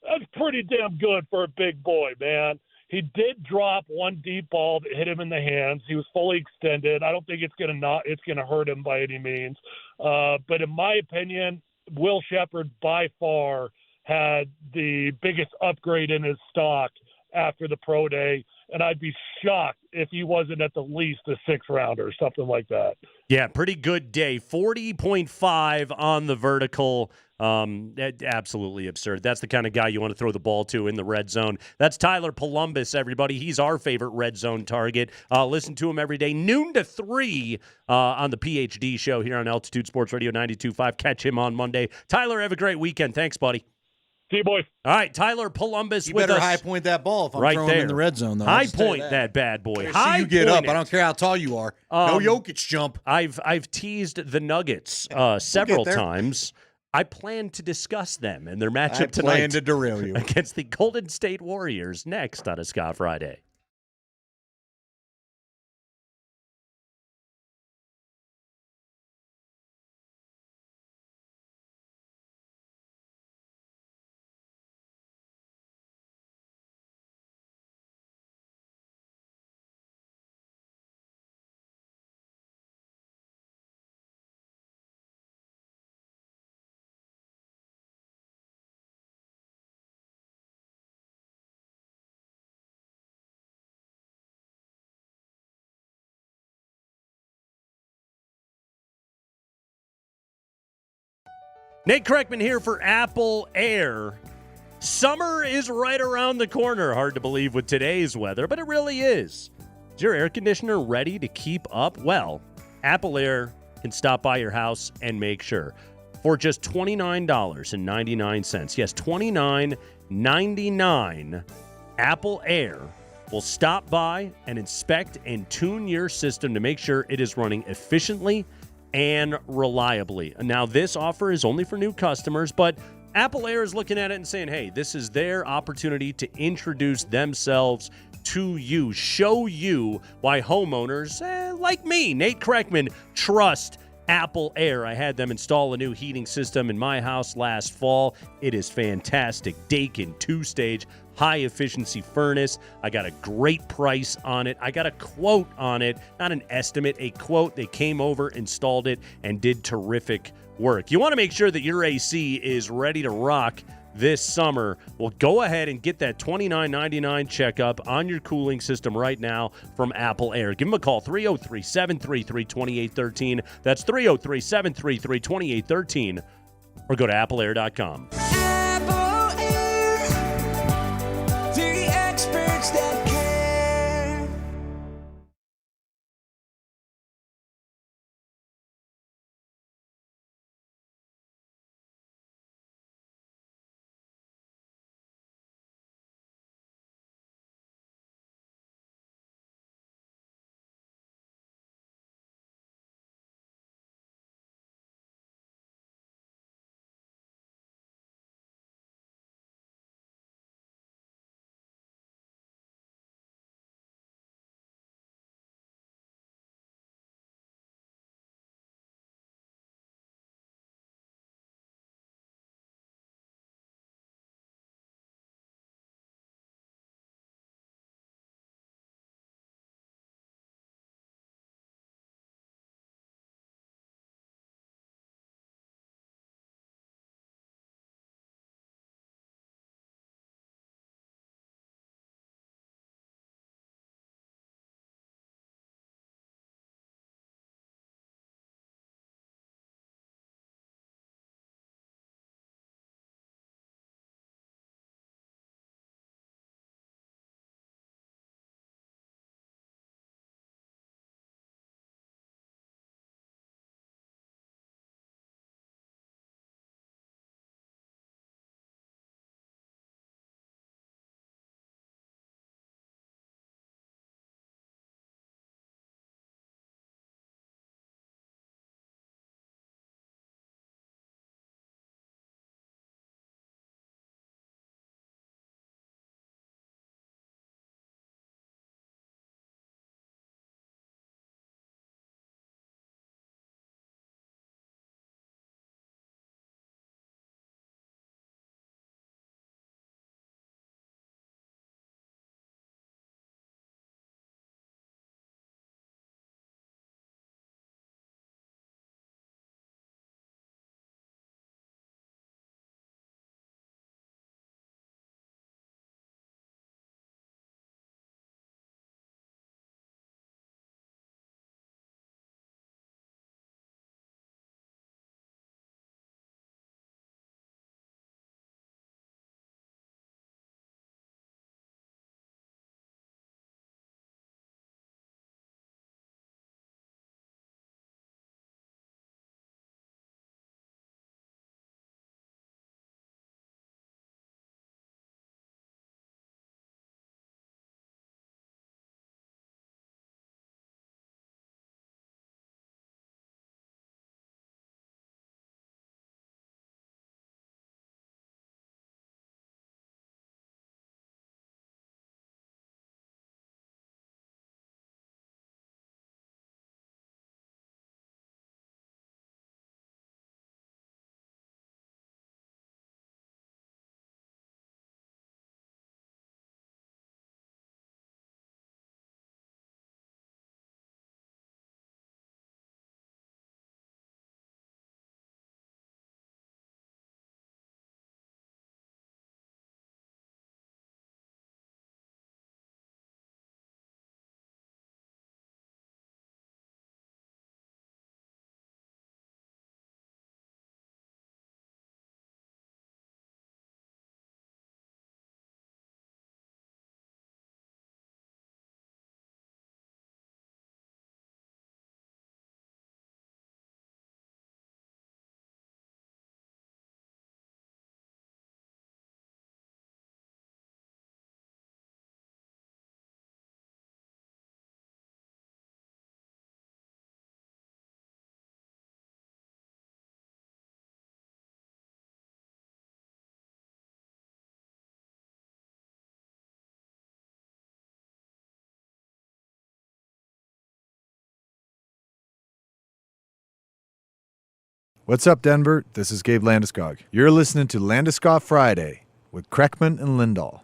That's pretty damn good for a big boy, man. He did drop one deep ball that hit him in the hands. He was fully extended. I don't think it's gonna hurt him by any means. But in my opinion, Will Shepherd by far had the biggest upgrade in his stock after the pro day, and I'd be shocked if he wasn't at the least a 6-rounder, something like that. Yeah, pretty good day. 40.5 on the vertical. Absolutely absurd. That's the kind of guy you want to throw the ball to in the red zone. That's Tyler Polumbus, everybody. He's our favorite red zone target. Listen to him every day, noon to 3 on the PhD show here on Altitude Sports Radio 92.5. Catch him on Monday. Tyler, have a great weekend. Thanks, buddy. See you, boys. All right, Tyler Polumbus You with better us. high point that ball if I'm right throwing there him in the red zone, though. High point that bad boy. High See you get point up. I don't care how tall you are. No Jokic jump. I've teased the Nuggets several times. I plan to discuss them and their matchup tonight. I plan to derail you against the Golden State Warriors next on a Scott Friday. Nate Kreckman here for Apple Air. Summer is right around the corner. Hard to believe with today's weather, but it really is. Is your air conditioner ready to keep up? Well, Apple Air can stop by your house and make sure. For just $29.99. Yes, $29.99. Apple Air will stop by and inspect and tune your system to make sure it is running efficiently and reliably. Now, this offer is only for new customers, but Apple Air is looking at it and saying, hey, this is their opportunity to introduce themselves to you, show you why homeowners like me, Nate Kreckman, trust Apple Air. I had them install a new heating system in my house last fall. It is fantastic. Daikin 2-stage, high-efficiency furnace. I got a great price on it. I got a quote on it, not an estimate, a quote. They came over, installed it, and did terrific work. You want to make sure that your AC is ready to rock this summer. Well, go ahead and get that $29.99 checkup on your cooling system right now from Apple Air. Give them a call, 303-733-2813. That's 303-733-2813. Or go to appleair.com. What's up, Denver? This is Gabe Landeskog. You're listening to Landeskog Friday with Kreckman and Lindahl.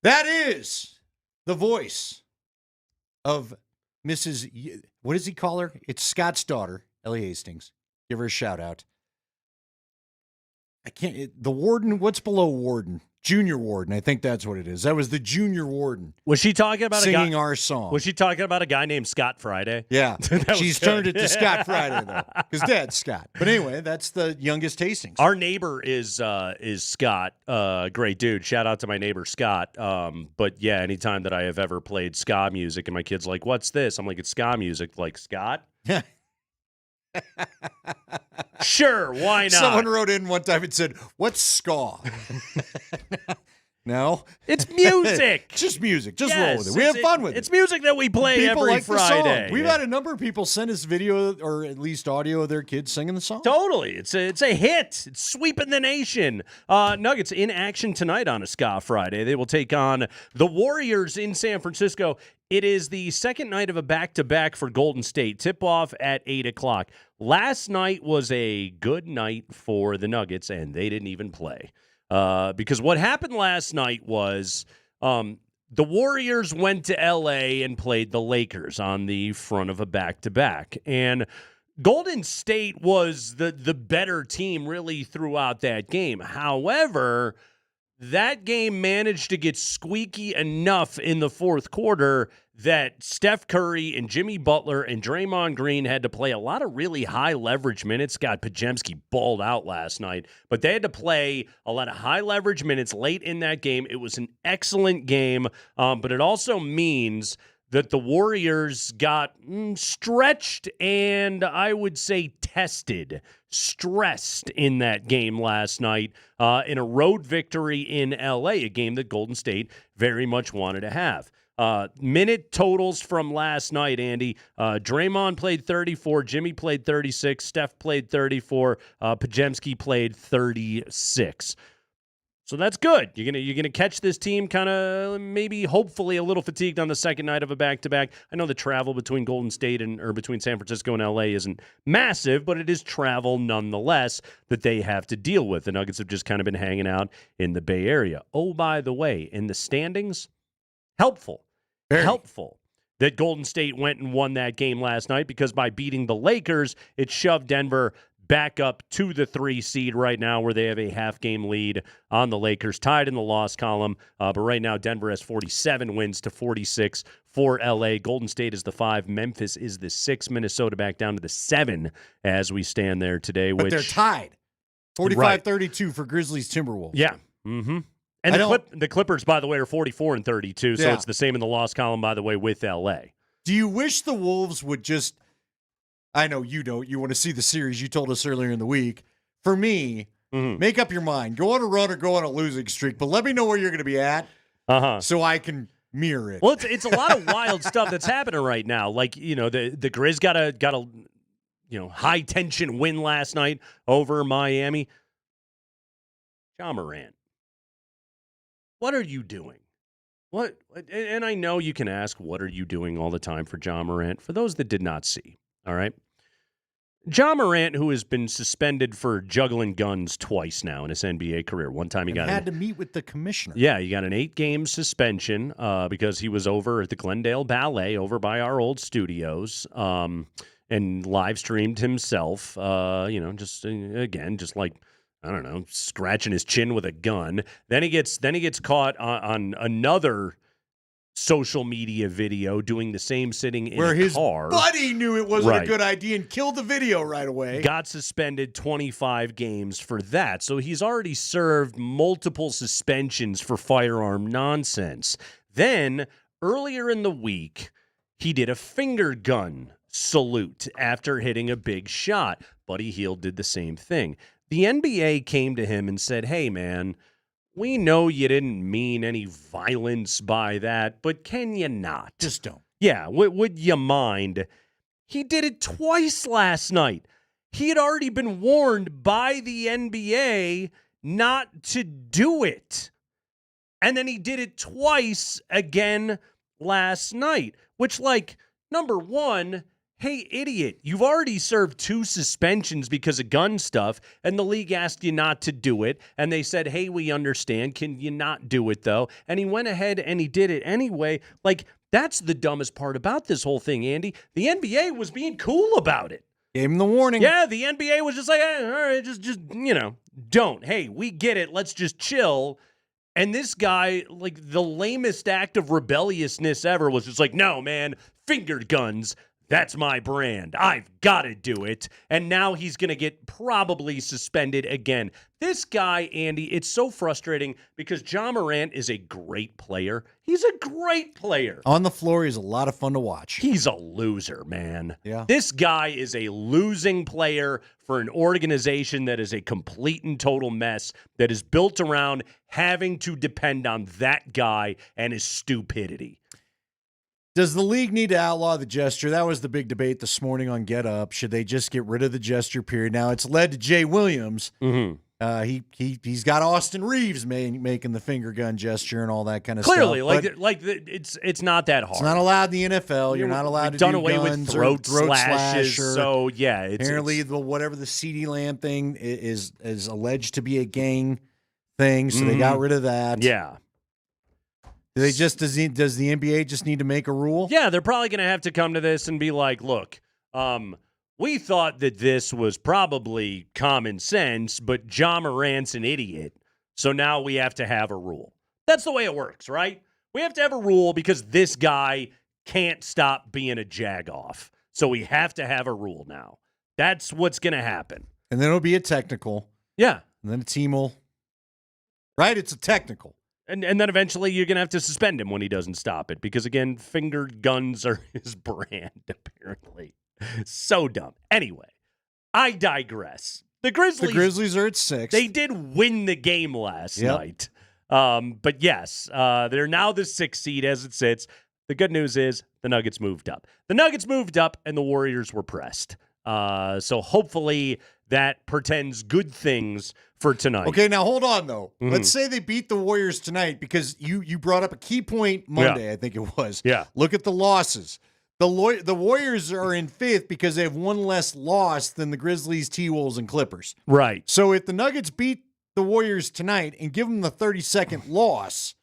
That is the voice of Mrs. What does he call her? It's Scott's daughter, Ellie Hastings. Give her a shout out. I can't. The warden. What's below warden? Junior warden. I think that's what it is. That was the junior warden. Was she talking about singing our song? Was she talking about a guy named Scott Friday? Yeah, she's turned it to Scott Friday though, because Dad's Scott. But anyway, that's the youngest Hastings. Our neighbor is Scott. Great dude. Shout out to my neighbor Scott. But yeah, anytime that I have ever played ska music and my kid's like, "What's this?" I'm like, "It's ska music." Like, Scott? Sure, why not? Someone wrote in one time and said, "What's ska?" No, it's music. Just music. Just roll with it. We have fun with it. It's music that we play people every like Friday. The song. We've had a number of people send us video or at least audio of their kids singing the song. Totally. It's a hit. It's sweeping the nation. Nuggets in action tonight on a Ska Friday. They will take on the Warriors in San Francisco. It is the second night of a back-to-back for Golden State. Tip-off at 8 o'clock. Last night was a good night for the Nuggets, and they didn't even play. Because what happened last night was the Warriors went to L.A. and played the Lakers on the front of a back-to-back. And Golden State was the better team really throughout that game. However, that game managed to get squeaky enough in the fourth quarter that Steph Curry and Jimmy Butler and Draymond Green had to play a lot of really high leverage minutes. Scott Pajemski balled out last night, but they had to play a lot of high leverage minutes late in that game. It was an excellent game, but it also means that the Warriors got stretched and I would say tested, stressed in that game last night in a road victory in L.A., a game that Golden State very much wanted to have. Minute totals from last night, Andy. Draymond played 34, Jimmy played 36, Steph played 34, Pajemski played 36. So that's good. You're gonna catch this team kind of maybe hopefully a little fatigued on the second night of a back-to-back. I know the travel between Golden State or between San Francisco and LA isn't massive, but it is travel nonetheless that they have to deal with. The Nuggets have just kind of been hanging out in the Bay Area. Oh, by the way, in the standings, helpful that Golden State went and won that game last night because by beating the Lakers, it shoved Denver back up to the 3 seed right now where they have a half-game lead on the Lakers, tied in the loss column. But right now, Denver has 47 wins to 46 for L.A. Golden State is the 5. Memphis is the 6. Minnesota back down to the 7 as we stand there today. But they're tied. 45-32 for Grizzlies Timberwolves. Yeah. Mm-hmm. And the Clippers, by the way, are 44 and 32, so it's the same in the loss column, by the way, with L.A. Do you wish the Wolves would just – I know you don't. You want to see the series you told us earlier in the week. For me, make up your mind. Go on a run or go on a losing streak, but let me know where you're going to be at so I can mirror it. Well, it's a lot of wild stuff that's happening right now. Like, the Grizz got a high-tension win last night over Miami. Ja Morant, what are you doing? What? And I know you can ask, what are you doing all the time for Ja Morant? For those that did not see, all right? Ja Morant, who has been suspended for juggling guns twice now in his NBA career. One time he had to meet with the commissioner. Yeah, he got an 8-game suspension because he was over at the Glendale Ballet over by our old studios and live streamed himself, just like, I don't know, scratching his chin with a gun. Then he gets caught on another social media video doing the same sitting in Where a his car. buddy knew it wasn't Right. a good idea and killed the video right away. Got suspended 25 games for that. So he's already served multiple suspensions for firearm nonsense. Then, earlier in the week, he did a finger gun salute after hitting a big shot. Buddy Hield did the same thing. The NBA came to him and said, hey, man, we know you didn't mean any violence by that, but can you not? Just don't. Yeah, would you mind? He did it twice last night. He had already been warned by the NBA not to do it. And then he did it twice again last night, which, like, number one, hey, idiot, you've already served 2 suspensions because of gun stuff, and the league asked you not to do it, and they said, hey, we understand. Can you not do it, though? And he went ahead and he did it anyway. Like, that's the dumbest part about this whole thing, Andy. The NBA was being cool about it. Gave him the warning. Yeah, the NBA was just like, hey, all right, just don't. Hey, we get it. Let's just chill. And this guy, like, the lamest act of rebelliousness ever was just like, no, man, finger guns. That's my brand. I've got to do it. And now he's going to get probably suspended again. This guy, Andy, it's so frustrating because Ja Morant is a great player. He's a great player. On the floor, he's a lot of fun to watch. He's a loser, man. Yeah. This guy is a losing player for an organization that is a complete and total mess, that is built around having to depend on that guy and his stupidity. Does the league need to outlaw the gesture? That was the big debate this morning on Get Up. Should they just get rid of the gesture period? Now, it's led to Jay Williams. Mm-hmm. He's got Austin Reeves making the finger gun gesture and all that kind of Clearly, stuff. it's not that hard. It's not allowed in the NFL. You're not allowed to done do away guns with throat slashes. slash or So yeah, apparently whatever the CD Lamb thing is alleged to be a gang thing. So they got rid of that. Yeah. Does the NBA just need to make a rule? Yeah, they're probably going to have to come to this and be like, look, we thought that this was probably common sense, but Ja Morant's an idiot, so now we have to have a rule. That's the way it works, right? We have to have a rule because this guy can't stop being a jagoff, so we have to have a rule now. That's what's going to happen. And then it'll be a technical. Yeah. And then a team will. Right? It's a technical. And then eventually you're going to have to suspend him when he doesn't stop it because, again, finger guns are his brand, apparently. So dumb. Anyway, I digress. The Grizzlies are at 6. They did win the game last night. But yes, they're now the 6th seed as it sits. The good news is the Nuggets moved up. The Nuggets moved up and the Warriors were pressed. So hopefully that portends good things for tonight. Okay, now hold on, though. Let's say they beat the Warriors tonight because you brought up a key point Monday, I think it was. Yeah. Look at the losses. The Warriors are in 5th because they have one less loss than the Grizzlies, T-Wolves, and Clippers. Right. So if the Nuggets beat the Warriors tonight and give them the 32nd loss,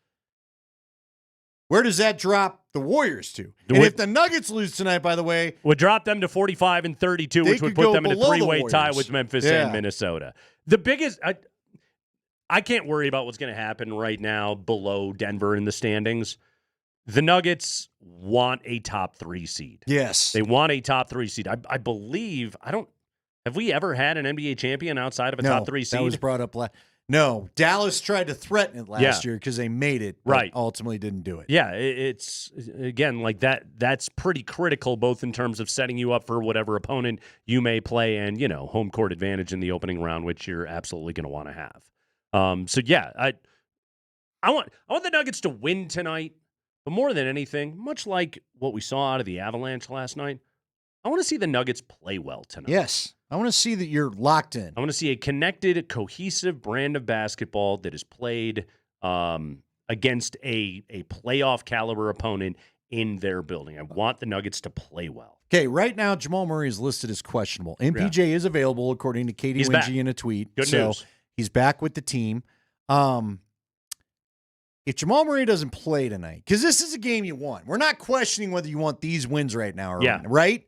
where does that drop the Warriors to? And if the Nuggets lose tonight, by the way, would drop them to 45 and 32, which would put them in a 3-way tie with Memphis and Minnesota. The biggest, I can't worry about what's going to happen right now below Denver in the standings. The Nuggets want a top 3 seed. Yes. They want a top 3 seed. I believe, have we ever had an NBA champion outside of a top 3 seed? That was brought up last. No, Dallas tried to threaten it last year because they made it, but ultimately didn't do it. Yeah, it's again like that. That's pretty critical, both in terms of setting you up for whatever opponent you may play, and home court advantage in the opening round, which you're absolutely going to want to have. So yeah, I want the Nuggets to win tonight, but more than anything, much like what we saw out of the Avalanche last night, I want to see the Nuggets play well tonight. Yes. I want to see that you're locked in. I want to see a connected, cohesive brand of basketball that is played against a playoff caliber opponent in their building. I want the Nuggets to play well. Okay, right now Jamal Murray is listed as questionable. MPJ is available according to Katie Wingy in a tweet. Good news. He's back with the team. If Jamal Murray doesn't play tonight, because this is a game you want. We're not questioning whether you want these wins right now, right?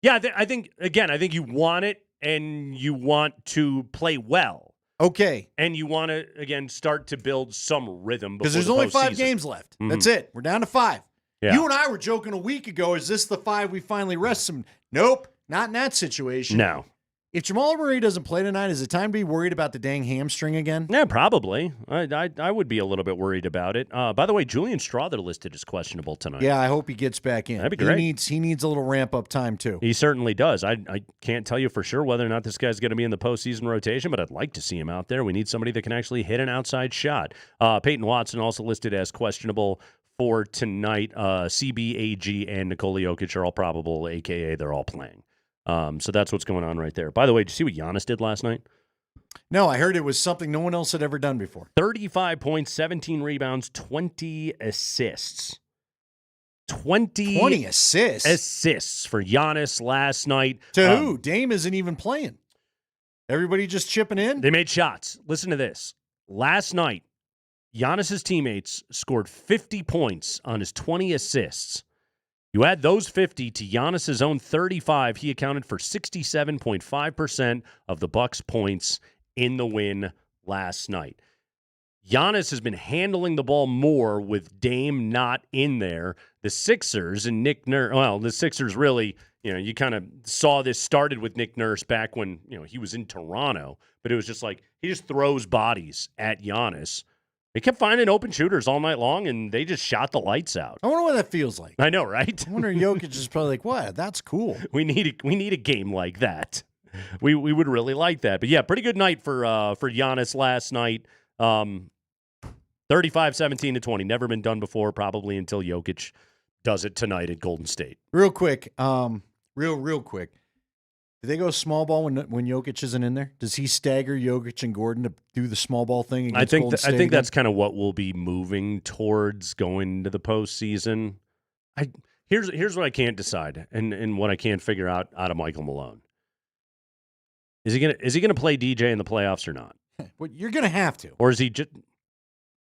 Yeah, I think you want it and you want to play well. Okay. And you want to, again, start to build some rhythm Because before there's the only 5 postseason. games left. Mhm. That's it. We're down to 5. Yeah. You and I were joking a week ago, is this the 5 we finally rest some? Nope, not in that situation. No. If Jamal Murray doesn't play tonight, is it time to be worried about the dang hamstring again? Yeah, probably. I would be a little bit worried about it. By the way, Julian Strother listed as questionable tonight. Yeah, I hope he gets back in. That'd be great. He needs a little ramp-up time, too. He certainly does. I can't tell you for sure whether or not this guy's going to be in the postseason rotation, but I'd like to see him out there. We need somebody that can actually hit an outside shot. Peyton Watson also listed as questionable for tonight. CBAG and Nikola Jokic are all probable, a.k.a. they're all playing. So that's what's going on right there. By the way, did you see what Giannis did last night? No, I heard it was something no one else had ever done before. 35 points, 17 rebounds, 20 assists. 20 assists? Assists for Giannis last night. To who? Dame isn't even playing. Everybody just chipping in? They made shots. Listen to this. Last night, Giannis's teammates scored 50 points on his 20 assists. You add those 50 to Giannis's own 35, he accounted for 67.5% of the Bucks' points in the win last night. Giannis has been handling the ball more with Dame not in there. The Sixers and Nick Nurse, well, the Sixers really, you kind of saw this started with Nick Nurse back when, he was in Toronto, but it was just like he just throws bodies at Giannis. They kept finding open shooters all night long, and they just shot the lights out. I wonder what that feels like. I know, right? I wonder Jokic is probably like, what? That's cool. We need a game like that. We would really like that. But, yeah, pretty good night for Giannis last night. 35-17-20. Never been done before, probably until Jokic does it tonight at Golden State. Real quick, real quick. Do they go small ball when Jokic isn't in there? Does he stagger Jokic and Gordon to do the small ball thing against Golden State? I think that's kind of what we'll be moving towards going to the postseason. Here's what I can't decide and what I can't figure out of Michael Malone. Is he gonna play DJ in the playoffs or not? Well, you're gonna have to. Or is he just?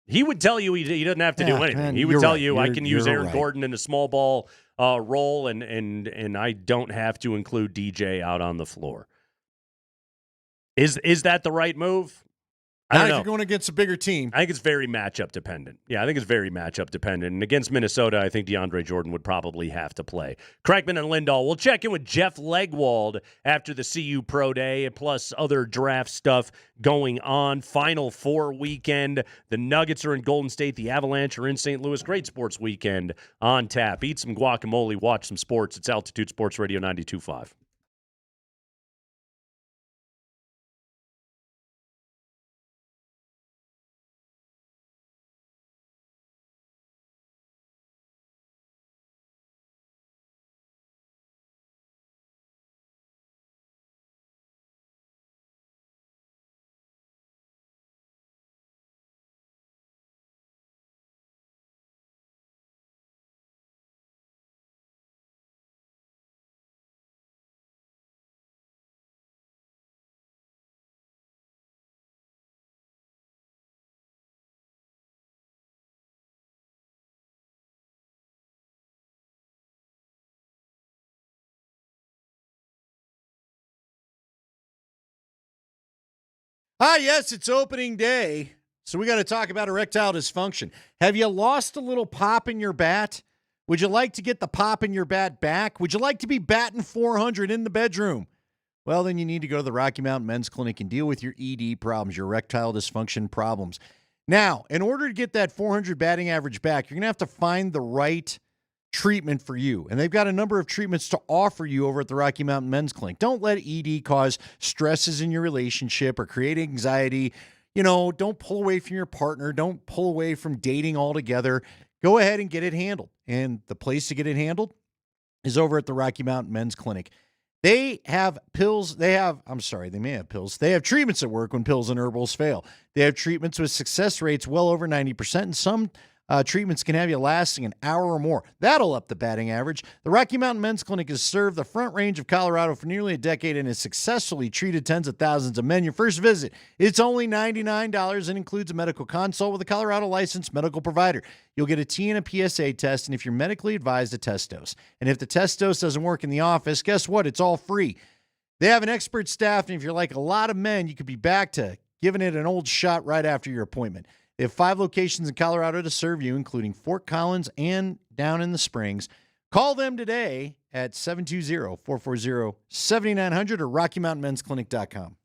He would tell you he doesn't have to do anything. Man, He would tell right. you I can use Aaron right. Gordon in a small ball role, and I don't have to include DJ out on the floor. Is that the right move? I don't Not know. if you're going against a bigger team. I think it's very matchup dependent. Yeah, I think it's very matchup dependent. And against Minnesota, I think DeAndre Jordan would probably have to play. Kreckman and Lindahl. We'll check in with Jeff Legwald after the CU Pro Day, plus other draft stuff going on. Final Four weekend. The Nuggets are in Golden State. The Avalanche are in St. Louis. Great sports weekend on tap. Eat some guacamole. Watch some sports. It's Altitude Sports Radio 92.5. Yes, it's opening day, so we got to talk about erectile dysfunction. Have you lost a little pop in your bat? Would you like to get the pop in your bat back? Would you like to be batting 400 in the bedroom? Well, then you need to go to the Rocky Mountain Men's Clinic and deal with your ED problems, your erectile dysfunction problems. Now, in order to get that 400 batting average back, you're going to have to find the right treatment for you. And they've got a number of treatments to offer you over at the Rocky Mountain Men's Clinic. Don't let ED cause stresses in your relationship or create anxiety. Don't pull away from your partner. Don't pull away from dating altogether. Go ahead and get it handled. And the place to get it handled is over at the Rocky Mountain Men's Clinic. They have pills. They may have pills. They have treatments that work when pills and herbals fail. They have treatments with success rates well over 90%, and some treatments can have you lasting an hour or more. That'll up the batting average. The Rocky Mountain Men's Clinic has served the Front Range of Colorado for nearly a decade and has successfully treated tens of thousands of men. Your first visit, it's only $99 and includes a medical consult with a Colorado licensed medical provider. You'll get a T and a PSA test, and if you're medically advised, a test dose. And if the test dose doesn't work in the office, guess what? It's all free. They have an expert staff, and if you're like a lot of men, you could be back to giving it an old shot right after your appointment. They have 5 locations in Colorado to serve you, including Fort Collins and down in the Springs. Call them today at 720-440-7900 or RockyMountainMen'sClinic.com.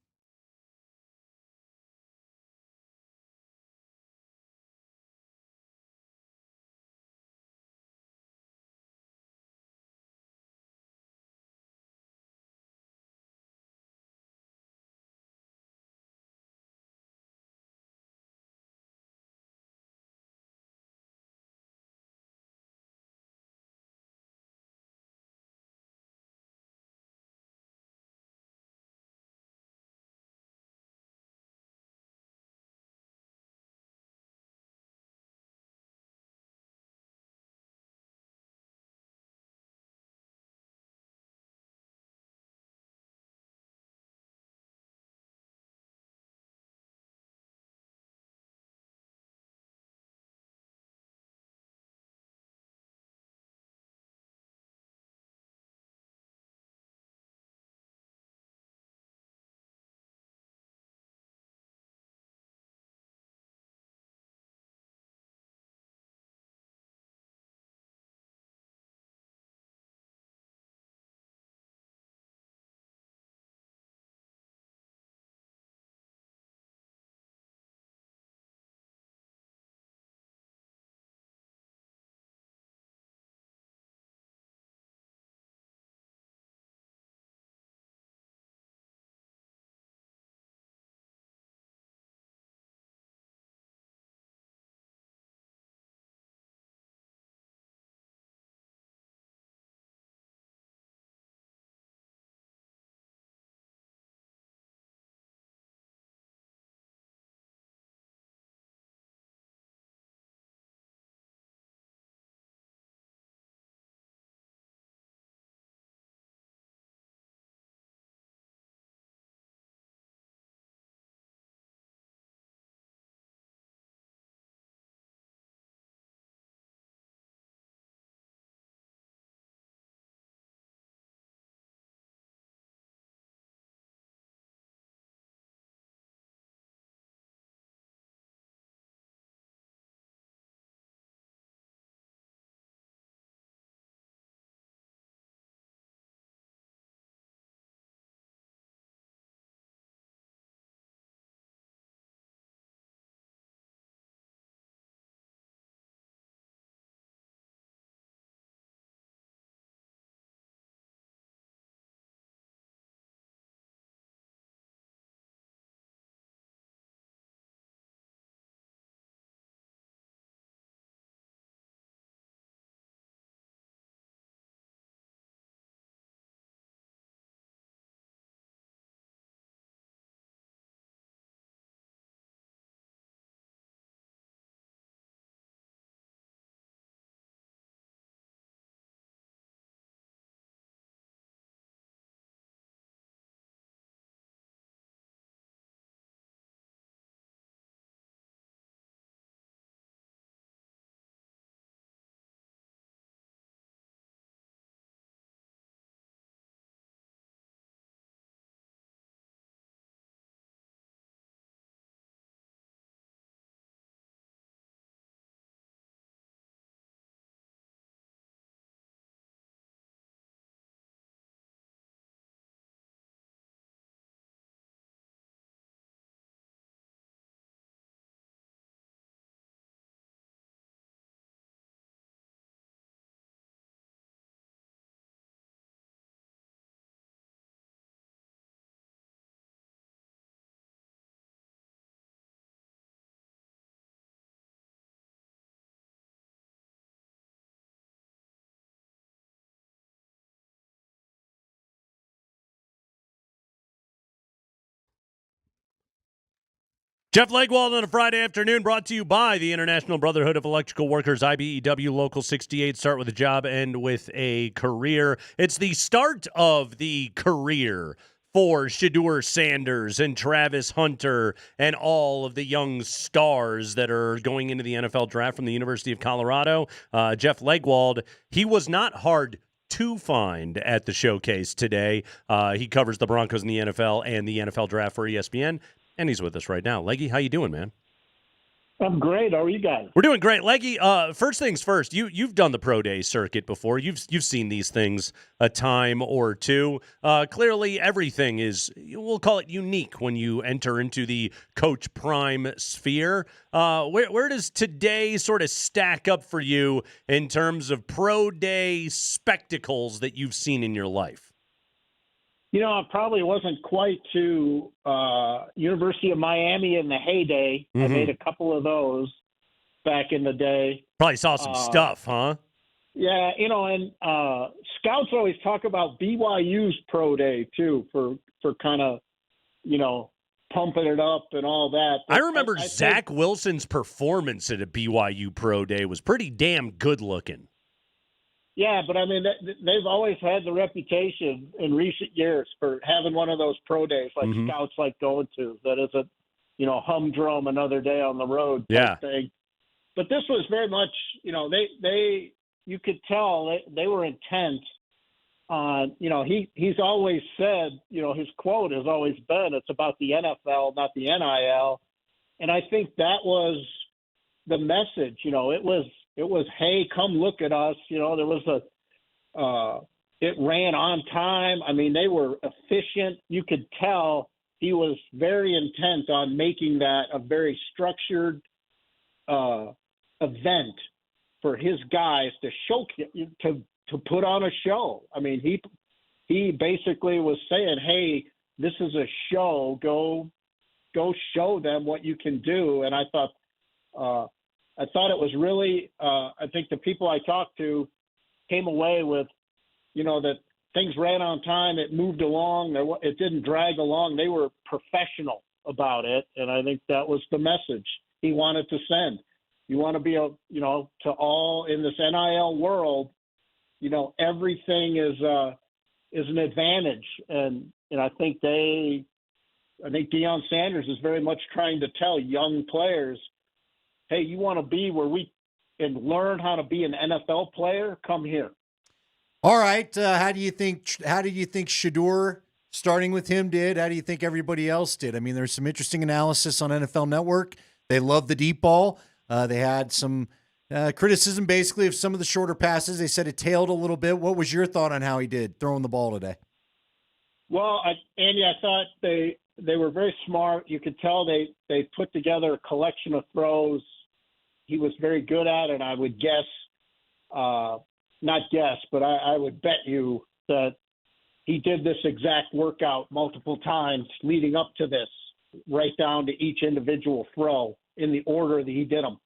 Jeff Legwold on a Friday afternoon, brought to you by the International Brotherhood of Electrical Workers, IBEW Local 68. Start with a job, end with a career. It's the start of the career for Shedeur Sanders and Travis Hunter and all of the young stars that are going into the NFL draft from the University of Colorado. Jeff Legwold, he was not hard to find at the showcase today. He covers the Broncos in the NFL and the NFL draft for ESPN. And he's with us right now. Leggy, how you doing, man? I'm great. How are you guys? We're doing great. Leggy, first things first, you've done the pro day circuit before. You've seen these things a time or two. Clearly, everything is, we'll call it unique when you enter into the Coach Prime sphere. Where does today sort of stack up for you in terms of pro day spectacles that you've seen in your life? You know, I probably wasn't quite to University of Miami in the heyday. I made a couple of those back in the day. Probably saw some stuff, huh? Yeah, you know, and scouts always talk about BYU's pro day, too, for kind of, you know, pumping it up and all that. But I remember Zach Wilson's performance at a BYU pro day was pretty damn good looking. Yeah, but I mean, they've always had the reputation in recent years for having one of those pro days like scouts like going to. That is a, you know, humdrum another day on the road type thing. But this was very much, you know, they you could tell they were intent on, you know, he's always said, you know, his quote has always been, it's about the NFL, not the NIL. And I think that was the message. You know, it was, hey, come look at us. You know, there was it ran on time. I mean, they were efficient. You could tell he was very intent on making that a very structured event for his guys to show, to put on a show. I mean, he basically was saying, hey, this is a show. Go show them what you can do. And I thought it was really, I think the people I talked to came away with, you know, that things ran on time. It moved along. It didn't drag along. They were professional about it. And I think that was the message he wanted to send. You want to be, you know, to all in this NIL world, you know, everything is an advantage. And I think Deion Sanders is very much trying to tell young players, hey, you want to be where we and learn how to be an NFL player? Come here. All right. How do you think Shedeur, starting with him, did? How do you think everybody else did? I mean, there's some interesting analysis on NFL Network. They love the deep ball. They had some criticism, basically, of some of the shorter passes. They said it tailed a little bit. What was your thought on how he did throwing the ball today? Well, Andy, I thought they were very smart. You could tell they put together a collection of throws he was very good at, and I would guess, not guess, but I would bet you that he did this exact workout multiple times leading up to this, right down to each individual throw in the order that he did them.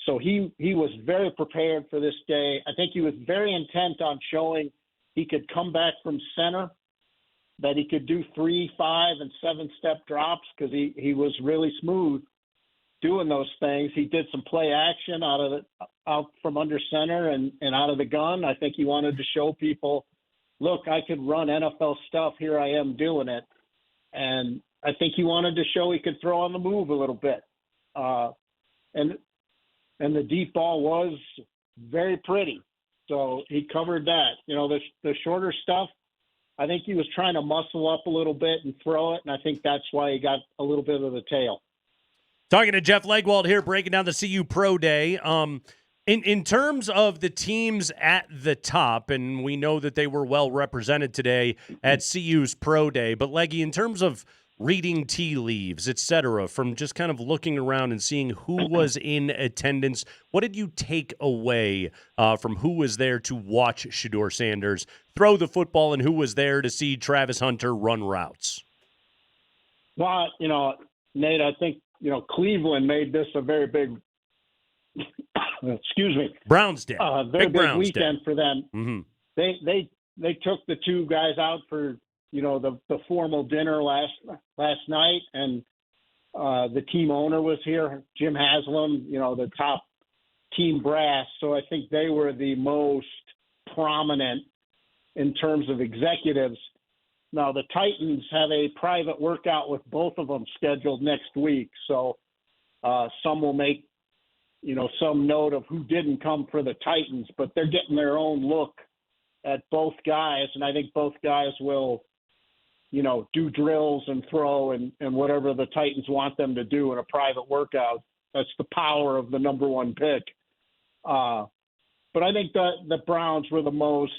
So he was very prepared for this day. I think he was very intent on showing he could come back from center, that he could do 3, 5, and 7-step drops because he was really smooth doing those things. He did some play action out from under center and out of the gun. I think he wanted to show people, look, I could run NFL stuff. Here I am doing it. And I think he wanted to show he could throw on the move a little bit. And the deep ball was very pretty. So he covered that. You know, the shorter stuff, I think he was trying to muscle up a little bit and throw it, and I think that's why he got a little bit of the tail. Talking to Jeff Legwold here, breaking down the CU Pro Day. In terms of the teams at the top, and we know that they were well represented today at CU's Pro Day, but Leggy, in terms of reading tea leaves, et cetera, from just kind of looking around and seeing who was in attendance, what did you take away from who was there to watch Shedeur Sanders throw the football and who was there to see Travis Hunter run routes? Well, you know, Nate, I think, you know, Cleveland made this a very big, excuse me, Browns Day, very big Browns weekend Day for them. Mm-hmm. They took the two guys out for, you know, the formal dinner last night, and the team owner was here, Jim Haslam, you know, the top team brass. So I think they were the most prominent in terms of executives. Now, the Titans have a private workout with both of them scheduled next week. So some will make, you know, some note of who didn't come for the Titans, but they're getting their own look at both guys. And I think both guys will do drills and throw and whatever the Titans want them to do in a private workout. That's the power of the number one pick. But I think that the Browns were the most,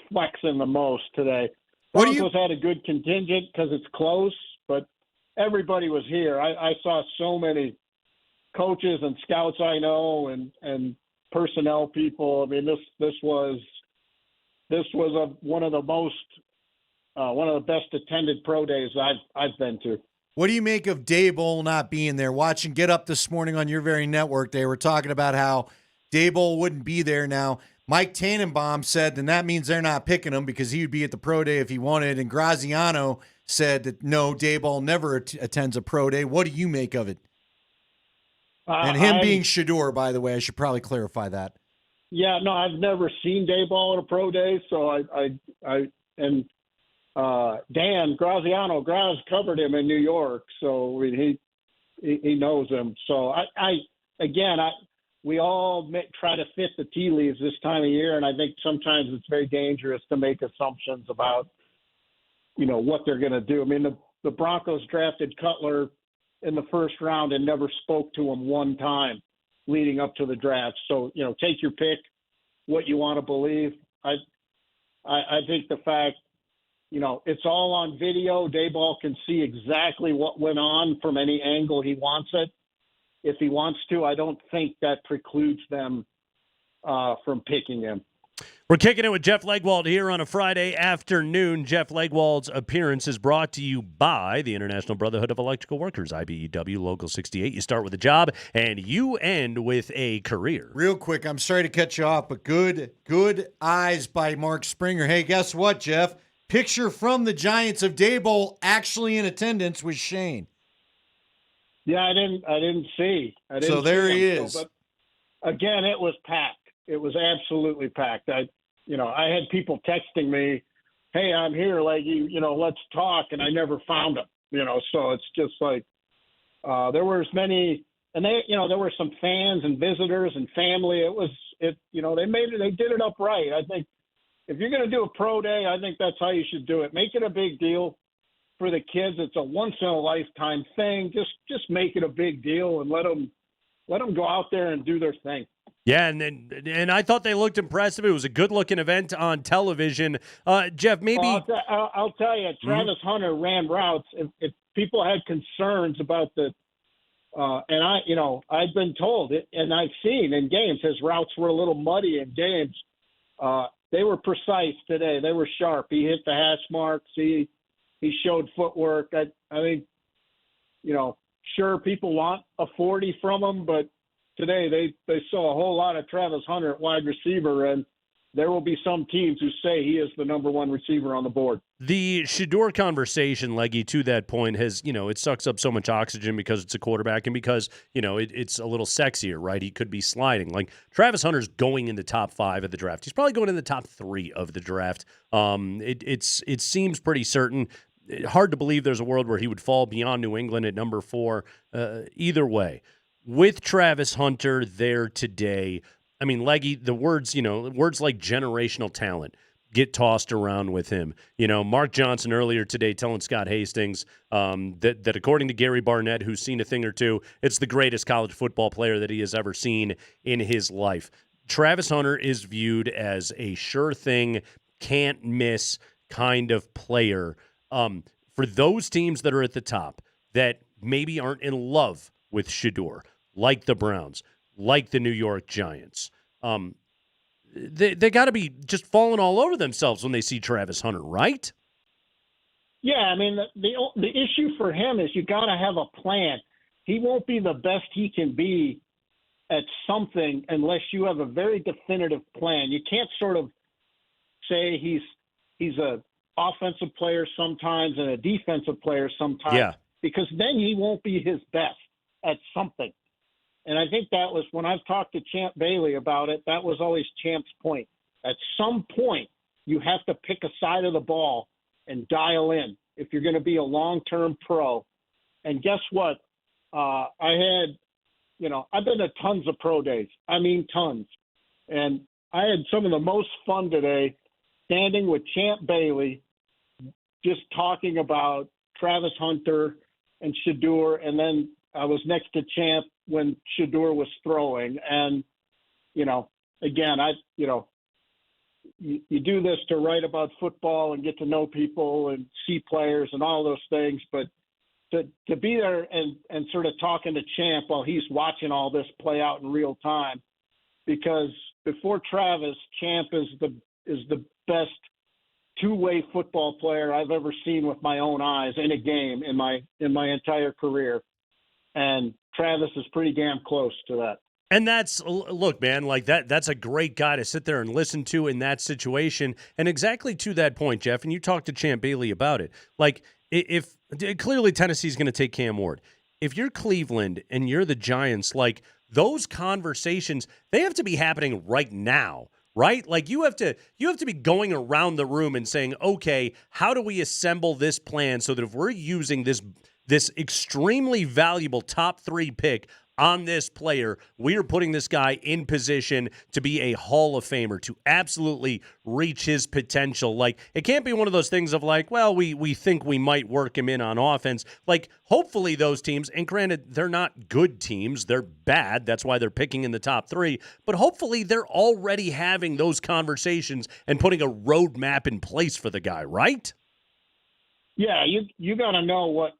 flexing the most today. Broncos had a good contingent because it's close, but everybody was here. I saw so many coaches and scouts I know and personnel people. I mean, this was one of the best attended pro days I've been to. What do you make of Daboll not being there? Watching Get Up this morning on your very network, they were talking about how Daboll wouldn't be there now. Mike Tannenbaum said, then that means they're not picking him because he would be at the pro day if he wanted. And Graziano said that no, Daboll never attends a pro day. What do you make of it? And him being Shedeur, by the way, I should probably clarify that. Yeah, no, I've never seen Daboll at a pro day, so Dan Graziano, Graz covered him in New York, so he knows him. So we all try to fit the tea leaves this time of year, and I think sometimes it's very dangerous to make assumptions about, what they're going to do. I mean, the Broncos drafted Cutler in the first round and never spoke to him one time leading up to the draft. So, take your pick, what you want to believe. I think the fact, it's all on video. Daboll can see exactly what went on from any angle he wants it. If he wants to, I don't think that precludes them from picking him. We're kicking it with Jeff Legwold here on a Friday afternoon. Jeff Legwold's appearance is brought to you by the International Brotherhood of Electrical Workers, IBEW Local 68. You start with a job and you end with a career. Real quick, I'm sorry to cut you off, but good eyes by Mark Springer. Hey, guess what, Jeff? Picture from the Giants of Daboll actually in attendance with Shane. Yeah, I didn't see. So there he is. But again, it was packed. It was absolutely packed. I had people texting me, "Hey, I'm here, Leggy. Let's talk," and I never found them. So it's just like there were as many, and there were some fans and visitors and family. They did it up right. I think if you're going to do a pro day, I think that's how you should do it. Make it a big deal for the kids. It's a once in a lifetime thing. Just make it a big deal and let them go out there and do their thing. Yeah, and I thought they looked impressive. It was a good-looking event on television. Jeff, maybe I'll tell you, Travis Hunter ran routes. If people had concerns about and I've been told it, and I've seen in games his routes were a little muddy in games. They were precise today. They were sharp. He hit the hash marks. He showed footwork. I think, sure, people want a 40 from him, but today they saw a whole lot of Travis Hunter at wide receiver, and there will be some teams who say he is the number one receiver on the board. The Shedeur conversation, Leggy, to that point has, it sucks up so much oxygen because it's a quarterback and because, it's a little sexier, right? He could be sliding. Like Travis Hunter's going in the top 5 of the draft. He's probably going in the top 3 of the draft. It seems pretty certain. Hard to believe there's a world where he would fall beyond New England at number 4. Either way, with Travis Hunter there today, I mean, Leggy, the words like generational talent get tossed around with him. Mark Johnson earlier today telling Scott Hastings that according to Gary Barnett, who's seen a thing or two, it's the greatest college football player that he has ever seen in his life. Travis Hunter is viewed as a sure thing, can't miss kind of player. For those teams that are at the top that maybe aren't in love with Shedeur, like the Browns, like the New York Giants, they got to be just falling all over themselves when they see Travis Hunter, right? Yeah, I mean, the issue for him is you got to have a plan. He won't be the best he can be at something unless you have a very definitive plan. You can't sort of say he's a offensive player sometimes and a defensive player sometimes, because then he won't be his best at something. And I think that was when I've talked to Champ Bailey about it, that was always Champ's point. At some point, you have to pick a side of the ball and dial in if you're going to be a long-term pro. And guess what? I've been to tons of pro days. I mean, tons. And I had some of the most fun today standing with Champ Bailey, just talking about Travis Hunter and Shedeur, and then I was next to Champ when Shedeur was throwing. And, again, you do this to write about football and get to know people and see players and all those things, but to be there and sort of talking to Champ while he's watching all this play out in real time, because before Travis, Champ is the best two-way football player I've ever seen with my own eyes in a game in my entire career. And Travis is pretty damn close to that. And look, man, like that's a great guy to sit there and listen to in that situation. And exactly to that point, Jeff, and you talked to Champ Bailey about it. Like, if clearly Tennessee's going to take Cam Ward. If you're Cleveland and you're the Giants, like, those conversations, they have to be happening right now, right? Like, you have to be going around the room and saying, okay, how do we assemble this plan so that if we're using this extremely valuable top 3 pick on this player, we are putting this guy in position to be a Hall of Famer, to absolutely reach his potential. Like, it can't be one of those things of like, well, we think we might work him in on offense. Like, hopefully those teams, and granted, they're not good teams, they're bad, that's why they're picking in the top 3, but hopefully they're already having those conversations and putting a roadmap in place for the guy, right? Yeah, you got to know what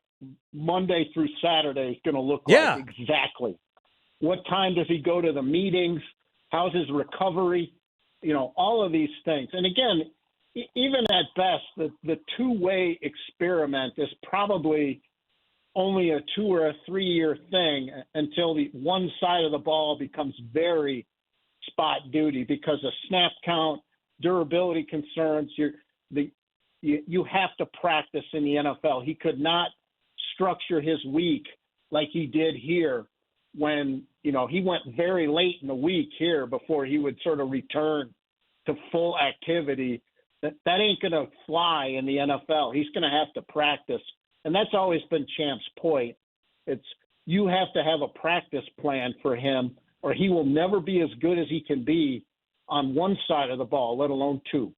Monday through Saturday is going to look like exactly. What time does he go to the meetings? How's his recovery? All of these things. And again, even at best, the two-way experiment is probably only a 2 or a 3 year thing until the one side of the ball becomes very spot duty because of snap count, durability concerns. You have to practice in the NFL. He could not structure his week like he did here when, he went very late in the week here before he would sort of return to full activity. That ain't going to fly in the NFL. He's going to have to practice. And that's always been Champ's point. It's you have to have a practice plan for him or he will never be as good as he can be on one side of the ball, let alone 2.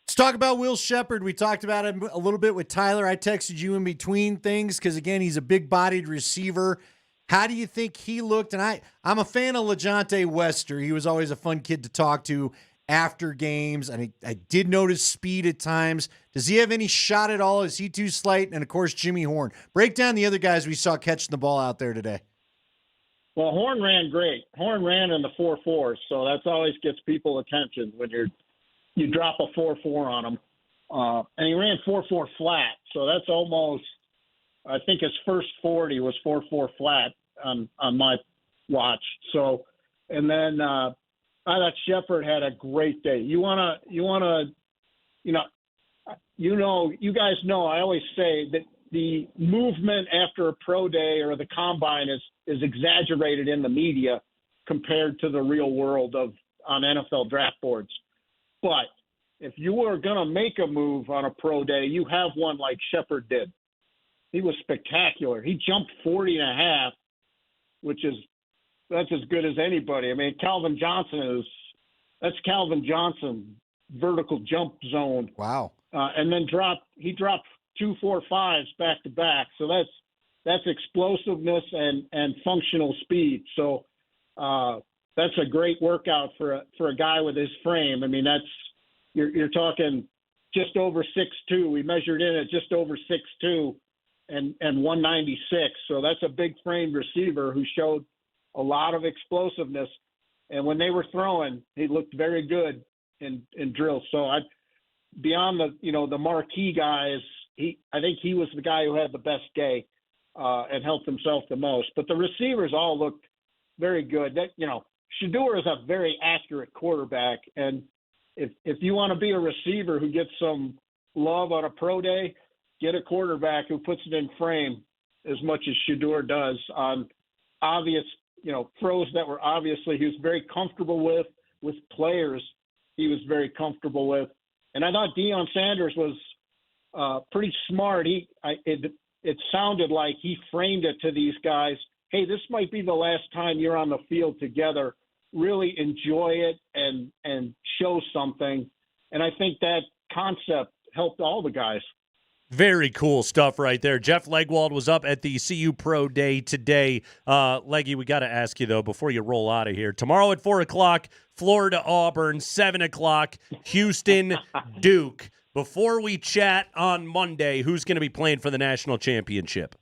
Let's talk about Will Shepherd. We talked about him a little bit with Tyler. I texted you in between things because, again, he's a big-bodied receiver. How do you think he looked? And I'm a fan of LeJontay Wester. He was always a fun kid to talk to after games, and I did notice speed at times. Does he have any shot at all? Is he too slight? And, of course, Jimmy Horn. Break down the other guys we saw catching the ball out there today. Well, Horn ran great. Horn ran in the 4.4, so that always gets people attention when you drop a 4.4 on him. And he ran 4.4 flat. So that's almost, I think his first 40 was 4.4 flat on my watch. So, and then I thought Shepherd had a great day. You guys know, I always say that the movement after a pro day or the combine is exaggerated in the media compared to the real world on NFL draft boards. But if you were going to make a move on a pro day, you have one like Shepherd did. He was spectacular. He jumped 40.5, that's as good as anybody. I mean, that's Calvin Johnson vertical jump zone. Wow. And then he dropped 2 4.5s back to back. So that's explosiveness and functional speed. So that's a great workout for a guy with his frame. I mean, you're talking just over 6'2". We measured in at just over 6'2" and 196. So that's a big framed receiver who showed a lot of explosiveness. And when they were throwing, he looked very good in drills. So beyond the marquee guys, I think he was the guy who had the best day and helped himself the most. But the receivers all looked very good. Shedeur is a very accurate quarterback, and if you want to be a receiver who gets some love on a pro day, get a quarterback who puts it in frame as much as Shedeur does on obvious, throws that were obviously he was very comfortable with players he was very comfortable with. And I thought Deion Sanders was pretty smart. It sounded like he framed it to these guys. Hey, this might be the last time you're on the field together. Really enjoy it and show something. And I think that concept helped all the guys. Very cool stuff right there. Jeff Legwold was up at the CU Pro Day today. Leggy, we got to ask you, though, before you roll out of here. Tomorrow at 4 o'clock, Florida, Auburn, 7 o'clock, Houston, Duke. Before we chat on Monday, who's going to be playing for the national championship?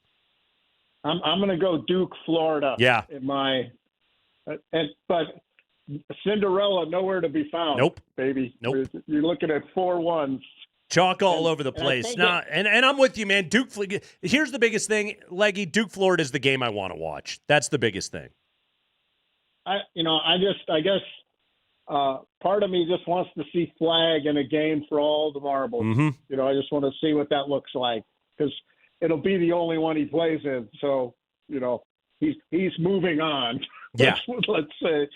I'm going to go Duke, Florida. Yeah. But Cinderella, nowhere to be found. Nope. Baby. Nope. You're looking at 4-1. Chalk all over the place. And I'm with you, man. Duke. Here's the biggest thing, Leggy. Duke, Florida is the game I want to watch. That's the biggest thing. I guess part of me just wants to see Flag in a game for all the marbles. Mm-hmm. I just want to see what that looks like because it'll be the only one he plays in. So he's moving on. Yeah. Let's say.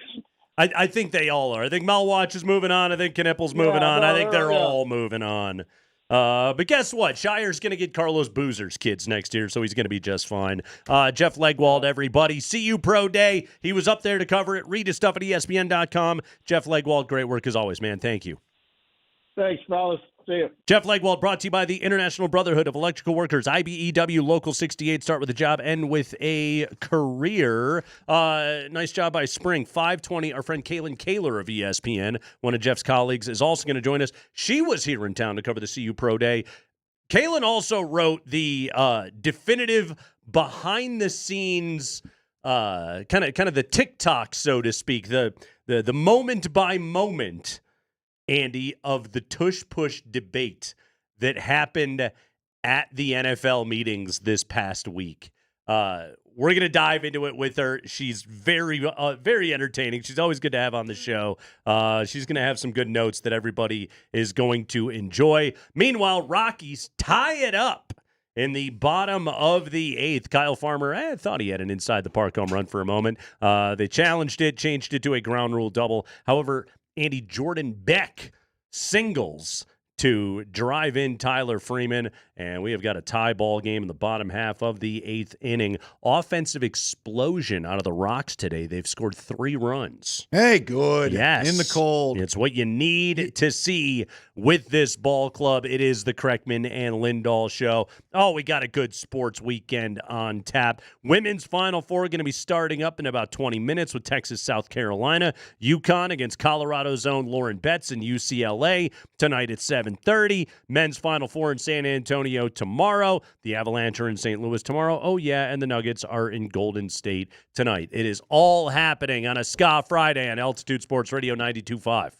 I think they all are. I think Malwatch is moving on. I think Knippel's moving on. I think they're all moving on. But guess what? Shire's going to get Carlos Boozer's kids next year, so he's going to be just fine. Jeff Legwold, everybody. CU Pro Day. He was up there to cover it. Read his stuff at ESPN.com. Jeff Legwold, great work as always, man. Thank you. Thanks, fellas. See you. Jeff Legwold brought to you by the International Brotherhood of Electrical Workers, IBEW Local 68. Start with a job, end with a career. Nice job by Spring. 5:20, our friend Kaylin Kaler of ESPN, one of Jeff's colleagues, is also going to join us. She was here in town to cover the CU Pro Day. Kaylin also wrote the definitive behind-the-scenes kind of the TikTok, so to speak, the moment-by-moment, Andy, of the tush-push debate that happened at the NFL meetings this past week. We're going to dive into it with her. She's very, very entertaining. She's always good to have on the show. She's going to have some good notes that everybody is going to enjoy. Meanwhile, Rockies tie it up in the bottom of the 8th. Kyle Farmer, I thought he had an inside-the-park home run for a moment. They challenged it, changed it to a ground rule double. However, Andy Jordan Beck singles to drive in Tyler Freeman, and we have got a tie ball game in the bottom half of the 8th inning. Offensive explosion out of the Rocks today. They've scored 3 runs. Hey, good. Yes. In the cold. It's what you need to see with this ball club. It is the Kreckman and Lindahl show. Oh, we got a good sports weekend on tap. Women's Final Four going to be starting up in about 20 minutes with Texas, South Carolina. UConn against Colorado's own Lauren Betts and UCLA tonight at 7:30. Men's Final Four in San Antonio tomorrow. The Avalanche are in St. Louis tomorrow. Oh, yeah, and the Nuggets are in Golden State tonight. It is all happening on a Ska Friday on Altitude Sports Radio 92.5.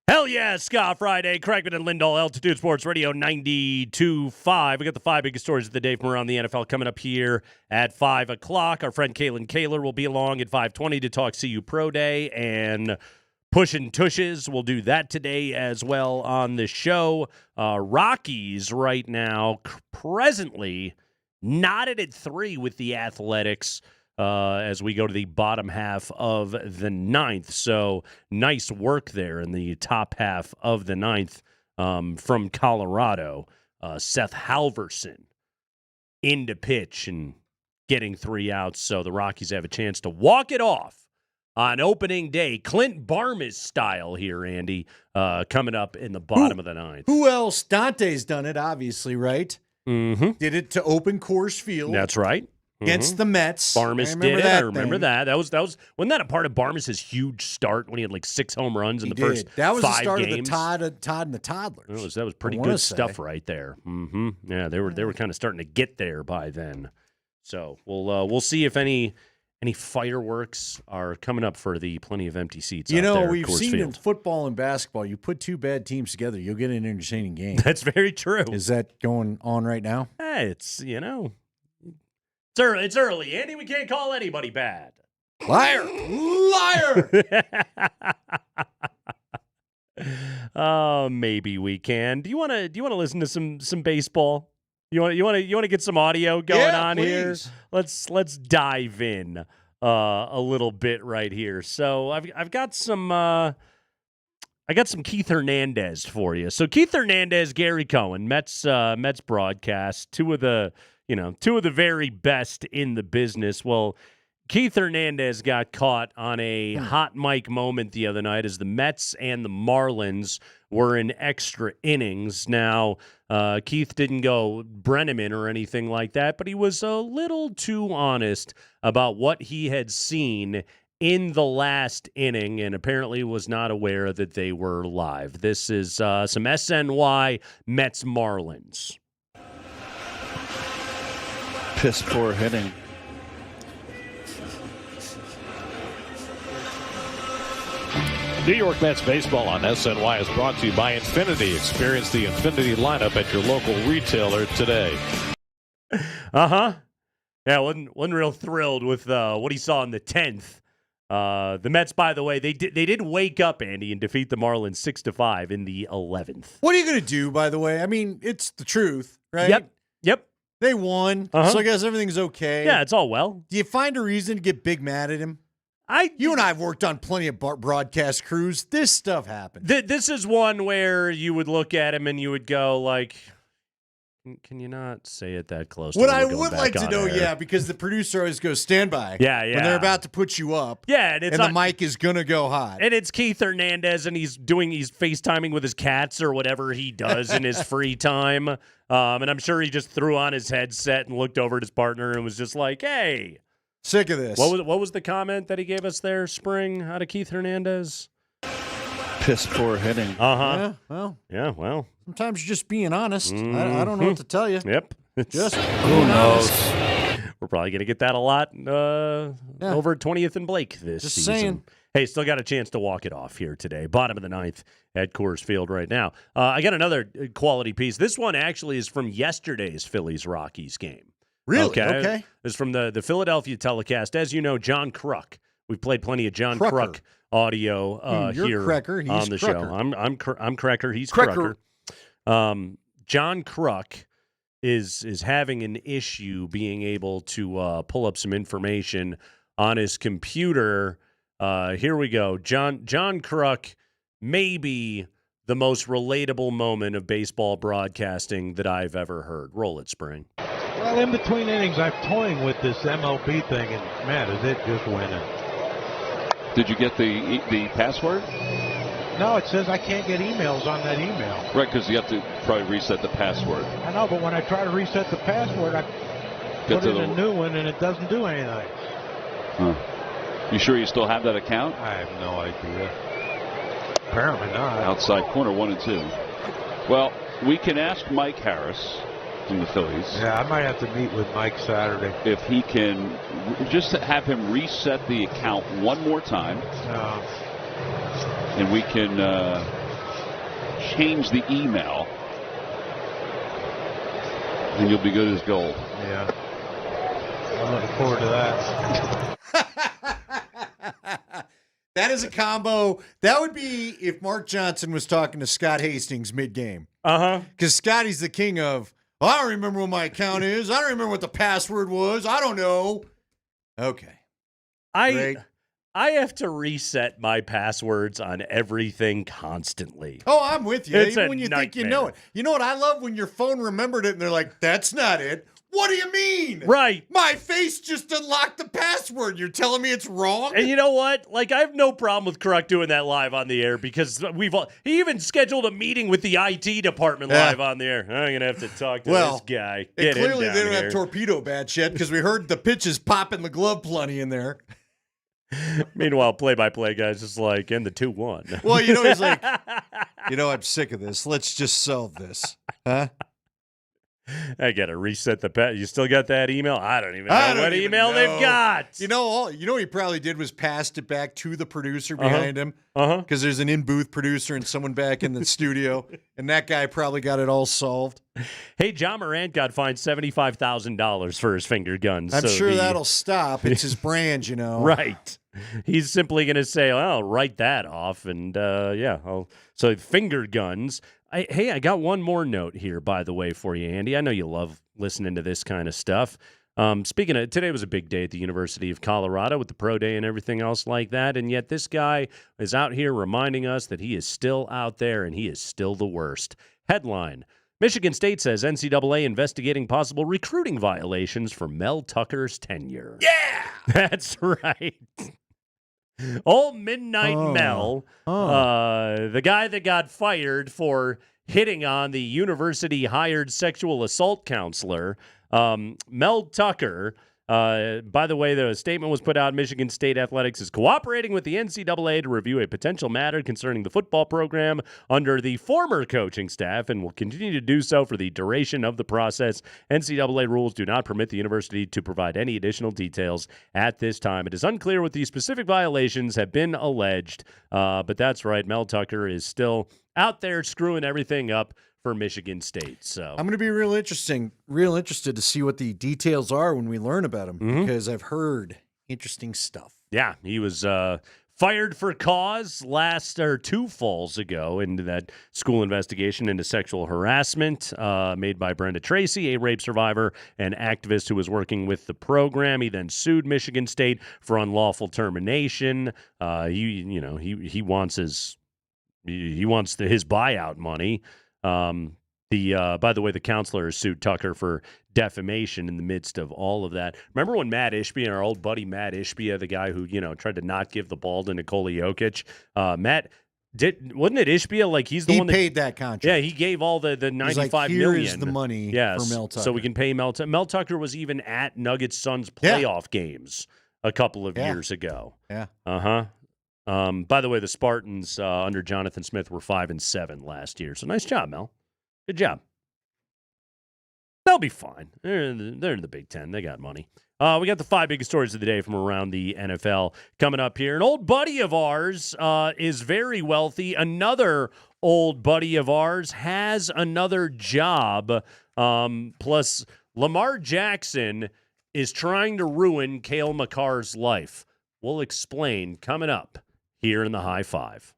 Hell yeah, Scott Friday, Kreckman and Lindahl, Altitude Sports Radio 92.5. We got the 5 biggest stories of the day from around the NFL coming up here at 5 o'clock. Our friend Kalen Kaler will be along at 5:20 to talk CU Pro Day and Pushin' Tushes. We'll do that today as well on the show. Rockies right now presently knotted at 3 with the Athletics. As we go to the bottom half of the 9th. So nice work there in the top half of the 9th from Colorado. Seth Halverson into pitch and getting 3 outs. So the Rockies have a chance to walk it off on opening day. Clint Barmes style here, Andy, coming up in the bottom of the 9th. Who else? Dante's done it, obviously, right? Mm-hmm. Did it to open Coors Field. That's right. Against the Mets. Barmes did it. I remember that. That was wasn't that a part of Barmes' huge start when he had like 6 home runs in the first 5 games? That was the start of the Todd and the Toddlers. That was pretty good stuff right there. Mm-hmm. Yeah, they were kind of starting to get there by then. So we'll see if any fireworks are coming up for the plenty of empty seats. You know, out there we've Coors seen Field. in football and basketball, you put 2 bad teams together, you'll get an entertaining game. That's very true. Is that going on right now? It's It's early, Andy. We can't call anybody bad. Liar! Maybe we can. Do you want to listen to some baseball? You want to get some audio going on here? Let's dive in a little bit right here. So I've got some Keith Hernandez for you. So Keith Hernandez, Gary Cohen, Mets broadcast, two of the very best in the business. Well, Keith Hernandez got caught on a hot mic moment the other night as the Mets and the Marlins were in extra innings. Now, Keith didn't go Brenneman or anything like that, but he was a little too honest about what he had seen in the last inning and apparently was not aware that they were live. This is some SNY Mets Marlins. Piss poor hitting. New York Mets baseball on SNY is brought to you by Infinity. Experience the Infinity lineup at your local retailer today. Yeah, wasn't real thrilled with what he saw in the 10th. The Mets, by the way, they did wake up, Andy, and defeat the Marlins 6-5 in the 11th. What are you going to do, by the way? I mean, it's the truth, right? Yep. They won, so I guess everything's okay. Yeah, it's all well. Do you find a reason to get big mad at him? You and I have worked on plenty of broadcast crews. This stuff happens. This is one where you would look at him and you would go like, can you not say it that close? What I would like to know, because the producer always goes, stand by. Yeah. When they're about to put you up. Yeah, and the mic is going to go hot. And it's Keith Hernandez, and he's FaceTiming with his cats or whatever he does in his free time. And I'm sure he just threw on his headset and looked over at his partner and was just like, hey. Sick of this. What was the comment that he gave us there, Spring, out of Keith Hernandez? Piss poor hitting. Yeah, well. Sometimes you're just being honest. Mm-hmm. I don't know what to tell you. Yep. Just who knows? We're probably going to get that a lot over at 20th and Blake this just season. Saying. Hey, still got a chance to walk it off here today. Bottom of the 9th at Coors Field right now. I got another quality piece. This one actually is from yesterday's Phillies-Rockies game. Really? Okay. It's from the Philadelphia telecast. As you know, John Kruk. We've played plenty of John Kruk audio here Krecker, on the Krucker. show. I'm Krecker. He's Krecker. John Kruk is having an issue being able to pull up some information on his computer. Here we go. John Kruk may be the most relatable moment of baseball broadcasting that I've ever heard. Roll it, Spring. Well, in between innings, I'm toying with this MLB thing, and man, is it just winning. Did you get the password? No, it says I can't get emails on that email. Right, because you have to probably reset the password. I know, but when I try to reset the password, I put in a new one, and it doesn't do anything. Huh. You sure you still have that account? I have no idea. Apparently not. Outside corner 1 and 2. Well, we can ask Mike Harris from the Phillies. Yeah, I might have to meet with Mike Saturday. If he can just have him reset the account one more time. And we can change the email, and you'll be good as gold. Yeah. I'm looking forward to that. That is a combo. That would be if Mark Johnson was talking to Scott Hastings mid-game. Because Scotty's the king of, I don't remember what my account is. I don't remember what the password was. I don't know. Okay. I have to reset my passwords on everything constantly. Oh, I'm with you. It's Even a when you nightmare. think you know it. You know what I love? When your phone remembered it and they're like, that's not it. What do you mean? Right. My face just unlocked the password. You're telling me it's wrong? And you know what? Like, I have no problem with Kruk doing that live on the air because he even scheduled a meeting with the IT department live on the air. I'm going to have to talk to this guy. And clearly him they down don't here. have torpedo bats yet because we heard the pitches pop in the glove plenty in there. Meanwhile, play-by-play guy's just like, in the 2-1. Well, you know, he's like, I'm sick of this. Let's just solve this. Huh? I got to reset the pet. You still got that email? I don't even know what email they've got. You know, what he probably did was passed it back to the producer behind him. Because there's an in-booth producer and someone back in the studio, and that guy probably got it all solved. Hey, John Morant got fined $75,000 for his finger guns. I'm sure that'll stop. It's his brand, you know. Right. He's simply going to say, well, I'll write that off. And, so finger guns. I got one more note here, by the way, for you, Andy. I know you love listening to this kind of stuff. Speaking of, today was a big day at the University of Colorado with the pro day and everything else like that. And yet this guy is out here reminding us that he is still out there and he is still the worst. Headline: Michigan State says NCAA investigating possible recruiting violations for Mel Tucker's tenure. Yeah! That's right. Old Midnight Mel, the guy that got fired for hitting on the university-hired sexual assault counselor, Mel Tucker. By the way, the statement was put out. Michigan State Athletics is cooperating with the NCAA to review a potential matter concerning the football program under the former coaching staff and will continue to do so for the duration of the process. NCAA rules do not permit the university to provide any additional details at this time. It is unclear what the specific violations have been alleged, but that's right. Mel Tucker is still out there screwing everything up for Michigan State. So I'm going to be real interested to see what the details are when we learn about him because I've heard interesting stuff. Yeah, he was fired for cause 2 falls ago into that school investigation into sexual harassment made by Brenda Tracy, a rape survivor and activist who was working with the program. He then sued Michigan State for unlawful termination. He wants his buyout money. By the way, the counselor sued Tucker for defamation in the midst of all of that. Remember when Matt Ishbia, our old buddy Matt Ishbia, the guy who, tried to not give the ball to Nikola Jokic, wasn't it Ishbia? Like he paid that contract. Yeah, he gave all the $95 million. Here's the money for Mel Tucker. So we can pay Mel Tucker. Mel Tucker was even at Nuggets Suns playoff games a couple of years ago. Yeah. By the way, the Spartans under Jonathan Smith were 5-7 last year. So nice job, Mel. Good job. They'll be fine. They're in the Big Ten. They got money. We got the 5 biggest stories of the day from around the NFL coming up here. An old buddy of ours is very wealthy. Another old buddy of ours has another job. Plus, Lamar Jackson is trying to ruin Cale Makar's life. We'll explain coming up here in the High Five.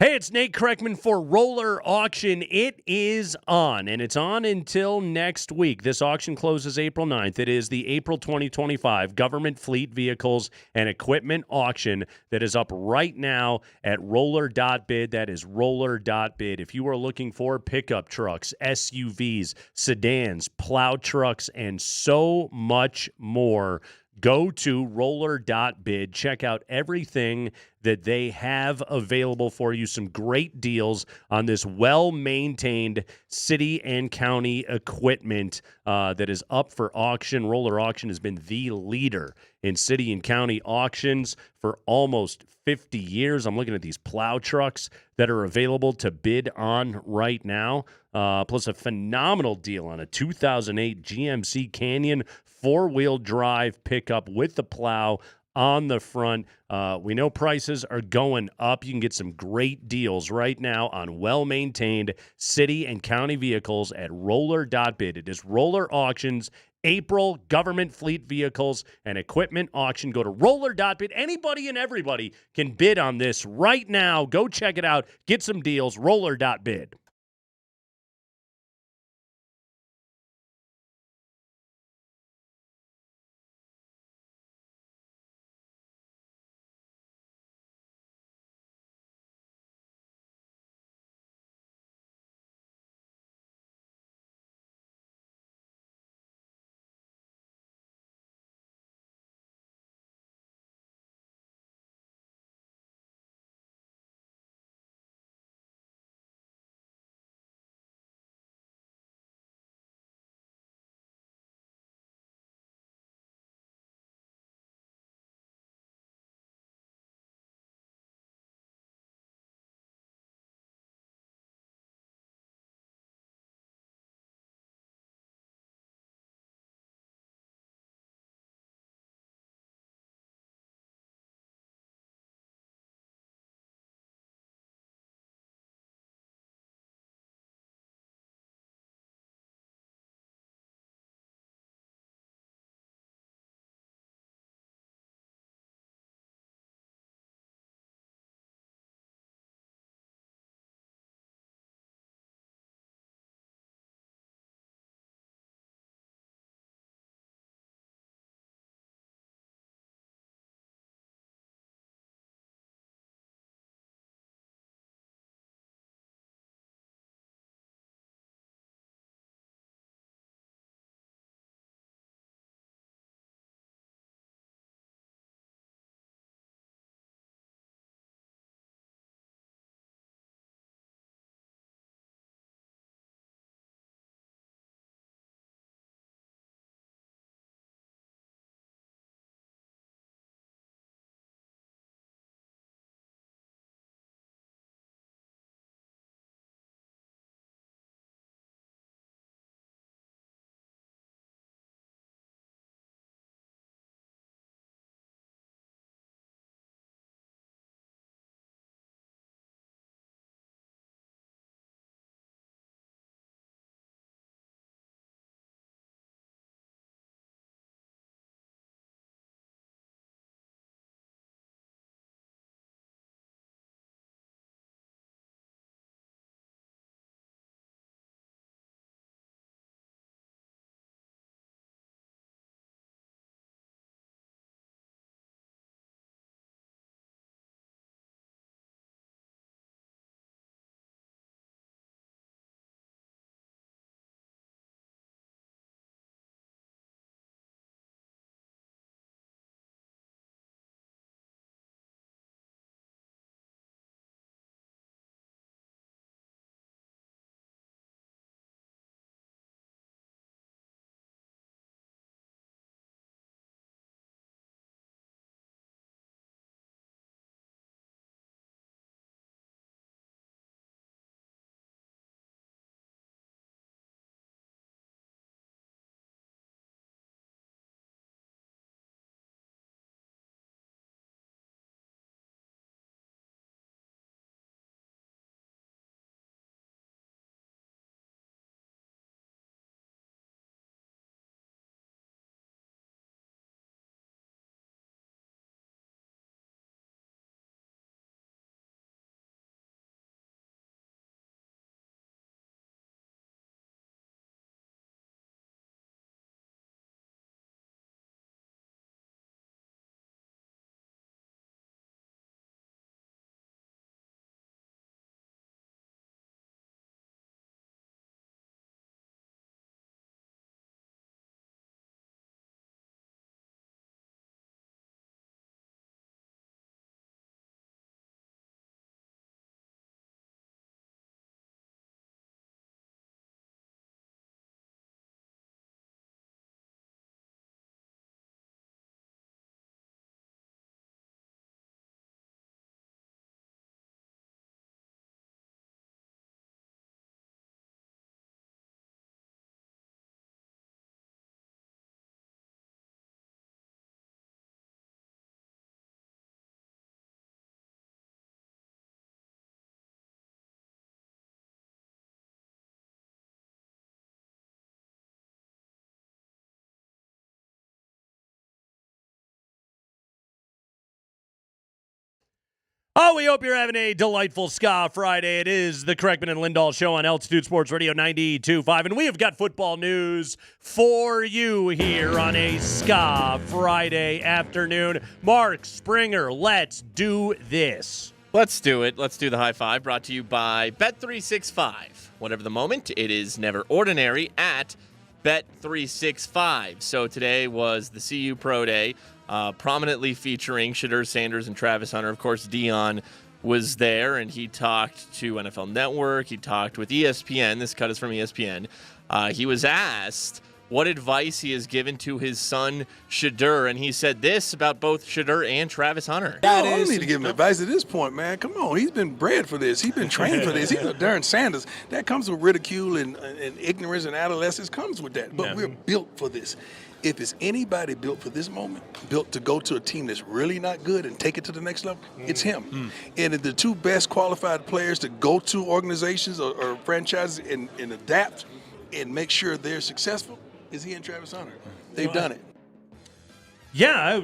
Hey, it's Nate Kreckman for Roller Auction. It is on, and it's on until next week. This auction closes April 9th. It is the April 2025 Government Fleet Vehicles and Equipment Auction that is up right now at roller.bid. That is roller.bid. If you are looking for pickup trucks, SUVs, sedans, plow trucks, and so much more, go to roller.bid. Check out everything that they have available for you. Some great deals on this well-maintained city and county equipment that is up for auction. Roller Auction has been the leader in city and county auctions for almost 50 years. I'm looking at these plow trucks that are available to bid on right now, plus a phenomenal deal on a 2008 GMC Canyon four-wheel drive pickup with the plow on the front. We know prices are going up. You can get some great deals right now on well-maintained city and county vehicles at roller.bid. It is Roller Auctions April Government Fleet Vehicles and Equipment Auction. Go to roller.bid. Anybody and everybody can bid on this right now. Go check it out. Get some deals. Roller.bid. Oh, we hope you're having a delightful Ska Friday. It is the Kreckman and Lindahl Show on Altitude Sports Radio 92.5, and we have got football news for you here on a Ska Friday afternoon. Mark Springer, let's do this. Let's do it. Let's do the high five, brought to you by Bet365. Whatever the moment, it is never ordinary at Bet365. So today was the CU Pro Day. Prominently featuring Shedeur Sanders and Travis Hunter. Of course, Dion was there, and he talked to NFL Network. He talked with ESPN. This cut is from ESPN. He was asked what advice he has given to his son, Shedeur, and he said this about both Shedeur and Travis Hunter. I don't need to give him advice at this point, man. Come on. He's been bred for this. He's been trained for this. He's a darn Sanders. That comes with ridicule and ignorance and adolescence comes with that. But we're built for this. If it's anybody built for this moment, built to go to a team that's really not good and take it to the next level, it's him. And the two best qualified players to go to organizations or franchises and adapt and make sure they're successful is he and Travis Hunter. They've done it. Yeah,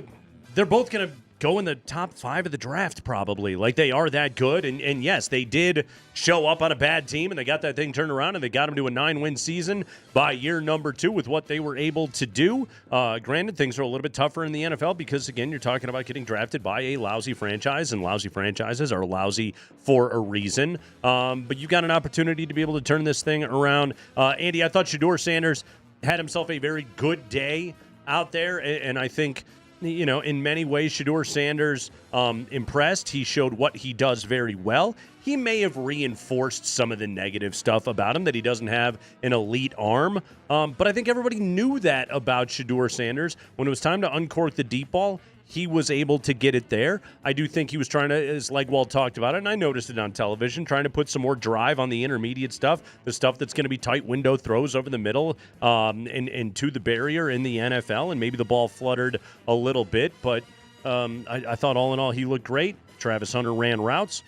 they're both going to go in the top 5 of the draft probably. Like, they are that good. And yes, they did show up on a bad team, and they got that thing turned around, and they got them to a 9-win season by year number 2 with what they were able to do. Granted, things are a little bit tougher in the NFL because, again, you're talking about getting drafted by a lousy franchise, and lousy franchises are lousy for a reason. But you got an opportunity to be able to turn this thing around. Andy, I thought Shedeur Sanders had himself a very good day out there, and I think, you know, in many ways, Shedeur Sanders impressed. He showed what he does very well. He may have reinforced some of the negative stuff about him, that he doesn't have an elite arm. But I think everybody knew that about Shedeur Sanders. When it was time to uncork the deep ball, he was able to get it there. I do think he was trying to, as Legwald talked about it, and I noticed it on television, trying to put some more drive on the intermediate stuff, the stuff that's going to be tight window throws over the middle and to the barrier in the NFL, and maybe the ball fluttered a little bit. But I thought all in all he looked great. Travis Hunter ran routes.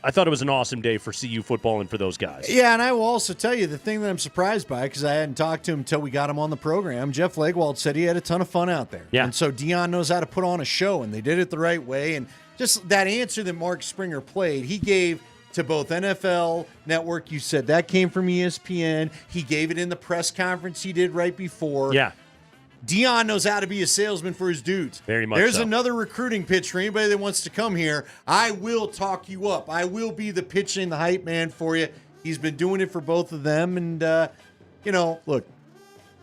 I thought it was an awesome day for CU football and for those guys. Yeah, and I will also tell you the thing that I'm surprised by, because I hadn't talked to him until we got him on the program. Jeff Legwald said he had a ton of fun out there. Yeah. And so Dion knows how to put on a show, and they did it the right way. And just that answer that Mark Springer played, he gave to both NFL Network. You said that came from ESPN. He gave it in the press conference he did right before. Yeah. Dion knows how to be a salesman for his dudes. Very much There's so. another recruiting pitch for anybody that wants to come here. I will talk you up. I will be the pitching, the hype man for you. He's been doing it for both of them. And, you know, look,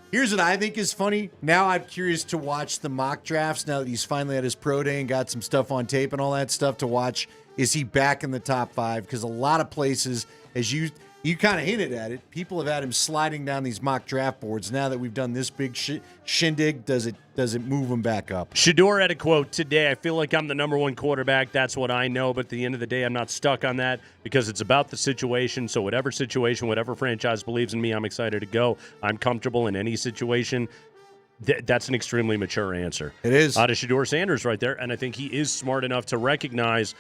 here's what I think is funny. Now I'm curious to watch the mock drafts now that he's finally at his pro day and got some stuff on tape and all that stuff to watch. Is he back in the top 5? Because a lot of places, as you kind of hinted at it, people have had him sliding down these mock draft boards. Now that we've done this big shindig, does it move him back up? Shedeur had a quote today. I feel like I'm the number 1 quarterback. That's what I know. But at the end of the day, I'm not stuck on that because it's about the situation. So whatever situation, whatever franchise believes in me, I'm excited to go. I'm comfortable in any situation. That's an extremely mature answer. It is. Out of Shedeur Sanders right there. And I think he is smart enough to recognize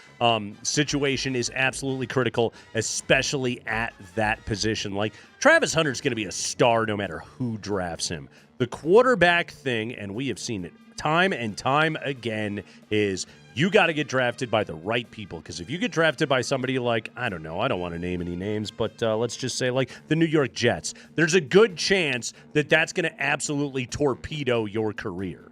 situation is absolutely critical, especially at that position. Like, Travis Hunter's going to be a star no matter who drafts him. The quarterback thing, and we have seen it time and time again, is you got to get drafted by the right people. Because if you get drafted by somebody like, I don't know, I don't want to name any names, but let's just say like the New York Jets, there's a good chance that that's going to absolutely torpedo your career.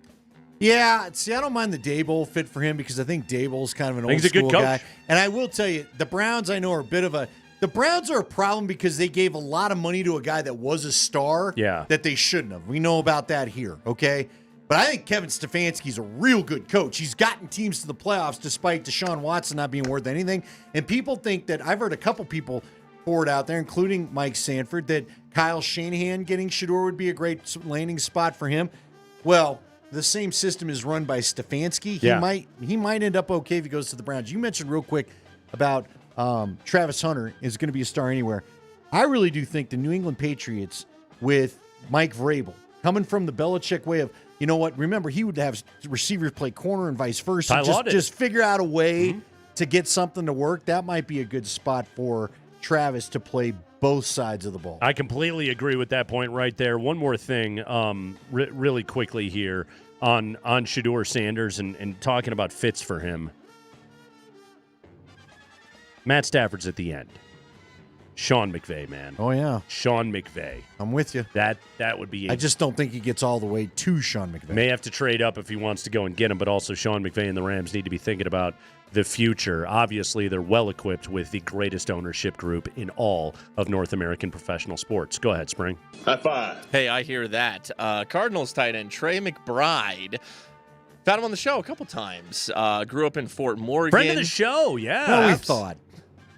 Yeah, see, I don't mind the Daboll fit for him because I think Daboll's kind of an old He's a school good coach. guy. And I will tell you, the Browns I know are a bit of a – the Browns are a problem because they gave a lot of money to a guy that was a star that they shouldn't have. We know about that here, okay? But I think Kevin Stefanski's a real good coach. He's gotten teams to the playoffs despite Deshaun Watson not being worth anything. And people think that – I've heard a couple people forward out there, including Mike Sanford, that Kyle Shanahan getting Shedeur would be a great landing spot for him. Well – the same system is run by Stefanski. He might end up okay if he goes to the Browns. You mentioned real quick about Travis Hunter is going to be a star anywhere. I really do think the New England Patriots with Mike Vrabel coming from the Belichick way of, you know what? Remember, he would have receivers play corner and vice versa. Just figure out a way to get something to work. That might be a good spot for Travis to play both sides of the ball. I completely agree with that point right there. One more thing really quickly here on Shedeur Sanders and talking about fits for him. Matt Stafford's at the end. Sean McVay, man. Oh, yeah. Sean McVay. I'm with you. That would be. I just don't think he gets all the way to Sean McVay. May have to trade up if he wants to go and get him, but also Sean McVay and the Rams need to be thinking about the future. Obviously, they're well equipped with the greatest ownership group in all of North American professional sports. Go ahead, Spring. High five. Hey, I hear that. Cardinals tight end Trey McBride. Found him on the show a couple times. Grew up in Fort Morgan. Friend of the show, yeah. Well, we thought.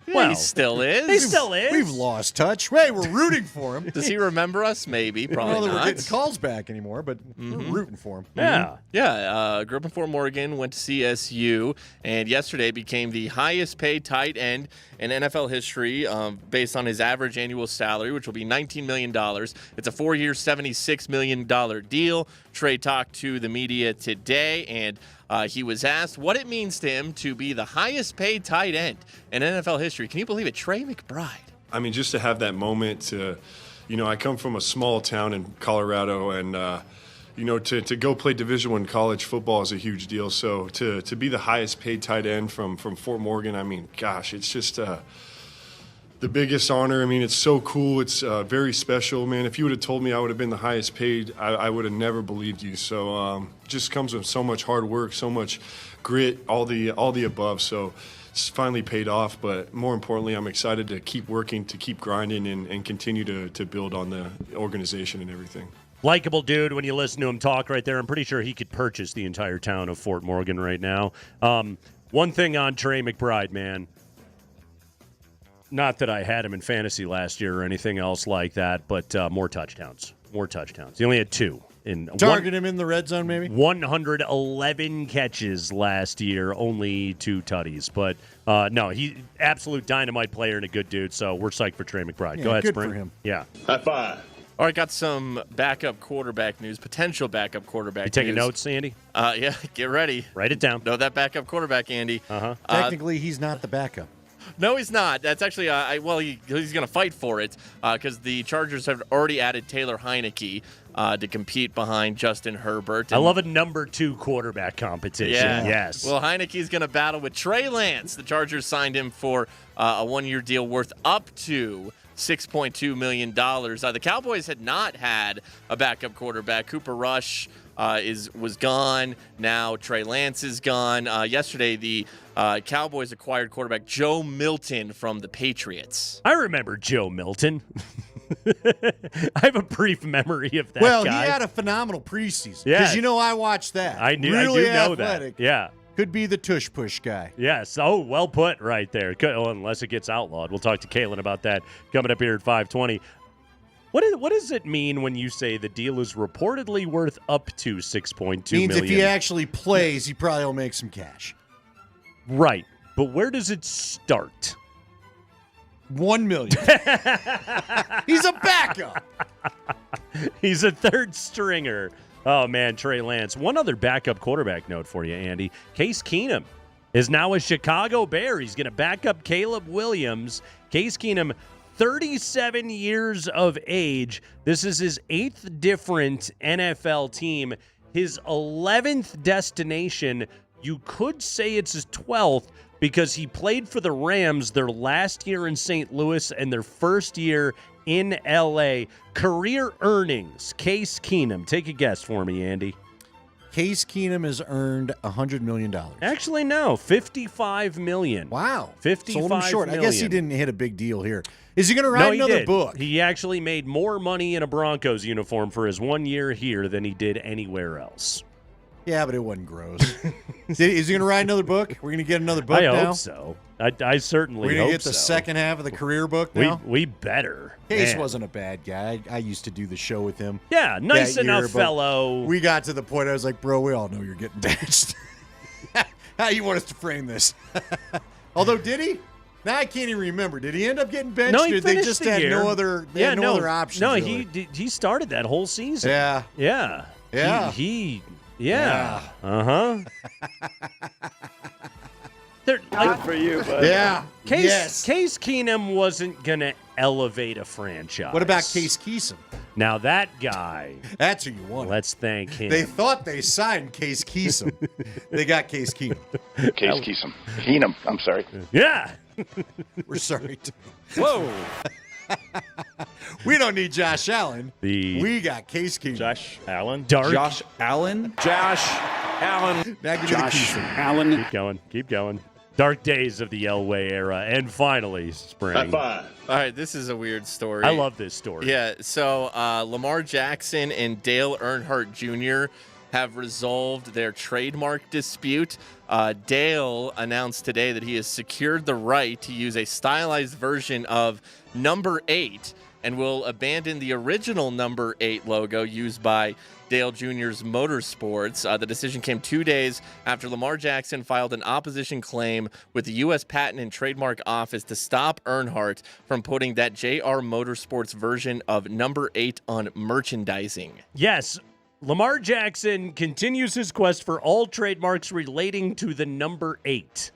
Well, he still is. He still is. We've lost touch. Hey, we're rooting for him. Does he remember us? Maybe. Probably not. We're not. getting calls back anymore, but we're rooting for him. Yeah. Yeah. Grew up in Fort Morgan, went to CSU, and yesterday became the highest paid tight end in NFL history based on his average annual salary, which will be $19 million. It's a 4-year, $76 million deal. Trey talked to the media today, and he was asked what it means to him to be the highest paid tight end in NFL history. Can you believe it? Trey McBride. I mean, just to have that moment to, I come from a small town in Colorado, and, to go play Division I college football is a huge deal. So to be the highest paid tight end from Fort Morgan, I mean, gosh, it's just the biggest honor. I mean, it's so cool. It's very special, man. If you would have told me I would have been the highest paid, I would have never believed you. So just comes with so much hard work, so much grit, all the above. So it's finally paid off. But more importantly, I'm excited to keep working, to keep grinding, and continue to build on the organization and everything. Likeable dude when you listen to him talk right there. I'm pretty sure he could purchase the entire town of Fort Morgan right now. One thing on Trey McBride, man. Not that I had him in fantasy last year or anything else like that, but more touchdowns. More touchdowns. He only had 2. Target him in the red zone, maybe? 111 catches last year, only 2 tutties. But, no, he absolute dynamite player and a good dude, so we're psyched for Trey McBride. Yeah, Go ahead, good Spring. for him. Yeah. High five. All right, got some backup quarterback news, potential backup quarterback You taking news. notes, Andy? Yeah, get ready. Write it down. Know that backup quarterback, Andy. Uh-huh. Technically, he's not the backup. No, he's not. That's actually, he's going to fight for it because the Chargers have already added Taylor Heineke to compete behind Justin Herbert. I love a number 2 quarterback competition. Yeah. Yes. Well, Heineke's going to battle with Trey Lance. The Chargers signed him for a 1-year deal worth up to $6.2 million. The Cowboys had not had a backup quarterback. Cooper Rush was gone. Now Trey Lance is gone. Yesterday, the Cowboys acquired quarterback Joe Milton from the Patriots. I remember Joe Milton. I have a brief memory of that Well, guy. he had a phenomenal preseason. Yeah. Because I watched that. I do really know athletic. that. Yeah. Could be the tush push guy. Yes. Oh, well put right there. Unless it gets outlawed. We'll talk to Kalen about that coming up here at 5:20. What does it mean when you say the deal is reportedly worth up to $6.2 million? Means if he actually plays, he probably will make some cash. Right. But where does it start? $1 million. He's a backup. He's a third stringer. Oh, man, Trey Lance. One other backup quarterback note for you, Andy. Case Keenum is now a Chicago Bear. He's going to back up Caleb Williams. Case Keenum, 37 years of age. This is his 8th different NFL team. His 11th destination. You could say it's his 12th because he played for the Rams their last year in St. Louis and their first year in L.A. Career earnings, Case Keenum. Take a guess for me, Andy. Case Keenum has earned $100 million. Actually, no, $55 million. Wow. $55 Sold him short. million. I guess he didn't hit a big deal here. Is he going to write another did. book? He actually made more money in a Broncos uniform for his 1 year here than he did anywhere else. Yeah, but it wasn't gross. Is he going to write another book? We're going to get another book I now? hope so. I certainly hope so. We're going to get the second half of the career book now? We better. Case Man. wasn't a bad guy. I used to do the show with him. Yeah, nice that enough year, but fellow. We got to the point I was like, bro, we all know you're getting dashed. How you want us to frame this? Although, did he? Now I can't even remember. Did he end up getting benched? No, he or they finished just the had year. no other other options? No, really? he started that whole season. Yeah. Yeah. Yeah. Yeah. Uh-huh. Good for you, buddy. Yeah. Case Keenum wasn't going to elevate a franchise. What about Case Keenum? Now that guy. That's who you want. Let's thank him. They thought they signed Case Keenum. They got Case Keenum. Case Keenum. I'm sorry. Yeah. We're sorry. Whoa. We don't need Josh Allen. We got Case Keenum. Josh Allen. Dark. Allen. Josh Allen. Now give me the keys. Allen. Keep going. Dark days of the Elway era, and finally spring. High five. All right, this is a weird story. I love this story. Yeah, so Lamar Jackson and Dale Earnhardt Jr. have resolved their trademark dispute. Dale announced today that he has secured the right to use a stylized version of number 8 and will abandon the original number 8 logo used by Dale Jr.'s Motorsports. The decision came 2 days after Lamar Jackson filed an opposition claim with the U.S. Patent and Trademark Office to stop Earnhardt from putting that JR Motorsports version of number 8 on merchandising. Yes, Lamar Jackson continues his quest for all trademarks relating to the number 8.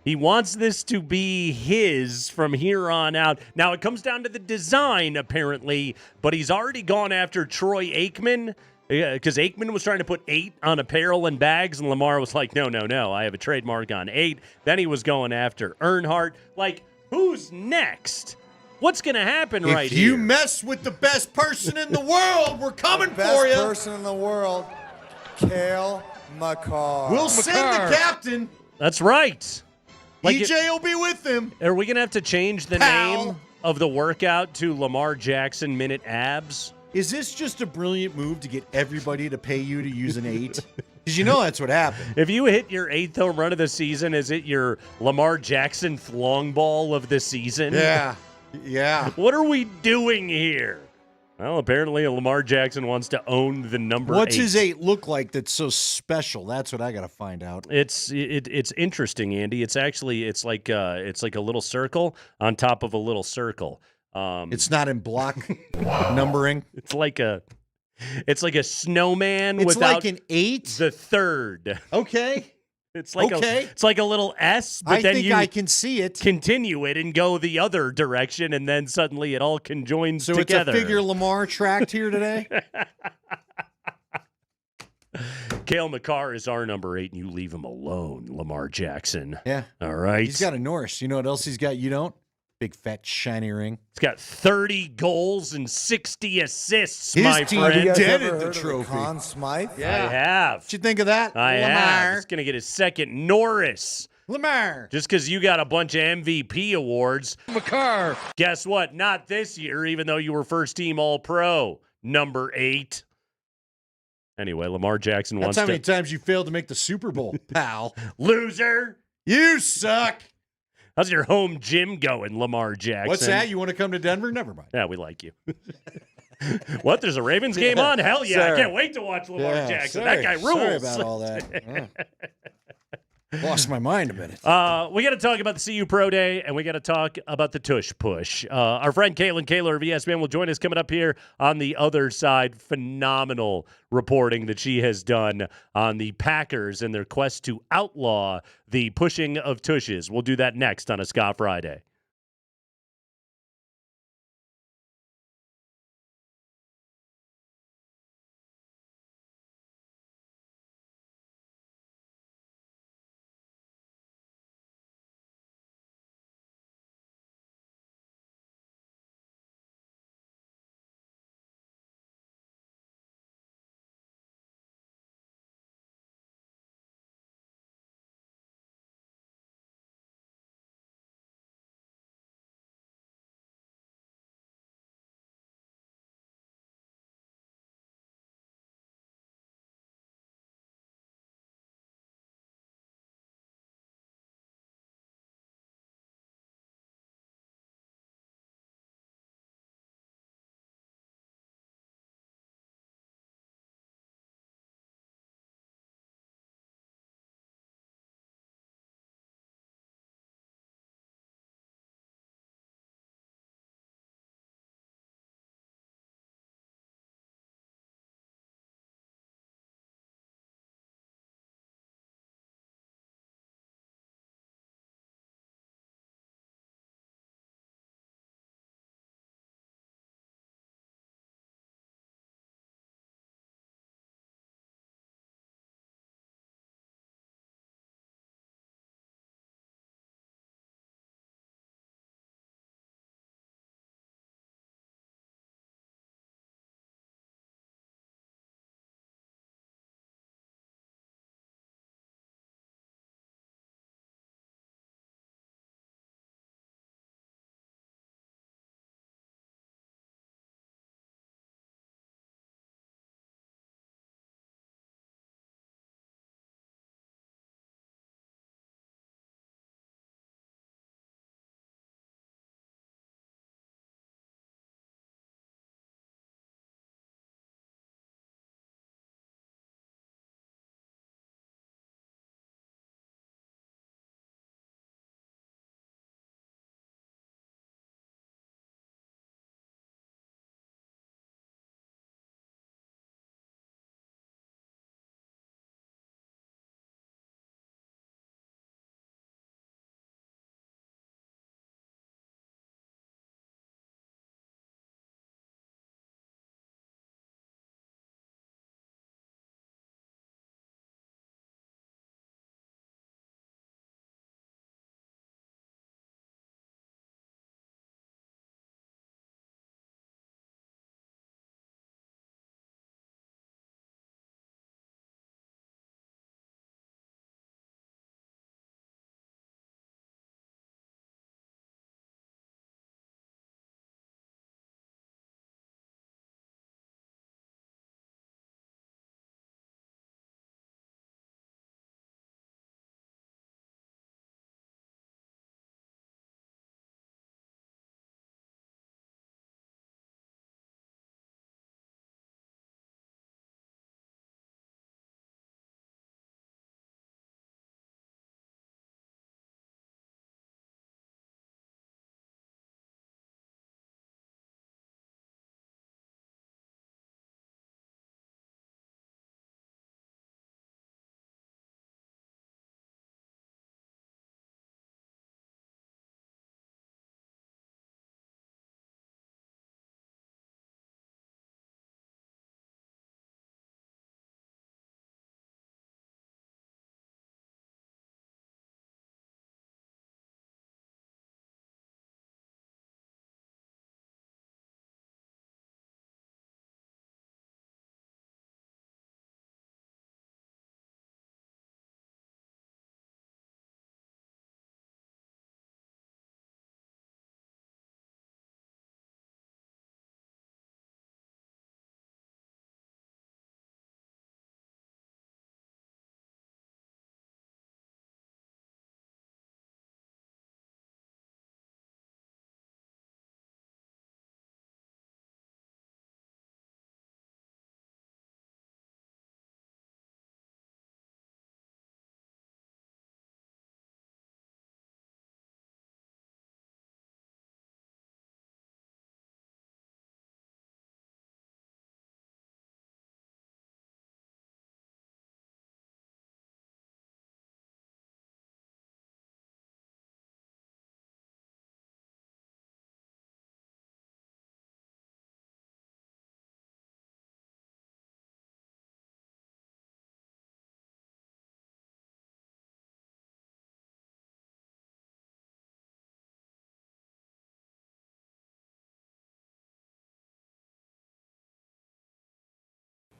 He wants this to be his from here on out. Now, it comes down to the design, apparently, but he's already gone after Troy Aikman, because Aikman was trying to put 8 on apparel and bags, and Lamar was like, no, I have a trademark on 8. Then he was going after Earnhardt. Like, who's next? What's going to happen right here? If you mess with the best person in the world, we're coming for you. Best person in the world, Cale Makar. We'll send the captain. That's right. EJ will be with him. Are we going to have to change the name of the workout to Lamar Jackson Minute Abs? Is this just a brilliant move to get everybody to pay you to use an 8? Because you know that's what happened. If you hit your 8th home run of the season, is it your Lamar Jackson long ball of the season? Yeah. What are we doing here? Well, apparently Lamar Jackson wants to own the number 8. What's his 8 look like that's so special? That's what I got to find out. It's interesting, Andy. It's like a little circle on top of a little circle. It's not in block numbering. It's like a snowman it's without like an 8? the third. Okay. It's like a little S, but then I can see it. Continue it and go the other direction, and then suddenly it all conjoins together. It's a figure Lamar tracked here today? Cale Makar is our number 8, and you leave him alone, Lamar Jackson. Yeah. All right. He's got a Norris. You know what else he's got you don't? Big, fat, shiny ring. He's got 30 goals and 60 assists, His my team friend. dented the trophy. Conn Smythe? Yeah. I have. What'd you think of that? I Lamar. have. He's going to get his second Norris. Lamar. Just because you got a bunch of MVP awards. Makar. Guess what? Not this year, even though you were first team All-Pro. Number 8. Anyway, Lamar Jackson wants That's how many times you failed to make the Super Bowl, pal. Loser. You suck. How's your home gym going, Lamar Jackson? What's that? You want to come to Denver? Never mind. Yeah, we like you. What? There's a Ravens game on? Hell yeah. Sorry. I can't wait to watch Lamar Jackson. Sorry. That guy rules. Sorry about all that. Lost my mind a minute. We got to talk about the CU Pro Day, and we got to talk about the tush push. Our friend Caitlin Kaler of ESPN will join us coming up here on the other side. Phenomenal reporting that she has done on the Packers and their quest to outlaw the pushing of tushes. We'll do that next on a Scott Friday.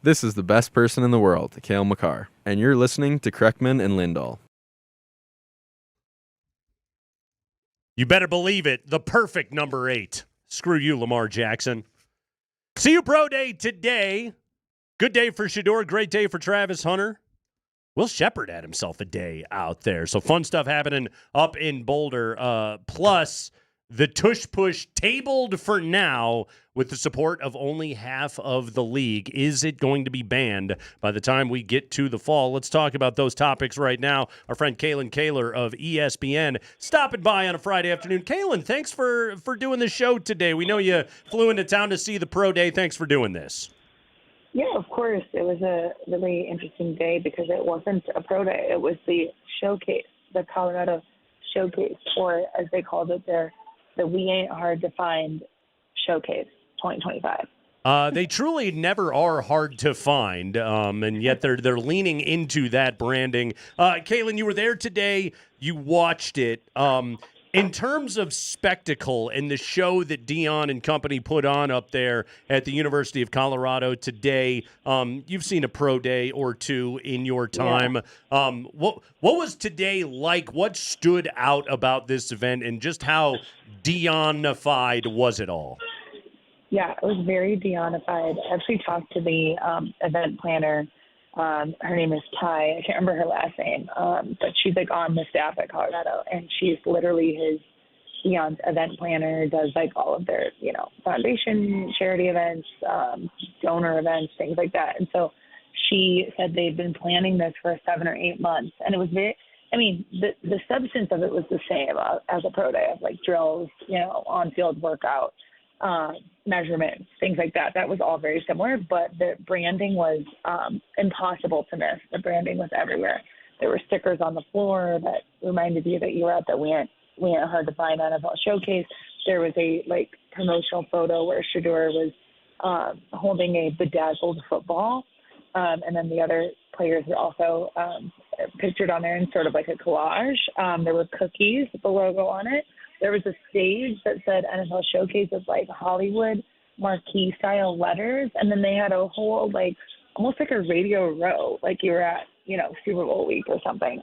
This is the best person in the world, Cale Makar, and you're listening to Kreckman and Lindahl. You better believe it. The perfect number 8. Screw you, Lamar Jackson. CU Pro Day today. Good day for Shedeur. Great day for Travis Hunter. Will Shepard had himself a day out there. So fun stuff happening up in Boulder. Plus, the tush push tabled for now with the support of only half of the league. Is it going to be banned by the time we get to the fall? Let's talk about those topics right now. Our friend Kalen Kaler of ESPN stopping by on a Friday afternoon. Kalen, thanks for doing the show today. We know you flew into town to see the Pro Day. Thanks for doing this. Yeah, of course. It was a really interesting day because it wasn't a Pro Day. It was the showcase, the Colorado Showcase, or as they called it there, the We Ain't Hard to Find Showcase 2025. They truly never are hard to find, and yet they're leaning into that branding. Kalen, you were there today. You watched it. In terms of spectacle and the show that Dion and company put on up there at the University of Colorado today, you've seen a pro day or two in your time. Yeah. What was today like? What stood out about this event, and just how Dionified was it all? Yeah, it was very Dionified. I actually talked to the event planner. Her name is Ty. I can't remember her last name, but she's like on the staff at Colorado, and she's literally Dion's event planner, does like all of their, foundation, charity events, donor events, things like that. And so she said they'd been planning this for 7 or 8 months, and it was the substance of it was the same as a pro day of like drills, on-field workout, measurements, things like that. That was all very similar, but the branding was impossible to miss. The branding was everywhere. There were stickers on the floor that reminded you that you were at the We Ain't Hard to Find NFL Showcase. There was a promotional photo where Shedeur was holding a bedazzled football, and then the other players were also pictured on there in sort of like a collage. There were cookies with the logo on it. There was a stage that said NFL Showcase with like Hollywood marquee style letters. And then they had a whole almost like a radio row, like you were at, Super Bowl week or something,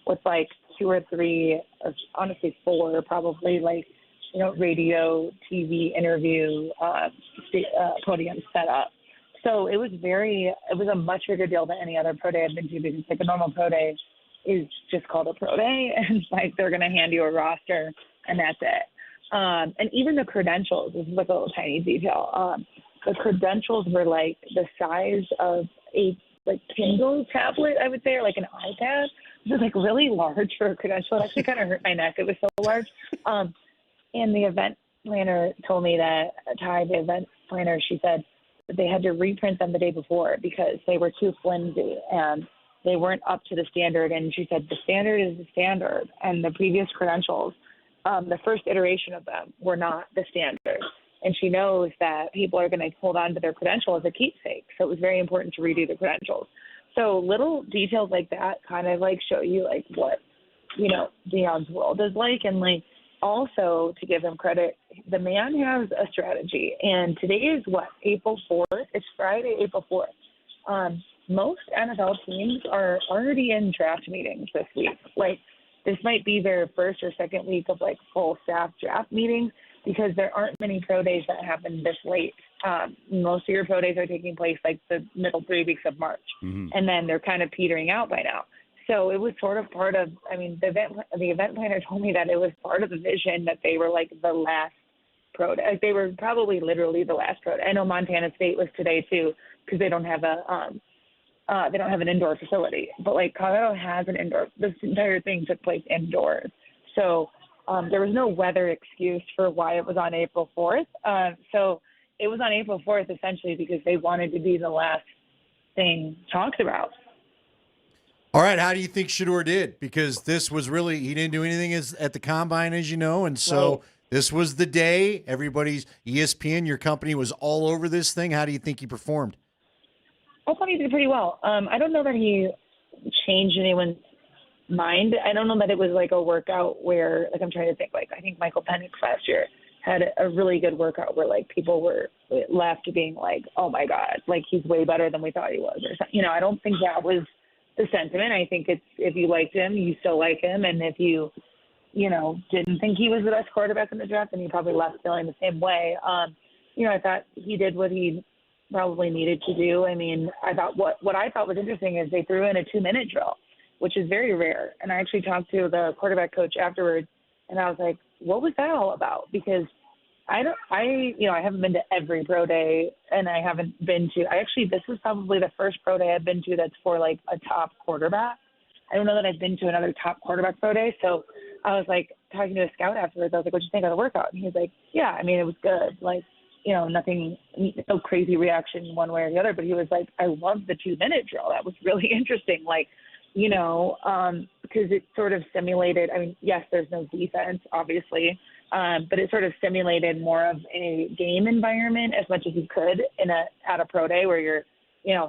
with like 2 or 3, honestly 4 probably radio, TV, interview, podium set up. So it was a much bigger deal than any other pro day I've been to, because like a normal pro day is just called a pro day, and they're going to hand you a roster and that's it. And even the credentials, this is like a little tiny detail. The credentials were like the size of a Kindle tablet, I would say, or like an iPad. It was like really large for a credential. It actually kind of hurt my neck. It was so large. And the event planner told me that, Ty, the event planner, she said that they had to reprint them the day before because they were too flimsy and they weren't up to the standard. And she said the standard is the standard, and the previous credentials, the first iteration of them were not the standard. And she knows that people are going to hold on to their credential as a keepsake. So it was very important to redo the credentials. So little details like that kind of show you what, Dion's world is like. And also to give him credit, the man has a strategy. And today is April 4th? It's Friday, April 4th. Most NFL teams are already in draft meetings this week. This might be their first or second week of full staff draft meetings, because there aren't many pro days that happen this late. Most of your pro days are taking place the middle 3 weeks of March, and then they're kind of petering out by now. So it was sort of part of, the event planner told me that it was part of the vision that they were the last pro day. They were probably literally the last pro day. I know Montana State was today too, because they don't have an indoor facility, but Colorado has an indoor. This entire thing took place indoors. So there was no weather excuse for why it was on April 4th. So it was on April 4th essentially because they wanted to be the last thing talked about. All right, how do you think Shedeur did? Because this was really, he didn't do anything at the Combine, as you know, and so this was the day. Everybody's, ESPN, your company, was all over this thing. How do you think he performed? I thought he did pretty well. I don't know that he changed anyone's mind. I don't know that it was a workout where, I'm trying to think, I think Michael Penix last year had a really good workout where like people were left being like, oh my God, like he's way better than we thought he was, or something. I don't think that was the sentiment. I think it's, if you liked him, you still like him. And if you didn't think he was the best quarterback in the draft, then you probably left feeling the same way. I thought he did what he probably needed to do. I mean, I thought what I thought was interesting is they threw in a 2-minute drill, which is very rare. And I actually talked to the quarterback coach afterwards, and I was like, what was that all about? Because I haven't been to every pro day, and I haven't been to, this was probably the first pro day I've been to that's for like a top quarterback. I don't know that I've been to another top quarterback pro day. So I was like talking to a scout afterwards. I was like, what'd you think of the workout? And he was like, yeah, I mean, it was good. Like, nothing, no crazy reaction one way or the other, but he was like, I love the 2-minute drill. That was really interesting. Like, because it sort of simulated, I mean, yes, there's no defense, obviously, but it sort of simulated more of a game environment as much as you could at a pro day where you're,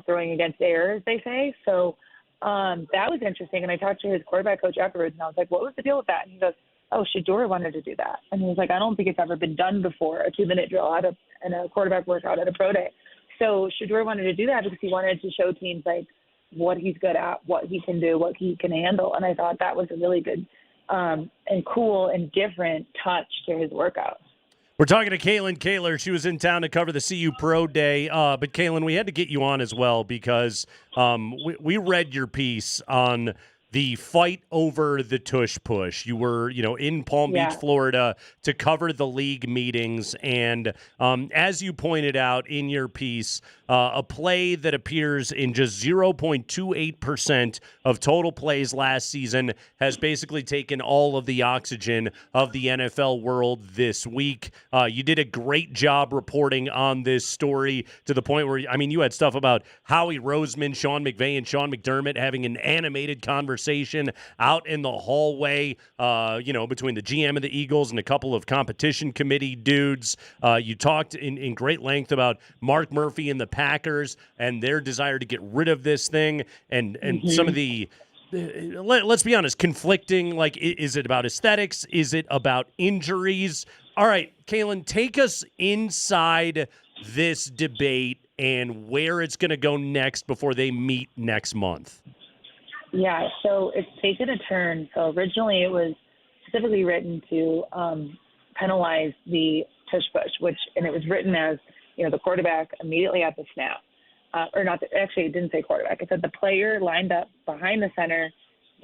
throwing against air, as they say. So that was interesting. And I talked to his quarterback coach afterwards, and I was like, what was the deal with that? And he goes, oh, Shedeur wanted to do that. And he was like, I don't think it's ever been done before, a 2-minute drill and a quarterback workout at a pro day. So Shedeur wanted to do that because he wanted to show teams like what he's good at, what he can do, what he can handle. And I thought that was a really good and cool and different touch to his workout. We're talking to Kaylin Kaler. She was in town to cover the CU Pro Day. But, Kaylin, we had to get you on as well because we read your piece on the fight over the tush push. You were, in Palm Beach, Florida to cover the league meetings. And as you pointed out in your piece, a play that appears in just 0.28% of total plays last season has basically taken all of the oxygen of the NFL world this week. You did a great job reporting on this story to the point where, you had stuff about Howie Roseman, Sean McVay, and Sean McDermott having an animated conversation out in the hallway, between the GM of the Eagles and a couple of competition committee dudes. You talked in great length about Mark Murphy and the Packers and their desire to get rid of this thing and some of the, let's be honest, conflicting, like, is it about aesthetics? Is it about injuries? All right, Kaylin, take us inside this debate and where it's going to go next before they meet next month. Yeah, so it's taken a turn. So originally it was specifically written to penalize the tush push, and it was written as, the quarterback immediately at the snap. Actually, it didn't say quarterback. It said the player lined up behind the center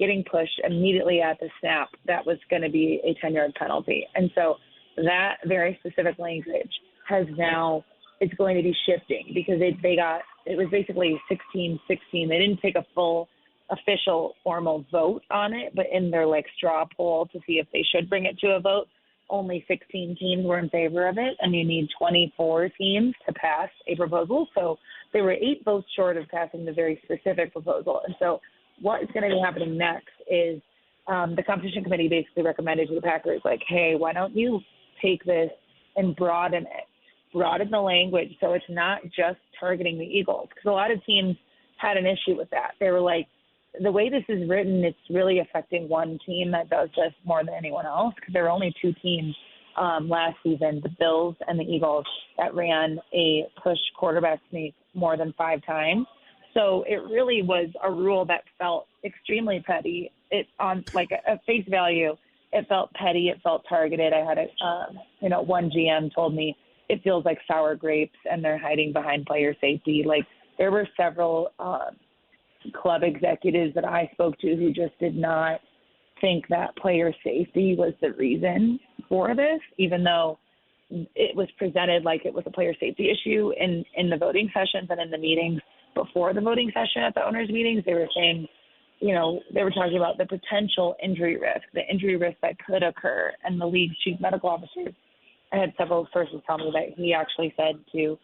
getting pushed immediately at the snap. That was going to be a 10-yard penalty. And so that very specific language it's going to be shifting because it was basically 16-16. They didn't take a full official formal vote on it, but in their straw poll to see if they should bring it to a vote, only 16 teams were in favor of it, and you need 24 teams to pass a proposal. So they were 8 votes short of passing the very specific proposal. And so what is going to be happening next is the competition committee basically recommended to the Packers, hey, why don't you take this and broaden the language so it's not just targeting the Eagles? Because a lot of teams had an issue with that. They were like, the way this is written, it's really affecting one team that does this more than anyone else, because there were only 2 teams last season, the Bills and the Eagles, that ran a push quarterback sneak more than 5 times. So it really was a rule that felt extremely petty. It on a face value, it felt petty. It felt targeted. I had one GM told me it feels like sour grapes and they're hiding behind player safety. There were several club executives that I spoke to who just did not think that player safety was the reason for this, even though it was presented like it was a player safety issue in the voting sessions and in the meetings before the voting session at the owners' meetings. They were saying, they were talking about the potential injury risk that could occur. And the league's chief medical officer, I had several sources tell me that he actually said to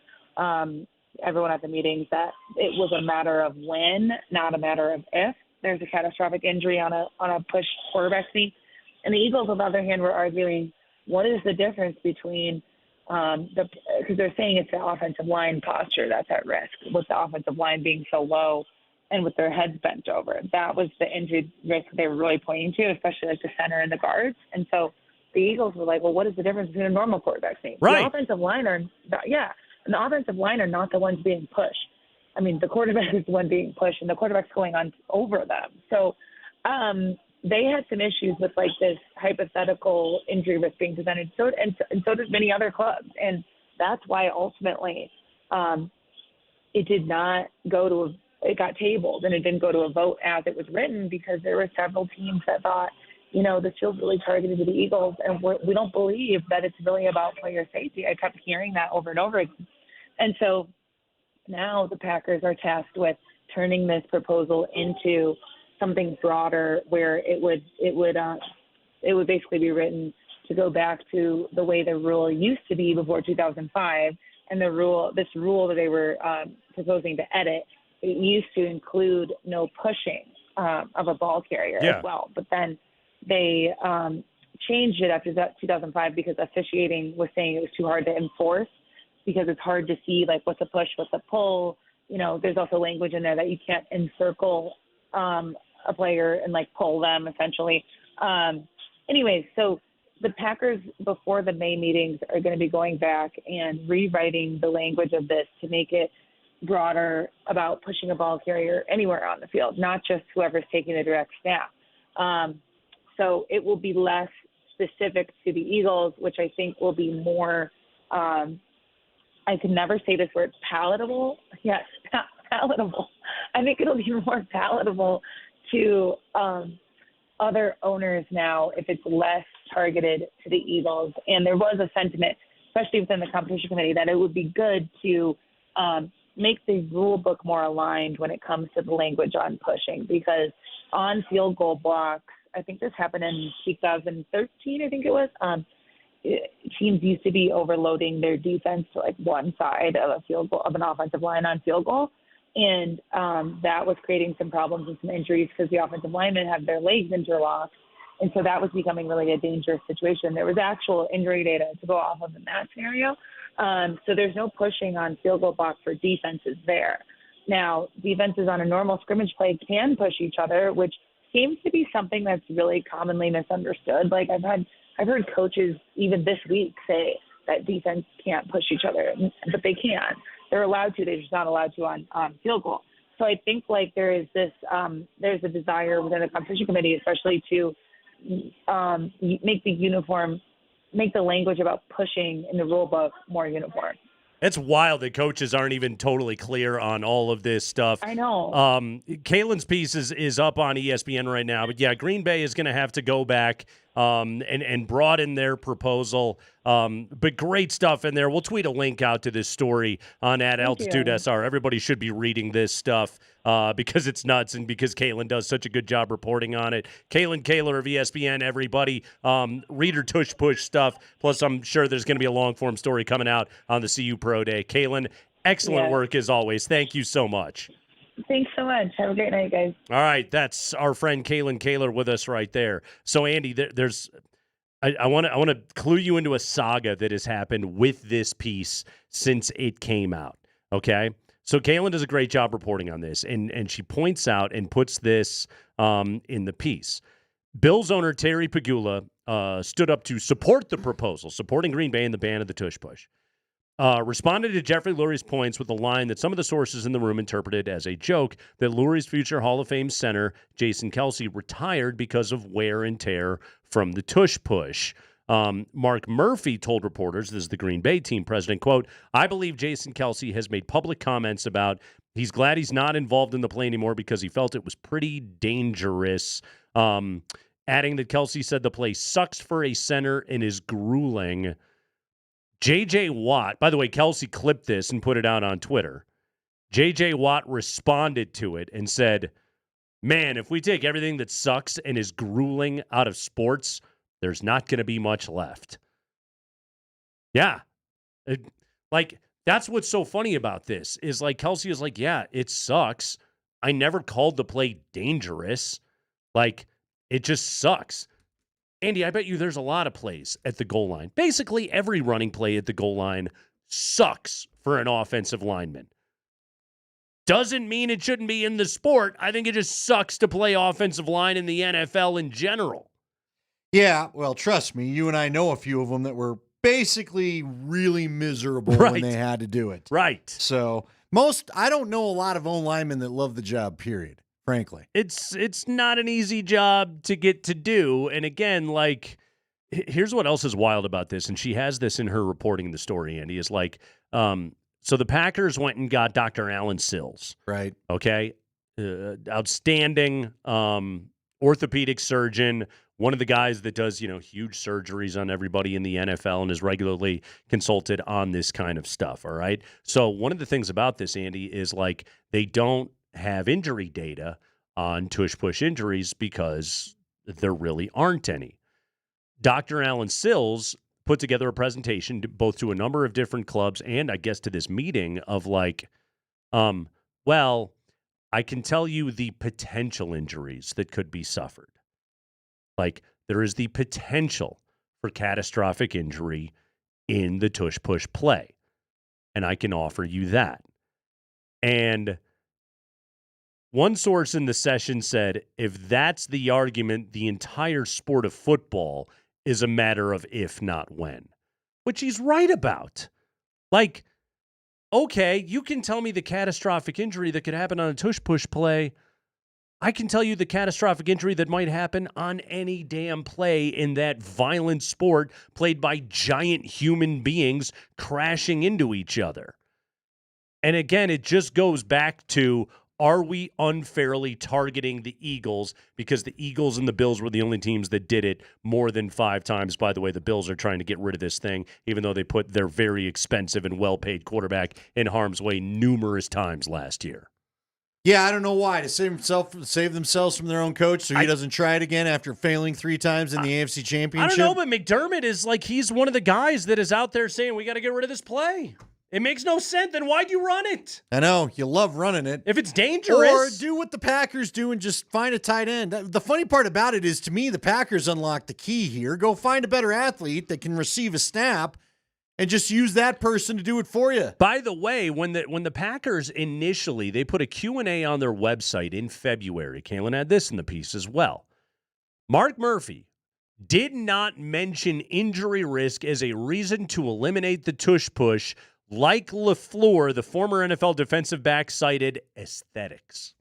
everyone at the meetings that it was a matter of when, not a matter of if there's a catastrophic injury on a push quarterback sneak. And the Eagles, on the other hand, were arguing, what is the difference between because they're saying it's the offensive line posture that's at risk, with the offensive line being so low and with their heads bent over. That was the injury risk they were really pointing to, especially the center and the guards. And so the Eagles were like, well, what is the difference between a normal quarterback sneak? Right. The offensive line are not the ones being pushed. I mean, the quarterback is the one being pushed, and the quarterback's going on over them. So they had some issues with like this hypothetical injury risk being presented. So did many other clubs, and that's why ultimately it did not go to it got tabled, and it didn't go to a vote as it was written, because there were several teams that thought, this feels really targeted to the Eagles, and we don't believe that it's really about player safety. I kept hearing that over and over again. And so now the Packers are tasked with turning this proposal into something broader, where it would basically be written to go back to the way the rule used to be before 2005, and this rule that they were proposing to edit, it used to include no pushing of a ball carrier as well. But then they changed it after 2005 because officiating was saying it was too hard to enforce, because it's hard to see like what's a push, what's a pull. There's also language in there that you can't encircle a player and like pull them essentially. Anyways, so the Packers before the May meetings are going to be going back and rewriting the language of this to make it broader about pushing a ball carrier anywhere on the field, not just whoever's taking the direct snap. So it will be less specific to the Eagles, which I think will be more, I can never say this word, palatable. Yes, palatable. I think it'll be more palatable to other owners now if it's less targeted to the Eagles. And there was a sentiment, especially within the competition committee, that it would be good to make the rule book more aligned when it comes to the language on pushing, because on field goal blocks, I think this happened in 2013, I think it was, teams used to be overloading their defense to like one side of a field goal, of an offensive line on field goal. And that was creating some problems and some injuries because the offensive linemen had their legs interlocked. And so that was becoming really a dangerous situation. There was actual injury data to go off of in that scenario. So there's no pushing on field goal block for defenses there. Now, defenses on a normal scrimmage play can push each other, which seems to be something that's really commonly misunderstood. Like I've heard coaches even this week say that defense can't push each other, but they can. They're allowed to. They're just not allowed to on field goal. So I think like there is this there's a desire within the competition committee, especially to make the language about pushing in the rule book more uniform. It's wild that coaches aren't even totally clear on all of this stuff. I know. Kalen's piece is up on ESPN right now. But, yeah, Green Bay is going to have to go back and broaden their proposal. But great stuff in there. We'll tweet a link out to this story on @AltitudeSR. Everybody should be reading this stuff because it's nuts and because Kalen does such a good job reporting on it. Kalen Kaler of ESPN, everybody. Reader tush push stuff. Plus, I'm sure there's going to be a long-form story coming out on the CU Pro Day. Kalen, excellent work as always. Thank you so much. Thanks so much. Have a great night, guys. All right, that's our friend Kalen Kaler with us right there. So, Andy, I want to clue you into a saga that has happened with this piece since it came out. Okay, so Kalen does a great job reporting on this, and she points out and puts this in the piece. Bills owner Terry Pegula stood up to support the proposal, supporting Green Bay in the ban of the tush push. Responded to Jeffrey Lurie's points with a line that some of the sources in the room interpreted as a joke that Lurie's future Hall of Fame center, Jason Kelce, retired because of wear and tear from the tush push. Mark Murphy told reporters, this is the Green Bay team president, quote, "I believe Jason Kelce has made public comments about he's glad he's not involved in the play anymore because he felt it was pretty dangerous." Adding that Kelce said the play sucks for a center and is grueling. J.J. Watt, by the way, Kelce clipped this and put it out on Twitter. J.J. Watt responded to it and said, "Man, if we take everything that sucks and is grueling out of sports, there's not going to be much left." Yeah. That's what's so funny about this is like Kelce is like, yeah, it sucks. I never called the play dangerous. Like, it just sucks. Andy, I bet you there's a lot of plays at the goal line. Basically, every running play at the goal line sucks for an offensive lineman. Doesn't mean it shouldn't be in the sport. I think it just sucks to play offensive line in the NFL in general. Yeah, well, trust me, you and I know a few of them that were basically really miserable when they had to do it. Right. So I don't know a lot of O-linemen that love the job, period, frankly. It's not an easy job to get to do. And again, like, here's what else is wild about this, and she has this in her reporting the story, Andy, is like, so the Packers went and got Dr. Alan Sills. Right. Okay. Outstanding orthopedic surgeon, one of the guys that does, huge surgeries on everybody in the NFL and is regularly consulted on this kind of stuff, all right? So one of the things about this, Andy, is like they don't have injury data on tush-push injuries because there really aren't any. Dr. Alan Sills put together a presentation both to a number of different clubs and I guess to this meeting of like, well, I can tell you the potential injuries that could be suffered. Like, there is the potential for catastrophic injury in the tush-push play, and I can offer you that. And one source in the session said, if that's the argument, the entire sport of football is a matter of if, not when, which he's right about. Like, okay, you can tell me the catastrophic injury that could happen on a tush-push play. I can tell you the catastrophic injury that might happen on any damn play in that violent sport played by giant human beings crashing into each other. And again, it just goes back to, are we unfairly targeting the Eagles because the Eagles and the Bills were the only teams that did it more than 5 times? By the way, the Bills are trying to get rid of this thing, even though they put their very expensive and well-paid quarterback in harm's way numerous times last year. Yeah, I don't know why. To save themselves from their own coach so he doesn't try it again after failing 3 times in the AFC Championship? I don't know, but McDermott is like, he's one of the guys that is out there saying, we got to get rid of this play. It makes no sense. Then why'd you run it? I know. You love running it. If it's dangerous. Or do what the Packers do and just find a tight end. The funny part about it is, to me, the Packers unlock the key here. Go find a better athlete that can receive a snap and just use that person to do it for you. By the way, when the Packers initially, they put a Q&A on their website in February. Kalen had this in the piece as well. Mark Murphy did not mention injury risk as a reason to eliminate the tush-push. Like LaFleur, the former NFL defensive back, cited aesthetics.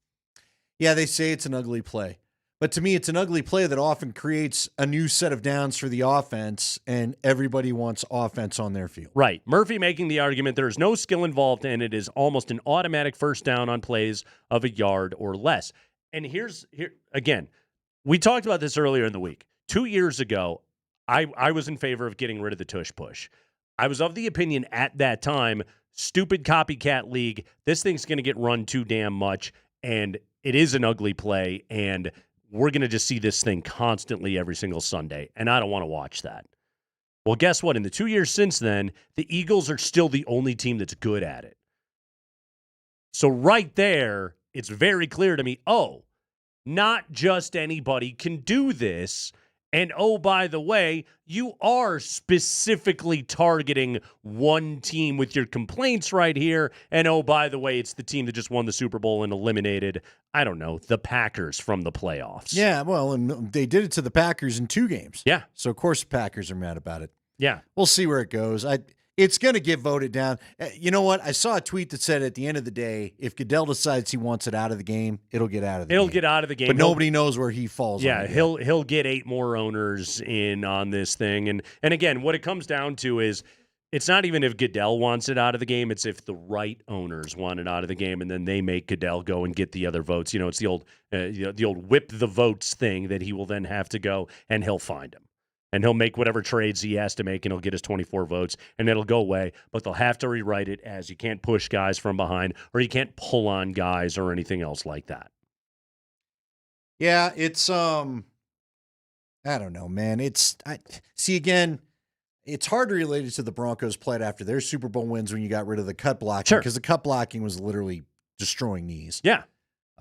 Yeah, they say it's an ugly play. But to me, it's an ugly play that often creates a new set of downs for the offense, and everybody wants offense on their field. Right. Murphy making the argument there is no skill involved, and it is almost an automatic first down on plays of a yard or less. And here again, we talked about this earlier in the week. 2 years ago, I was in favor of getting rid of the tush-push. I was of the opinion at that time, stupid copycat league, this thing's going to get run too damn much, and it is an ugly play, and we're going to just see this thing constantly every single Sunday, and I don't want to watch that. Well, guess what? In the 2 years since then, the Eagles are still the only team that's good at it. So right there, it's very clear to me, not just anybody can do this. And by the way, you are specifically targeting one team with your complaints right here. And by the way, it's the team that just won the Super Bowl and eliminated, I don't know, the Packers from the playoffs. Yeah, well, and they did it to the Packers in 2 games. Yeah. So, of course, the Packers are mad about it. Yeah. We'll see where it goes. It's going to get voted down. You know what? I saw a tweet that said at the end of the day, if Goodell decides he wants it out of the game, it'll get out of the game. It'll get out of the game. But nobody knows where he falls. Yeah, on it he'll get 8 more owners in on this thing. And again, what it comes down to is it's not even if Goodell wants it out of the game, it's if the right owners want it out of the game, and then they make Goodell go and get the other votes. You know, it's the old whip the votes thing that he will then have to go, and he'll find them. And he'll make whatever trades he has to make, and he'll get his 24 votes, and it'll go away. But they'll have to rewrite it as you can't push guys from behind, or you can't pull on guys or anything else like that. Yeah, it's I don't know, man. Again, it's hard to relate it to the Broncos played after their Super Bowl wins when you got rid of the cut blocking, because the cut blocking was literally destroying knees. Yeah.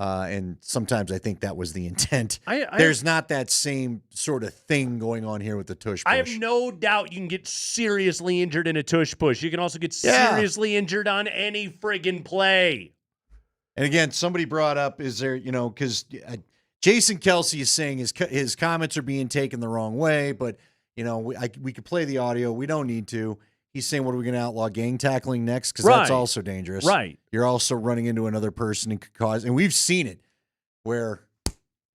And sometimes I think that was the intent. There's not that same sort of thing going on here with the tush push. I have no doubt you can get seriously injured in a tush push. You can also get seriously injured on any friggin' play. And again, somebody brought up, is there, because Jason Kelsey is saying his comments are being taken the wrong way, but we could play the audio. We don't need to. He's saying, what are we going to outlaw gang tackling next? Because that's also dangerous. Right. You're also running into another person and could cause, and we've seen it where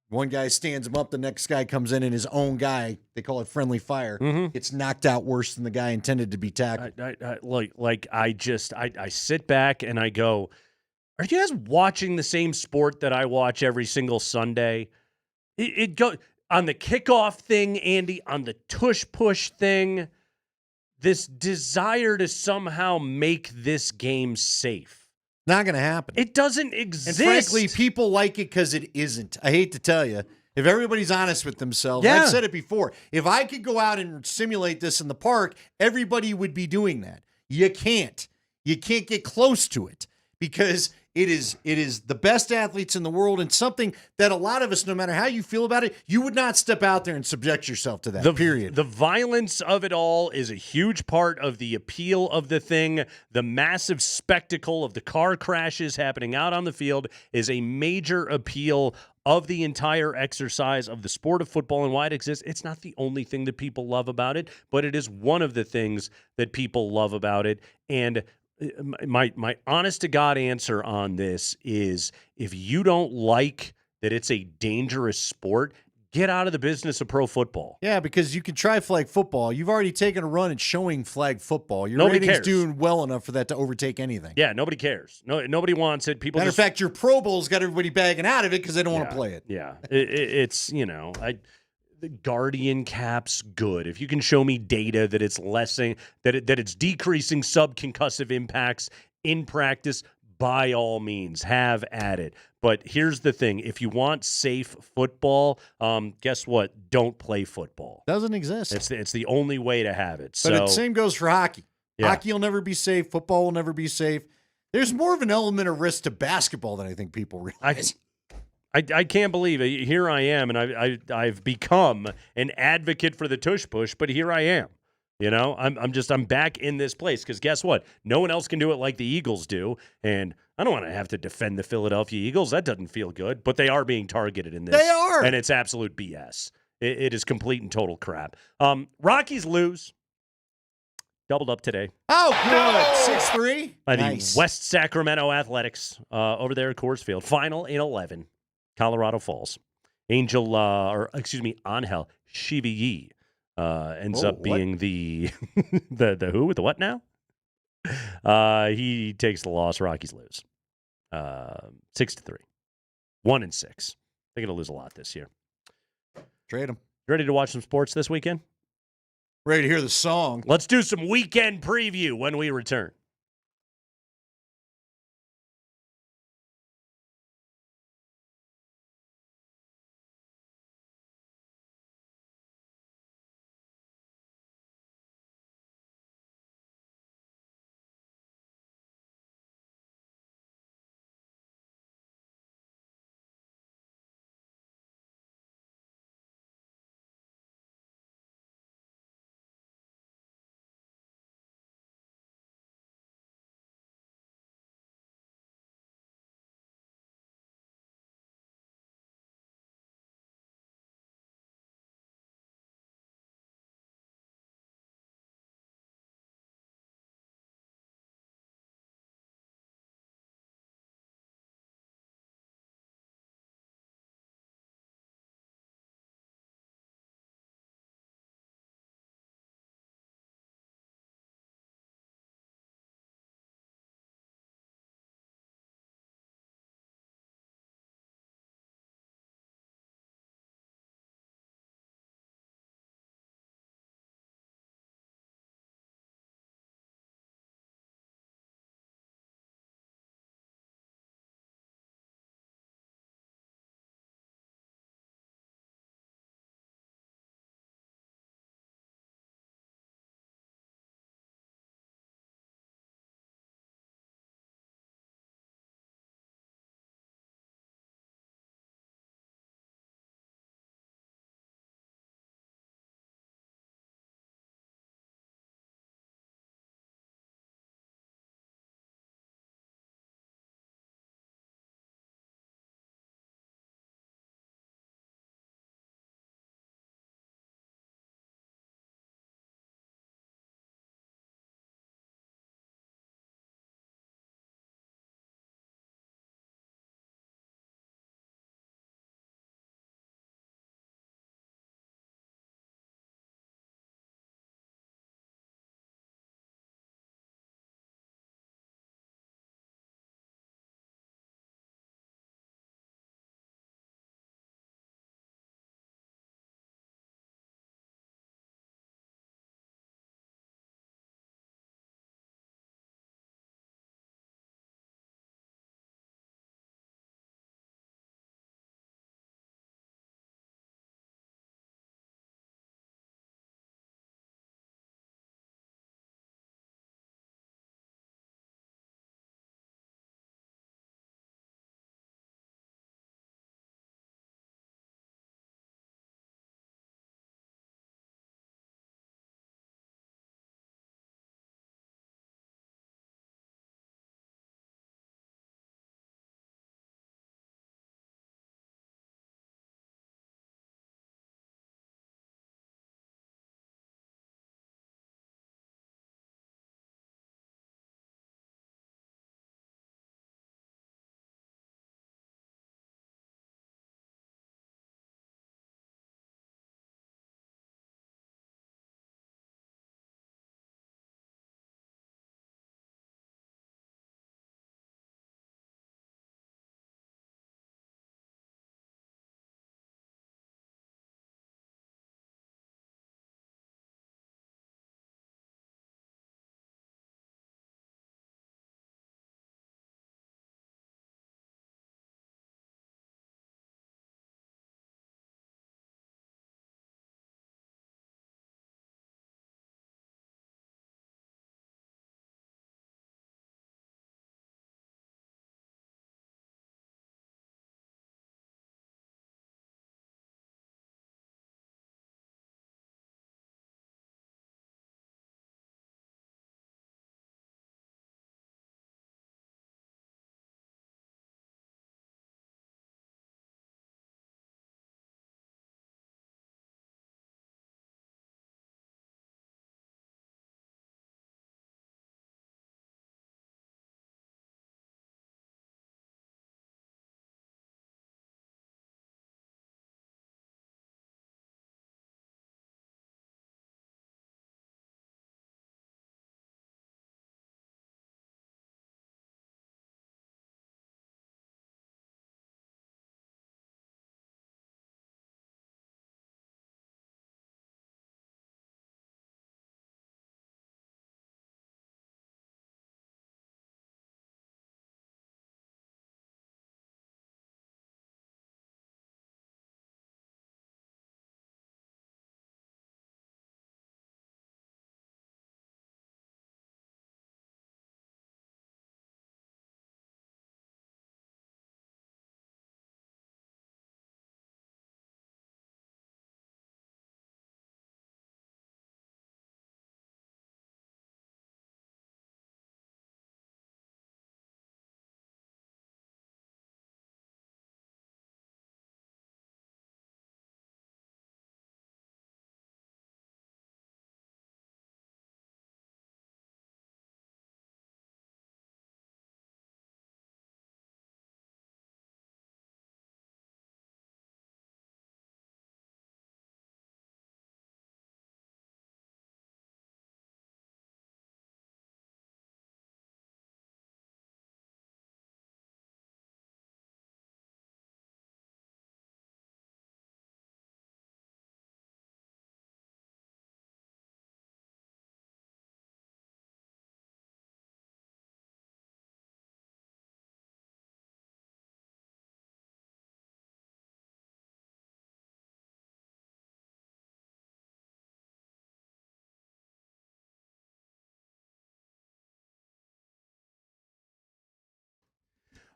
one guy stands him up, the next guy comes in, and his own guy, they call it friendly fire, gets knocked out worse than the guy intended to be tackled. I sit back and I go, are you guys watching the same sport that I watch every single Sunday? It go on the kickoff thing, Andy, on the tush push thing, this desire to somehow make this game safe. Not going to happen. It doesn't exist. And frankly, people like it because it isn't. I hate to tell you. If everybody's honest with themselves, Yeah. I've said it before. If I could go out and simulate this in the park, everybody would be doing that. You can't. You can't get close to it because it is the best athletes in the world and something that a lot of us, no matter how you feel about it, you would not step out there and subject yourself to that, period. The violence of it all is a huge part of the appeal of the thing. The massive spectacle of the car crashes happening out on the field is a major appeal of the entire exercise of the sport of football and why it exists. It's not the only thing that people love about it, but it is one of the things that people love about it. And my honest to God answer on this is if you don't like that it's a dangerous sport, get out of the business of pro football. Yeah, because you can try flag football. You've already taken a run at showing flag football. Your Nobody rating's cares. doing well enough for that to overtake anything. Yeah, nobody cares. Nobody wants it. Matter of fact, your Pro Bowl's got everybody bagging out of it because they don't want to play it. Yeah, it's the Guardian cap's good. If you can show me data that it's lessening, that it's decreasing subconcussive impacts in practice, by all means, have at it. But here's the thing: if you want safe football, guess what? Don't play football. Doesn't exist. It's the only way to have it. But the So same goes for hockey. Yeah. Hockey will never be safe. Football will never be safe. There's more of an element of risk to basketball than I think people realize. I can't believe it. Here I am, and I've become an advocate for the tush push, but here I am. I'm back in this place because guess what? No one else can do it like the Eagles do, and I don't want to have to defend the Philadelphia Eagles. That doesn't feel good, but they are being targeted in this. They are, and it's absolute BS. It is complete and total crap. Rockies lose. Doubled up today. Oh, good. 6-3. By Nice. the West Sacramento Athletics over there at Coors Field. Final in 11. Colorado Falls. Angel Shiviyi ends up being the who with the what now? He takes the loss. Rockies lose 6-3, 1-6. They're gonna lose a lot this year. Trade them. Ready to watch some sports this weekend? Ready to hear the song. Let's do some weekend preview when we return.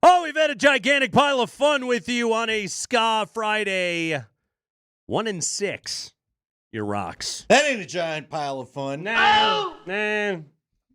Oh, we've had a gigantic pile of fun with you on a Ska Friday. 1-6. Your Rocks. That ain't a giant pile of fun. Nah.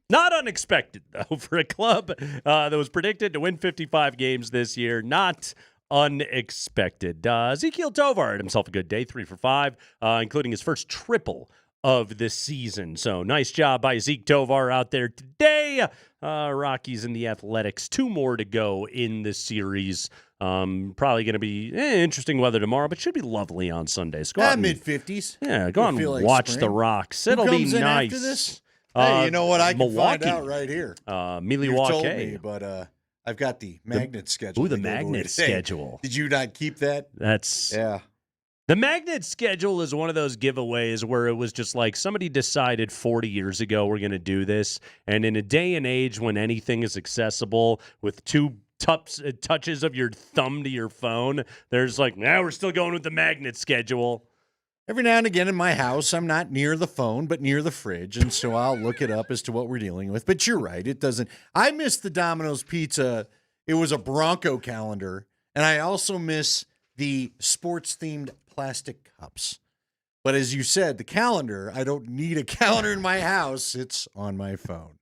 Not unexpected, though, for a club that was predicted to win 55 games this year. Not unexpected. Ezekiel Tovar had himself a good day, 3 for 5, including his first triple of the season. So nice job by Zeke Tovar out there today. Rockies and the Athletics, 2 more to go in the series. Probably going to be interesting weather tomorrow, but should be lovely on Sunday. So mid-50s. Yeah, go on and watch the Rocks. It'll be nice. After this? Hey, you know what? I can Milwaukee. find out right here. Milwaukee. You told me, but I've got the magnet schedule. Ooh, the magnet schedule. Did you not keep that? Yeah. The magnet schedule is one of those giveaways where it was just like somebody decided 40 years ago we're going to do this. And in a day and age when anything is accessible with 2 touches of your thumb to your phone, there's like, we're still going with the magnet schedule. Every now and again in my house, I'm not near the phone, but near the fridge, and so I'll look it up as to what we're dealing with. But you're right, it doesn't. I miss the Domino's Pizza. It was a Bronco calendar, and I also miss the sports-themed plastic cups. But as you said, the calendar, I don't need a calendar in my house. It's on my phone.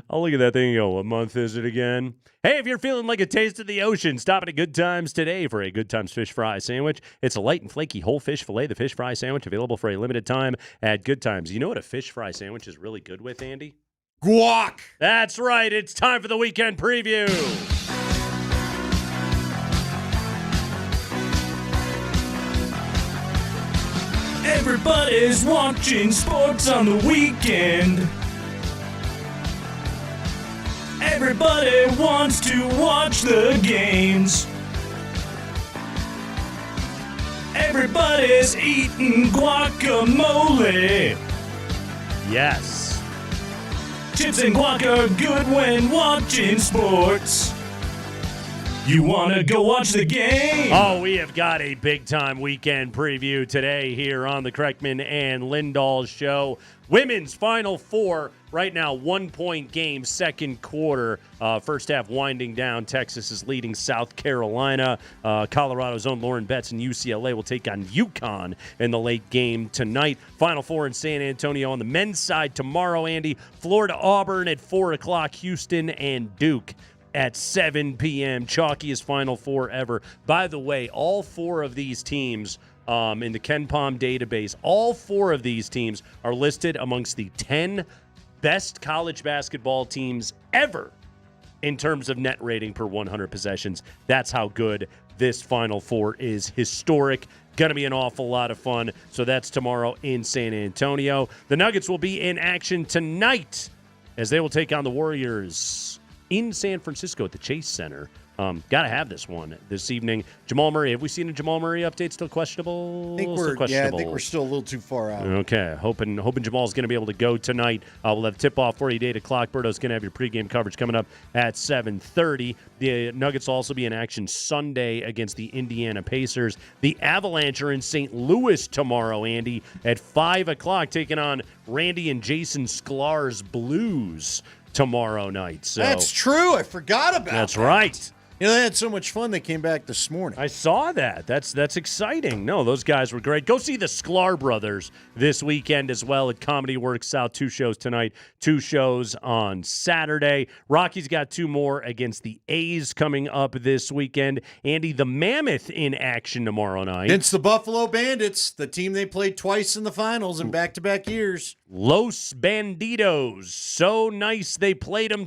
I'll look at that thing and go, what month is it again? Hey, if you're feeling like a taste of the ocean, stop at a Good Times today for a Good Times fish fry sandwich. It's a light and flaky whole fish fillet, the fish fry sandwich, available for a limited time at Good Times. You know what a fish fry sandwich is really good with, Andy? Guac! That's right. It's time for the weekend preview. Everybody's watching sports on the weekend. Everybody wants to watch the games. Everybody's eating guacamole. Yes. Chips and guac are good when watching sports. You want to go watch the game? Oh, we have got a big-time weekend preview today here on the Kreckman and Lindahl Show. Women's Final Four, right now, 1-point game, second quarter. First half winding down. Texas is leading South Carolina. Colorado's own Lauren Betts and UCLA will take on UConn in the late game tonight. Final Four in San Antonio on the men's side tomorrow, Andy. Florida Auburn at 4 o'clock. Houston and Duke at 7 p.m. Chalkiest Final Four ever. By the way, all 4 of these teams in the Ken Pom database, all 4 of these teams are listed amongst the 10 best college basketball teams ever in terms of net rating per 100 possessions. That's how good this Final Four is. Historic. Going to be an awful lot of fun. So that's tomorrow in San Antonio. The Nuggets will be in action tonight as they will take on the Warriors in San Francisco at the Chase Center. Got to have this one this evening. Jamal Murray. Have we seen a Jamal Murray update? Still questionable? I think we're still a little too far out. Okay. Hoping Jamal's going to be able to go tonight. We'll have tip-off for you 8 o'clock. Berto's going to have your pregame coverage coming up at 7:30. The Nuggets will also be in action Sunday against the Indiana Pacers. The Avalanche are in St. Louis tomorrow, Andy, at 5 o'clock, taking on Randy and Jason Sklar's Blues tomorrow night. So that's true. I forgot about that. That's right. You know, they had so much fun they came back this morning. I saw that. That's exciting. No, those guys were great. Go see the Sklar brothers this weekend as well at Comedy Works South. 2 shows tonight, 2 shows on Saturday. Rockies got 2 more against the A's coming up this weekend. Andy, the Mammoth in action tomorrow night. It's the Buffalo Bandits, the team they played twice in the finals in back-to-back years. Los Bandidos. So nice they played them